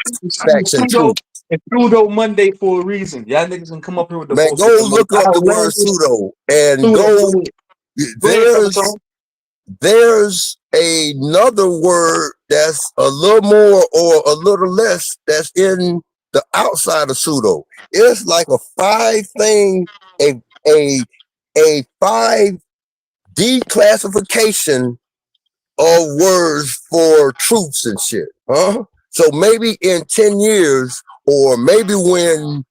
facts and truth. It's Pseudo Monday for a reason. Y'all niggas can come up here with the Man, most look up the word pseudo and pseudo. go. Go ahead, Pepitone. There's another word that's a little more or a little less that's in the outside of pseudo. It's like a 5 thing, a 5 declassification of words for truths and shit. So maybe in 10 years, or maybe when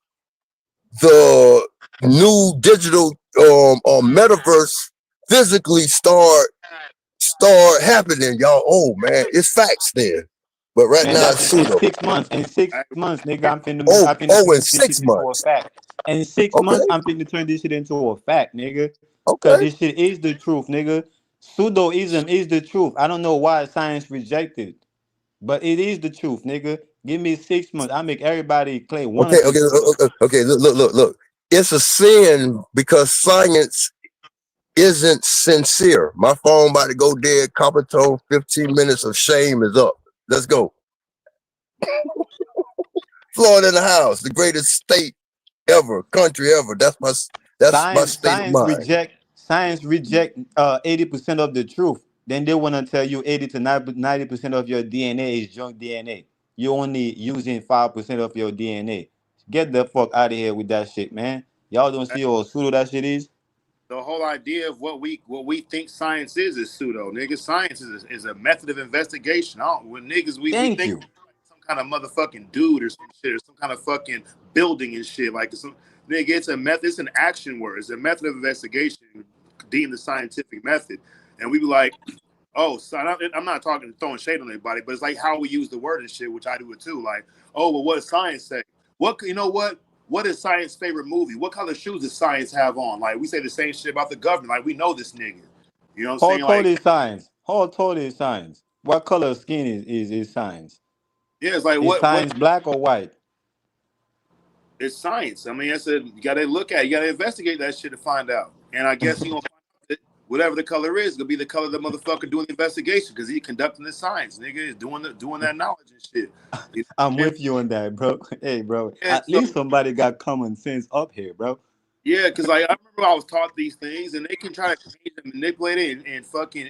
the new digital metaverse physically start happening, y'all. Oh man, it's facts then. But right Man, now that's it's in pseudo. 6 months. In 6 months, nigga, Oh, I'm finna turn in this shit 6 into a months. fact. In six Okay, months, I'm finna turn this shit into a fact, nigga. Cause okay. this shit is the truth, nigga. Pseudoism is the truth. I don't know why science rejected it, but it is the truth, nigga. Give me 6 months. I make everybody claim Okay, 100% pseudo. okay. Look. It's a sin because science isn't sincere. My phone about to go dead. Copper tone. 15 minutes of shame is up. Let's go. Florida in the house, the greatest state ever, country ever. That's my Science, state of mind. science reject 80% of the truth. Then they want to tell you 80 to 90% of your DNA is junk DNA. You only using 5% of your DNA. Get the fuck out of here with that shit, man. Y'all don't see how pseudo that shit is. The whole idea of what we think science is pseudo, nigga. Science is a method of investigation. I don't, when niggas we Thank think you. some kind of motherfucking dude or some shit or some kind of fucking building and shit like some nigga. It's a method. It's an action word. It's a method of investigation deemed the scientific method, and we be like, oh, so I'm not talking throwing shade on anybody, but it's like how we use the word and shit, which I do it too. Like, oh, well, what does science say? What you know what? What is science' favorite movie? What color shoes does science have on? Like, we say the same shit about the government. Like, we know this nigga. You know what I'm How saying? tall Like, is science? How tall is science? What color of skin is science? yeah, it's like Is what science black or white? it's science. I mean, I said you gotta look at it, you gotta investigate that shit to find out. And I guess you gonna find out that whatever the color is, gonna be the color of the motherfucker doing the investigation because he's conducting the science. Nigga is doing that knowledge and shit. You know I'm what I'm with you on that, bro. Hey, bro. saying? Yeah, At least somebody got common sense up here, bro. yeah, because like I remember I was taught these things, and they can try to change and manipulate it and fucking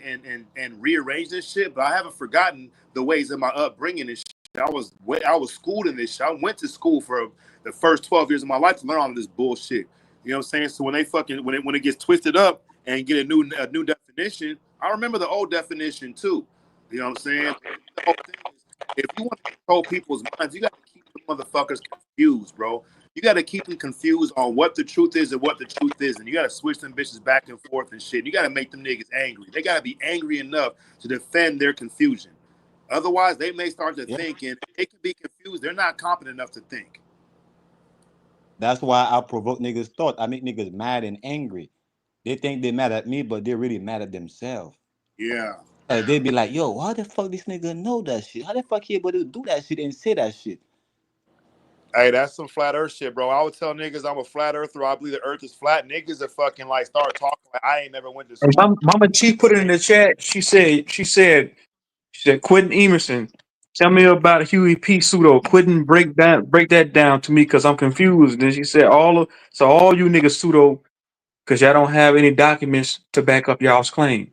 and rearrange this shit. But I haven't forgotten the ways of my upbringing and shit. I was schooled in this shit. I went to school for the first 12 years of my life to learn all of this bullshit. You know what I'm saying? So when they fucking when it gets twisted up and get a new definition, I remember the old definition too. You know what I'm saying? The whole thing is, if you want to control people's minds, you got to keep the motherfuckers confused, bro. You got to keep them confused on what the truth is and what the truth is, and you got to switch them bitches back and forth and shit. You got to make them niggas angry. They got to be angry enough to defend their confusion. Otherwise, they may start to Yeah. think, and they can be confused. They're not competent enough to think. That's why I provoke niggas' thought. I make niggas mad and angry. They think they mad at me, but they're really mad at themselves. Yeah. They be like, yo, how the fuck this nigga know that shit? How the fuck he able to do that shit and say that shit? Hey, that's some flat earth shit, bro. I would tell niggas I'm a flat earther. I believe the earth is flat. Niggas are fucking like start talking like I ain't never went to And school. Mama Chief put it in the chat. She said, Quentin Emerson, tell me about Huey P. Pseudo. Quentin, break that down to me because I'm confused. And then she said, all you niggas pseudo because y'all don't have any documents to back up y'all's claim.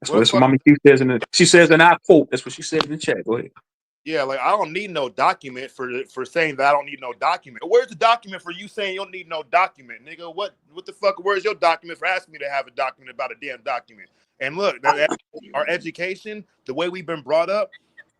What the That's what fuck? Mama Chief says she says, and I quote, that's what she said in the chat. Go ahead. Yeah, like I don't need no document for saying that I don't need no document. Where's the document for you saying you don't need no document, nigga? What the fuck? Where's your document for asking me to have a document about a damn document? And look, our education, the way we've been brought up,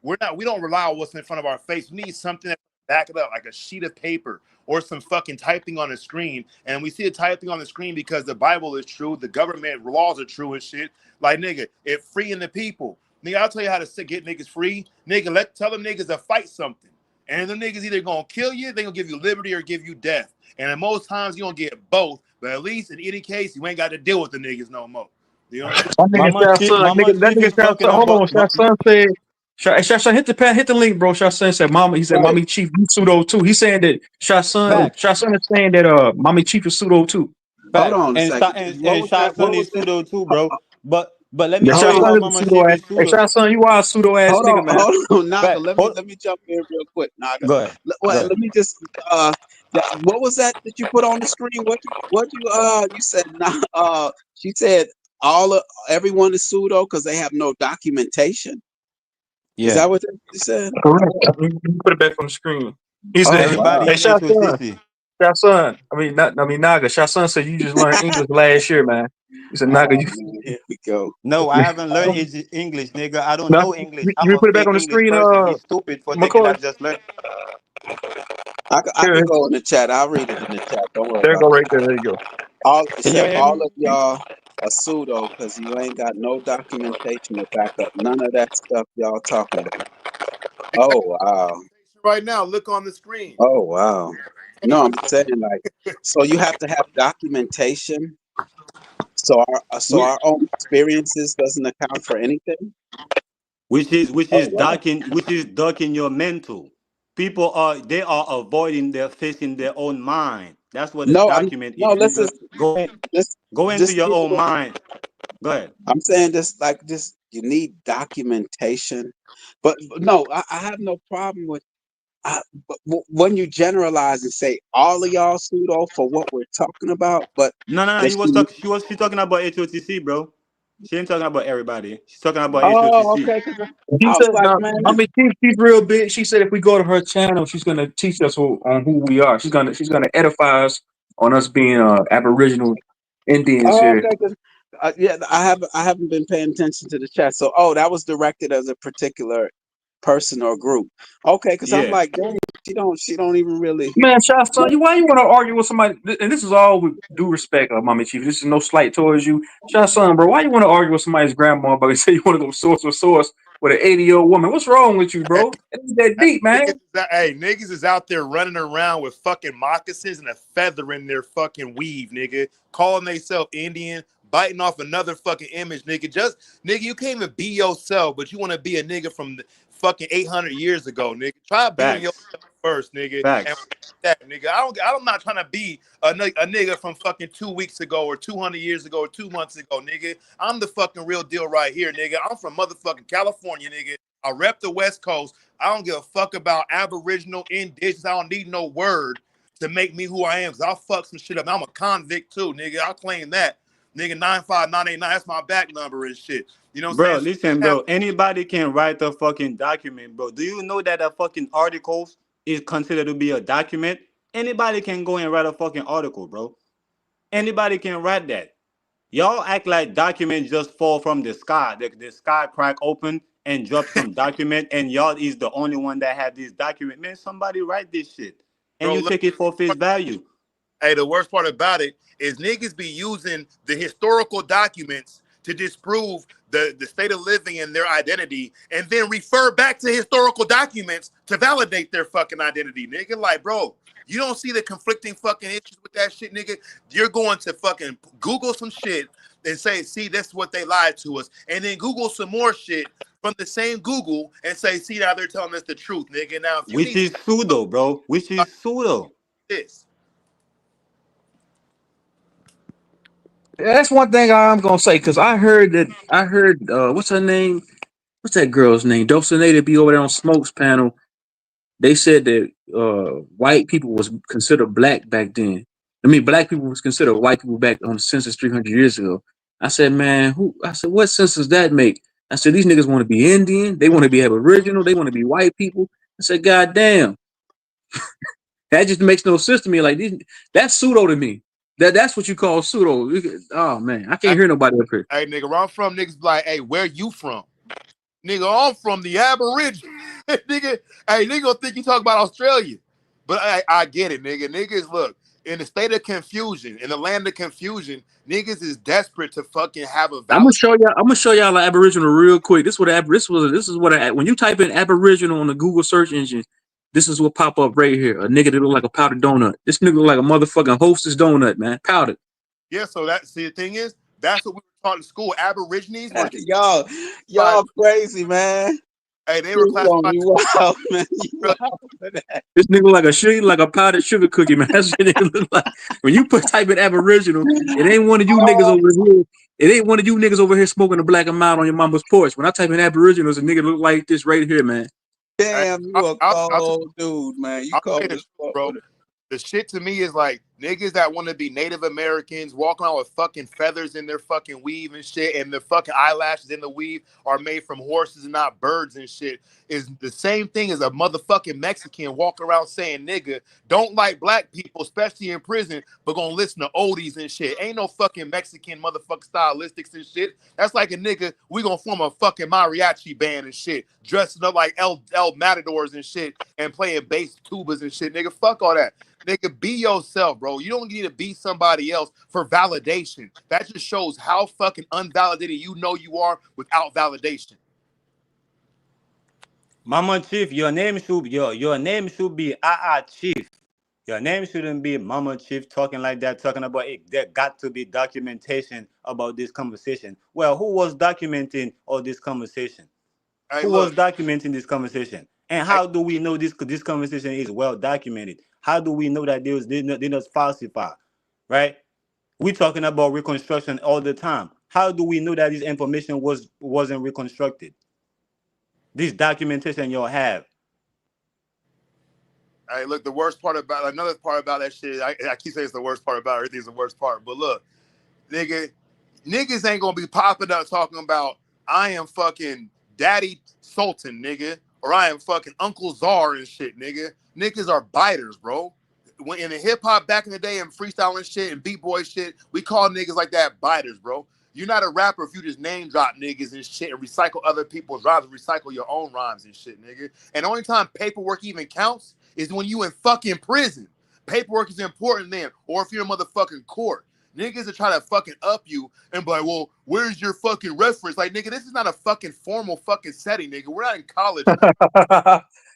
we don't rely on what's in front of our face. We need something that back it up, like a sheet of paper or some fucking typing on the screen. And we see the typing on the screen because the Bible is true, the government laws are true and shit. Like nigga, it freeing the people. Nigga, I'll tell you how to get niggas free. Nigga, tell them niggas to fight something. And them niggas either gonna kill you, they gonna give you liberty or give you death. And at most times you gonna get both. But at least in any case, you ain't got to deal with the niggas no more. You know what I'm saying? That nigga Shah Mama that Chief nigga is talking Hold on. about Shah said, Shah hit the link, bro. Shah said, Mama, he said, Right. Mommy Chief, you pseudo too. He's saying that Shah facts, is saying that Mommy Chief is pseudo too. Hold facts, on a second. What and was that? Shotson What was is that? pseudo too, bro. But let me Yeah, tell Shah you Hold how on. is a Mama pseudo Chief ass. is Hey, pseudo. Shah you are a pseudo ass Hold on. nigga, man. Hold on, Naga. Fact. Let me jump in real quick, Naga. Go ahead. Well, Go ahead. let me just what was that you put on the screen? You said she said everyone is pseudo because they have no documentation. Is Yeah. that what you said? Correct. Let me put it back on the screen. He said, Oh Everybody wow. hey, in HOCC. Naga, Shah said you just learned English last year, man. He said, Naga, Oh you. man, here we go. No, I haven't learned English, nigga. I don't No, know English. you I'm a put it back fake on the English screen, person. He's stupid for thinking McCoy. I just learned. I Here, could go in the chat. I'll read it in the chat. Don't worry there you about go, it. right there. There you go. It Can you said hear all me? of y'all are pseudo because you ain't got no documentation to back up none of that stuff y'all talking about. Oh wow. Right now, look on the screen. Oh wow. No, I'm saying like so you have to have documentation. So Which our own experiences doesn't account for anything. Oh wow. which is dark in your mental. People are they are avoiding their facing their own mind. That's what a No, I'm document no. is, Let's nigga. just let's Go into just your keep own it. mind. Go ahead. I'm saying this like this. You need documentation, but no, I have no problem with. But when you generalize and say all of y'all pseudo for what we're talking about, but No. if you, She talking about HOTC, bro. She ain't talking about everybody. She's talking about oh, HOTC. okay, because She I said, was like, now, man, Mommy Chief, she's real big. She said if we go to her channel, she's gonna teach us on who we are. She's gonna edify us on us being Aboriginal Indians oh, here. okay, because yeah, I haven't been paying attention to the chat. So, oh, that was directed as a particular person or group. Okay, because I'm Yeah. like, dang, she don't even really. Man, Shot son, why you want to argue with somebody? And this is all with due respect, Mommy Chief. This is no slight towards you, Shot son, bro. Why you want to argue with somebody's grandma about they say you want to go source for source with an 80-year-old woman? What's wrong with you, bro? It ain't that deep, man. Niggas is out there running around with fucking moccasins and a feather in their fucking weave, nigga. Calling themselves Indian, biting off another fucking image, nigga. Nigga, you can't even be yourself, but you want to be a nigga from the fucking 800 years ago, nigga. Try being yourself Facts. first, nigga. And Facts. that, nigga. I'm not trying to be a nigga from fucking 2 weeks ago or 200 years ago or 2 months ago, nigga. I'm the fucking real deal right here, nigga. I'm from motherfucking California, nigga. I rep the West Coast. I don't give a fuck about Aboriginal, indigenous. I don't need no word to make me who I am. Cause I'll fuck some shit up. I'm a convict too, nigga. I'll claim that. Nigga, 95989, that's my back number and shit. You know what Bro, I'm saying? listen, So bro. Anybody can write a fucking document, bro. Do you know that a fucking article is considered to be a document? Anybody can go and write a fucking article, bro. Anybody can write that. Y'all act like documents just fall from the sky. The sky crack open and drop some document, and y'all is the only one that have this document. Man, somebody write this shit, and bro, you look, take it for face value. hey, the worst part about it is niggas be using the historical documents to disprove the state of living and their identity, and then refer back to historical documents to validate their fucking identity, nigga. Like, bro, you don't see the conflicting fucking issues with that shit, nigga. You're going to fucking Google some shit and say, see, that's what they lied to us, and then Google some more shit from the same Google and say, see, now they're telling us the truth, nigga. Now, if you Which need is pseudo, bro. Which is pseudo. this. That's one thing I'm gonna say because I heard what's her name? What's that girl's name? Dulcinea be over there on Smoke's panel. They said that white people was considered black back then. I mean, black people was considered white people back on the census 300 years ago. I said, man, who? I said, what sense does that make? I said, these niggas want to be Indian. They want to be Aboriginal. They want to be white people. I said, God damn, that just makes no sense to me. Like that's pseudo to me. That's what you call pseudo. Oh man, I can't hear nobody up here. Hey, nigga, where I'm from, niggas be like, hey, where you from? Nigga, I'm from the Aborigine. Nigga, hey, nigga gonna think you talk about Australia. But I get it, nigga. Niggas, look, in the state of confusion, in the land of confusion, niggas is desperate to fucking have a I'm gonna valid. show y'all. I'm gonna show y'all an Aboriginal real quick. This is what when you type in Aboriginal on the Google search engine, this is what pop up right here. A nigga that look like a powdered donut. This nigga look like a motherfucking Hostess donut, man. Powdered. Yeah, so see the thing is, that's what we were taught in school. Aborigines were classified. Y'all crazy, man. Hey, they were You classified. wild, man. You wild for that. This nigga like like a powdered sugar cookie, man. That's what nigga look like. When you type in Aboriginal, it ain't one of you niggas over here. It ain't one of you niggas over here smoking a black and mild on your mama's porch. When I type in Aboriginal, it's a nigga look like this right here, man. Hey, Damn, you a I'll cold dude, man. You I'll tell you cold the as truth, fuck bro. with it. The shit to me is like niggas that want to be Native Americans, walking around with fucking feathers in their fucking weave and shit, and the fucking eyelashes in the weave are made from horses and not birds and shit. Is the same thing as a motherfucking Mexican walking around saying nigga, don't like black people, especially in prison, but gonna listen to oldies and shit. Ain't no fucking Mexican motherfucking stylistics and shit. That's like a nigga, we gonna form a fucking mariachi band and shit, dressing up like El Matadors and shit, and playing bass tubas and shit. Nigga, fuck all that. Nigga, be yourself, bro. You don't need to be somebody else for validation. That just shows how fucking unvalidated you know you are without validation. Mama Chief, your name should be Chief. Your name shouldn't be Mama Chief talking like that, talking about it. There got to be documentation about this conversation. Well, who was documenting all this conversation? Hey, Who was look, documenting this conversation? And how do we know this conversation is well documented? How do we know that they not falsify, right? We're talking about reconstruction all the time. How do we know that this information wasn't reconstructed? This documentation y'all have. Hey, look, the worst part about another part about that shit. I keep saying it's the worst part about everything's the worst part, but look, niggas ain't gonna be popping up talking about I am fucking Daddy Sultan, nigga, or I am fucking Uncle Czar and shit, nigga. Niggas are biters, bro. When in the hip hop back in the day and freestyling shit and beat boy shit, we call niggas like that biters, bro. You're not a rapper if you just name drop niggas and shit and recycle other people's rhymes and recycle your own rhymes and shit, nigga. And the only time paperwork even counts is when you in fucking prison. Paperwork is important then, or if you're in motherfucking court. Niggas are trying to fucking up you and be like, well, where's your fucking reference? Like, nigga, this is not a fucking formal fucking setting, nigga. We're not in college.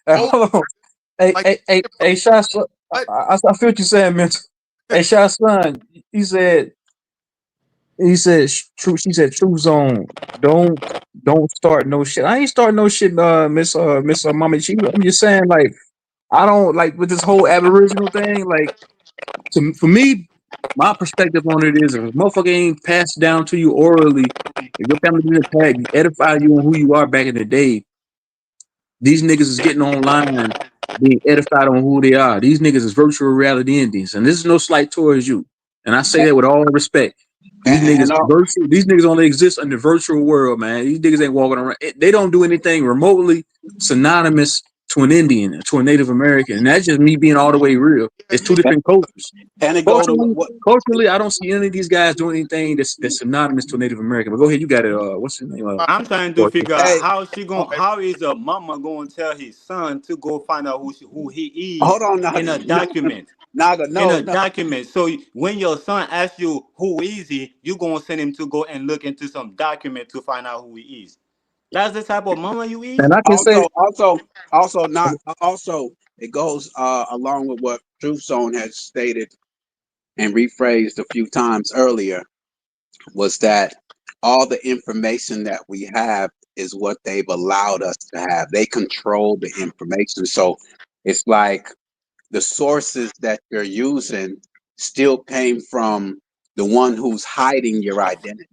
Hold on. Hey, Shot, I feel what you're saying, man. Hey, Shot, son, he said, true. She said, true zone. Don't start no shit. I ain't starting no shit, Miss Mama G. I'm just saying, like, I don't like with this whole Aboriginal thing. Like, for me, my perspective on it is, if a motherfucker ain't passed down to you orally, if your family didn't edify you on who you are back in the day, these niggas is getting online, being edified on who they are. These niggas is virtual reality Indians, and this is no slight towards you. And I say that with all respect. These niggas virtual. These niggas only exist in the virtual world, man. These niggas ain't walking around. They don't do anything remotely synonymous to an Indian, to a Native American, and that's just me being all the way real. It's two different cultures. And it go to what? Culturally, I don't see any of these guys doing anything that's synonymous to a Native American. But go ahead, you got it. What's his name? I'm trying to figure out how is a mama going to tell his son to go find out who he is Hold on, in a document. Naga, In no, a document. So when your son asks you who is he, you gonna send him to go and look into some document to find out who he is. That's the type of mama you is. And I can say Also, it goes along with what Truth Zone has stated and rephrased a few times earlier, was that all the information that we have is what they've allowed us to have. They control the information. So it's like the sources that you're using still came from the one who's hiding your identity.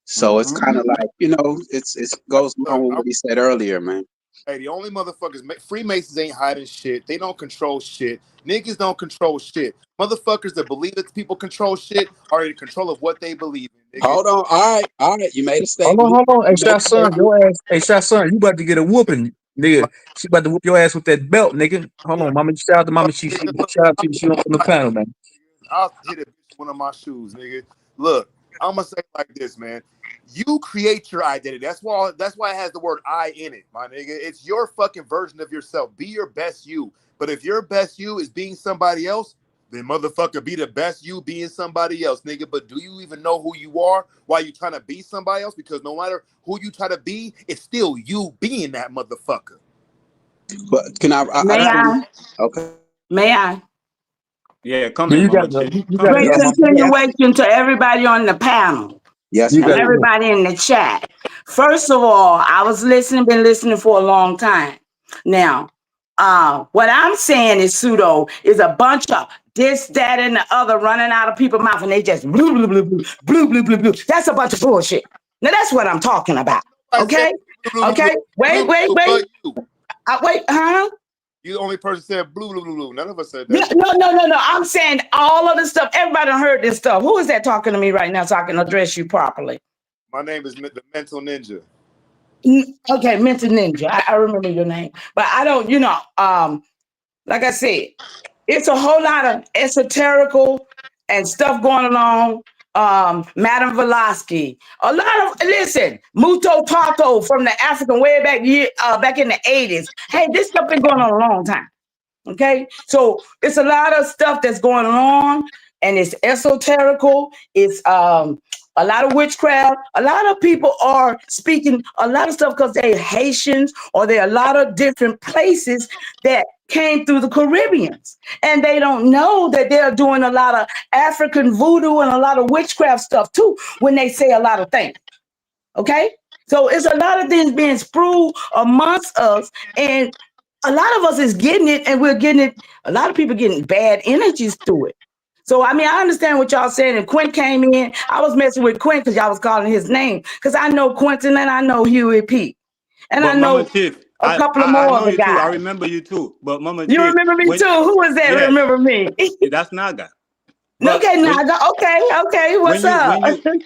So it's kind of like, it goes along with what he said earlier, man. Hey, the only motherfuckers, Freemasons ain't hiding shit. They don't control shit. Niggas don't control shit. Motherfuckers that believe that people control shit are in control of what they believe in. Nigga. Hold on. All right. You made a statement. Hold on. Hey, Shot son, your ass. Hey, Shot son, you about to get a whooping, nigga. She about to whoop your ass with that belt, nigga. Hold on, mama. Shout out to mama. She shout out to you. She on the panel, man. I'll hit a bitch with one of my shoes, nigga. Look, I'm gonna say it like this, man. You create your identity. That's why it has the word I in it, my nigga. It's your fucking version of yourself. Be your best you. But if your best you is being somebody else, then motherfucker, be the best you being somebody else, nigga. But do you even know who you are while you trying to be somebody else? Because no matter who you try to be, it's still you being that motherfucker. But can May I? Okay. May I? Yeah, come in, Mama Chick. Great continuation to everybody on the panel. Yes, and everybody in the chat. First of all, I was been listening for a long time. Now, what I'm saying is pseudo is a bunch of this, that, and the other running out of people's mouth, and they just blue, blue, blue, blue, blue, blue, blue, blue. That's a bunch of bullshit. Now that's what I'm talking about. Okay? Okay? Wait. Wait, huh? You the only person said blue, blue, blue, blue. None of us said that. No. I'm saying all of this stuff. Everybody heard this stuff. Who is that talking to me right now so I can address you properly? My name is the Mental Ninja. Okay, Mental Ninja. I remember your name. But I don't, like I said, it's a whole lot of esoterical and stuff going along. Madame Velasquez. Listen, Muto Taco from the African way back in the 80s. Hey, this stuff been going on a long time. Okay, so it's a lot of stuff that's going on, and it's esoterical. It's a lot of witchcraft. A lot of people are speaking a lot of stuff because they're Haitians or they're a lot of different places that came through the Caribbeans, and they don't know that they're doing a lot of African voodoo and a lot of witchcraft stuff too when they say a lot of things. Okay, so it's a lot of things being spewed amongst us, and a lot of us is getting it, and we're getting it. A lot of people getting bad energies through it. So I mean, I understand what y'all saying. And Quint came in. I was messing with Quint because y'all was calling his name. Because I know Quentin and I know Huey P. And I But Mama know Chief, a couple of I more of know the you too. I guys. remember you too. But Mama You Chief, remember me when too? Who was that? yes, Remember me? that's Naga. But Okay, Naga. Okay. What's when you up? when you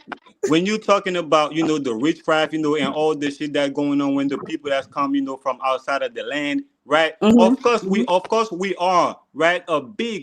when you talking about the witchcraft, and all the shit that going on, when the people that's come, from outside of the land, right? Mm-hmm. Of course we are, right,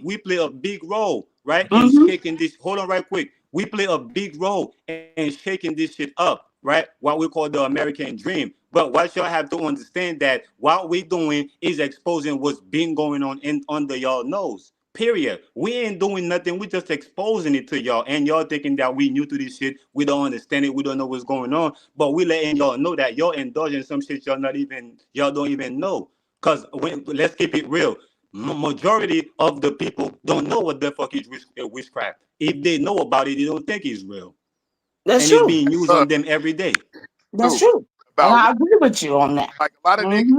we play a big role, right, in Mm-hmm. shaking this. Hold on, right quick. We play a big role in shaking this shit up, right? What we call the American dream. But what y'all have to understand, that what we doing is exposing what's been going on under y'all nose. Period. We ain't doing nothing. We just exposing it to y'all, and y'all thinking that we new to this shit. We don't understand it. We don't know what's going on. But we letting y'all know that y'all indulging some shit y'all don't even know. Cause let's keep it real. Majority of the people don't know what the fuck is witchcraft. If they know about it, they don't think it's real, That's and it's true. being used on them every day. That's True. true. And About I agree with you on that. like a lot of niggas, Mm-hmm.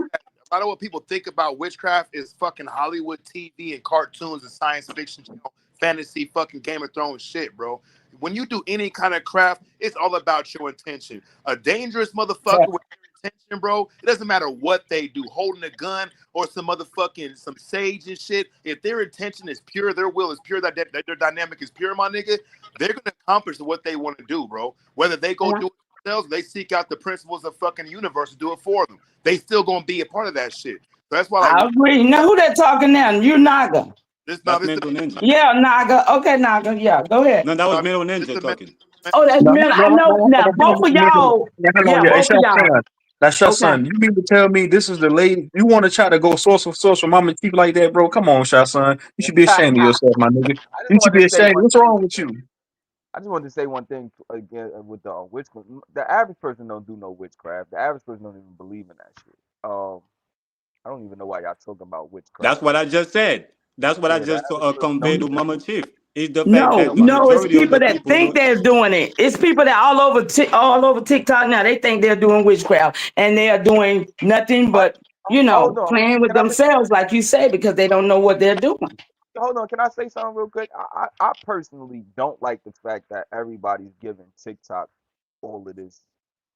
a lot of what people think about witchcraft is fucking Hollywood TV and cartoons and science fiction, fantasy, fucking Game of Thrones shit, bro. When you do any kind of craft, it's all about your intention. A dangerous motherfucker with their intention, bro. It doesn't matter what they do, holding a gun or some sage and shit. If their intention is pure, their will is pure, that their dynamic is pure, my nigga, they're gonna accomplish what they want to do, bro. Whether they go do it themselves, they seek out the principles of fucking universe to do it for them. They still gonna be a part of that shit. So that's why, like, I agree. Now who that talking now? You Naga. That's this the mental ninja. Yeah, Naga. Okay, Naga. Yeah, go ahead. No, that was no, mental this ninja the man. talking. Oh, that's No, man. I no, know no, now. no, Both of y'all. hold on, Yeah, yeah, it's both of your y'all. son. That's your Okay. son. You mean to tell me this is the lady? You want to try to go source for mama teeth like that, bro? Come on, shot son. You should be ashamed of I yourself, my nigga. just You should wanted be to say ashamed. one What's thing. wrong with you? I just wanted to say one thing again with the witchcraft. The average person don't do no witchcraft. The average person don't even believe in that shit. I don't even know why y'all talking about That's witchcraft. what I just said. That's what I Yeah, the just average person conveyed don't to even. Mama Chief. Is the fact No, that the no, it's majority of people the that people think don't. they're doing it. It's people that all over TikTok now. They think they're doing witchcraft, and they are doing nothing Oh, but hold on. playing with Can I say? themselves, like you say, because they don't know what they're doing. Hold on. Can I say something real quick? I personally don't like the fact that everybody's giving TikTok all of this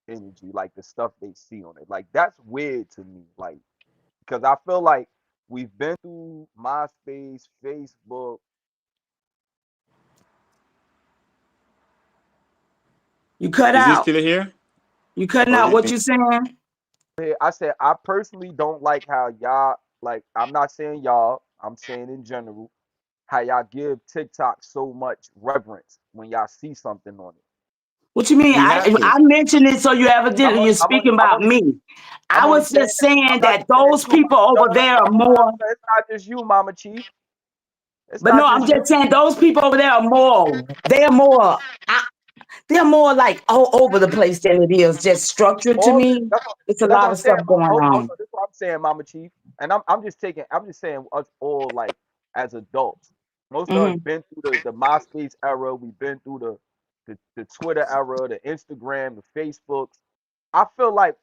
energy, like the stuff they see on it. Like that's weird to me. Like because I feel like we've been through MySpace, Facebook. You cut Is he out. still here? You cutting Or out he what can. you saying? I said I personally don't like how y'all like. I'm not saying y'all. I'm saying in general how y'all give TikTok so much reverence when y'all see something on it. What you mean? We have to. I mentioned it, so you evidently you're speaking I'm about only me. I'm I only was saying just that. I'm saying not that just saying those you. people No, over there are more. it's not just you, Mama Chief. It's But not no, I'm just you. just saying those people over there are more. They're more. They're more like all over the place than it is just structured to All this, me. It's a that's what lot I'm of saying. stuff going Hold on. on, this is what I'm saying, Mama Chief. And I'm just saying us all like as adults. Most of us Hmm. been through the MySpace era. We've been through the Twitter era, the Instagram, the Facebooks. I feel like,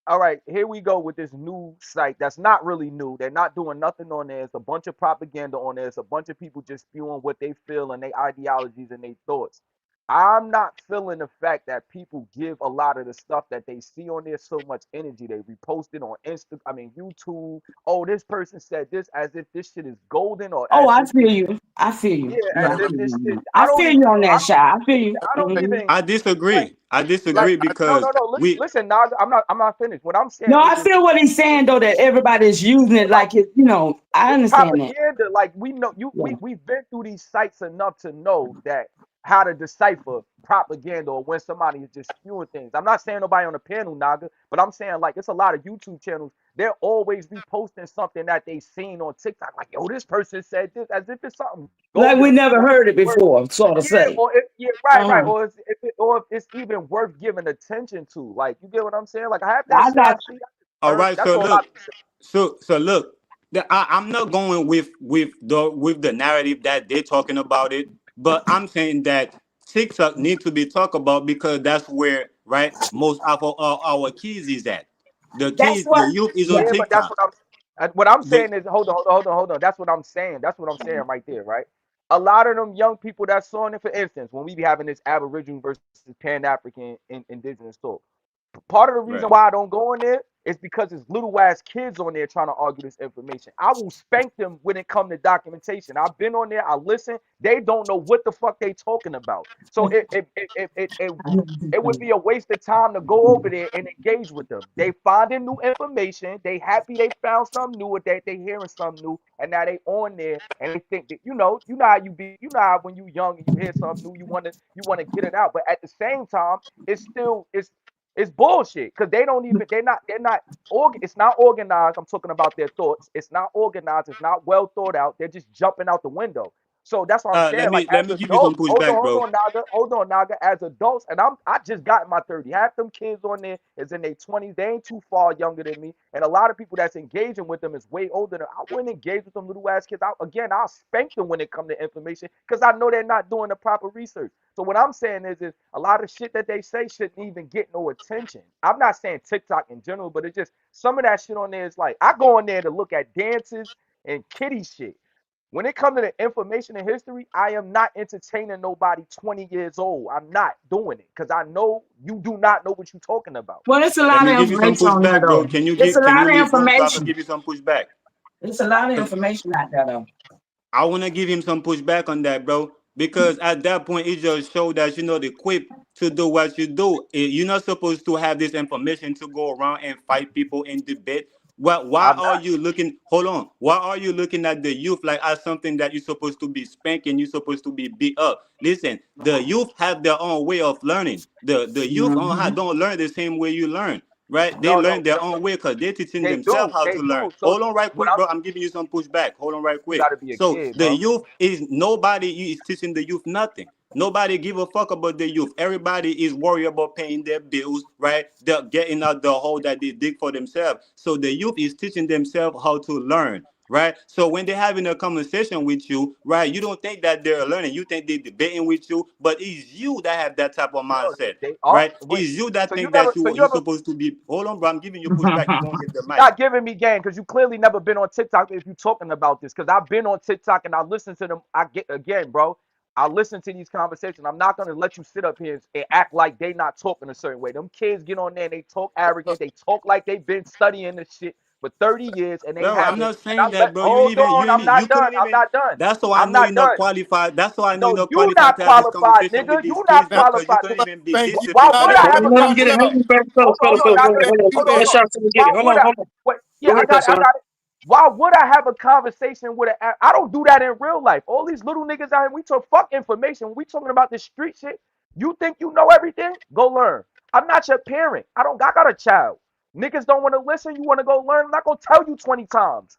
all right, here we go with this new site that's not really new. They're not doing nothing on there. It's a bunch of propaganda on there. It's a bunch of people just spewing what they feel and their ideologies and their thoughts. I'm not feeling the fact that people give a lot of the stuff that they see on there so much energy. They repost it on YouTube. Oh, this person said this as if this shit is golden or Oh, as I if feel you. I feel yeah, you. Yeah, as I if feel this shit. you. I feel you on that, Shy. I feel you. I don't Hmm. even I like disagree. I like disagree no because no no we. listen, Naga, I'm not finished. What I'm No, saying is I feel what he's saying though. That everybody's using it like like it. I it's understand that. propaganda. Like we know Yeah. we've been through these sites enough to know that how to decipher propaganda or when somebody is just spewing things. I'm not saying nobody on the panel, Naga, but I'm saying like it's a lot of YouTube channels. They're always reposting something that they seen on TikTok. Like, yo, this person said this as if it's something Like golden we or never heard it worth. before, sort of Yeah, say. or if, yeah, right, Uh-huh. or if it's even worth giving attention to. Like, you get what I'm saying? Like, half that I shit I got see, I just All learn. right. That's So all I look. be saying. So look. I'm not going with the narrative that they're talking about it, but I'm saying that TikTok needs to be talked about because that's where, right, most of our keys is at. The that's keys, what the youth is on Yeah, but that's TikTok. what I'm. What I'm But saying is, hold on. That's what I'm saying. That's what I'm saying right there, right? A lot of them young people that's on it, for instance, when we be having this Aboriginal versus Pan African indigenous talk, part of the reason right. why I don't go in there is because there's little ass kids on there trying to argue this information. I will spank them when it come to documentation. I've been on there, I listen. They don't know what the fuck they talking about. So it would be a waste of time to go over there and engage with them. They finding new information. They happy they found something new, or that they hearing something new, and now they on there and they think that you know how you be, you know how when you young and you hear something new, you wanna get it out. But at the same time, it's bullshit because they don't even it's not organized. I'm talking about their thoughts. It's not organized. It's not well thought out. They're just jumping out the window. So that's what I'm Let saying. Like me let as me give you some adults, pushback, bro. Hold on, Naga. As adults, and I just got my 30. Half them kids on there is in their 20s. They ain't too far younger than me. And a lot of people that's engaging with them is way older than I wouldn't engage with them little ass kids. I'll spank them when it come to information because I know they're not doing the proper research. So what I'm saying is a lot of shit that they say shouldn't even get no attention. I'm not saying TikTok in general, but it's just some of that shit on there is like I go on there to look at dances and kitty shit. When it comes to the information and history, I am not entertaining nobody 20 years old. I'm not doing it because I know you do not know what you're talking about. Well, it's a Let lot me of give you some information on there, pushback, bro. though. It's a Can you lot of leave room so I can information. give you some pushback? It's a lot of 'Cause information out there, though. I want to give him some pushback on that, bro, because at that point it just showed that you're not equipped to do what you do. You're not supposed to have this information to go around and fight people in debate. Why I'm are not. you looking? Hold on. Why are you looking at the youth like as something that you're supposed to be spanking? You're supposed to be beat up. Listen, the youth have their own way of learning. The youth Hmm. don't learn the same way you learn, right? They No, learn no, their no, no. own way because they're teaching They themselves do. how They to learn. do. So Hold on, right what quick, I'm bro. I'm giving you some pushback. Hold on, right you quick. gotta be a So kid, the bro. youth is nobody is teaching the youth nothing. Nobody give a fuck about the youth. Everybody is worried about paying their bills, right? They're getting out the hole that they dig for themselves. So the youth is teaching themselves how to learn, right? So when they're having a conversation with you, right, you don't think that they're learning. You think they're debating with you, but it's you that have that type of No, mindset, they are. right? Wait. It's you that So you think never. that So you you're ever supposed to be. Hold on, bro. I'm giving you pushback. You're gonna get the You're mic. not giving me game because you clearly never been on TikTok if you're talking about this. Because I've been on TikTok and I listen to them. I get again, bro. I listen to these conversations. I'm not gonna let you sit up here and act like they not talking a certain way. Them kids get on there and they talk arrogant. They talk like they've been studying this shit for 30 years and they Bro, I'm haven't. not And I saying let that, bro. hold on. I'm You not done. couldn't I'm even. not done. That's how I I'm know not you're not done. qualified. That's how I know you're No, not you qualified not to have this qualified, conversation with nigga. these You not kids, Now, bro, because you qualified. couldn't Nigga, even be thank you. decent why enough would to I have have a a Let him get it. Let conversation? conversation. him get it. Hold on, Go, hold go, on. go, Now, go, let me, go, go. hold on, Let hold on. Sean get Why it. Hold would on, I? hold on. What? Yeah, Go I ahead, got, I Sean. got it. Why would I have a conversation with a? I don't do that in real life. All these little niggas out here, we talk fuck information. We talking about this street shit. You think you know everything? Go learn. I'm not your parent. I don't. I got a child. Niggas don't want to listen. You want to go learn? I'm not gonna tell you 20 times.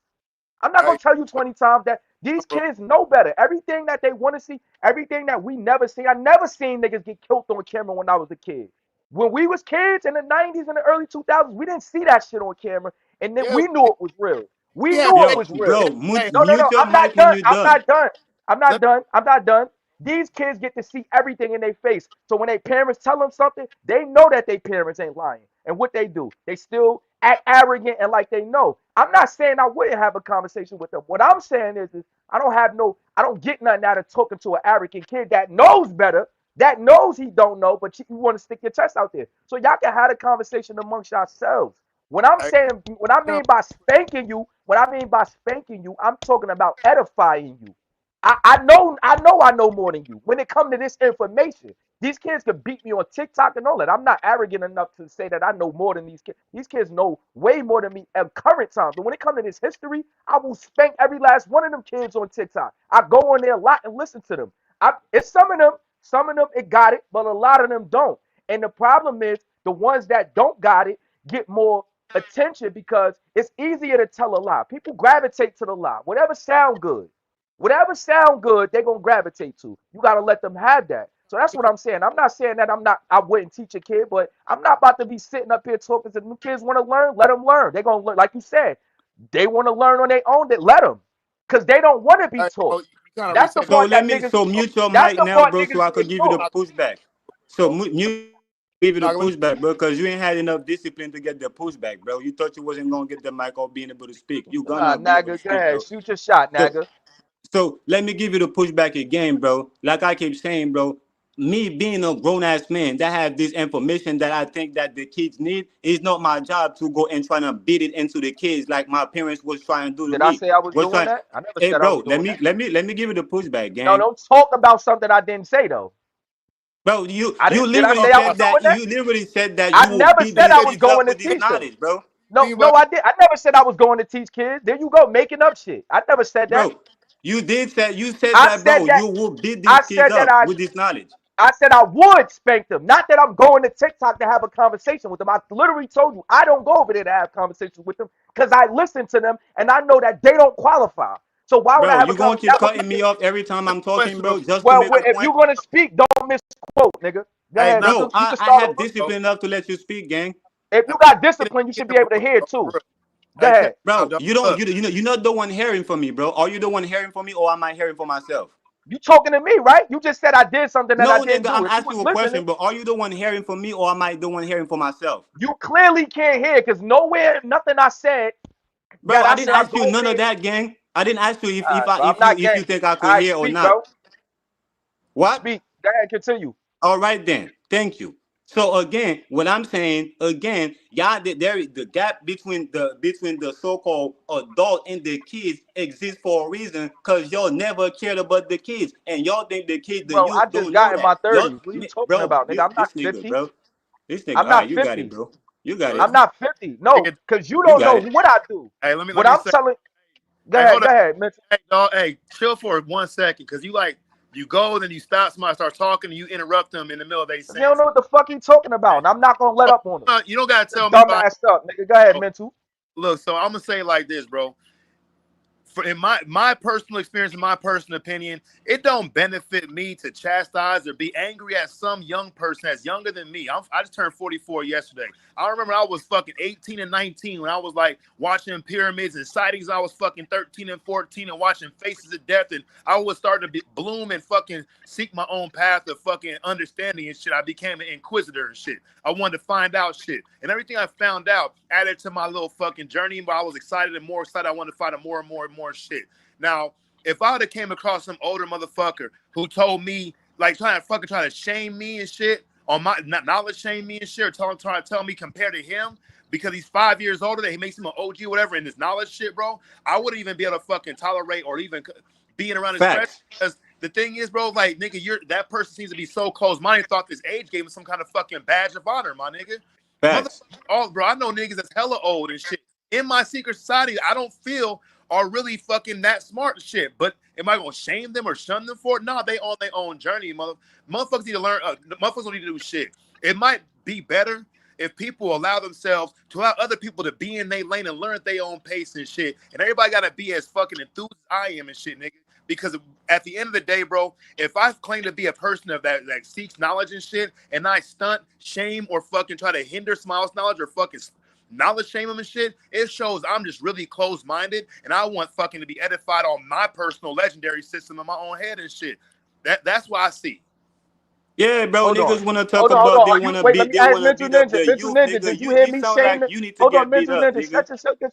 I'm not Hey, gonna tell you 20 times that these kids know better. Everything that they want to see, everything that we never see. I never seen niggas get killed on camera when I was a kid. When we was kids in the 90s and the early 2000s, we didn't see that shit on camera, and then Yeah, we knew it was real. We yeah, knew it hey, Yo, was real. bro, hey, hey, No, no, no. mute your I'm not mic when done. you're I'm done. not done. I'm not let, done. I'm not done. These kids get to see everything in their face. So when their parents tell them something, they know that their parents ain't lying. And what they do, they still act arrogant and like they know. I'm not saying I wouldn't have a conversation with them. What I'm saying is I don't get nothing out of talking to an arrogant kid that knows better, that knows he don't know, but you want to stick your chest out there. So y'all can have a conversation amongst yourselves. When I'm hey, saying, what I no, mean by spanking you, what I mean by spanking you, I'm talking about edifying you. I know more than you. When it comes to this information, these kids could beat me on TikTok and all that. I'm not arrogant enough to say that I know more than these kids. These kids know way more than me at current times. But when it comes to this history, I will spank every last one of them kids on TikTok. I go on there a lot and listen to them. It's some of them it got it, but a lot of them don't. And the problem is the ones that don't got it get more attention because it's easier to tell a lie. People gravitate to the lie. Whatever sound good. Whatever sound good, they're gonna gravitate to. You gotta let them have that. So that's what I'm saying. I'm not saying that I wouldn't teach a kid, but I'm not about to be sitting up here talking to them kids want to learn, let them learn. They're gonna learn, like you said, they want to learn on their own, that let them. Because they don't want to be hey, taught. bro, you kind of That's the reset. So part let that me niggas, so mute your that's mic the now, part bro, so niggas I could being give you the taught. Not pushback. So go. mute your mic. Give it a Nah, let me, pushback, bro, because you ain't had enough discipline to get the pushback, bro. You thought you wasn't gonna get the mic or being able to speak. You gonna be able to Naga, go speak, ahead. bro. Shoot your shot, So Naga. so let me give you the pushback again, bro. Like I keep saying, bro, me being a grown ass man that have this information that I think that the kids need, is not my job to go and try to beat it into the kids like my parents was trying to do to Did I me. say I was Was doing trying, that? I never hey said I bro, was doing that. let me give you the pushback, No, gang. don't talk about something I didn't say though. Bro, I you didn't. Did I literally say I was said doing that that? you literally said that I you will never beat said these I was kids up going to with this teach them. knowledge, bro. No, I did. I never said I was going to teach kids. There you go, making up shit. I never said that. Bro, you said I that, said bro. that. You will beat I these kids said that up with this knowledge. I said I would spank them. Not that I'm going to TikTok to have a conversation with them. I literally told you I don't go over there to have conversations with them because I listen to them and I know that they don't qualify. So why would I Bro, have a you gonna conversation? keep That would cutting me off every time I'm talking, Question, bro, just to well, make a if point. you're gonna speak, don't misquote, nigga. Go hey, ahead, not mental. Bro, You can I start have over. bro. discipline enough to let you speak, gang. If Hey, you got get discipline, you get should it be able to real, hear bro. too. For real. Go Hey, check ahead. it out, Bro, dog. you don't Look, you're not the one hearing from me, bro. Are you the one hearing from me or am I hearing for myself? You talking to me, right? You just said I did something that I No, didn't nigga, do. I'm If you asking was you a listening, question, bro. Are you the one hearing from me or am I the one hearing for myself? you clearly can't hear because nowhere, nothing I said Bro, that I I didn't said I'm ask you going none of there. that, gang. I didn't ask you All right, bro. I'm not if you gangster. think I All could right, hear or speak, not. bro. What? Speak. Go ahead, continue. All right then. Thank you. So again, what I'm saying again, y'all, the gap between the so-called adult and the kids exists for a reason, cause y'all never cared about the kids, and y'all think the kids, the Bro, I youth, just don't know got in that. my 30s. What are you talking Bro, about, nigga? I'm not this nigga, 50. bro, this nigga. I'm All right, not you got it, 50. bro. You got it. I'm not 50. bring No, it. because you You don't got know it. what I do. Hey, let What me I'm say. telling, Hey, hold go on. ahead, Mitch. Hey, dog. Hey, chill for 1 second, cause you like you go, then you stop. Somebody starts talking, and you interrupt them in the middle of their He don't sentence. know what the fuck he talking about, and I'm not gonna let up on him. You don't gotta Just tell me about. dumbass stuff, nigga. Go ahead, mental. Look, so I'm gonna say it like this, bro. For in my personal experience and my personal opinion, it don't benefit me to chastise or be angry at some young person that's younger than me. I just turned 44 yesterday. I remember I was fucking 18 and 19 when I was like watching pyramids and sightings. I was fucking 13 and 14 and watching Faces of Death, and I was starting to bloom and fucking seek my own path of fucking understanding and shit. I became an inquisitor and shit. I wanted to find out shit, and everything I found out added to my little fucking journey. But I was excited and more excited. I wanted to find out more and more and more shit. Now, if I would have came across some older motherfucker who told me like trying to shame me and shit on my knowledge, shame me and shit, or trying to tell me compared to him because he's 5 years older that he makes him an OG or whatever in this knowledge shit, bro, I wouldn't even be able to fucking tolerate or even being around his presence. Facts. Because the thing is, bro, like nigga, that person seems to be so close-minded. Thought this age gave him some kind of fucking badge of honor, my nigga. Motherfucker, Facts. oh, bro, I know niggas that's hella old and shit. In my secret society, I don't feel are really fucking that smart and shit. But am I gonna shame them or shun them for it? No, they on their own journey, motherfuckers need to learn. Motherfuckers don't need to do shit. It might be better if people allow themselves to allow other people to be in their lane and learn at their own pace and shit. And everybody gotta be as fucking enthused as I am and shit, nigga. Because at the end of the day, bro, if I claim to be a person of that seeks knowledge and shit, and I stunt, shame, or fucking try to hinder Smiles' knowledge or fucking knowledge shame him and shit, it shows I'm just really close-minded and I want fucking to be edified on my personal legendary system in my own head and shit. That's what I see. Yeah, bro. Hold on. Niggas wanna talk Hold about on. Are you wait, let me they ask wanna Mental beat up Ninja. the Mental youth, Ninja, nigga. did you hear You me sound shame like the you need to hold on, get beat Mental up, Ninja, nigga.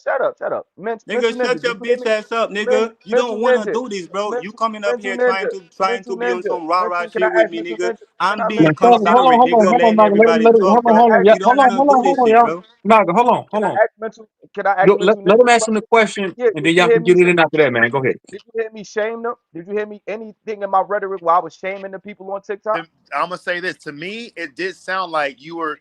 shut up. Mental Nigga, Ninja, shut your did you hear bitch me? ass up, nigga. You Mental don't wanna Ninja. do this, bro. You coming up Mental here Ninja. trying Mental to be on Ninja. some rah rah Can I shit with ask me, Mental nigga. Ninja? Can I'm I being make Now, Mental hold considerate, on, nigga, hold on, letting Naga. everybody talk, can bro. I ask Yeah, You don't can I wanna do this hold on, shit, y'all. bro. Naga, hold can I on. ask Mental can I ask Mental Let Ninja him a ask him the question? question, Yeah, and then did you y'all hear can me get it in after that, man. Go ahead. did you hear me shame them? Did you hear me anything in my rhetoric where I was shaming the people on TikTok? I'm gonna say this. To me, it did sound like you were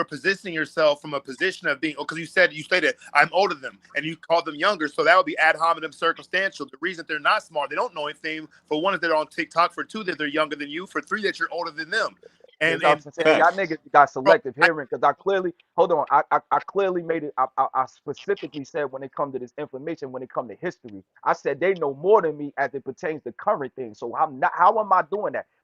positioning yourself from a position of being, because you stated I'm older than them and you called them younger, so that would be ad hominem circumstantial. The reason they're not smart, they don't know anything. For one, is they're on TikTok. For two, that they're younger than you. For three, that you're older than them. That's And what I'm and saying. Y'all Facts. niggas got bro, selective hearing because I clearly hold on. I clearly made it. I specifically said when it comes to this information, when it comes to history, I said they know more than me as it pertains to current things. So I'm not. How am I doing that?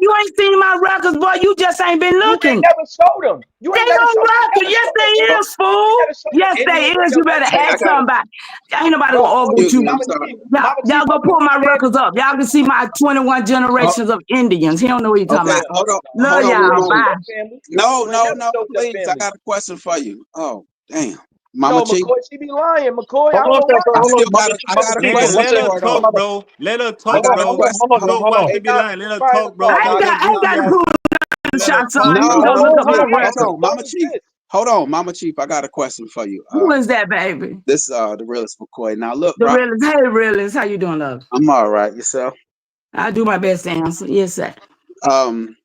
You ain't seen my records, boy. You just ain't been You ain't looking. never showed them. You They ain't never on showed. record. Yes, they Oh, is, fool. Yes, they is. You better hey, I ask got it. somebody. Ain't nobody No, gonna argue with Excuse you. me. I'm Mama sorry. Chief, Mama Chief, Y'all go I pull my understand. records up. Y'all can see my 21 Oh, generations of Indians. He don't know what he talking okay. about. No, Love Hold on you one ain't y'all. showed moment. Bye. your family. No, You ain't no, never no. showed your Please, I family. got a question for you. Oh, damn, Mama No, Chief. McCoy, she be lying, McCoy. I Hold don't on, know why I you hold still on, think got Mama a. Chief, I Mama got a Chief, Nigga, question one let second, her for her talk, though. bro. Let her I talk, got a bro. question. You know why she they be not lying? Let her trying to talk, bro. talk. I Talk ain't your got goofy to ass. prove Let her shot talk, son. You No, can bro. go hold look on, up hold my on, Mama hold Chief. records. on, Fuck Mama is Chief. this? Hold on, Mama Chief. I got a question for you. Who is that, baby? This the realest McCoy. Now look, The right? realest. Hey, realest. How you doing, love? I'm all right. Yourself? I do my best to answer. Yes, sir. Um.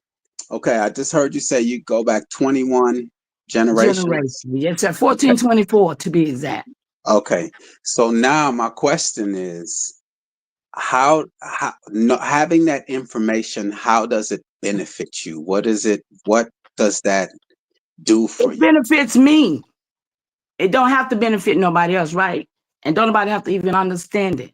Okay. I just heard you say you go back 21 generations. Generation. Yes, sir. 1424 to be exact. Okay. So now my question is, how no, having that information, how does it benefit you? What is it? What does that do for It you? benefits me. It don't have to benefit nobody else, right? And don't nobody have to even understand it.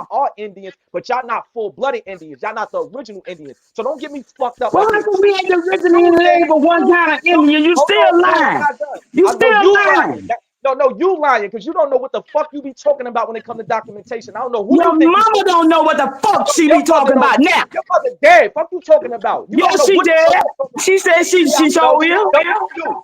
y'all are Indians, but y'all not full-blooded Indians. Y'all not the original Indians. So don't get me fucked up Well, like how this. come we ain't originally You named labeled one you. kind of No, Indian? You hold still on, True. I'm lying. not done. You I know still you lying. lying. No, you lying because you don't know what the fuck you be talking about when it comes to documentation. I don't know who Your you think you mama talking don't to. know what the fuck she Your be mother talking don't. about now. Your mother dead. Fuck you talking about. You don't Yes, know she what the fuck did. you talking about. She said she Yeah, I she know. told you. No, you.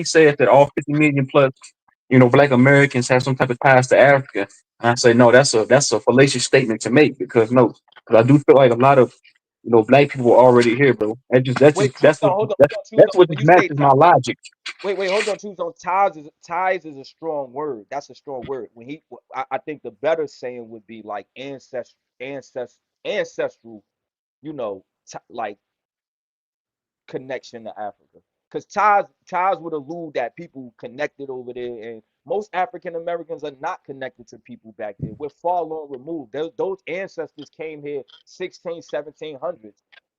he said that all 50 million plus, Black Americans have some type of ties to Africa. And I say no, that's a fallacious statement to make because no, because I do feel like a lot of Black people are already here, bro. Wait, Tucson, hold on, That's Tucson. what When just you say matches my logic. wait, hold on, Tucson. Ties is a strong word. That's a strong word. I think the better saying would be like ancestral, like connection to Africa. Because ties would allude that people connected over there, and most African Americans are not connected to people back there. We're far long removed. Those ancestors came here 16, 1700s.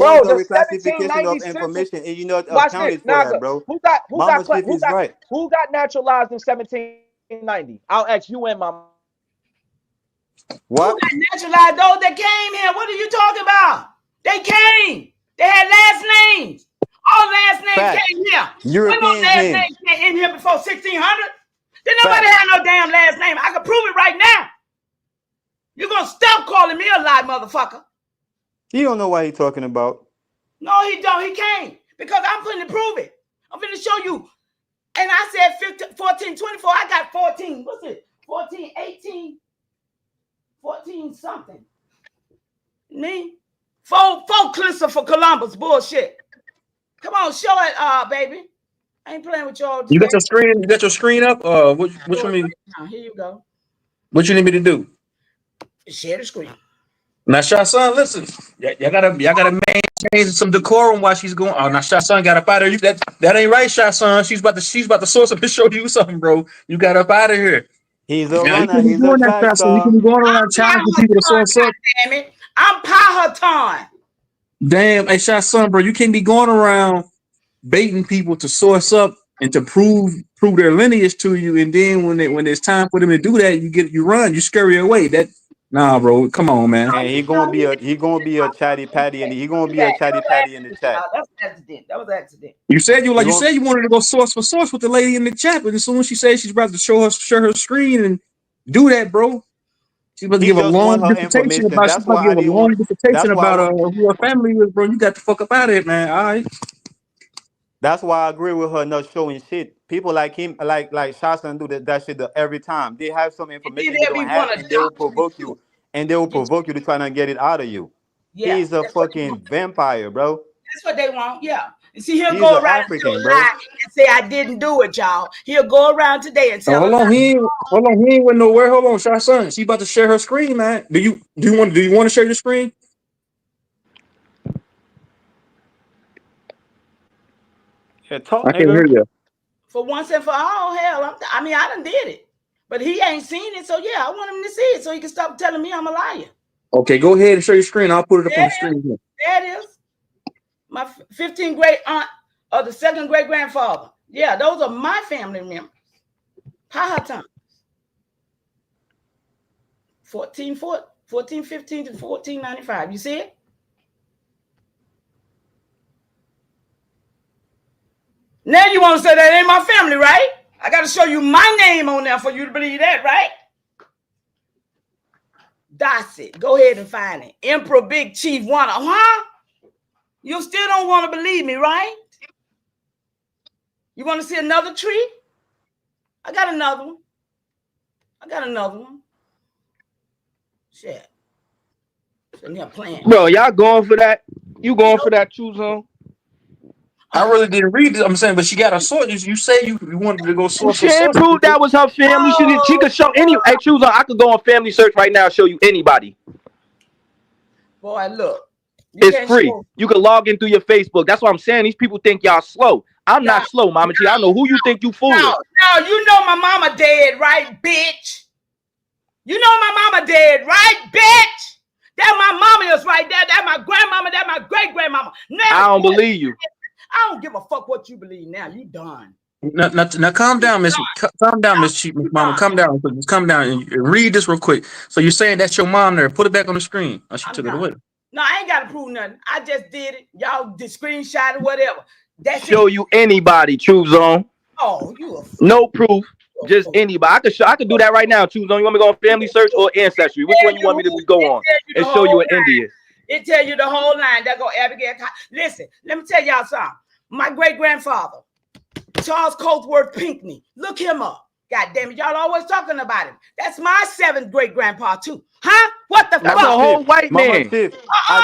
was bro. a The reclassification 1790 of census. information, and you not Watch this, accounted for that, Naga. bro. Who got Mama Chief is right. who got naturalized in 1790? I'll ask you and my. Who What? got naturalized? Those that came here. What are you talking about? They came. They had last names. All last names Facts. came here. When no Europeans last names. names came in here before 1600? Then nobody Facts. had no damn last name. I can prove it right now. You're gonna stop calling me a lie, motherfucker. He don't know what he talking about. No, he don't. He can't. Because I'm finna prove it. I'm finna show you. And I said 15, 14, 24. I got 14. What's it? 14, 18, 14 something. Me? Four Christopher Columbus. Bullshit. Come on, show it, baby. I ain't playing with y'all You today. got your screen? You got your screen up? What you mean? Here you go. What you need me to do? Share the screen. Now, Shah son, listen. Y'all gotta maintain some decorum while she's going. Oh, now Shah son got up out of here. That ain't right, Shah son. She's about to source up and show you something, bro. You got up out of here. He's a Now you runner. can be He's a doing that, track Shah son. You can star. be going around challenging people to source up. Damn it. I'm Powhatan. Damn, hey Shah son, bro. You can't be going around baiting people to source up and to prove their lineage to you, and then when it's time for them to do that, you run, you scurry away. Nah, bro, come on, man. And he gonna be a chatty patty, and he gonna be a chatty patty in the chat. That was accident. That was accident. You said He gonna, you wanted to go source for source with the lady in the chat, but as soon as she says she's about to share her screen and do that, bro, she's about to he give a just long want her dissertation information. about she's That's about to why I give a didn't long want. dissertation That's why. about who her family is, bro. You got to fuck up out of it, man. All right. That's why I agree with her not showing shit. People like him, like Shastan, do that shit every time. They have some And then information you they don't be have, want to and they will document provoke you. you, to try and get it out of you. Yeah, He's a that's what they want. fucking vampire, bro. That's what they want. Yeah. And see, he'll He's go an around and tell a African, bro. lie and say, I didn't do it, y'all. He'll go around today and Oh, tell a lie. hold on, he ain't went nowhere. Hold on, Shy Son. She about to share her screen, man. Do you want to share your screen? Yeah, talk, I can't nigga. hear you. For once and for all, hell, I done did it. But he ain't seen it, so yeah, I want him to see it so he can stop telling me I'm a liar. Okay, go ahead and share your screen. I'll put it up on There the screen here. There it is. My 15th great aunt or the second great grandfather. Yeah, those are my family members. Powhatan. 1415 to 1495. You see it? Now you want to say that ain't my family, right? I got to show you my name on there for you to believe that, right? That's it. Go ahead and find it. Emperor Big Chief Wanna, huh? You still don't want to believe me, right? You want to see another tree? I got another one. Shit. Sitting here playing. Bro, y'all going for that? You going for that, True Zone? I really didn't read it. I'm saying, but she got a source. You say you wanted to go source She for ain't source. proved that was her family. She could show any. Hey, True Zone, I could go on Family Search right now and show you anybody. Boy, look. It's free. You can log in through your Facebook. That's what I'm saying. These people think y'all slow. I'm not slow, Mama G. I know who you think you fooling. No, you know my mama dead, right, bitch? You know my mama dead, right, bitch? That my mama is right there. That my grandmama. That my great grandmama. Now I don't believe you. I don't give a fuck what you believe. Now you done. Now, calm down, Miss Chief, Miss Mama. Calm down. Just calm down and read this real quick. So you're saying that's your mom there? Put it back on the screen. Oh, she took it away. No, I ain't got to prove nothing. I just did it. Y'all did screenshot or whatever. That's show you anybody, True Zone. Oh, you no proof. Just anybody. I could do that right now, True Zone. You want me to go on Family Search or Ancestry? Which one you want me to go on and show you an Indian? It tell you the whole line. There go Abigail. Listen, let me tell y'all something. My great grandfather, Charles Colesworth Pinckney. Look him up. God damn it, y'all always talking about him. That's my seventh great grandpa too. Huh? What the fuck? That's a whole white man. Mama Tiff, no,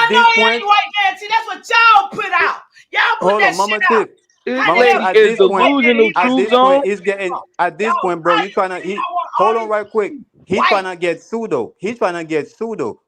he ain't white man. See, that's what y'all put out. Y'all put hold that on, Mama shit out. Tiff. This Mama lady Tiff, is delusional, True Zone. he's getting at this point, bro. You trying to hold on right quick. He's trying to get pseudo.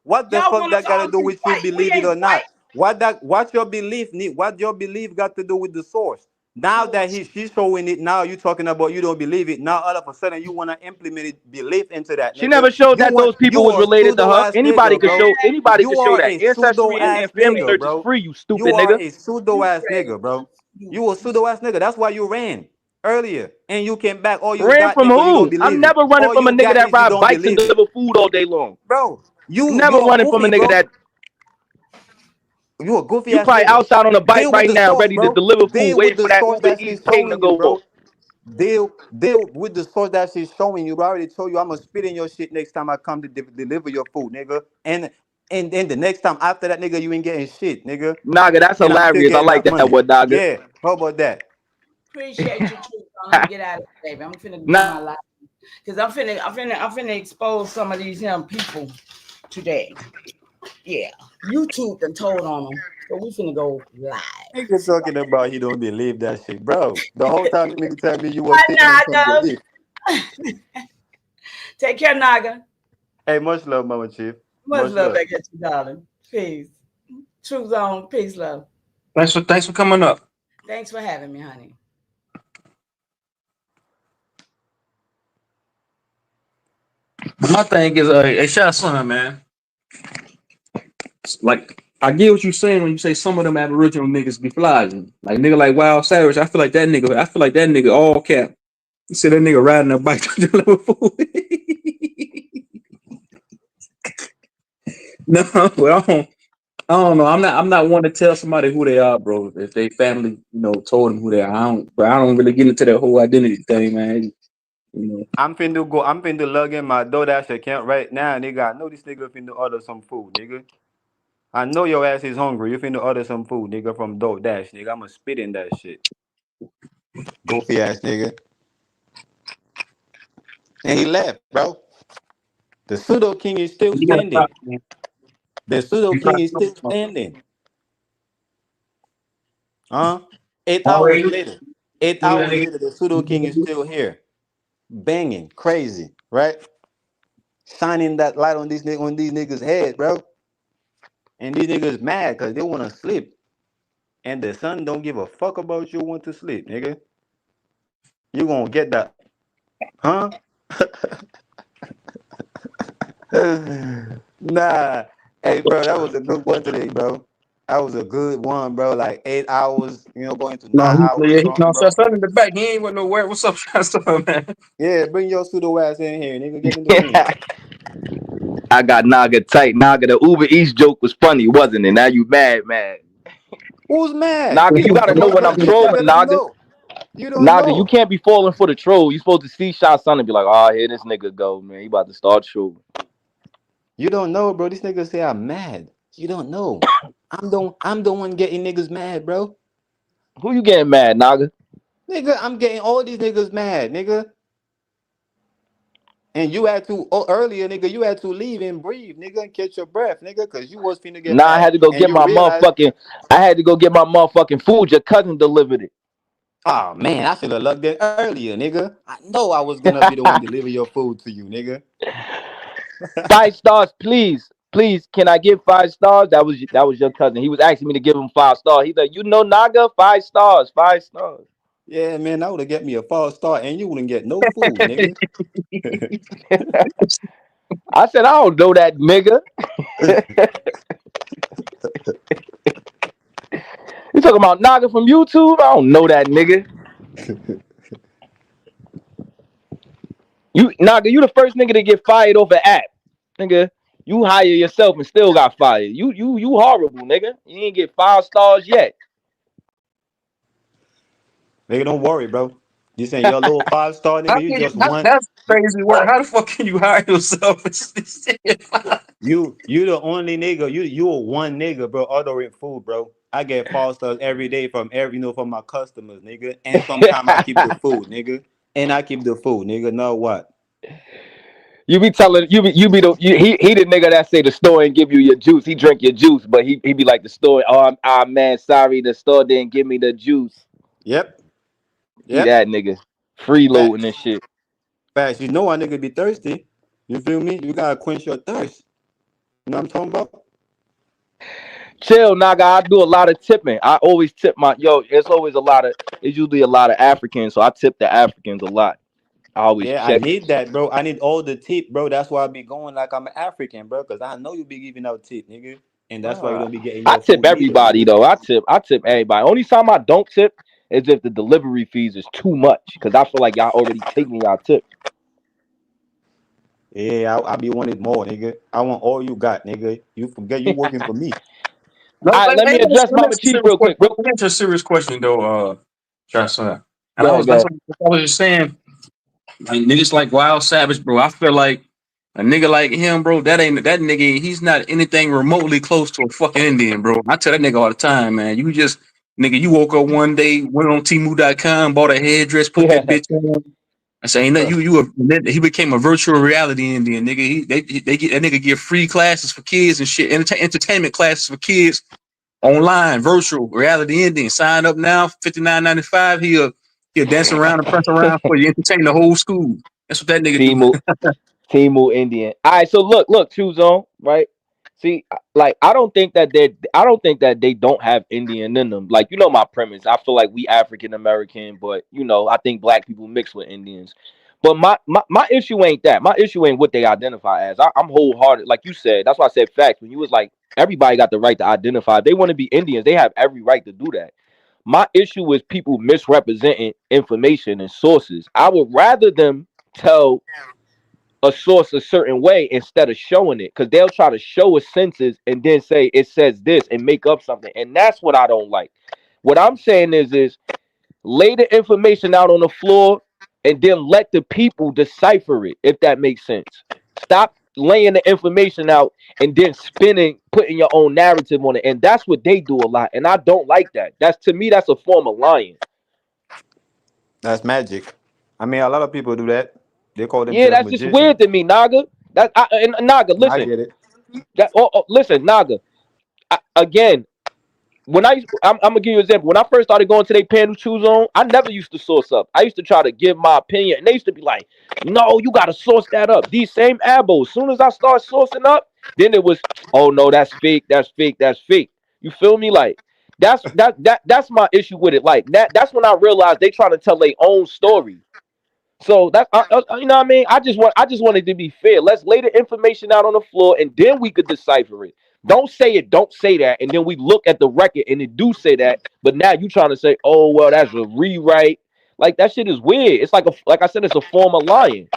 What the fuck that got to do with you believe it or not? What your belief need? What your belief got to do with the source? Now that she's showing it, now you talking about you don't believe it. Now all of a sudden you want to implement it, belief into that. She never showed that those people was related to her. Anybody could show. Anybody could show that. Ancestry and Family Search is free. You stupid you are nigga. a pseudo ass nigga, bro. You a pseudo ass nigga. That's why you ran earlier and you came back. All you ran got from because you don't who? believe I'm it. never running All from a you nigga got that is you ride don't bikes and believe it, deliver food all day long. bro. You never a running from a goofy, nigga bro. that. You a goofy You ass probably nigga. outside on a bike Deal with right the now, source, ready to bro. deliver food, Deal waiting with for the that source Uber that Eats she's king to showing you, go bro. off. Deal with the source that she's showing you. Bro. I already told you I'm gonna spit in your shit next time I come to deliver your food, nigga. And then the next time after that, nigga, you ain't getting shit, nigga. Naga, that's And I'm still hilarious. I getting like that that money. one, Naga. Yeah. How about that? Appreciate you too. Let me get out of here, baby. I'm finna do Nah, my life. Cause I'm finna expose some of these young people today. Yeah. YouTube done told on them. So we finna go live. Nigga talking about he don't believe that shit, bro. The whole time you nigga tell me you was Bye, sitting on some Naga. belief. Take care, Naga. Hey, much love, Mama Chief. Much Much love love. back at you, darling. Peace. True zone. Peace, love. Thanks for coming up. Thanks for having me, honey. My thing is, hey, shout son, man. Like, I get what you're saying when you say some of them Aboriginal niggas be flying. Like nigga like Wild Savage. I feel like that nigga. I feel like that nigga all cap. You said that nigga riding a bike to deliver food. No, but I don't know. I'm not one to tell somebody who they are, bro. If they family, told them who they are. I don't really get into that whole identity thing, man. You know. I'm finna log in my DoorDash account right now, nigga. I know this nigga finna order some food, nigga. I know your ass is hungry. You finna order some food, nigga, from DoorDash, nigga. I'ma spit in that shit. Goofy ass nigga. And he left, bro. The pseudo king is still You gotta standing. stop, man. The pseudo You gotta king is still stop. standing. Huh? 8 hours Already, later. Eight do that hours nigga. later, the pseudo king is still here. Banging. Crazy. Right? Shining that light on these niggas' head, bro. And these niggas mad because they wanna sleep. And the sun don't give a fuck about you want to sleep, nigga. You gonna get that, huh? Nah. Hey, bro, that was a good one today, bro. That was a good one, bro. Like 8 hours, going to No, 9 hours yeah, strong, no, bro. son in the back. He ain't went nowhere. What's up, son, man? Yeah, bring your pseudo ass in here, nigga. Get in the ring. I got Naga tight. Naga, the Uber Eats joke was funny, wasn't it? Now you mad. Who's mad? Naga, you gotta know when I'm You trolling, gotta Naga. know. You don't Naga, you know. can't be falling for the troll. You supposed to see Shot Son and be like, oh, here this nigga go, man. He about to start trolling. You don't know, bro. These niggas say I'm mad. You don't know. I'm the one getting niggas mad, bro. Who you getting mad, Naga? Nigga, I'm getting all these niggas mad, nigga. And you had to earlier, nigga. You had to leave and breathe, nigga, and catch your breath, nigga, because you was finna get Nah, I mad, had to go and get you my realize, motherfucking. I had to go get my motherfucking food. Your cousin delivered it. oh man, I should have looked at earlier, nigga. I know I was gonna be the one deliver your food to you, nigga. 5 stars, please. Please, can I give 5 stars? That was your cousin. He was asking me to give him 5 stars. He's like, Naga, 5 stars, 5 stars. Yeah, man, that would have get me a false start, and you wouldn't get no food, nigga. I said, I don't know that nigga. You talking about Naga from YouTube? I don't know that nigga. You Naga, you the first nigga to get fired off an app. Nigga, you hire yourself and still got fired. You horrible, nigga. You ain't get 5 stars yet. Nigga, don't worry, bro. You saying you're a little 5 star, nigga? You just one. That's crazy work. How the fuck can you hire yourself? You the only nigga. You a one nigga, bro. Ordering food, bro. I get 5 stars every day from my customers, nigga. And sometimes I keep the food, nigga. And I keep the food, nigga. Know what? You be telling he the nigga that say the store ain't give you your juice. He drink your juice, but he be like the store. Oh, man, sorry, the store didn't give me the juice. Yep. He Yep. that nigga freeloading and Facts. shit. Facts. You know a nigga be thirsty. You feel me? You gotta quench your thirst. You know what I'm talking about? Chill, Naga. I do a lot of tipping. I always tip It's always a lot of. It's usually a lot of Africans, so I tip the Africans a lot. I always Yeah, I check. need that, bro. I need all the tip, bro. That's why I be going like I'm an African, bro. Cause I know you be giving out tip, nigga. And that's why you don't be getting I your tip food neither, everybody nigga. though. I tip everybody. Only time I don't tip is if the delivery fees is too much, because I feel like y'all already taking y'all tip. Yeah, I be wanting more, nigga. I want all you got, nigga. You forget you working for me. No, All right, let me address let me Mama answer a Chief serious real quick. question. Let me answer a serious question though, Jocelyn. And Go ahead, go that's ahead. what I was just saying. Like niggas like Wild Savage, bro. I feel like a nigga like him, bro. That ain't that nigga. He's not anything remotely close to a fucking Indian, bro. I tell that nigga all the time, man. You just nigga. You woke up one day, went on Temu.com, bought a hairdress, put that Yeah. bitch on. I say, ain't that he became a virtual reality Indian, nigga. They get that nigga give free classes for kids and shit, entertainment classes for kids online, virtual reality Indian. Sign up now, $59.95. He'll dance around and press around for you, entertain the whole school. That's what that nigga do. Timu, Timu Indian. All right, so look, choose on, right? See, like I don't think that they don't have Indian in them. Like, you know my premise. I feel like we African American, but I think black people mix with Indians. But my issue ain't that. My issue ain't what they identify as. I'm wholehearted, like you said. That's why I said facts. When you was like, everybody got the right to identify. If they want to be Indians, they have every right to do that. My issue is people misrepresenting information and sources. I would rather them tell a source a certain way instead of showing it, because they'll try to show a census and then say it says this and make up something, and that's what I don't like. What I'm saying is lay the information out on the floor and then let the people decipher it, if that makes sense. Stop laying the information out and then putting your own narrative on it, and that's what they do a lot, and I don't like that. That's, to me, that's a form of lying. That's magic. I mean, a lot of people do that. They call Yeah, themselves that's just weird magicians. to me, Naga. And Naga, I listen. get it. Listen, Naga. Again, I'm gonna give you an example. When I first started going to their panel choose on, I never used to source up. I used to try to give my opinion, and they used to be like, "No, you gotta source that up." These same abos. As soon as I start sourcing up, then it was, "Oh no, that's fake. That's fake. That's fake." You feel me? Like that's my issue with it. Like that's when I realized they trying to tell their own story. So that's you know what I mean. I just wanted to be fair. Let's lay the information out on the floor, and then we could decipher it. Don't say it. Don't say that, and then we look at the record and it do say that. But now you trying to say, oh well, that's a rewrite. Like that shit is weird. It's like I said, it's a form of lying.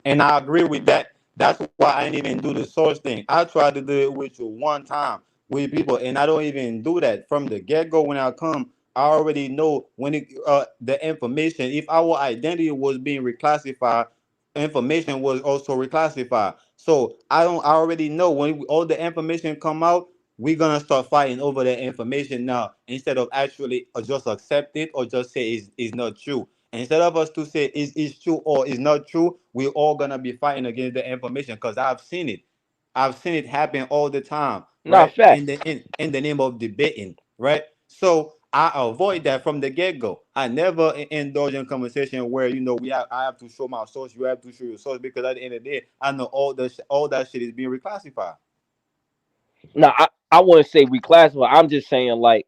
And I agree with that. That's why I didn't even do the source thing. I tried to do it with you one time with people, and I don't even do that from the get go. When I come, I already know when the information. If our identity was being reclassified, information was also reclassified. So I don't. I already know when all the information come out, we're gonna start fighting over the information now instead of actually just accept it or just say it's not true. Instead of us to say is true or is not true, we're all gonna be fighting against the information because I've seen it. I've seen it happen all the time, Not right? fact. In the name of debating, right? So I avoid that from the get go. I never indulge in conversation where I have to show my source, you have to show your source because at the end of the day, I know all that shit is being reclassified. Now I wouldn't say reclassify. I'm just saying like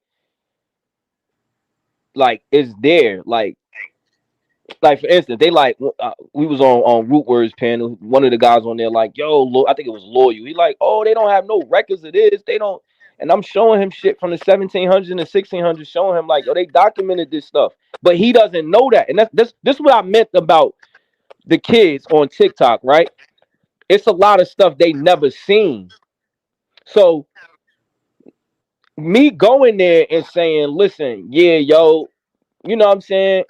it's there. Like for instance, they like we was on Root Words panel. One of the guys on there like, yo, I think it was Loyal. He like, oh, they don't have no records of this. They don't. And I'm showing him shit from the 1700s and 1600s, showing him like, yo, they documented this stuff, but he doesn't know that. And this is what I meant about the kids on TikTok, right? It's a lot of stuff they never seen. So me going there and saying, listen, yeah, yo, you know what I'm saying?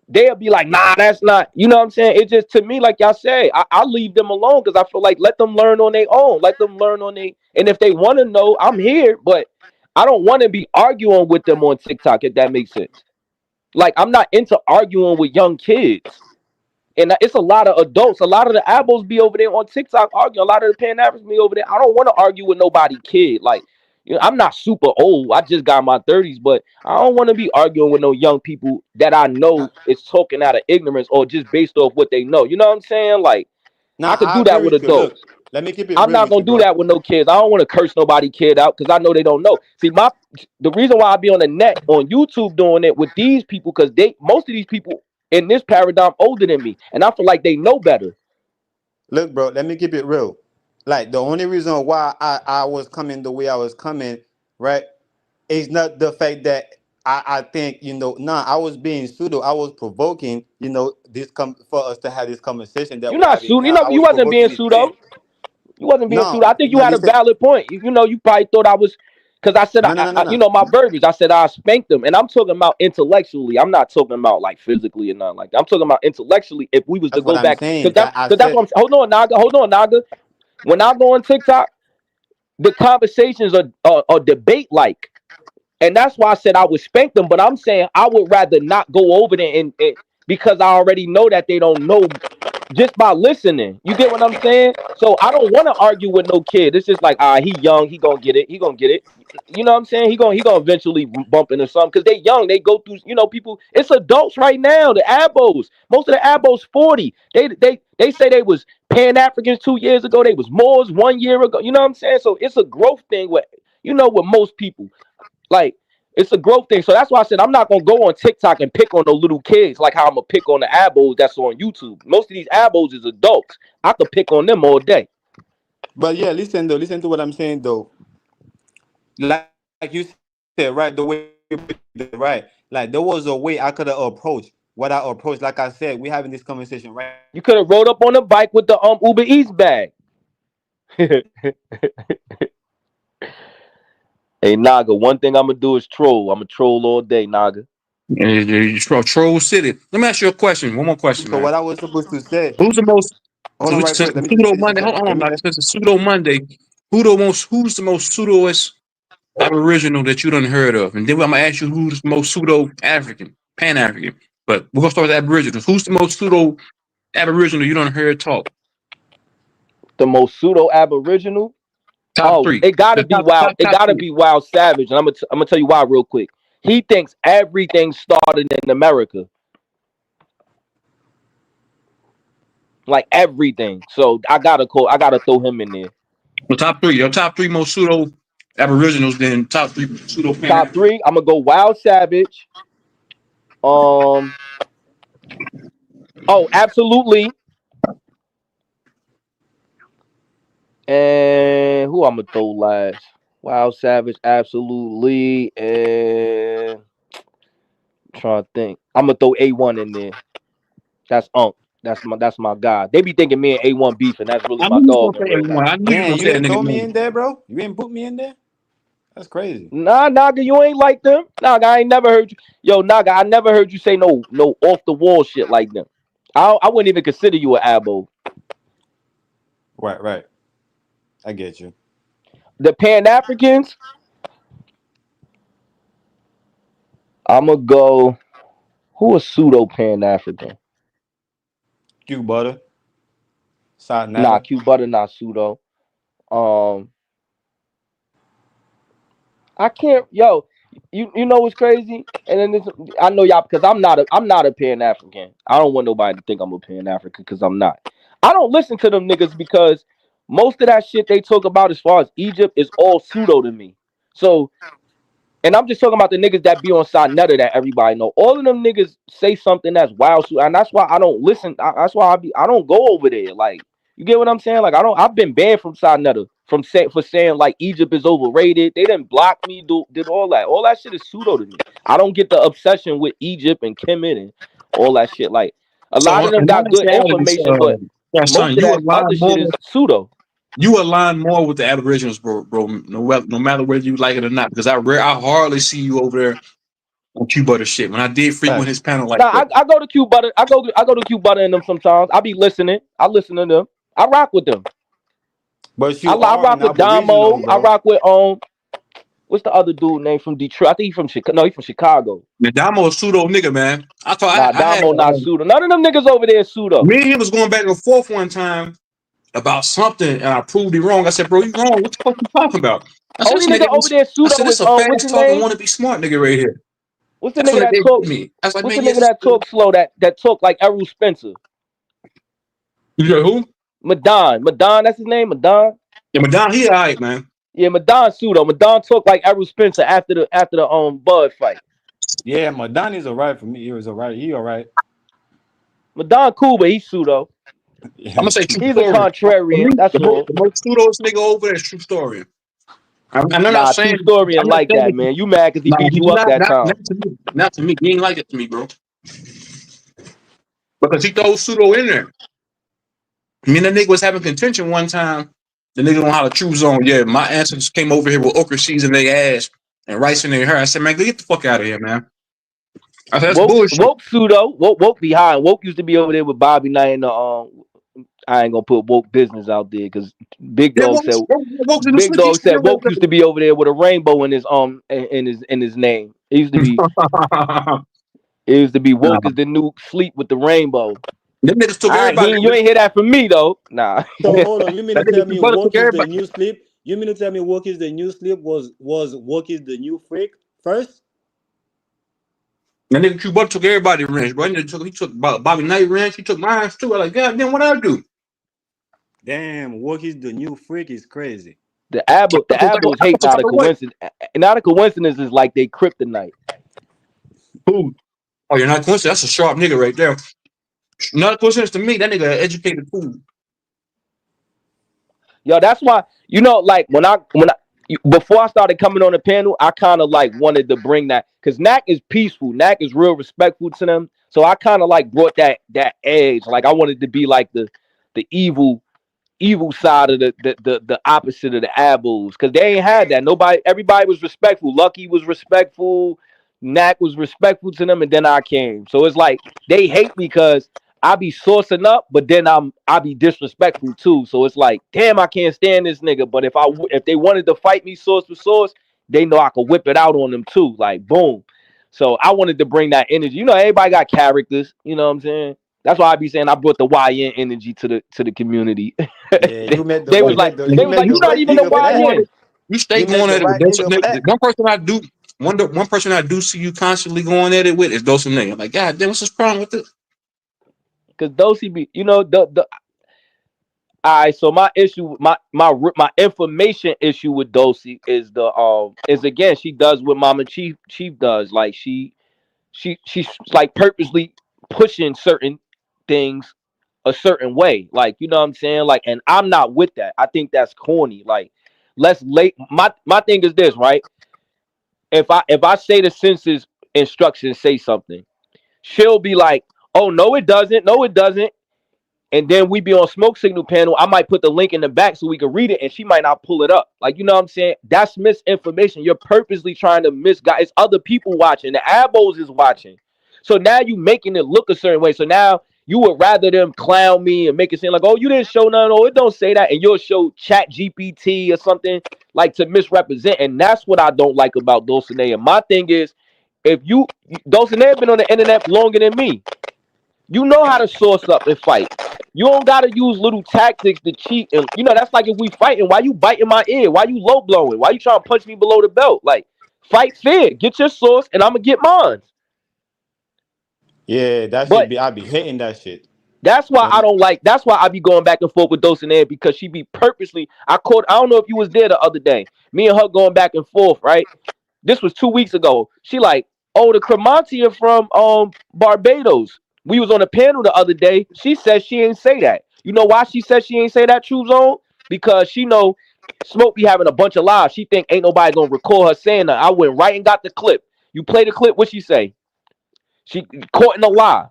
They'll be like, nah, that's not, you know what I'm saying? It just, to me, like y'all say, I leave them alone because I feel like let them learn on their own. Let them learn on their, and if they want to know, I'm here, but I don't want to be arguing with them on TikTok, if that makes sense. Like, I'm not into arguing with young kids. And it's a lot of adults. A lot of the abos be over there on TikTok arguing. A lot of the Pan Africans be over there. I don't want to argue with nobody kid. Like, I'm not super old. I just got my 30s, but I don't want to be arguing with no young people that I know is talking out of ignorance or just based off what they know. You know what I'm saying? Like, I Now could I do agree that with with you. Look, adults. let me keep it I'm real not with gonna you, do bro. that with no kids. I don't want to curse nobody kid out because I know they don't know. See, the reason why I be on the net on YouTube doing it with these people, because most of these people in this paradigm older than me, and I feel like they know better. Look, bro, let me keep it real. Like the only reason why I was coming the way I was coming, right, is not the fact that I think, nah, I was being pseudo. I was provoking, for us to have this conversation that You're we're not having sued. now. I You was wasn't being provoking it then. pseudo. You wasn't being pseudo. I No, think you no, had a listen. valid point. You probably thought I was. Because I said, No. you know, my verbiage. I said I spanked them, and I'm talking about intellectually. I'm not talking about like physically or nothing like that. I'm talking about intellectually. If we was to That's what go I'm back, saying. I because that's what said I'm. Hold on, Naga. Hold on, Naga. When I go on TikTok, the conversations are debate like, and that's why I said I would spank them. But I'm saying I would rather not go over there and because I already know that they don't know just by listening. You get what I'm saying? So I don't want to argue with no kid. It's just like, he young, he gonna get it. He gonna get it. You know what I'm saying? He gonna eventually bump into something because they young. They go through. You know, people. It's adults right now. The abos. Most of the abos 40. They say they was Pan Africans 2 years ago. They was Moors 1 year ago. You know what I'm saying? So it's a growth thing. With with most people, like. It's a growth thing. So that's why I said I'm not gonna go on TikTok and pick on the little kids like how I'm gonna pick on the abos that's on YouTube. Most of these abos is adults. I could pick on them all day. but yeah, listen to what I'm saying though. Like you said, right, the way you put it, right? Like there was a way I could have approached what I approached. Like I said, we having this conversation right now. You could have rode up on the bike with the Uber Eats bag. Hey Naga, one thing I'm gonna do is troll. I'm gonna troll all day, Naga. Troll City. Let me ask you a question. One more question, So man. what I was supposed to say, Who's the most? hold So on we right since quick. the Let me just pseudo say this Monday. again. Hold Let on, me like since the pseudo Monday. Who's the most pseudoest Aboriginal that you done heard of? And then I'm gonna ask you who's the most pseudo African, Pan African. But we're gonna start with Aboriginals. Who's the most pseudo Aboriginal you done heard talk? The most pseudo Aboriginal. Top Oh, three. it gotta The be top Wild. top It top gotta three. be Wild Savage, and I'm gonna tell you why real quick. He thinks everything started in America, like everything. So I gotta throw him in there. The top three. Your top three most pseudo Aboriginals. Then top three pseudo Pan Top African. three, I'm gonna go Wild Savage. Um. Oh, absolutely. And who I'm gonna throw last? Wild Savage, absolutely. And I'm trying to think. I'm gonna throw A1 in there. That's Unk. That's my guy. They be thinking me and A1 beef, and that's really I my knew you was dog gonna in say real everyone. life. I knew you was Damn, gonna you say that didn't nigga throw me name. in there, bro. You didn't put me in there. That's crazy. Nah, Naga, you ain't like them. Naga, I ain't never heard you. Yo, Naga, I never heard you say no off the wall shit like them. I wouldn't even consider you an abo. Right. I get you. The Pan Africans, I'ma go. Who a pseudo Pan African? Q butter, salt Nah, nada. Q Butter not pseudo. Um, I can't. Yo, you know what's crazy? And then this, I know y'all because I'm not a Pan African. I don't want nobody to think I'm a Pan African because I'm not. I don't listen to them niggas because most of that shit they talk about as far as Egypt is all pseudo to me. So, and I'm just talking about the niggas that be on side Nutter that everybody know. All of them niggas say something that's wild, and that's why I don't listen. That's why I don't go over there. Like, you get what I'm saying? Like, I don't. I've been banned from side Nutter for saying like Egypt is overrated. They didn't block me. Did all that. All that shit is pseudo to me. I don't get the obsession with Egypt and Kemet and all that shit. Like, a lot So of them in got good actuality, information, but yeah, son, most of you that align other shit more. is pseudo. You align more with the Aboriginals, bro. No matter whether you like it or not, because I hardly see you over there on Q Butter shit. When I did frequent Facts. his panel like Nah, that, I go to Q Butter. I go to Q Butter and them sometimes. I be listening. I listen to them. I rock with them. But I, you I are rock an with aboriginal, Damo. I bro. rock with what's the other dude name from Detroit? I think he's from Chicago. No, he's from Chicago. the Damo a pseudo nigga, man. I thought Nah, I had Damo not pseudo. None of them niggas over there pseudo. me and him was going back and forth one time about something, and I proved it wrong. I said, bro, you wrong. What the fuck you talking about? I said, Only this nigga nigga, over there I said, pseudo this is a what's fast his talking, name? want to be smart nigga right here. What's the That's nigga what that they did talk? me. I was like, What's the man, nigga yes. that talk slow that talk like Errol Spencer? You know who? Madon, that's his name. Madon. Yeah, Madonna, he alright, man. Yeah, Madon pseudo. Madon talk like Errol Spencer after the Bud fight. Yeah, Madani's alright for me. He was alright. He alright. Madon cool, but he's pseudo. I'm gonna say true He's a story. For me, contrarian. That's all. the most pseudoest nigga over there is true story. I'm not Nah, saying true story and I'm not like saying that, that man. You mad because he nah, beat he you did up that time. not to me. Not to me. He ain't like it to me, bro. Because he throws pseudo in there. Me and that nigga was having contention one time. The nigga don't have a true zone. Yeah, my ancestors came over here with okra seeds in their ass and rice in their hair. I said, man, get the fuck out of here, man. I said, that's bullshit. Woke pseudo. Woke behind. Woke used to be over there with Bobby Knight and I ain't gonna put woke business out there because Big Yeah, Dog said Big Dog said Woke used to be over there with a rainbow in his in his name. It used to be Woke is the new sleep with the rainbow. Them niggas took All right, everybody. you ain't hear that from me though. Nah. So hold on, you mean to That tell nigga me brother took work is the everybody. new sleep? You mean to tell me work is the new sleep was work is the new freak first? That nigga Q Butter took everybody wrench, bro. He took Bobby Knight wrench. He took mine too. I like, God damn, what I do? Damn, work is the new freak is crazy. The I feel Abels some hate type not a of way. coincidence. Not a coincidence is like they kryptonite. Food. Oh, you're not coincidence. That's a sharp nigga right there. Not a coincidence to me. That nigga educated food. Yo, that's why like before I started coming on the panel, I kind of like wanted to bring that because Knack is peaceful. Knack is real respectful to them. So I kind of like brought that edge. Like I wanted to be like the evil side of the opposite of the Abels because they ain't had that. Everybody was respectful. Lucky was respectful. Knack was respectful to them, and then I came. So it's like they hate me because I be sourcing up, but then I be disrespectful too. So it's like, damn, I can't stand this nigga. But if they wanted to fight me source for source, they know I could whip it out on them too. Like boom. So I wanted to bring that energy. Everybody got characters. You know what I'm saying? That's why I be saying I brought the YN energy to the community. Yeah, you made the they was you like make the they you was make like the you're not right even the nigga black. YN. You stay You make going the at it with right Dose and nigga Nigga. black. One person I do see you constantly going at it with is Dose and Nigga. I'm like, God damn, what's this problem with this? Cause Dosey be, the all right. So my issue, my information issue with Dosey is again she does what Mama Chief does. Like she's like purposely pushing certain things a certain way. Like you know what I'm saying. Like, and I'm not with that. I think that's corny. Like let's late. My thing is this, right? If I say the census instructions say something, she'll be like, "Oh no, it doesn't. No, it doesn't." And then we be on smoke signal panel. I might put the link in the back so we can read it, and she might not pull it up. Like, you know what I'm saying? That's misinformation. You're purposely trying to misguide. It's other people watching. The abos is watching. So now you making it look a certain way. So now you would rather them clown me and make it seem like, oh, you didn't show nothing. Oh, it don't say that. And you'll show Chat GPT or something like to misrepresent. And that's what I don't like about Dulcinea. And my thing is, if Dulcinea been on the internet longer than me. You know how to source up and fight. You don't gotta use little tactics to cheat. And that's like if we fighting, why you biting my ear? Why you low blowing? Why you trying to punch me below the belt? Like, fight fair. Get your source and I'm gonna get mine. Yeah, that should But be. I be hating that shit. that's why I When don't like. That's why I be going back and forth with Dulcinea because she be purposely. I don't know if you was there the other day. Me and her going back and forth, right? This was 2 weeks ago. She like, oh, the Cremontia from Barbados. We was on a panel the other day. She said she ain't say that. You know why she said she ain't say that, True Zone? Because she know Smoke be having a bunch of lies. She think ain't nobody gonna record her saying that. I went right and got the clip. You play the clip. What she say? She caught in a lie.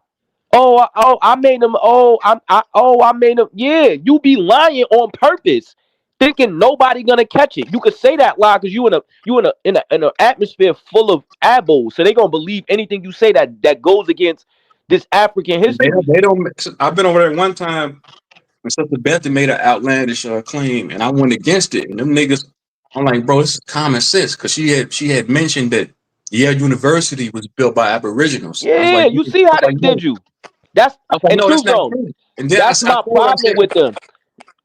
I made them. I made them. Yeah, you be lying on purpose, thinking nobody gonna catch it. You could say that lie because you in an atmosphere full of abos, so they gonna believe anything you say that goes against this African history. They don't. I've been over there one time, and Sister Beth made an outlandish claim, and I went against it. And them niggas, I'm like, bro, this is common sense because she had mentioned that Yale University was built by Aboriginals. I was Yeah, like, you see how they no. did you. That's I was like, and no, True that's not Zone. true. And then That's I my told her, I problem said, with them.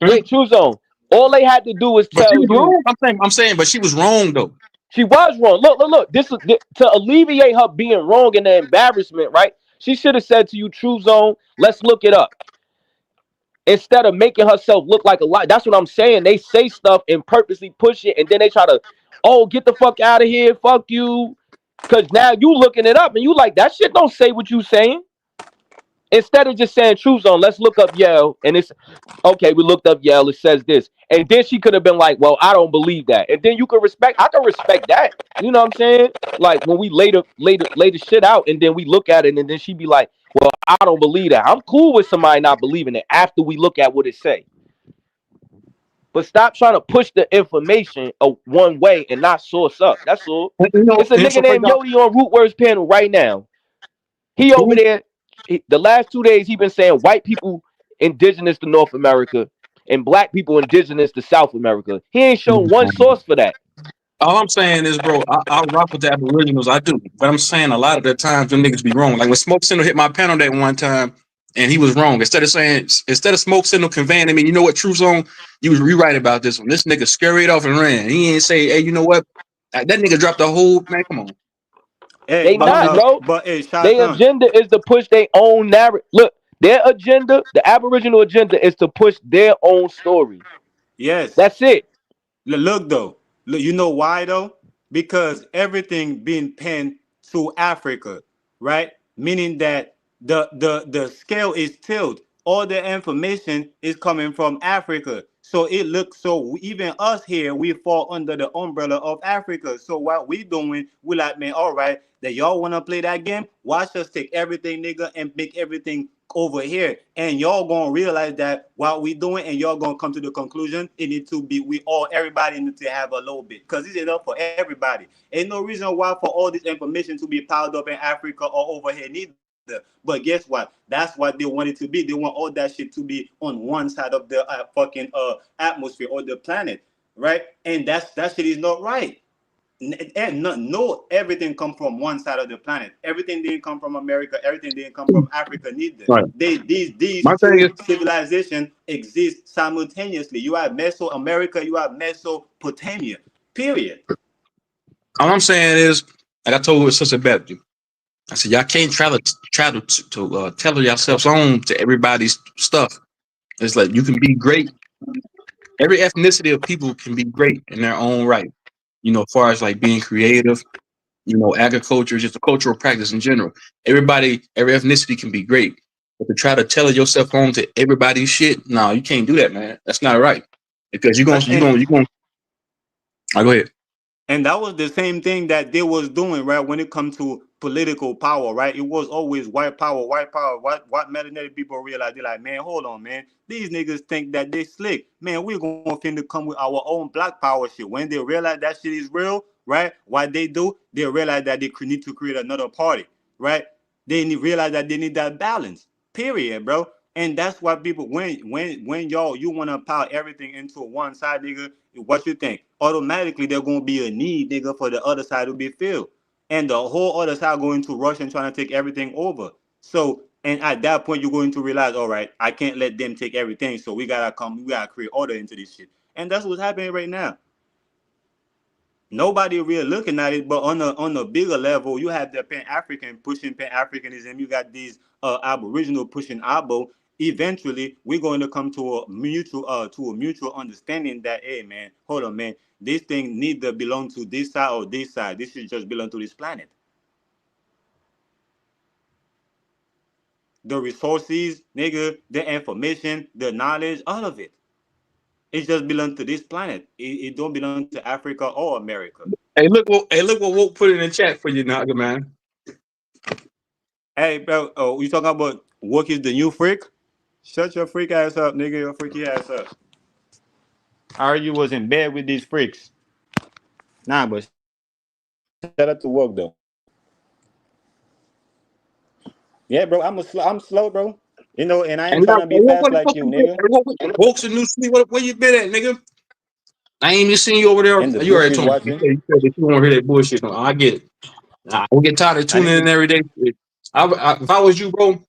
hmm? Wait, True Zone. All they had to do was But she tell was you. wrong. I'm saying, but she was wrong though. She was wrong. Look. This is to alleviate her being wrong and the embarrassment, right? She should have said to you, True Zone, let's look it up. Instead of making herself look like a lie. That's what I'm saying. They say stuff and purposely push it, and then they try to, oh, get the fuck out of here, fuck you. Cause now you looking it up and you like that shit don't say what you saying. Instead of just saying True Zone, let's look up Yale, and it's okay, we looked up Yale, it says this. And then she could have been like, well, I don't believe that. And then you could I can respect that. You know what I'm saying? Like when we later shit out and then we look at it and then she be like, well, I don't believe that. I'm cool with somebody not believing it after we look at what it say. but stop trying to push the information one way and not source up. That's all. You know, It's a and nigga so break named down Yodi on Root Words panel right now. He over who? there. The last 2 days he been saying white people indigenous to North America and black people indigenous to South America. He ain't shown one source for that. All I'm saying is, bro, I rock with the Aboriginals. I do, but I'm saying a lot of the times them niggas be wrong. Like when Smoke Signal hit my panel that one time, and he was wrong. Instead of Smoke Signal conveying to me, you know what, True Zone, you was rewrite about this one. This nigga scurried off and ran. He ain't say, hey, you know what? That nigga dropped the whole man. Come on. Hey, They not, bro. but hey, Their Shotgun. agenda is to push their own narrative. Look, their agenda, the Aboriginal agenda, is to push their own story. Yes. That's it. Look though, look, you know why though? Because everything being penned to Africa, right? Meaning that the scale is tilted. All the information is coming from Africa. So it looks so even us here, we fall under the umbrella of Africa. So what we doing, we like, man, all right, that y'all wanna play that game? Watch us take everything, nigga, and make everything over here, and y'all gonna realize that what we doing, and y'all gonna come to the conclusion it need to be we all everybody need to have a little bit because it's enough for everybody. Ain't no reason why for all this information to be piled up in Africa or over here neither. But guess what? That's what they want it to be. They want all that shit to be on one side of the fucking atmosphere or the planet, right? And that shit is not right. And no, everything come from one side of the planet. Everything didn't come from America. Everything didn't come from Africa neither. Right. These My thing is, two civilizations exist simultaneously. You have Mesoamerica, you have Mesopotamia. Period. all I'm saying is, like I told Sister Beth, I said y'all can't try to tell yourselves on to everybody's stuff. It's like you can be great. Every ethnicity of people can be great in their own right. You know, as far as like being creative, you know, agriculture, just a cultural practice in general. Every ethnicity can be great. But to try to tell yourself on to everybody's shit, no, you can't do that, man. That's not right. Because And I go ahead. And that was the same thing that they was doing, right? When it comes to political power, right? It was always white power, white power. What melanated people realize, they're like, man, hold on, man. These niggas think that they slick. Man, we're gonna finna come with our own black power shit. When they realize that shit is real, right? What they do, they realize that they need to create another party, right? They realize that they need that balance. Period, bro. And that's why people when y'all you wanna pile everything into one side, nigga, what you think? Automatically there's gonna be a need, nigga, for the other side to be filled. And the whole other side going to rush and trying to take everything over. So and at that point you're going to realize, all right, I can't let them take everything. So we gotta create order into this shit. And that's what's happening right now. Nobody really looking at it, but on a bigger level, you have the Pan African pushing Pan Africanism. You got these Aboriginal pushing Abo. Eventually, we're going to come to a mutual understanding that, hey man, hold on man, this thing neither belong to this side or this side. This should just belong to this planet. The resources, nigga, the information, the knowledge, all of it. It just belongs to this planet. It don't belong to Africa or America. Look what Woke put in the chat for you, Naga, man. Hey, bro, oh, you talking about work is the new freak? Shut your freak ass up, nigga. Your freaky ass up. I heard you was in bed with these freaks. Nah, but shut up to work though. Yeah, bro, I'm slow, bro. You know, and I ain't And trying now, to be what fast the like fuck you, you been? nigga. Woke's a new sleep. Where you been at, nigga? I ain't even seen you over there. In the You already bushes told me. watching. You said that you don't hear that bullshit. No, I get it. I don't get tired of I tuning need in to. every day. If I was you, bro,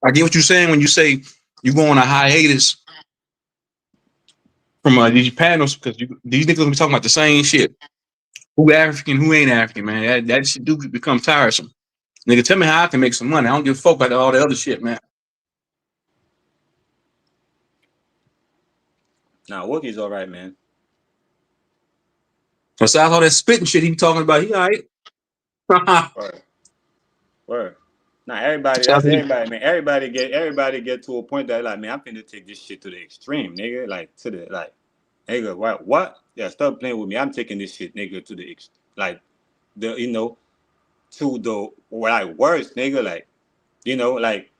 I get what you're saying when you say you go on a hiatus from these panels because these niggas gonna be talking about the same shit. Who African, who ain't African, man. That shit do become tiresome. Nigga, tell me how I can make some money. I don't give a fuck about all the other shit, man. Nah, Wookie's all right, man. Besides all that spitting shit he be talking about, he all right. Word, word. Nah, everybody. Besides That's he- everybody, man. Everybody get to a point that like, man, I'm finna take this shit to the extreme, nigga. Like to the like, nigga, what? Yeah, stop playing with me. I'm taking this shit, nigga, to the like the to the like worst, nigga. Like like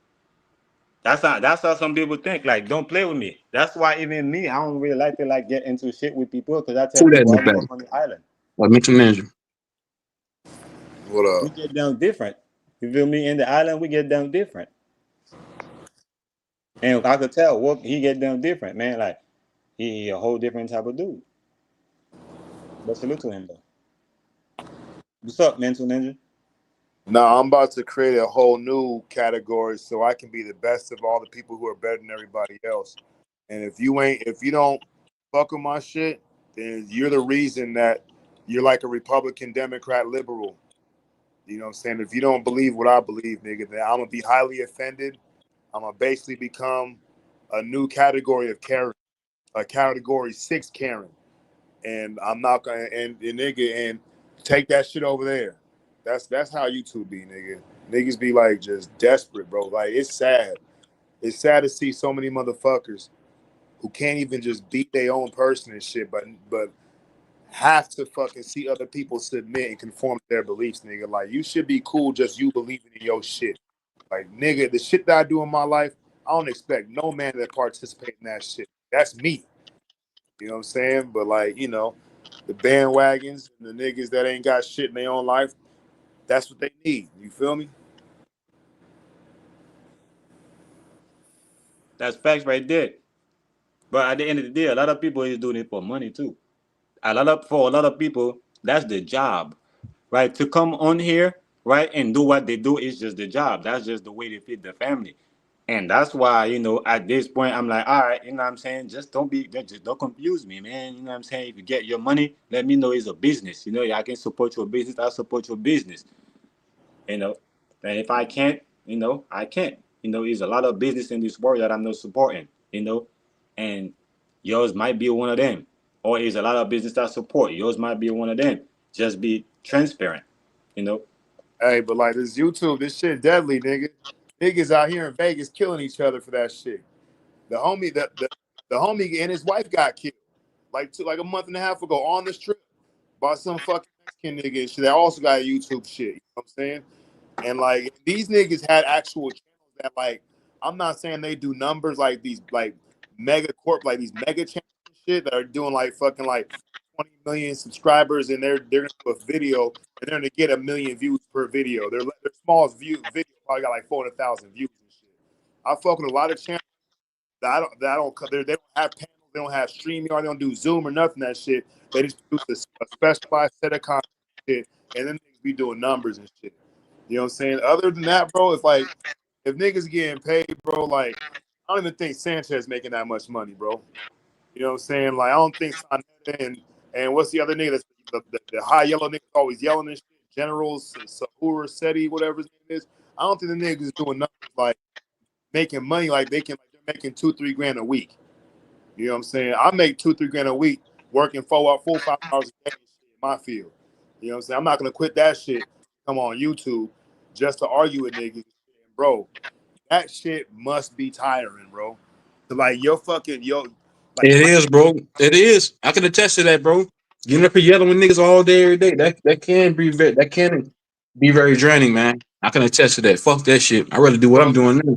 That's how some people think. Like, don't play with me. That's why even me, I don't really like to like get into shit with people because I tell Who that in people the I grew back? up on the island. Or mental ninja. What We up? get down different. You feel me? In the island, we get down different. And I could tell what he get down different, man. Like he a whole different type of dude. But salute to him though. What's up, mental ninja? Now I'm about to create a whole new category so I can be the best of all the people who are better than everybody else. And if you don't fuck with my shit, then you're the reason that you're like a Republican, Democrat, liberal. You know what I'm saying? If you don't believe what I believe, nigga, then I'm gonna be highly offended. I'm gonna basically become a new category of Karen, a category 6 Karen. And I'm not gonna and nigga and take that shit over there. That's how YouTube be, nigga. Niggas be like just desperate, bro. Like it's sad. It's sad to see so many motherfuckers who can't even just beat their own person and shit, but have to fucking see other people submit and conform to their beliefs, nigga. Like you should be cool just you believing in your shit. Like nigga, the shit that I do in my life, I don't expect no man to participate in that shit. That's me. You know what I'm saying? But like, you know, the bandwagons and the niggas that ain't got shit in their own life, that's what they need. You feel me? That's facts right there. But at the end of the day, a lot of people is doing it for money too. For a lot of people, that's the job, right? To come on here, right, and do what they do is just the job. That's just the way they feed their family. And that's why, at this point, I'm like, all right, you know what I'm saying? Just don't confuse me, man. You know what I'm saying? If you get your money, let me know it's a business. I can support your business. I support your business. You know, and if I can't, I can't. There's a lot of business in this world that I'm not supporting. And yours might be one of them. Or is a lot of business that support. Yours might be one of them. Just be transparent. You know. Hey, but like this YouTube, this shit deadly, nigga. Niggas out here in Vegas killing each other for that shit. The homie, the homie and his wife got killed like a month and a half ago on the strip by some fucking Mexican nigga and shit that also got YouTube shit. You know what I'm saying? And like these niggas had actual channels that like I'm not saying they do numbers like these like like these mega channels and shit that are doing like fucking like 20 million subscribers and they're gonna do a video and they're gonna get 1 million views per video. Their smallest video probably got like 400,000 views and shit. I fuck with a lot of channels they don't have panels, they don't have StreamYard, they don't do Zoom or nothing that shit. They just produce a specialized set of content shit, and then niggas be doing numbers and shit. You know what I'm saying? Other than that, bro, it's like if niggas getting paid, bro, like I don't even think Sanchez making that much money, bro. You know what I'm saying? Like I don't think Sonetta and what's the other nigga that's the high yellow nigga always yelling and shit, Generals Sahur Seti, whatever his name is. I don't think the niggas doing numbers like making money like they're making 2-3 grand a week. You know what I'm saying? I make 2-3 grand a week working 4 5 hours a day in my field. You know what I'm saying? I'm not gonna quit that shit. Come on YouTube just to argue with niggas, bro. That shit must be tiring, bro. To like your fucking like It is, bro. It is. I can attest to that, bro. Getting up here yelling with niggas all day, every day. That can be very draining, man. I can attest to that. Fuck that shit. I rather do what I'm bro. doing now.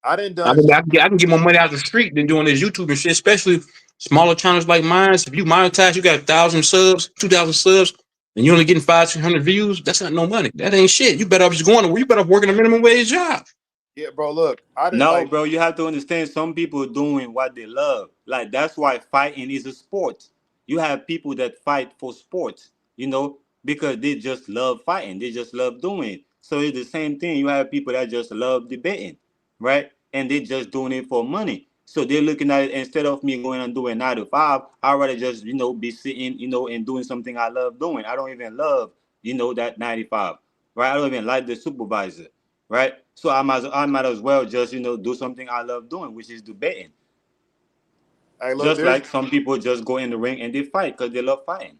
I didn't I done can, shit. I can get more money out the street than doing this YouTube and shit, especially smaller channels like mine. If you monetize, you got 1,000 subs, 2,000 subs, and you only getting 500-600 views. That's not no money. That ain't shit. You better off just going to. You better off working a minimum wage job. Yeah, bro. Look, I didn't No, like. bro, you have to understand some people doing what they love. Like that's why fighting is a sport. You have people that fight for sports, because they just love fighting. They just love doing it. So it's the same thing. You have people that just love debating, right? And they just doing it for money. So they're looking at it instead of me going and doing 9 to 5, I'd rather just, be sitting, and doing something I love doing. I don't even love, that 95, right? I don't even like the supervisor, right? So I might as well just do something I love doing, which is debating. Hey, look, Just like some people just go in the ring and they fight because they love fighting.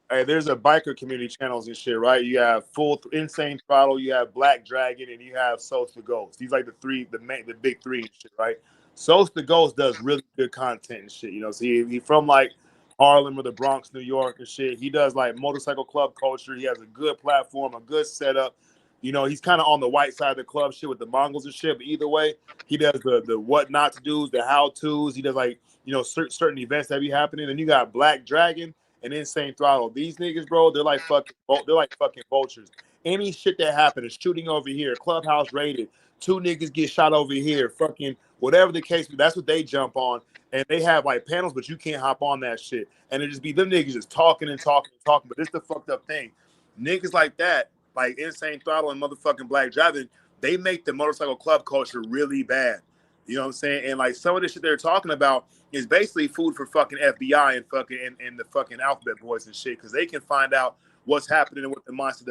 there's a biker community channels and shit, right? You have Insane Throttle, you have Black Dragon, and you have Souls to Ghost. These like the big three and shit, right? Souls to Ghost does really good content and shit. So he from like Harlem or the Bronx, New York and shit. He does like motorcycle club culture. He has a good platform, a good setup. You know, he's kind of on the white side of the club shit with the Mongols and shit. But either way, he does the what not to do's, the how tos. He does like, you know, certain events that be happening. And you got Black Dragon and Insane Throttle. These niggas, bro, they're like fucking vultures. Any shit that happened, a shooting over here, clubhouse raided, two niggas get shot over here, fucking whatever the case. That's what they jump on. And they have like panels, but you can't hop on that shit. And it just be them niggas just talking and talking and talking. But this the fucked up thing. Niggas like that, like Insane Throttle and motherfucking Black Dragon, they make the motorcycle club culture really bad. You know what I'm saying? And like some of the shit they're talking about is basically food for fucking FBI and fucking and the fucking alphabet boys and shit, because they can find out what's happening and what the mindset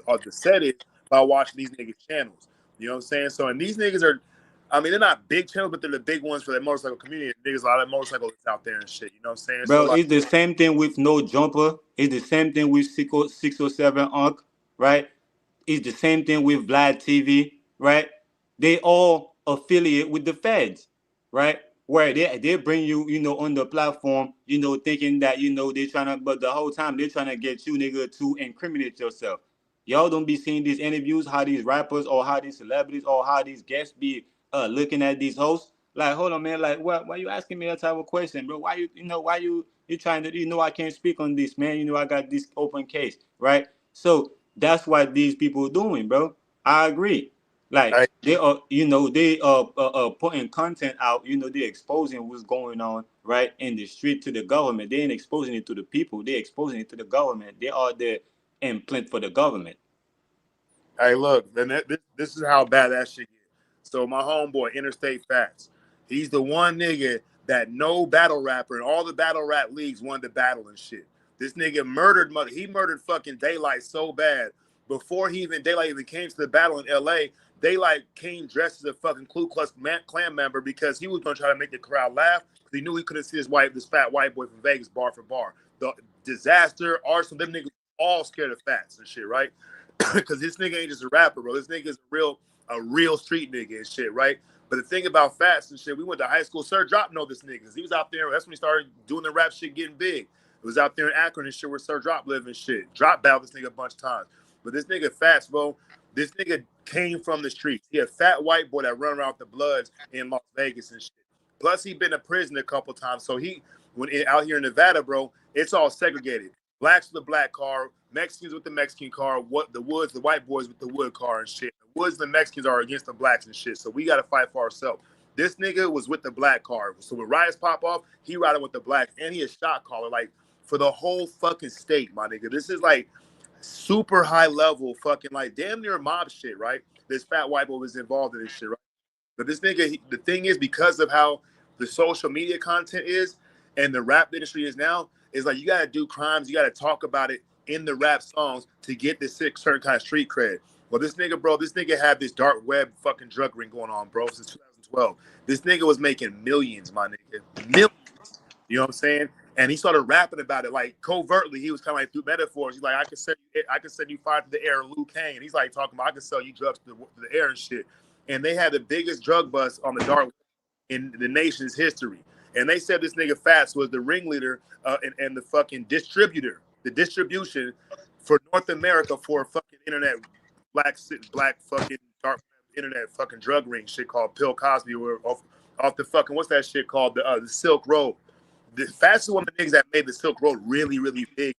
of the set is by watching these niggas channels. You know what I'm saying? So and these niggas are, I mean, they're not big channels, but they're the big ones for the motorcycle community. There's a lot of motorcycles out there and shit. You know what I'm saying? So Bro, like, it's the same thing with No Jumper. It's the same thing with 607 Unc, right? It's the same thing with Vlad TV, right? They all affiliate with the feds, right? Where they bring you, you know, on the platform, you know, thinking that, you know, they trying to, but the whole time they're trying to get you, nigga, to incriminate yourself. Y'all don't be seeing these interviews, how these rappers or how these celebrities or how these guests be looking at these hosts. Like, hold on, man. Like, why you asking me that type of question, bro? Why you trying to, you know, I can't speak on this, man. You know, I got this open case, right? So that's what these people are doing, bro. I agree. Like I, they are, you know, they putting content out. You know, they're exposing what's going on right in the street to the government. They ain't exposing it to the people. They're exposing it to the government. They are the implant for the government. Hey, look, and this is how bad that shit get. So my homeboy, Interstate Facts, he's the one nigga that no battle rapper in all the battle rap leagues wanted to battle and shit. This nigga he murdered fucking Daylight so bad. Before Daylight even came to the battle in LA, Daylight came dressed as a fucking Ku Klux Klan member because he was gonna try to make the crowd laugh because he knew he couldn't see this fat white boy from Vegas bar for bar. The disaster, arson, them niggas all scared of Fats and shit, right? Because this nigga ain't just a rapper, bro. This nigga is a real street nigga and shit, right? But the thing about Fats and shit, we went to high school. Sir Drop know this nigga. He was out there. That's when he started doing the rap shit, getting big. It was out there in Akron and shit where Sir Drop lived and shit. Drop battled this nigga a bunch of times. But this nigga Fats, bro, this nigga came from the streets. He a fat white boy that run around with the Bloods in Las Vegas and shit. Plus, he been to prison a couple times. So out here in Nevada, bro, it's all segregated. Blacks with the black car, Mexicans with the Mexican car, the white boys with the wood car and shit. The woods and the Mexicans are against the blacks and shit. So we got to fight for ourselves. This nigga was with the black car. So when riots pop off, he riding with the blacks. And he a shot caller, like, for the whole fucking state, my nigga. This is, like, super high level fucking, like, damn near mob shit, right? This fat white boy was involved in this shit, right? But this nigga, the thing is, because of how the social media content is and the rap industry is now, is like you gotta do crimes, you gotta talk about it in the rap songs to get this certain kind of street cred. Well, this nigga had this dark web fucking drug ring going on, bro, since 2012. This nigga was making millions, my nigga, millions. You know what I'm saying? And he started rapping about it like covertly. He was kind of like through metaphors. He's like, I can send you fire to the air, Liu Kang. And he's like talking about I can sell you drugs to the air and shit. And they had the biggest drug bust on the dark in the nation's history. And they said this nigga Fats was the ringleader and the fucking distributor, the distribution for North America for a fucking internet black fucking dark internet fucking drug ring shit called Bill Cosby or off the fucking what's that shit called the Silk Road. The Fats is one of the niggas that made the Silk Road really really big.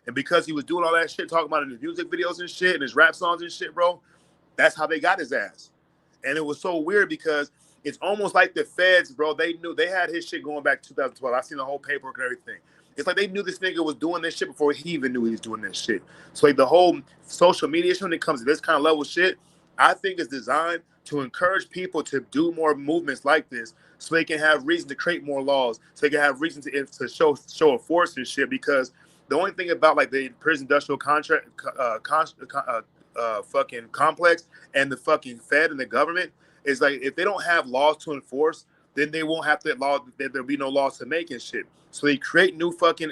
And because he was doing all that shit, talking about it in his music videos and shit and his rap songs and shit, bro, that's how they got his ass. And it was so weird because it's almost like the feds, bro. They knew they had his shit going back to 2012. I seen the whole paperwork and everything. It's like they knew this nigga was doing this shit before he even knew he was doing this shit. So like the whole social media shit when it comes to this kind of level shit, I think is designed to encourage people to do more movements like this so they can have reason to create more laws, so they can have reason to show a force and shit. Because the only thing about like the prison industrial fucking complex and the fucking Fed and the government is like if they don't have laws to enforce, then they won't have there'll be no laws to make and shit. So they create new fucking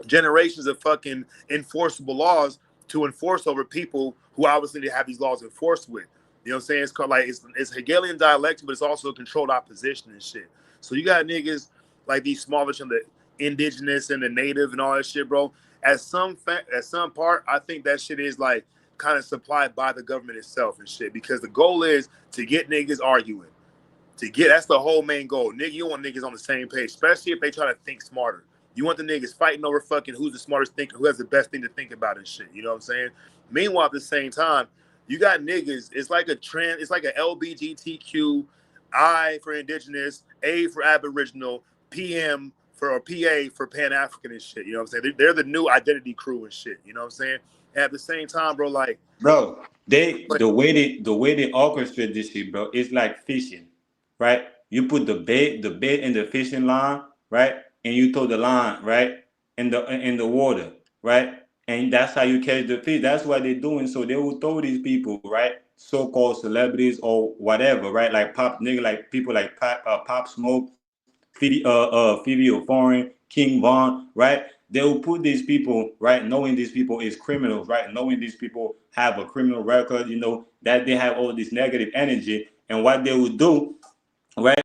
generations of fucking enforceable laws to enforce over people who obviously they have these laws enforced with. You know what I'm saying? It's called like it's Hegelian dialectic, but it's also controlled opposition and shit. So you got niggas like these smallish and the indigenous and the native and all that shit, bro. At some part, I think that shit is like kind of supplied by the government itself and shit. Because the goal is to get niggas arguing. That's the whole main goal. Nigga, you want niggas on the same page, especially if they try to think smarter. You want the niggas fighting over fucking who's the smartest thinker, who has the best thing to think about and shit. You know what I'm saying? Meanwhile, at the same time, you got niggas. It's like it's like a LBGTQ, I for indigenous, A for aboriginal, PM for or PA for Pan African and shit. You know what I'm saying? They're the new identity crew and shit. You know what I'm saying? And at the same time, bro, like, Bro, the way they orchestrate this shit, bro, it's like fishing, right? You put the bait in the fishing line, right? And you throw the line, right, in the water, right? And that's how you catch the fish. That's what they're doing. So they will throw these people, right? So-called celebrities or whatever, right? Like pop nigga, like people like Pop Smoke, Phoebe Foreign, King Von, right? They will put these people, right, knowing these people is criminals, right? Knowing these people have a criminal record, you know, that they have all this negative energy. And what they will do, right?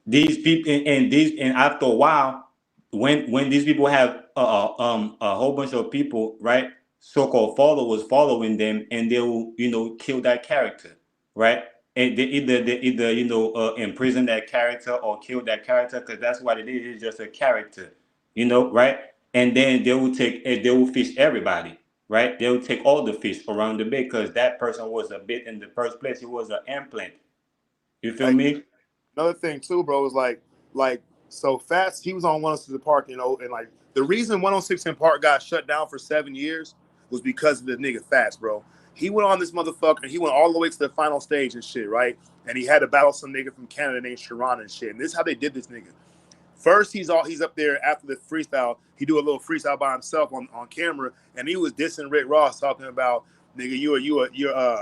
These people and after a while, when these people have a whole bunch of people, right, so-called followers following them, and they will, you know, kill that character, right? And they either you know, imprison that character or kill that character, because that's what it is. It's just a character, you know, right? And then they will fish everybody, right? They will take all the fish around the bay because that person was a bit in the first place. He was an implant. You feel me? another thing too, bro, is like so Fats, he was on 106 in Park, you know, and like the reason 106 in Park got shut down for 7 years was because of the nigga Fats, bro. He went on this motherfucker, he went all the way to the final stage and shit, right? And he had to battle some nigga from Canada named Sharon and shit. And this is how they did this nigga. First, he's up there after the freestyle. He do a little freestyle by himself on camera, and he was dissing Rick Ross, talking about, nigga, you're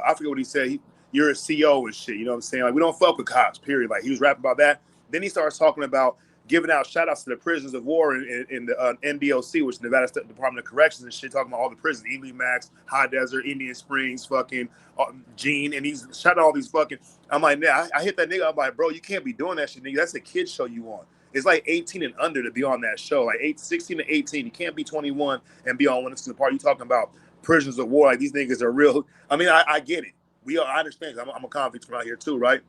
I forget what he said. You're a CO and shit. You know what I'm saying? Like, we don't fuck with cops. Period. Like, he was rapping about that. Then he starts talking about giving out shout outs to the prisoners of war in the NDOC, which is Nevada State Department of Corrections and shit, talking about all the prisons, Ely Max, High Desert, Indian Springs, fucking Gene, and he's shouting out all these fucking. I'm like, nah, I hit that nigga. I'm like, bro, you can't be doing that shit, nigga. That's a kid show you on. It's like 18 and under to be on that show. Like 16 to 18. You can't be 21 and be on one of the part. You talking about prisoners of war. Like, these niggas are real. I mean, I get it. I understand. I'm a convict from out here too, right?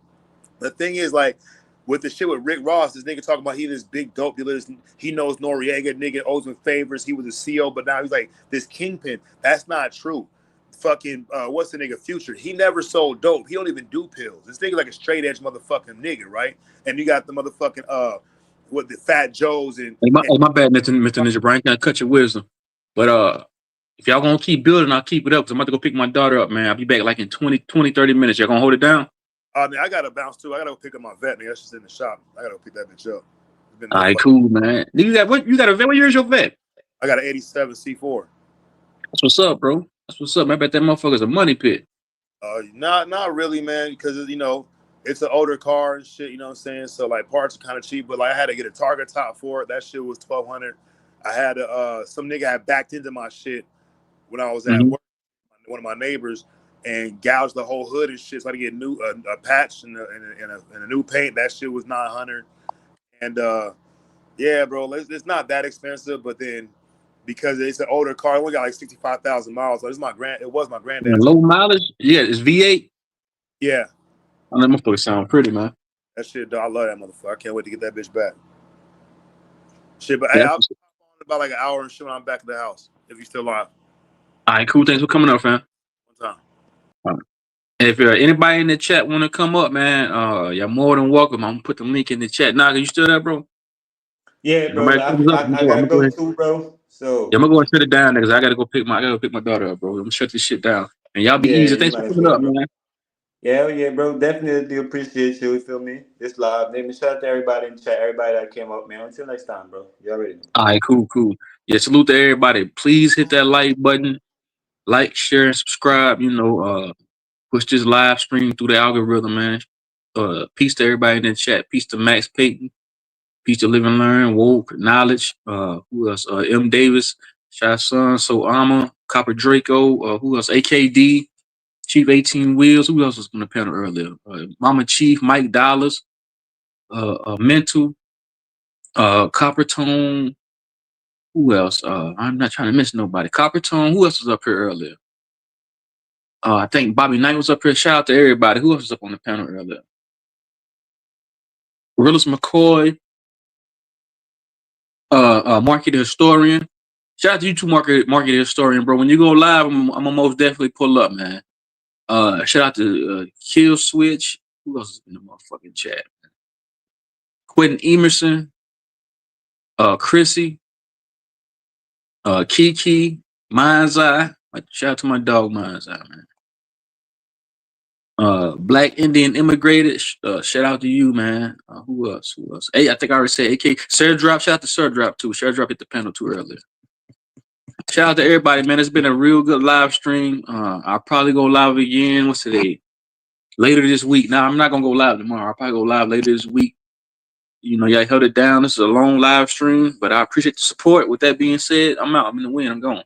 The thing is, like, with the shit with Rick Ross, this nigga talking about he this big dope dealer. He knows Noriega, nigga owes him favors. He was a CO, but now he's like this kingpin. That's not true. Fucking what's the nigga Future? He never sold dope. He don't even do pills. This nigga like a straight edge motherfucking nigga, right? And you got the motherfucking with the Fat Joes and, My bad, Mr. Ninja Brian. Can't cut your wisdom. But if y'all gonna keep building, I'll keep it up. Cause I'm about to go pick my daughter up, man. I'll be back like in 30 minutes. Y'all gonna hold it down? I mean, I gotta bounce too. I gotta go pick up my vet, nigga. That's just in the shop. I gotta go pick that bitch up. All right, cool, man. You got what? You got a vet? What year is your vet? I got an 87 C4. That's what's up, bro. That's what's up. I bet that motherfucker's a money pit. Not really, man, because, you know, it's an older car and shit, you know what I'm saying? So, like, parts are kind of cheap, but, like, I had to get a Target top for it. That shit was $1,200. I had some nigga had backed into my shit when I was at work, one of my neighbors, and gouged the whole hood and shit. So I had to get a patch and a new paint. That shit was $900. And, yeah, bro, it's not that expensive, but then because it's an older car, I only got like 65,000 miles. So it was my granddad's. Low mileage? Yeah, it's V8. Yeah. Oh, that motherfucker sound pretty, man. That shit, dog, I love that motherfucker. I can't wait to get that bitch back. Shit, but Yeah, hey, I'll be on about like an hour and shit when I'm back at the house. If you still live. all right, cool. Thanks for coming up, fam. One time. All right. And if anybody in the chat want to come up, man, you're more than welcome. I'm gonna put the link in the chat. Naga, you still there, bro? Yeah, bro. I gotta go too, bro. So yeah, I'm gonna go and shut it down because I gotta go pick my daughter up, bro. I'm gonna shut this shit down. And y'all be yeah, easy. you Thanks for might as coming well, up, bro. man. Yeah, bro. Definitely appreciate you. You feel me? This live. Let me shout out to everybody in the chat, everybody that came up, man. Until next time, bro. You already know. All right, cool. Yeah, salute to everybody. Please hit that like button, like, share, and subscribe. You know, push this live stream through the algorithm, man. Peace to everybody in the chat. Peace to Max Payton. Peace to Live and Learn. Woke Knowledge. Who else? M Davis. Shy Sun. So Alma. Copper Draco. Who else? AKD. Chief 18 Wheels. Who else was on the panel earlier? Mama Chief. Mike Dollars. Mental. Copper Tone. Who else? I'm not trying to miss nobody. Copper Tone. Who else was up here earlier? I think Bobby Knight was up here. Shout out to everybody. Who else was up on the panel earlier? Willis McCoy, Market the Historian. Shout out to you too, Market the Historian, bro. When you go live, I'm gonna most definitely pull up, man. Shout out to Kill Switch. Who else is in the motherfucking chat? Quentin Emerson, Chrissy, Kiki, Mind's Eye. Shout out to my dog Mind's Eye, man. Black Indian Immigrated. Shout out to you, man. Who else? Hey, I think I already said AK. Sarah Drop. Shout out to Sarah Drop too. Sarah Drop hit the panel too earlier. Shout out to everybody, man. It's been a real good live stream. I'll probably go live again. What's today? Later this week. Now I'm not gonna go live tomorrow. I'll probably go live later this week. You know, y'all held it down. This is a long live stream, but I appreciate the support. With that being said, I'm out. I'm in the win. I'm gone.